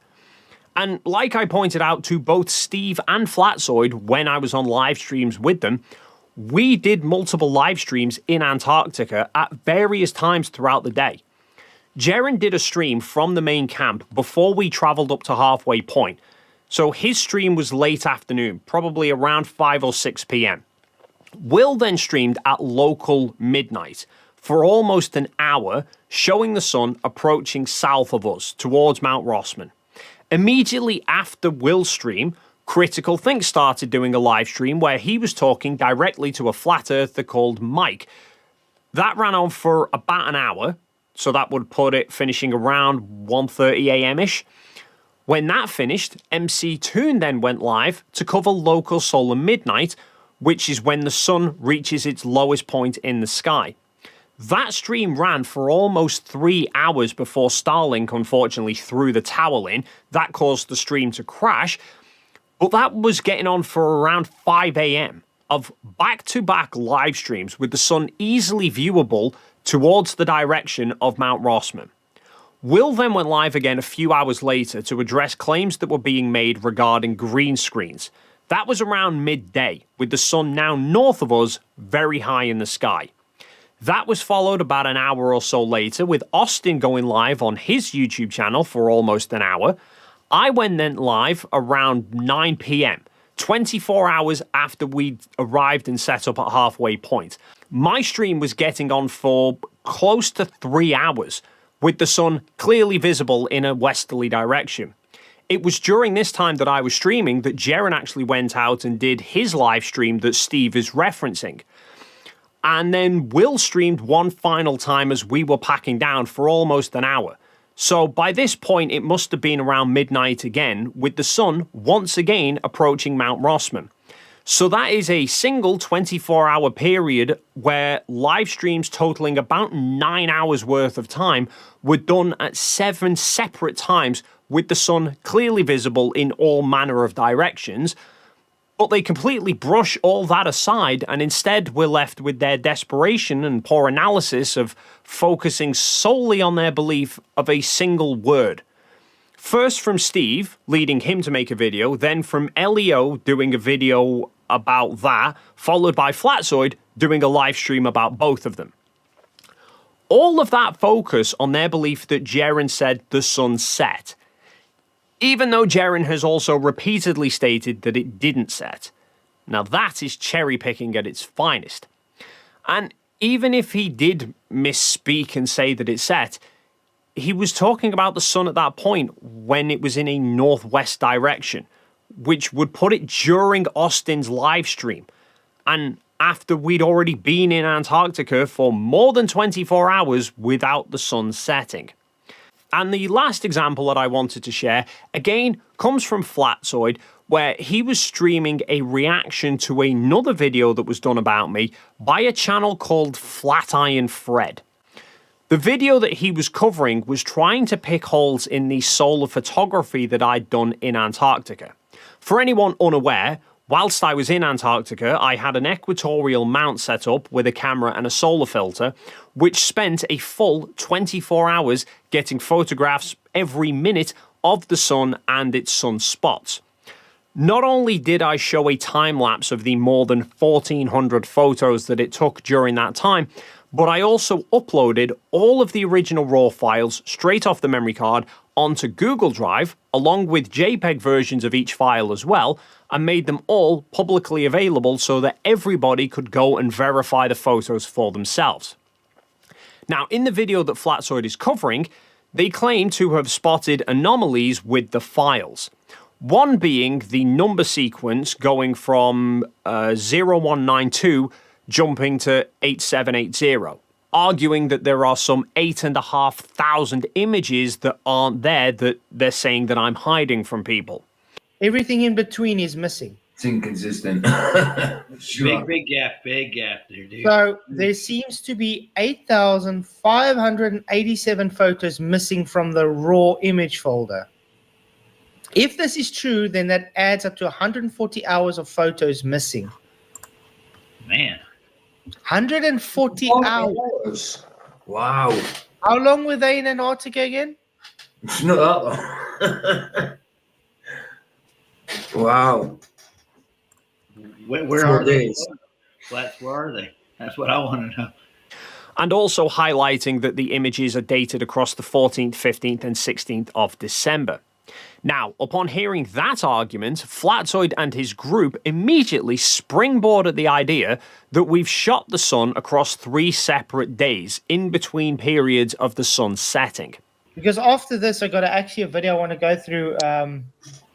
And like I pointed out to both Steve and Flatzoid when I was on live streams with them, we did multiple live streams in Antarctica at various times throughout the day. Jiren did a stream from the main camp before we travelled up to halfway point, so his stream was late afternoon, probably around 5 or 6 p.m. Will then streamed at local midnight for almost an hour, showing the sun approaching south of us towards Mount Rossman. Immediately after Will's stream, Critical Think started doing a live stream where he was talking directly to a flat earther called Mike. That ran on for about an hour, so that would put it finishing around 1:30 a.m.-ish. When that finished, MCToon then went live to cover local solar midnight, which is when the sun reaches its lowest point in the sky. That stream ran for almost 3 hours before Starlink unfortunately threw the towel in. That caused the stream to crash, but that was getting on for around 5 a.m. of back-to-back live streams with the sun easily viewable towards the direction of Mount Rossman. Will then went live again a few hours later to address claims that were being made regarding green screens. That was around midday, with the sun now north of us, very high in the sky. That was followed about an hour or so later with Austin going live on his YouTube channel for almost an hour. I went then live around 9 p.m, 24 hours after we'd arrived and set up at halfway point. My stream was getting on for close to 3 hours, with the sun clearly visible in a westerly direction. It was during this time that I was streaming that Jiren actually went out and did his live stream that Steve is referencing. And then Will streamed one final time as we were packing down for almost an hour. So by this point, it must have been around midnight again, with the sun once again approaching Mount Rossman. So that is a single 24-hour period where live streams totaling about 9 hours worth of time were done at 7 separate times with the sun clearly visible in all manner of directions. But they completely brush all that aside, and instead we're left with their desperation and poor analysis of focusing solely on their belief of a single word. First from Steve, leading him to make a video, then from Leo doing a video about that, followed by Flatzoid doing a live stream about both of them. All of that focus on their belief that Jiren said the sun set, even though Jiren has also repeatedly stated that it didn't set. Now that is cherry picking at its finest. And even if he did misspeak and say that it set, he was talking about the sun at that point when it was in a northwest direction, which would put it during Austin's live stream, and after we'd already been in Antarctica for more than 24 hours without the sun setting. And the last example that I wanted to share, again, comes from Flatzoid, where he was streaming a reaction to another video that was done about me by a channel called Flatiron Fred. The video that he was covering was trying to pick holes in the solar photography that I'd done in Antarctica. For anyone unaware, whilst I was in Antarctica, I had an equatorial mount set up with a camera and a solar filter, which spent a full 24 hours getting photographs every minute of the sun and its sunspots. Not only did I show a time-lapse of the more than 1,400 photos that it took during that time, but I also uploaded all of the original RAW files straight off the memory card onto Google Drive, along with JPEG versions of each file as well, and made them all publicly available so that everybody could go and verify the photos for themselves. Now, in the video that Flatsoid is covering, they claim to have spotted anomalies with the files. One being the number sequence going from 0192 jumping to 8780, arguing that there are some 8,500 images that aren't there that they're saying that I'm hiding from people. Everything in between is missing. It's inconsistent. Sure. Big gap there, dude. So there seems to be 8,587 photos missing from the raw image folder. If this is true, then that adds up to 140 hours of photos missing. Man. 140 hours. Wow. How long were they in Antarctica again? It's not that long. Wow. Where are they? Where are they? That's what I want to know. And also highlighting that the images are dated across the 14th, 15th, and 16th of December. Now, upon hearing that argument, Flatsoid and his group immediately springboard at the idea that we've shot the sun across 3 separate days in between periods of the sun setting. Because after this, I got actually a video I want to go through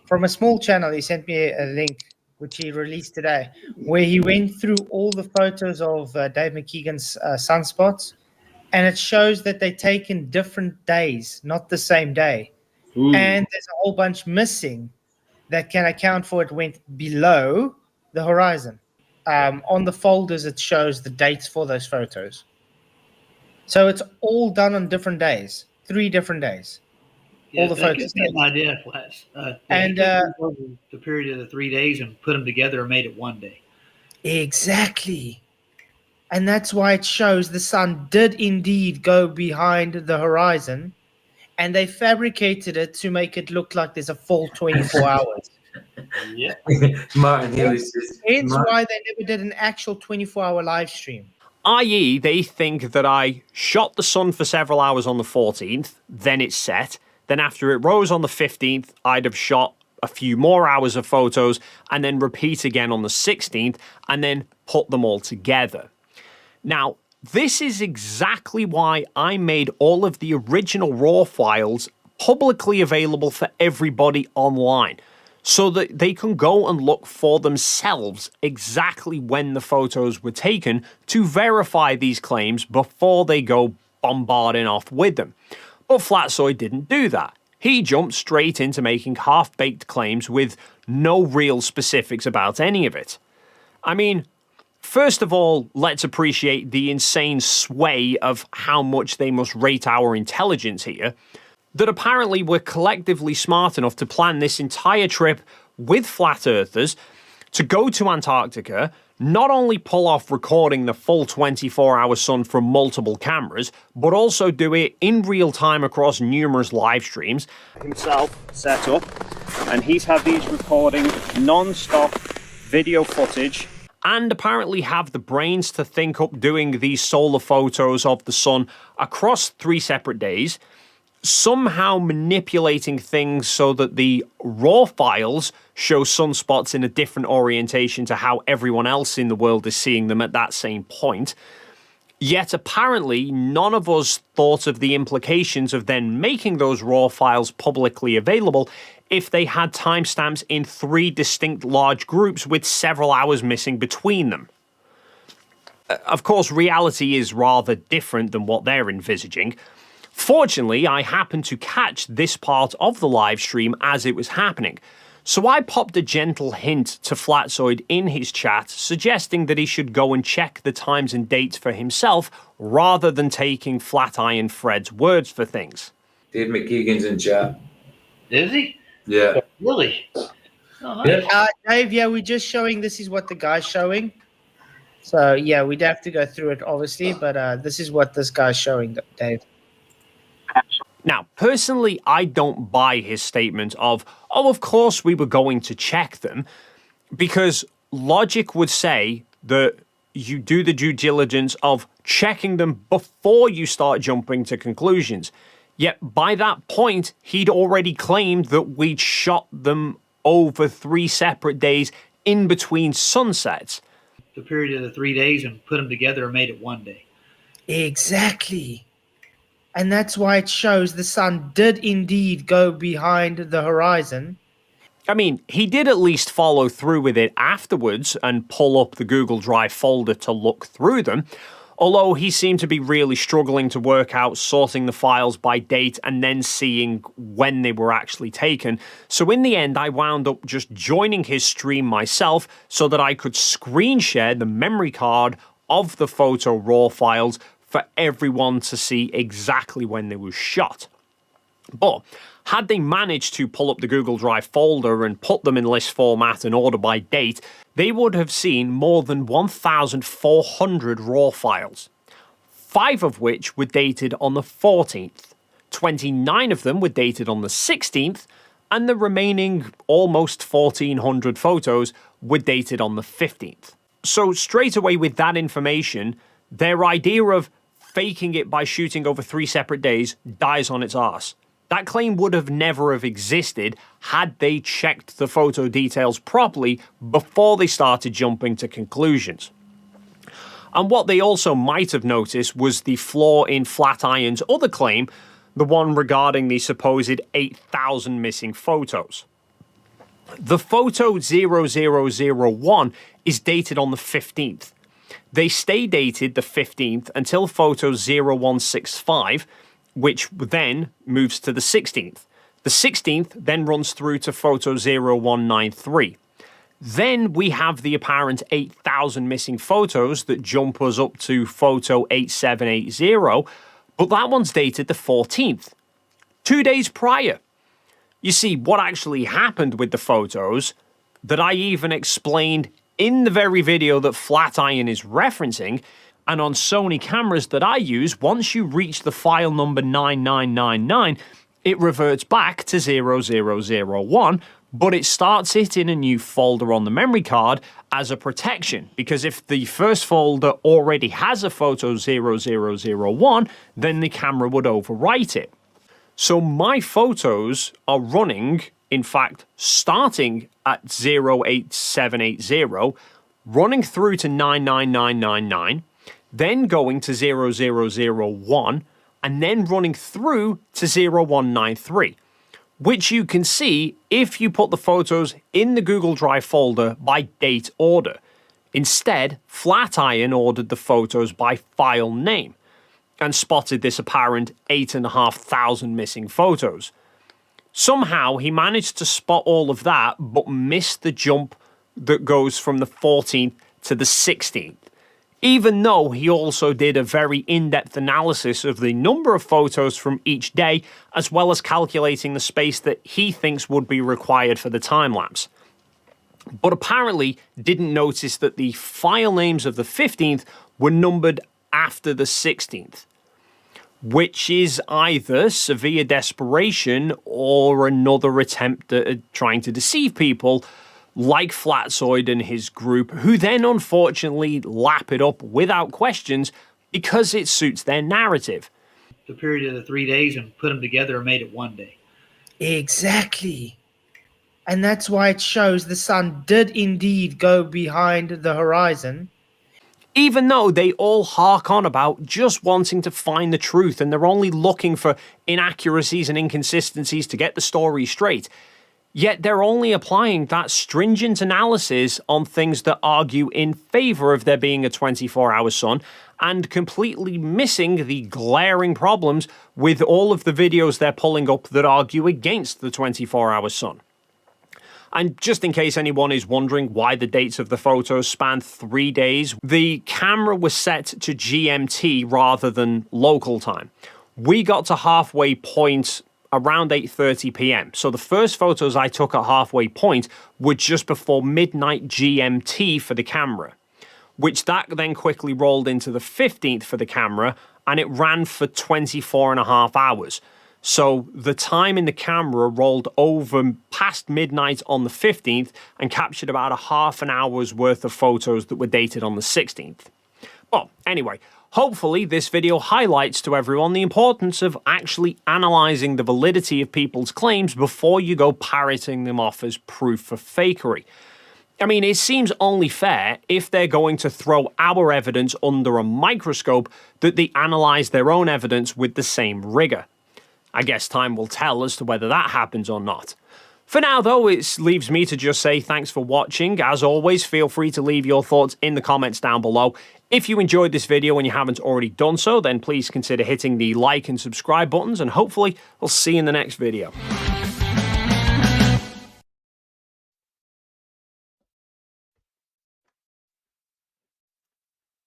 from a small channel. He sent me a link, which he released today, where he went through all the photos of Dave McKeegan's sunspots, and it shows that they're taken different days, not the same day. Ooh. And there's a whole bunch missing that can account for it went below the horizon. On the folders, it shows the dates for those photos. So it's all done on different days, 3 different days. Yeah, all the photos. Gives me an idea, Flats. And the period of the 3 days and put them together and made it 1 day. Exactly. And that's why it shows the sun did indeed go behind the horizon, and they fabricated it to make it look like there's a full 24 hours. Yeah. Martin Hill It's why they never did an actual 24-hour live stream. I.e., they think that I shot the sun for several hours on the 14th, then it set. Then after it rose on the 15th, I'd have shot a few more hours of photos and then repeat again on the 16th and then put them all together. Now, this is exactly why I made all of the original RAW files publicly available for everybody online, so that they can go and look for themselves exactly when the photos were taken to verify these claims before they go bombarding off with them. But Flatsoid didn't do that. He jumped straight into making half-baked claims with no real specifics about any of it. I mean, first of all, let's appreciate the insane sway of how much they must rate our intelligence here, that apparently we're collectively smart enough to plan this entire trip with flat earthers to go to Antarctica, not only pull off recording the full 24-hour sun from multiple cameras, but also do it in real time across numerous live streams. Himself set up, and he's had these recording non-stop video footage, and apparently have the brains to think up doing these solar photos of the sun across 3 separate days, somehow manipulating things so that the raw files show sunspots in a different orientation to how everyone else in the world is seeing them at that same point. Yet apparently none of us thought of the implications of then making those raw files publicly available if they had timestamps in 3 distinct large groups with several hours missing between them. Of course, reality is rather different than what they're envisaging. Fortunately, I happened to catch this part of the live stream as it was happening, so I popped a gentle hint to Flatsoid in his chat, suggesting that he should go and check the times and dates for himself, rather than taking Flatiron Fred's words for things. Dave McKeegan's in chat. Is he? Yeah. Really? Oh, nice. Dave, yeah, we're just showing this is what the guy's showing. So, yeah, we'd have to go through it, obviously, but this is what this guy's showing, Dave. Now, personally, I don't buy his statement of, oh, of course we were going to check them, because logic would say that you do the due diligence of checking them before you start jumping to conclusions. Yet by that point, he'd already claimed that we'd shot them over 3 separate days in between sunsets. The period of the 3 days and put them together and made it 1 day. Exactly. And that's why it shows the sun did indeed go behind the horizon. I mean, he did at least follow through with it afterwards and pull up the Google Drive folder to look through them, although he seemed to be really struggling to work out sorting the files by date and then seeing when they were actually taken. So in the end, I wound up just joining his stream myself so that I could screen share the memory card of the photo raw files for everyone to see exactly when they were shot. But had they managed to pull up the Google Drive folder and put them in list format and order by date, they would have seen more than 1,400 raw files, 5 of which were dated on the 14th, 29 of them were dated on the 16th, and the remaining almost 1,400 photos were dated on the 15th. So straight away with that information, their idea of faking it by shooting over 3 separate days dies on its arse. That claim would have never have existed had they checked the photo details properly before they started jumping to conclusions. And what they also might have noticed was the flaw in Flatiron's other claim, the one regarding the supposed 8,000 missing photos. The photo 0001 is dated on the 15th. They stay dated the 15th until photo 0165, which then moves to the 16th. The 16th then runs through to photo 0193. Then we have the apparent 8,000 missing photos that jump us up to photo 8780, but that one's dated the 14th, 2 days prior. You see, what actually happened with the photos that I even explained in the very video that Flatiron is referencing, and on Sony cameras that I use, once you reach the file number 9999, it reverts back to 0001, but it starts it in a new folder on the memory card as a protection, because if the first folder already has a photo 0001, then the camera would overwrite it. So my photos are running, in fact, starting at 08780, running through to 99999, then going to 0001, and then running through to 0193, which you can see if you put the photos in the Google Drive folder by date order. Instead, Flatiron ordered the photos by file name and spotted this apparent 8,500 missing photos. Somehow he managed to spot all of that, but missed the jump that goes from the 14th to the 16th. Even though he also did a very in-depth analysis of the number of photos from each day, as well as calculating the space that he thinks would be required for the time-lapse. But apparently didn't notice that the file names of the 15th were numbered after the 16th, which is either severe desperation or another attempt at trying to deceive people, like Flatzoid and his group, who then unfortunately lap it up without questions because it suits their narrative. The period of the 3 days and put them together and made it 1 day. Exactly. And that's why it shows the sun did indeed go behind the horizon. Even though they all hark on about just wanting to find the truth and they're only looking for inaccuracies and inconsistencies to get the story straight, yet they're only applying that stringent analysis on things that argue in favor of there being a 24-hour sun and completely missing the glaring problems with all of the videos they're pulling up that argue against the 24-hour sun. And just in case anyone is wondering why the dates of the photos span 3 days, the camera was set to GMT rather than local time. We got to halfway point around 8:30 p.m. So the first photos I took at halfway point were just before midnight GMT for the camera, which that then quickly rolled into the 15th for the camera, and it ran for 24.5 hours. So the time in the camera rolled over past midnight on the 15th and captured about a half an hour's worth of photos that were dated on the 16th. Well, anyway, Hopefully, this video highlights to everyone the importance of actually analysing the validity of people's claims before you go parroting them off as proof for fakery. I mean, it seems only fair, if they're going to throw our evidence under a microscope, that they analyse their own evidence with the same rigour. I guess time will tell as to whether that happens or not. For now, though, it leaves me to just say thanks for watching. As always, feel free to leave your thoughts in the comments down below. If you enjoyed this video and you haven't already done so, then please consider hitting the like and subscribe buttons, and hopefully I'll see you in the next video.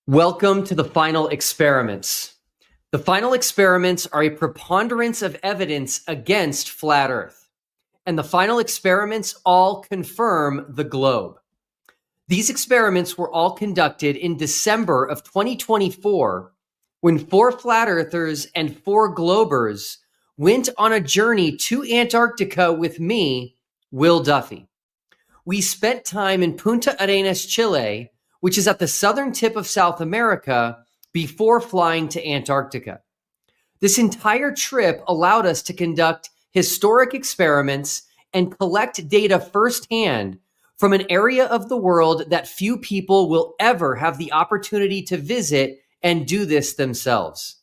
Welcome to the final experiments. The final experiments are a preponderance of evidence against flat Earth. And the final experiments all confirm the globe. These experiments were all conducted in December of 2024, when 4 flat earthers and 4 globers went on a journey to Antarctica with me, Will Duffy. We spent time in Punta Arenas, Chile, which is at the southern tip of South America, before flying to Antarctica. This entire trip allowed us to conduct historic experiments and collect data firsthand from an area of the world that few people will ever have the opportunity to visit and do this themselves.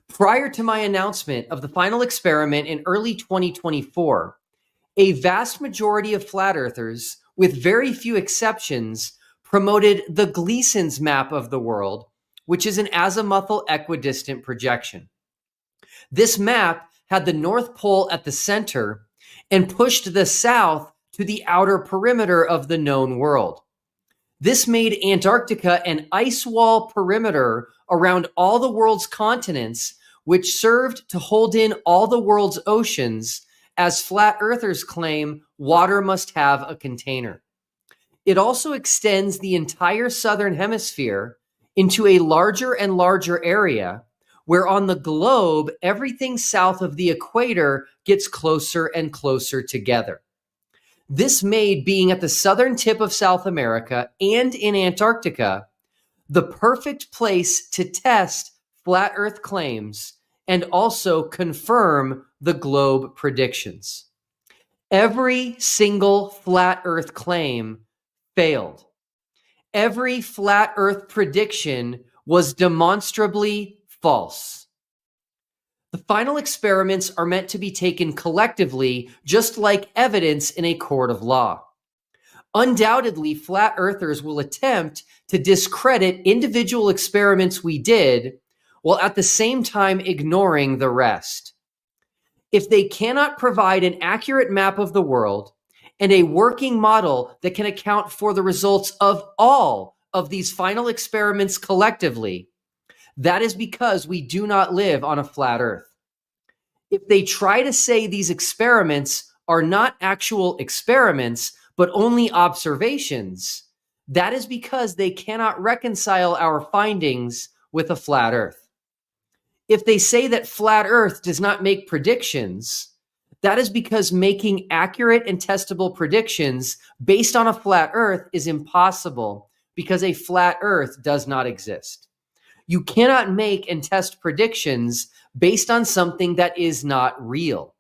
Prior to my announcement of the final experiment in early 2024, a vast majority of flat earthers, with very few exceptions, promoted the Gleason's map of the world, which is an azimuthal equidistant projection. This map had the North Pole at the center and pushed the south to the outer perimeter of the known world. This made Antarctica an ice wall perimeter around all the world's continents, which served to hold in all the world's oceans, as flat earthers claim water must have a container. It also extends the entire southern hemisphere into a larger and larger area, where on the globe, everything south of the equator gets closer and closer together. This made being at the southern tip of South America and in Antarctica the perfect place to test flat Earth claims and also confirm the globe predictions. Every single flat Earth claim failed. Every flat Earth prediction was demonstrably false. The final experiments are meant to be taken collectively, just like evidence in a court of law. Undoubtedly, flat earthers will attempt to discredit individual experiments we did, while at the same time ignoring the rest. If they cannot provide an accurate map of the world and a working model that can account for the results of all of these final experiments collectively, that is because we do not live on a flat Earth. If they try to say these experiments are not actual experiments, but only observations, that is because they cannot reconcile our findings with a flat Earth. If they say that flat Earth does not make predictions, that is because making accurate and testable predictions based on a flat Earth is impossible, because a flat Earth does not exist. You cannot make and test predictions based on something that is not real.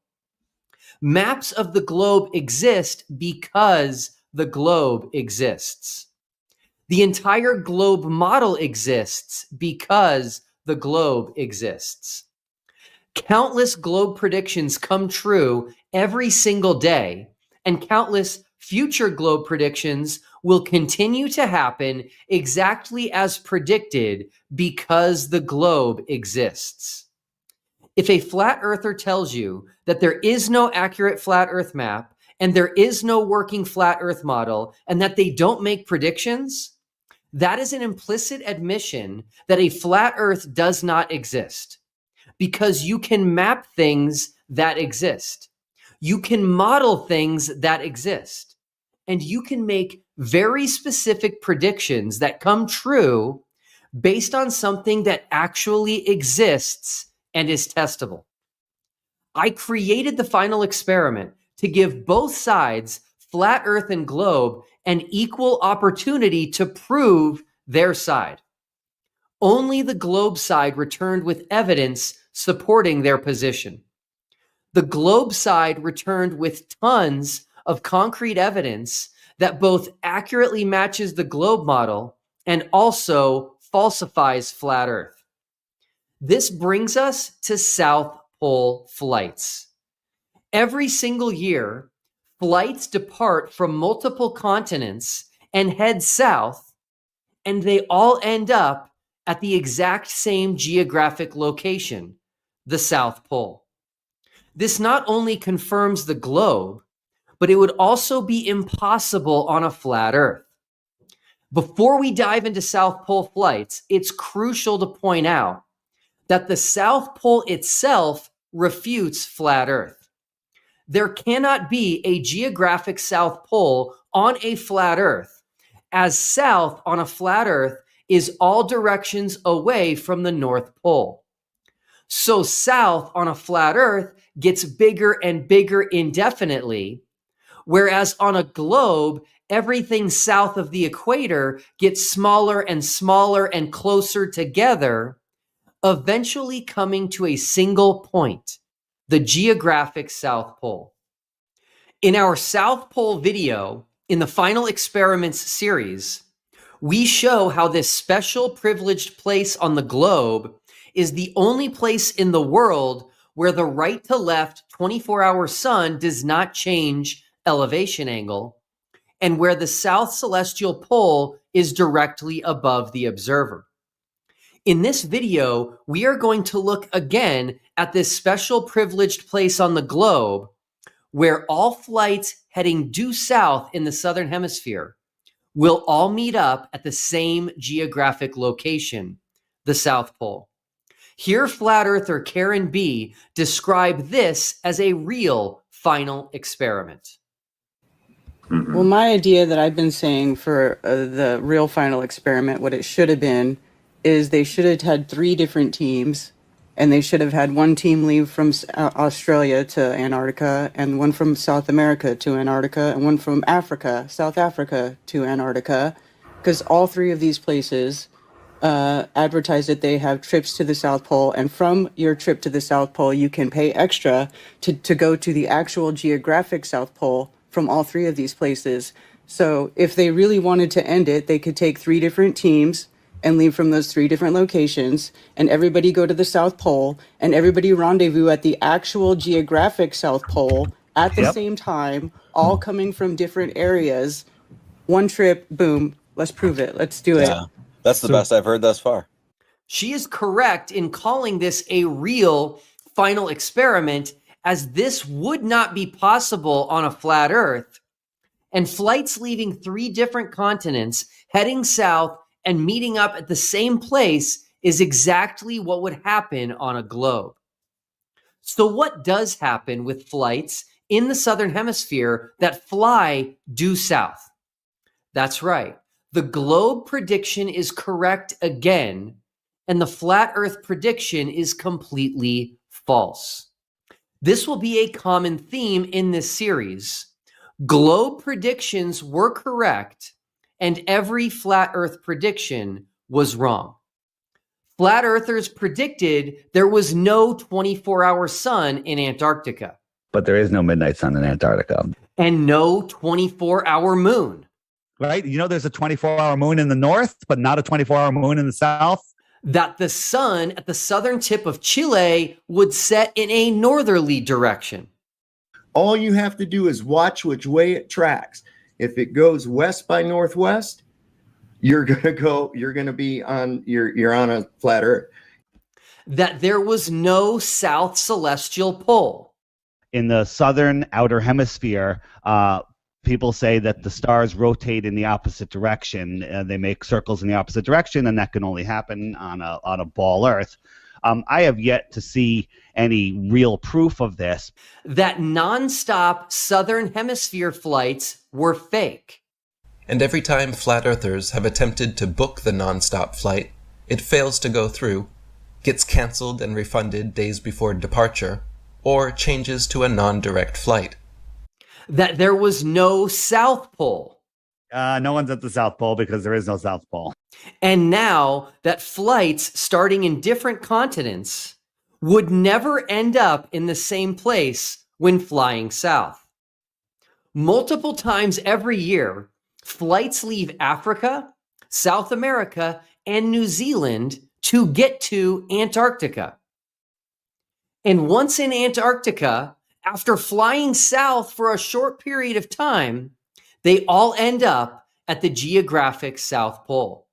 Maps of the globe exist because the globe exists. The entire globe model exists because the globe exists. Countless globe predictions come true every single day, and countless future globe predictions will continue to happen exactly as predicted because the globe exists. If a flat earther tells you that there is no accurate flat Earth map and there is no working flat Earth model and that they don't make predictions, that is an implicit admission that a flat Earth does not exist, because you can map things that exist. You can model things that exist, and you can make very specific predictions that come true based on something that actually exists and is testable. I created the final experiment to give both sides, flat Earth and globe, an equal opportunity to prove their side. Only the globe side returned with evidence supporting their position. The globe side returned with tons of concrete evidence that both accurately matches the globe model and also falsifies flat Earth. This brings us to South Pole flights. Every single year, flights depart from multiple continents and head south, and they all end up at the exact same geographic location, the South Pole. This not only confirms the globe, but it would also be impossible on a flat Earth. Before we dive into South Pole flights, it's crucial to point out that the South Pole itself refutes flat Earth. There cannot be a geographic South Pole on a flat Earth, as south on a flat Earth is all directions away from the North Pole. So south on a flat Earth gets bigger and bigger indefinitely, whereas on a globe, everything south of the equator gets smaller and smaller and closer together, eventually coming to a single point, the geographic South Pole. In our South Pole video, in the Final Experiments series, we show how this special privileged place on the globe is the only place in the world where the right to left 24-hour sun does not change elevation angle, and where the south celestial pole is directly above the observer. In this video, we are going to look again at this special privileged place on the globe where all flights heading due south in the southern hemisphere will all meet up at the same geographic location, the South Pole. Here, flat earther Karen B. described this as a real final experiment. Well, my idea that I've been saying for the real final experiment, what it should have been, is they should have had 3 different teams, and they should have had one team leave from Australia to Antarctica, and one from South America to Antarctica, and one from Africa, South Africa to Antarctica, because all 3 of these places advertise that they have trips to the South Pole, and from your trip to the South Pole, you can pay extra to go to the actual geographic South Pole from all 3 of these places. So if they really wanted to end it, they could take 3 different teams and leave from those 3 different locations, and everybody go to the South Pole, and everybody rendezvous at the actual geographic South Pole at the same time, all coming from different areas. One trip, boom, let's prove it. Let's do it. Yeah, that's the best I've heard thus far. She is correct in calling this a real final experiment, as this would not be possible on a flat Earth. And flights leaving 3 different continents, heading south and meeting up at the same place is exactly what would happen on a globe. So what does happen with flights in the southern hemisphere that fly due south? That's right. The globe prediction is correct again, and the flat Earth prediction is completely false. This will be a common theme in this series. Globe predictions were correct, and every flat Earth prediction was wrong. Flat Earthers predicted there was no 24-hour sun in Antarctica. But there is no midnight sun in Antarctica. And no 24-hour moon. Right? You know, there's a 24-hour moon in the north, but not a 24-hour moon in the south. That the sun at the southern tip of Chile would set in a northerly direction. All you have to do is watch which way it tracks. If it goes west by northwest, you're gonna be on you're on a flat Earth. That there was no south celestial pole. In the southern outer hemisphere, people say that the stars rotate in the opposite direction. They make circles in the opposite direction, and that can only happen on a ball Earth. I have yet to see any real proof of this. That nonstop southern hemisphere flights were fake. And every time flat earthers have attempted to book the nonstop flight, it fails to go through, gets cancelled and refunded days before departure, or changes to a non-direct flight. That there was no South Pole. No one's at the South Pole because there is no South Pole. And now that flights starting in different continents would never end up in the same place when flying south. Multiple times every year, flights leave Africa, South America, and New Zealand to get to Antarctica. And once in Antarctica, after flying south for a short period of time, they all end up at the geographic South Pole.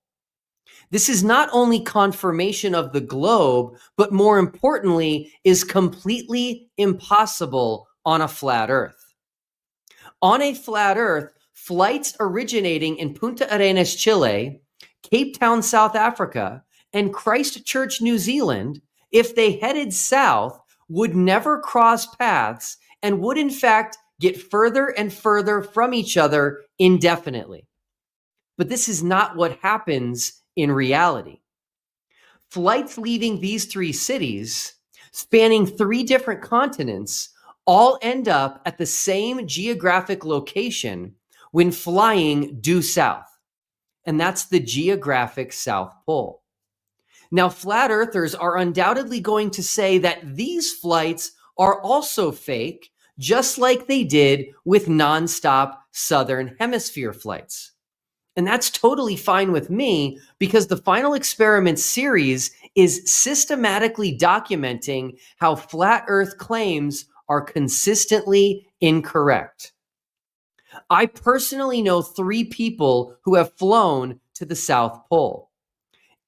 This is not only confirmation of the globe, but more importantly, is completely impossible on a flat Earth. On a flat Earth, flights originating in Punta Arenas, Chile, Cape Town, South Africa, and Christchurch, New Zealand, if they headed south, would never cross paths and would in fact get further and further from each other indefinitely. But this is not what happens in reality. Flights leaving these three cities, spanning 3 different continents, all end up at the same geographic location when flying due south. And that's the geographic South Pole. Now, flat earthers are undoubtedly going to say that these flights are also fake, just like they did with nonstop Southern Hemisphere flights. And that's totally fine with me because the Final Experiment series is systematically documenting how flat Earth claims are consistently incorrect. I personally know 3 people who have flown to the South Pole.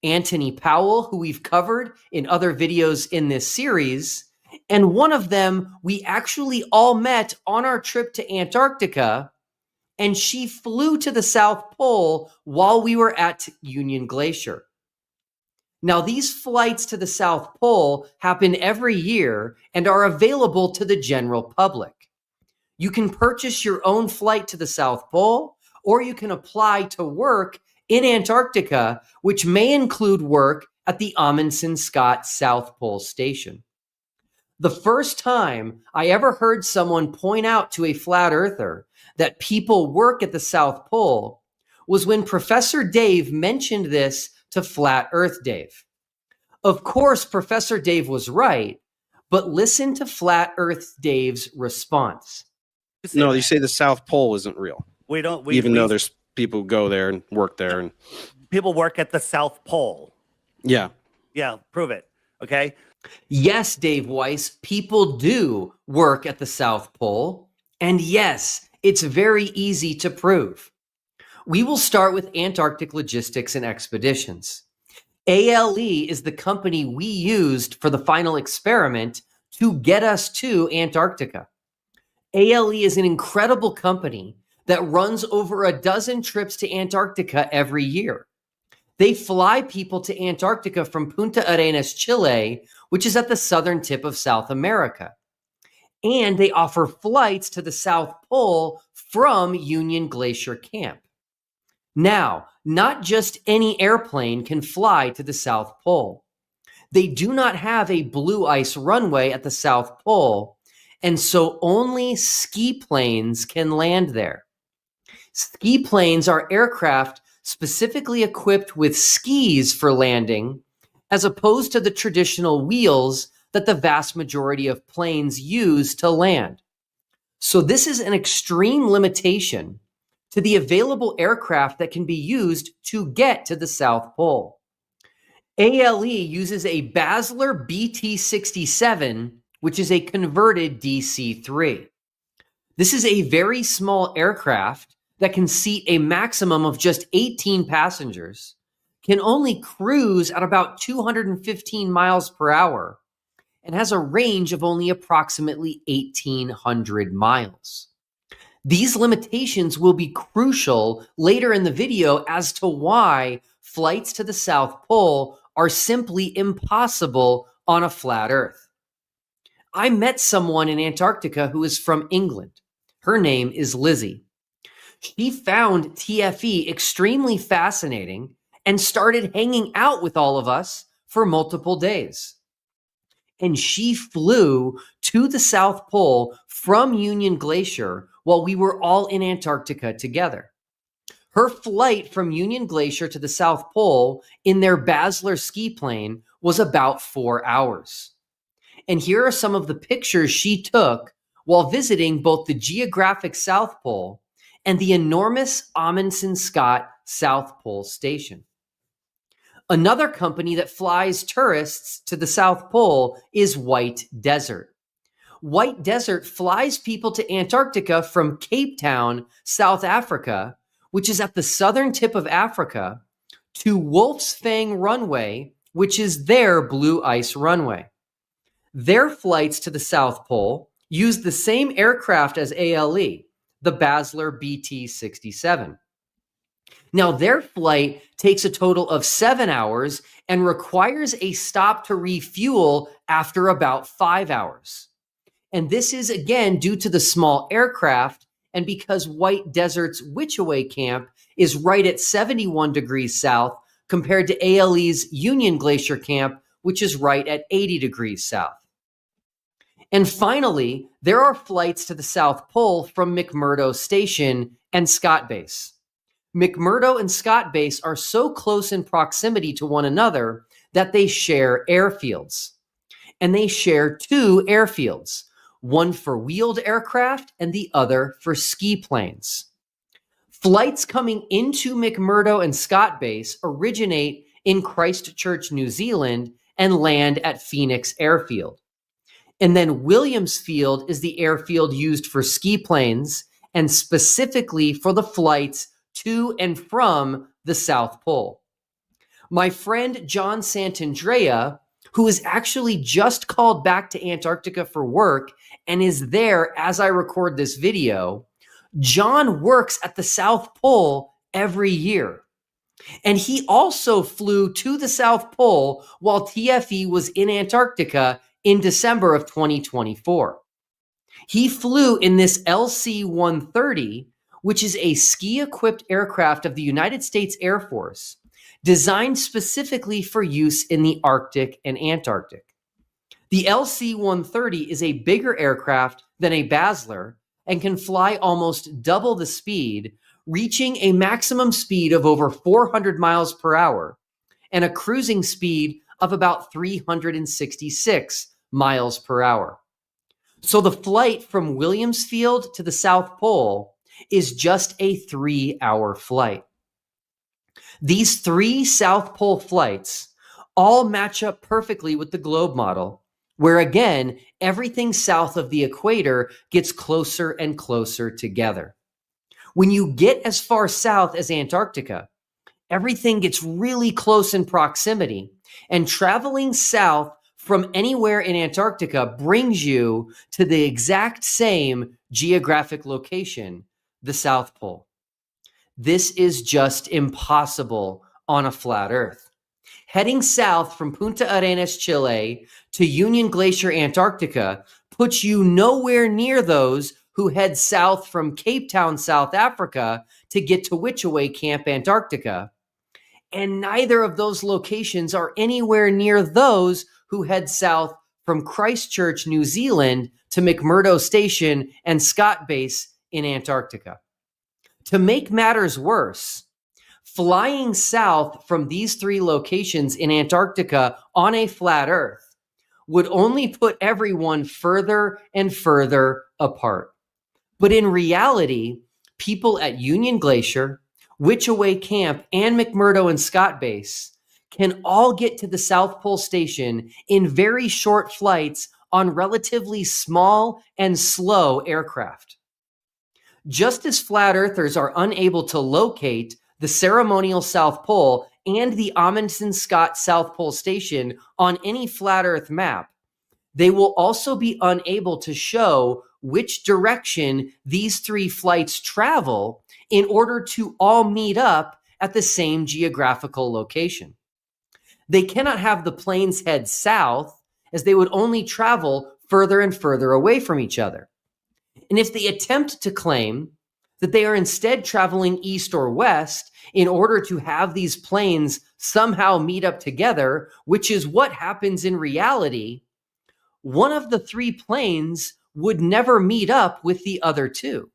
Anthony Powell, who we've covered in other videos in this series, and one of them we actually all met on our trip to Antarctica, and she flew to the South Pole while we were at Union Glacier. Now, these flights to the South Pole happen every year and are available to the general public. You can purchase your own flight to the South Pole, or you can apply to work in Antarctica, which may include work at the Amundsen Scott South Pole Station. The first time I ever heard someone point out to a flat earther that people work at the South Pole was when Professor Dave mentioned this to Flat Earth Dave. Of course, Professor Dave was right, but listen to Flat Earth Dave's response. No, you say the South Pole isn't real. We don't. Even though there's people who go there and work there, and people work at the South Pole. Yeah. Yeah, prove it. Okay. Yes, Dave Weiss, people do work at the South Pole. And yes, it's very easy to prove. We will start with Antarctic Logistics and Expeditions. ALE is the company we used for the Final Experiment to get us to Antarctica. ALE is an incredible company that runs over a dozen trips to Antarctica every year. They fly people to Antarctica from Punta Arenas, Chile, which is at the southern tip of South America. And they offer flights to the South Pole from Union Glacier Camp. Now, not just any airplane can fly to the South Pole. They do not have a blue ice runway at the South Pole, and so only ski planes can land there. Ski planes are aircraft specifically equipped with skis for landing, as opposed to the traditional wheels that the vast majority of planes use to land. So this is an extreme limitation to the available aircraft that can be used to get to the South Pole. ALE uses a Basler BT-67, which is a converted DC-3. This is a very small aircraft that can seat a maximum of just 18 passengers, can only cruise at about 215 miles per hour, and has a range of only approximately 1,800 miles. These limitations will be crucial later in the video as to why flights to the South Pole are simply impossible on a flat Earth. I met someone in Antarctica who is from England. Her name is Lizzie. She found TFE extremely fascinating and started hanging out with all of us for multiple days. And she flew to the South Pole from Union Glacier while we were all in Antarctica together. Her flight from Union Glacier to the South Pole in their Basler ski plane was about 4 hours. And here are some of the pictures she took while visiting both the geographic South Pole and the enormous Amundsen-Scott South Pole Station. Another company that flies tourists to the South Pole is White Desert. White Desert flies people to Antarctica from Cape Town, South Africa, which is at the southern tip of Africa, to Wolf's Fang Runway, which is their blue ice runway. Their flights to the South Pole use the same aircraft as ALE, the Basler BT-67. Now, their flight takes a total of 7 hours and requires a stop to refuel after about 5 hours. And this is, again, due to the small aircraft and because White Desert's Witchaway camp is right at 71 degrees south compared to ALE's Union Glacier camp, which is right at 80 degrees south. And finally, there are flights to the South Pole from McMurdo Station and Scott Base. McMurdo and Scott Base are so close in proximity to one another that they share airfields. And they share 2 airfields, one for wheeled aircraft and the other for ski planes. Flights coming into McMurdo and Scott Base originate in Christchurch, New Zealand, and land at Phoenix Airfield. And then Williams Field is the airfield used for ski planes and specifically for the flights to and from the South Pole. My friend John Santandrea, who is actually just called back to Antarctica for work and is there as I record this video, John works at the South Pole every year. And he also flew to the South Pole while TFE was in Antarctica in December of 2024. He flew in this LC-130, which is a ski-equipped aircraft of the United States Air Force, designed specifically for use in the Arctic and Antarctic. The LC-130 is a bigger aircraft than a Basler and can fly almost double the speed, reaching a maximum speed of over 400 miles per hour and a cruising speed of about 366 miles per hour. So the flight from Williams Field to the South Pole is just a 3-hour flight. These 3 South Pole flights all match up perfectly with the globe model, where again, everything south of the equator gets closer and closer together. When you get as far south as Antarctica, everything gets really close in proximity, and traveling south from anywhere in Antarctica brings you to the exact same geographic location, the South Pole. This is just impossible on a flat Earth. Heading south from Punta Arenas, Chile to Union Glacier, Antarctica puts you nowhere near those who head south from Cape Town, South Africa to get to Witchaway Camp, Antarctica. And neither of those locations are anywhere near those who head south from Christchurch, New Zealand to McMurdo Station and Scott Base in Antarctica. To make matters worse, flying south from these 3 locations in Antarctica on a flat Earth would only put everyone further and further apart. But in reality, people at Union Glacier, Witchaway Camp, and McMurdo and Scott Base can all get to the South Pole Station in very short flights on relatively small and slow aircraft. Just as flat earthers are unable to locate the ceremonial South Pole and the Amundsen-Scott South Pole Station on any flat Earth map, they will also be unable to show which direction these 3 flights travel in order to all meet up at the same geographical location. They cannot have the planes head south, as they would only travel further and further away from each other. And if they attempt to claim that they are instead traveling east or west in order to have these planes somehow meet up together, which is what happens in reality, one of the 3 planes would never meet up with the other 2.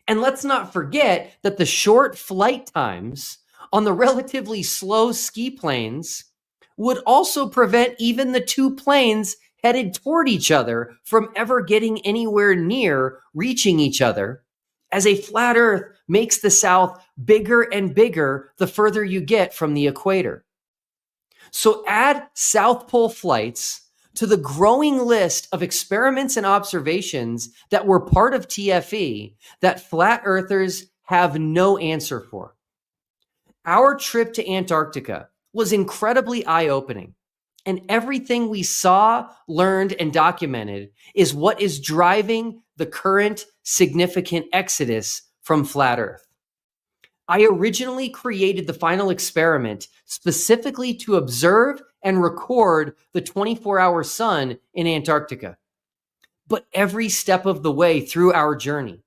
And let's not forget that the short flight times on the relatively slow ski planes would also prevent even the two planes headed toward each other from ever getting anywhere near reaching each other, as a flat Earth makes the South bigger and bigger the further you get from the equator. So add South Pole flights to the growing list of experiments and observations that were part of TFE that flat earthers have no answer for. Our trip to Antarctica was incredibly eye-opening, and everything we saw, learned, and documented is what is driving the current significant exodus from flat Earth. I originally created the final experiment specifically to observe and record the 24-hour sun in Antarctica. But every step of the way through our journey,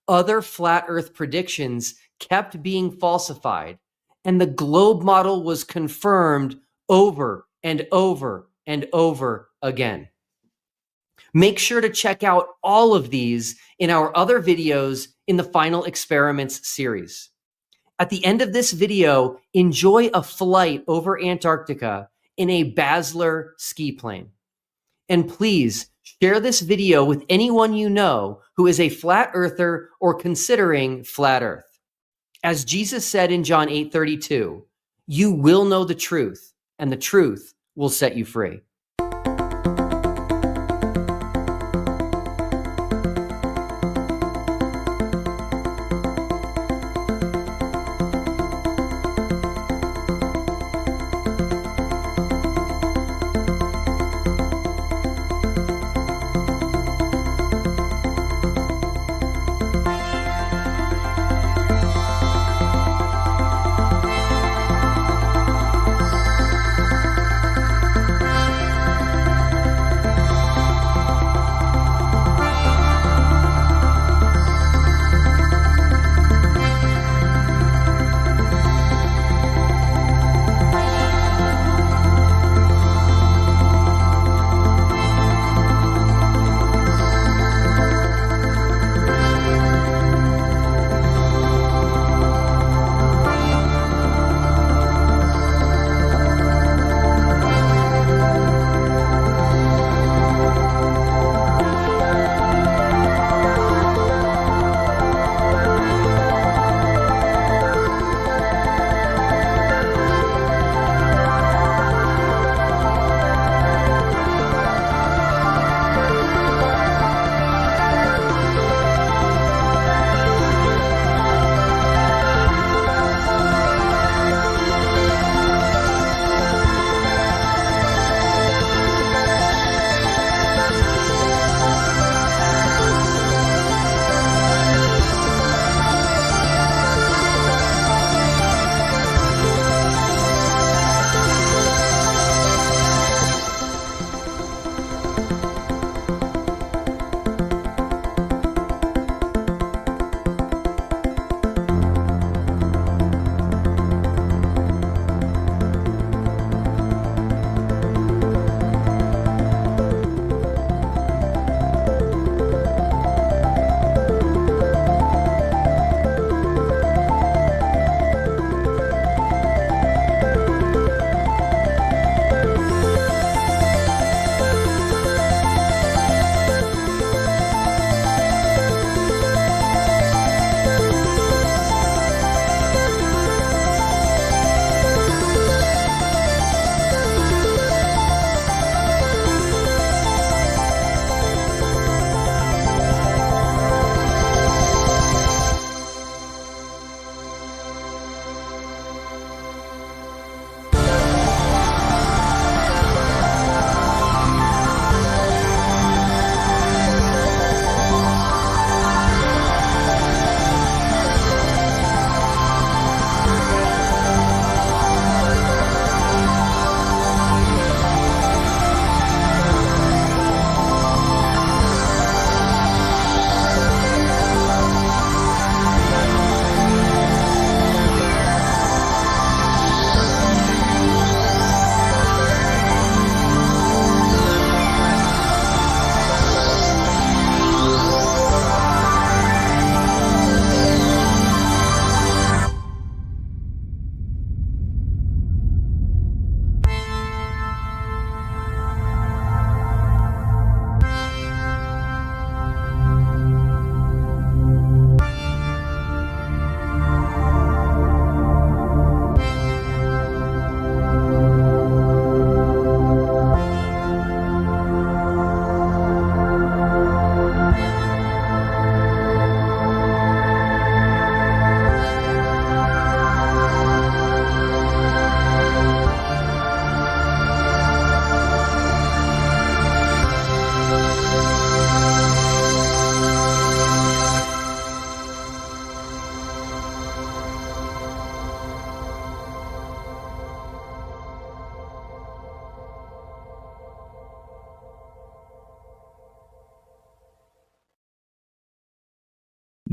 other flat Earth predictions kept being falsified, and the globe model was confirmed over and over and over again. Make sure to check out all of these in our other videos in the Final Experiments series. At the end of this video, enjoy a flight over Antarctica in a Basler ski plane. And please share this video with anyone you know who is a flat earther or considering flat Earth. As Jesus said in John 8:32, you will know the truth, and the truth will set you free.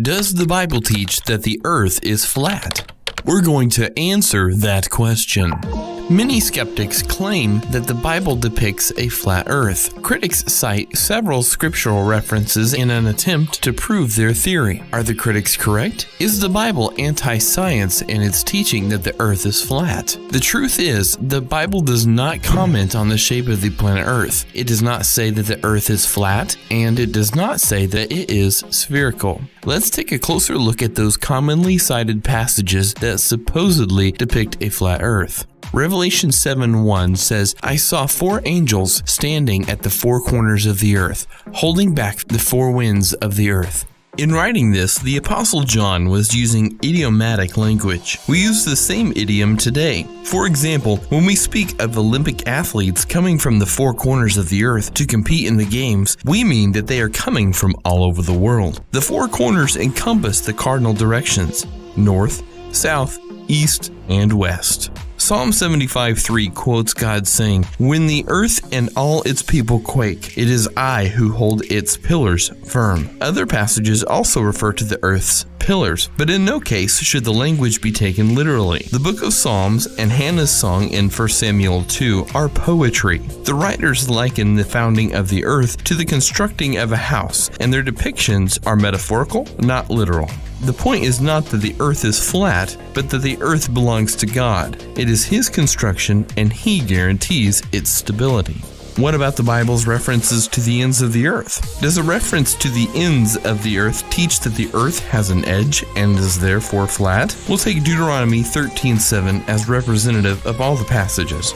Does the Bible teach that the earth is flat? We're going to answer that question. Many skeptics claim that the Bible depicts a flat earth. Critics cite several scriptural references in an attempt to prove their theory. Are the critics correct? Is the Bible anti-science in its teaching that the earth is flat? The truth is, the Bible does not comment on the shape of the planet Earth. It does not say that the earth is flat, and it does not say that it is spherical. Let's take a closer look at those commonly cited passages that supposedly depict a flat earth. Revelation 7:1 says, I saw 4 angels standing at the 4 corners of the earth, holding back the 4 winds of the earth. In writing this, the Apostle John was using idiomatic language. We use the same idiom today. For example, when we speak of Olympic athletes coming from the 4 corners of the earth to compete in the games, we mean that they are coming from all over the world. The 4 corners encompass the cardinal directions: north, south, east, and west. Psalm 75:3 quotes God saying, When the earth and all its people quake, it is I who hold its pillars firm. Other passages also refer to the earth's pillars, but in no case should the language be taken literally. The book of Psalms and Hannah's song in 1 Samuel 2 are poetry. The writers liken the founding of the earth to the constructing of a house, and their depictions are metaphorical, not literal. The point is not that the earth is flat, but that the earth belongs to God. It is His construction, and He guarantees its stability. What about the Bible's references to the ends of the earth? Does a reference to the ends of the earth teach that the earth has an edge and is therefore flat? We'll take Deuteronomy 13:7 as representative of all the passages.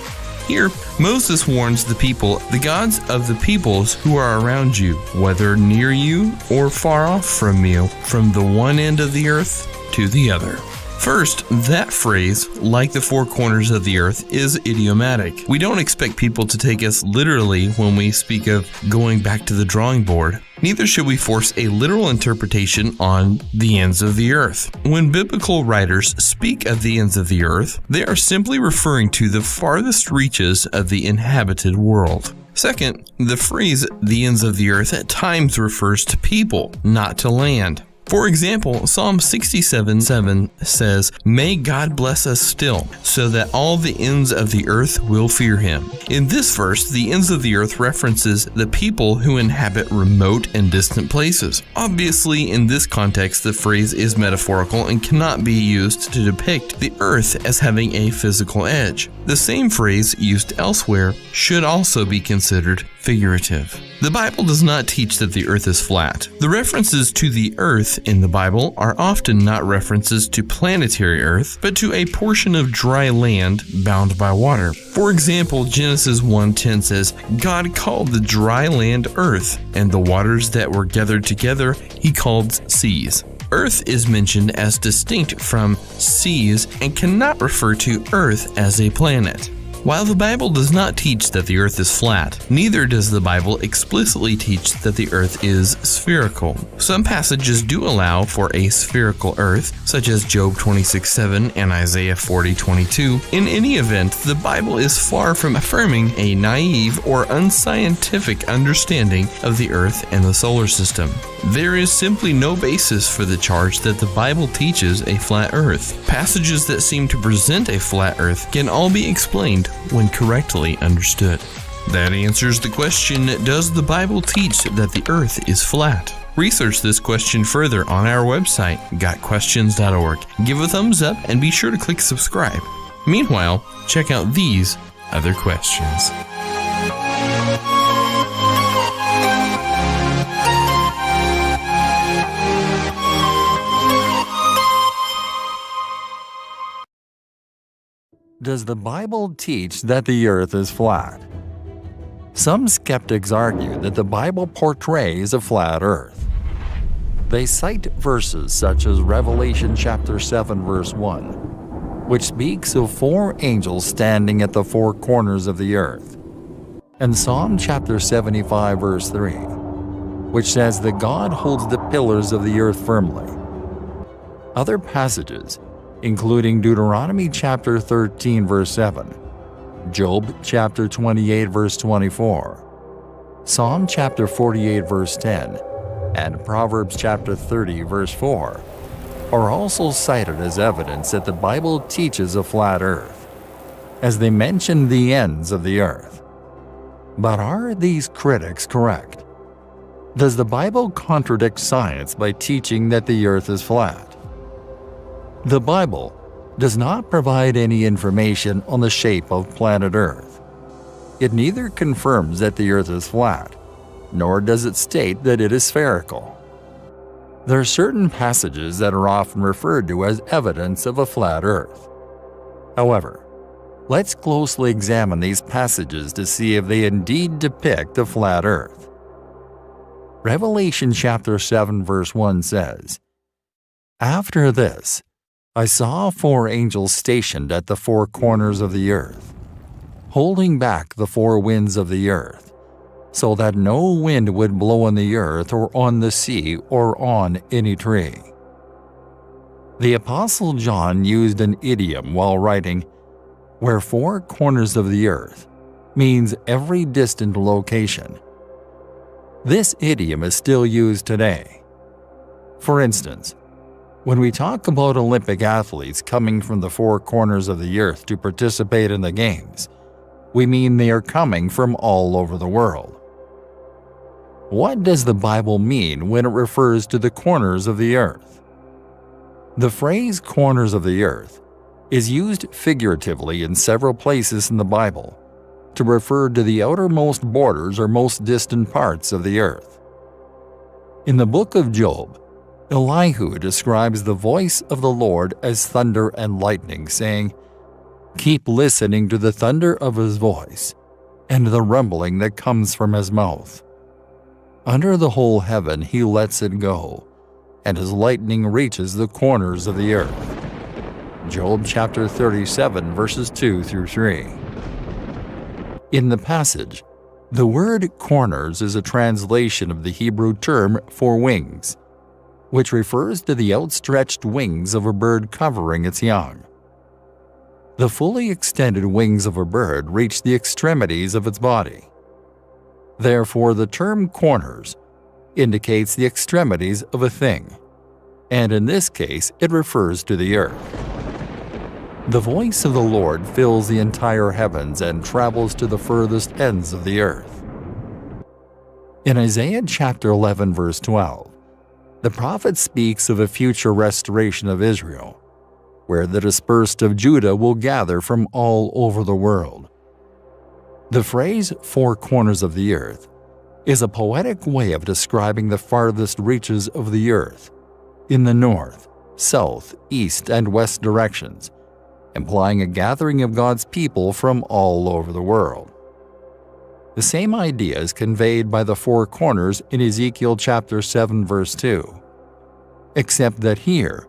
Here, Moses warns the people, the gods of the peoples who are around you, whether near you or far off from you, from the one end of the earth to the other. First, that phrase, like the 4 corners of the earth, is idiomatic. We don't expect people to take us literally when we speak of going back to the drawing board. Neither should we force a literal interpretation on the ends of the earth. When biblical writers speak of the ends of the earth, they are simply referring to the farthest reaches of the inhabited world. Second, the phrase the ends of the earth at times refers to people, not to land. For example, Psalm 67:7 says, May God bless us still, so that all the ends of the earth will fear Him. In this verse, the ends of the earth references the people who inhabit remote and distant places. Obviously, in this context, the phrase is metaphorical and cannot be used to depict the earth as having a physical edge. The same phrase used elsewhere should also be considered figurative. The Bible does not teach that the earth is flat. The references to the earth in the Bible are often not references to planetary earth, but to a portion of dry land bound by water. For example, Genesis 1:10 says, God called the dry land earth, and the waters that were gathered together He called seas. Earth is mentioned as distinct from seas and cannot refer to Earth as a planet. While the Bible does not teach that the earth is flat, neither does the Bible explicitly teach that the earth is spherical. Some passages do allow for a spherical earth, such as Job 26:7 and Isaiah 40:22. In any event, the Bible is far from affirming a naive or unscientific understanding of the earth and the solar system. There is simply no basis for the charge that the Bible teaches a flat earth. Passages that seem to present a flat earth can all be explained when correctly understood. That answers the question, does the Bible teach that the earth is flat? Research this question further on our website, gotquestions.org. Give a thumbs up and be sure to click subscribe. Meanwhile, check out these other questions. Does the Bible teach that the earth is flat? Some skeptics argue that the Bible portrays a flat earth. They cite verses such as Revelation chapter 7 verse 1, which speaks of 4 angels standing at the 4 corners of the earth, and Psalm chapter 75 verse 3, which says that God holds the pillars of the earth firmly. Other passages, including Deuteronomy chapter 13 verse 7, Job chapter 28 verse 24, Psalm chapter 48 verse 10, and Proverbs chapter 30 verse 4 are also cited as evidence that the Bible teaches a flat earth, as they mention the ends of the earth. But are these critics correct? Does the Bible contradict science by teaching that the earth is flat? The Bible does not provide any information on the shape of planet Earth. It neither confirms that the earth is flat, nor does it state that it is spherical. There are certain passages that are often referred to as evidence of a flat earth. However, let's closely examine these passages to see if they indeed depict a flat earth. Revelation chapter 7 verse 1 says, "After this, I saw 4 angels stationed at the 4 corners of the earth, holding back the 4 winds of the earth, so that no wind would blow on the earth or on the sea or on any tree." The Apostle John used an idiom while writing, "where 4 corners of the earth" means every distant location. This idiom is still used today. For instance, when we talk about Olympic athletes coming from the 4 corners of the earth to participate in the games, we mean they are coming from all over the world. What does the Bible mean when it refers to the corners of the earth? The phrase "corners of the earth" is used figuratively in several places in the Bible to refer to the outermost borders or most distant parts of the earth. In the book of Job, Elihu describes the voice of the Lord as thunder and lightning, saying, "Keep listening to the thunder of his voice and the rumbling that comes from his mouth. Under the whole heaven he lets it go, and his lightning reaches the corners of the earth." Job chapter 37 verses 2 through 3. In the passage, the word "corners" is a translation of the Hebrew term for wings, which refers to the outstretched wings of a bird covering its young. The fully extended wings of a bird reach the extremities of its body. Therefore, the term "corners" indicates the extremities of a thing, and in this case, it refers to the earth. The voice of the Lord fills the entire heavens and travels to the furthest ends of the earth. In Isaiah chapter 11 verse 12, the prophet speaks of a future restoration of Israel, where the dispersed of Judah will gather from all over the world. The phrase "4 corners of the earth" is a poetic way of describing the farthest reaches of the earth in the north, south, east, and west directions, implying a gathering of God's people from all over the world. The same idea is conveyed by the 4 corners in Ezekiel chapter 7 verse 2, except that here,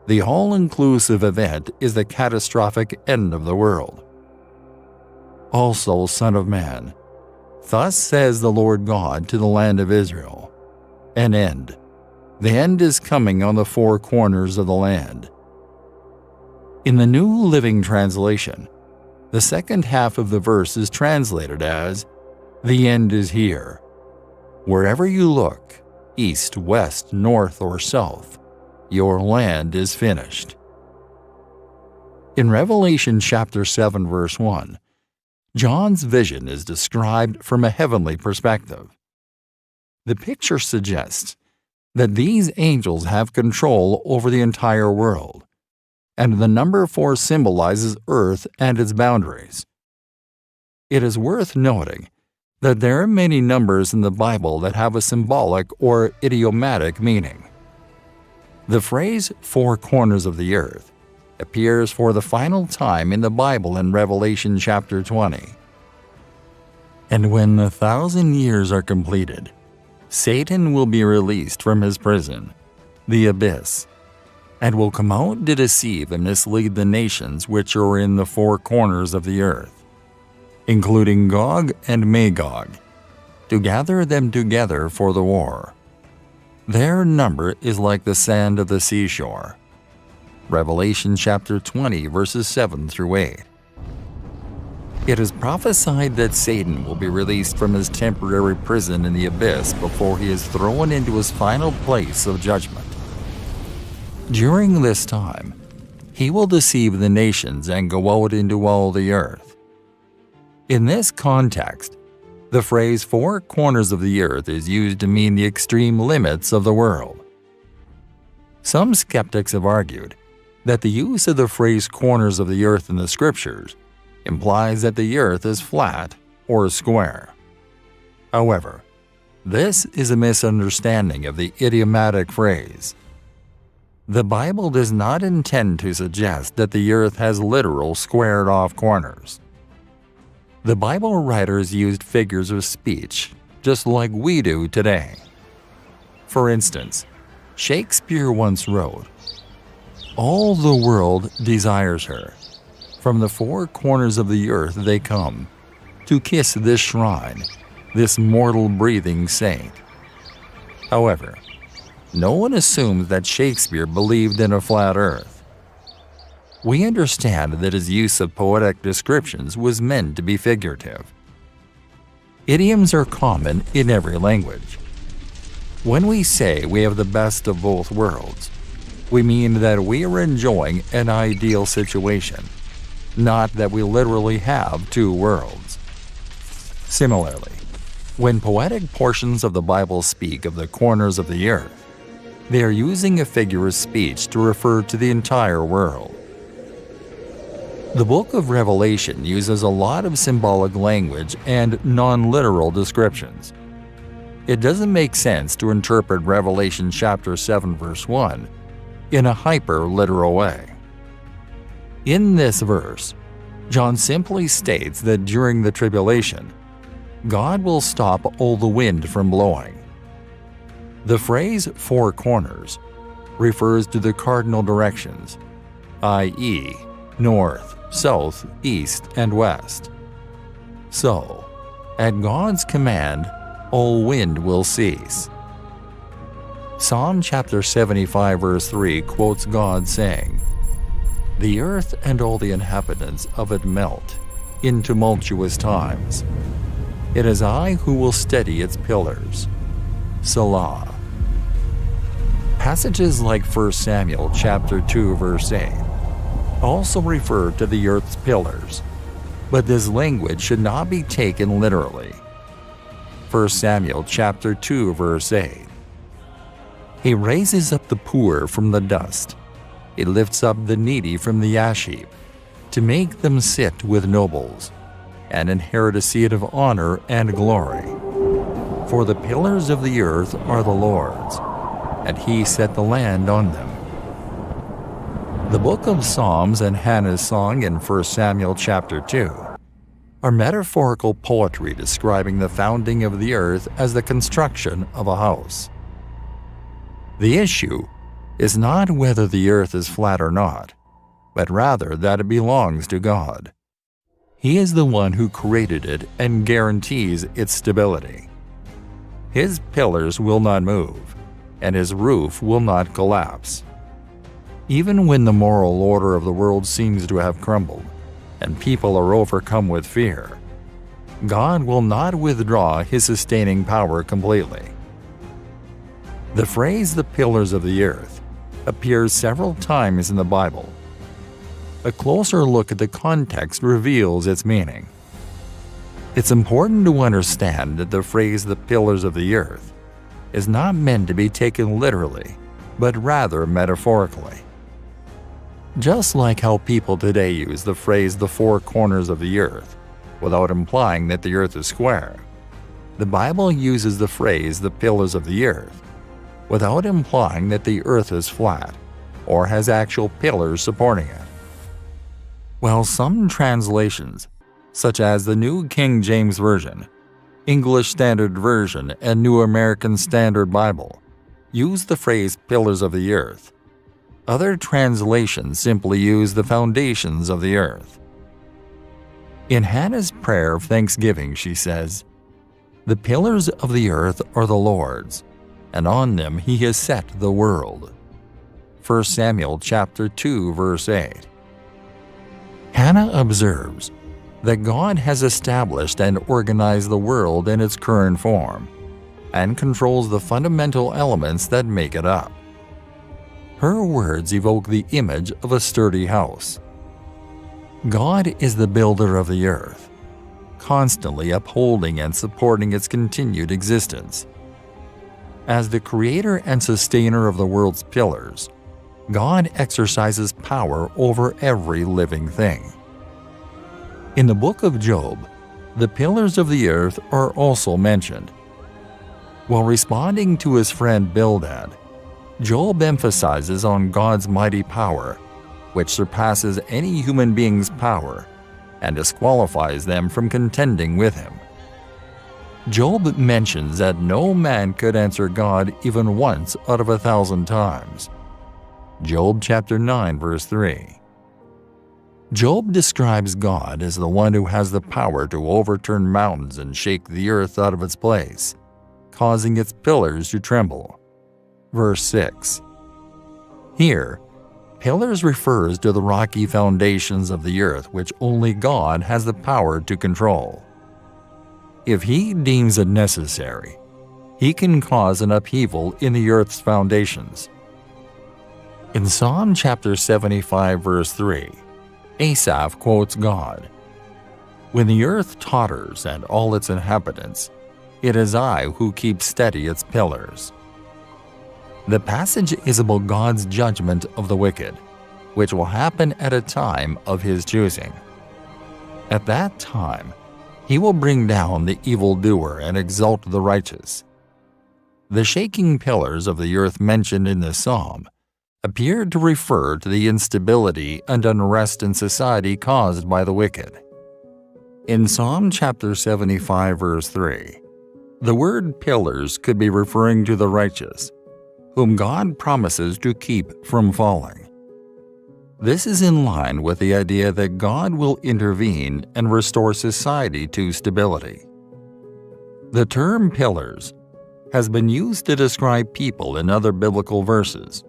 the all-inclusive event is the catastrophic end of the world. "Also, Son of man, thus says the Lord God to the land of Israel, an end. The end is coming on the 4 corners of the land." In the New Living Translation, the second half of the verse is translated as, "The end is here. Wherever you look, east, west, north, or south, your land is finished." In Revelation chapter 7 verse 1, John's vision is described from a heavenly perspective. The picture suggests that these angels have control over the entire world, and the number 4 symbolizes Earth and its boundaries. It is worth noting that there are many numbers in the Bible that have a symbolic or idiomatic meaning. The phrase "4 corners of the earth" appears for the final time in the Bible in Revelation chapter 20. "And when the 1,000 years are completed, Satan will be released from his prison, the abyss, and will come out to deceive and mislead the nations which are in the 4 corners of the earth, including Gog and Magog, to gather them together for the war. Their number is like the sand of the seashore." Revelation chapter 20 verses 7 through 8. It is prophesied that Satan will be released from his temporary prison in the abyss before he is thrown into his final place of judgment. During this time, he will deceive the nations and go out into all the earth. In this context, the phrase 4 corners of the earth is used to mean the extreme limits of the world. Some skeptics have argued that the use of the phrase corners of the earth in the scriptures implies that the earth is flat or square. However, this is a misunderstanding of the idiomatic phrase. The Bible does not intend to suggest that the earth has literal squared-off corners. The Bible writers used figures of speech just like we do today. For instance, Shakespeare once wrote, "All the world desires her. From the 4 corners of the earth they come, to kiss this shrine, this mortal breathing saint." However, no one assumes that Shakespeare believed in a flat earth. We understand that his use of poetic descriptions was meant to be figurative. Idioms are common in every language. When we say we have the best of both worlds, we mean that we are enjoying an ideal situation, not that we literally have 2 worlds. Similarly, when poetic portions of the Bible speak of the corners of the earth, they are using a figure of speech to refer to the entire world. The book of Revelation uses a lot of symbolic language and non-literal descriptions. It doesn't make sense to interpret Revelation chapter 7 verse 1 in a hyper-literal way. In this verse, John simply states that during the tribulation, God will stop all the wind from blowing. The phrase 4 corners refers to the cardinal directions, i.e., north, south, east, and west. So, at God's command, all wind will cease. Psalm chapter 75 verse 3 quotes God saying, "The earth and all the inhabitants of it melt in tumultuous times. It is I who will steady its pillars." Selah. Passages like 1 Samuel chapter 2 verse 8 also refer to the earth's pillars, but this language should not be taken literally. 1 Samuel chapter 2 verse 8. He raises up the poor from the dust. He lifts up the needy from the ash heap, to make them sit with nobles, and inherit a seat of honor and glory. For the pillars of the earth are the Lord's, and he set the land on them. The book of Psalms and Hannah's song in 1 Samuel chapter 2 are metaphorical poetry describing the founding of the earth as the construction of a house. The issue is not whether the earth is flat or not, but rather that it belongs to God. He is the one who created it and guarantees its stability. His pillars will not move, and his roof will not collapse. Even when the moral order of the world seems to have crumbled, and people are overcome with fear, God will not withdraw his sustaining power completely. The phrase "the pillars of the earth" appears several times in the Bible. A closer look at the context reveals its meaning. It's important to understand that the phrase "the pillars of the earth" is not meant to be taken literally, but rather metaphorically. Just like how people today use the phrase "the 4 corners of the earth" without implying that the earth is square, the Bible uses the phrase "the pillars of the earth" without implying that the earth is flat or has actual pillars supporting it. While some translations, such as the New King James Version, English Standard Version, and New American Standard Bible, use the phrase "pillars of the earth," other translations simply use the foundations of the earth. In Hannah's prayer of thanksgiving, she says, "The pillars of the earth are the Lord's, and on them he has set the world." 1 Samuel chapter 2 verse 8. Hannah observes, that God has established and organized the world in its current form, and controls the fundamental elements that make it up. Her words evoke the image of a sturdy house. God is the builder of the earth, constantly upholding and supporting its continued existence. As the creator and sustainer of the world's pillars, God exercises power over every living thing. In the book of Job, the pillars of the earth are also mentioned. While responding to his friend Bildad, Job emphasizes on God's mighty power, which surpasses any human being's power and disqualifies them from contending with him. Job mentions that no man could answer God even once out of 1,000 times. Job chapter 9 verse 3. Job describes God as the one who has the power to overturn mountains and shake the earth out of its place, causing its pillars to tremble. Verse 6. Here, pillars refers to the rocky foundations of the earth which only God has the power to control. If he deems it necessary, he can cause an upheaval in the earth's foundations. In Psalm chapter 75 verse 3, Asaph quotes God, "When the earth totters and all its inhabitants, it is I who keep steady its pillars." The passage is about God's judgment of the wicked, which will happen at a time of his choosing. At that time, he will bring down the evildoer and exalt the righteous. The shaking pillars of the earth mentioned in the psalm appear to refer to the instability and unrest in society caused by the wicked. In Psalm chapter 75 verse 3, the word pillars could be referring to the righteous, whom God promises to keep from falling. This is in line with the idea that God will intervene and restore society to stability. The term pillars has been used to describe people in other biblical verses,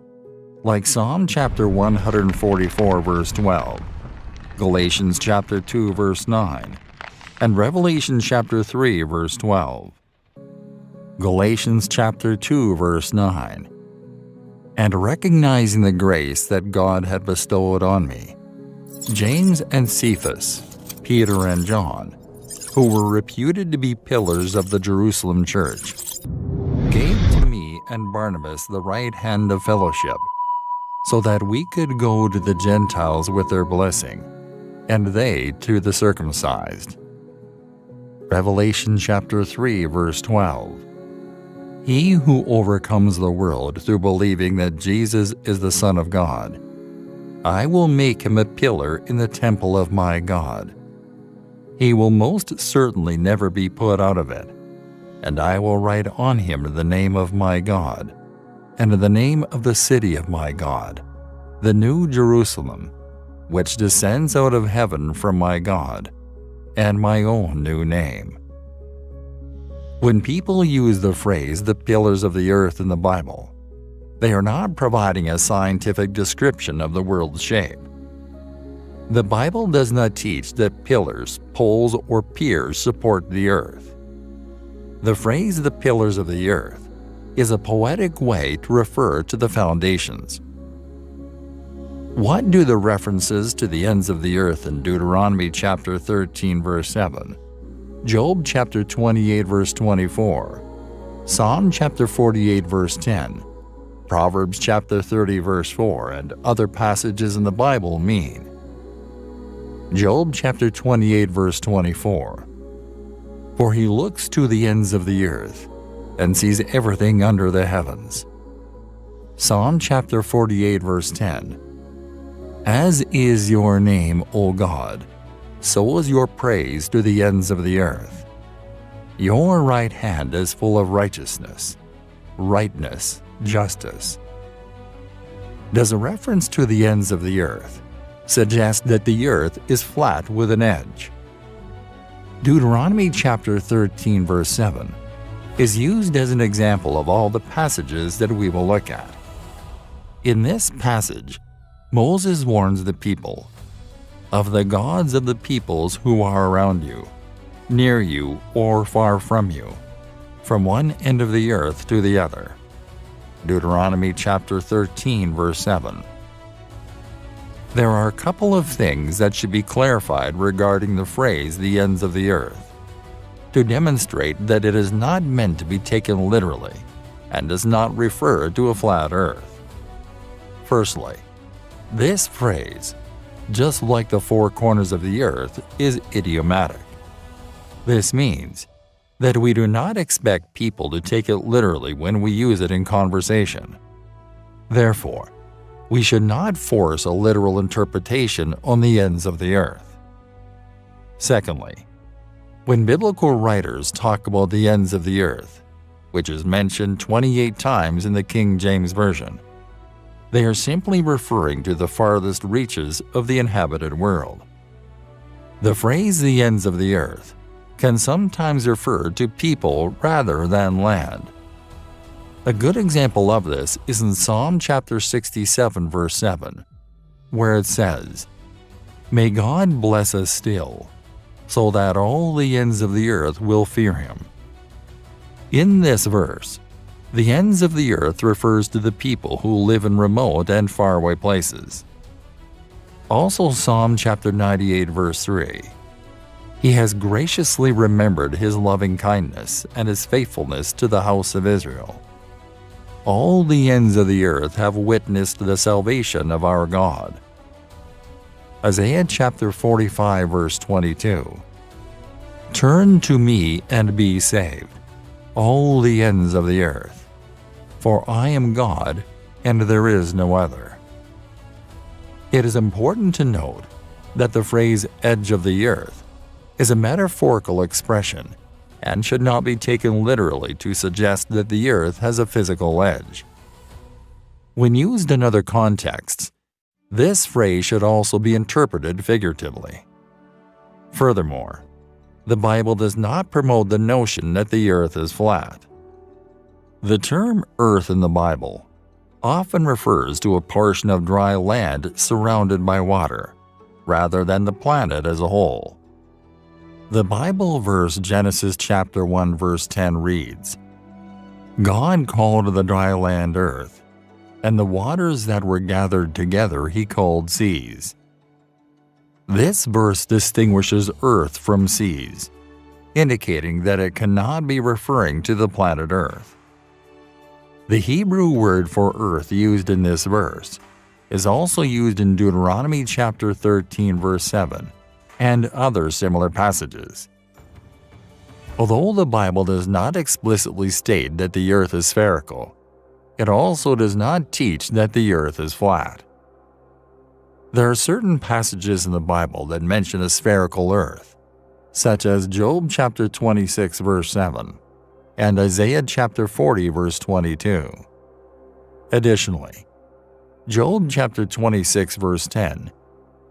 like Psalm chapter 144 verse 12, Galatians chapter 2 verse 9, and Revelation chapter 3 verse 12. Galatians chapter 2 verse 9. And recognizing the grace that God had bestowed on me, James and Cephas, Peter and John, who were reputed to be pillars of the Jerusalem church, gave to me and Barnabas the right hand of fellowship, so that we could go to the Gentiles with their blessing, and they to the circumcised. Revelation chapter 3 verse 12. He who overcomes the world through believing that Jesus is the Son of God, I will make him a pillar in the temple of my God. He will most certainly never be put out of it, and I will write on him the name of my God, and the name of the city of my God, the New Jerusalem, which descends out of heaven from my God, and my own new name. When people use the phrase "the pillars of the earth" in the Bible, they are not providing a scientific description of the world's shape. The Bible does not teach that pillars, poles, or piers support the earth. The phrase "the pillars of the earth" is a poetic way to refer to the foundations. What do the references to the ends of the earth in Deuteronomy chapter 13 verse 7, Job chapter 28 verse 24, Psalm chapter 48 verse 10, Proverbs chapter 30 verse 4, and other passages in the Bible mean? Job chapter 28 verse 24. For he looks to the ends of the earth and sees everything under the heavens. Psalm chapter 48 verse 10. As is your name, O God, so is your praise to the ends of the earth. Your right hand is full of righteousness, rightness, justice. Does a reference to the ends of the earth suggest that the earth is flat with an edge? Deuteronomy chapter 13 verse 7 is used as an example of all the passages that we will look at. In this passage, Moses warns the people, of the gods of the peoples who are around you, near you or far from you, from one end of the earth to the other. Deuteronomy chapter 13, verse 7. There are a couple of things that should be clarified regarding the phrase the ends of the earth, to demonstrate that it is not meant to be taken literally and does not refer to a flat earth. Firstly, this phrase, just like the four corners of the earth, is idiomatic. This means that we do not expect people to take it literally when we use it in conversation. Therefore, we should not force a literal interpretation on the ends of the earth. Secondly, when biblical writers talk about the ends of the earth, which is mentioned 28 times in the King James Version, they are simply referring to the farthest reaches of the inhabited world. The phrase the ends of the earth can sometimes refer to people rather than land. A good example of this is in Psalm chapter 67 verse 7, where it says, "May God bless us still, so that all the ends of the earth will fear him." In this verse, the ends of the earth refers to the people who live in remote and faraway places. Also Psalm chapter 98 verse 3, "He has graciously remembered his loving kindness and his faithfulness to the house of Israel. All the ends of the earth have witnessed the salvation of our God." Isaiah chapter 45 verse 22, "Turn to me and be saved, all the ends of the earth, for I am God and there is no other." It is important to note that the phrase edge of the earth is a metaphorical expression and should not be taken literally to suggest that the earth has a physical edge. When used in other contexts, this phrase should also be interpreted figuratively. Furthermore, the Bible does not promote the notion that the earth is flat. The term earth in the Bible often refers to a portion of dry land surrounded by water, rather than the planet as a whole. The Bible verse Genesis chapter 1 verse 10 reads, "God called the dry land earth, and the waters that were gathered together he called seas." This verse distinguishes earth from seas, indicating that it cannot be referring to the planet Earth. The Hebrew word for earth used in this verse is also used in Deuteronomy chapter 13 verse 7 and other similar passages. Although the Bible does not explicitly state that the earth is spherical, it also does not teach that the earth is flat. There are certain passages in the Bible that mention a spherical earth, such as Job chapter 26 verse 7 and Isaiah chapter 40 verse 22. Additionally, Job chapter 26 verse 10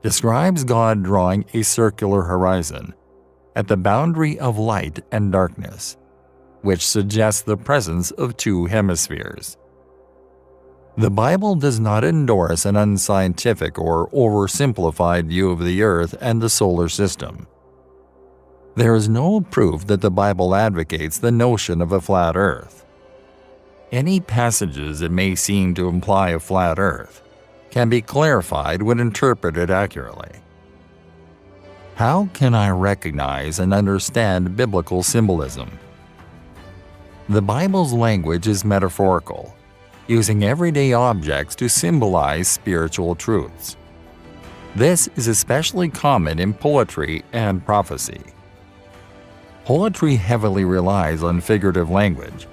describes God drawing a circular horizon at the boundary of light and darkness, which suggests the presence of two hemispheres. The Bible does not endorse an unscientific or oversimplified view of the Earth and the solar system. There is no proof that the Bible advocates the notion of a flat Earth. Any passages that may seem to imply a flat Earth can be clarified when interpreted accurately. How can I recognize and understand biblical symbolism? The Bible's language is metaphorical, using everyday objects to symbolize spiritual truths. This is especially common in poetry and prophecy. Poetry heavily relies on figurative language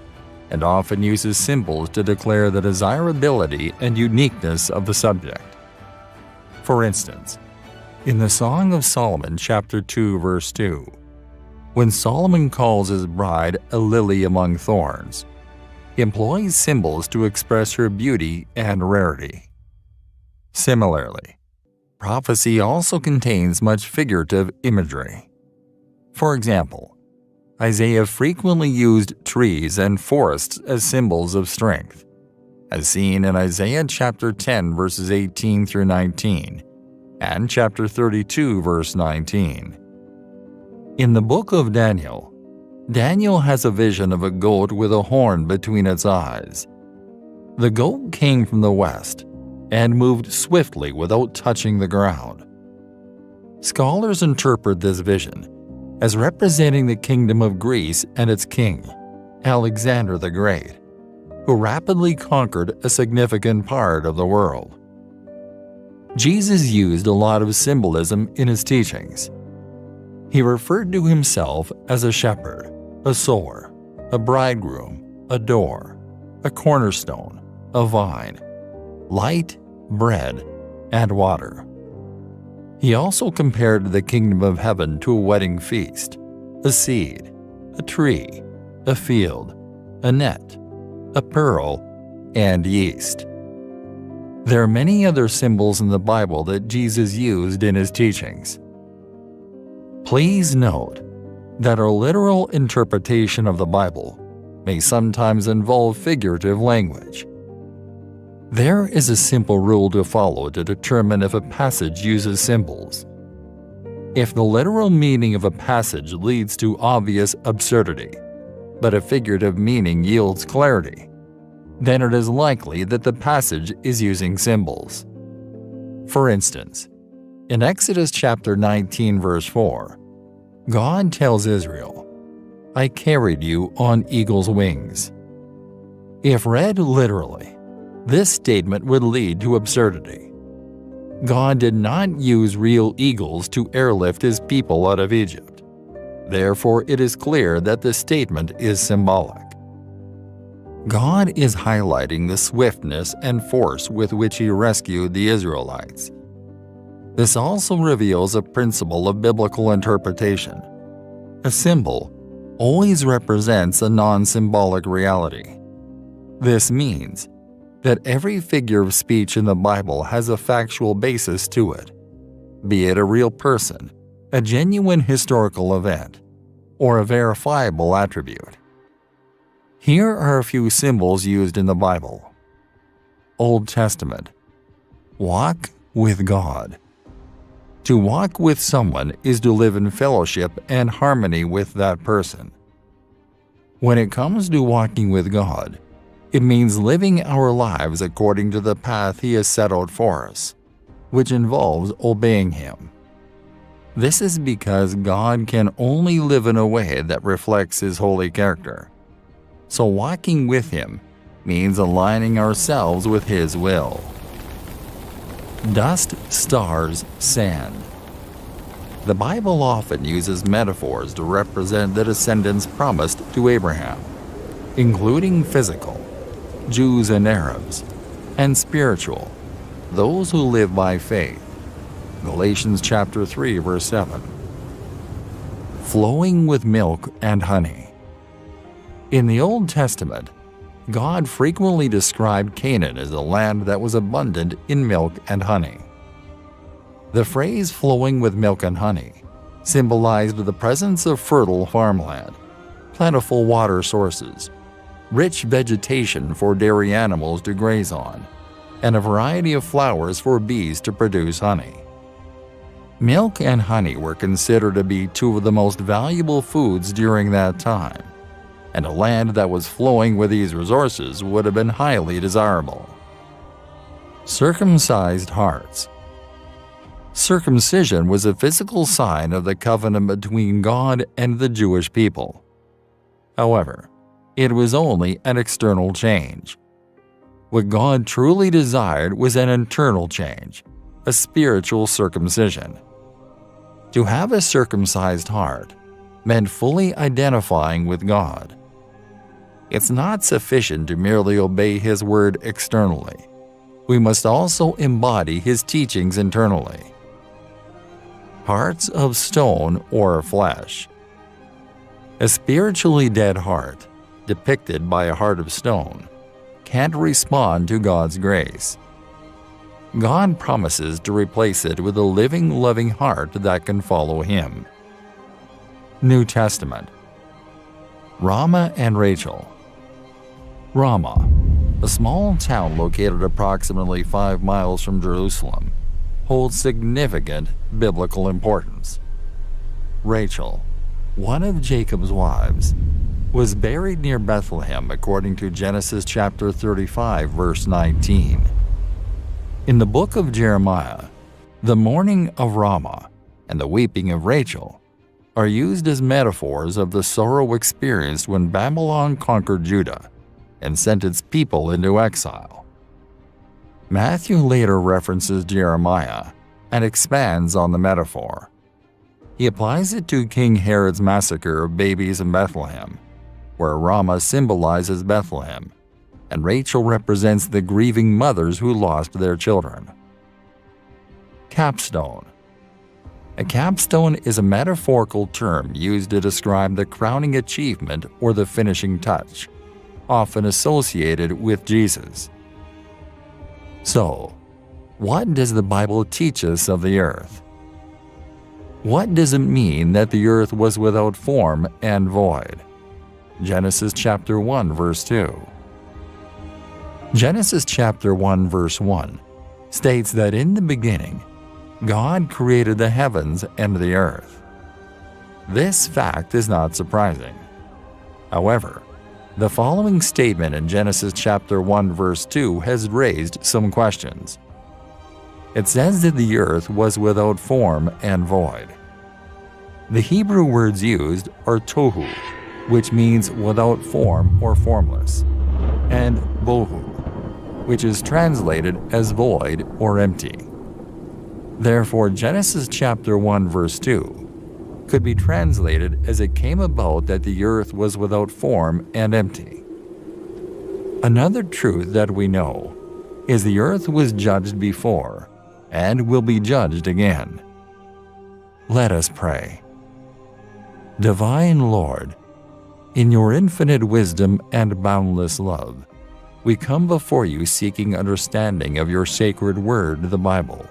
and often uses symbols to declare the desirability and uniqueness of the subject. For instance, in the Song of Solomon chapter 2 verse 2, when Solomon calls his bride a lily among thorns, he employs symbols to express her beauty and rarity. Similarly, prophecy also contains much figurative imagery. For example, Isaiah frequently used trees and forests as symbols of strength, as seen in Isaiah chapter 10 verses 18 through 19 and chapter 32, verse 19. In the book of Daniel, Daniel has a vision of a goat with a horn between its eyes. The goat came from the west and moved swiftly without touching the ground. Scholars interpret this vision as representing the kingdom of Greece and its king, Alexander the Great, who rapidly conquered a significant part of the world. Jesus used a lot of symbolism in his teachings. He referred to himself as a shepherd, a sower, a bridegroom, a door, a cornerstone, a vine, light, bread, and water. He also compared the kingdom of heaven to a wedding feast, a seed, a tree, a field, a net, a pearl, and yeast. There are many other symbols in the Bible that Jesus used in his teachings. Please note that our literal interpretation of the Bible may sometimes involve figurative language. There is a simple rule to follow to determine if a passage uses symbols. If the literal meaning of a passage leads to obvious absurdity, but a figurative meaning yields clarity, then it is likely that the passage is using symbols. For instance, in Exodus chapter 19, verse 4, God tells Israel, "I carried you on eagle's wings." If read literally, this statement would lead to absurdity. God did not use real eagles to airlift his people out of Egypt. Therefore, it is clear that the statement is symbolic. God is highlighting the swiftness and force with which he rescued the Israelites. This also reveals a principle of biblical interpretation. A symbol always represents a non-symbolic reality. This means that every figure of speech in the Bible has a factual basis to it, be it a real person, a genuine historical event, or a verifiable attribute. Here are a few symbols used in the Bible. Old Testament. Walk with God. To walk with someone is to live in fellowship and harmony with that person. When it comes to walking with God, it means living our lives according to the path He has set out for us, which involves obeying Him. This is because God can only live in a way that reflects His holy character. So walking with Him means aligning ourselves with His will. Dust, stars, sand. The Bible often uses metaphors to represent the descendants promised to Abraham, including physical, Jews and Arabs, and spiritual, those who live by faith. Galatians chapter 3, verse 7. Flowing with milk and honey. In the Old Testament, God frequently described Canaan as a land that was abundant in milk and honey. The phrase flowing with milk and honey symbolized the presence of fertile farmland, plentiful water sources, rich vegetation for dairy animals to graze on, and a variety of flowers for bees to produce honey. Milk and honey were considered to be two of the most valuable foods during that time, and a land that was flowing with these resources would have been highly desirable. Circumcised hearts. Circumcision was a physical sign of the covenant between God and the Jewish people. However, it was only an external change. What God truly desired was an internal change, a spiritual circumcision. To have a circumcised heart meant fully identifying with God. It's not sufficient to merely obey His word externally. We must also embody His teachings internally. Hearts of stone or flesh. A spiritually dead heart, depicted by a heart of stone, can't respond to God's grace. God promises to replace it with a living, loving heart that can follow Him. New Testament. Ramah and Rachel. Ramah, a small town located approximately 5 miles from Jerusalem, holds significant biblical importance. Rachel, one of Jacob's wives, was buried near Bethlehem according to Genesis chapter 35, verse 19. In the book of Jeremiah, the mourning of Ramah and the weeping of Rachel are used as metaphors of the sorrow experienced when Babylon conquered Judah and sent its people into exile. Matthew later references Jeremiah and expands on the metaphor. He applies it to King Herod's massacre of babies in Bethlehem, where Ramah symbolizes Bethlehem, and Rachel represents the grieving mothers who lost their children. Capstone. A capstone is a metaphorical term used to describe the crowning achievement or the finishing touch, often associated with Jesus. So, what does the Bible teach us of the earth? What does it mean that the earth was without form and void? Genesis chapter 1, verse 2. Genesis chapter 1, verse 1 states that in the beginning, God created the heavens and the earth. This fact is not surprising. However, the following statement in Genesis chapter 1, verse 2 has raised some questions. It says that the earth was without form and void. The Hebrew words used are tohu, which means without form or formless, and bohu, which is translated as void or empty. Therefore, Genesis chapter 1, verse 2 could be translated as it came about that the earth was without form and empty. Another truth that we know is the earth was judged before and will be judged again. Let us pray. Divine Lord, in your infinite wisdom and boundless love, we come before you seeking understanding of your sacred word, the Bible.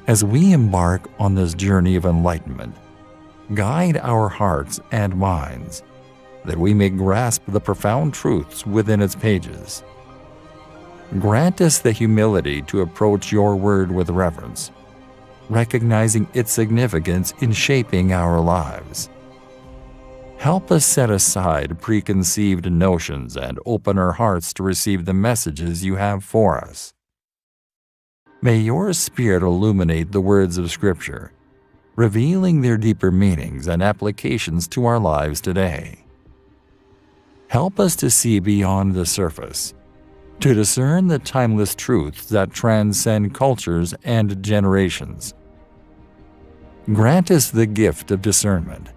As we embark on this journey of enlightenment, guide our hearts and minds that we may grasp the profound truths within its pages. Grant us the humility to approach your word with reverence, recognizing its significance in shaping our lives. Help us set aside preconceived notions and open our hearts to receive the messages you have for us. May your Spirit illuminate the words of Scripture, revealing their deeper meanings and applications to our lives today. Help us to see beyond the surface, to discern the timeless truths that transcend cultures and generations. Grant us the gift of discernment,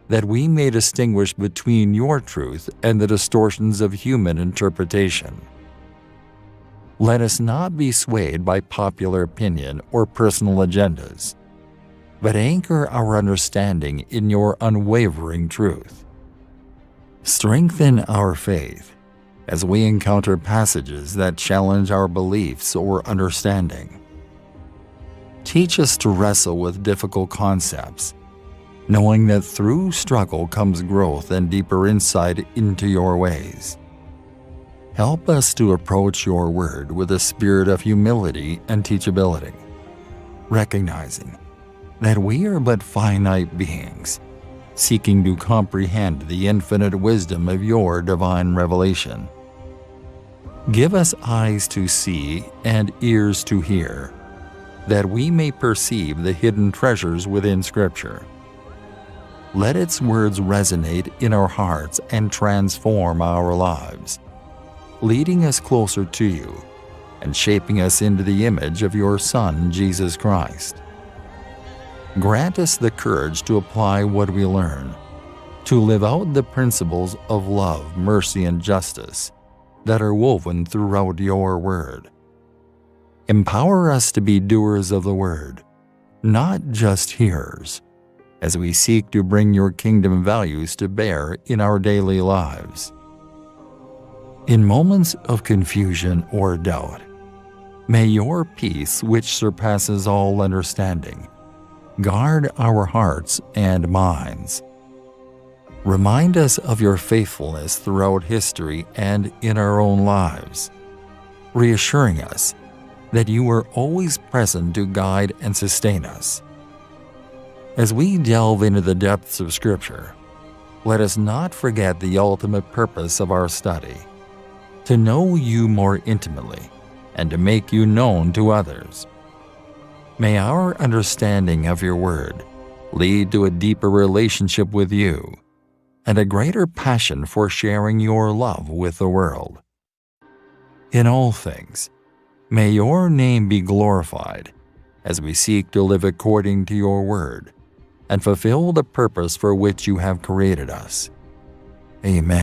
that we may distinguish between your truth and the distortions of human interpretation. Let us not be swayed by popular opinion or personal agendas, but anchor our understanding in your unwavering truth. Strengthen our faith as we encounter passages that challenge our beliefs or understanding. Teach us to wrestle with difficult concepts, knowing that through struggle comes growth and deeper insight into your ways. Help us to approach your word with a spirit of humility and teachability, recognizing that we are but finite beings, seeking to comprehend the infinite wisdom of your divine revelation. Give us eyes to see and ears to hear, that we may perceive the hidden treasures within Scripture. Let its words resonate in our hearts and transform our lives, leading us closer to you and shaping us into the image of your Son, Jesus Christ. Grant us the courage to apply what we learn, to live out the principles of love, mercy, and justice that are woven throughout your word. Empower us to be doers of the word, not just hearers, as we seek to bring your kingdom values to bear in our daily lives. In moments of confusion or doubt, may your peace, which surpasses all understanding, guard our hearts and minds. Remind us of your faithfulness throughout history and in our own lives, reassuring us that you are always present to guide and sustain us. As we delve into the depths of Scripture, let us not forget the ultimate purpose of our study, to know you more intimately and to make you known to others. May our understanding of your word lead to a deeper relationship with you and a greater passion for sharing your love with the world. In all things, may your name be glorified as we seek to live according to your word and fulfill the purpose for which you have created us. Amen.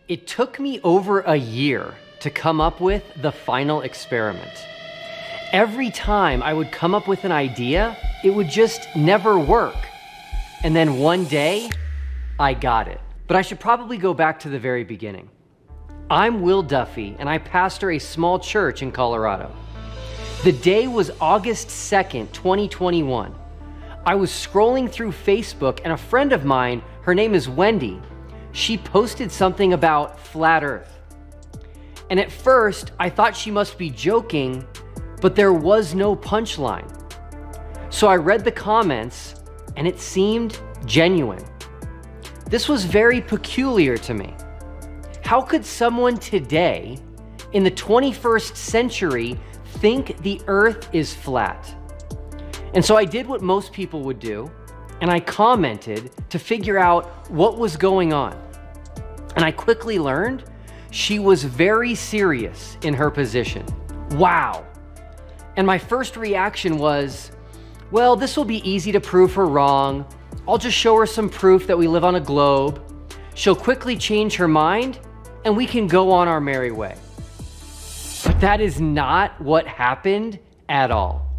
It took me over a year to come up with the final experiment. Every time I would come up with an idea, it would just never work. And then one day, I got it. But I should probably go back to the very beginning. I'm Will Duffy, and I pastor a small church in Colorado. The day was August 2nd, 2021. I was scrolling through Facebook, and a friend of mine, her name is Wendy, she posted something about flat Earth. And at first, I thought she must be joking, but there was no punchline. So I read the comments, and it seemed genuine. This was very peculiar to me. How could someone today, in the 21st century, think the Earth is flat? And so I did what most people would do, and I commented to figure out what was going on. And I quickly learned she was very serious in her position. Wow. And my first reaction was, well, this will be easy to prove her wrong. I'll just show her some proof that we live on a globe. She'll quickly change her mind, and we can go on our merry way. But that is not what happened at all.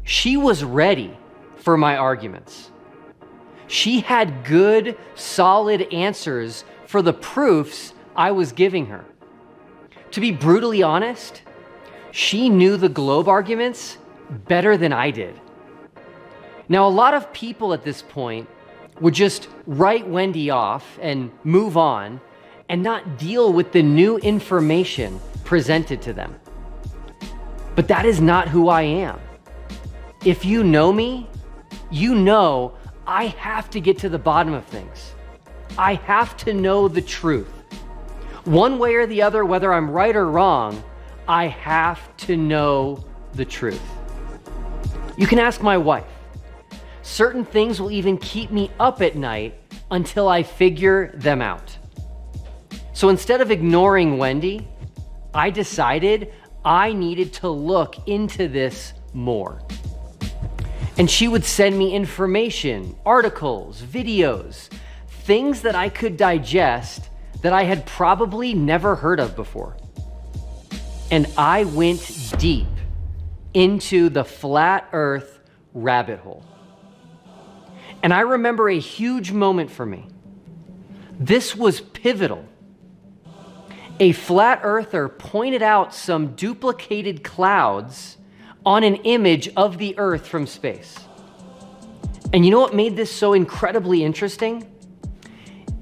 She was ready for my arguments. She had good, solid answers for the proofs I was giving her. To be brutally honest, she knew the globe arguments better than I did. Now, a lot of people at this point would just write Wendy off and move on and not deal with the new information presented to them. But that is not who I am. If you know me, you know I have to get to the bottom of things. I have to know the truth. One way or the other, whether I'm right or wrong, I have to know the truth. You can ask my wife. Certain things will even keep me up at night until I figure them out. So instead of ignoring Wendy, I decided I needed to look into this more. And she would send me information, articles, videos, things that I could digest that I had probably never heard of before. And I went deep into the flat earth rabbit hole. And I remember a huge moment for me. This was pivotal. A flat earther pointed out some duplicated clouds on an image of the earth from space. And you know what made this so incredibly interesting?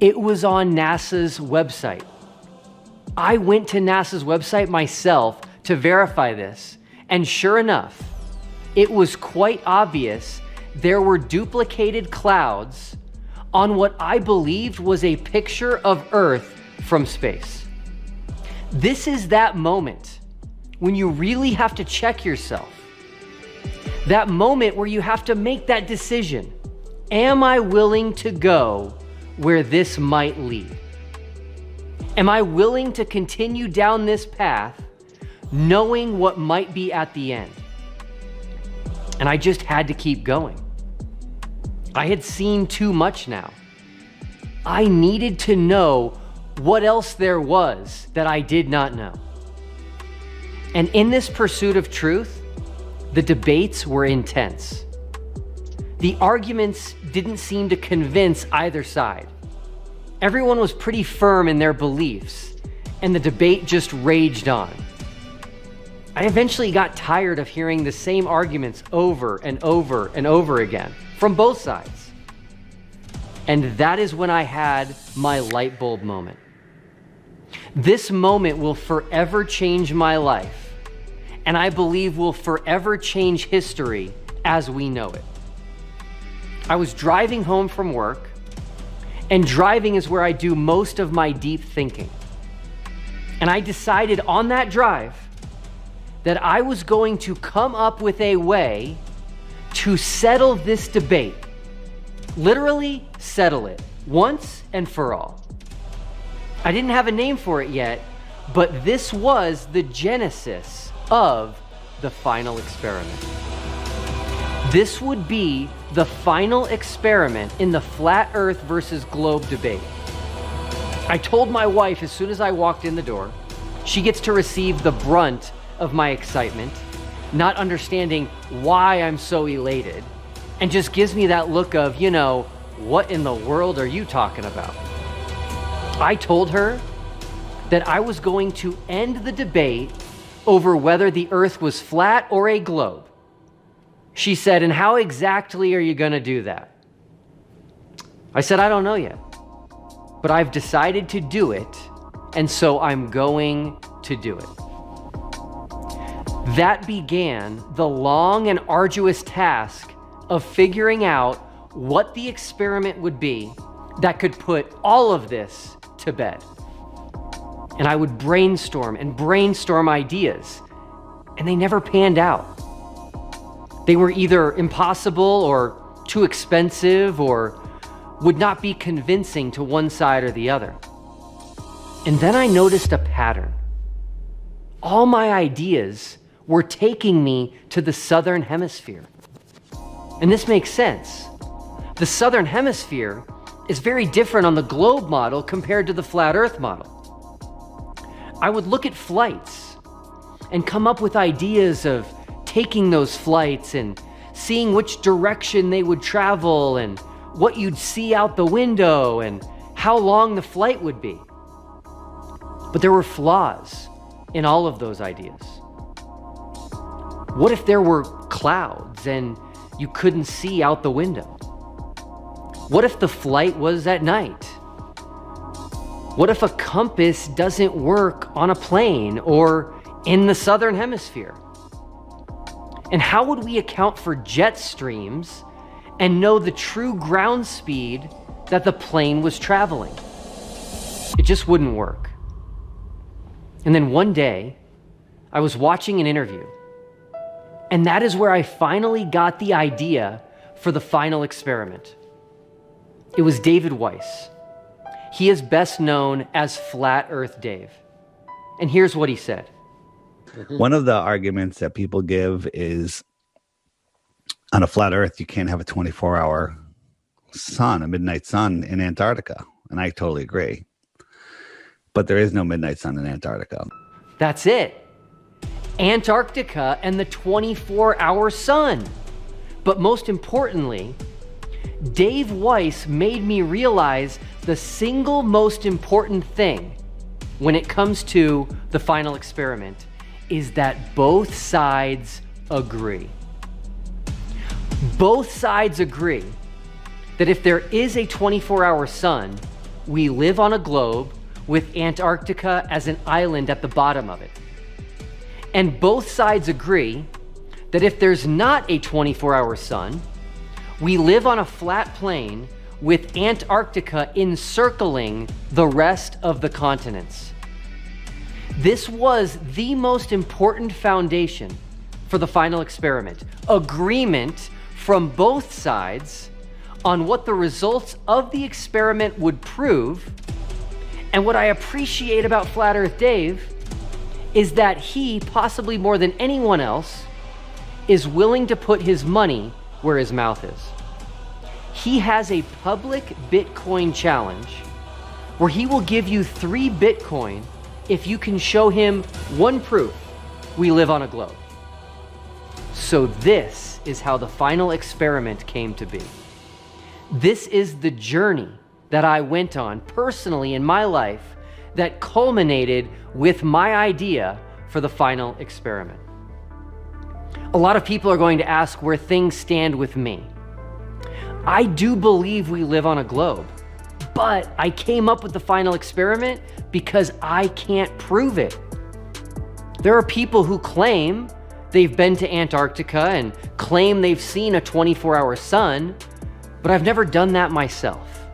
It was on NASA's website. I went to NASA's website myself to verify this, and sure enough, it was quite obvious there were duplicated clouds on what I believed was a picture of Earth from space. This is that moment when you really have to check yourself. That moment where you have to make that decision. Am I willing to go where this might lead? Am I willing to continue down this path knowing what might be at the end? And I just had to keep going. I had seen too much now. I needed to know what else there was that I did not know. And in this pursuit of truth, the debates were intense. The arguments didn't seem to convince either side. Everyone was pretty firm in their beliefs, and the debate just raged on. I eventually got tired of hearing the same arguments over and over and over again from both sides. And that is when I had my light bulb moment. This moment will forever change my life, and I believe will forever change history as we know it. I was driving home from work, and driving is where I do most of my deep thinking. And I decided on that drive that I was going to come up with a way to settle this debate. Literally settle it once and for all. I didn't have a name for it yet, but this was the genesis of the final experiment. This would be the final experiment in the flat earth versus globe debate. I told my wife as soon as I walked in the door. She gets to receive the brunt of my excitement, not understanding why I'm so elated, and just gives me that look of, you know, what in the world are you talking about? I told her that I was going to end the debate over whether the earth was flat or a globe. She said, and how exactly are you going to do that? I said, I don't know yet, but I've decided to do it, and so I'm going to do it. That began the long and arduous task of figuring out what the experiment would be that could put all of this to bed. And I would brainstorm ideas, and they never panned out. They were either impossible or too expensive or would not be convincing to one side or the other. And then I noticed a pattern. All my ideas were taking me to the southern hemisphere. And this makes sense. The southern hemisphere is very different on the globe model compared to the flat earth model. I would look at flights and come up with ideas of taking those flights and seeing which direction they would travel and what you'd see out the window and how long the flight would be. But there were flaws in all of those ideas. What if there were clouds and you couldn't see out the window? What if the flight was at night? What if a compass doesn't work on a plane or in the southern hemisphere? And how would we account for jet streams and know the true ground speed that the plane was traveling? It just wouldn't work. And then one day, I was watching an interview, and that is where I finally got the idea for the final experiment. It was David Weiss. He is best known as Flat Earth Dave. And here's what he said. One of the arguments that people give is on a flat earth, you can't have a 24-hour sun, a midnight sun in Antarctica. And I totally agree. But there is no midnight sun in Antarctica. That's it. Antarctica and the 24-hour sun. But most importantly, Dave Weiss made me realize the single most important thing when it comes to the final experiment is that both sides agree. Both sides agree that if there is a 24-hour sun, we live on a globe with Antarctica as an island at the bottom of it. And both sides agree that if there's not a 24-hour sun, we live on a flat plain with Antarctica encircling the rest of the continents. This was the most important foundation for the final experiment. Agreement from both sides on what the results of the experiment would prove. And what I appreciate about Flat Earth Dave is that he, possibly more than anyone else, is willing to put his money where his mouth is. He has a public Bitcoin challenge where he will give you 3 Bitcoin if you can show him one proof we live on a globe. So this is how the final experiment came to be. This is the journey that I went on personally in my life that culminated with my idea for the final experiment. A lot of people are going to ask where things stand with me. I do believe we live on a globe, but I came up with the final experiment because I can't prove it. There are people who claim they've been to Antarctica and claim they've seen a 24-hour sun, but I've never done that myself.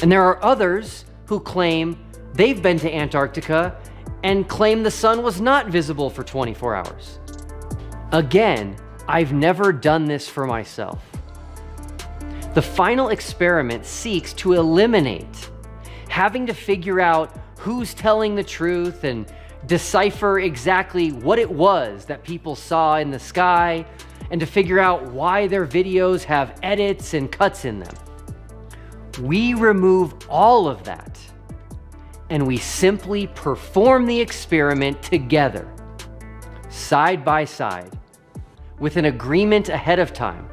And there are others who claim they've been to Antarctica and claim the sun was not visible for 24 hours. Again, I've never done this for myself. The final experiment seeks to eliminate having to figure out who's telling the truth and decipher exactly what it was that people saw in the sky and to figure out why their videos have edits and cuts in them. We remove all of that and we simply perform the experiment together, side by side, with an agreement ahead of time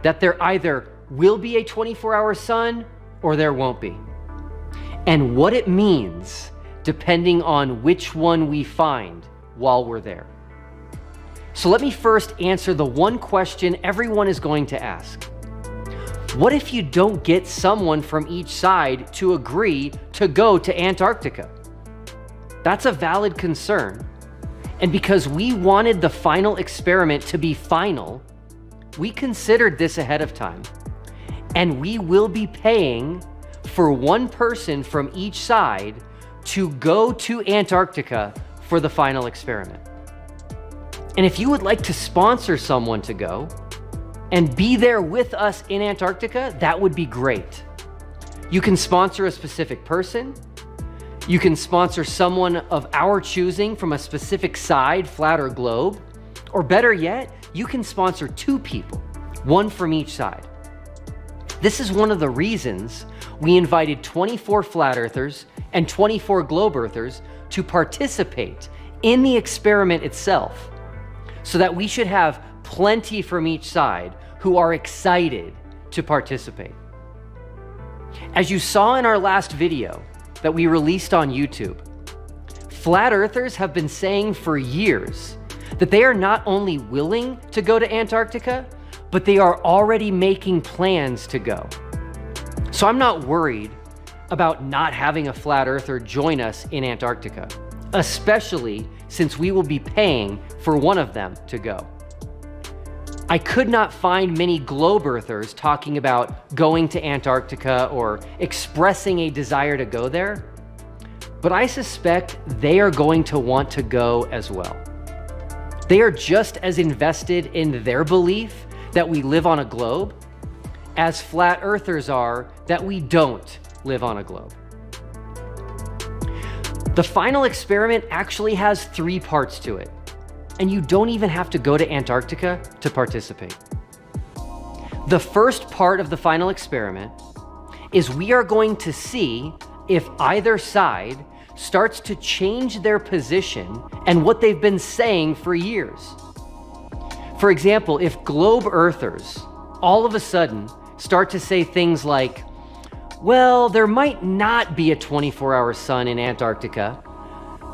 that there either will be a 24-hour sun or there won't be. And what it means depending on which one we find while we're there. So let me first answer the one question everyone is going to ask. What if you don't get someone from each side to agree to go to Antarctica? That's a valid concern. And because we wanted the final experiment to be final, we considered this ahead of time. And we will be paying for one person from each side to go to Antarctica for the final experiment. And if you would like to sponsor someone to go and be there with us in Antarctica, that would be great. You can sponsor a specific person. You can sponsor someone of our choosing from a specific side, flat or globe. Or better yet, you can sponsor 2 people, one from each side. This is one of the reasons we invited 24 flat earthers and 24 globe earthers to participate in the experiment itself, so that we should have plenty from each side who are excited to participate. As you saw in our last video that we released on YouTube, flat earthers have been saying for years that they are not only willing to go to Antarctica, but they are already making plans to go. So I'm not worried about not having a flat earther join us in Antarctica, especially since we will be paying for one of them to go. I could not find many globe earthers talking about going to Antarctica or expressing a desire to go there, but I suspect they are going to want to go as well. They are just as invested in their belief that we live on a globe as flat earthers are that we don't live on a globe. The final experiment actually has 3 parts to it, and you don't even have to go to Antarctica to participate. The first part of the final experiment is we are going to see if either side starts to change their position and what they've been saying for years. For example, if globe earthers all of a sudden start to say things like, well, there might not be a 24-hour sun in Antarctica,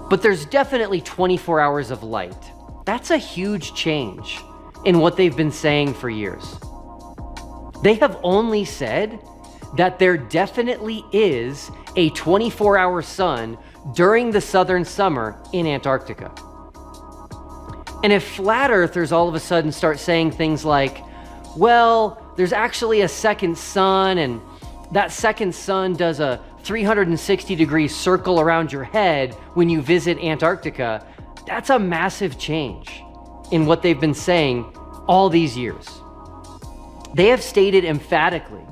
but there's definitely 24 hours of light. That's a huge change in what they've been saying for years. They have only said that there definitely is a 24-hour sun during the southern summer in Antarctica. And if flat earthers all of a sudden start saying things like, well, there's actually a second sun, and that second sun does a 360-degree circle around your head when you visit Antarctica, that's a massive change in what they've been saying all these years. They have stated emphatically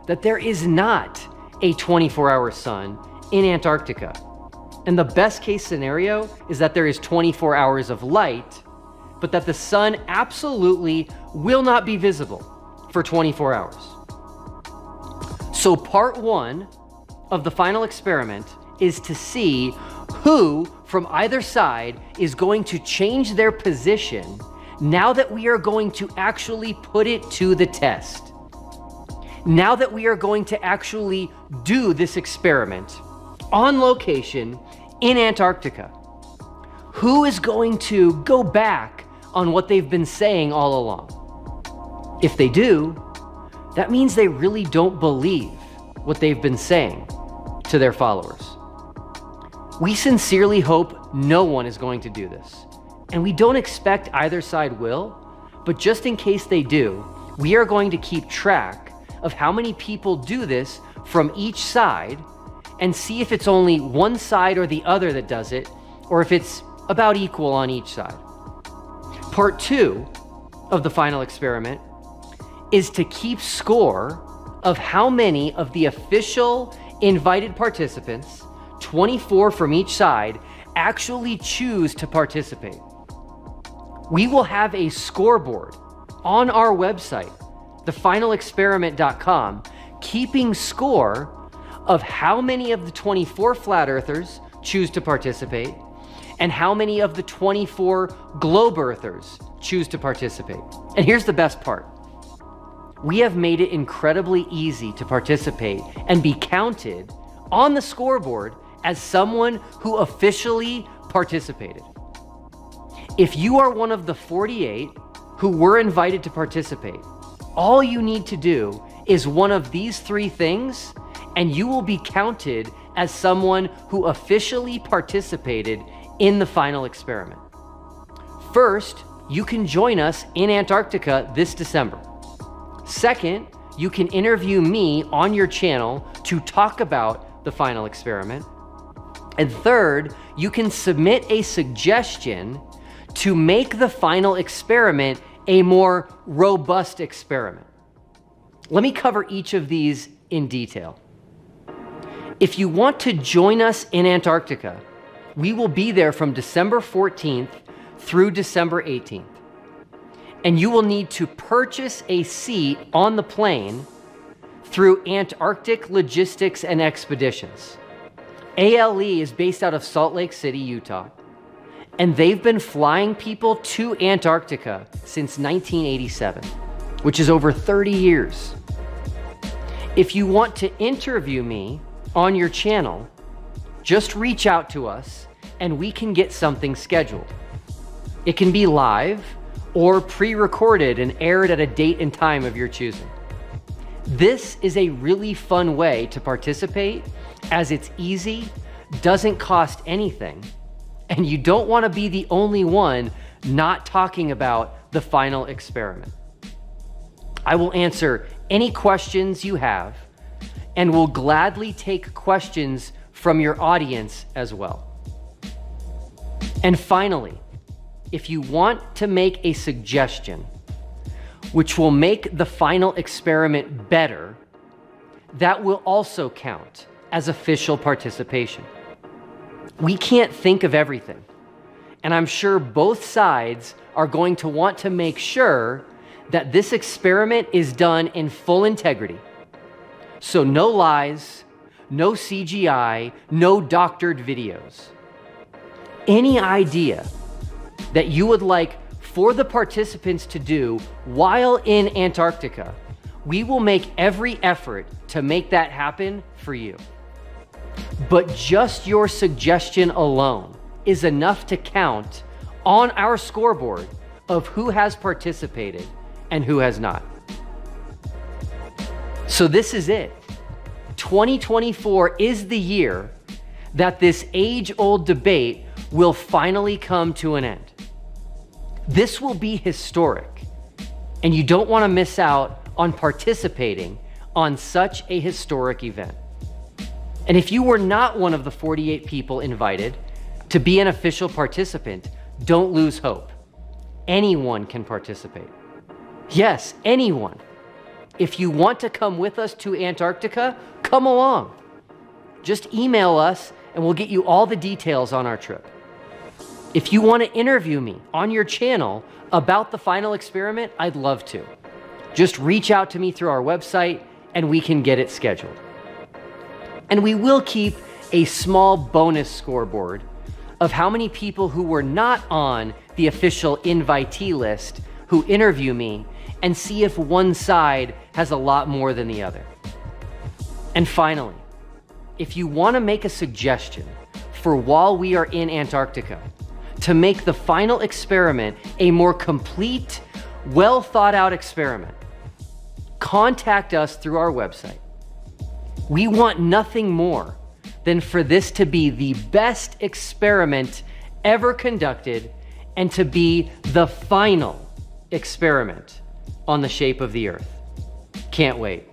that there is not a 24-hour sun in Antarctica. And the best case scenario is that there is 24 hours of light, but that the sun absolutely will not be visible for 24 hours. So part one of the final experiment is to see who from either side is going to change their position now that we are going to actually put it to the test. Now that we are going to actually do this experiment on location in Antarctica, who is going to go back on what they've been saying all along? If they do, that means they really don't believe what they've been saying to their followers. We sincerely hope no one is going to do this, and we don't expect either side will, but just in case they do, we are going to keep track of how many people do this from each side and see if it's only one side or the other that does it, or if it's about equal on each side. Part two of the final experiment is to keep score of how many of the official invited participants, 24 from each side, actually choose to participate. We will have a scoreboard on our website, thefinalexperiment.com, keeping score of how many of the 24 flat earthers choose to participate and how many of the 24 globe earthers choose to participate. And here's the best part. We have made it incredibly easy to participate and be counted on the scoreboard as someone who officially participated. If you are one of the 48 who were invited to participate, all you need to do is one of these three things, and you will be counted as someone who officially participated in the final experiment. First, you can join us in Antarctica this December. Second, you can interview me on your channel to talk about the final experiment. And third, you can submit a suggestion to make the final experiment a more robust experiment. Let me cover each of these in detail. If you want to join us in Antarctica, we will be there from December 14th through December 18th. And you will need to purchase a seat on the plane through Antarctic Logistics and Expeditions. ALE is based out of Salt Lake City, Utah, and they've been flying people to Antarctica since 1987, which is over 30 years. If you want to interview me on your channel, just reach out to us and we can get something scheduled. It can be live or pre-recorded and aired at a date and time of your choosing. This is a really fun way to participate, as it's easy, doesn't cost anything, and you don't want to be the only one not talking about the final experiment. I will answer any questions you have and will gladly take questions from your audience as well. And finally, if you want to make a suggestion which will make the final experiment better, that will also count as official participation. We can't think of everything, and I'm sure both sides are going to want to make sure that this experiment is done in full integrity. So no lies, no CGI, no doctored videos. Any idea that you would like for the participants to do while in Antarctica, we will make every effort to make that happen for you. But just your suggestion alone is enough to count on our scoreboard of who has participated and who has not. So this is it. 2024 is the year that this age-old debate will finally come to an end. This will be historic, and you don't want to miss out on participating on such a historic event. And if you were not one of the 48 people invited to be an official participant, don't lose hope. Anyone can participate. Yes, anyone. If you want to come with us to Antarctica, come along. Just email us and we'll get you all the details on our trip. If you want to interview me on your channel about the final experiment, I'd love to. Just reach out to me through our website and we can get it scheduled. And we will keep a small bonus scoreboard of how many people who were not on the official invitee list who interview me, and see if one side has a lot more than the other. And finally, if you want to make a suggestion for while we are in Antarctica to make the final experiment a more complete, well thought out experiment, contact us through our website. We want nothing more than for this to be the best experiment ever conducted and to be the final experiment on the shape of the Earth. Can't wait.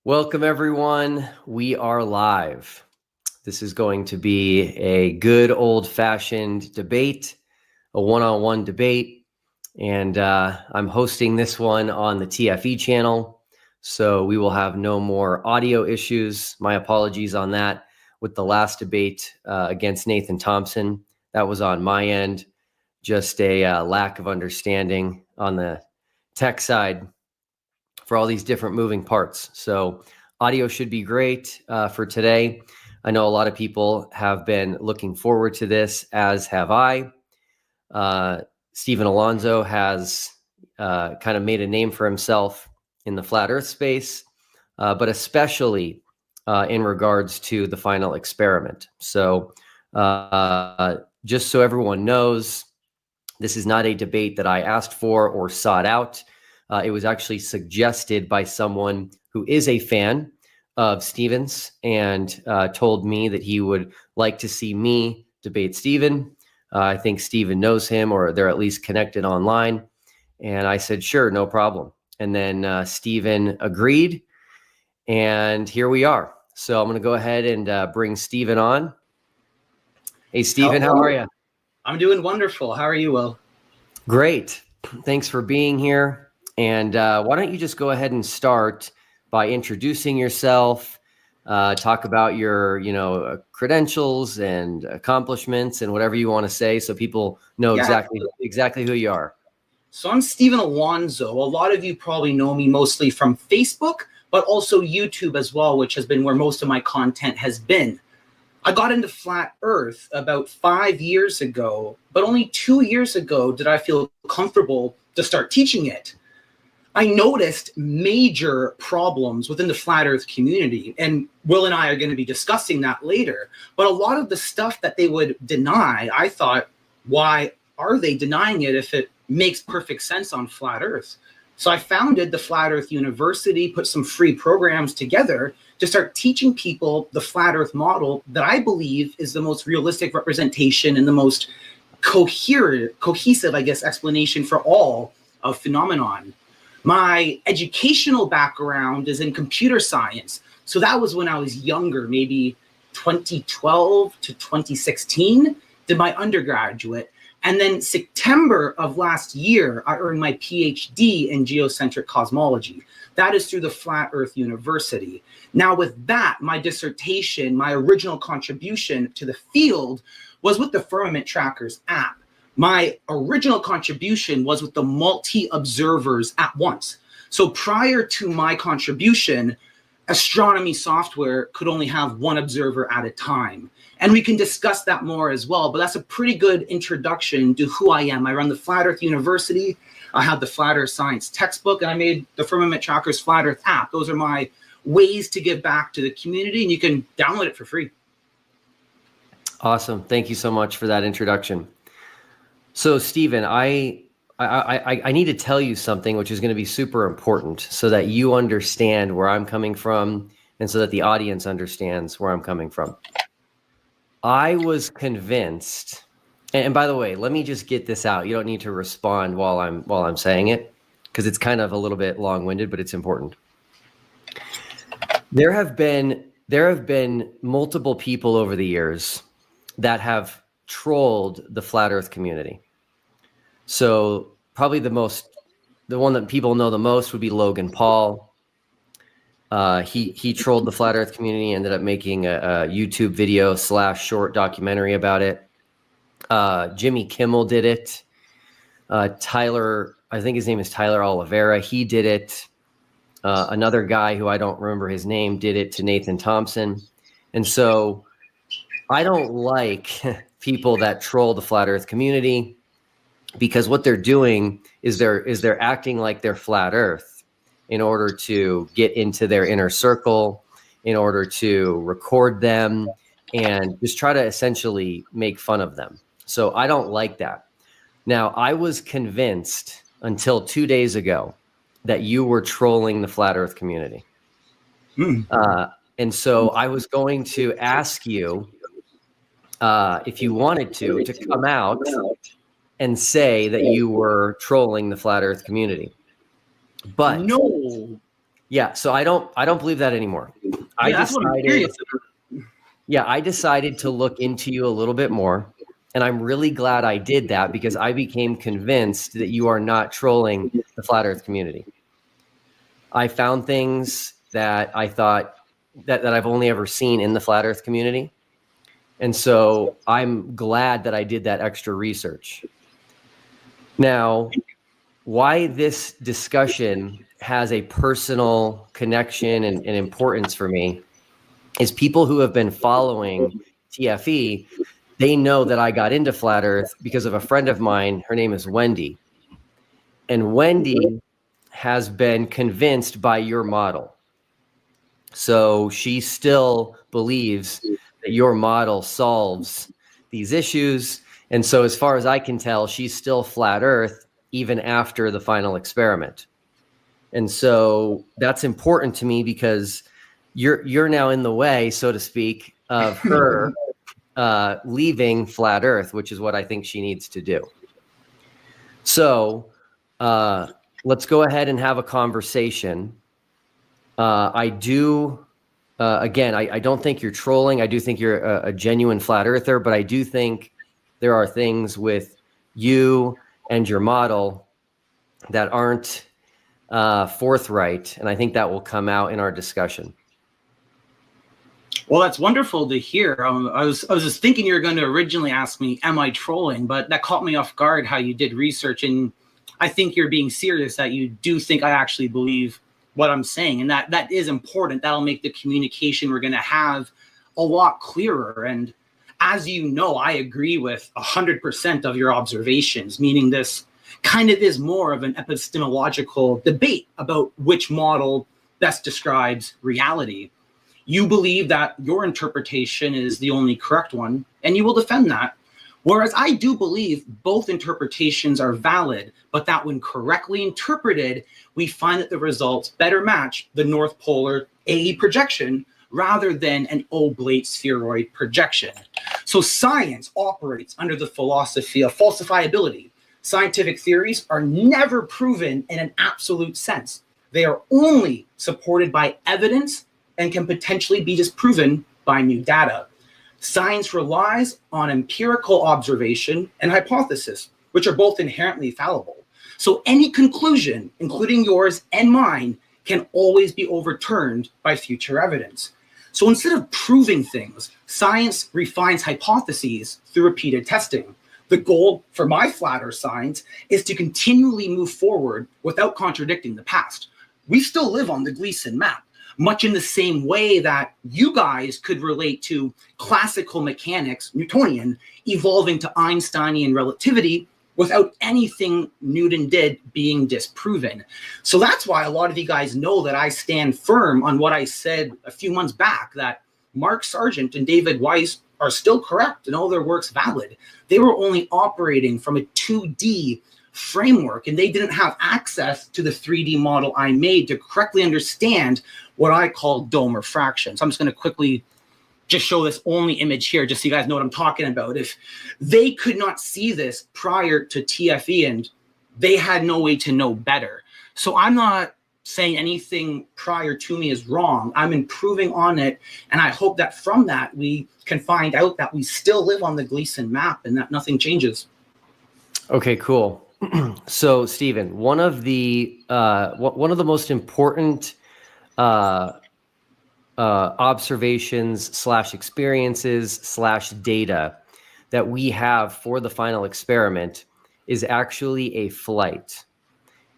Welcome everyone. We are live. This is going to be a good old-fashioned debate, a one-on-one debate, and I'm hosting this one on the TFE channel. So we will have no more audio issues. My apologies on that with the last debate against Nathan Thompson. That was on my end. Just a lack of understanding on the tech side for all these different moving parts. So audio should be great for today. I know a lot of people have been looking forward to this, as have I. Stephen Alonso has kind of made a name for himself in the flat earth space, but especially in regards to the final experiment. So just so everyone knows, this is not a debate that I asked for or sought out. It was actually suggested by someone who is a fan of Stephen's and told me that he would like to see me debate Stephen. I think Stephen knows him, or they're at least connected online. And I said, sure, no problem. And then Stephen agreed, and here we are. So I'm going to go ahead and bring Stephen on. Hey, Stephen, how are you? I'm doing wonderful. How are you, Will? Great. Thanks for being here. And why don't you just go ahead and start by introducing yourself, talk about your, credentials and accomplishments and whatever you want to say, so people know exactly who you are. So I'm Stephen Alonso. A lot of you probably know me mostly from Facebook, but also YouTube as well, which has been where most of my content has been. I got into flat earth about 5 years ago, but only 2 years ago did I feel comfortable to start teaching it. I noticed major problems within the flat earth community, and Will and I are going to be discussing that later. But a lot of the stuff that they would deny, I thought, why are they denying it if it makes perfect sense on flat earth? So I founded the Flat Earth University, put some free programs together to start teaching people the flat earth model that I believe is the most realistic representation and the most cohesive, explanation for all of phenomenon. My educational background is in computer science. So that was when I was younger, maybe 2012 to 2016, did my undergraduate. And then September of last year, I earned my PhD in geocentric cosmology. That is through the Flat Earth University. Now with that, my dissertation, my original contribution to the field was with the Firmament Trackers app. My original contribution was with the multi-observers at once. So prior to my contribution, astronomy software could only have one observer at a time. And we can discuss that more as well, but that's a pretty good introduction to who I am. I run the Flat Earth University. I have the Flat Earth Science textbook, and I made the Firmament Trackers Flat Earth app. Those are my ways to give back to the community, and you can download it for free. Awesome. Thank you so much for that introduction. So, Stephen, I need to tell you something which is going to be super important so that you understand where I'm coming from and so that the audience understands where I'm coming from. I was convinced, and by the way, let me just get this out. You don't need to respond while I'm saying it because it's kind of a little bit long-winded, but it's important. There have been multiple people over the years that have trolled the flat Earth community. So probably the one that people know the most would be Logan Paul. He trolled the flat Earth community, ended up making a YouTube video / short documentary about it. Jimmy Kimmel did it. Tyler, I think his name is Tyler Oliveira. He did it. Another guy who I don't remember his name did it to Nathan Thompson. And so I don't like people that troll the flat Earth community because what they're doing is they're acting like they're flat Earth in order to get into their inner circle, in order to record them, and just try to essentially make fun of them. So I don't like that. Now, I was convinced until 2 days ago that you were trolling the flat Earth community. And so I was going to ask you if you wanted to come out and say that you were trolling the flat Earth community. But no, yeah, so I don't believe that anymore. I decided to look into you a little bit more, and I'm really glad I did that because I became convinced that you are not trolling the flat Earth community. I found things that I thought that I've only ever seen in the flat Earth community, and so I'm glad that I did that extra research. Now, why this discussion has a personal connection and importance for me is people who have been following TFE, they know that I got into flat Earth because of a friend of mine. Her name is Wendy. And Wendy has been convinced by your model. So she still believes that your model solves these issues. And so as far as I can tell, she's still flat Earth even after the final experiment. And so that's important to me because you're now in the way, so to speak, of her leaving flat Earth, which is what I think she needs to do. So let's go ahead and have a conversation. I don't think you're trolling. I do think you're a genuine flat earther, but I do think there are things with you and your model that aren't forthright. And I think that will come out in our discussion. Well, that's wonderful to hear. I was just thinking you were going to originally ask me, am I trolling? But that caught me off guard how you did research. And I think you're being serious that you do think I actually believe what I'm saying. And that is important. That'll make the communication we're going to have a lot clearer. And as you know, I agree with 100% of your observations, meaning this kind of is more of an epistemological debate about which model best describes reality. You believe that your interpretation is the only correct one, and you will defend that. Whereas I do believe both interpretations are valid, but that when correctly interpreted, we find that the results better match the North Polar AE projection rather than an oblate spheroid projection. So science operates under the philosophy of falsifiability. Scientific theories are never proven in an absolute sense. They are only supported by evidence and can potentially be disproven by new data. Science relies on empirical observation and hypothesis, which are both inherently fallible. So any conclusion, including yours and mine, can always be overturned by future evidence. So instead of proving things, science refines hypotheses through repeated testing. The goal for my flat earth science is to continually move forward without contradicting the past. We still live on the Gleason map, much in the same way that you guys could relate to classical mechanics, Newtonian, evolving to Einsteinian relativity without anything Newton did being disproven. So that's why a lot of you guys know that I stand firm on what I said a few months back, that Mark Sargent and David Weiss are still correct and all their work's valid. They were only operating from a 2D framework, and they didn't have access to the 3D model I made to correctly understand what I call dome refraction. So I'm just going to quickly just show this only image here, just so you guys know what I'm talking about. If they could not see this prior to TFE, and they had no way to know better. So I'm not saying anything prior to me is wrong. I'm improving on it, and I hope that from that we can find out that we still live on the Gleason map and that nothing changes. Okay, cool. So, Stephen, one of the most important observations / experiences / data that we have for the final experiment is actually a flight.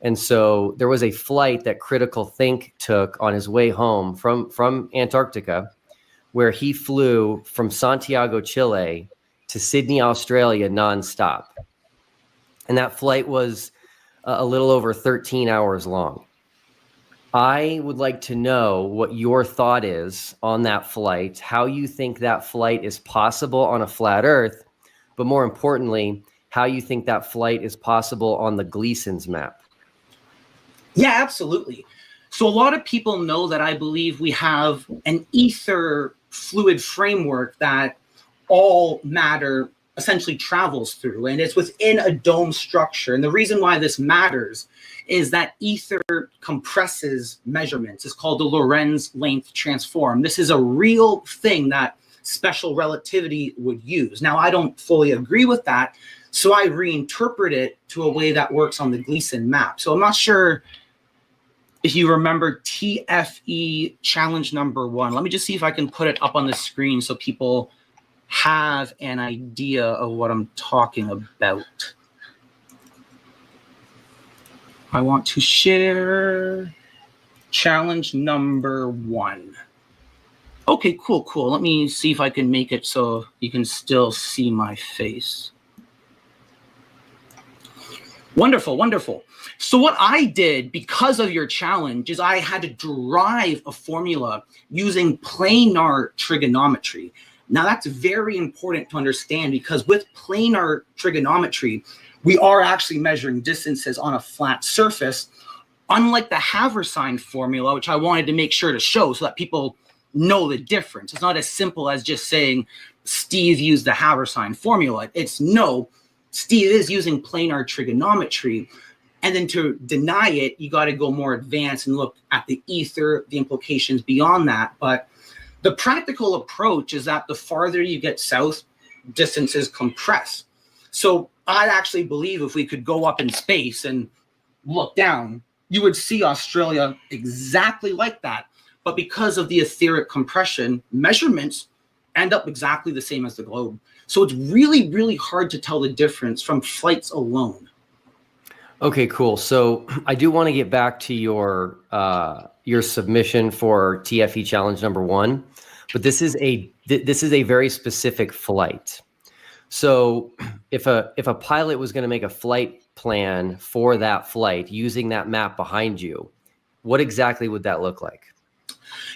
And so there was a flight that Critical Think took on his way home from Antarctica, where he flew from Santiago, Chile to Sydney, Australia nonstop. And that flight was a little over 13 hours long. I would like to know what your thought is on that flight, how you think that flight is possible on a flat Earth, but more importantly, how you think that flight is possible on the Gleason's map. Yeah, absolutely. So a lot of people know that I believe we have an ether fluid framework that all matter essentially travels through, and it's within a dome structure. And the reason why this matters is that ether compresses measurements. It's called the Lorentz length transform. This is a real thing that special relativity would use. Now, I don't fully agree with that, so I reinterpret it to a way that works on the Gleason map. So I'm not sure if you remember TFE challenge number 1. Let me just see if I can put it up on the screen so people have an idea of what I'm talking about. I want to share challenge number 1. Okay, cool. Let me see if I can make it so you can still see my face. Wonderful. So what I did because of your challenge is I had to derive a formula using planar trigonometry. Now that's very important to understand, because with planar trigonometry, we are actually measuring distances on a flat surface, unlike the Haversine formula, which I wanted to make sure to show so that people know the difference. It's not as simple as just saying Steve used the Haversine formula. It's no, Steve is using planar trigonometry. And then to deny it, you got to go more advanced and look at the ether, the implications beyond that. But the practical approach is that the farther you get south, distances compress. So I actually believe if we could go up in space and look down, you would see Australia exactly like that. But because of the etheric compression, measurements end up exactly the same as the globe. So it's really, really hard to tell the difference from flights alone. Okay, cool. So I do want to get back to your submission for TFE challenge number 1, but this is a very specific flight. So if a pilot was going to make a flight plan for that flight using that map behind you, what exactly would that look like?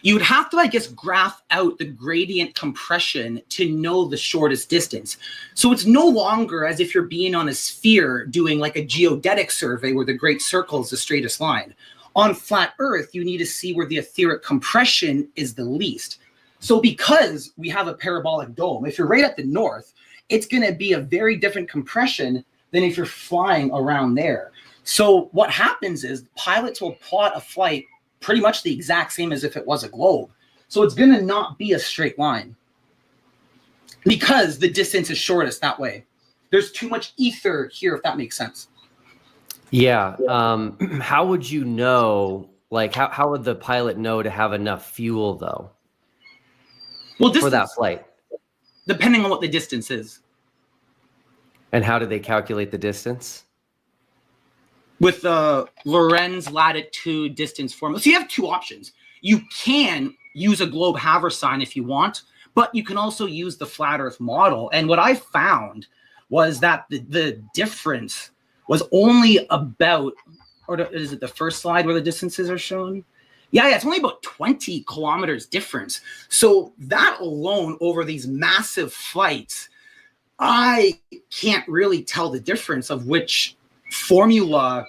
You would have to, I guess, graph out the gradient compression to know the shortest distance. So it's no longer as if you're being on a sphere doing like a geodetic survey where the great circle is the straightest line. On flat Earth, you need to see where the etheric compression is the least. So because we have a parabolic dome, if you're right at the north, it's going to be a very different compression than if you're flying around there. So what happens is pilots will plot a flight pretty much the exact same as if it was a globe. So it's going to not be a straight line. because the distance is shortest that way. There's too much ether here, if that makes sense. Yeah. How would you know, like, how would the pilot know to have enough fuel, though, for that flight? Depending on what the distance is. And how do they calculate the distance? With the Lorentz latitude distance formula. So you have two options. You can use a globe haversine if you want, but you can also use the flat Earth model. And what I found was that the difference was only about, or is it the first slide where the distances are shown? Yeah, it's only about 20 kilometers difference. So that alone over these massive flights, I can't really tell the difference of which formula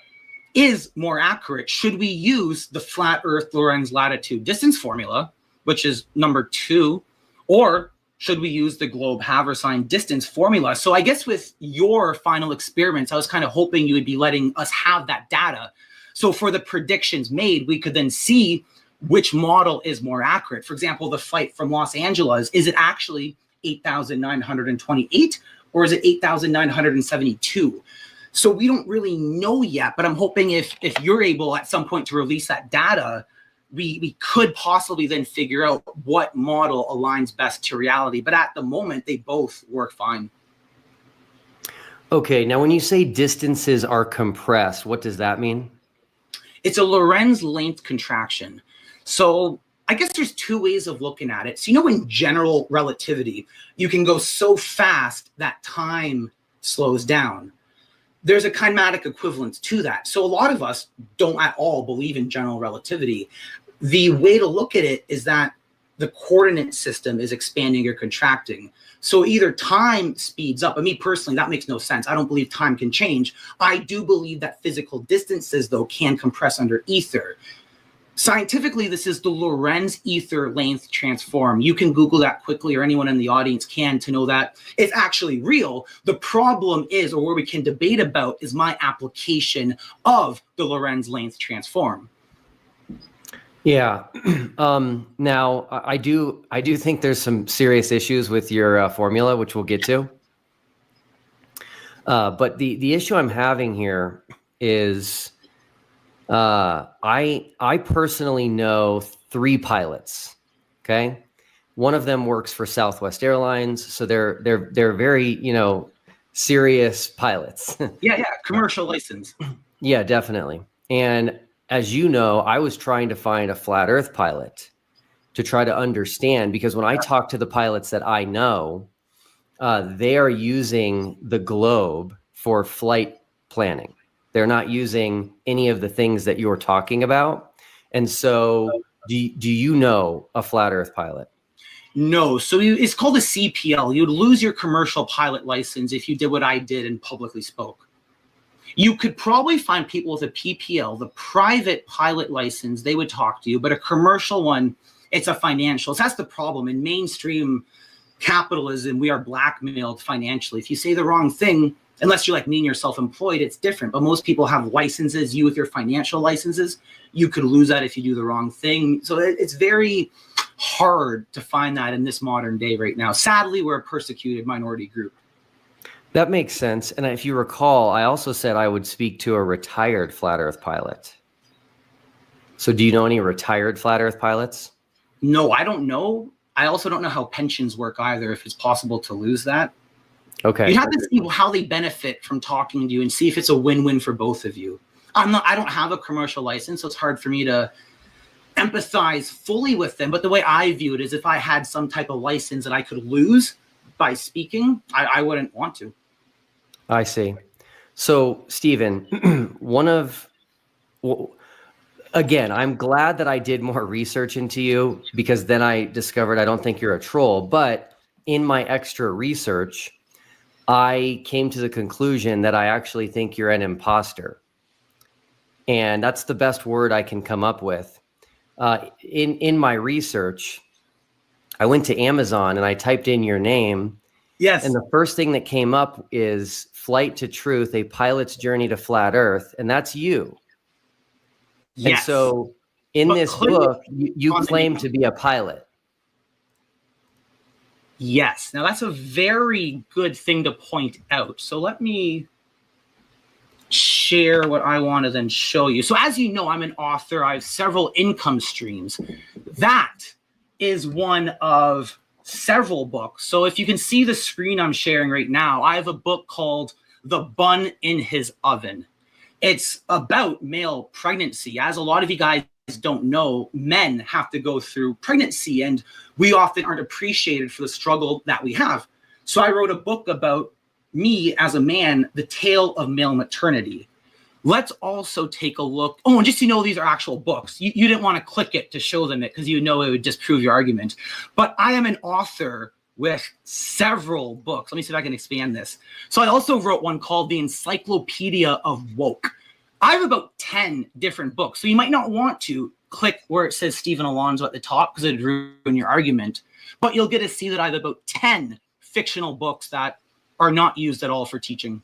is more accurate. Should we use the flat Earth Lorentz latitude distance formula, which is number 2, or should we use the globe haversine distance formula? So I guess with your final experiments, I was kind of hoping you would be letting us have that data. So for the predictions made, we could then see which model is more accurate. For example, the flight from Los Angeles, is it actually 8,928 or is it 8,972? So we don't really know yet, but I'm hoping if you're able at some point to release that data, we could possibly then figure out what model aligns best to reality. But at the moment, they both work fine. Okay, now when you say distances are compressed, what does that mean? It's a Lorentz length contraction. So I guess there's two ways of looking at it. So, you know, in general relativity, you can go so fast that time slows down. There's a kinematic equivalence to that. So a lot of us don't at all believe in general relativity. The way to look at it is that the coordinate system is expanding or contracting. So either time speeds up, and me personally, that makes no sense. I don't believe time can change. I do believe that physical distances, though, can compress under ether. Scientifically, this is the Lorentz ether length transform. You can Google that quickly, or anyone in the audience can, to know that it's actually real. The problem is, or where we can debate about, is my application of the Lorentz length transform. Yeah. Now, I do think there's some serious issues with your formula, which we'll get to. But the issue I'm having here is I personally know 3 pilots. Okay, one of them works for Southwest Airlines, so they're very, you know, serious pilots. Yeah, commercial license. Yeah, definitely. And as you know, I was trying to find a flat Earth pilot to try to understand, because when I talk to the pilots that I know, they are using the globe for flight planning. They're not using any of the things that you're talking about. And so do you know a flat Earth pilot? No. So it's called a CPL. You'd lose your commercial pilot license if you did what I did and publicly spoke. You could probably find people with a PPL, the private pilot license, they would talk to you, but a commercial one, it's a financial. So that's the problem. In mainstream capitalism, we are blackmailed financially. If you say the wrong thing, unless you're like me and you're self-employed, it's different. But most people have licenses. You with your financial licenses, you could lose that if you do the wrong thing. So it's very hard to find that in this modern day right now. Sadly, we're a persecuted minority group. That makes sense. And if you recall, I also said I would speak to a retired flat Earth pilot. So do you know any retired flat Earth pilots? No, I don't know. I also don't know how pensions work either, if it's possible to lose that. Okay. You have to see how they benefit from talking to you and see if it's a win-win for both of you. I don't have a commercial license, so it's hard for me to empathize fully with them. But the way I view it is, if I had some type of license that I could lose by speaking, I wouldn't want to. I see. So, Stephen, again, I'm glad that I did more research into you, because then I discovered I don't think you're a troll. But in my extra research, I came to the conclusion that I actually think you're an imposter. And that's the best word I can come up with. In my research, I went to Amazon and I typed in your name. Yes. And the first thing that came up is Flight to Truth, A Pilot's Journey to Flat Earth. And that's you. Yes. And so in this book, you claim to be a pilot. Yes. Now, that's a very good thing to point out. So let me share what I want to then show you. So as you know, I'm an author. I have several income streams. That is one of several books. So if you can see the screen I'm sharing right now, I have a book called The Bun in His Oven. It's about male pregnancy. As a lot of you guys don't know, men have to go through pregnancy, and we often aren't appreciated for the struggle that we have. So I wrote a book about me as a man, the tale of male maternity. Let's also take a look. Oh, and just so you know, these are actual books. You didn't want to click it to show them it because you know it would disprove your argument. But I am an author with several books. Let me see if I can expand this. So I also wrote one called The Encyclopedia of Woke. I have about 10 different books. So you might not want to click where it says Stephen Alonso at the top because it'd ruin your argument. But you'll get to see that I have about 10 fictional books that are not used at all for teaching.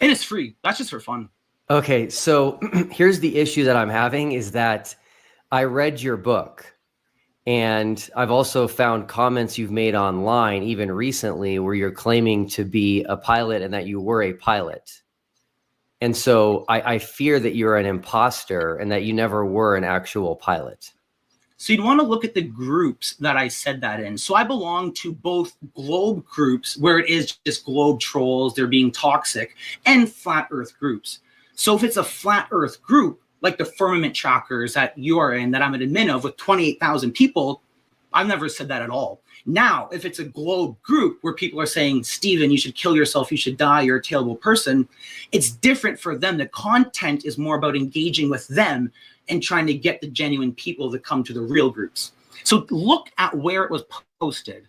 And it's free. That's just for fun. Okay, so here's the issue that I'm having is that I read your book, and I've also found comments you've made online, even recently, where you're claiming to be a pilot and that you were a pilot. And so I fear that you're an imposter and that you never were an actual pilot. So you'd want to look at the groups that I said that in. So I belong to both globe groups where it is just globe trolls, they're being toxic, and flat earth groups. So if it's a flat earth group, like the firmament trackers that you are in, that I'm an admin of with 28,000 people, I've never said that at all. Now, if it's a globe group where people are saying, Stephen, you should kill yourself, you should die, you're a terrible person, it's different for them. The content is more about engaging with them and trying to get the genuine people to come to the real groups. So look at where it was posted.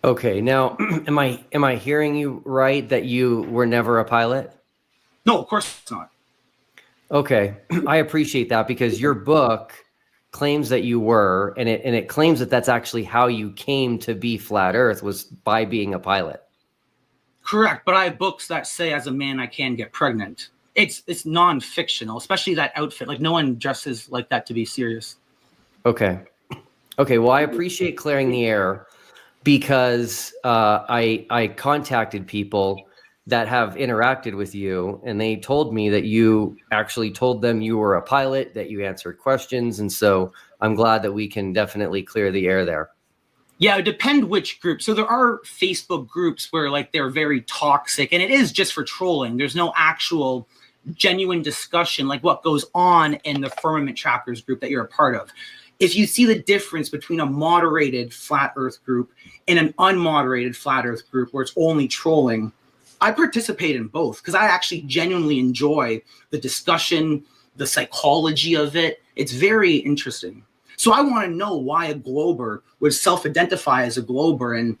Okay, now, am I hearing you right that you were never a pilot? No, of course not. Okay, I appreciate that because your book claims that you were, and it claims that that's actually how you came to be flat Earth was by being a pilot. Correct, but I have books that say as a man I can get pregnant. It's non-fictional, especially that outfit. Like no one dresses like that to be serious. Okay. Well, I appreciate clearing the air because I contacted people that have interacted with you, and they told me that you actually told them you were a pilot, that you answered questions, and so I'm glad that we can definitely clear the air there. Yeah, it would depend which group. So there are Facebook groups where like they're very toxic, and it is just for trolling. There's no actual genuine discussion like what goes on in the firmament trackers group that you're a part of. If you see the difference between a moderated flat earth group and an unmoderated flat earth group where it's only trolling, I participate in both because I actually genuinely enjoy the discussion, the psychology of it. It's very interesting. So I want to know why a glober would self-identify as a glober, and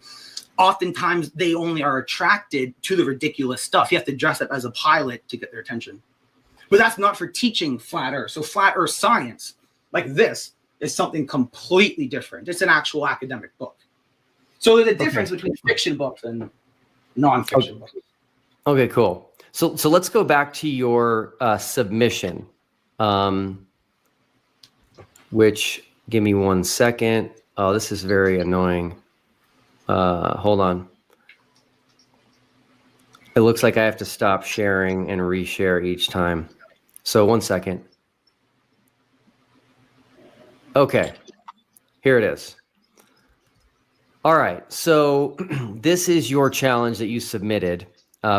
oftentimes they only are attracted to the ridiculous stuff. You have to dress up as a pilot to get their attention. But that's not for teaching flat earth. So flat earth science, like this, is something completely different. It's an actual academic book. So there's a difference between fiction books and non-fiction books. Okay, cool. So let's go back to your submission, which, give me 1 second. Oh, this is very annoying. Hold on. It looks like I have to stop sharing and reshare each time. So 1 second. Okay, here it is. All right, so this is your challenge that you submitted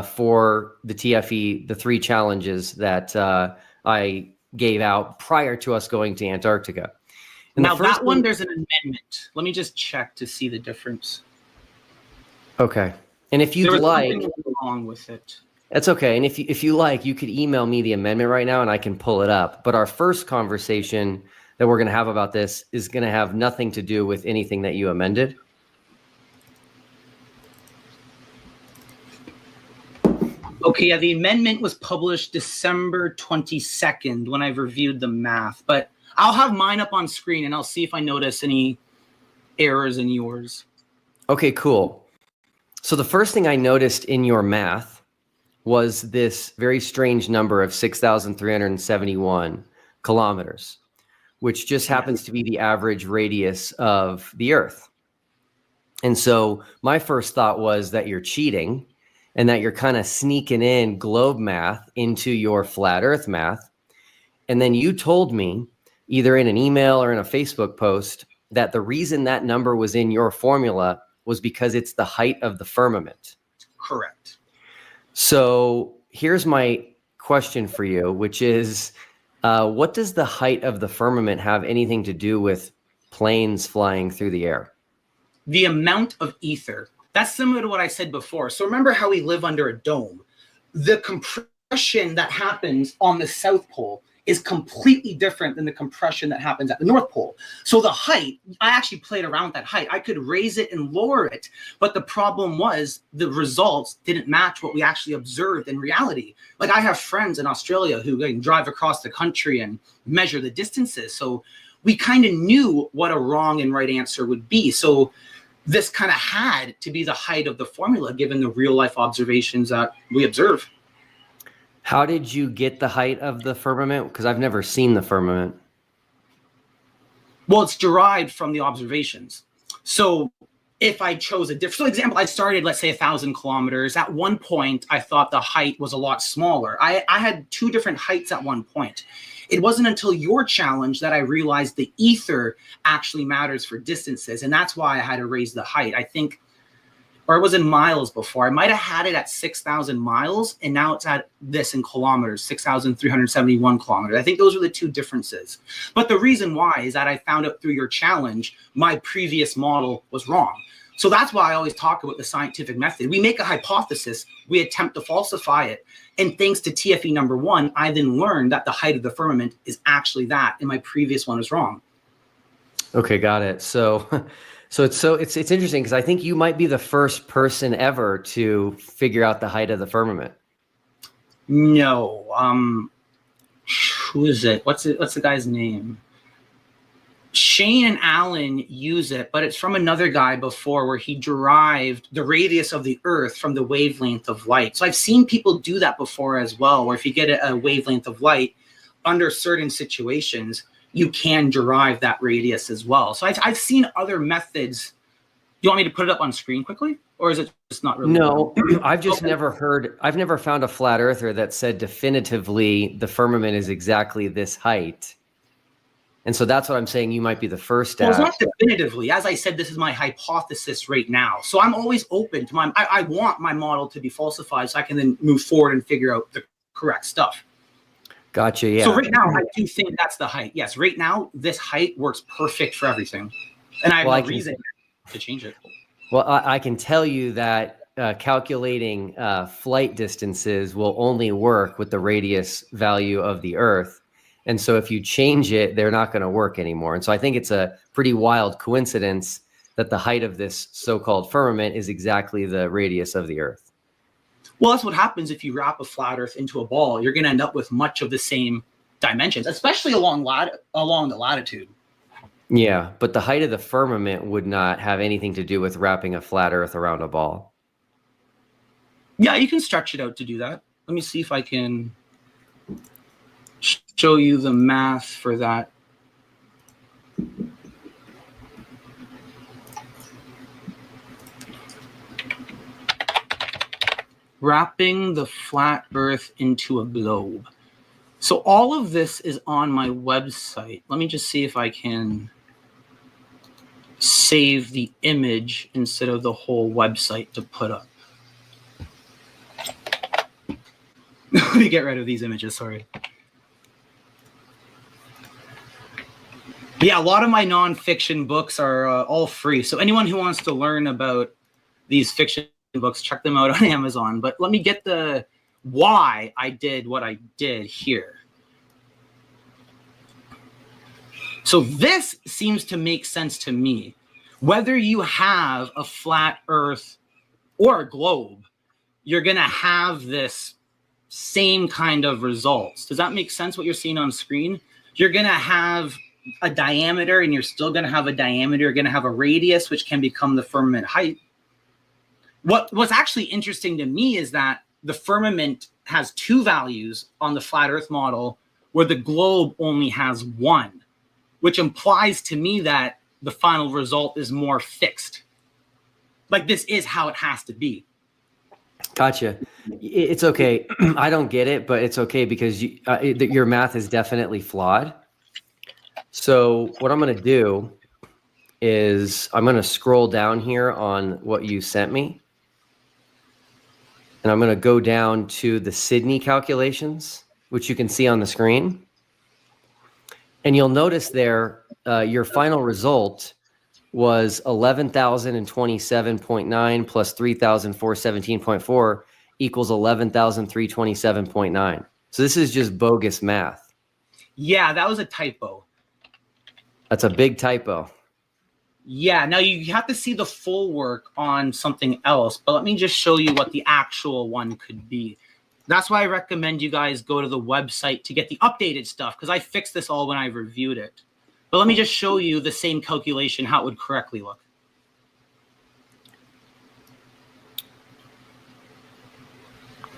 for the TFE, the 3 challenges that I gave out prior to us going to Antarctica. And now that one, there's an amendment. Let me just check to see the difference. Okay, and if you'd like, something wrong with it. That's okay. And if you like, you could email me the amendment right now and I can pull it up. But our first conversation that we're going to have about this is going to have nothing to do with anything that you amended. Okay, yeah, the amendment was published December 22nd when I've reviewed the math, but I'll have mine up on screen and I'll see if I notice any errors in yours. Okay, cool. So the first thing I noticed in your math was this very strange number of 6,371 kilometers, which just happens to be the average radius of the Earth. And so my first thought was that you're cheating and that you're kind of sneaking in globe math into your flat earth math. And then you told me either in an email or in a Facebook post that the reason that number was in your formula was because it's the height of the firmament. Correct. So here's my question for you, which is, what does the height of the firmament have anything to do with planes flying through the air? The amount of ether. That's similar to what I said before. So remember how we live under a dome? The compression that happens on the South Pole is completely different than the compression that happens at the North Pole. So the height, I actually played around with that height. I could raise it and lower it, but the problem was the results didn't match what we actually observed in reality. Like I have friends in Australia who can drive across the country and measure the distances. So we kind of knew what a wrong and right answer would be. So this kind of had to be the height of the formula given the real life observations that we observe. How did you get the height of the firmament? Because I've never seen the firmament. Well, it's derived from the observations. So if I chose a different, so example, I started, let's say 1,000 kilometers. At one point, I thought the height was a lot smaller. I had two different heights at one point. It wasn't until your challenge that I realized the ether actually matters for distances. And that's why I had to raise the height. I think, or it was in miles before. I might have had it at 6,000 miles, and now it's at this in kilometers, 6,371 kilometers. I think those are the two differences. But the reason why is that I found out through your challenge, my previous model was wrong. So that's why I always talk about the scientific method. We make a hypothesis, we attempt to falsify it. And thanks to TFE number 1, I then learned that the height of the firmament is actually that, and my previous one is wrong. Okay, got it. So it's interesting because I think you might be the first person ever to figure out the height of the firmament. No, who is it? What's the guy's name? Shane and Alan use it, but it's from another guy before where he derived the radius of the Earth from the wavelength of light. So I've seen people do that before as well, where if you get a wavelength of light under certain situations, you can derive that radius as well. So I've seen other methods. Do you want me to put it up on screen quickly? Or is it just not really? No, I've just I've never found a flat earther that said definitively the firmament is exactly this height. And so that's what I'm saying. You might be the first. Well, it's not definitively. As I said, this is my hypothesis right now. So I'm always open to I want my model to be falsified so I can then move forward and figure out the correct stuff. Gotcha. Yeah. So right now, I do think that's the height. Yes, right now, this height works perfect for everything. And I have no reason to change it. Well, I can tell you that calculating flight distances will only work with the radius value of the Earth. And so if you change it, they're not going to work anymore. And so I think it's a pretty wild coincidence that the height of this so-called firmament is exactly the radius of the Earth. Well, that's what happens if you wrap a flat Earth into a ball. You're going to end up with much of the same dimensions, especially along the latitude. Yeah, but the height of the firmament would not have anything to do with wrapping a flat Earth around a ball. Yeah, you can stretch it out to do that. Let me see if I can show you the math for that. Wrapping the flat Earth into a globe. So all of this is on my website. Let me just see if I can save the image instead of the whole website to put up. Let me get rid of these images, sorry. Yeah, a lot of my nonfiction books are all free. So anyone who wants to learn about these fiction books, check them out on Amazon. But let me get the why I did what I did here. So this seems to make sense to me. Whether you have a flat Earth or a globe, you're going to have this same kind of results. Does that make sense what you're seeing on screen? You're going to have a diameter, and you're still going to have a diameter. You're going to have a radius, which can become the firmament height. What's actually interesting to me is that the firmament has two values on the flat Earth model, where the globe only has one, which implies to me that the final result is more fixed. like this is how it has to be. Gotcha. It's okay. I don't get it, but it's okay because your math is definitely flawed. So what I'm going to do is I'm going to scroll down here on what you sent me. And I'm going to go down to the Sydney calculations, which you can see on the screen. And you'll notice there, your final result was 11,027.9 plus 3,417.4 equals 11,327.9. So this is just bogus math. Yeah, that was a typo. That's a big typo. Yeah, now you have to see the full work on something else, but let me just show you what the actual one could be. That's why I recommend you guys go to the website to get the updated stuff, because I fixed this all when I reviewed it. But let me just show you the same calculation, how it would correctly look.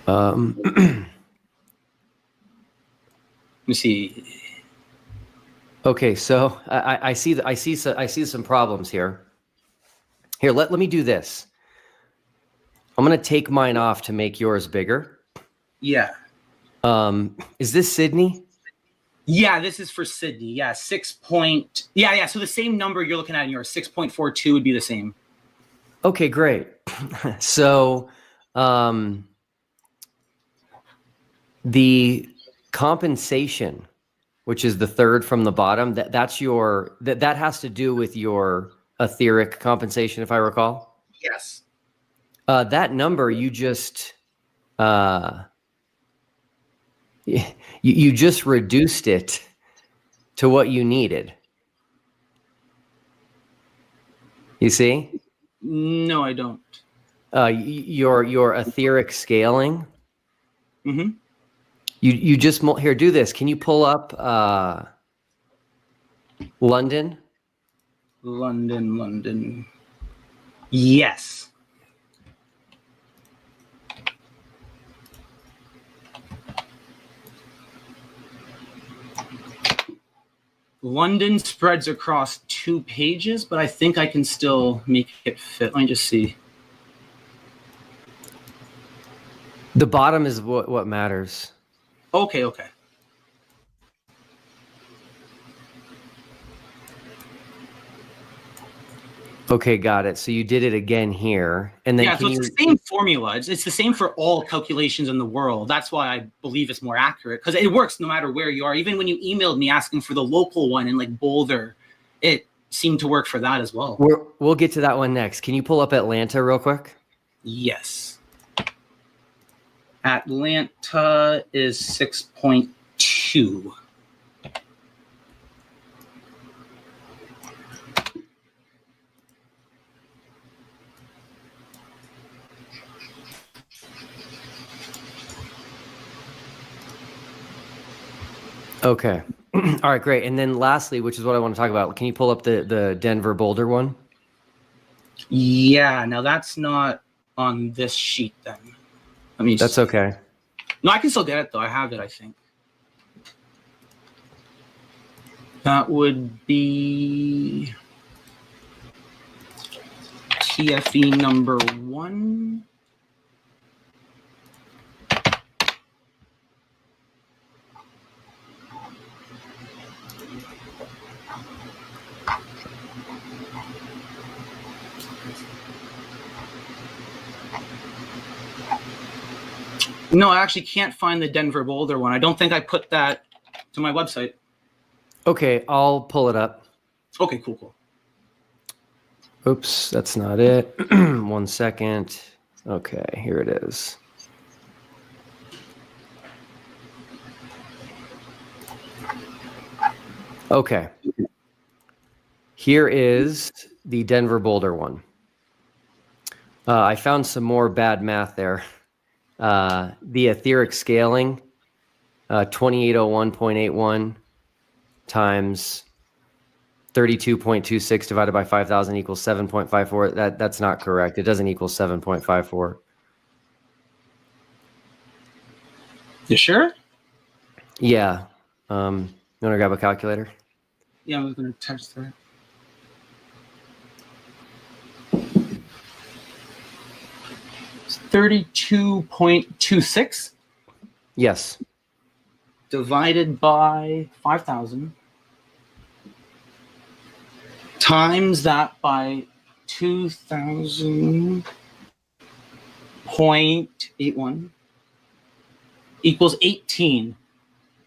Let me see. Okay, so I see some problems here. Here, let me do this. I'm gonna take mine off to make yours bigger. Yeah. Is this Sydney? Yeah, this is for Sydney. Yeah, yeah. So the same number you're looking at in yours, 6.42 would be the same. Okay, great. So the compensation, which is the third from the bottom, that has to do with your etheric compensation, if I recall. Yes. That number you just you just reduced it to what you needed. You see? No, I don't. Your etheric scaling. Mm-hmm. You just here, do this. Can you pull up London? London. Yes. London spreads across 2 pages, but I think I can still make it fit. Let me just see. The bottom is what matters. Okay. Okay, got it. So you did it again here, and then so it's the same formula. It's the same for all calculations in the world. That's why I believe it's more accurate, because it works no matter where you are. Even when you emailed me asking for the local one in like Boulder, it seemed to work for that as well. We'll get to that one next. Can you pull up Atlanta real quick? Yes. Atlanta is 6.2. Okay. All right, great. And then lastly, which is what I want to talk about, can you pull up the Denver Boulder one? Yeah, now that's not on this sheet then. That's okay. No, I can still get it though. I have it, I think. That would be TFE number 1. No, I actually can't find the Denver Boulder one. I don't think I put that to my website. Okay, I'll pull it up. Okay, cool. Oops, that's not it. 1 second. Okay, here it is. Okay. Here is the Denver Boulder one. I found some more bad math there. The etheric scaling, 2801.81 times 32.26 divided by 5,000 equals 7.54. That's not correct. It doesn't equal 7.54. You sure? Yeah. You want to grab a calculator? Yeah, I'm going to test that. 32.26. Yes. Divided by 5,000. Times that by 2,000.81 equals 18.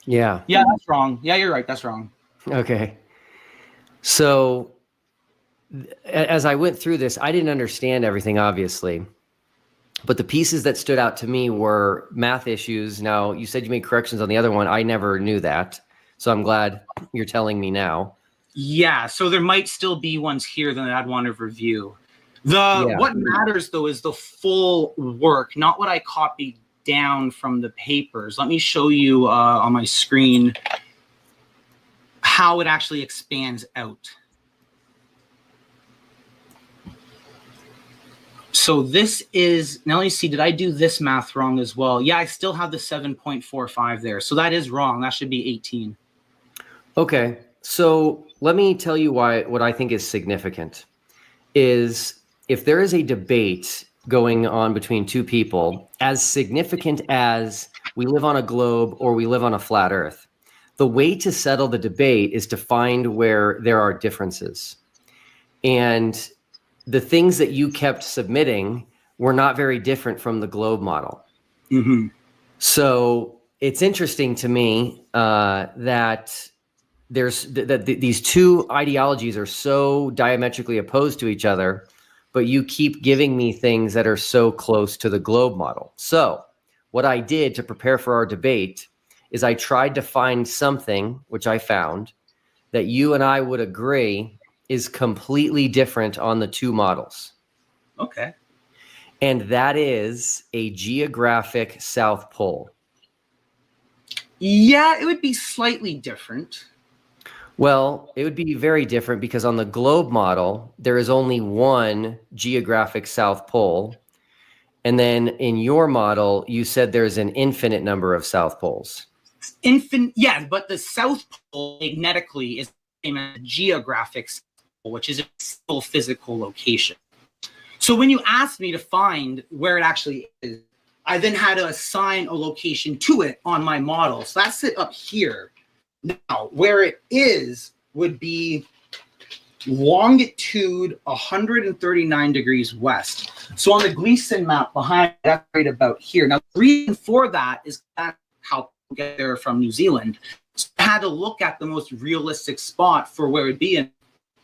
Yeah. Yeah, that's wrong. Yeah, you're right. That's wrong. Okay. So as I went through this, I didn't understand everything, obviously. But the pieces that stood out to me were math issues. Now, you said you made corrections on the other one. I never knew that. So I'm glad you're telling me now. Yeah, so there might still be ones here that I'd want to review. What matters, though, is the full work, not what I copied down from the papers. Let me show you on my screen how it actually expands out. So this is, now let me see, did I do this math wrong as well? Yeah, I still have the 7.45 there. So that is wrong. That should be 18. Okay. So let me tell you what I think is significant is if there is a debate going on between two people, as significant as we live on a globe or we live on a flat earth, the way to settle the debate is to find where there are differences. And the things that you kept submitting were not very different from the globe model. Mm-hmm. So it's interesting to me that these two ideologies are so diametrically opposed to each other, but you keep giving me things that are so close to the globe model. So what I did to prepare for our debate is I tried to find something, which I found, that you and I would agree is completely different on the two models. Okay. And that is a geographic South Pole. Yeah, it would be slightly different. Well, it would be very different because on the globe model, there is only one geographic South Pole. And then in your model, you said there's an infinite number of South Poles. Yeah, but the South Pole magnetically is the same as geographic South Pole, which is a single physical location. So when you asked me to find where it actually is, I then had to assign a location to it on my model. So that's it up here. Now, where it is would be longitude 139 degrees west. So on the Gleason map behind, that's right about here. Now, the reason for that is that's how people get there from New Zealand. So I had to look at the most realistic spot for where it would be, and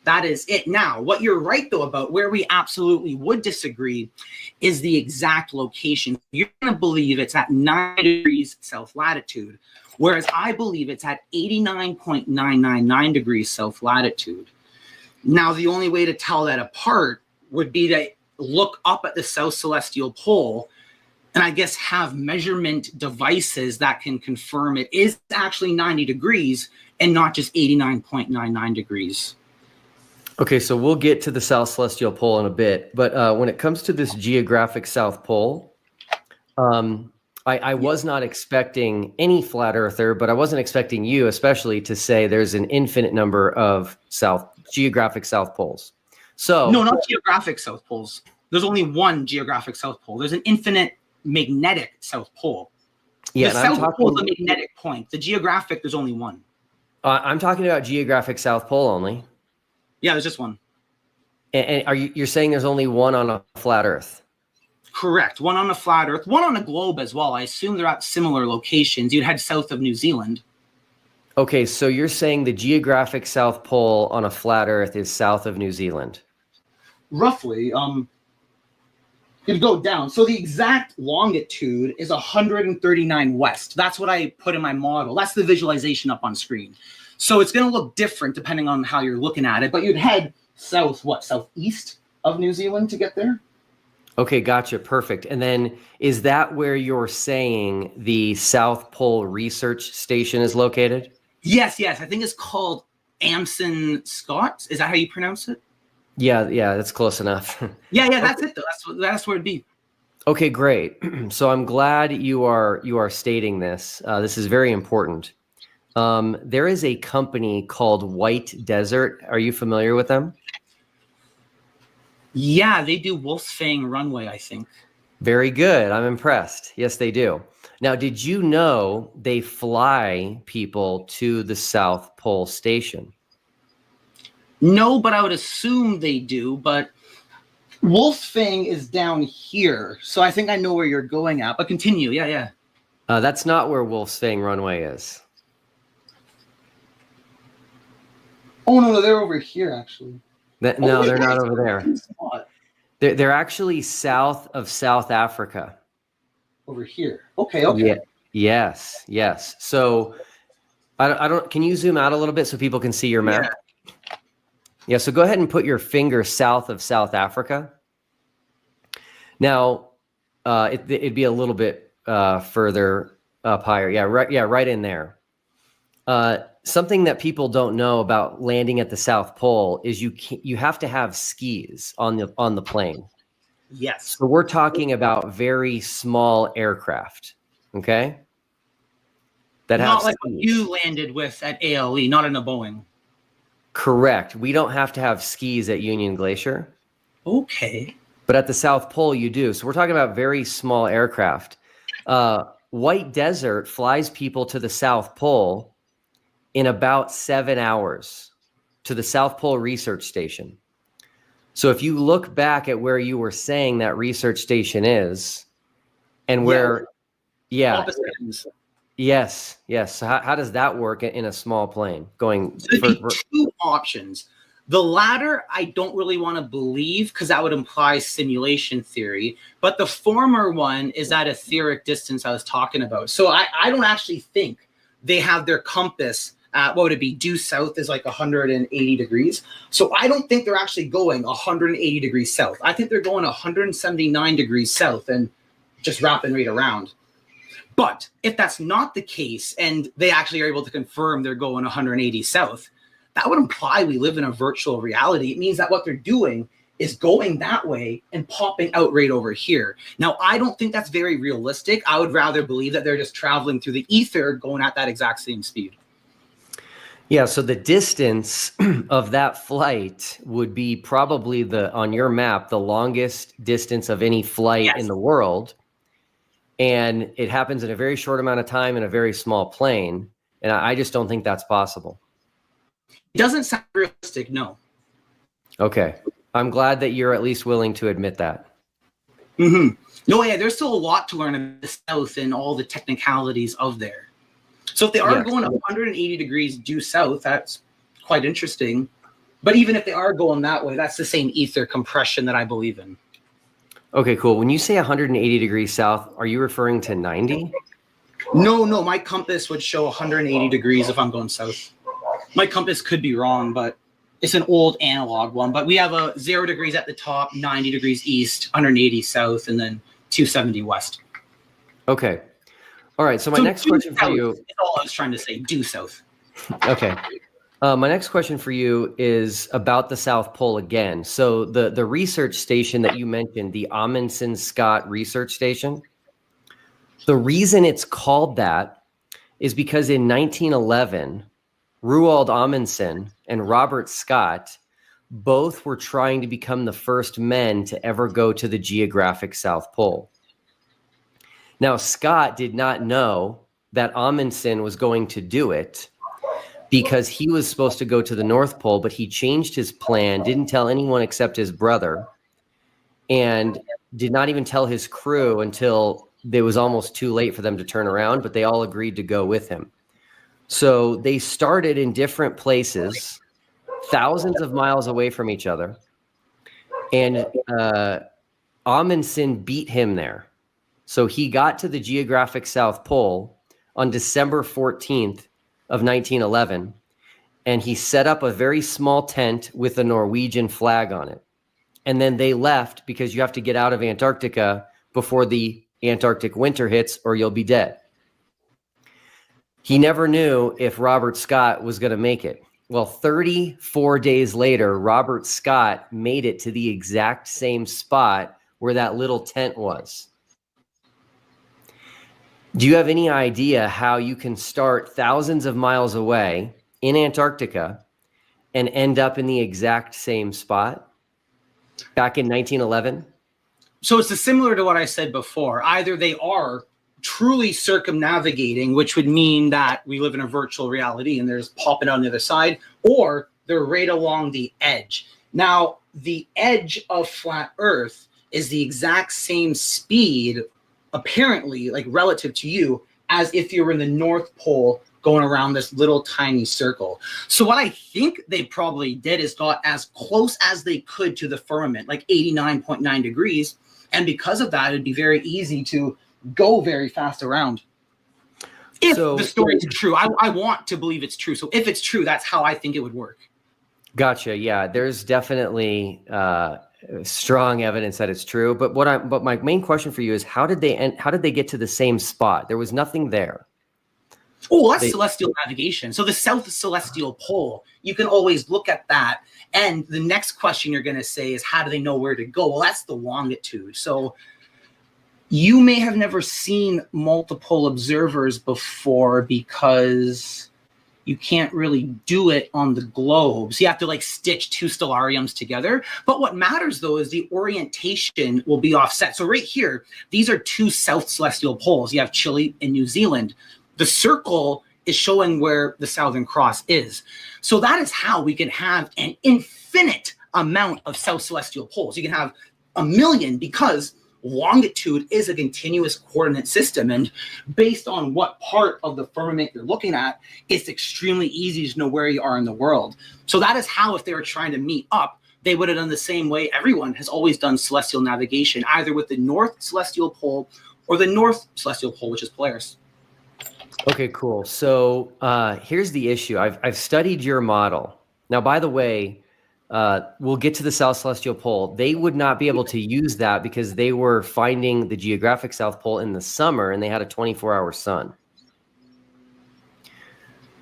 that is it. Now, what you're right, though, about where we absolutely would disagree is the exact location. You're going to believe it's at 9 degrees south latitude, whereas I believe it's at 89.999 degrees south latitude. Now, the only way to tell that apart would be to look up at the South Celestial Pole and I guess have measurement devices that can confirm it is actually 90 degrees and not just 89.99 degrees. Okay, so we'll get to the South Celestial Pole in a bit. But when it comes to this geographic South Pole, I was not expecting any flat earther, but I wasn't expecting you especially to say there's an infinite number of geographic South Poles. So no, not geographic South Poles. There's only one geographic South Pole. There's an infinite magnetic South Pole. Yeah, the South Pole is a magnetic point. The geographic, there's only one. I'm talking about geographic South Pole only. Yeah, there's just one. And you're saying there's only one on a flat Earth? Correct. One on a flat Earth, one on a globe as well. I assume they're at similar locations. You'd head south of New Zealand. Okay, so you're saying the geographic South Pole on a flat Earth is south of New Zealand? Roughly. You'd go down. So the exact longitude is 139 west. That's what I put in my model. That's the visualization up on screen. So it's going to look different depending on how you're looking at it. But you'd head south, southeast of New Zealand to get there? Okay, gotcha. Perfect. And then is that where you're saying the South Pole Research Station is located? Yes. I think it's called Amson Scott. Is that how you pronounce it? Yeah, that's close enough. Yeah, that's it though. That's where it'd be. Okay, great. So I'm glad you are stating this. This is very important. There is a company called White Desert. Are you familiar with them? Yeah, they do Wolf's Fang Runway, I think. Very good. I'm impressed. Yes, they do. Now, did you know they fly people to the South Pole Station? No, but I would assume they do. But Wolfsfang is down here, so I think I know where you're going at. But continue. Yeah. That's not where Wolfsfang Runway is. Oh no, they're over here actually. No, they're not over there. They're actually south of South Africa. Over here. Okay. Yeah. Yes. So I don't. Can you zoom out a little bit so people can see your map? Yeah. So go ahead and put your finger south of South Africa. Now, it'd be a little bit further up higher. Yeah. Right in there. Something that people don't know about landing at the South Pole is you have to have skis on the plane. Yes. So we're talking about very small aircraft, okay? That Not have like skis. what you landed with at ALE, not in a Boeing. Correct. We don't have to have skis at Union Glacier. Okay. But at the South Pole, you do. So we're talking about very small aircraft. White Desert flies people to the South Pole in about 7 hours to the South Pole Research Station. So if you look back at where you were saying that research station is, and where, Opposite ends. yes. So how does that work in a small plane going? So there'd be two options. The latter, I don't really want to believe because that would imply simulation theory. But the former one is that etheric distance I was talking about. So I don't actually think they have their compass at, what would it be? Due south is like 180 degrees. So I don't think they're actually going 180 degrees south. I think they're going 179 degrees south and just wrapping right around. But if that's not the case and they actually are able to confirm they're going 180 south, that would imply we live in a virtual reality. It means that what they're doing is going that way and popping out right over here. Now, I don't think that's very realistic. I would rather believe that they're just traveling through the ether going at that exact same speed. Yeah, so the distance of that flight would be probably on your map, the longest distance of any flight in the world. And it happens in a very short amount of time in a very small plane. And I just don't think that's possible. It doesn't sound realistic, no. Okay. I'm glad that you're at least willing to admit that. No, yeah, there's still a lot to learn about the south and all the technicalities of there. So if they are going 180 degrees due south, that's quite interesting. But even if they are going that way, that's the same ether compression that I believe in. Okay, cool. When you say 180 degrees south, are you referring to 90? No, my compass would show 180 degrees if I'm going south. My compass could be wrong, but it's an old analog one. But we have a 0 degrees at the top, 90 degrees east, 180 south, and then 270 west. Okay. All right. So my next question for you is all I was trying to say. Due south. Okay. My next question for you is about the South Pole again. So the research station that you mentioned, the Amundsen Scott Research Station, the reason it's called that is because in 1911, Roald Amundsen and Robert Scott both were trying to become the first men to ever go to the geographic South Pole. Now, Scott did not know that Amundsen was going to do it because he was supposed to go to the North Pole, but he changed his plan, didn't tell anyone except his brother, and did not even tell his crew until it was almost too late for them to turn around, but they all agreed to go with him. So they started in different places, thousands of miles away from each other, and Amundsen beat him there. So he got to the geographic South Pole on December 14th of 1911, and he set up a very small tent with a Norwegian flag on it. And then they left because you have to get out of Antarctica before the Antarctic winter hits or you'll be dead. He never knew if Robert Scott was going to make it. Well, 34 days later, Robert Scott made it to the exact same spot where that little tent was. Do you have any idea how you can start thousands of miles away in Antarctica and end up in the exact same spot back in 1911? So it's similar to what I said before. Either they are truly circumnavigating, which would mean that we live in a virtual reality and there's popping on the other side, or they're right along the edge. Now, the edge of flat Earth is the exact same speed, apparently, like relative to you, as if you were in the North Pole going around this little tiny circle. So what I think they probably did is got as close as they could to the firmament, like 89.9 degrees. And because of that, it'd be very easy to go very fast around. If the story is true, I want to believe it's true. So if it's true, that's how I think it would work. Gotcha. Yeah, there's definitely strong evidence that it's true. But my main question for you is, how did they get to the same spot? There was nothing there. Oh, that's celestial navigation. So the South Celestial Pole, you can always look at that. And the next question you're going to say is, how do they know where to go? Well, that's the longitude. So you may have never seen multiple observers before because you can't really do it on the globes. You have to like stitch two stellariums together. But what matters though is the orientation will be offset. So right here, these are two South Celestial Poles. You have Chile and New Zealand. The circle is showing where the Southern Cross is. So that is how we can have an infinite amount of South Celestial Poles. You can have 1 million because longitude is a continuous coordinate system. And based on what part of the firmament you're looking at, it's extremely easy to know where you are in the world. So that is how, if they were trying to meet up, they would have done the same way everyone has always done celestial navigation, either with the North Celestial Pole or the North Celestial Pole, which is Polaris. Okay, cool. So here's the issue. I've studied your model. Now, by the way, we'll get to the South Celestial Pole. They would not be able to use that because they were finding the geographic South Pole in the summer and they had a 24-hour sun.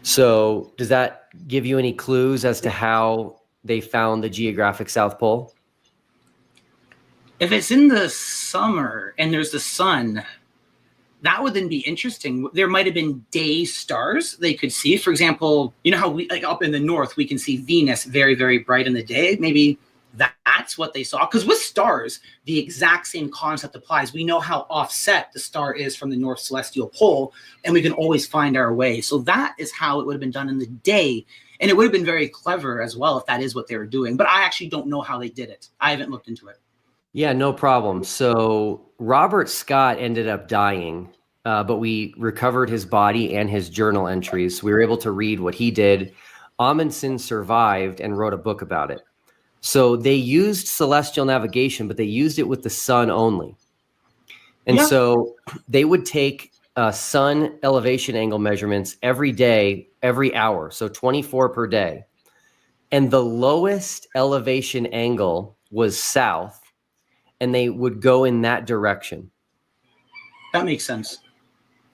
So does that give you any clues as to how they found the geographic South Pole? If it's in the summer and there's the sun, that would then be interesting. There might have been day stars they could see. For example, you know how we, like up in the north, we can see Venus very, very bright in the day. Maybe that's what they saw. Because with stars, the exact same concept applies. We know how offset the star is from the North Celestial Pole, and we can always find our way. So that is how it would have been done in the day. And it would have been very clever as well if that is what they were doing. But I actually don't know how they did it. I haven't looked into it. Yeah, no problem. So Robert Scott ended up dying, but we recovered his body and his journal entries. We were able to read what he did. Amundsen survived and wrote a book about it. So they used celestial navigation, but they used it with the sun only. And so they would take sun elevation angle measurements every day, every hour, so 24 per day. And the lowest elevation angle was south, and they would go in that direction. That makes sense.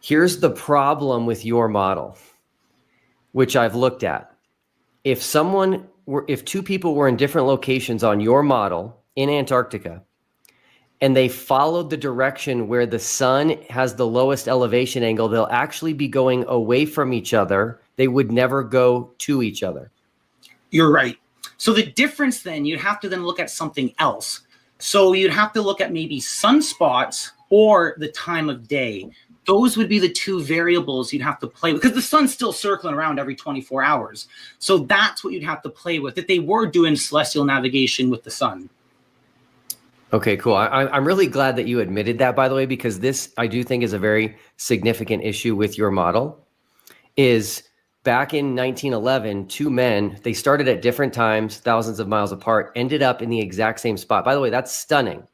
Here's the problem with your model, which I've looked at. If two people were in different locations on your model in Antarctica, and they followed the direction where the sun has the lowest elevation angle, they'll actually be going away from each other. They would never go to each other. You're right. So the difference then, you'd have to then look at something else. So you'd have to look at maybe sunspots or the time of day. Those would be the two variables you'd have to play with, because the sun's still circling around every 24 hours. So that's what you'd have to play with if they were doing celestial navigation with the sun. Okay, cool. I'm really glad that you admitted that, by the way, because this, I do think, is a very significant issue with your model. Is back in 1911, two men, they started at different times, thousands of miles apart, ended up in the exact same spot. By the way, that's stunning.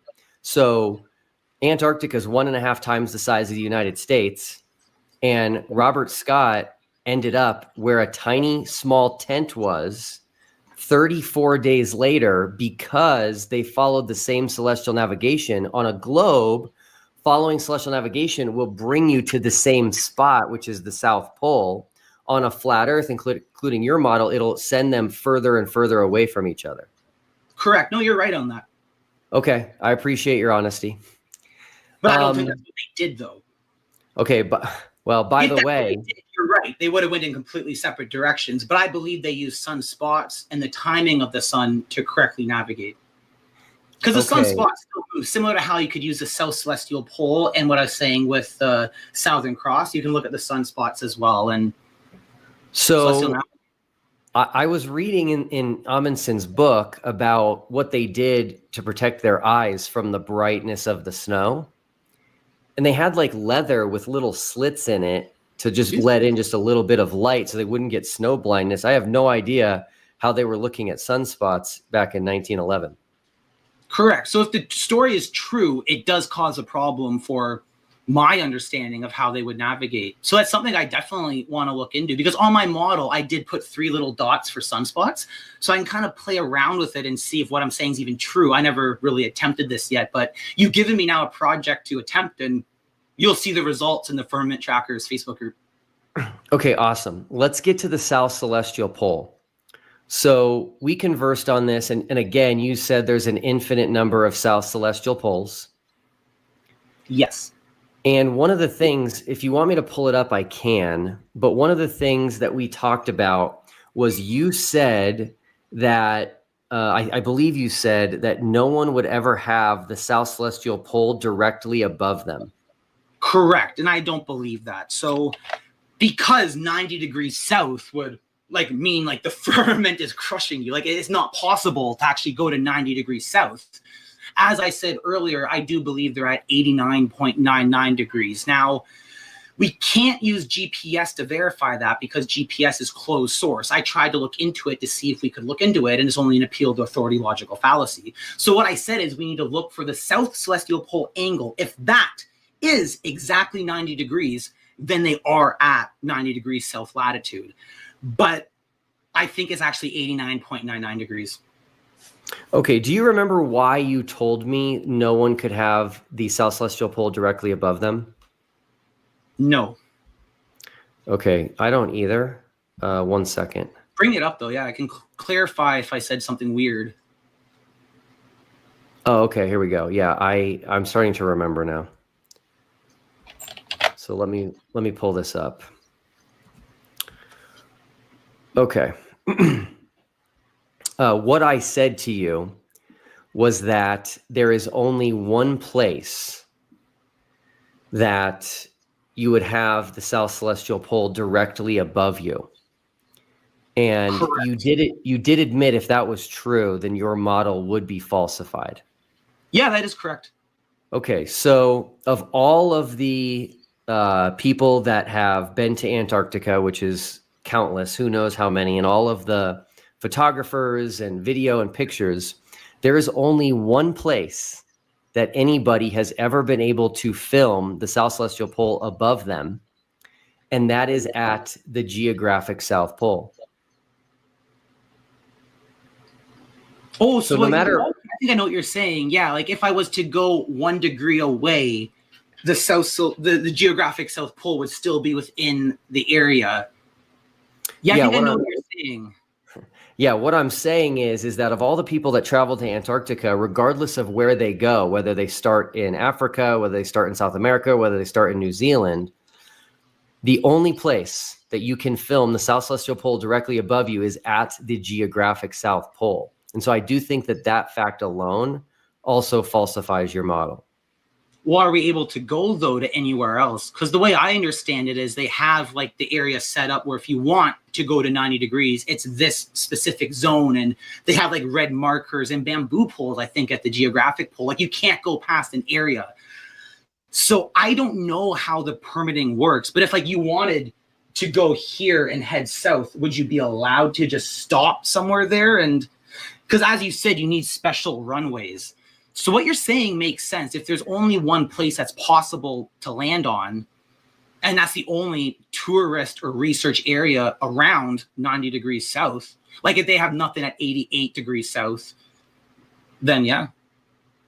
So Antarctica is 1.5 times the size of the United States. And Robert Scott ended up where a tiny, small tent was 34 days later because they followed the same celestial navigation on a globe. Following celestial navigation will bring you to the same spot, which is the South Pole. On a flat Earth, including your model, it'll send them further and further away from each other. Correct. No, you're right on that. Okay, I appreciate your honesty. But I don't think that's what they did, though. Okay, but well, by the way, you're right. They would have went in completely separate directions, but I believe they used sunspots and the timing of the sun to correctly navigate. Because the sunspot still moves, similar to how you could use the South Celestial Pole and what I was saying with the Southern Cross. You can look at the sunspots as well. And so I was reading in Amundsen's book about what they did to protect their eyes from the brightness of the snow. And they had like leather with little slits in it to just let in just a little bit of light so they wouldn't get snow blindness. I have no idea how they were looking at sunspots back in 1911. Correct. So if the story is true, it does cause a problem for my understanding of how they would navigate. So that's something I definitely want to look into, because on my model, I did put 3 little dots for sunspots. So I can kind of play around with it and see if what I'm saying is even true. I never really attempted this yet, but you've given me now a project to attempt, and you'll see the results in the Firmament Trackers Facebook group. Okay, awesome. Let's get to the South Celestial Pole. So we conversed on this, and again, you said there's an infinite number of South Celestial Poles. Yes. And one of the things, if you want me to pull it up, I can, but one of the things that we talked about was you said that, I believe you said that no one would ever have the South Celestial Pole directly above them. Correct. And I don't believe that. So because 90 degrees south would mean the firmament is crushing you. It's not possible to actually go to 90 degrees south. As I said earlier, I do believe they're at 89.99 degrees. Now, we can't use GPS to verify that because GPS is closed source. I tried to look into it to see if we could look into it, and it's only an appeal to authority logical fallacy. So what I said is we need to look for the South Celestial Pole angle. If that is exactly 90 degrees, then they are at 90 degrees south latitude. But I think it's actually 89.99 degrees. Okay, do you remember why you told me no one could have the South Celestial Pole directly above them? No. Okay, I don't either. 1 second. Bring it up, though. Yeah, I can clarify if I said something weird. Oh, okay, here we go. Yeah, I'm starting to remember now. So let me pull this up. Okay. What I said to you was that there is only one place that you would have the South Celestial Pole directly above you. And correct. You did admit if that was true, then your model would be falsified. Yeah, that is correct. Okay, so of all of the people that have been to Antarctica, which is countless, who knows how many, and all of the photographers and video and pictures, there is only one place that anybody has ever been able to film the South Celestial Pole above them, and that is at the geographic South Pole. Oh, so no matter, I think I know what you're saying. Yeah, if I was to go 1 degree away, the geographic South Pole would still be within the area. Yeah, I think I know what you're saying. Yeah, what I'm saying is that of all the people that travel to Antarctica, regardless of where they go, whether they start in Africa, whether they start in South America, whether they start in New Zealand, the only place that you can film the South Celestial Pole directly above you is at the geographic South Pole. And so I do think that fact alone also falsifies your model. Well, are we able to go, though, to anywhere else? Because the way I understand it is they have the area set up where if you want to go to 90 degrees, it's this specific zone. And they have red markers and bamboo poles, I think, at the geographic pole. You can't go past an area. So I don't know how the permitting works. But if you wanted to go here and head south, would you be allowed to just stop somewhere there? And because as you said, you need special runways. So what you're saying makes sense. If there's only one place that's possible to land on, and that's the only tourist or research area around 90 degrees south, if they have nothing at 88 degrees south, then yeah.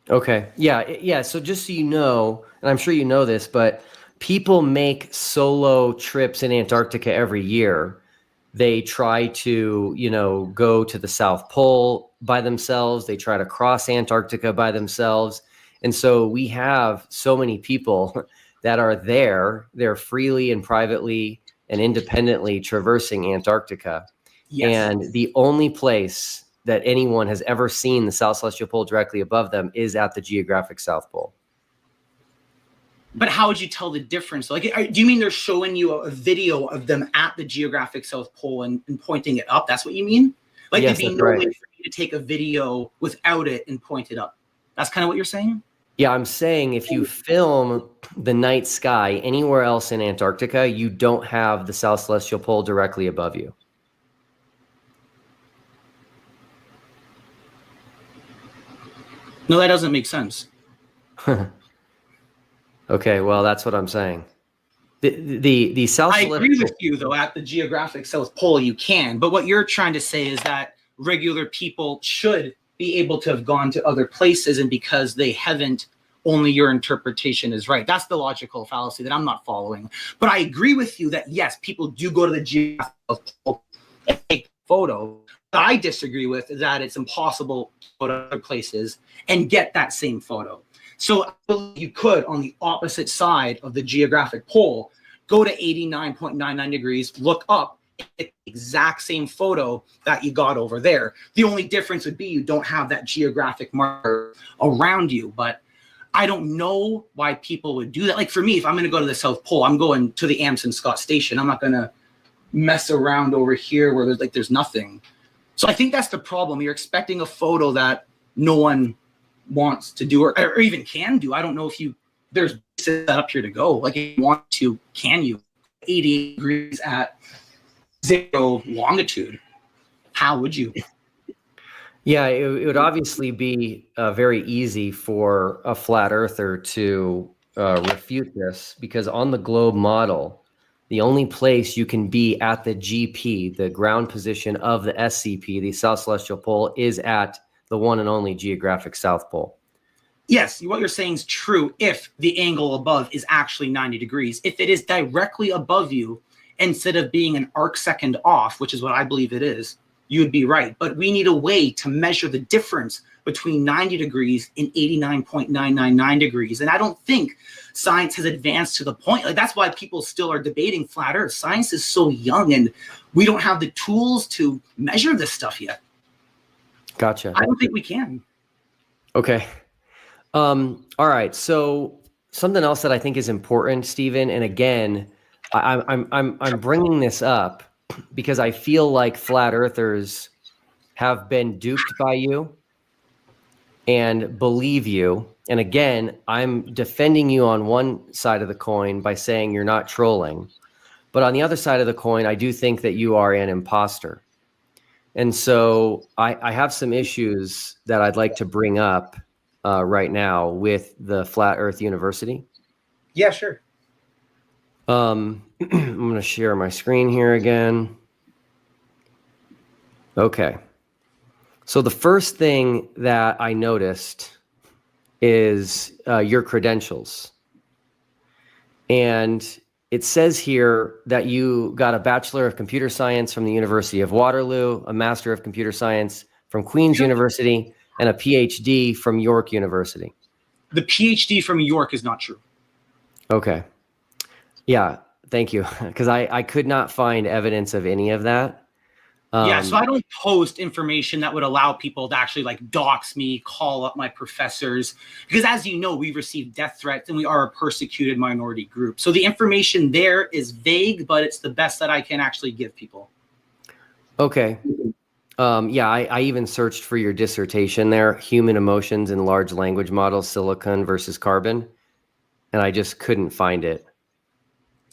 Okay. Yeah. So just so you know, and I'm sure you know this, but people make solo trips in Antarctica every year. They try to, go to the South Pole by themselves. They try to cross Antarctica by themselves. And so we have so many people that are there. They're freely and privately and independently traversing Antarctica. Yes. And the only place that anyone has ever seen the South Celestial Pole directly above them is at the geographic South Pole. But how would you tell the difference? Like, do you mean they're showing you a video of them at the geographic South Pole and pointing it up? That's what you mean? Like, Yes, there'd be that's no right. way for you to take a video without it and point it up. That's kind of what you're saying? Yeah, I'm saying if you film the night sky anywhere else in Antarctica, you don't have the South Celestial Pole directly above you. No, that doesn't make sense. Okay, well, that's what I'm saying. The South I Celestial... agree with you, though, at the geographic South Pole, you can. But what you're trying to say is that regular people should be able to have gone to other places, and because they haven't, only your interpretation is right. That's the logical fallacy that I'm not following. But I agree with you that, yes, people do go to the geographic South Pole and take photos. What I disagree with is that it's impossible to go to other places and get that same photo. So I believe you could, on the opposite side of the geographic pole, go to 89.99 degrees, look up, and get the exact same photo that you got over there. The only difference would be you don't have that geographic marker around you. But I don't know why people would do that. Like, for me, if I'm going to go to the South Pole, I'm going to the Amundsen Scott Station. I'm not going to mess around over here where there's nothing. So I think that's the problem. You're expecting a photo that no one wants to do or even can do. I don't know if there's set up here to go. Like, if you want to, can you? 88 degrees at 0 longitude. How would you? Yeah, it would obviously be very easy for a flat earther to refute this, because on the globe model, the only place you can be at the GP, the ground position of the SCP, the South Celestial Pole, is at the one and only geographic South Pole. Yes, what you're saying is true if the angle above is actually 90 degrees. If it is directly above you, instead of being an arc second off, which is what I believe it is, you would be right. But we need a way to measure the difference between 90 degrees and 89.999 degrees. And I don't think science has advanced to the point. Like, that's why people still are debating flat Earth. Science is so young, and we don't have the tools to measure this stuff yet. Gotcha. I don't think we can. Okay. All right. So something else that I think is important, Stephen, and again, I'm bringing this up because I feel like flat earthers have been duped by you and believe you. And again, I'm defending you on one side of the coin by saying you're not trolling, but on the other side of the coin, I do think that you are an imposter. And so I have some issues that I'd like to bring up right now with the Flat Earth University. Yeah, sure. I'm going to share my screen here again. Okay. So the first thing that I noticed is your credentials. And it says here that you got a Bachelor of Computer Science from the University of Waterloo, a Master of Computer Science from Queen's University, and a PhD from York University. The PhD from York is not true. Okay. Yeah, thank you. Because I could not find evidence of any of that. Yeah, so I don't post information that would allow people to actually like dox me, call up my professors, because as you know, we receive death threats and we are a persecuted minority group. So the information there is vague, but it's the best that I can actually give people. Okay. Yeah, I even searched for your dissertation there, Human Emotions in Large Language Models, Silicon versus Carbon, and I just couldn't find it.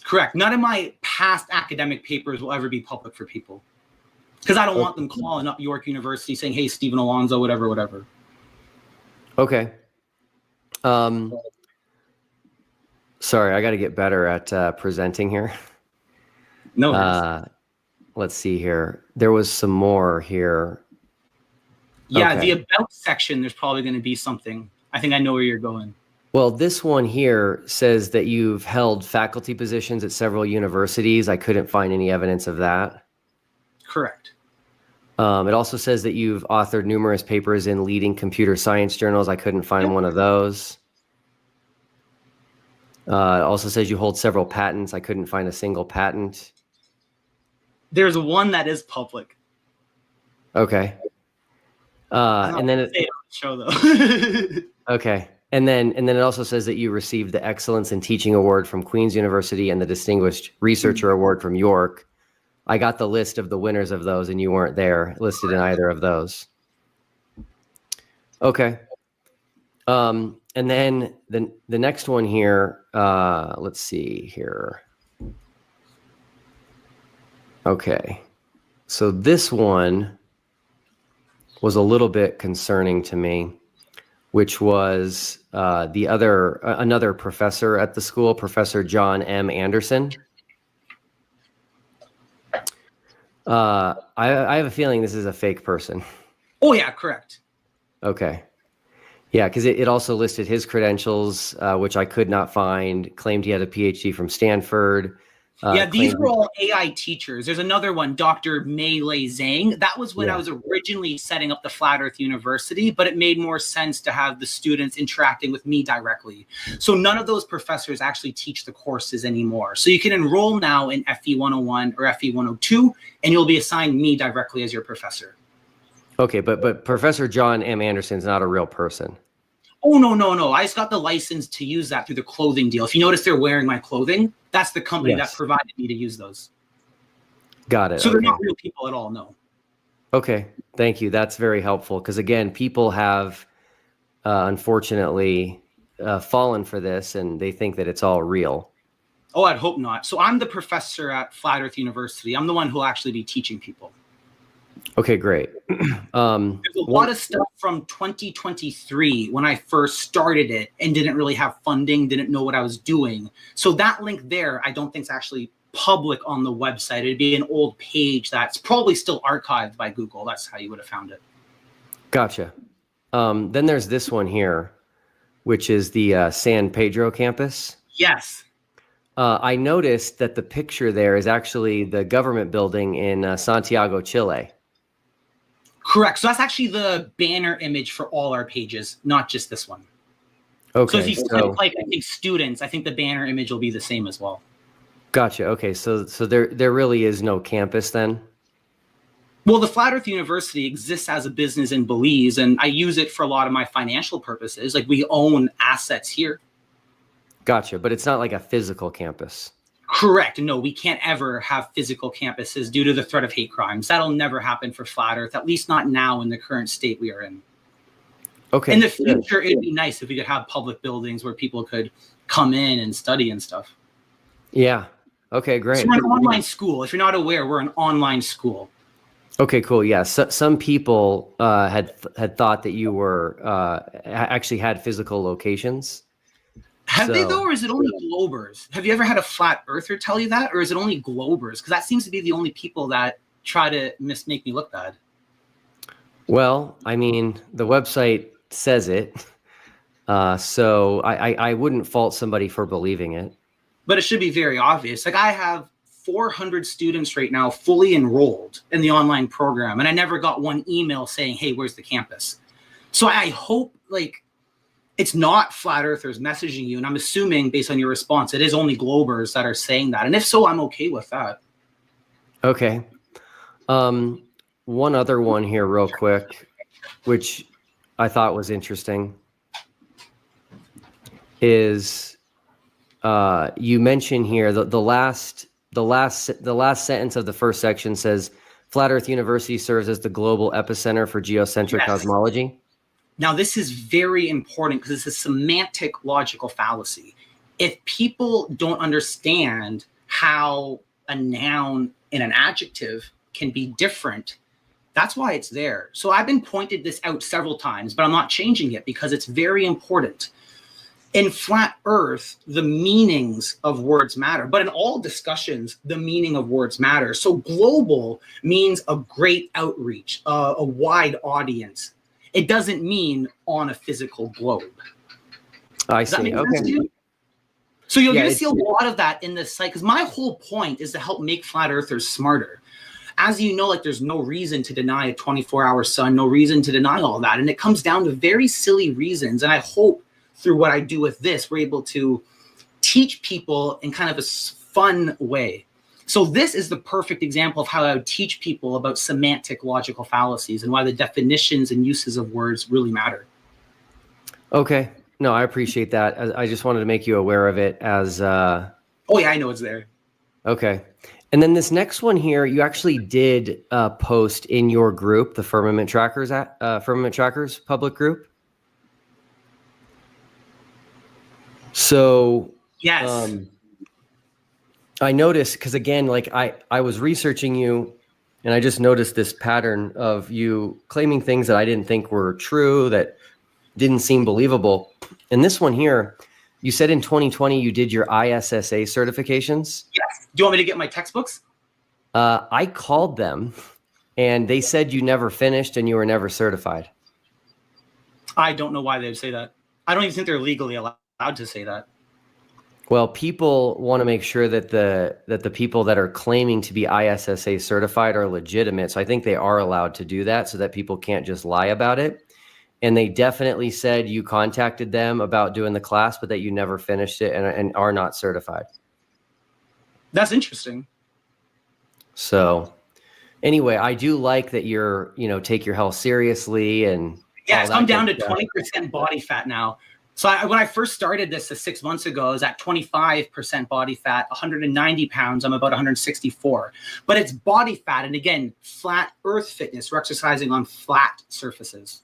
Correct. None of my past academic papers will ever be public for people. Because I don't want them calling up York University saying, hey, Stephen Alonzo, whatever. Okay. Sorry, I got to get better at presenting here. No. Let's see here. There was some more here. Yeah, Okay. The about section, there's probably going to be something. I think I know where you're going. Well, this one here says that you've held faculty positions at several universities. I couldn't find any evidence of that. Correct. It also says that you've authored numerous papers in leading computer science journals. I couldn't find one of those. It also says you hold several patents. I couldn't find a single patent. There's one that is public. Okay. And then show though. Okay. And then it also says that you received the Excellence in Teaching Award from Queen's University and the Distinguished Researcher Award from York. I got the list of the winners of those, and you weren't there listed in either of those. Okay. And then the next one here, let's see here. Okay. So this one was a little bit concerning to me, which was another professor at the school, Professor John M. Anderson. I have a feeling this is a fake person. Oh yeah, correct. Okay. Yeah, because it also listed his credentials, which I could not find, claimed he had a PhD from Stanford. Yeah, these were all AI teachers. There's another one, Dr. Mei Lei Zhang. That was when I was originally setting up the Flat Earth University, but it made more sense to have the students interacting with me directly. So none of those professors actually teach the courses anymore. So you can enroll now in FE 101 or FE 102, and you'll be assigned me directly as your professor. Okay, but Professor John M. Anderson's not a real person. Oh, no. I just got the license to use that through the clothing deal. If you notice they're wearing my clothing, that's the company that provided me to use those. Got it. So they're not real people at all, no. Okay, thank you. That's very helpful because, again, people have unfortunately fallen for this and they think that it's all real. Oh, I'd hope not. So I'm the professor at Flat Earth University. I'm the one who will actually be teaching people. Okay, great. There's a lot of stuff from 2023 when I first started it and didn't really have funding, didn't know what I was doing. So that link there, I don't think is actually public on the website. It'd be an old page that's probably still archived by Google. That's how you would have found it. Gotcha. Then there's this one here, which is the San Pedro campus. Yes. I noticed that the picture there is actually the government building in Santiago, Chile. Correct. So that's actually the banner image for all our pages, not just this one. Okay. So if you click, like, I think students, I think the banner image will be the same as well. Gotcha. Okay. So there really is no campus then? Well, the Flat Earth University exists as a business in Belize, and I use it for a lot of my financial purposes. Like, we own assets here. Gotcha. But it's not like a physical campus. Correct. No, we can't ever have physical campuses due to the threat of hate crimes. That'll never happen for Flat Earth, at least not now in the current state we are in. Okay. In the future, it'd be nice if we could have public buildings where people could come in and study and stuff. Yeah. Okay, great. So we're an online school. If you're not aware, we're an online school. Okay, cool. Yeah. So, some people had thought that you were actually had physical locations. Have they though, or is it only Globers? Have you ever had a flat earther tell you that, or is it only Globers? Because that seems to be the only people that try to make me look bad. Well, I mean, the website says it, so I wouldn't fault somebody for believing it. But it should be very obvious. Like, I have 400 students right now fully enrolled in the online program, and I never got one email saying, "Hey, where's the campus?" So I hope, like, it's not flat earthers messaging you. And I'm assuming based on your response, it is only Globers that are saying that. And if so, I'm okay with that. Okay. One other one here real quick, which I thought was interesting, is you mention here the last sentence of the first section says, Flat Earth University serves as the global epicenter for geocentric cosmology. Now, this is very important because it's a semantic logical fallacy. If people don't understand how a noun and an adjective can be different, that's why it's there. So I've been pointed this out several times, but I'm not changing it because it's very important. In Flat Earth, the meanings of words matter, but in all discussions, the meaning of words matter. So global means a great outreach, a wide audience. It doesn't mean on a physical globe. I see. Okay. So you're going to see a lot of that in this site, because my whole point is to help make flat earthers smarter. As you know, like, there's no reason to deny a 24-hour sun, no reason to deny all that. And it comes down to very silly reasons. And I hope through what I do with this, we're able to teach people in kind of a fun way. So this is the perfect example of how I would teach people about semantic logical fallacies and why the definitions and uses of words really matter. Okay. No, I appreciate that. I just wanted to make you aware of it as... Oh, yeah, I know it's there. Okay. And then this next one here, you actually did post in your group, the Firmament Trackers public group. So... Yes. I noticed, because again, like I was researching you, and I just noticed this pattern of you claiming things that I didn't think were true, that didn't seem believable. And this one here, you said in 2020 you did your ISSA certifications. Yes. Do you want me to get my textbooks? I called them, and they said you never finished and you were never certified. I don't know why they would say that. I don't even think they're legally allowed to say that. Well, people want to make sure that the people that are claiming to be ISSA certified are legitimate. So I think they are allowed to do that so that people can't just lie about it. And they definitely said you contacted them about doing the class, but that you never finished it and are not certified. That's interesting. So anyway, I do like that you're, take your health seriously. And yes, I'm down to 20% body fat now. So when I first started this 6 months ago, I was at 25% body fat, 190 pounds. I'm about 164. But it's body fat. And again, flat earth fitness. We're exercising on flat surfaces.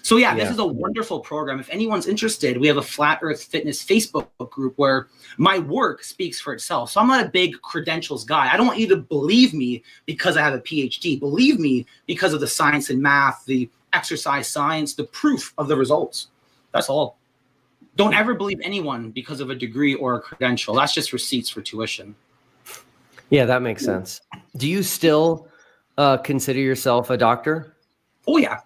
So yeah, this is a wonderful program. If anyone's interested, we have a Flat Earth Fitness Facebook group where my work speaks for itself. So I'm not a big credentials guy. I don't want you to believe me because I have a PhD. Believe me because of the science and math, the exercise science, the proof of the results. That's all. Don't ever believe anyone because of a degree or a credential. That's just receipts for tuition. Yeah, that makes sense. Do you still consider yourself a doctor? Oh, yeah.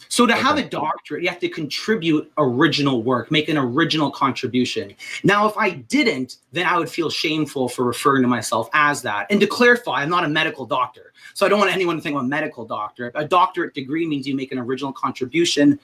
So to have a doctorate, you have to contribute original work, make an original contribution. Now, if I didn't, then I would feel shameful for referring to myself as that. And to clarify, I'm not a medical doctor. So I don't want anyone to think I'm a medical doctor. A doctorate degree means you make an original contribution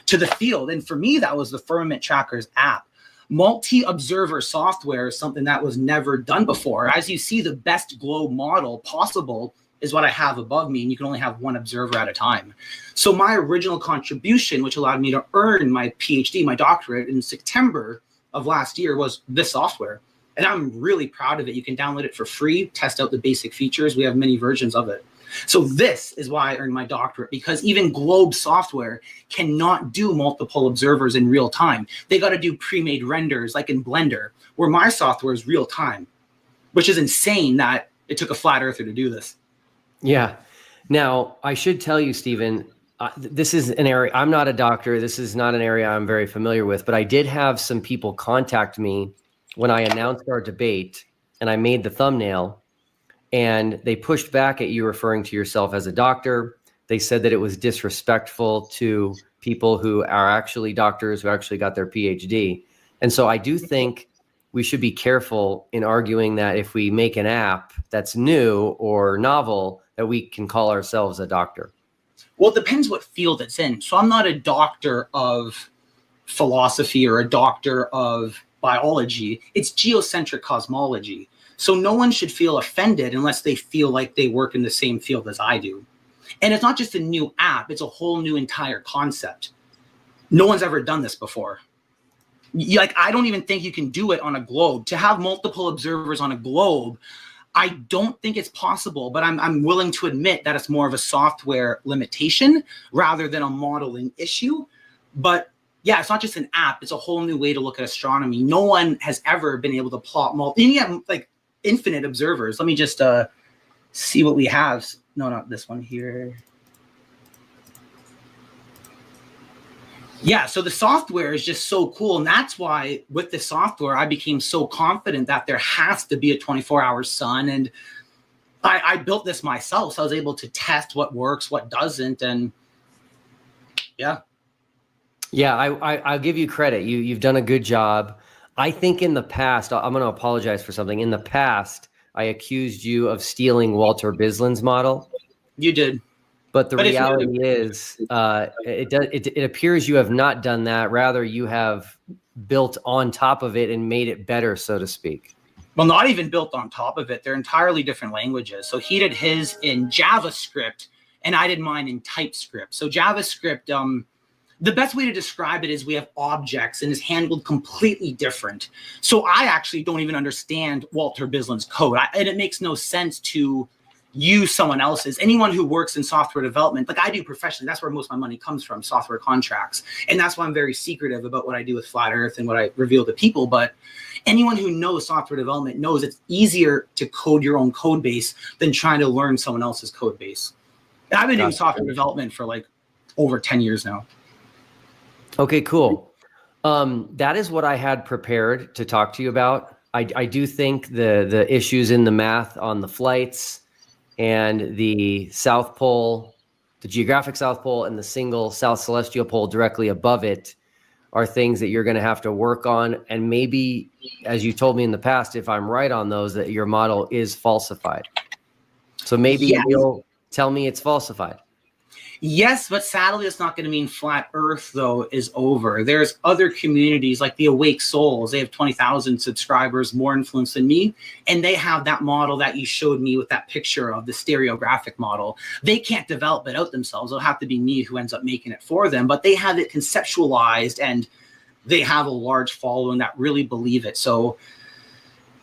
to the field. And for me, that was the Firmament Trackers app. Multi-observer software is something that was never done before. As you see, the best globe model possible is what I have above me, and you can only have one observer at a time. So my original contribution, which allowed me to earn my PhD, my doctorate in September of last year, was this software. And I'm really proud of it. You can download it for free, test out the basic features. We have many versions of it. So this is why I earned my doctorate, because even globe software cannot do multiple observers in real time. They got to do pre-made renders like in Blender, where my software is real time, which is insane that it took a flat earther to do this. Yeah. Now, I should tell you, Stephen, this is an area, I'm not a doctor. This is not an area I'm very familiar with, but I did have some people contact me when I announced our debate and I made the thumbnail, and they pushed back at you referring to yourself as a doctor. They said that it was disrespectful to people who are actually doctors, who actually got their PhD. And so I do think we should be careful in arguing that if we make an app that's new or novel, that we can call ourselves a doctor. Well, it depends what field it's in. So I'm not a doctor of philosophy or a doctor of biology. It's geocentric cosmology. So no one should feel offended unless they feel like they work in the same field as I do. And it's not just a new app. It's a whole new entire concept. No one's ever done this before. I don't even think you can do it on a globe. To have multiple observers on a globe, I don't think it's possible, but I'm willing to admit that it's more of a software limitation rather than a modeling issue. But yeah, it's not just an app. It's a whole new way to look at astronomy. No one has ever been able to plot infinite observers. Let me just see what we have. No, not this one here. Yeah, so the software is just so cool. And that's why with the software, I became so confident that there has to be a 24-hour sun. And I built this myself. So I was able to test what works, what doesn't. And yeah. Yeah, I'll give you credit. You've done a good job. I think in the past, I'm going to apologize for something. In the past, I accused you of stealing Walter Bislin's model. You did. But the reality is, it appears you have not done that. Rather, you have built on top of it and made it better, so to speak. Well, not even built on top of it. They're entirely different languages. So he did his in JavaScript and I did mine in TypeScript. So JavaScript, the best way to describe it is we have objects and is handled completely different. So I actually don't even understand Walter Bislin's code. And it makes no sense to use someone else's. Anyone who works in software development, like I do professionally, that's where most of my money comes from, software contracts. And that's why I'm very secretive about what I do with Flat Earth and what I reveal to people. But anyone who knows software development knows it's easier to code your own code base than trying to learn someone else's code base. And I've been doing software development for like over 10 years now. Okay, cool. That is what I had prepared to talk to you about. I do think the issues in the math on the flights and the South Pole, the geographic South Pole, and the single South Celestial Pole directly above it are things that you're going to have to work on. And maybe, as you told me in the past, if I'm right on those, that your model is falsified. So maybe you'll tell me it's falsified. Yes, but sadly, it's not going to mean Flat Earth, though, is over. There's other communities like the Awake Souls. They have 20,000 subscribers, more influence than me. And they have that model that you showed me with that picture of the stereographic model. They can't develop it out themselves. It'll have to be me who ends up making it for them. But they have it conceptualized, and they have a large following that really believe it. So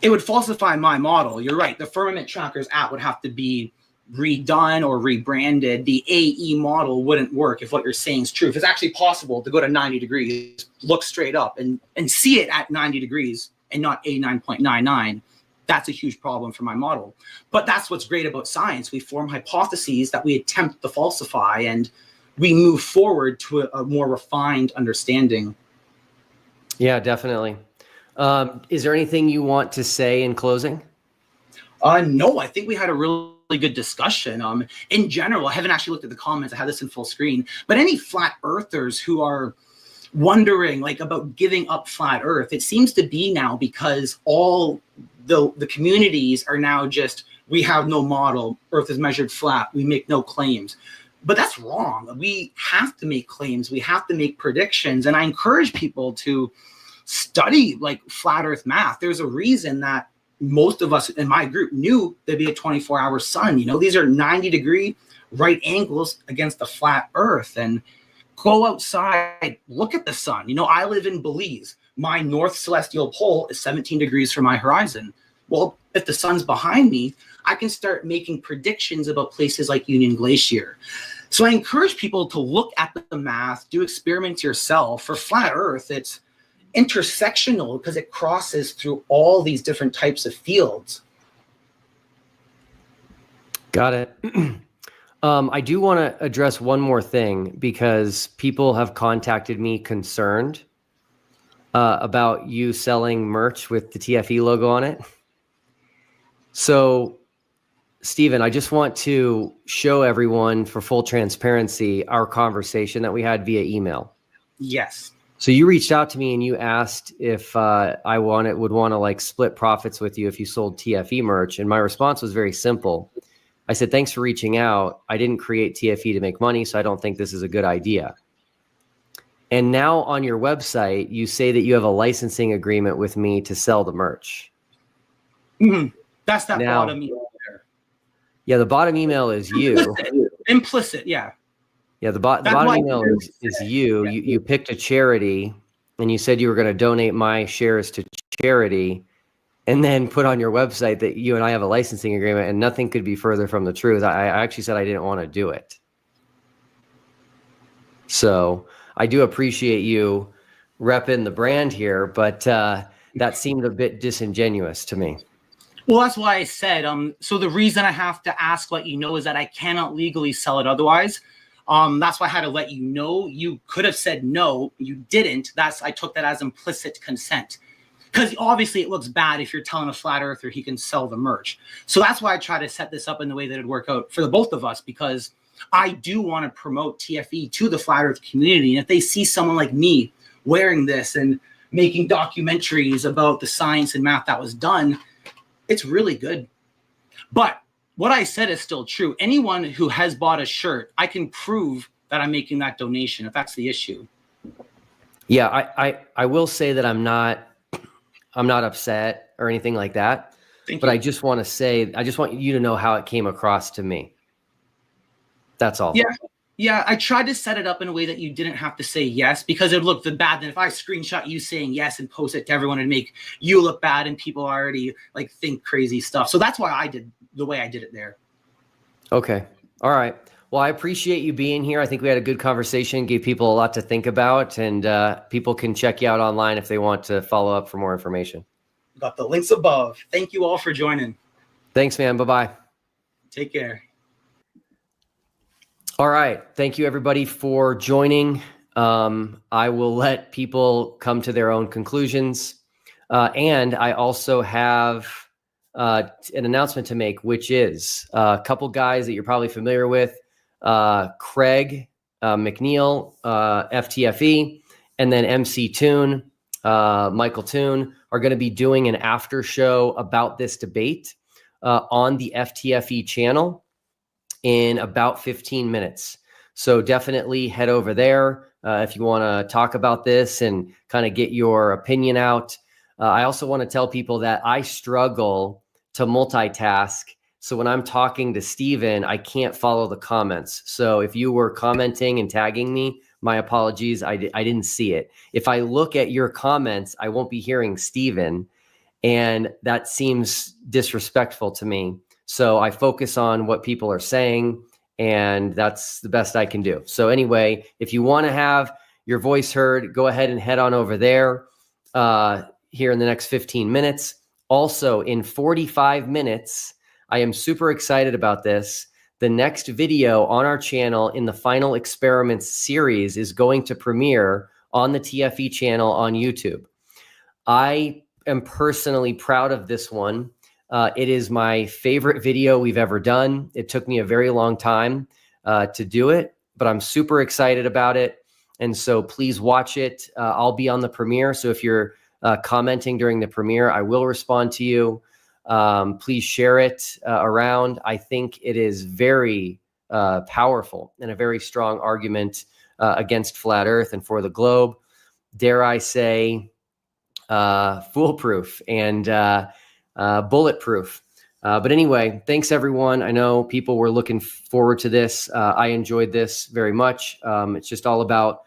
it would falsify my model. You're right. The Firmament Trackers app would have to be redone or rebranded. The AE model wouldn't work if what you're saying is true. If it's actually possible to go to 90 degrees, look straight up and see it at 90 degrees and not 89.99, that's a huge problem for my model. But that's what's great about science. We form hypotheses that we attempt to falsify, and we move forward to a more refined understanding. Yeah, definitely. Is there anything you want to say in closing? No, I think we had a really good discussion. In general, I haven't actually looked at the comments. I have this in full screen. But any flat earthers who are wondering like about giving up flat earth, it seems to be now because all the communities are now just, we have no model, earth is measured flat, we make no claims. But that's wrong. We have to make claims. We have to make predictions. And I encourage people to study like flat earth math. There's a reason that most of us in my group knew there'd be a 24-hour sun. You know, these are 90-degree right angles against the flat earth. And go outside, look at the sun. You know, I live in Belize. My north celestial pole is 17 degrees from my horizon. Well, if the sun's behind me, I can start making predictions about places like Union Glacier. So I encourage people to look at the math, do experiments yourself. For flat earth, it's intersectional because it crosses through all these different types of fields. Got it. I do want to address one more thing because people have contacted me concerned about you selling merch with the TFE logo on it. So, Stephen, I just want to show everyone, for full transparency, our conversation that we had via email. Yes. So you reached out to me and you asked if would want to like split profits with you if you sold TFE merch. And my response was very simple. I said, thanks for reaching out. I didn't create TFE to make money, so I don't think this is a good idea. And now on your website, you say that you have a licensing agreement with me to sell the merch. Mm-hmm. That's that bottom email there. Yeah, the bottom email is you. Implicit, yeah. Yeah, the bottom email is you. You picked a charity and you said you were going to donate my shares to charity and then put on your website that you and I have a licensing agreement, and nothing could be further from the truth. I actually said I didn't want to do it. So I do appreciate you repping the brand here, but that seemed a bit disingenuous to me. Well, that's why I said, so the reason I have to ask, let you know, is that I cannot legally sell it otherwise. That's why I had to let you know. You could have said no, you didn't. I took that as implicit consent. Because obviously it looks bad if you're telling a flat earther he can sell the merch. So that's why I try to set this up in the way that it'd work out for the both of us, because I do want to promote TFE to the flat earth community. And if they see someone like me wearing this and making documentaries about the science and math that was done, it's really good. But what I said is still true. Anyone who has bought a shirt, I can prove that I'm making that donation if that's the issue. Yeah, I will say that I'm not I'm not upset or anything like that. Thank But you. I just want to say, I just want you to know how it came across to me. That's all. Yeah, I tried to set it up in a way that you didn't have to say yes, because it looked bad. Then if I screenshot you saying yes and post it to everyone, and make you look bad, and people already like think crazy stuff. So that's why I did the way I did it there. Okay. All right. Well, I appreciate you being here. I think we had a good conversation, gave people a lot to think about, and people can check you out online if they want to follow up for more information. Got the links above. Thank you all for joining. Thanks, man. Bye-bye. Take care. All right. Thank you, everybody, for joining. I will let people come to their own conclusions. And I also have an announcement to make, which is a couple guys that you're probably familiar with, Craig McNeill, FTFE, and then MCToon, Michael Toon, are going to be doing an after show about this debate on the FTFE channel in about 15 minutes. So definitely head over there if you want to talk about this and kind of get your opinion out. I also want to tell people that I struggle to multitask. So when I'm talking to Steven, I can't follow the comments. So if you were commenting and tagging me, my apologies. I didn't see it. If I look at your comments, I won't be hearing Steven, and that seems disrespectful to me. So I focus on what people are saying, and that's the best I can do. So anyway, if you want to have your voice heard, go ahead and head on over there here in the next 15 minutes. Also, in 45 minutes, I am super excited about this. The next video on our channel in the Final Experiments series is going to premiere on the TFE channel on YouTube. I am personally proud of this one. It is my favorite video we've ever done. It took me a very long time to do it, but I'm super excited about it. And so please watch it. I'll be on the premiere. So if you're commenting during the premiere, I will respond to you. Please share it around. I think it is very powerful and a very strong argument against flat Earth and for the globe. Dare I say, foolproof and bulletproof. But anyway, thanks everyone. I know people were looking forward to this. I enjoyed this very much. It's just all about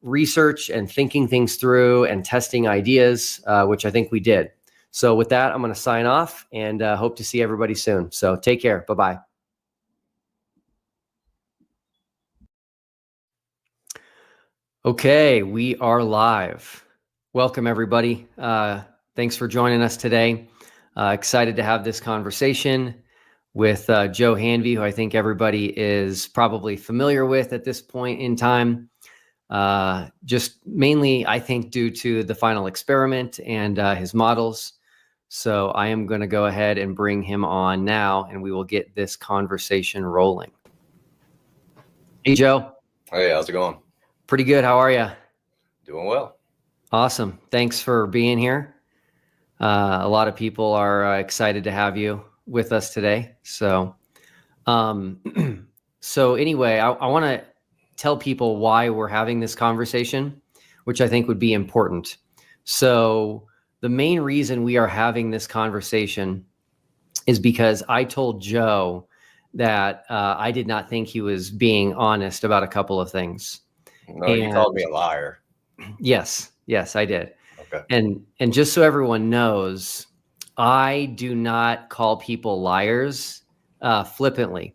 research and thinking things through and testing ideas, which I think we did. So with that, I'm going to sign off and hope to see everybody soon. So take care. Bye-bye. Okay, we are live. Welcome, everybody. Thanks for joining us today. Excited to have this conversation with Joe Hanvey, who I think everybody is probably familiar with at this point in time. Just mainly, I think, due to the Final Experiment and his models. So I am going to go ahead and bring him on now, and we will get this conversation rolling. Hey, Joe. Hey, how's it going? Pretty good. How are you? Doing well. Awesome. Thanks for being here. A lot of people are excited to have you with us today. So, so anyway, I want to tell people why we're having this conversation, which I think would be important. So the main reason we are having this conversation is because I told Joe that I did not think he was being honest about a couple of things. No, you called me a liar. Yes, I did. Okay. And just so everyone knows, I do not call people liars flippantly.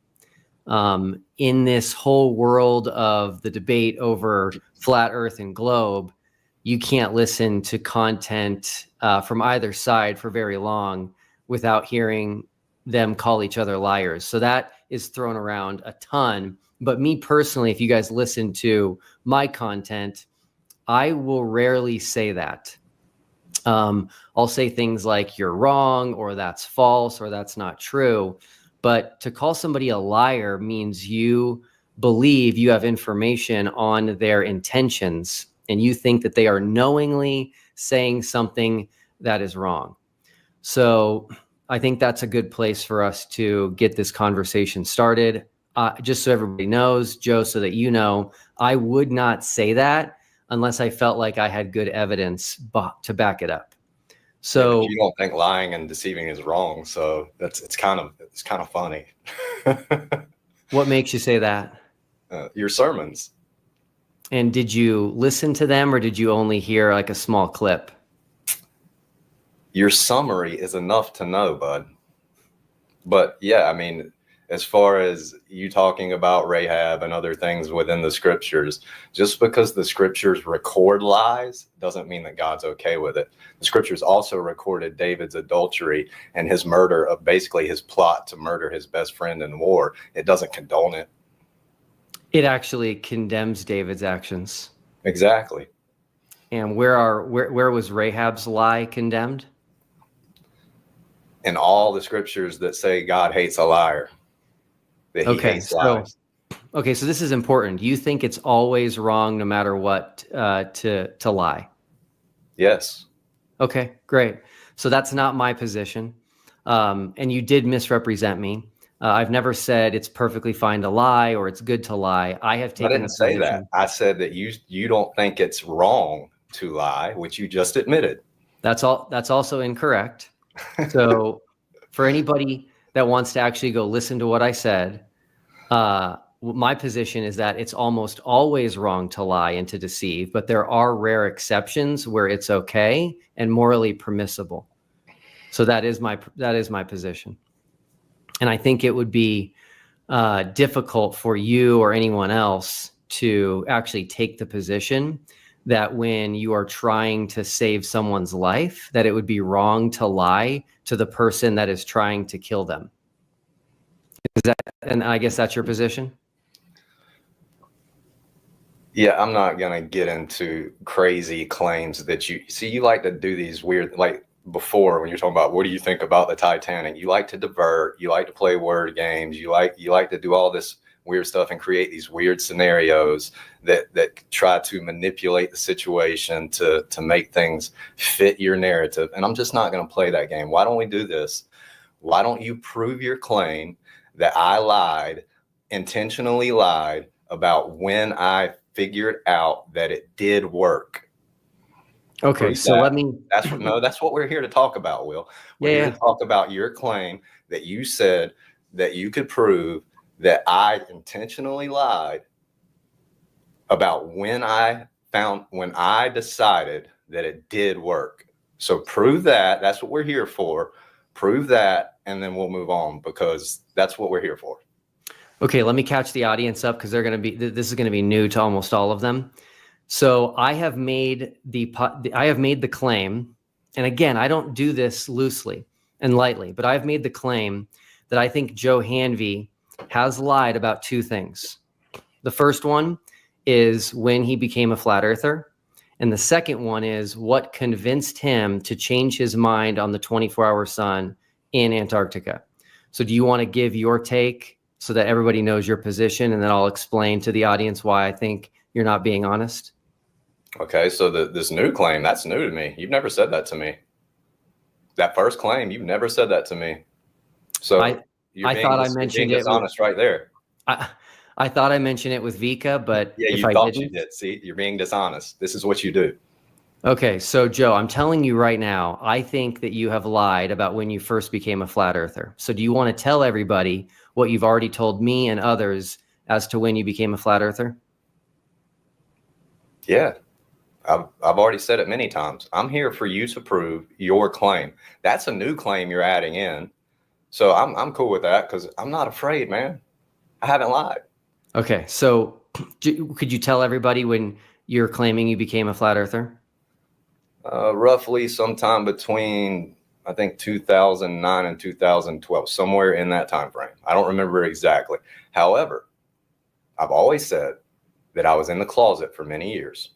In this whole world of the debate over flat Earth and globe, you can't listen to content from either side for very long without hearing them call each other liars. So that is thrown around a ton. But me personally, if you guys listen to my content, I will rarely say that. I'll say things like you're wrong, or that's false, or that's not true. But to call somebody a liar means you believe you have information on their intentions and you think that they are knowingly saying something that is wrong. So I think that's a good place for us to get this conversation started. Just so everybody knows, Joe, so that you know, I would not say that unless I felt like I had good evidence to back it up. So you don't think lying and deceiving is wrong, so it's kind of funny. what makes you say that? Your sermons. And did you listen to them, or did you only hear like a small clip? Your summary is enough to know, bud. But yeah, I mean, as far as you talking about Rahab and other things within the scriptures, just because the scriptures record lies doesn't mean that God's okay with it. The scriptures also recorded David's adultery and his murder of basically his plot to murder his best friend in war. It doesn't condone it. It actually condemns David's actions. Exactly. And where was Rahab's lie condemned? In all the scriptures that say God hates a liar. That he hates lies. Okay, so this is important. You think it's always wrong, no matter what, to lie? Yes. Okay, great. So that's not my position. And you did misrepresent me. I've never said it's perfectly fine to lie or it's good to lie. I didn't say that. I said that you don't think it's wrong to lie, which you just admitted. That's also incorrect. So for anybody that wants to actually go listen to what I said, my position is that it's almost always wrong to lie and to deceive, but there are rare exceptions where it's okay and morally permissible. So that is my position. And I think it would be difficult for you or anyone else to actually take the position that when you are trying to save someone's life, that it would be wrong to lie to the person that is trying to kill them. And I guess that's your position? Yeah, I'm not going to get into crazy claims that you like to do these weird, like before when you're talking about what do you think about the Titanic, you like to divert, you like to play word games, you like to do all this weird stuff and create these weird scenarios that try to manipulate the situation to make things fit your narrative. And I'm just not going to play that game. Why don't we do this? Why don't you prove your claim that I intentionally lied about when I figured out that it did work? Okay, so let me. That's what we're here to talk about, Will. We're here to talk about your claim that you said that you could prove that I intentionally lied about when I decided that it did work. So prove that. That's what we're here for. Prove that, and then we'll move on, because that's what we're here for. Okay, let me catch the audience up, because this is going to be new to almost all of them. So I have made the claim, and again, I don't do this loosely and lightly, but I've made the claim that I think Joe Hanvey has lied about two things. The first one is when he became a flat earther, and the second one is what convinced him to change his mind on the 24-hour sun in Antarctica. So do you want to give your take so that everybody knows your position, and then I'll explain to the audience why I think you're not being honest? Okay, so this new claim, that's new to me. You've never said that to me. That first claim, you've never said that to me. So I thought I mentioned it. Dishonest right there. I thought I mentioned it with Vika, but yeah, you thought you did. See, you're being dishonest. This is what you do. Okay, so Joe, I'm telling you right now, I think that you have lied about when you first became a flat earther. So do you want to tell everybody what you've already told me and others as to when you became a flat earther? Yeah. I've already said it many times. I'm here for you to prove your claim. That's a new claim you're adding in. So I'm cool with that, because I'm not afraid, man. I haven't lied. Okay, so could you tell everybody when you're claiming you became a flat earther? Roughly sometime between, I think, 2009 and 2012, somewhere in that time frame. I don't remember exactly. However, I've always said that I was in the closet for many years.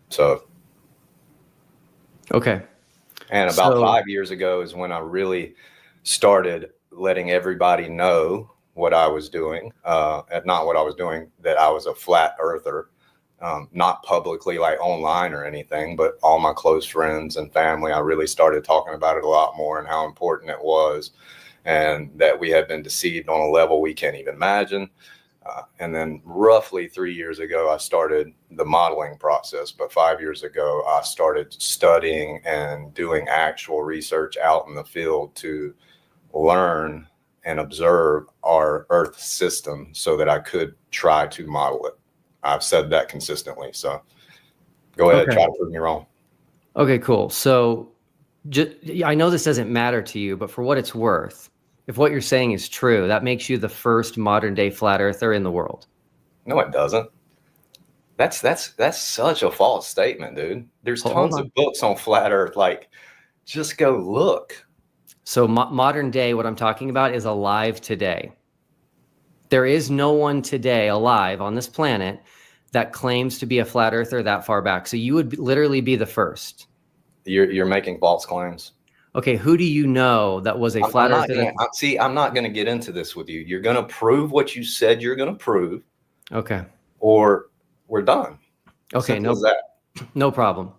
So, okay. And about 5 years ago is when I really started letting everybody know what I was doing, not what I was doing, that I was a flat earther, not publicly, like online or anything, but all my close friends and family. I really started talking about it a lot more and how important it was, and that we had been deceived on a level we can't even imagine. And then roughly 3 years ago, I started the modeling process. But 5 years ago, I started studying and doing actual research out in the field to learn and observe our Earth system so that I could try to model it. I've said that consistently. So go ahead, try to prove me wrong. Okay, cool. So I know this doesn't matter to you, but for what it's worth, if what you're saying is true, that makes you the first modern day flat earther in the world. No, it doesn't. That's such a false statement, dude. There's tons of books on flat Earth. Like, just go look. So modern day, what I'm talking about is alive today. There is no one today alive on this planet that claims to be a flat earther that far back. So you would literally be the first. You're making false claims. Okay, who do you know that was a flat earther? I'm not going to get into this with you. You're going to prove what you said you're going to prove. Okay. Or we're done. Okay, no problem.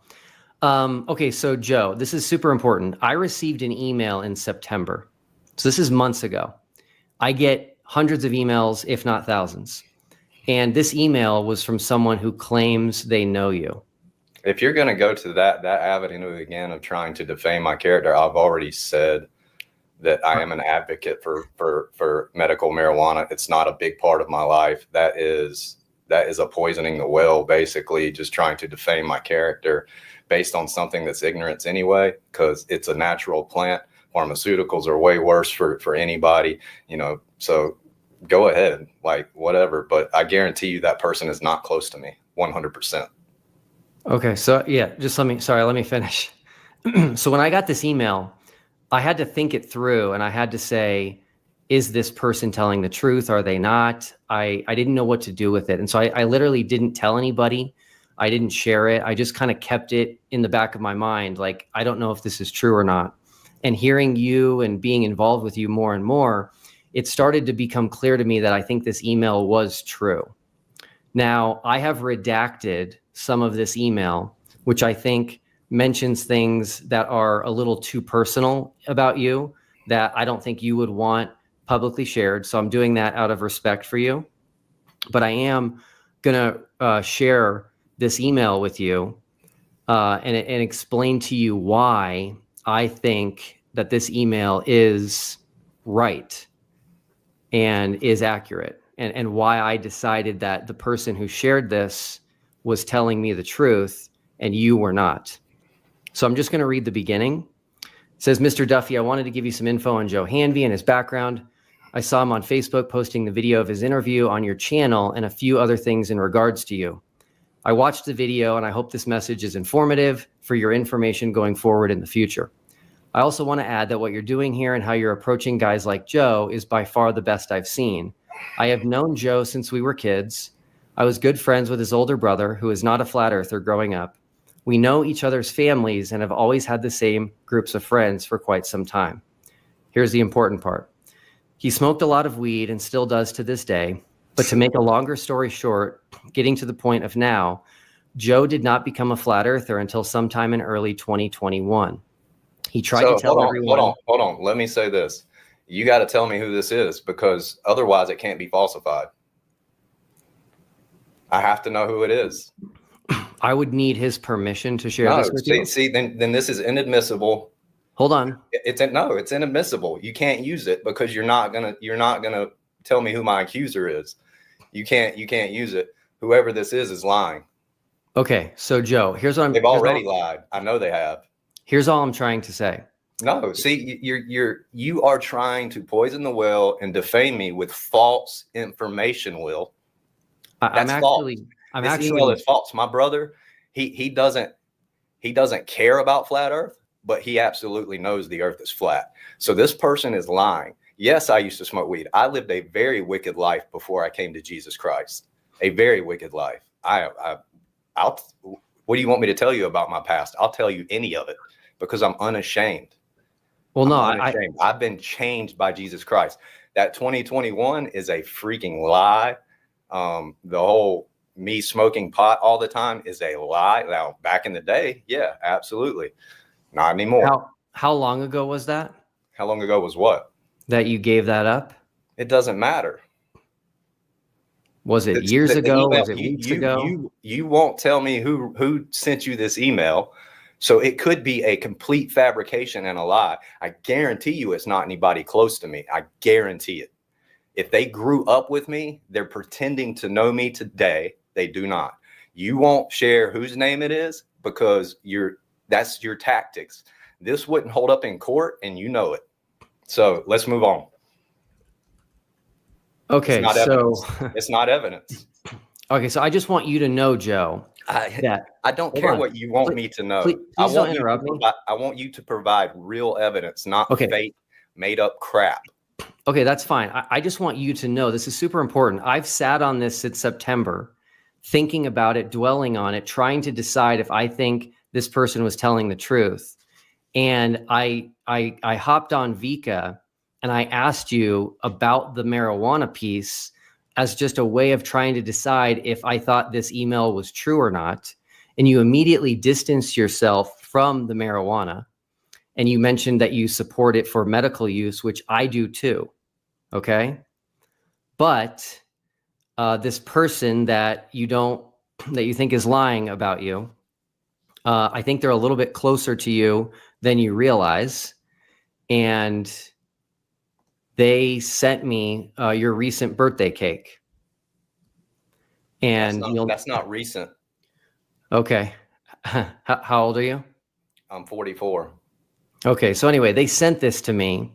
Okay, so Joe, this is super important. I received an email in September. So this is months ago. I get hundreds of emails, if not thousands. And this email was from someone who claims they know you. If you're going to go to that avenue again of trying to defame my character, I've already said that I am an advocate for medical marijuana. It's not a big part of my life. That is a poisoning the well, basically, just trying to defame my character based on something that's ignorance anyway, because it's a natural plant. Pharmaceuticals are way worse for anybody, so go ahead, like whatever. But I guarantee you that person is not close to me, 100%. Okay, so yeah, let me finish. So when I got this email, I had to think it through and I had to say, is this person telling the truth? Are they not? I didn't know what to do with it. And so I literally didn't tell anybody. I didn't share it. I just kind of kept it in the back of my mind. Like, I don't know if this is true or not. And hearing you and being involved with you more and more, it started to become clear to me that I think this email was true. Now, I have redacted some of this email, which I think mentions things that are a little too personal about you that I don't think you would want publicly shared. So I'm doing that out of respect for you. But I am going to share this email with you and explain to you why I think that this email is right and is accurate, and why I decided that the person who shared this was telling me the truth and you were not. So I'm just going to read the beginning. It says, Mr. Duffy, I wanted to give you some info on Joe Hanvey and his background. I saw him on Facebook posting the video of his interview on your channel and a few other things in regards to you. I watched the video and I hope this message is informative for your information going forward in the future. I also want to add that what you're doing here and how you're approaching guys like Joe is by far the best I've seen. I have known Joe since we were kids. I was good friends with his older brother, who is not a flat earther, growing up. We know each other's families and have always had the same groups of friends for quite some time. Here's the important part. He smoked a lot of weed and still does to this day. But to make a longer story short, getting to the point of now, Joe did not become a flat earther until sometime in early 2021. He tried to tell everyone. Hold on. Let me say this. You got to tell me who this is, because otherwise it can't be falsified. I have to know who it is. I would need his permission to share this with you. See, then this is inadmissible. Hold on. It's inadmissible. You can't use it because you're not gonna tell me who my accuser is. You can't use it. Whoever this is lying. Okay, so Joe, They've already lied. I know they have. Here's all I'm trying to say. No, see, you are trying to poison the well and defame me with false information, Will. That's false. This email is false. My brother, he doesn't care about flat Earth, but he absolutely knows the Earth is flat. So this person is lying. Yes, I used to smoke weed. I lived a very wicked life before I came to Jesus Christ. A very wicked life. What do you want me to tell you about my past? I'll tell you any of it because I'm unashamed. Well, no, I've been changed by Jesus Christ. That 2021 is a freaking lie. The whole me smoking pot all the time is a lie. Now, back in the day, yeah, absolutely. Not anymore. How long ago was that? How long ago was what? That you gave that up? It doesn't matter. Was it years ago? Was it weeks ago? You won't tell me who sent you this email. So it could be a complete fabrication and a lie. I guarantee you it's not anybody close to me. I guarantee it. If they grew up with me, they're pretending to know me today. They do not. You won't share whose name it is because that's your tactics. This wouldn't hold up in court, and you know it. So let's move on. Okay, it's not evidence. Okay, so I just want you to know, Joe. I don't care what you want me to know. Please don't interrupt me. I want you to provide real evidence, not fake, made up crap. Okay, that's fine. I just want you to know this is super important. I've sat on this since September, thinking about it, dwelling on it, trying to decide if I think this person was telling the truth. And I hopped on Vika and I asked you about the marijuana piece as just a way of trying to decide if I thought this email was true or not. And you immediately distanced yourself from the marijuana. And you mentioned that you support it for medical use, which I do too. Okay. But this person that you think is lying about you, I think they're a little bit closer to you than you realize. And they sent me your recent birthday cake. And that's not recent. Okay. How old are you? I'm 44. Okay. So anyway, they sent this to me.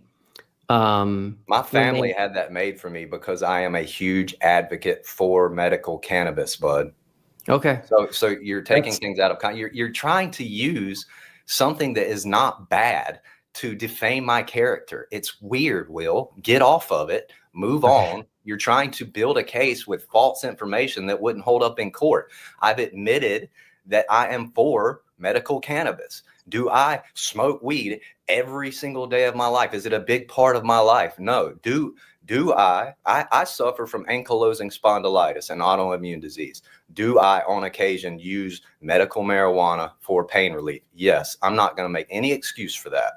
My family had that made for me because I am a huge advocate for medical cannabis, bud. Okay. So you're taking things out of context. You're trying to use something that is not bad to defame my character. It's weird, Will. Get off of it. Move on. You're trying to build a case with false information that wouldn't hold up in court. I've admitted that I am for medical cannabis. Do I smoke weed every single day of my life? Is it a big part of my life? No. Do I suffer from ankylosing spondylitis, an autoimmune disease. Do I, on occasion, use medical marijuana for pain relief? Yes. I'm not going to make any excuse for that.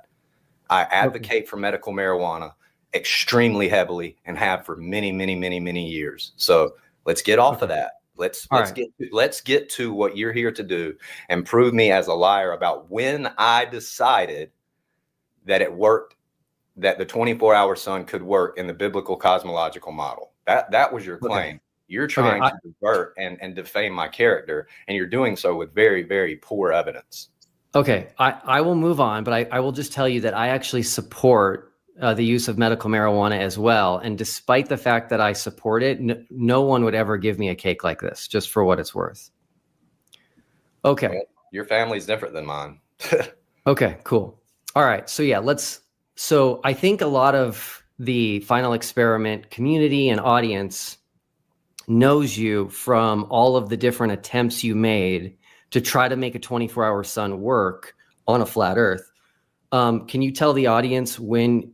I advocate for medical marijuana extremely heavily and have for many, many, many, many years. So let's get off of that. Let's get to what you're here to do and prove me as a liar about when I decided that it worked, that the 24-hour sun could work in the biblical cosmological model. That was your claim. You're trying to divert and defame my character, and you're doing so with very, very poor evidence. Okay, I will move on, but I will just tell you that I actually support the use of medical marijuana as well. And despite the fact that I support it, no one would ever give me a cake like this, just for what it's worth. Okay. Well, your family's different than mine. Okay, cool. All right. So yeah, so I think a lot of the Final Experiment community and audience knows you from all of the different attempts you made to try to make a 24-hour sun work on a flat Earth. Can you tell the audience when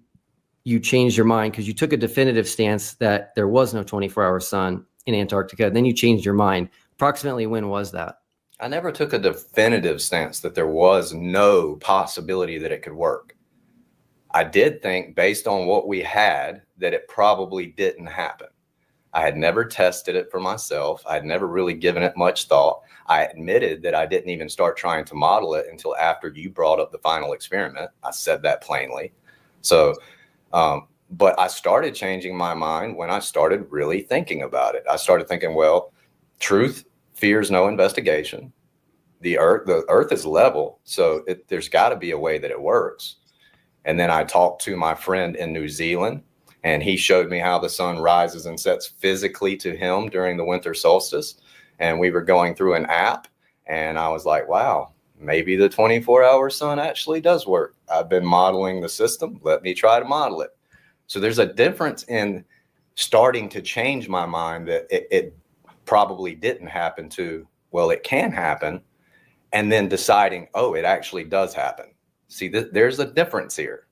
you changed your mind? Because you took a definitive stance that there was no 24-hour sun in Antarctica. Then you changed your mind. Approximately when was that? I never took a definitive stance that there was no possibility that it could work. I did think, based on what we had, that it probably didn't happen. I had never tested it for myself. I had never really given it much thought. I admitted that I didn't even start trying to model it until after you brought up the Final Experiment. I said that plainly. So, but I started changing my mind when I started really thinking about it. I started thinking, well, truth fears no investigation. The earth is level, so there's got to be a way that it works. And then I talked to my friend in New Zealand, and he showed me how the sun rises and sets physically to him during the winter solstice. And we were going through an app, and I was like, wow, maybe the 24-hour sun actually does work. I've been modeling the system. Let me try to model it. So there's a difference in starting to change my mind that it probably didn't happen to, well, it can happen, and then deciding, oh, it actually does happen. See, there's a difference here.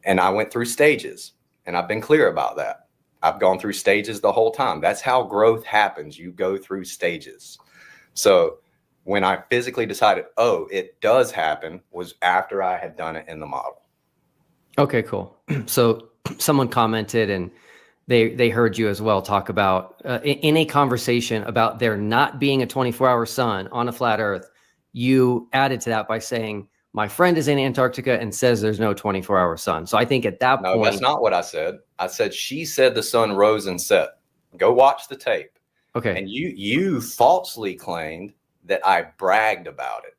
And I went through stages, and I've been clear about that. I've gone through stages the whole time. That's how growth happens. You go through stages. So when I physically decided, oh, it does happen, was after I had done it in the model. Okay, cool. So someone commented, and they heard you as well talk about in a conversation about there not being a 24-hour sun on a flat Earth. You added to that by saying, my friend is in Antarctica and says there's no 24-hour sun. So I think at that point... No, that's not what I said. I said she said the sun rose and set. Go watch the tape. Okay. And you falsely claimed that I bragged about it.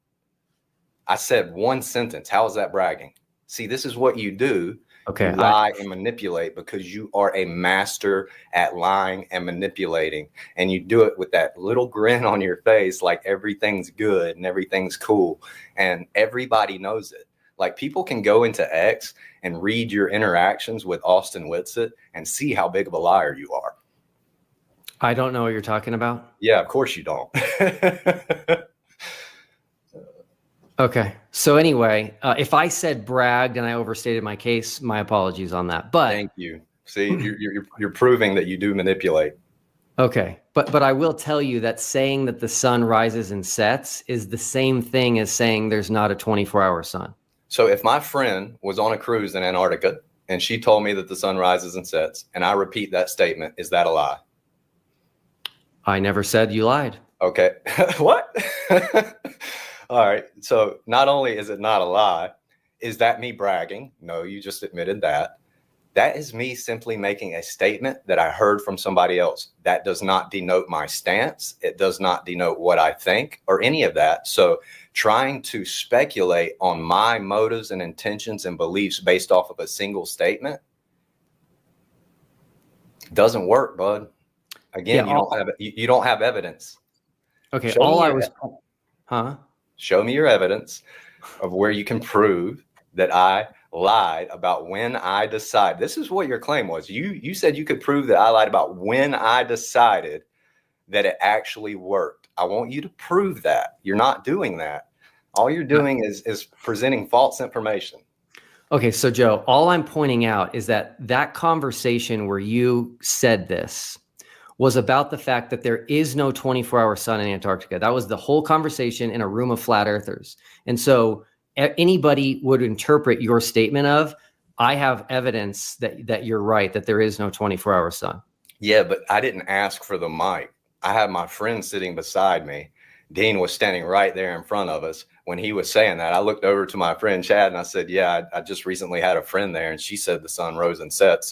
I said one sentence. How is that bragging? See, this is what you do. Okay. You lie and manipulate because you are a master at lying and manipulating. And you do it with that little grin on your face like everything's good and everything's cool. And everybody knows it. Like people can go into X and read your interactions with Austin Whitsitt and see how big of a liar you are. I don't know what you're talking about. Yeah, of course you don't. Okay. So anyway, if I said bragged and I overstated my case, my apologies on that. But thank you. See, you're proving that you do manipulate. Okay. But I will tell you that saying that the sun rises and sets is the same thing as saying there's not a 24-hour sun. So if my friend was on a cruise in Antarctica and she told me that the sun rises and sets, and I repeat that statement, is that a lie? I never said you lied. Okay. What? All right. So not only is it not a lie, is that me bragging? No, you just admitted that. That is me simply making a statement that I heard from somebody else. That does not denote my stance. It does not denote what I think or any of that. So trying to speculate on my motives and intentions and beliefs based off of a single statement doesn't work, bud. Again, you don't have evidence. Okay. Show me your evidence of where you can prove that I lied about when I decide. This is what your claim was. You said you could prove that I lied about when I decided that it actually worked. I want you to prove that. You're not doing that. All you're doing is presenting false information. Okay, so Joe, all I'm pointing out is that conversation where you said this was about the fact that there is no 24-hour sun in Antarctica. That was the whole conversation in a room of flat earthers. And so anybody would interpret your statement of, I have evidence that you're right, that there is no 24-hour sun. Yeah, but I didn't ask for the mic. I had my friend sitting beside me. Dean was standing right there in front of us. When he was saying that, I looked over to my friend Chad and I said, yeah, I just recently had a friend there and she said the sun rose and set.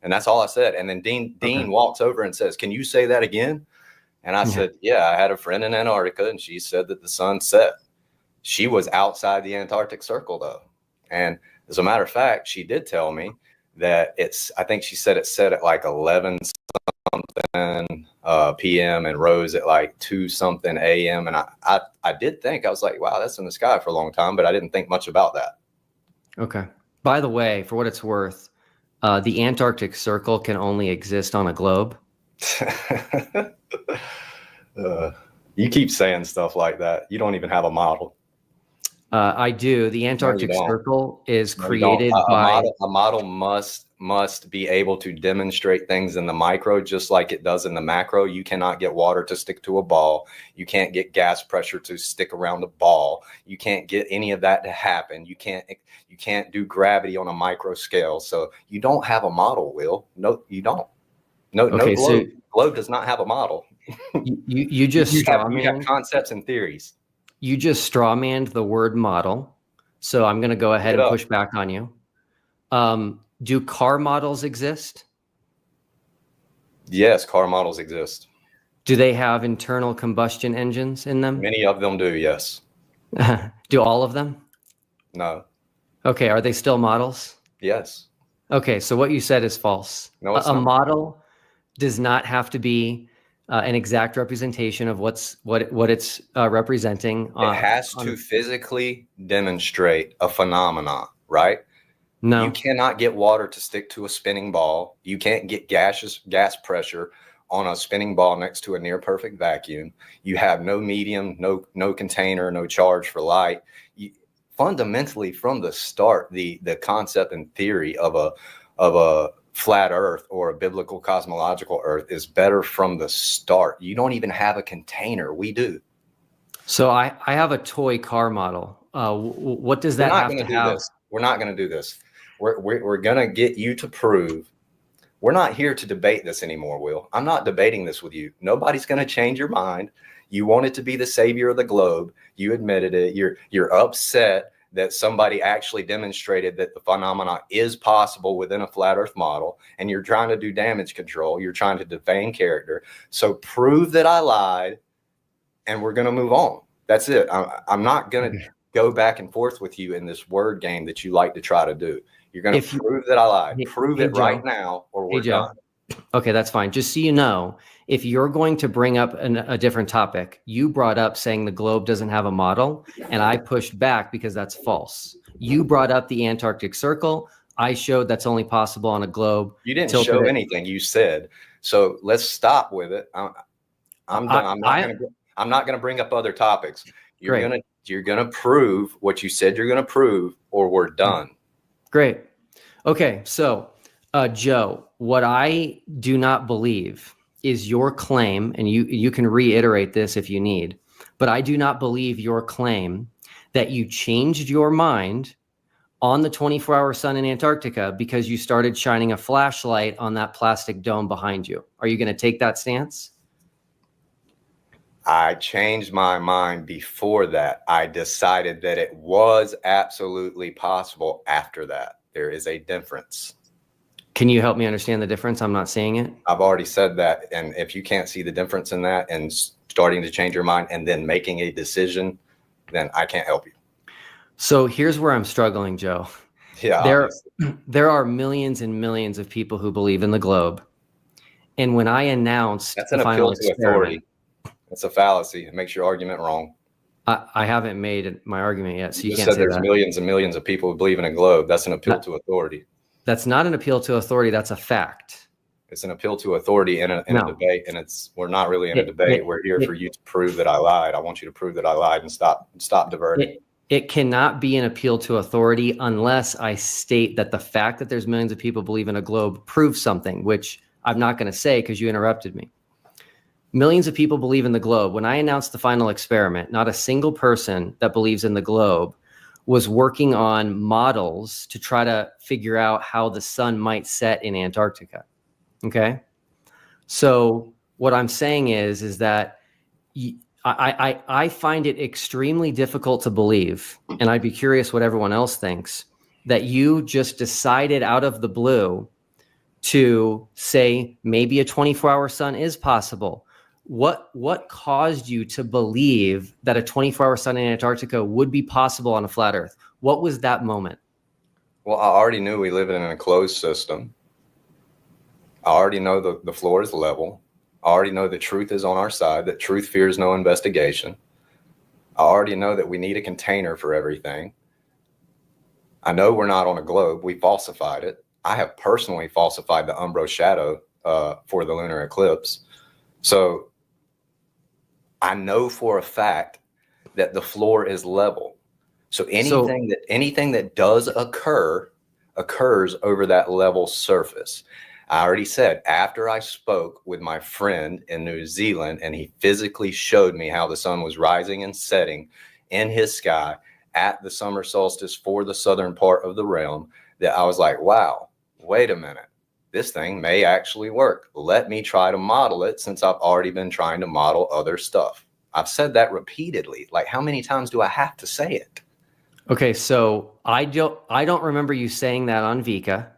And that's all I said. And then Dean walks over and says, can you say that again? And I said, yeah, I had a friend in Antarctica and she said that the sun set. She was outside the Antarctic Circle though. And as a matter of fact, she did tell me that I think she said it set at like 11 something PM and rose at like 2 something AM. And I did think, I was like, wow, that's in the sky for a long time, but I didn't think much about that. Okay. By the way, for what it's worth, the Antarctic Circle can only exist on a globe. You keep saying stuff like that. You don't even have a model. I do. The Antarctic Circle is created by a model must be able to demonstrate things in the micro just like it does in the macro. You cannot get water to stick to a ball. You can't get gas pressure to stick around a ball. You can't get any of that to happen. You can't do gravity on a micro scale. So you don't have a model, Will. No, you don't. No globe. So globe does not have a model. You just you have concepts and theories. You just strawmanned the word model. So I'm going to go ahead and push back on you. Do car models exist? Yes, car models exist. Do they have internal combustion engines in them? Many of them do, yes. Do all of them? No. Okay, are they still models? Yes. Okay, so what you said is false. No, it's a not. model does not have to be an exact representation of what it's representing. It has to physically demonstrate a phenomenon, right? No. You cannot get water to stick to a spinning ball. You can't get gas pressure on a spinning ball next to a near perfect vacuum. You have no medium, no container, no charge for light. Fundamentally, from the start, the concept and theory of a flat earth or a biblical cosmological earth is better from the start. You don't even have a container. We do. So I have a toy car model. What does that have to have? We're not going to do this. We're going to get you to prove We're not here to debate this anymore, Will. I'm not debating this with you. Nobody's going to change your mind. You wanted to be the savior of the globe. You admitted it. You're upset that somebody actually demonstrated that the phenomena is possible within a flat earth model, and you're trying to do damage control. You're trying to defame character. So prove that I lied, and we're going to move on. That's it. I'm not going to go back and forth with you in this word game that you like to try to do. You're going to prove that I lied. Prove it right now, or we're done. Okay, that's fine. Just so you know, if you're going to bring up a different topic, you brought up saying the globe doesn't have a model, and I pushed back because that's false. You brought up the Antarctic Circle. I showed that's only possible on a globe. You didn't show anything. You said. So let's stop with it. I'm done. I'm not going to bring up other topics. You're going to prove what you said you're going to prove, or we're done. Great. Okay, so Joe, what I do not believe is your claim, and you can reiterate this if you need, but I do not believe your claim that you changed your mind on the 24-hour sun in Antarctica because you started shining a flashlight on that plastic dome behind you. Are you going to take that stance? I changed my mind before that. I decided that it was absolutely possible after that. There is a difference. Can you help me understand the difference? I'm not seeing it. I've already said that. And if you can't see the difference in that and starting to change your mind and then making a decision, then I can't help you. So here's where I'm struggling, Joe. Yeah. There are millions and millions of people who believe in the globe. And when I announced that's an appeal to authority. That's a fallacy. It makes your argument wrong. I haven't made my argument yet, so you can't said say there's that. Millions and millions of people who believe in a globe. That's an appeal to authority. That's not an appeal to authority. That's a fact. It's an appeal to authority in a debate, and we're not really in a debate. We're here for you to prove that I lied. I want you to prove that I lied and stop diverting. It cannot be an appeal to authority unless I state that the fact that there's millions of people believe in a globe proves something, which I'm not going to say because you interrupted me. Millions of people believe in the globe. When I announced the final experiment, not a single person that believes in the globe was working on models to try to figure out how the sun might set in Antarctica. Okay. So what I'm saying is that I find it extremely difficult to believe, and I'd be curious what everyone else thinks, that you just decided out of the blue to say maybe a 24-hour sun is possible. What caused you to believe that a 24-hour sun in Antarctica would be possible on a flat Earth? What was that moment? Well, I already knew we live in an enclosed system. I already know the floor is level. I already know the truth is on our side, that truth fears no investigation. I already know that we need a container for everything. I know we're not on a globe. We falsified it. I have personally falsified the Umbro shadow for the lunar eclipse. So I know for a fact that the floor is level. So anything that does occurs over that level surface. I already said, after I spoke with my friend in New Zealand and he physically showed me how the sun was rising and setting in his sky at the summer solstice for the southern part of the realm, that I was like, wow, wait a minute. This thing may actually work. Let me try to model it, since I've already been trying to model other stuff. I've said that repeatedly. Like, how many times do I have to say it? Okay, so I don't remember you saying that on Vika.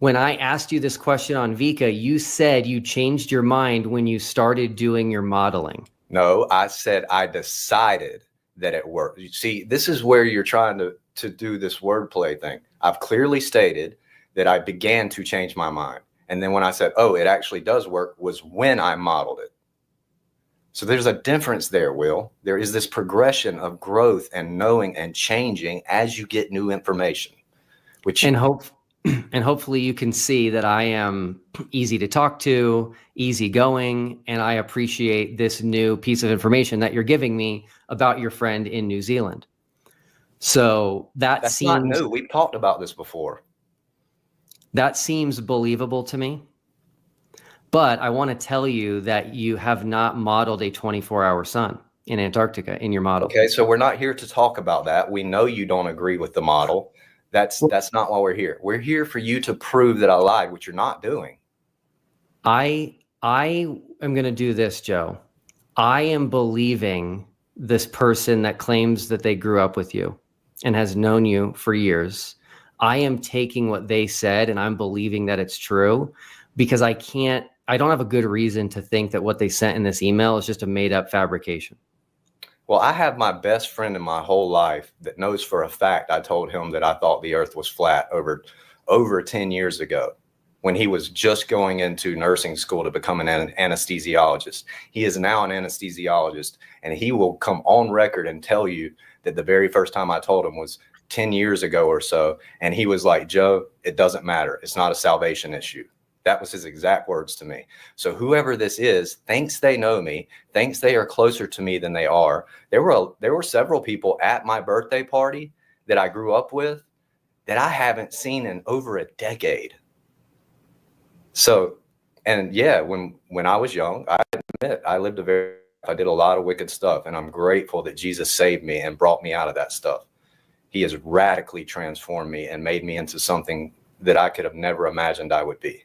When I asked you this question on Vika, you said you changed your mind when you started doing your modeling. No, I said I decided that it worked. You see, this is where you're trying to do this wordplay thing. I've clearly stated that I began to change my mind. And then when I said, oh, it actually does work, was when I modeled it. So there's a difference there, Will. There is this progression of growth and knowing and changing as you get new information. And hopefully you can see that I am easy to talk to, easygoing, and I appreciate this new piece of information that you're giving me about your friend in New Zealand. So that's not new. We've talked about this before. That seems believable to me. But I want to tell you that you have not modeled a 24-hour sun in Antarctica in your model. Okay, so we're not here to talk about that. We know you don't agree with the model. That's not why we're here. We're here for you to prove that I lied, which you're not doing. I am going to do this, Joe. I am believing this person that claims that they grew up with you and has known you for years. I am taking what they said and I'm believing that it's true, because I don't have a good reason to think that what they sent in this email is just a made up fabrication. Well, I have my best friend in my whole life that knows for a fact I told him that I thought the earth was flat over 10 years ago, when he was just going into nursing school to become an anesthesiologist. He is now an anesthesiologist, and he will come on record and tell you that the very first time I told him was 10 years ago or so. And he was like, Joe, it doesn't matter. It's not a salvation issue. That was his exact words to me. So whoever this is thinks they know me, thinks they are closer to me than they are. There were several people at my birthday party that I grew up with that I haven't seen in over a decade. So, and yeah, when I was young, I admit I did a lot of wicked stuff, and I'm grateful that Jesus saved me and brought me out of that stuff. He has radically transformed me and made me into something that I could have never imagined I would be.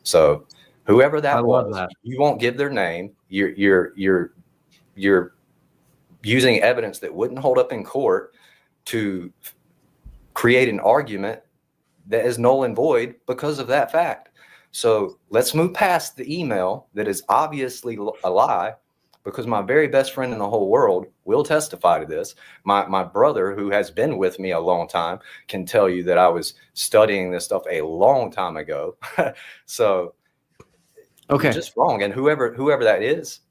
So whoever that was, you won't give their name. You're using evidence that wouldn't hold up in court to create an argument that is null and void because of that fact. So let's move past the email that is obviously a lie, because my very best friend in the whole world will testify to this. My brother, who has been with me a long time, can tell you that I was studying this stuff a long time ago. So okay, you're just wrong. And whoever that is,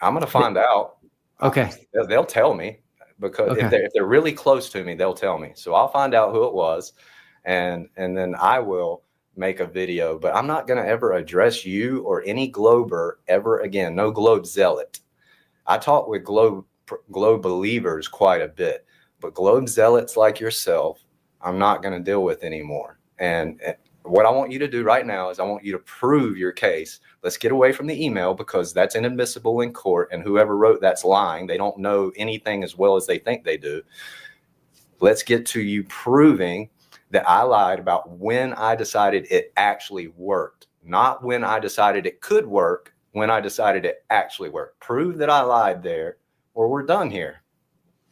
I'm going to find out. Okay. They'll tell me, because if they're really close to me, they'll tell me. So I'll find out who it was, and then I will make a video. But I'm not going to ever address you or any Glober ever again. No Globe zealot. I talk with Globe believers quite a bit, but Globe zealots like yourself, I'm not going to deal with anymore. And what I want you to do right now is I want you to prove your case. Let's get away from the email, because that's inadmissible in court, and whoever wrote that's lying. They don't know anything as well as they think they do. Let's get to you proving that I lied about when I decided it actually worked, not when I decided it could work, when I decided it actually worked. Prove that I lied there, or we're done here.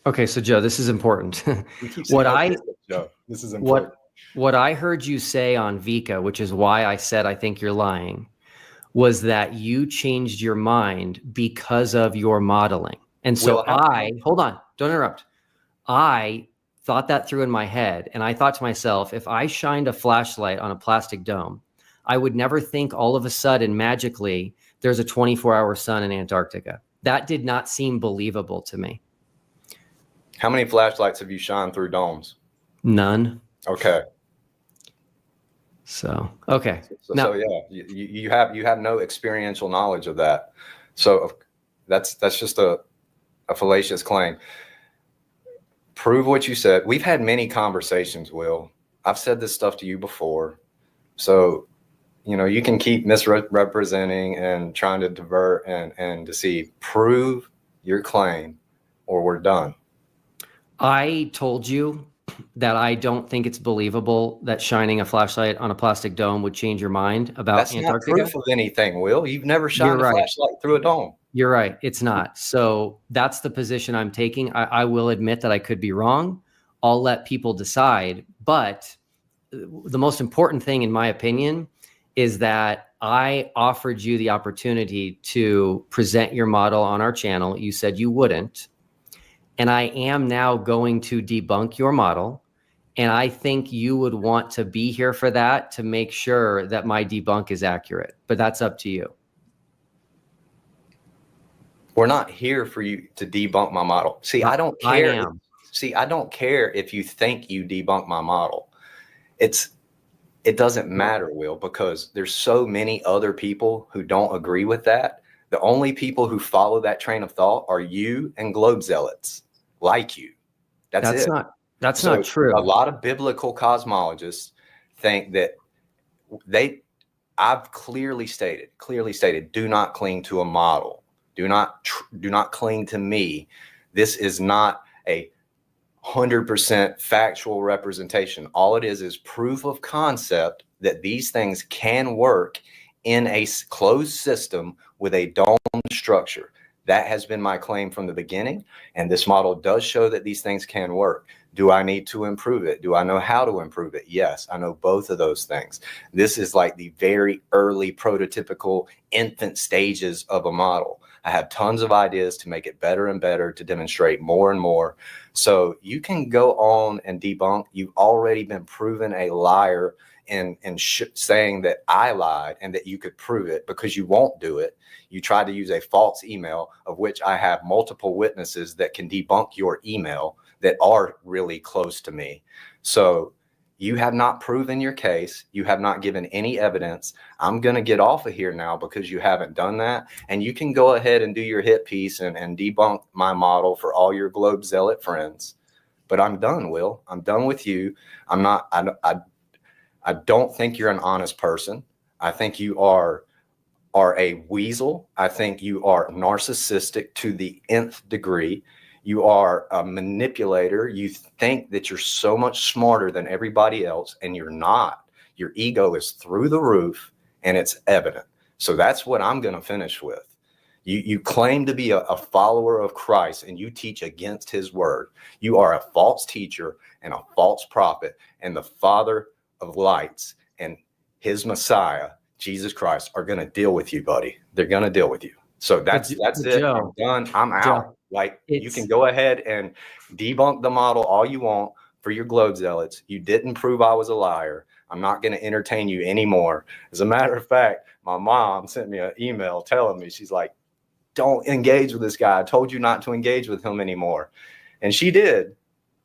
Okay, so Joe, this is important. This is important. What I heard you say on Vika, which is why I said I think you're lying, was that you changed your mind because of your modeling. And so hold on, don't interrupt. I thought that through in my head, and I thought to myself, if I shined a flashlight on a plastic dome, I would never think all of a sudden magically there's a 24-hour sun in Antarctica. That did not seem believable to me. How many flashlights have you shined through domes? None. Okay. So okay. So yeah, you have no experiential knowledge of that. So that's just a fallacious claim. Prove what you said. We've had many conversations, Will. I've said this stuff to you before. So, you can keep misrepresenting and trying to divert and deceive. Prove your claim, or we're done. I told you that I don't think it's believable that shining a flashlight on a plastic dome would change your mind about Antarctica. That's not proof of anything, Will. You've never shined a flashlight through a dome. You're right. It's not. So that's the position I'm taking. I will admit that I could be wrong. I'll let people decide. But the most important thing, in my opinion, is that I offered you the opportunity to present your model on our channel. You said you wouldn't. And I am now going to debunk your model. And I think you would want to be here for that, to make sure that my debunk is accurate. But that's up to you. We're not here for you to debunk my model. See, I don't care. I don't care if you think you debunk my model. It doesn't matter, Will, because there's so many other people who don't agree with that. The only people who follow that train of thought are you and Globe zealots like you. That's it. That's not true. A lot of biblical cosmologists think that I've clearly stated, do not cling to a model. Do not cling to me. This is not a 100% factual representation. All it is proof of concept that these things can work in a closed system with a dome structure. That has been my claim from the beginning, and this model does show that these things can work. Do I need to improve it? Do I know how to improve it? Yes, I know both of those things. This is like the very early prototypical infant stages of a model. I have tons of ideas to make it better and better, to demonstrate more and more. So you can go on and debunk. You've already been proven a liar in saying that I lied and that you could prove it, because you won't do it. You tried to use a false email, of which I have multiple witnesses that can debunk your email that are really close to me. So you have not proven your case. You have not given any evidence. I'm going to get off of here now because you haven't done that. And you can go ahead and do your hit piece and debunk my model for all your Globe Zealot friends. But I'm done, Will. I'm done with you. I don't think you're an honest person. I think you are a weasel. I think you are narcissistic to the nth degree. You are a manipulator. You think that you're so much smarter than everybody else, and you're not. Your ego is through the roof, and it's evident. So that's what I'm going to finish with. You claim to be a follower of Christ, and you teach against his word. You are a false teacher and a false prophet, and the Father of lights and his Messiah, Jesus Christ, are going to deal with you, buddy. They're going to deal with you. So that's it. Joe, I'm done. I'm out. Joe, like, you can go ahead and debunk the model all you want for your Globe Zealots. You didn't prove I was a liar. I'm not going to entertain you anymore. As a matter of fact, my mom sent me an email telling me, she's like, don't engage with this guy. I told you not to engage with him anymore. And she did.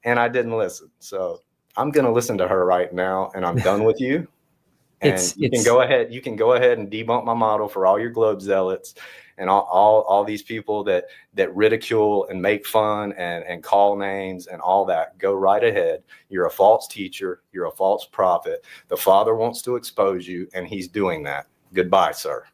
And I didn't listen. So I'm going to listen to her right now, and I'm done with you. And you can go ahead and debunk my model for all your Globe Zealots and all these people that ridicule and make fun and call names and all that. Go right ahead. You're a false teacher. You're a false prophet. The Father wants to expose you, and he's doing that. Goodbye, sir.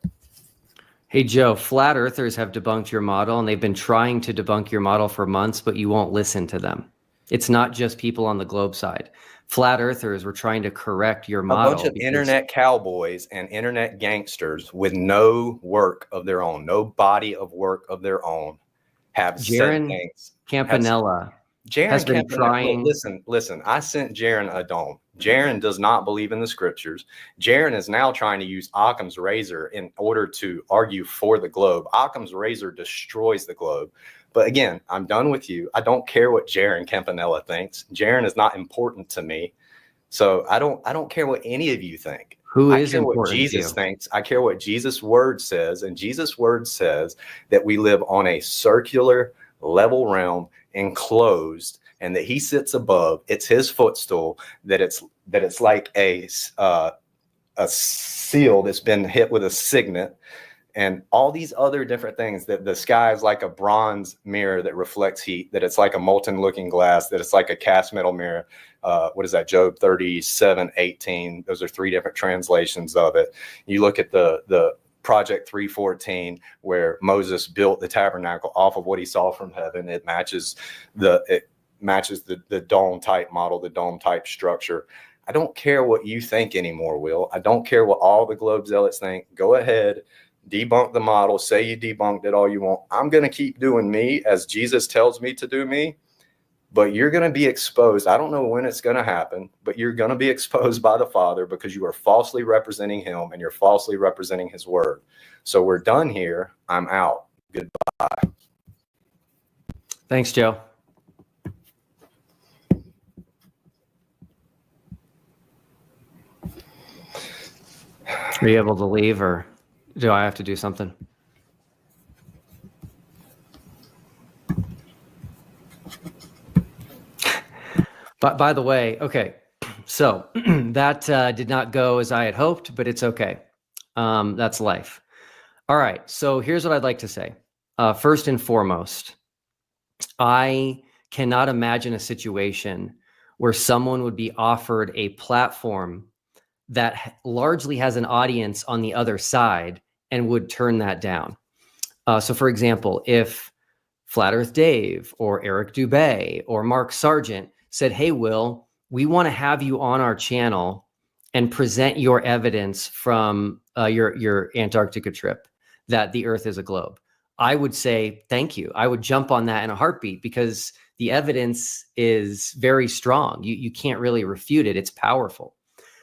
Hey, Joe, flat earthers have debunked your model, and they've been trying to debunk your model for months, but you won't listen to them. It's not just people on the globe side. Flat earthers were trying to correct your model. A bunch of internet cowboys and internet gangsters with no work of their own, no body of work of their own, have said things. Campanella has been trying. Listen, I sent Jiren a dome. Jiren does not believe in the scriptures. Jiren is now trying to use Occam's razor in order to argue for the globe. Occam's razor destroys the globe. But again, I'm done with you. I don't care what Jiren Campanella thinks. Jiren is not important to me. So I don't care what any of you think. Who is important? I care what Jesus thinks. I care what Jesus' word says. And Jesus' word says that we live on a circular level realm, enclosed, and that he sits above. It's his footstool, that it's like a seal that's been hit with a signet, and all these other different things, that the sky is like a bronze mirror that reflects heat, that it's like a molten looking glass, that it's like a cast metal mirror. What is that? Job 37:18. Those are three different translations of it. You look at the Project 314, where Moses built the tabernacle off of what he saw from heaven. It matches the dome type model, the dome type structure. I don't care what you think anymore, Will. I don't care what all the Globe Zealots think. Go ahead, debunk the model, say you debunked it all you want. I'm going to keep doing me as Jesus tells me to do me, but you're going to be exposed. I don't know when it's going to happen, but you're going to be exposed by the Father, because you are falsely representing him and you're falsely representing his word. So we're done here. I'm out. Goodbye. Thanks, Joe. Are you able to leave, or do I have to do something? But by the way, okay, so that did not go as I had hoped, but it's okay. That's life. All right, so here's what I'd like to say. First and foremost, I cannot imagine a situation where someone would be offered a platform that largely has an audience on the other side and would turn that down. So for example, if Flat Earth Dave or Eric Dubay or Mark Sargent said, hey, Will, we want to have you on our channel and present your evidence from your Antarctica trip that the Earth is a globe, I would say thank you. I would jump on that in a heartbeat, because the evidence is very strong. You can't really refute it. It's powerful.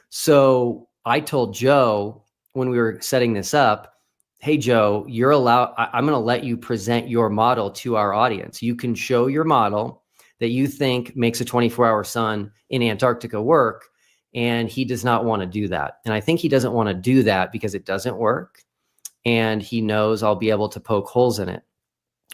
So I told Joe when we were setting this up, hey, Joe, you're allowed, I'm going to let you present your model to our audience. You can show your model that you think makes a 24-hour sun in Antarctica work. And he does not want to do that. And I think he doesn't want to do that because it doesn't work. And he knows I'll be able to poke holes in it.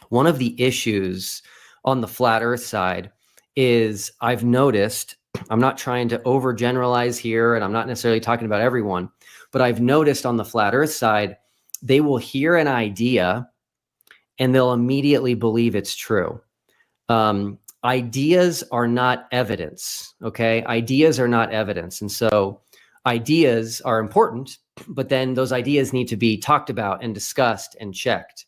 One of the issues on the flat Earth side is I've noticed, I'm not trying to overgeneralize here, and I'm not necessarily talking about everyone, but I've noticed on the flat Earth side, they will hear an idea and they'll immediately believe it's true. Ideas are not evidence, okay? Ideas are not evidence. And so ideas are important, but then those ideas need to be talked about and discussed and checked.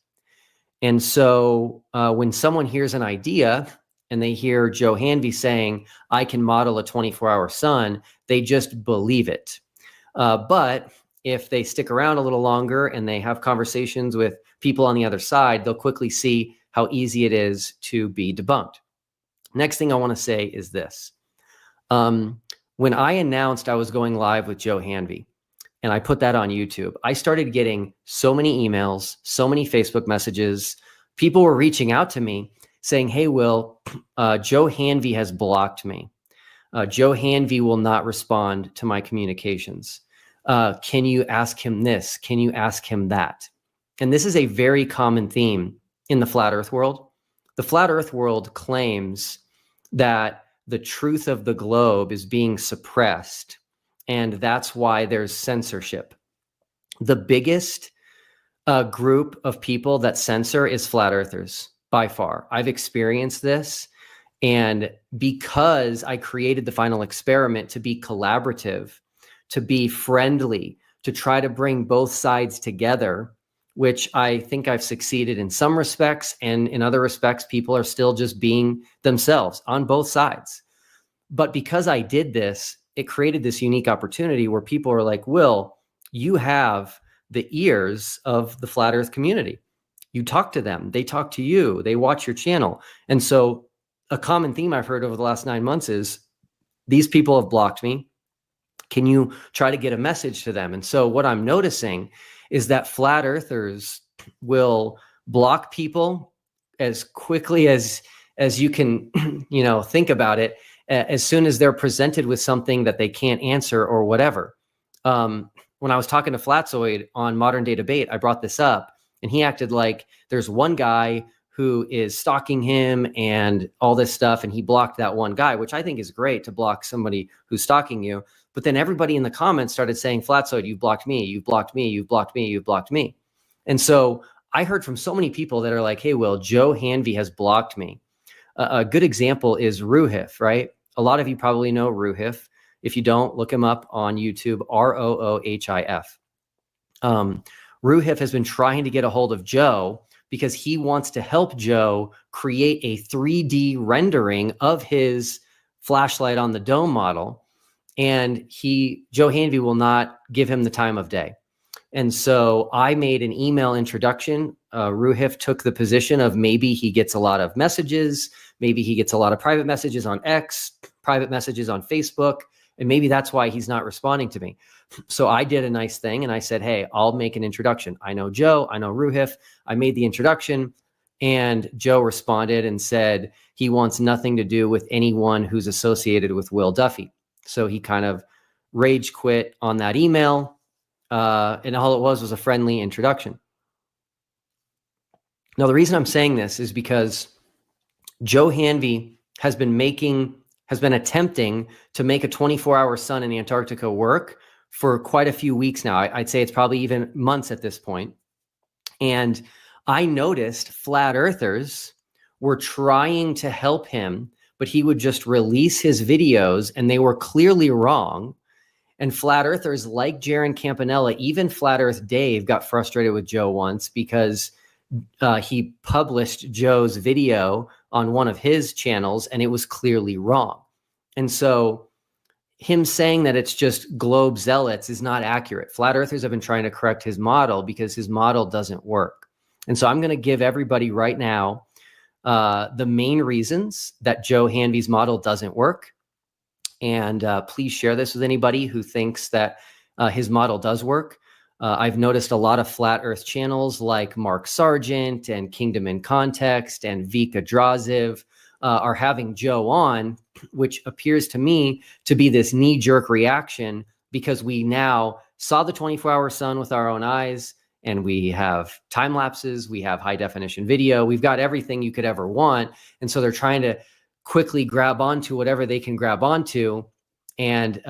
And so when someone hears an idea and they hear Joe Hanvey saying, I can model a 24-hour sun, they just believe it. But if they stick around a little longer and they have conversations with people on the other side, they'll quickly see how easy it is to be debunked. Next thing I want to say is this. When I announced I was going live with Joe Hanvey, and I put that on YouTube, I started getting so many emails, so many Facebook messages. People were reaching out to me saying, hey, Will, Joe Hanvey has blocked me. Joe Hanvey will not respond to my communications. Can you ask him this? Can you ask him that? And this is a very common theme in the flat Earth world. The flat Earth world claims that the truth of the globe is being suppressed, and that's why there's censorship. The biggest group of people that censor is flat earthers, by far. I've experienced this, and because I created the final experiment to be collaborative, to be friendly, to try to bring both sides together, which I think I've succeeded in some respects, and in other respects, people are still just being themselves on both sides. But because I did this, it created this unique opportunity where people are like, Will, you have the ears of the flat Earth community. You talk to them, they talk to you, they watch your channel. And so a common theme I've heard over the last 9 months is these people have blocked me. Can you try to get a message to them? And so what I'm noticing is that flat earthers will block people as quickly as you can, think about it, as soon as they're presented with something that they can't answer or whatever. When I was talking to Flatzoid on Modern Day Debate, I brought this up, and he acted like there's one guy who is stalking him and all this stuff, and he blocked that one guy, which I think is great to block somebody who's stalking you. But then everybody in the comments started saying, Flatzoid, you've blocked me, you've blocked me, you've blocked me, you've blocked me. And so I heard from so many people that are like, hey, Will, Joe Hanvey has blocked me. A good example is Ruhif, right? A lot of you probably know Ruhif. If you don't, look him up on YouTube, Roohif. Ruhif has been trying to get a hold of Joe because he wants to help Joe create a 3D rendering of his flashlight on the dome model. And Joe Hanvey will not give him the time of day. And so I made an email introduction. Ruhif took the position of maybe he gets a lot of messages, maybe he gets a lot of private messages on X, private messages on Facebook, and maybe that's why he's not responding to me. So I did a nice thing and I said, hey, I'll make an introduction. I know Joe, I know Ruhif. I made the introduction, and Joe responded and said he wants nothing to do with anyone who's associated with Will Duffy. So he kind of rage quit on that email. And all it was a friendly introduction. Now, the reason I'm saying this is because Joe Hanvey has been attempting to make a 24-hour sun in Antarctica work for quite a few weeks now. I'd say it's probably even months at this point. And I noticed flat earthers were trying to help him, but he would just release his videos and they were clearly wrong. And flat earthers like Jiren Campanella, even Flat Earth Dave, got frustrated with Joe once because he published Joe's video on one of his channels and it was clearly wrong. And so him saying that it's just globe zealots is not accurate. Flat earthers have been trying to correct his model because his model doesn't work. And so I'm going to give everybody right now the main reasons that Joe Hanvey's model doesn't work. And please share this with anybody who thinks that his model does work. I've noticed a lot of flat earth channels like Mark Sargent and Kingdom in Context and Vika Draziv are having Joe on, which appears to me to be this knee-jerk reaction because we now saw the 24-hour sun with our own eyes, and we have time lapses, we have high definition video, we've got everything you could ever want. And so they're trying to quickly grab onto whatever they can grab onto and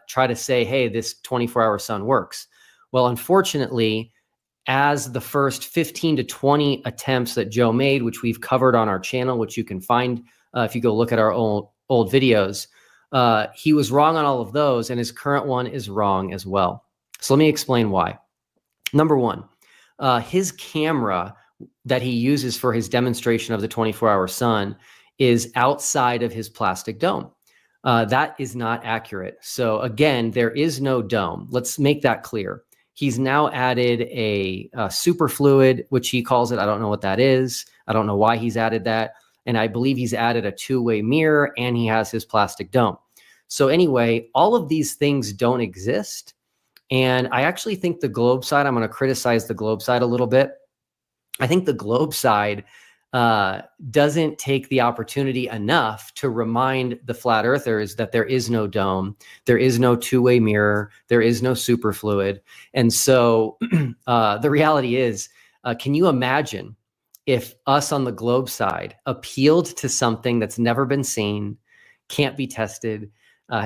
try to say, hey, this 24-hour sun works. Well, unfortunately, as the first 15 to 20 attempts that Joe made, which we've covered on our channel, which you can find if you go look at our old videos, he was wrong on all of those, and his current one is wrong as well. So let me explain why. Number one, his camera that he uses for his demonstration of the 24-hour sun is outside of his plastic dome. That is not accurate. So again, there is no dome. Let's make that clear. He's now added a superfluid, which he calls it. I don't know what that is. I don't know why he's added that. And I believe he's added a two-way mirror, and he has his plastic dome. So anyway, all of these things don't exist. And I actually think the globe side, I'm going to criticize the globe side a little bit. I think the globe side doesn't take the opportunity enough to remind the flat earthers that there is no dome, there is no two-way mirror, there is no superfluid. And so the reality is, can you imagine if us on the globe side appealed to something that's never been seen, can't be tested,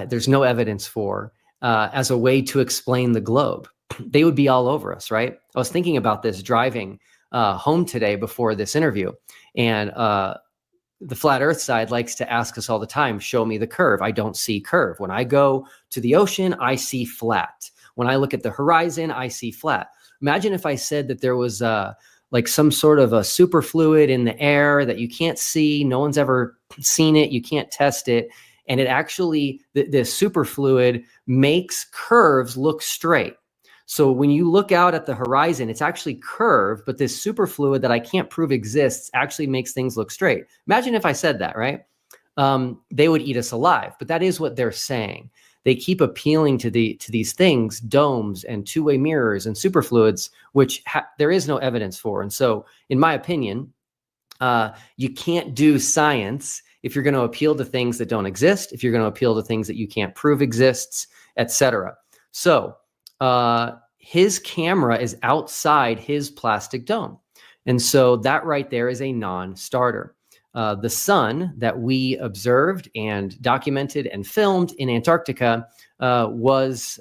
there's no evidence for, as a way to explain the globe? They would be all over us, right? I was thinking about this driving home today before this interview, and the flat earth side likes to ask us all the time, show me the curve. I don't see curve. When I go to the ocean, I see flat. When I look at the horizon, I see flat. Imagine if I said that there was like some sort of a superfluid in the air that you can't see, no one's ever seen it, you can't test it, and it actually, this superfluid makes curves look straight. So when you look out at the horizon, it's actually curved, but this superfluid that I can't prove exists actually makes things look straight. Imagine if I said that, right? They would eat us alive, but that is what they're saying. They keep appealing to these things, domes and two-way mirrors and superfluids, which there is no evidence for. And so, in my opinion, you can't do science if you're going to appeal to things that don't exist, if you're going to appeal to things that you can't prove exists, etc. So his camera is outside his plastic dome. And so that right there is a non-starter. The sun that we observed and documented and filmed in Antarctica was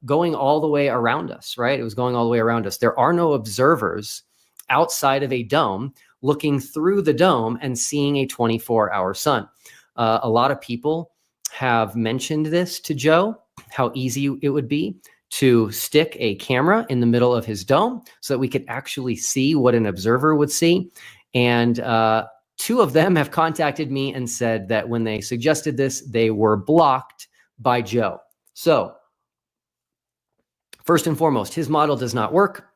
going all the way around us, right? It was going all the way around us. There are no observers outside of a dome looking through the dome and seeing a 24-hour sun. A lot of people have mentioned this to Joe, how easy it would be to stick a camera in the middle of his dome so that we could actually see what an observer would see. And two of them have contacted me and said that when they suggested this, they were blocked by Joe. So first and foremost, his model does not work,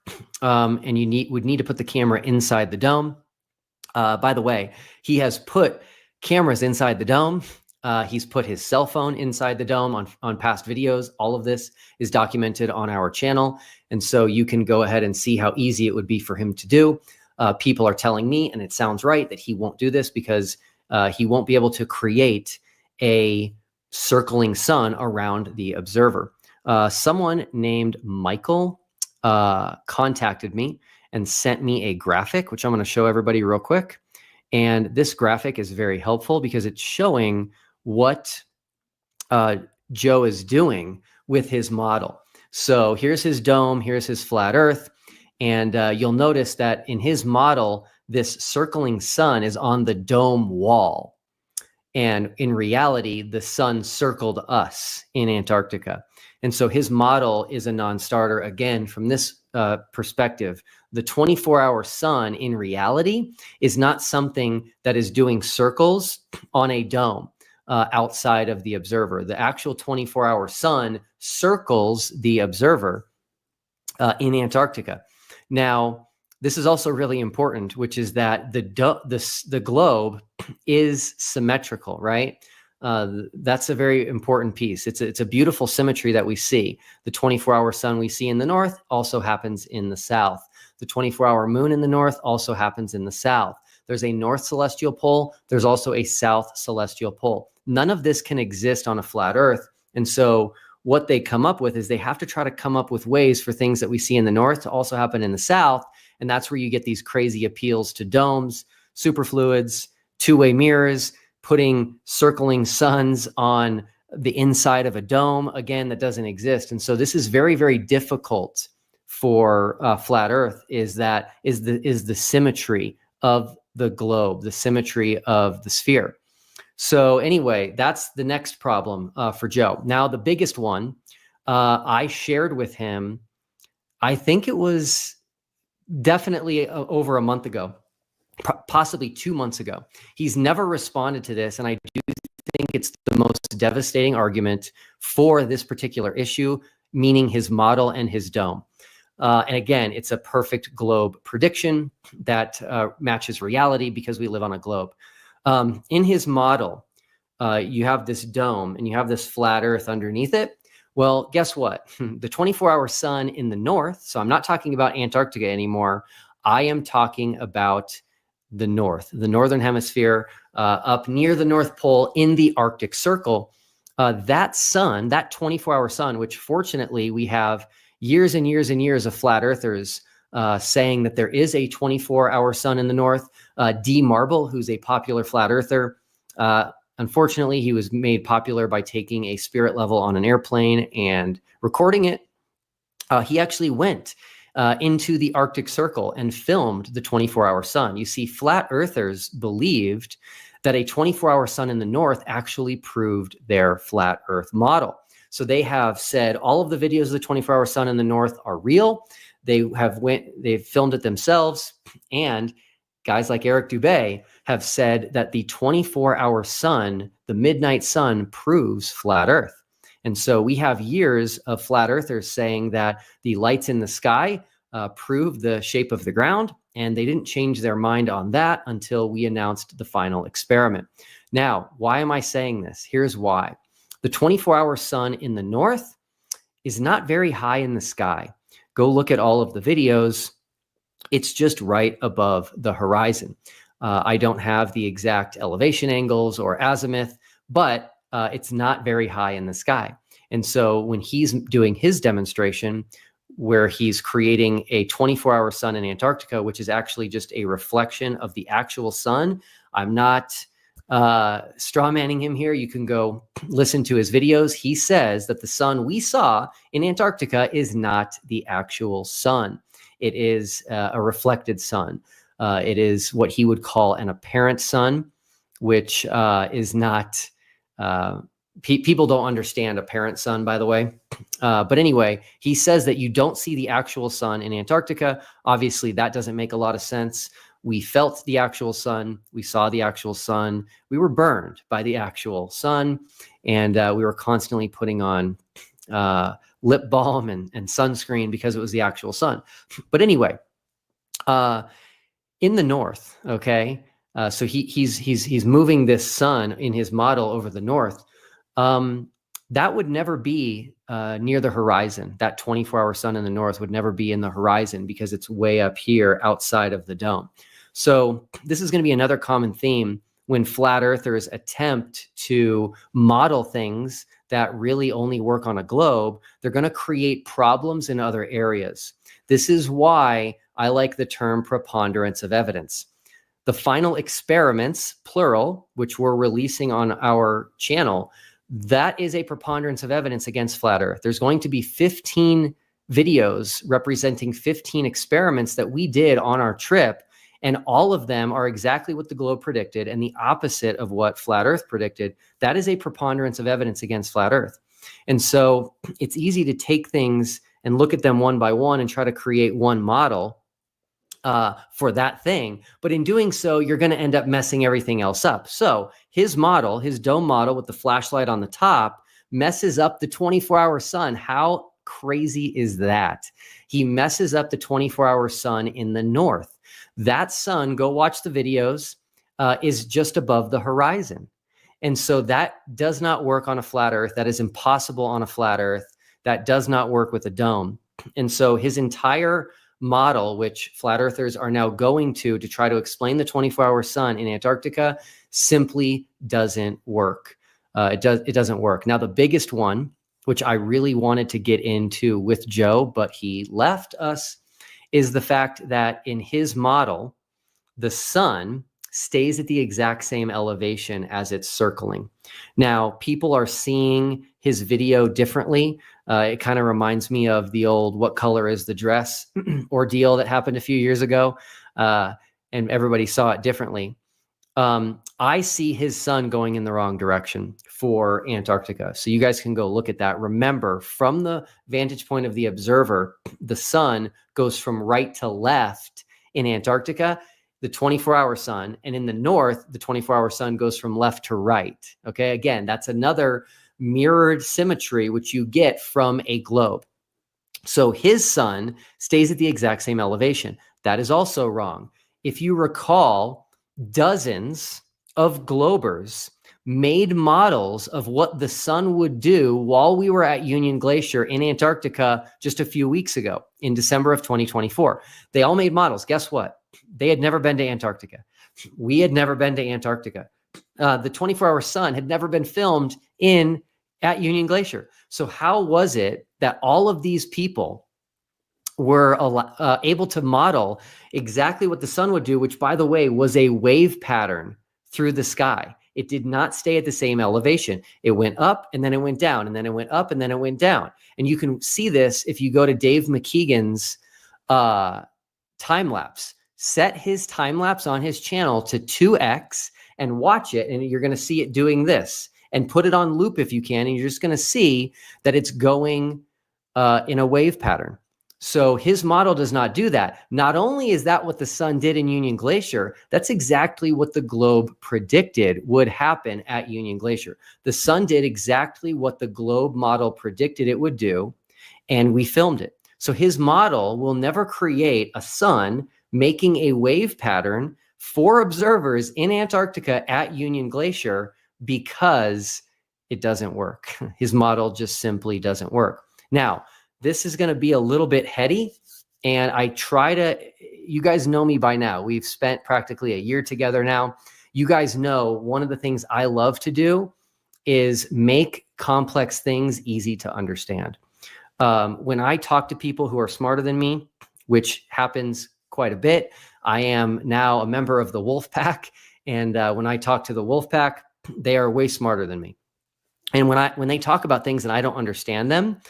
and you would need to put the camera inside the dome. By the way, he has put cameras inside the dome. He's put his cell phone inside the dome on past videos. All of this is documented on our channel. And so you can go ahead and see how easy it would be for him to do. People are telling me, and it sounds right, that he won't do this because he won't be able to create a circling sun around the observer. Someone named Michael contacted me and sent me a graphic, which I'm going to show everybody real quick. And this graphic is very helpful because it's showing what Joe is doing with his model. So here's his dome, here's his flat earth. And you'll notice that in his model, this circling sun is on the dome wall. And in reality, the sun circled us in Antarctica. And so his model is a non-starter. Again, from this perspective, the 24-hour sun in reality is not something that is doing circles on a dome. outside of the observer. The actual 24-hour sun circles the observer in Antarctica. Now, this is also really important, which is that the globe is symmetrical, right? That's a very important piece. It's a beautiful symmetry that we see. The 24-hour sun we see in the north also happens in the south. The 24-hour moon in the north also happens in the south. There's a north celestial pole. There's also a south celestial pole. None of this can exist on a flat earth. And so what they come up with is they have to try to come up with ways for things that we see in the north to also happen in the south. And that's where you get these crazy appeals to domes, superfluids, two-way mirrors, putting circling suns on the inside of a dome. Again, that doesn't exist. And so this is very, very difficult for flat earth, is the symmetry of the globe, the symmetry of the sphere. So anyway, that's the next problem for Joe. Now, the biggest one, I shared with him, I think it was definitely over a month ago, possibly 2 months ago. He's never responded to this, and I do think it's the most devastating argument for this particular issue, meaning his model and his dome. And again, it's a perfect globe prediction that matches reality because we live on a globe. In his model, you have this dome and you have this flat earth underneath it. Well, guess what? The 24-hour sun in the north, so I'm not talking about Antarctica anymore. I am talking about the north, the northern hemisphere, up near the North Pole in the Arctic Circle. That sun, that 24-hour sun, which fortunately we have years and years and years of flat earthers saying that there is a 24-hour sun in the north. D. Marble, who's a popular flat earther, unfortunately, he was made popular by taking a spirit level on an airplane and recording it. He actually went into the Arctic Circle and filmed the 24-hour sun. You see, flat earthers believed that a 24-hour sun in the north actually proved their flat earth model. So they have said all of the videos of the 24-hour sun in the north are real. They've filmed it themselves, and guys like Eric Dubay have said that the 24-hour sun, the midnight sun, proves flat earth. And so we have years of flat earthers saying that the lights in the sky prove the shape of the ground, and they didn't change their mind on that until we announced the final experiment. Now, why am I saying this? Here's why. The 24-hour sun in the north is not very high in the sky. Go look at all of the videos. It's just right above the horizon. I don't have the exact elevation angles or azimuth, but it's not very high in the sky. And so when he's doing his demonstration, where he's creating a 24-hour sun in Antarctica, which is actually just a reflection of the actual sun, I'm not strawmanning him here. You can go listen to his videos. He says that the sun we saw in Antarctica is not the actual sun. It is a reflected sun. It is what he would call an apparent sun, which is not, people don't understand apparent sun, by the way. But anyway, he says that you don't see the actual sun in Antarctica. Obviously, that doesn't make a lot of sense. We felt the actual sun. We saw the actual sun. We were burned by the actual sun. And we were constantly putting on lip balm and sunscreen because it was the actual sun. But anyway, in the north, okay, so he's moving this sun in his model over the north. That would never be near the horizon. That 24-hour sun in the north would never be in the horizon because it's way up here outside of the dome. So this is going to be another common theme when flat earthers attempt to model things that really only work on a globe. They're going to create problems in other areas. This is why I like the term preponderance of evidence. The final experiments, plural, which we're releasing on our channel, that is a preponderance of evidence against flat earth. There's going to be 15 videos representing 15 experiments that we did on our trip, and all of them are exactly what the globe predicted and the opposite of what flat earth predicted. That is a preponderance of evidence against flat earth. And so it's easy to take things and look at them one by one and try to create one model for that thing. But in doing so, you're going to end up messing everything else up. So his model, his dome model with the flashlight on the top, messes up the 24-hour sun. How crazy is that? He messes up the 24-hour sun in the north. That sun, go watch the videos, is just above the horizon. And so that does not work on a flat earth. That is impossible on a flat earth. That does not work with a dome. And so his entire model, which flat earthers are now going to try to explain the 24-hour sun in Antarctica, simply doesn't work. It doesn't work. Now, the biggest one, which I really wanted to get into with Joe, but he left us, is the fact that in his model, the sun stays at the exact same elevation as it's circling. Now, people are seeing his video differently. It kind of reminds me of the old "what color is the dress" ordeal that happened a few years ago, and everybody saw it differently. I see his sun going in the wrong direction for Antarctica. So you guys can go look at that. Remember, from the vantage point of the observer, the sun goes from right to left in Antarctica, the 24-hour sun, and in the north, the 24-hour sun goes from left to right. Okay, again, that's another mirrored symmetry which you get from a globe. So his sun stays at the exact same elevation. That is also wrong. If you recall, dozens of globers made models of what the sun would do while we were at Union Glacier in Antarctica just a few weeks ago in December of 2024. They all made models. Guess what? They had never been to Antarctica. We had never been to Antarctica. The 24-hour sun had never been filmed at Union Glacier. So how was it that all of these people were able to model exactly what the sun would do, which, by the way, was a wave pattern through the sky? It did not stay at the same elevation. It went up and then it went down, and then it went up and then it went down. And you can see this if you go to Dave McKeegan's time lapse. Set his time lapse on his channel to 2x and watch it, and you're going to see it doing this. And put it on loop if you can, and you're just going to see that it's going in a wave pattern. So his model does not do that. Not only is that what the sun did in Union Glacier, that's exactly what the globe predicted would happen at Union Glacier. The sun did exactly what the globe model predicted it would do, and we filmed it. So his model will never create a sun making a wave pattern for observers in Antarctica at Union Glacier, because it doesn't work. His model just simply doesn't work. Now, this is going to be a little bit heady, and you guys know me by now. We've spent practically a year together now. You guys know one of the things I love to do is make complex things easy to understand. When I talk to people who are smarter than me, which happens quite a bit, I am now a member of the Wolf Pack, and when I talk to the Wolf Pack, they are way smarter than me. And when they talk about things and I don't understand them,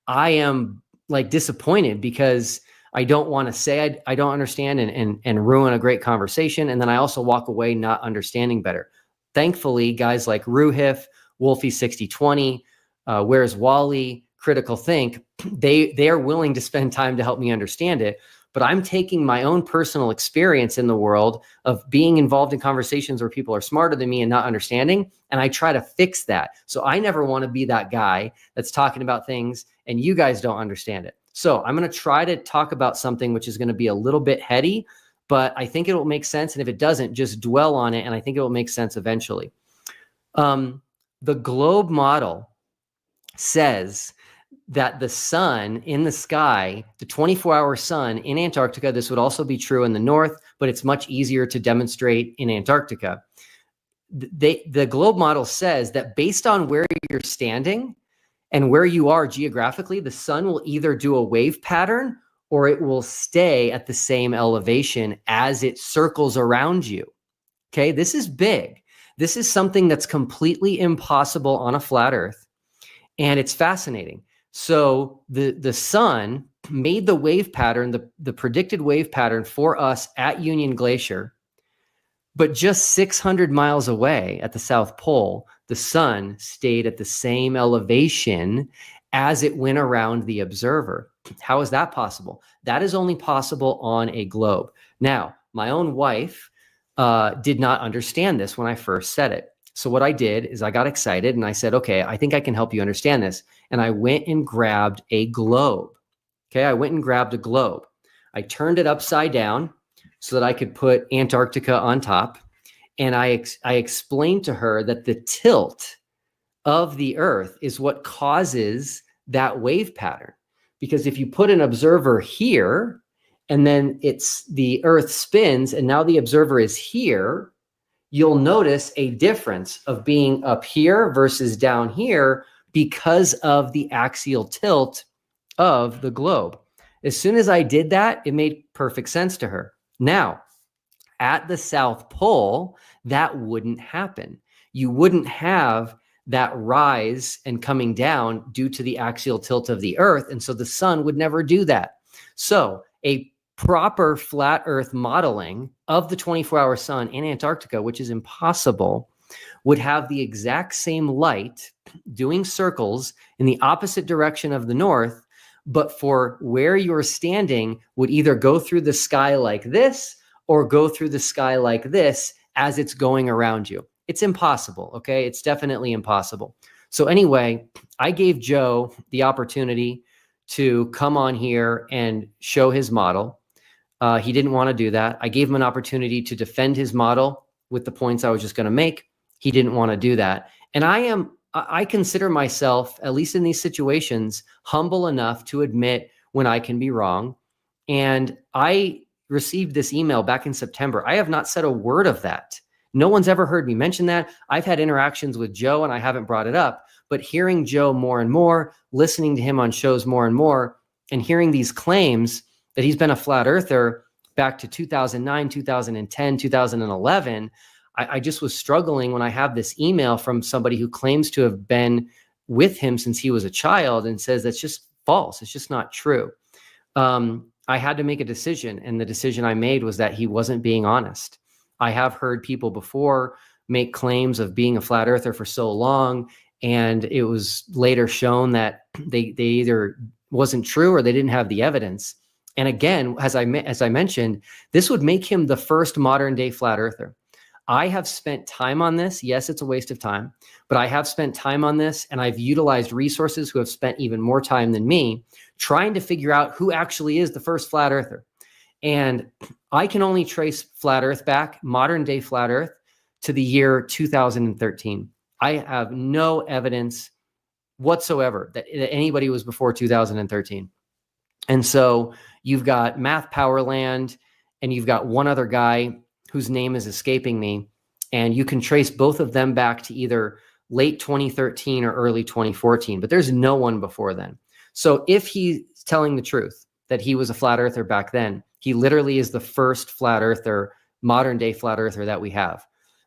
I am like disappointed, because I don't want to say I don't understand and ruin a great conversation. And then I also walk away not understanding better. Thankfully, guys like Ruhif, Wolfie 6020, Where's Wally, Critical Think, they are willing to spend time to help me understand it. But I'm taking my own personal experience in the world of being involved in conversations where people are smarter than me and not understanding, and I try to fix that. So I never want to be that guy that's talking about things and you guys don't understand it. So I'm going to try to talk about something which is going to be a little bit heady, but I think it will make sense. And if it doesn't, just dwell on it, and I think it will make sense eventually. The globe model says that the sun in the sky, the 24-hour sun in Antarctica, this would also be true in the north, but it's much easier to demonstrate in Antarctica. The globe model says that based on where you're standing and where you are geographically, the sun will either do a wave pattern or it will stay at the same elevation as it circles around you. Okay, this is big. This is something that's completely impossible on a flat earth, and it's fascinating. So the sun made the wave pattern, the predicted wave pattern for us at Union Glacier, but just 600 miles away at the South Pole, the sun stayed at the same elevation as it went around the observer. How is that possible? That is only possible on a globe. Now, my own wife did not understand this when I first said it. So what I did is I got excited and I said, okay, I think I can help you understand this. And I went and grabbed a globe. Okay, I went and grabbed a globe. I turned it upside down so that I could put Antarctica on top. And I explained to her that the tilt of the Earth is what causes that wave pattern. Because if you put an observer here, and then the Earth spins, and now the observer is here, you'll notice a difference of being up here versus down here because of the axial tilt of the globe. As soon as I did that, it made perfect sense to her. Now, at the South Pole, that wouldn't happen. You wouldn't have that rise and coming down due to the axial tilt of the Earth, and so the sun would never do that. So a proper flat Earth modeling of the 24-hour sun in Antarctica, which is impossible, would have the exact same light doing circles in the opposite direction of the north, but for where you're standing would either go through the sky like this or go through the sky like this as it's going around you. It's impossible, okay? It's definitely impossible. So anyway, I gave Joe the opportunity to come on here and show his model. He didn't want to do that. I gave him an opportunity to defend his model with the points I was just going to make. He didn't want to do that. And I consider myself, at least in these situations, humble enough to admit when I can be wrong. And I received this email back in September. I have not said a word of that. No one's ever heard me mention that. I've had interactions with Joe and I haven't brought it up, but hearing Joe more and more, listening to him on shows more and more, and hearing these claims that he's been a flat earther back to 2009, 2010, 2011, I just was struggling when I have this email from somebody who claims to have been with him since he was a child and says that's just false. It's just not true. I had to make a decision, and the decision I made was that he wasn't being honest. I have heard people before make claims of being a flat earther for so long, and it was later shown that they either wasn't true or they didn't have the evidence. And again, as I mentioned, this would make him the first modern day flat earther. I have spent time on this. Yes, it's a waste of time, but I have spent time on this, and I've utilized resources who have spent even more time than me trying to figure out who actually is the first flat earther. And I can only trace flat earth back, modern day flat earth, to the year 2013. I have no evidence whatsoever that anybody was before 2013. And so you've got Math Powerland, and you've got one other guy whose name is escaping me. And you can trace both of them back to either late 2013 or early 2014, but there's no one before then. So if he's telling the truth that he was a flat earther back then, he literally is the first flat earther, modern day flat earther that we have.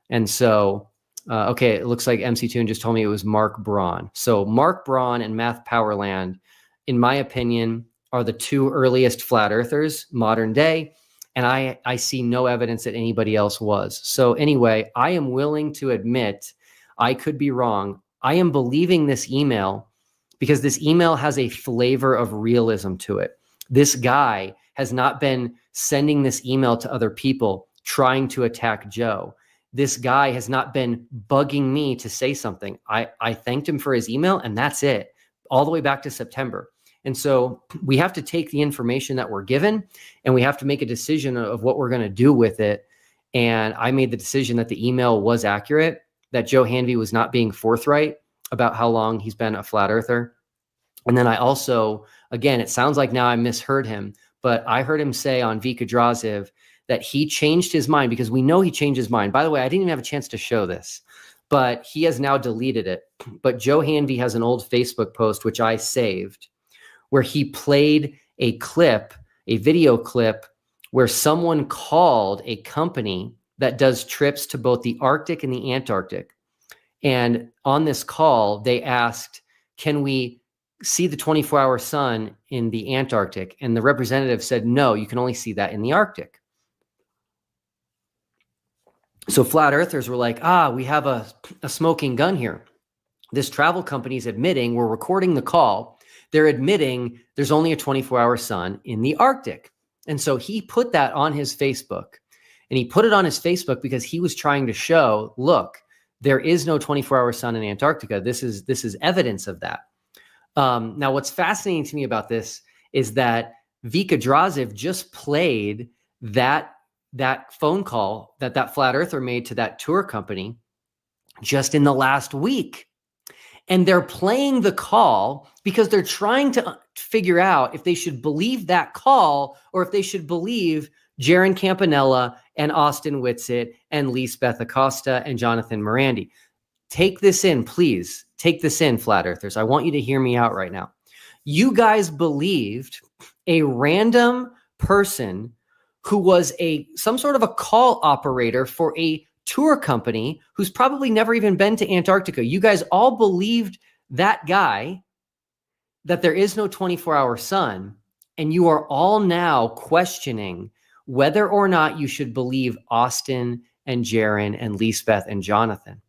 And so, okay, it looks like MCToon just told me it was Mark Braun. So Mark Braun and Math Powerland, in my opinion, are the two earliest flat earthers modern day. And I see no evidence that anybody else was. So anyway, I am willing to admit I could be wrong. I am believing this email because this email has a flavor of realism to it. This guy has not been sending this email to other people trying to attack Joe. This guy has not been bugging me to say something. I thanked him for his email, and that's it, all the way back to September. And so we have to take the information that we're given, and we have to make a decision of what we're going to do with it. And I made the decision that the email was accurate, that Joe Hanvey was not being forthright about how long he's been a flat earther. And then I also, again, it sounds like now I misheard him, but I heard him say on Vika Draziv that he changed his mind, because we know he changed his mind. By the way, I didn't even have a chance to show this, but he has now deleted it. But Joe Hanvey has an old Facebook post, which I saved, where he played a clip, a video clip, where someone called a company that does trips to both the Arctic and the Antarctic. And on this call, they asked, can we see the 24-hour sun in the Antarctic? And the representative said, no, you can only see that in the Arctic. So flat earthers were like, we have a smoking gun here. This travel company is admitting, we're recording the call, they're admitting there's only a 24-hour sun in the Arctic. And so he put that on his Facebook. And he put it on his Facebook because he was trying to show, look, There is no 24-hour sun in Antarctica. This is evidence of that. Now, what's fascinating to me about this is that Vika Drazev just played that phone call that flat earther made to that tour company just in the last week. And they're playing the call because they're trying to figure out if they should believe that call or if they should believe Jiren Campanella and Austin Whitsitt and Lisbeth Acosta and Jonathan Morandi. Take this in, please. Take this in, flat earthers. I want you to hear me out right now. You guys believed a random person who was some sort of a call operator for a tour company who's probably never even been to Antarctica. You guys all believed that guy, that there is no 24-hour sun, and you are all now questioning whether or not you should believe Austin and Jiren and Lisbeth and Jonathan.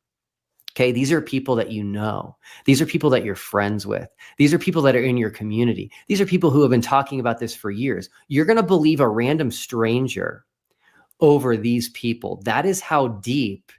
Okay, these are people that you know. These are people that you're friends with. These are people that are in your community. These are people who have been talking about this for years. You're going to believe a random stranger over these people. That is how deep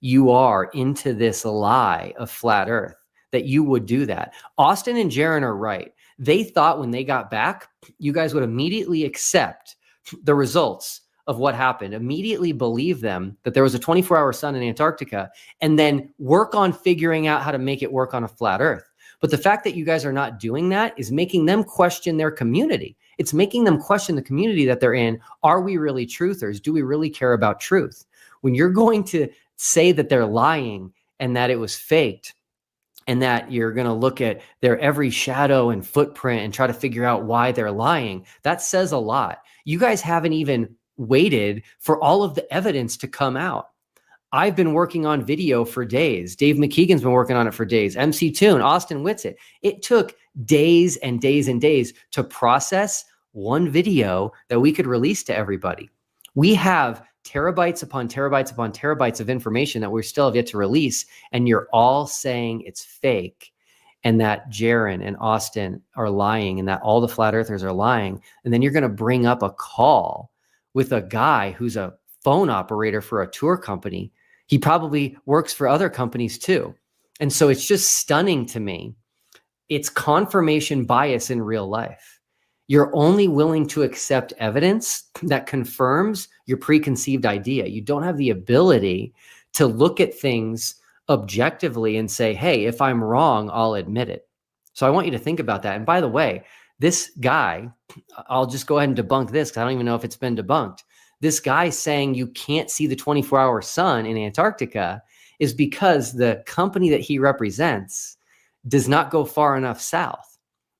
you are into this lie of flat earth, that you would do that. Austin and Jiren are right. They thought when they got back, you guys would immediately accept the results of what happened, immediately believe them that there was a 24-hour sun in Antarctica, and then work on figuring out how to make it work on a flat earth. But the fact that you guys are not doing that is making them question their community. It's making them question the community that they're in. Are we really truthers? Do we really care about truth? When you're going to say that they're lying and that it was faked, and that you're going to look at their every shadow and footprint and try to figure out why they're lying, that says a lot. You guys haven't even waited for all of the evidence to come out. I've been working on video for days. Dave McKeegan's been working on it for days. MCToon, Austin Whitsitt. It took days and days and days to process one video that we could release to everybody. We have terabytes upon terabytes upon terabytes of information that we still have yet to release, and you're all saying it's fake and that Jiren and Austin are lying and that all the flat earthers are lying. And then you're going to bring up a call with a guy who's a phone operator for a tour company. He probably works for other companies too. And so it's just stunning to me. It's confirmation bias in real life. You're only willing to accept evidence that confirms your preconceived idea. You don't have the ability to look at things objectively and say, hey, if I'm wrong, I'll admit it. So I want you to think about that. And by the way, this guy, I'll just go ahead and debunk this because I don't even know if it's been debunked. This guy saying you can't see the 24-hour sun in Antarctica is because the company that he represents does not go far enough south.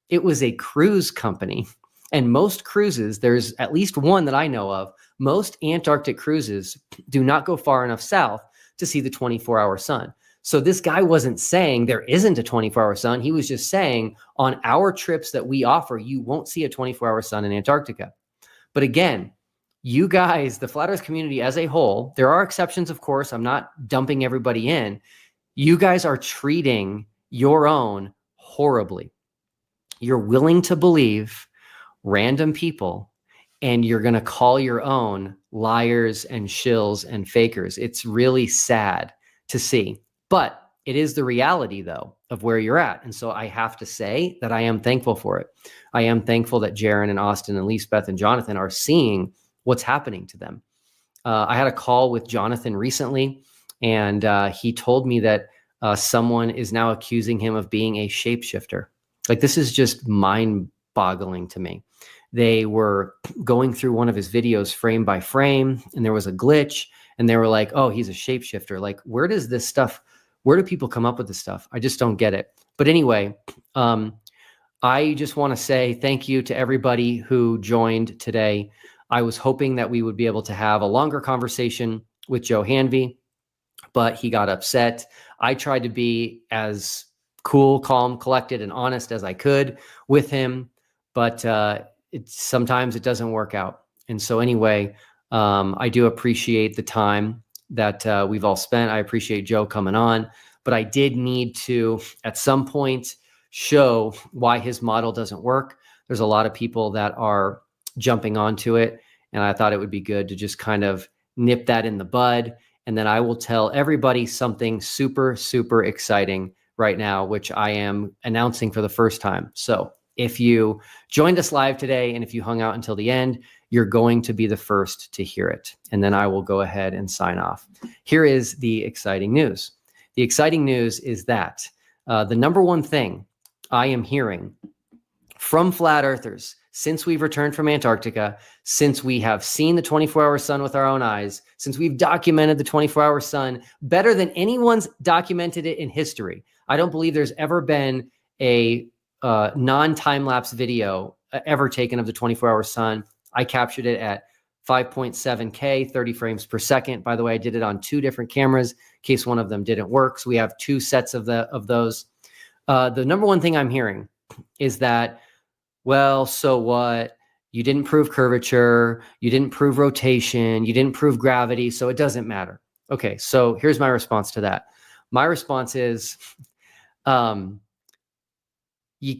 It was a cruise company. And most cruises, there's at least one that I know of, most Antarctic cruises do not go far enough south to see the 24-hour sun. So this guy wasn't saying there isn't a 24-hour sun. He was just saying on our trips that we offer, you won't see a 24-hour sun in Antarctica. But again, you guys, the flat earth community as a whole, there are exceptions, of course. I'm not dumping everybody in. You guys are treating your own horribly. You're willing to believe random people, and you're going to call your own liars and shills and fakers. It's really sad to see. But it is the reality, though, of where you're at. And so I have to say that I am thankful for it. I am thankful that Jiren and Austin and Lisbeth and Jonathan are seeing what's happening to them. I had a call with Jonathan recently, and he told me that someone is now accusing him of being a shapeshifter. Like, this is just mind-boggling to me. They were going through one of his videos frame by frame, and there was a glitch, and they were like, oh, he's a shapeshifter. Like, where does this stuff, where do people come up with this stuff? I just don't get it. But anyway, I just want to say thank you to everybody who joined today. I was hoping that we would be able to have a longer conversation with Joe Hanvey, but he got upset. I tried to be as cool, calm, collected, and honest as I could with him, but sometimes it doesn't work out. And so anyway, I do appreciate the time that we've all spent. I appreciate Joe coming on, but I did need to, at some point, show why his model doesn't work. There's a lot of people that are jumping onto it, and I thought it would be good to just kind of nip that in the bud and then I will tell everybody something super, super exciting right now, which I am announcing for the first time. So if you joined us live today and if you hung out until the end, you're going to be the first to hear it. And then I will go ahead and sign off. Here is the exciting news. The exciting news is that the number one thing I am hearing from flat earthers since we've returned from Antarctica, since we have seen the 24-hour sun with our own eyes, since we've documented the 24-hour sun better than anyone's documented it in history. I don't believe there's ever been a non-time-lapse video ever taken of the 24-hour sun. I captured it at 5.7K, 30 frames per second. By the way, I did it on 2 different cameras in case one of them didn't work. So we have 2 sets of those. The number one thing I'm hearing is that, well, so what? You didn't prove curvature. You didn't prove rotation. You didn't prove gravity. So it doesn't matter. Okay, so here's my response to that. My response is, you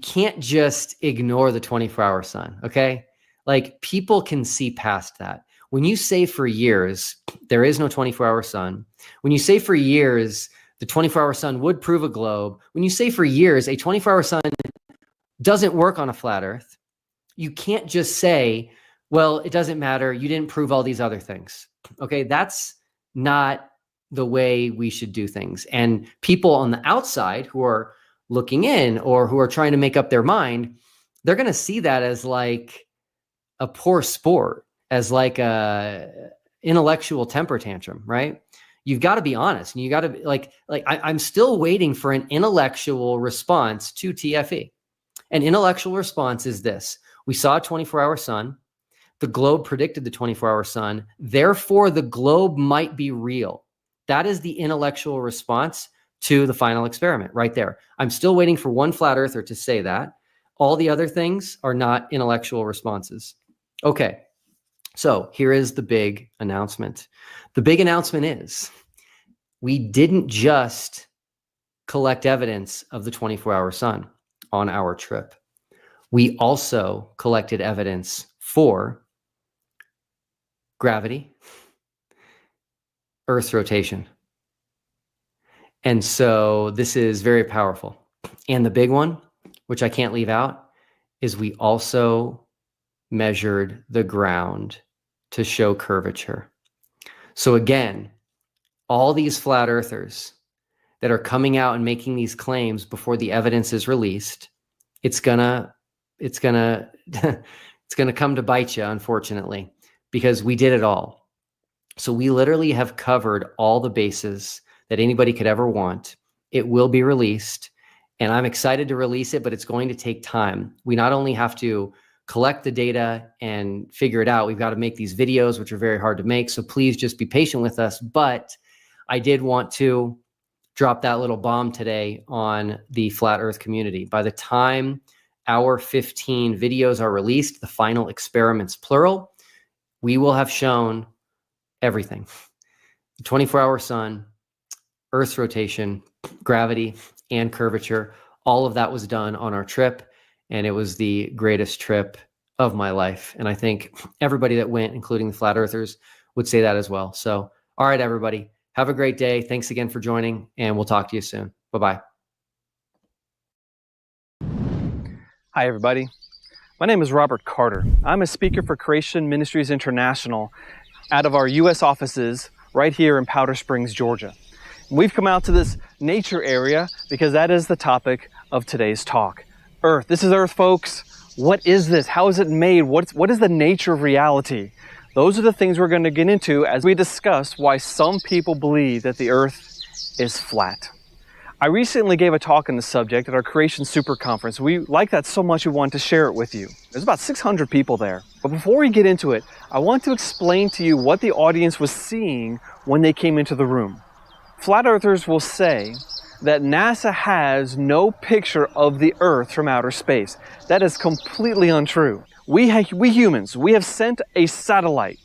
can't just ignore the 24-hour sun, okay? Like, people can see past that. When you say for years, there is no 24-hour sun, when you say for years, the 24-hour sun would prove a globe, when you say for years, a 24-hour sun doesn't work on a flat earth, you can't just say, well, it doesn't matter, you didn't prove all these other things, okay? That's not the way we should do things. And people on the outside who are looking in or who are trying to make up their mind, they're going to see that as like a poor sport, as like a intellectual temper tantrum, right? You've got to be honest, and you got to be I'm still waiting for an intellectual response to TFE. An intellectual response is this: we saw a 24-hour sun. The globe predicted the 24-hour sun. Therefore, the globe might be real. That is the intellectual response to the final experiment right there. I'm still waiting for one flat earther to say that. All the other things are not intellectual responses. Okay, so here is the big announcement. The big announcement is we didn't just collect evidence of the 24-hour sun on our trip. We also collected evidence for gravity, Earth's rotation. And so this is very powerful. And the big one, which I can't leave out, is we also measured the ground to show curvature. So again, all these flat earthers that are coming out and making these claims before the evidence is released, it's gonna come to bite you, unfortunately, because we did it all. So we literally have covered all the bases that anybody could ever want. It will be released, and I'm excited to release it, but it's going to take time. We not only have to collect the data and figure it out, we've got to make these videos, which are very hard to make. So please just be patient with us. But I did want to drop that little bomb today on the flat earth community. By the time our 15 videos are released, the final experiments, plural, we will have shown everything. The 24-hour sun, Earth's rotation, gravity, and curvature. All of that was done on our trip, and it was the greatest trip of my life. And I think everybody that went, including the flat earthers, would say that as well. So, all right, everybody, have a great day. Thanks again for joining, and we'll talk to you soon. Bye-bye. Hi, everybody. My name is Robert Carter. I'm a speaker for Questions Ministries International out of our U.S. offices right here in Powder Springs, Georgia. We've come out to this nature area because that is the topic of today's talk. Earth. This is Earth, folks. What is this? How is it made? What is the nature of reality? Those are the things we're going to get into as we discuss why some people believe that the Earth is flat. I recently gave a talk on the subject at our Creation Super Conference. We liked that so much we wanted to share it with you. There's about 600 people there. But before we get into it, I want to explain to you what the audience was seeing when they came into the room. Flat earthers will say that NASA has no picture of the Earth from outer space. That is completely untrue. We humans, we have sent a satellite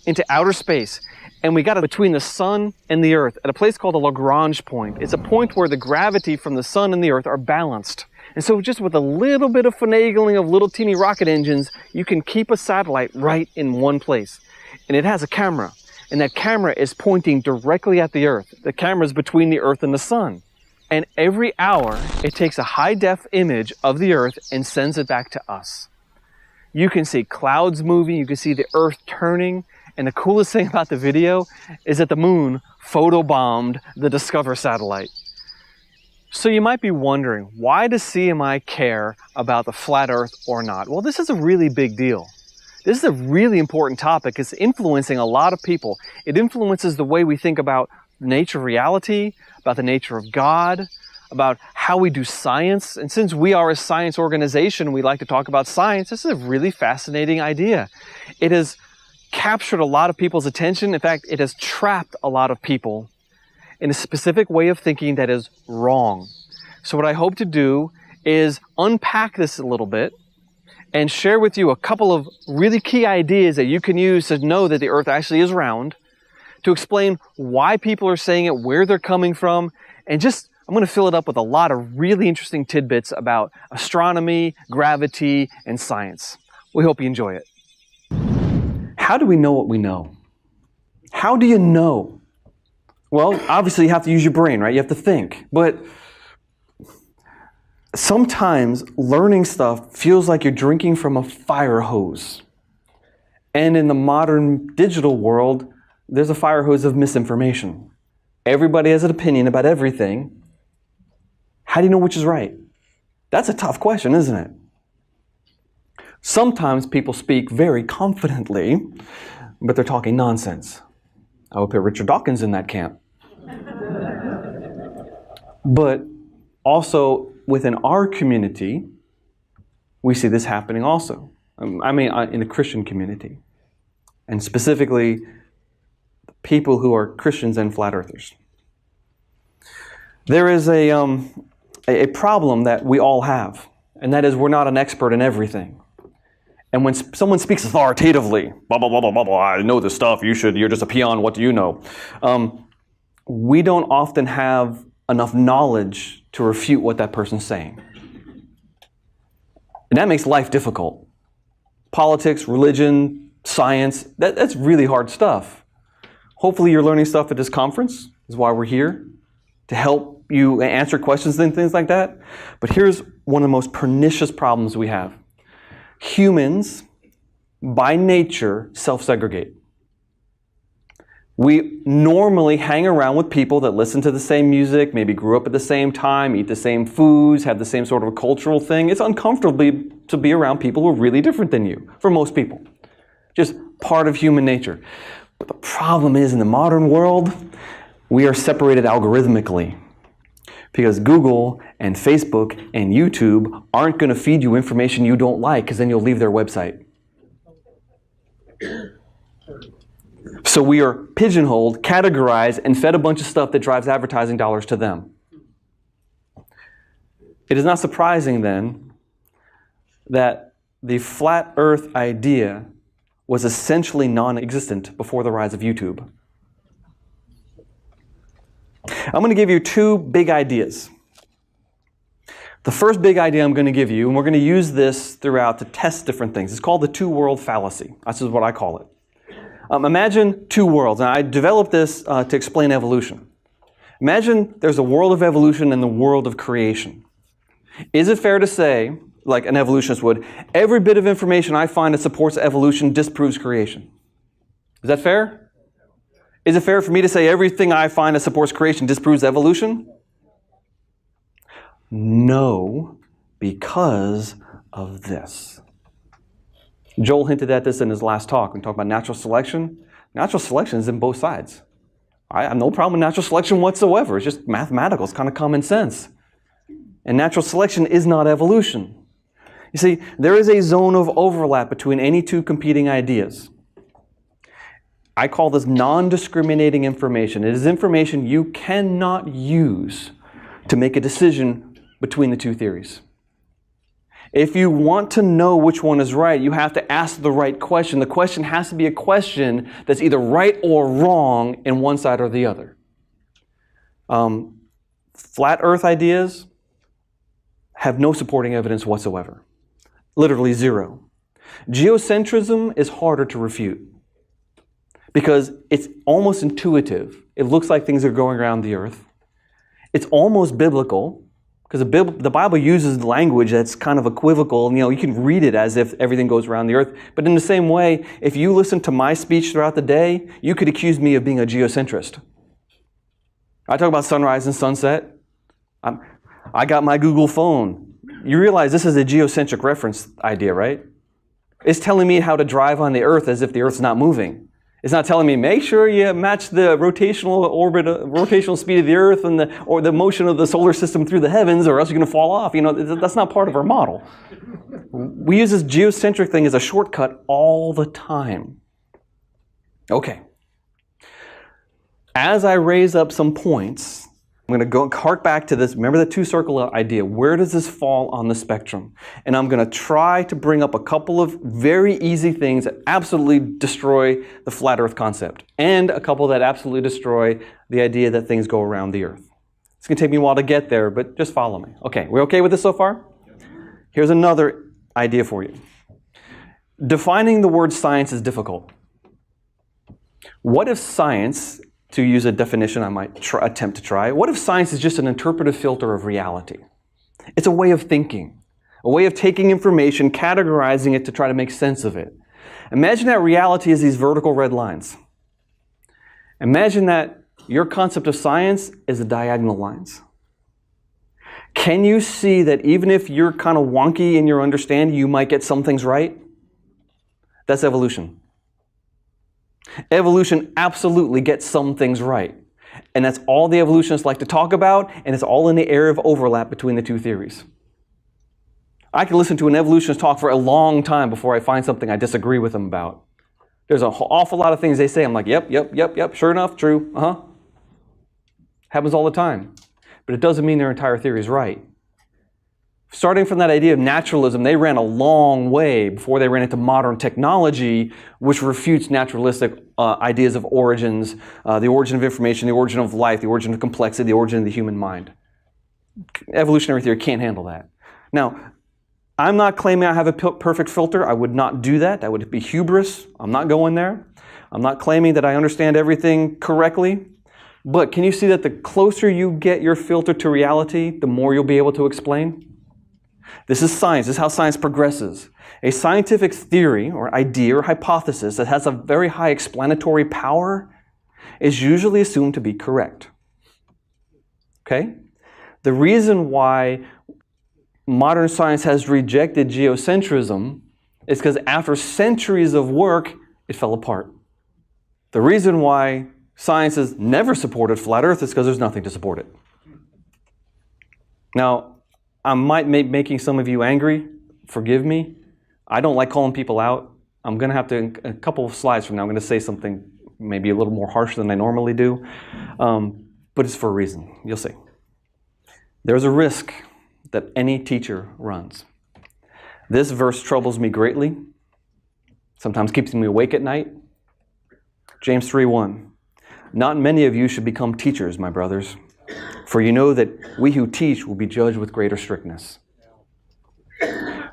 into outer space, and we got it between the sun and the Earth at a place called the Lagrange point. It's a point where the gravity from the sun and the Earth are balanced. And so just with a little bit of finagling of little teeny rocket engines, you can keep a satellite right in one place. And it has a camera. and that camera is pointing directly at the Earth. The camera is between the Earth and the sun. And every hour, it takes a high-def image of the Earth and sends it back to us. You can see clouds moving, you can see the Earth turning, and the coolest thing about the video is that the moon photobombed the Discover satellite. So you might be wondering, why does CMI care about the flat Earth or not? Well, this is a really big deal. This is a really important topic. It's influencing a lot of people. It influences the way we think about nature of reality, about the nature of God, about how we do science. And since we are a science organization, we like to talk about science, this is a really fascinating idea. It has captured a lot of people's attention. In fact, it has trapped a lot of people in a specific way of thinking that is wrong. So what I hope to do is unpack this a little bit and share with you a couple of really key ideas that you can use to know that the Earth actually is round, to explain why people are saying it, where they're coming from, and just, I'm going to fill it up with a lot of really interesting tidbits about astronomy, gravity, and science. We hope you enjoy it. How do we know what we know? How do you know? Well, obviously you have to use your brain, right? You have to think. But sometimes learning stuff feels like you're drinking from a fire hose. And in the modern digital world, there's a fire hose of misinformation. Everybody has an opinion about everything. How do you know which is right? That's a tough question, isn't it? Sometimes people speak very confidently, but they're talking nonsense. I would put Richard Dawkins in that camp. But also within our community, we see this happening also. I mean, in the Christian community. And specifically, people who are Christians and flat earthers. There is a problem that we all have, and that is we're not an expert in everything. And when someone speaks authoritatively, blah, blah, blah, blah, blah, blah, I know this stuff, you're just a peon, what do you know? We don't often have enough knowledge to refute what that person's saying. And that makes life difficult. Politics, religion, science, that's really hard stuff. Hopefully you're learning stuff at this conference, is why we're here, to help you answer questions and things like that. But here's one of the most pernicious problems we have. Humans, by nature, self-segregate. We normally hang around with people that listen to the same music, maybe grew up at the same time, eat the same foods, have the same sort of a cultural thing. It's uncomfortable to be around people who are really different than you, for most people. Just part of human nature. But the problem is, in the modern world, we are separated algorithmically. Because Google and Facebook and YouTube aren't going to feed you information you don't like, because then you'll leave their website. So we are pigeonholed, categorized, and fed a bunch of stuff that drives advertising dollars to them. It is not surprising then that the flat earth idea was essentially non-existent before the rise of YouTube. I'm going to give you two big ideas. The first big idea I'm going to give you, and we're going to use this throughout to test different things, it's called the two-world fallacy. That's what I call it. Imagine two worlds, and I developed this to explain evolution. Imagine there's a world of evolution and the world of creation. Is it fair to say, like an evolutionist would, every bit of information I find that supports evolution disproves creation? Is that fair? Is it fair for me to say everything I find that supports creation disproves evolution? No, because of this. Joel hinted at this in his last talk when he talked about natural selection. Natural selection is in both sides. I have no problem with natural selection whatsoever. It's just mathematical. It's kind of common sense. And natural selection is not evolution. You see, there is a zone of overlap between any two competing ideas. I call this non-discriminating information. It is information you cannot use to make a decision between the two theories. If you want to know which one is right, you have to ask the right question. The question has to be a question that's either right or wrong in one side or the other. Flat earth ideas have no supporting evidence whatsoever. Literally zero. Geocentrism is harder to refute because it's almost intuitive. It looks like things are going around the earth. It's almost biblical, because the Bible uses language that's kind of equivocal, and you can read it as if everything goes around the earth. But in the same way, if you listen to my speech throughout the day, you could accuse me of being a geocentrist. I talk about sunrise and sunset. I got my Google phone. You realize this is a geocentric reference idea, right? It's telling me how to drive on the earth as if the earth's not moving. It's not telling me, make sure you match the rotational speed of the earth or the motion of the solar system through the heavens, or else you're going to fall off. That's not part of our model. We use this geocentric thing as a shortcut all the time. Okay. As I raise up some points, I'm going to hark back to this. Remember the two-circle idea. Where does this fall on the spectrum? And I'm going to try to bring up a couple of very easy things that absolutely destroy the flat earth concept, and a couple that absolutely destroy the idea that things go around the earth. It's going to take me a while to get there, but just follow me. Okay, we okay with this so far? Here's another idea for you. Defining the word science is difficult. What if science, to use a definition I might attempt to try, what if science is just an interpretive filter of reality? It's a way of thinking, a way of taking information, categorizing it to try to make sense of it. Imagine that reality is these vertical red lines. Imagine that your concept of science is the diagonal lines. Can you see that even if you're kind of wonky in your understanding, you might get some things right? That's evolution. Evolution absolutely gets some things right. And that's all the evolutionists like to talk about, and it's all in the area of overlap between the two theories. I can listen to an evolutionist talk for a long time before I find something I disagree with them about. There's an awful lot of things they say. I'm like, yep, sure enough, true, Happens all the time. But it doesn't mean their entire theory is right. Starting from that idea of naturalism, they ran a long way before they ran into modern technology, which refutes naturalistic ideas of origins, the origin of information, the origin of life, the origin of complexity, the origin of the human mind. Evolutionary theory can't handle that. Now, I'm not claiming I have a perfect filter. I would not do that. That would be hubris. I'm not going there. I'm not claiming that I understand everything correctly. But can you see that the closer you get your filter to reality, the more you'll be able to explain? This is science. This is how science progresses. A scientific theory or idea or hypothesis that has a very high explanatory power is usually assumed to be correct. Okay? The reason why modern science has rejected geocentrism is because after centuries of work, it fell apart. The reason why science has never supported flat Earth is because there's nothing to support it. Now, I might be making some of you angry. Forgive me. I don't like calling people out. I'm going to have to, in a couple of slides from now, I'm going to say something maybe a little more harsh than I normally do. But it's for a reason. You'll see. There's a risk that any teacher runs. This verse troubles me greatly. Sometimes keeps me awake at night. James 3:1. Not many of you should become teachers, my brothers. For you know that we who teach will be judged with greater strictness.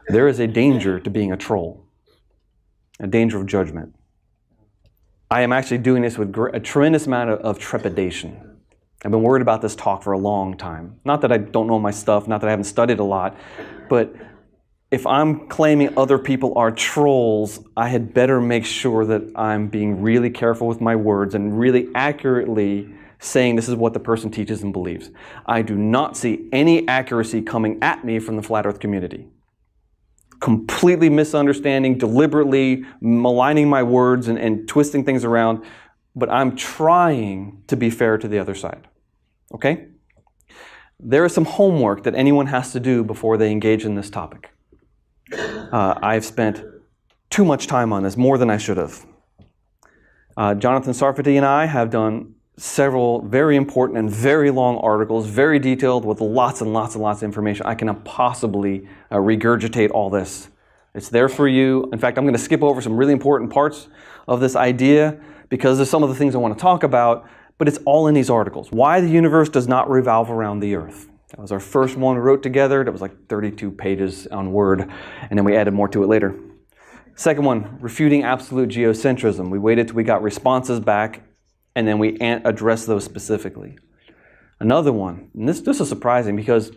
There is a danger to being a troll, a danger of judgment. I am actually doing this with a tremendous amount of trepidation. I've been worried about this talk for a long time. Not that I don't know my stuff, not that I haven't studied a lot, but if I'm claiming other people are trolls, I had better make sure that I'm being really careful with my words and really accurately saying this is what the person teaches and believes. I do not see any accuracy coming at me from the flat earth community. Completely misunderstanding, deliberately maligning my words and twisting things around, but I'm trying to be fair to the other side. Okay? There is some homework that anyone has to do before they engage in this topic. I've spent too much time on this, more than I should have. Jonathan Sarfati and I have done several very important and very long articles, very detailed, with lots and lots and lots of information. I cannot possibly regurgitate all this. It's there for you. In fact, I'm going to skip over some really important parts of this idea because there's some of the things I want to talk about, but it's all in these articles. Why the universe does not revolve around the earth. That was our first one we wrote together. That was like 32 pages on Word, and then we added more to it later. Second one, refuting absolute geocentrism. We waited till we got responses back, and then we addressed those specifically. Another one, and this is surprising because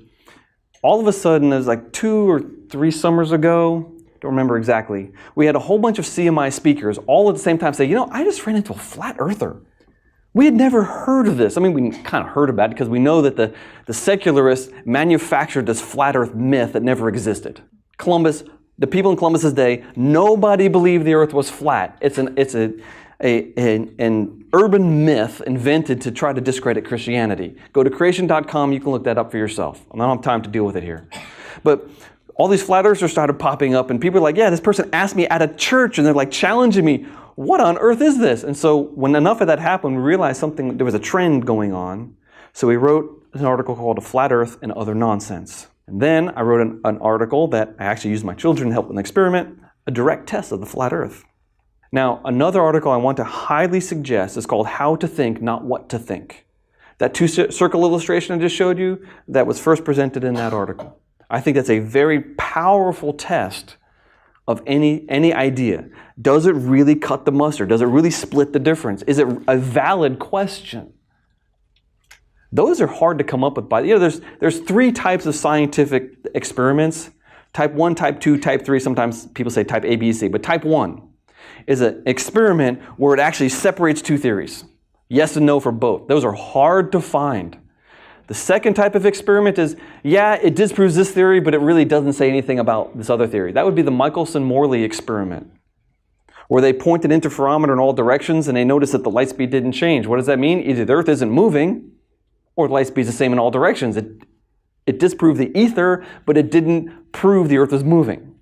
all of a sudden, it was like 2 or 3 summers ago, don't remember exactly, we had a whole bunch of CMI speakers all at the same time say, you know, I just ran into a flat earther. We had never heard of this. I mean, we kind of heard about it because we know that the secularists manufactured this flat earth myth that never existed. Columbus, the people in Columbus's day, nobody believed the earth was flat. It's an urban myth invented to try to discredit Christianity. Go to creation.com, you can look that up for yourself. I don't have time to deal with it here. But all these flat earthers started popping up, and people are like, yeah, this person asked me at a church, and they're like challenging me. What on earth is this? And so when enough of that happened, we realized there was a trend going on. So we wrote an article called A Flat Earth and Other Nonsense. And then I wrote an article that I actually used my children to help with an experiment, a direct test of the flat earth. Now, another article I want to highly suggest is called How to Think, Not What to Think. That 2-circle illustration I just showed you, that was first presented in that article. I think that's a very powerful test of any idea. Does it really cut the mustard? Does it really split the difference? Is it a valid question? Those are hard to come up with. There's 3 types of scientific experiments. Type 1, type 2, type 3. Sometimes people say type A, B, C. But type 1 is an experiment where it actually separates 2 theories. Yes and no for both. Those are hard to find. The second type of experiment is, yeah, it disproves this theory, but it really doesn't say anything about this other theory. That would be the Michelson-Morley experiment, where they point an interferometer in all directions and they notice that the light speed didn't change. What does that mean? Either the Earth isn't moving, or the light speed is the same in all directions. It disproved the ether, but it didn't prove the Earth is moving.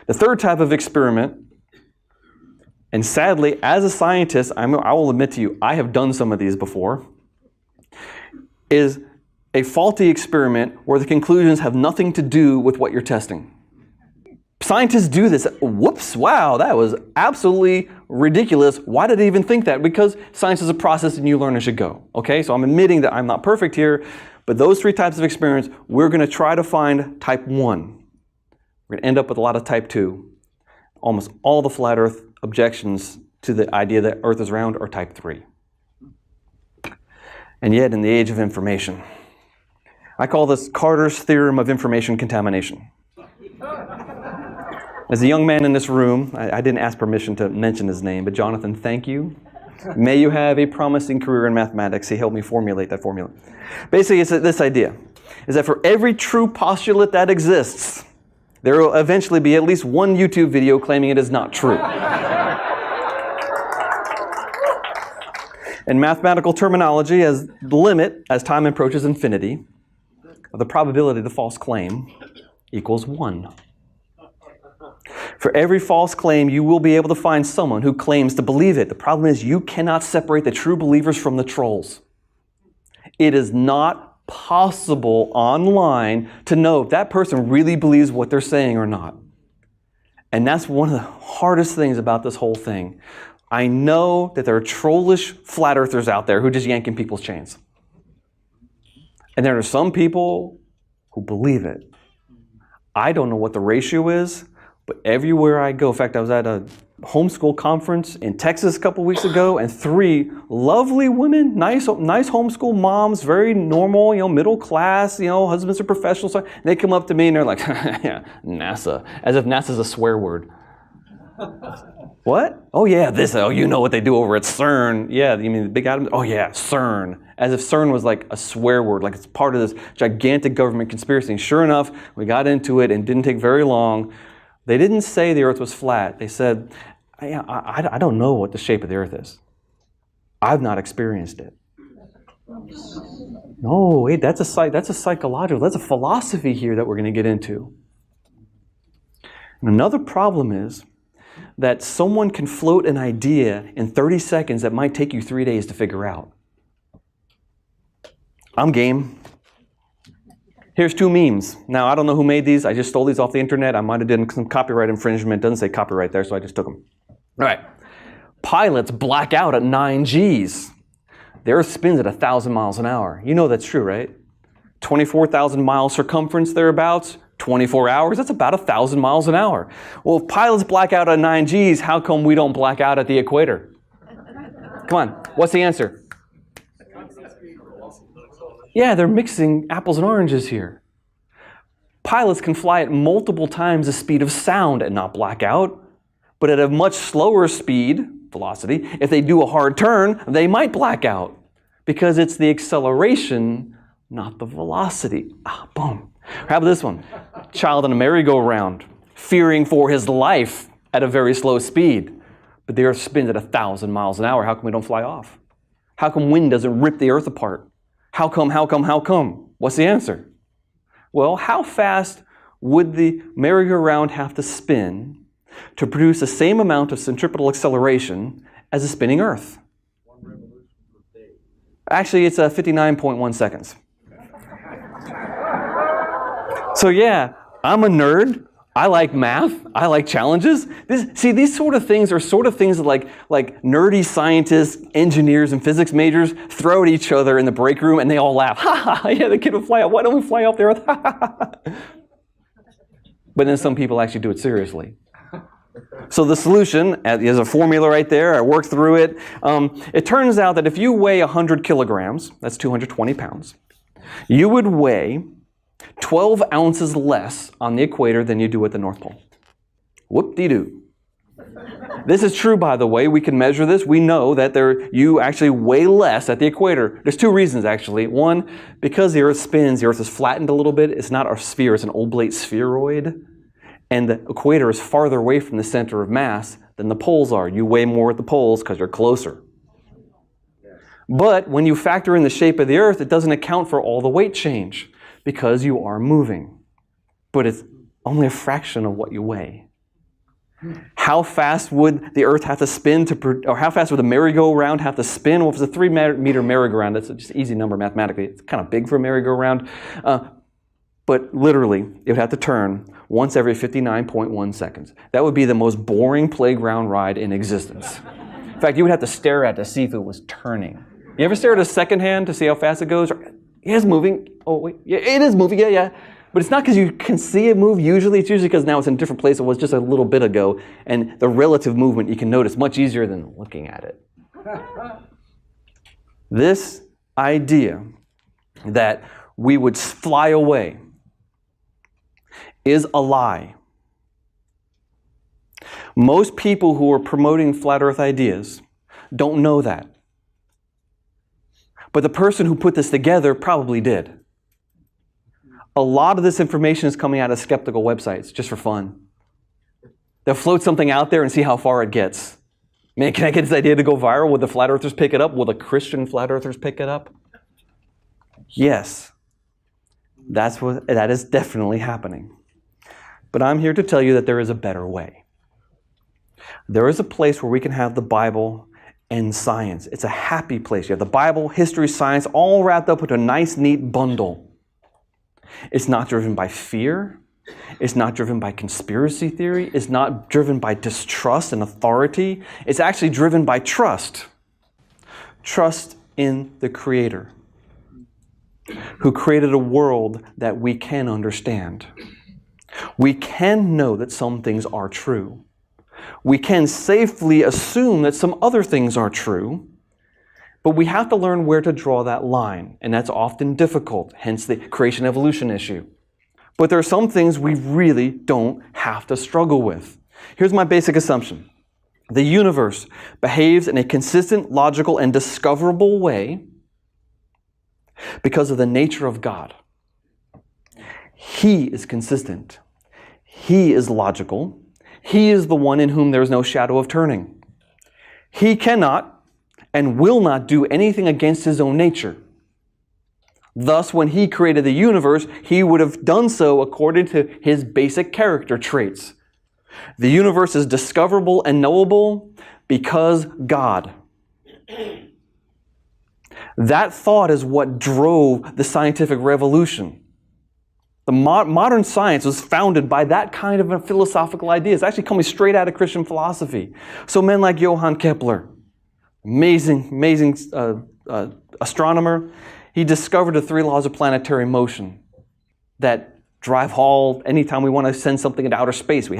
The third type of experiment, and sadly, as a scientist, I will admit to you, I have done some of these before, is a faulty experiment where the conclusions have nothing to do with what you're testing. Scientists do this. Whoops, wow, that was absolutely ridiculous. Why did they even think that? Because science is a process and you learn as you go. Okay, so I'm admitting that I'm not perfect here, but those 3 types of experiments, we're going to try to find type 1. We're going to end up with a lot of type 2. Almost all the flat earth objections to the idea that Earth is round are type 3. And yet, in the age of information, I call this Carter's theorem of information contamination. As a young man in this room, I didn't ask permission to mention his name, but Jonathan, thank you. May you have a promising career in mathematics. He helped me formulate that formula. Basically, it's this idea, is that for every true postulate that exists, there will eventually be at least one YouTube video claiming it is not true. In mathematical terminology, as the limit, as time approaches infinity, of the probability of the false claim equals 1. For every false claim, you will be able to find someone who claims to believe it. The problem is you cannot separate the true believers from the trolls. It is not possible online to know if that person really believes what they're saying or not. And that's one of the hardest things about this whole thing. I know that there are trollish flat earthers out there who are just yanking people's chains. And there are some people who believe it. I don't know what the ratio is, but everywhere I go, in fact, I was at a homeschool conference in Texas a couple weeks ago, and 3 lovely women, nice homeschool moms, very normal, middle class, husbands are professionals. And they come up to me and they're like, yeah, NASA, as if NASA's a swear word. What? Oh yeah, you know what they do over at CERN. Yeah, you mean the big atoms? Oh yeah, CERN. As if CERN was like a swear word, like it's part of this gigantic government conspiracy. And sure enough, we got into it and didn't take very long. They didn't say the earth was flat. They said, I don't know what the shape of the earth is. I've not experienced it. No, wait, that's a psychological, that's a philosophy here that we're going to get into. And another problem is that someone can float an idea in 30 seconds that might take you 3 days to figure out. I'm game. Here's 2 memes. Now, I don't know who made these. I just stole these off the internet. I might have done some copyright infringement. Doesn't say copyright there, so I just took them. All right. Pilots black out at 9 Gs. The Earth spins at 1,000 miles an hour. You know that's true, right? 24,000 mile circumference thereabouts. 24 hours, that's about 1,000 miles an hour. Well, if pilots black out at 9 Gs, how come we don't black out at the equator? Come on, what's the answer? Yeah, they're mixing apples and oranges here. Pilots can fly at multiple times the speed of sound and not black out, but at a much slower speed, velocity, if they do a hard turn, they might black out because it's the acceleration, not the velocity. Boom. How about this one? Child on a merry-go-round, fearing for his life at a very slow speed, but the earth spins at 1,000 miles an hour. How come we don't fly off? How come wind doesn't rip the earth apart? How come? What's the answer? Well, how fast would the merry-go-round have to spin to produce the same amount of centripetal acceleration as a spinning Earth? Actually, it's 59.1 seconds. So yeah, I'm a nerd. I like math. I like challenges. These sort of things are sort of things that like nerdy scientists, engineers, and physics majors throw at each other in the break room, and they all laugh. Ha ha! Yeah, the kid will fly up. Why don't we fly off the Earth? Ha ha ha! But then some people actually do it seriously. So the solution is a formula right there. I worked through it. It turns out that if you weigh 100 kilograms, that's 220 pounds, you would weigh 12 ounces less on the equator than you do at the North Pole. Whoop-de-doo. This is true, by the way. We can measure this. We know that you actually weigh less at the equator. There's two reasons, actually. One, because the Earth spins, the Earth is flattened a little bit. It's not a sphere, it's an oblate spheroid. And the equator is farther away from the center of mass than the poles are. You weigh more at the poles because you're closer. But when you factor in the shape of the Earth, it doesn't account for all the weight change because you are moving. But it's only a fraction of what you weigh. How fast would the Earth have to spin or how fast would the merry-go-round have to spin? Well, if it's a 3-meter merry-go-round, that's just an easy number mathematically. It's kind of big for a merry-go-round. But literally, it would have to turn once every 59.1 seconds. That would be the most boring playground ride in existence. In fact, you would have to stare at it to see if it was turning. You ever stare at a second hand to see how fast it goes? Yeah, it's moving. Oh, wait. Yeah, it is moving. Yeah. But it's not because you can see it move usually. It's usually because now it's in a different place it was just a little bit ago. And the relative movement you can notice much easier than looking at it. This idea that we would fly away is a lie. Most people who are promoting flat earth ideas don't know that. But the person who put this together probably did. A lot of this information is coming out of skeptical websites, just for fun. They'll float something out there and see how far it gets. Man, can I get this idea to go viral? Will the flat earthers pick it up? Will the Christian flat earthers pick it up? Yes. That is definitely happening. But I'm here to tell you that there is a better way. There is a place where we can have the Bible and science. It's a happy place. You have the Bible, history, science, all wrapped up into a nice, neat bundle. It's not driven by fear. It's not driven by conspiracy theory. It's not driven by distrust and authority. It's actually driven by trust. Trust in the Creator, who created a world that we can understand. We can know that some things are true. We can safely assume that some other things are true, but we have to learn where to draw that line, and that's often difficult, hence the creation-evolution issue. But there are some things we really don't have to struggle with. Here's my basic assumption. The universe behaves in a consistent, logical, and discoverable way because of the nature of God. He is consistent. He is logical. He is the one in whom there is no shadow of turning. He cannot and will not do anything against his own nature. Thus, when he created the universe, he would have done so according to his basic character traits. The universe is discoverable and knowable because God. That thought is what drove the scientific revolution. The modern science was founded by that kind of a philosophical idea. It's actually coming straight out of Christian philosophy. So men like Johann Kepler, amazing astronomer, he discovered the 3 laws of planetary motion that drive haul anytime we want to send something into outer space. We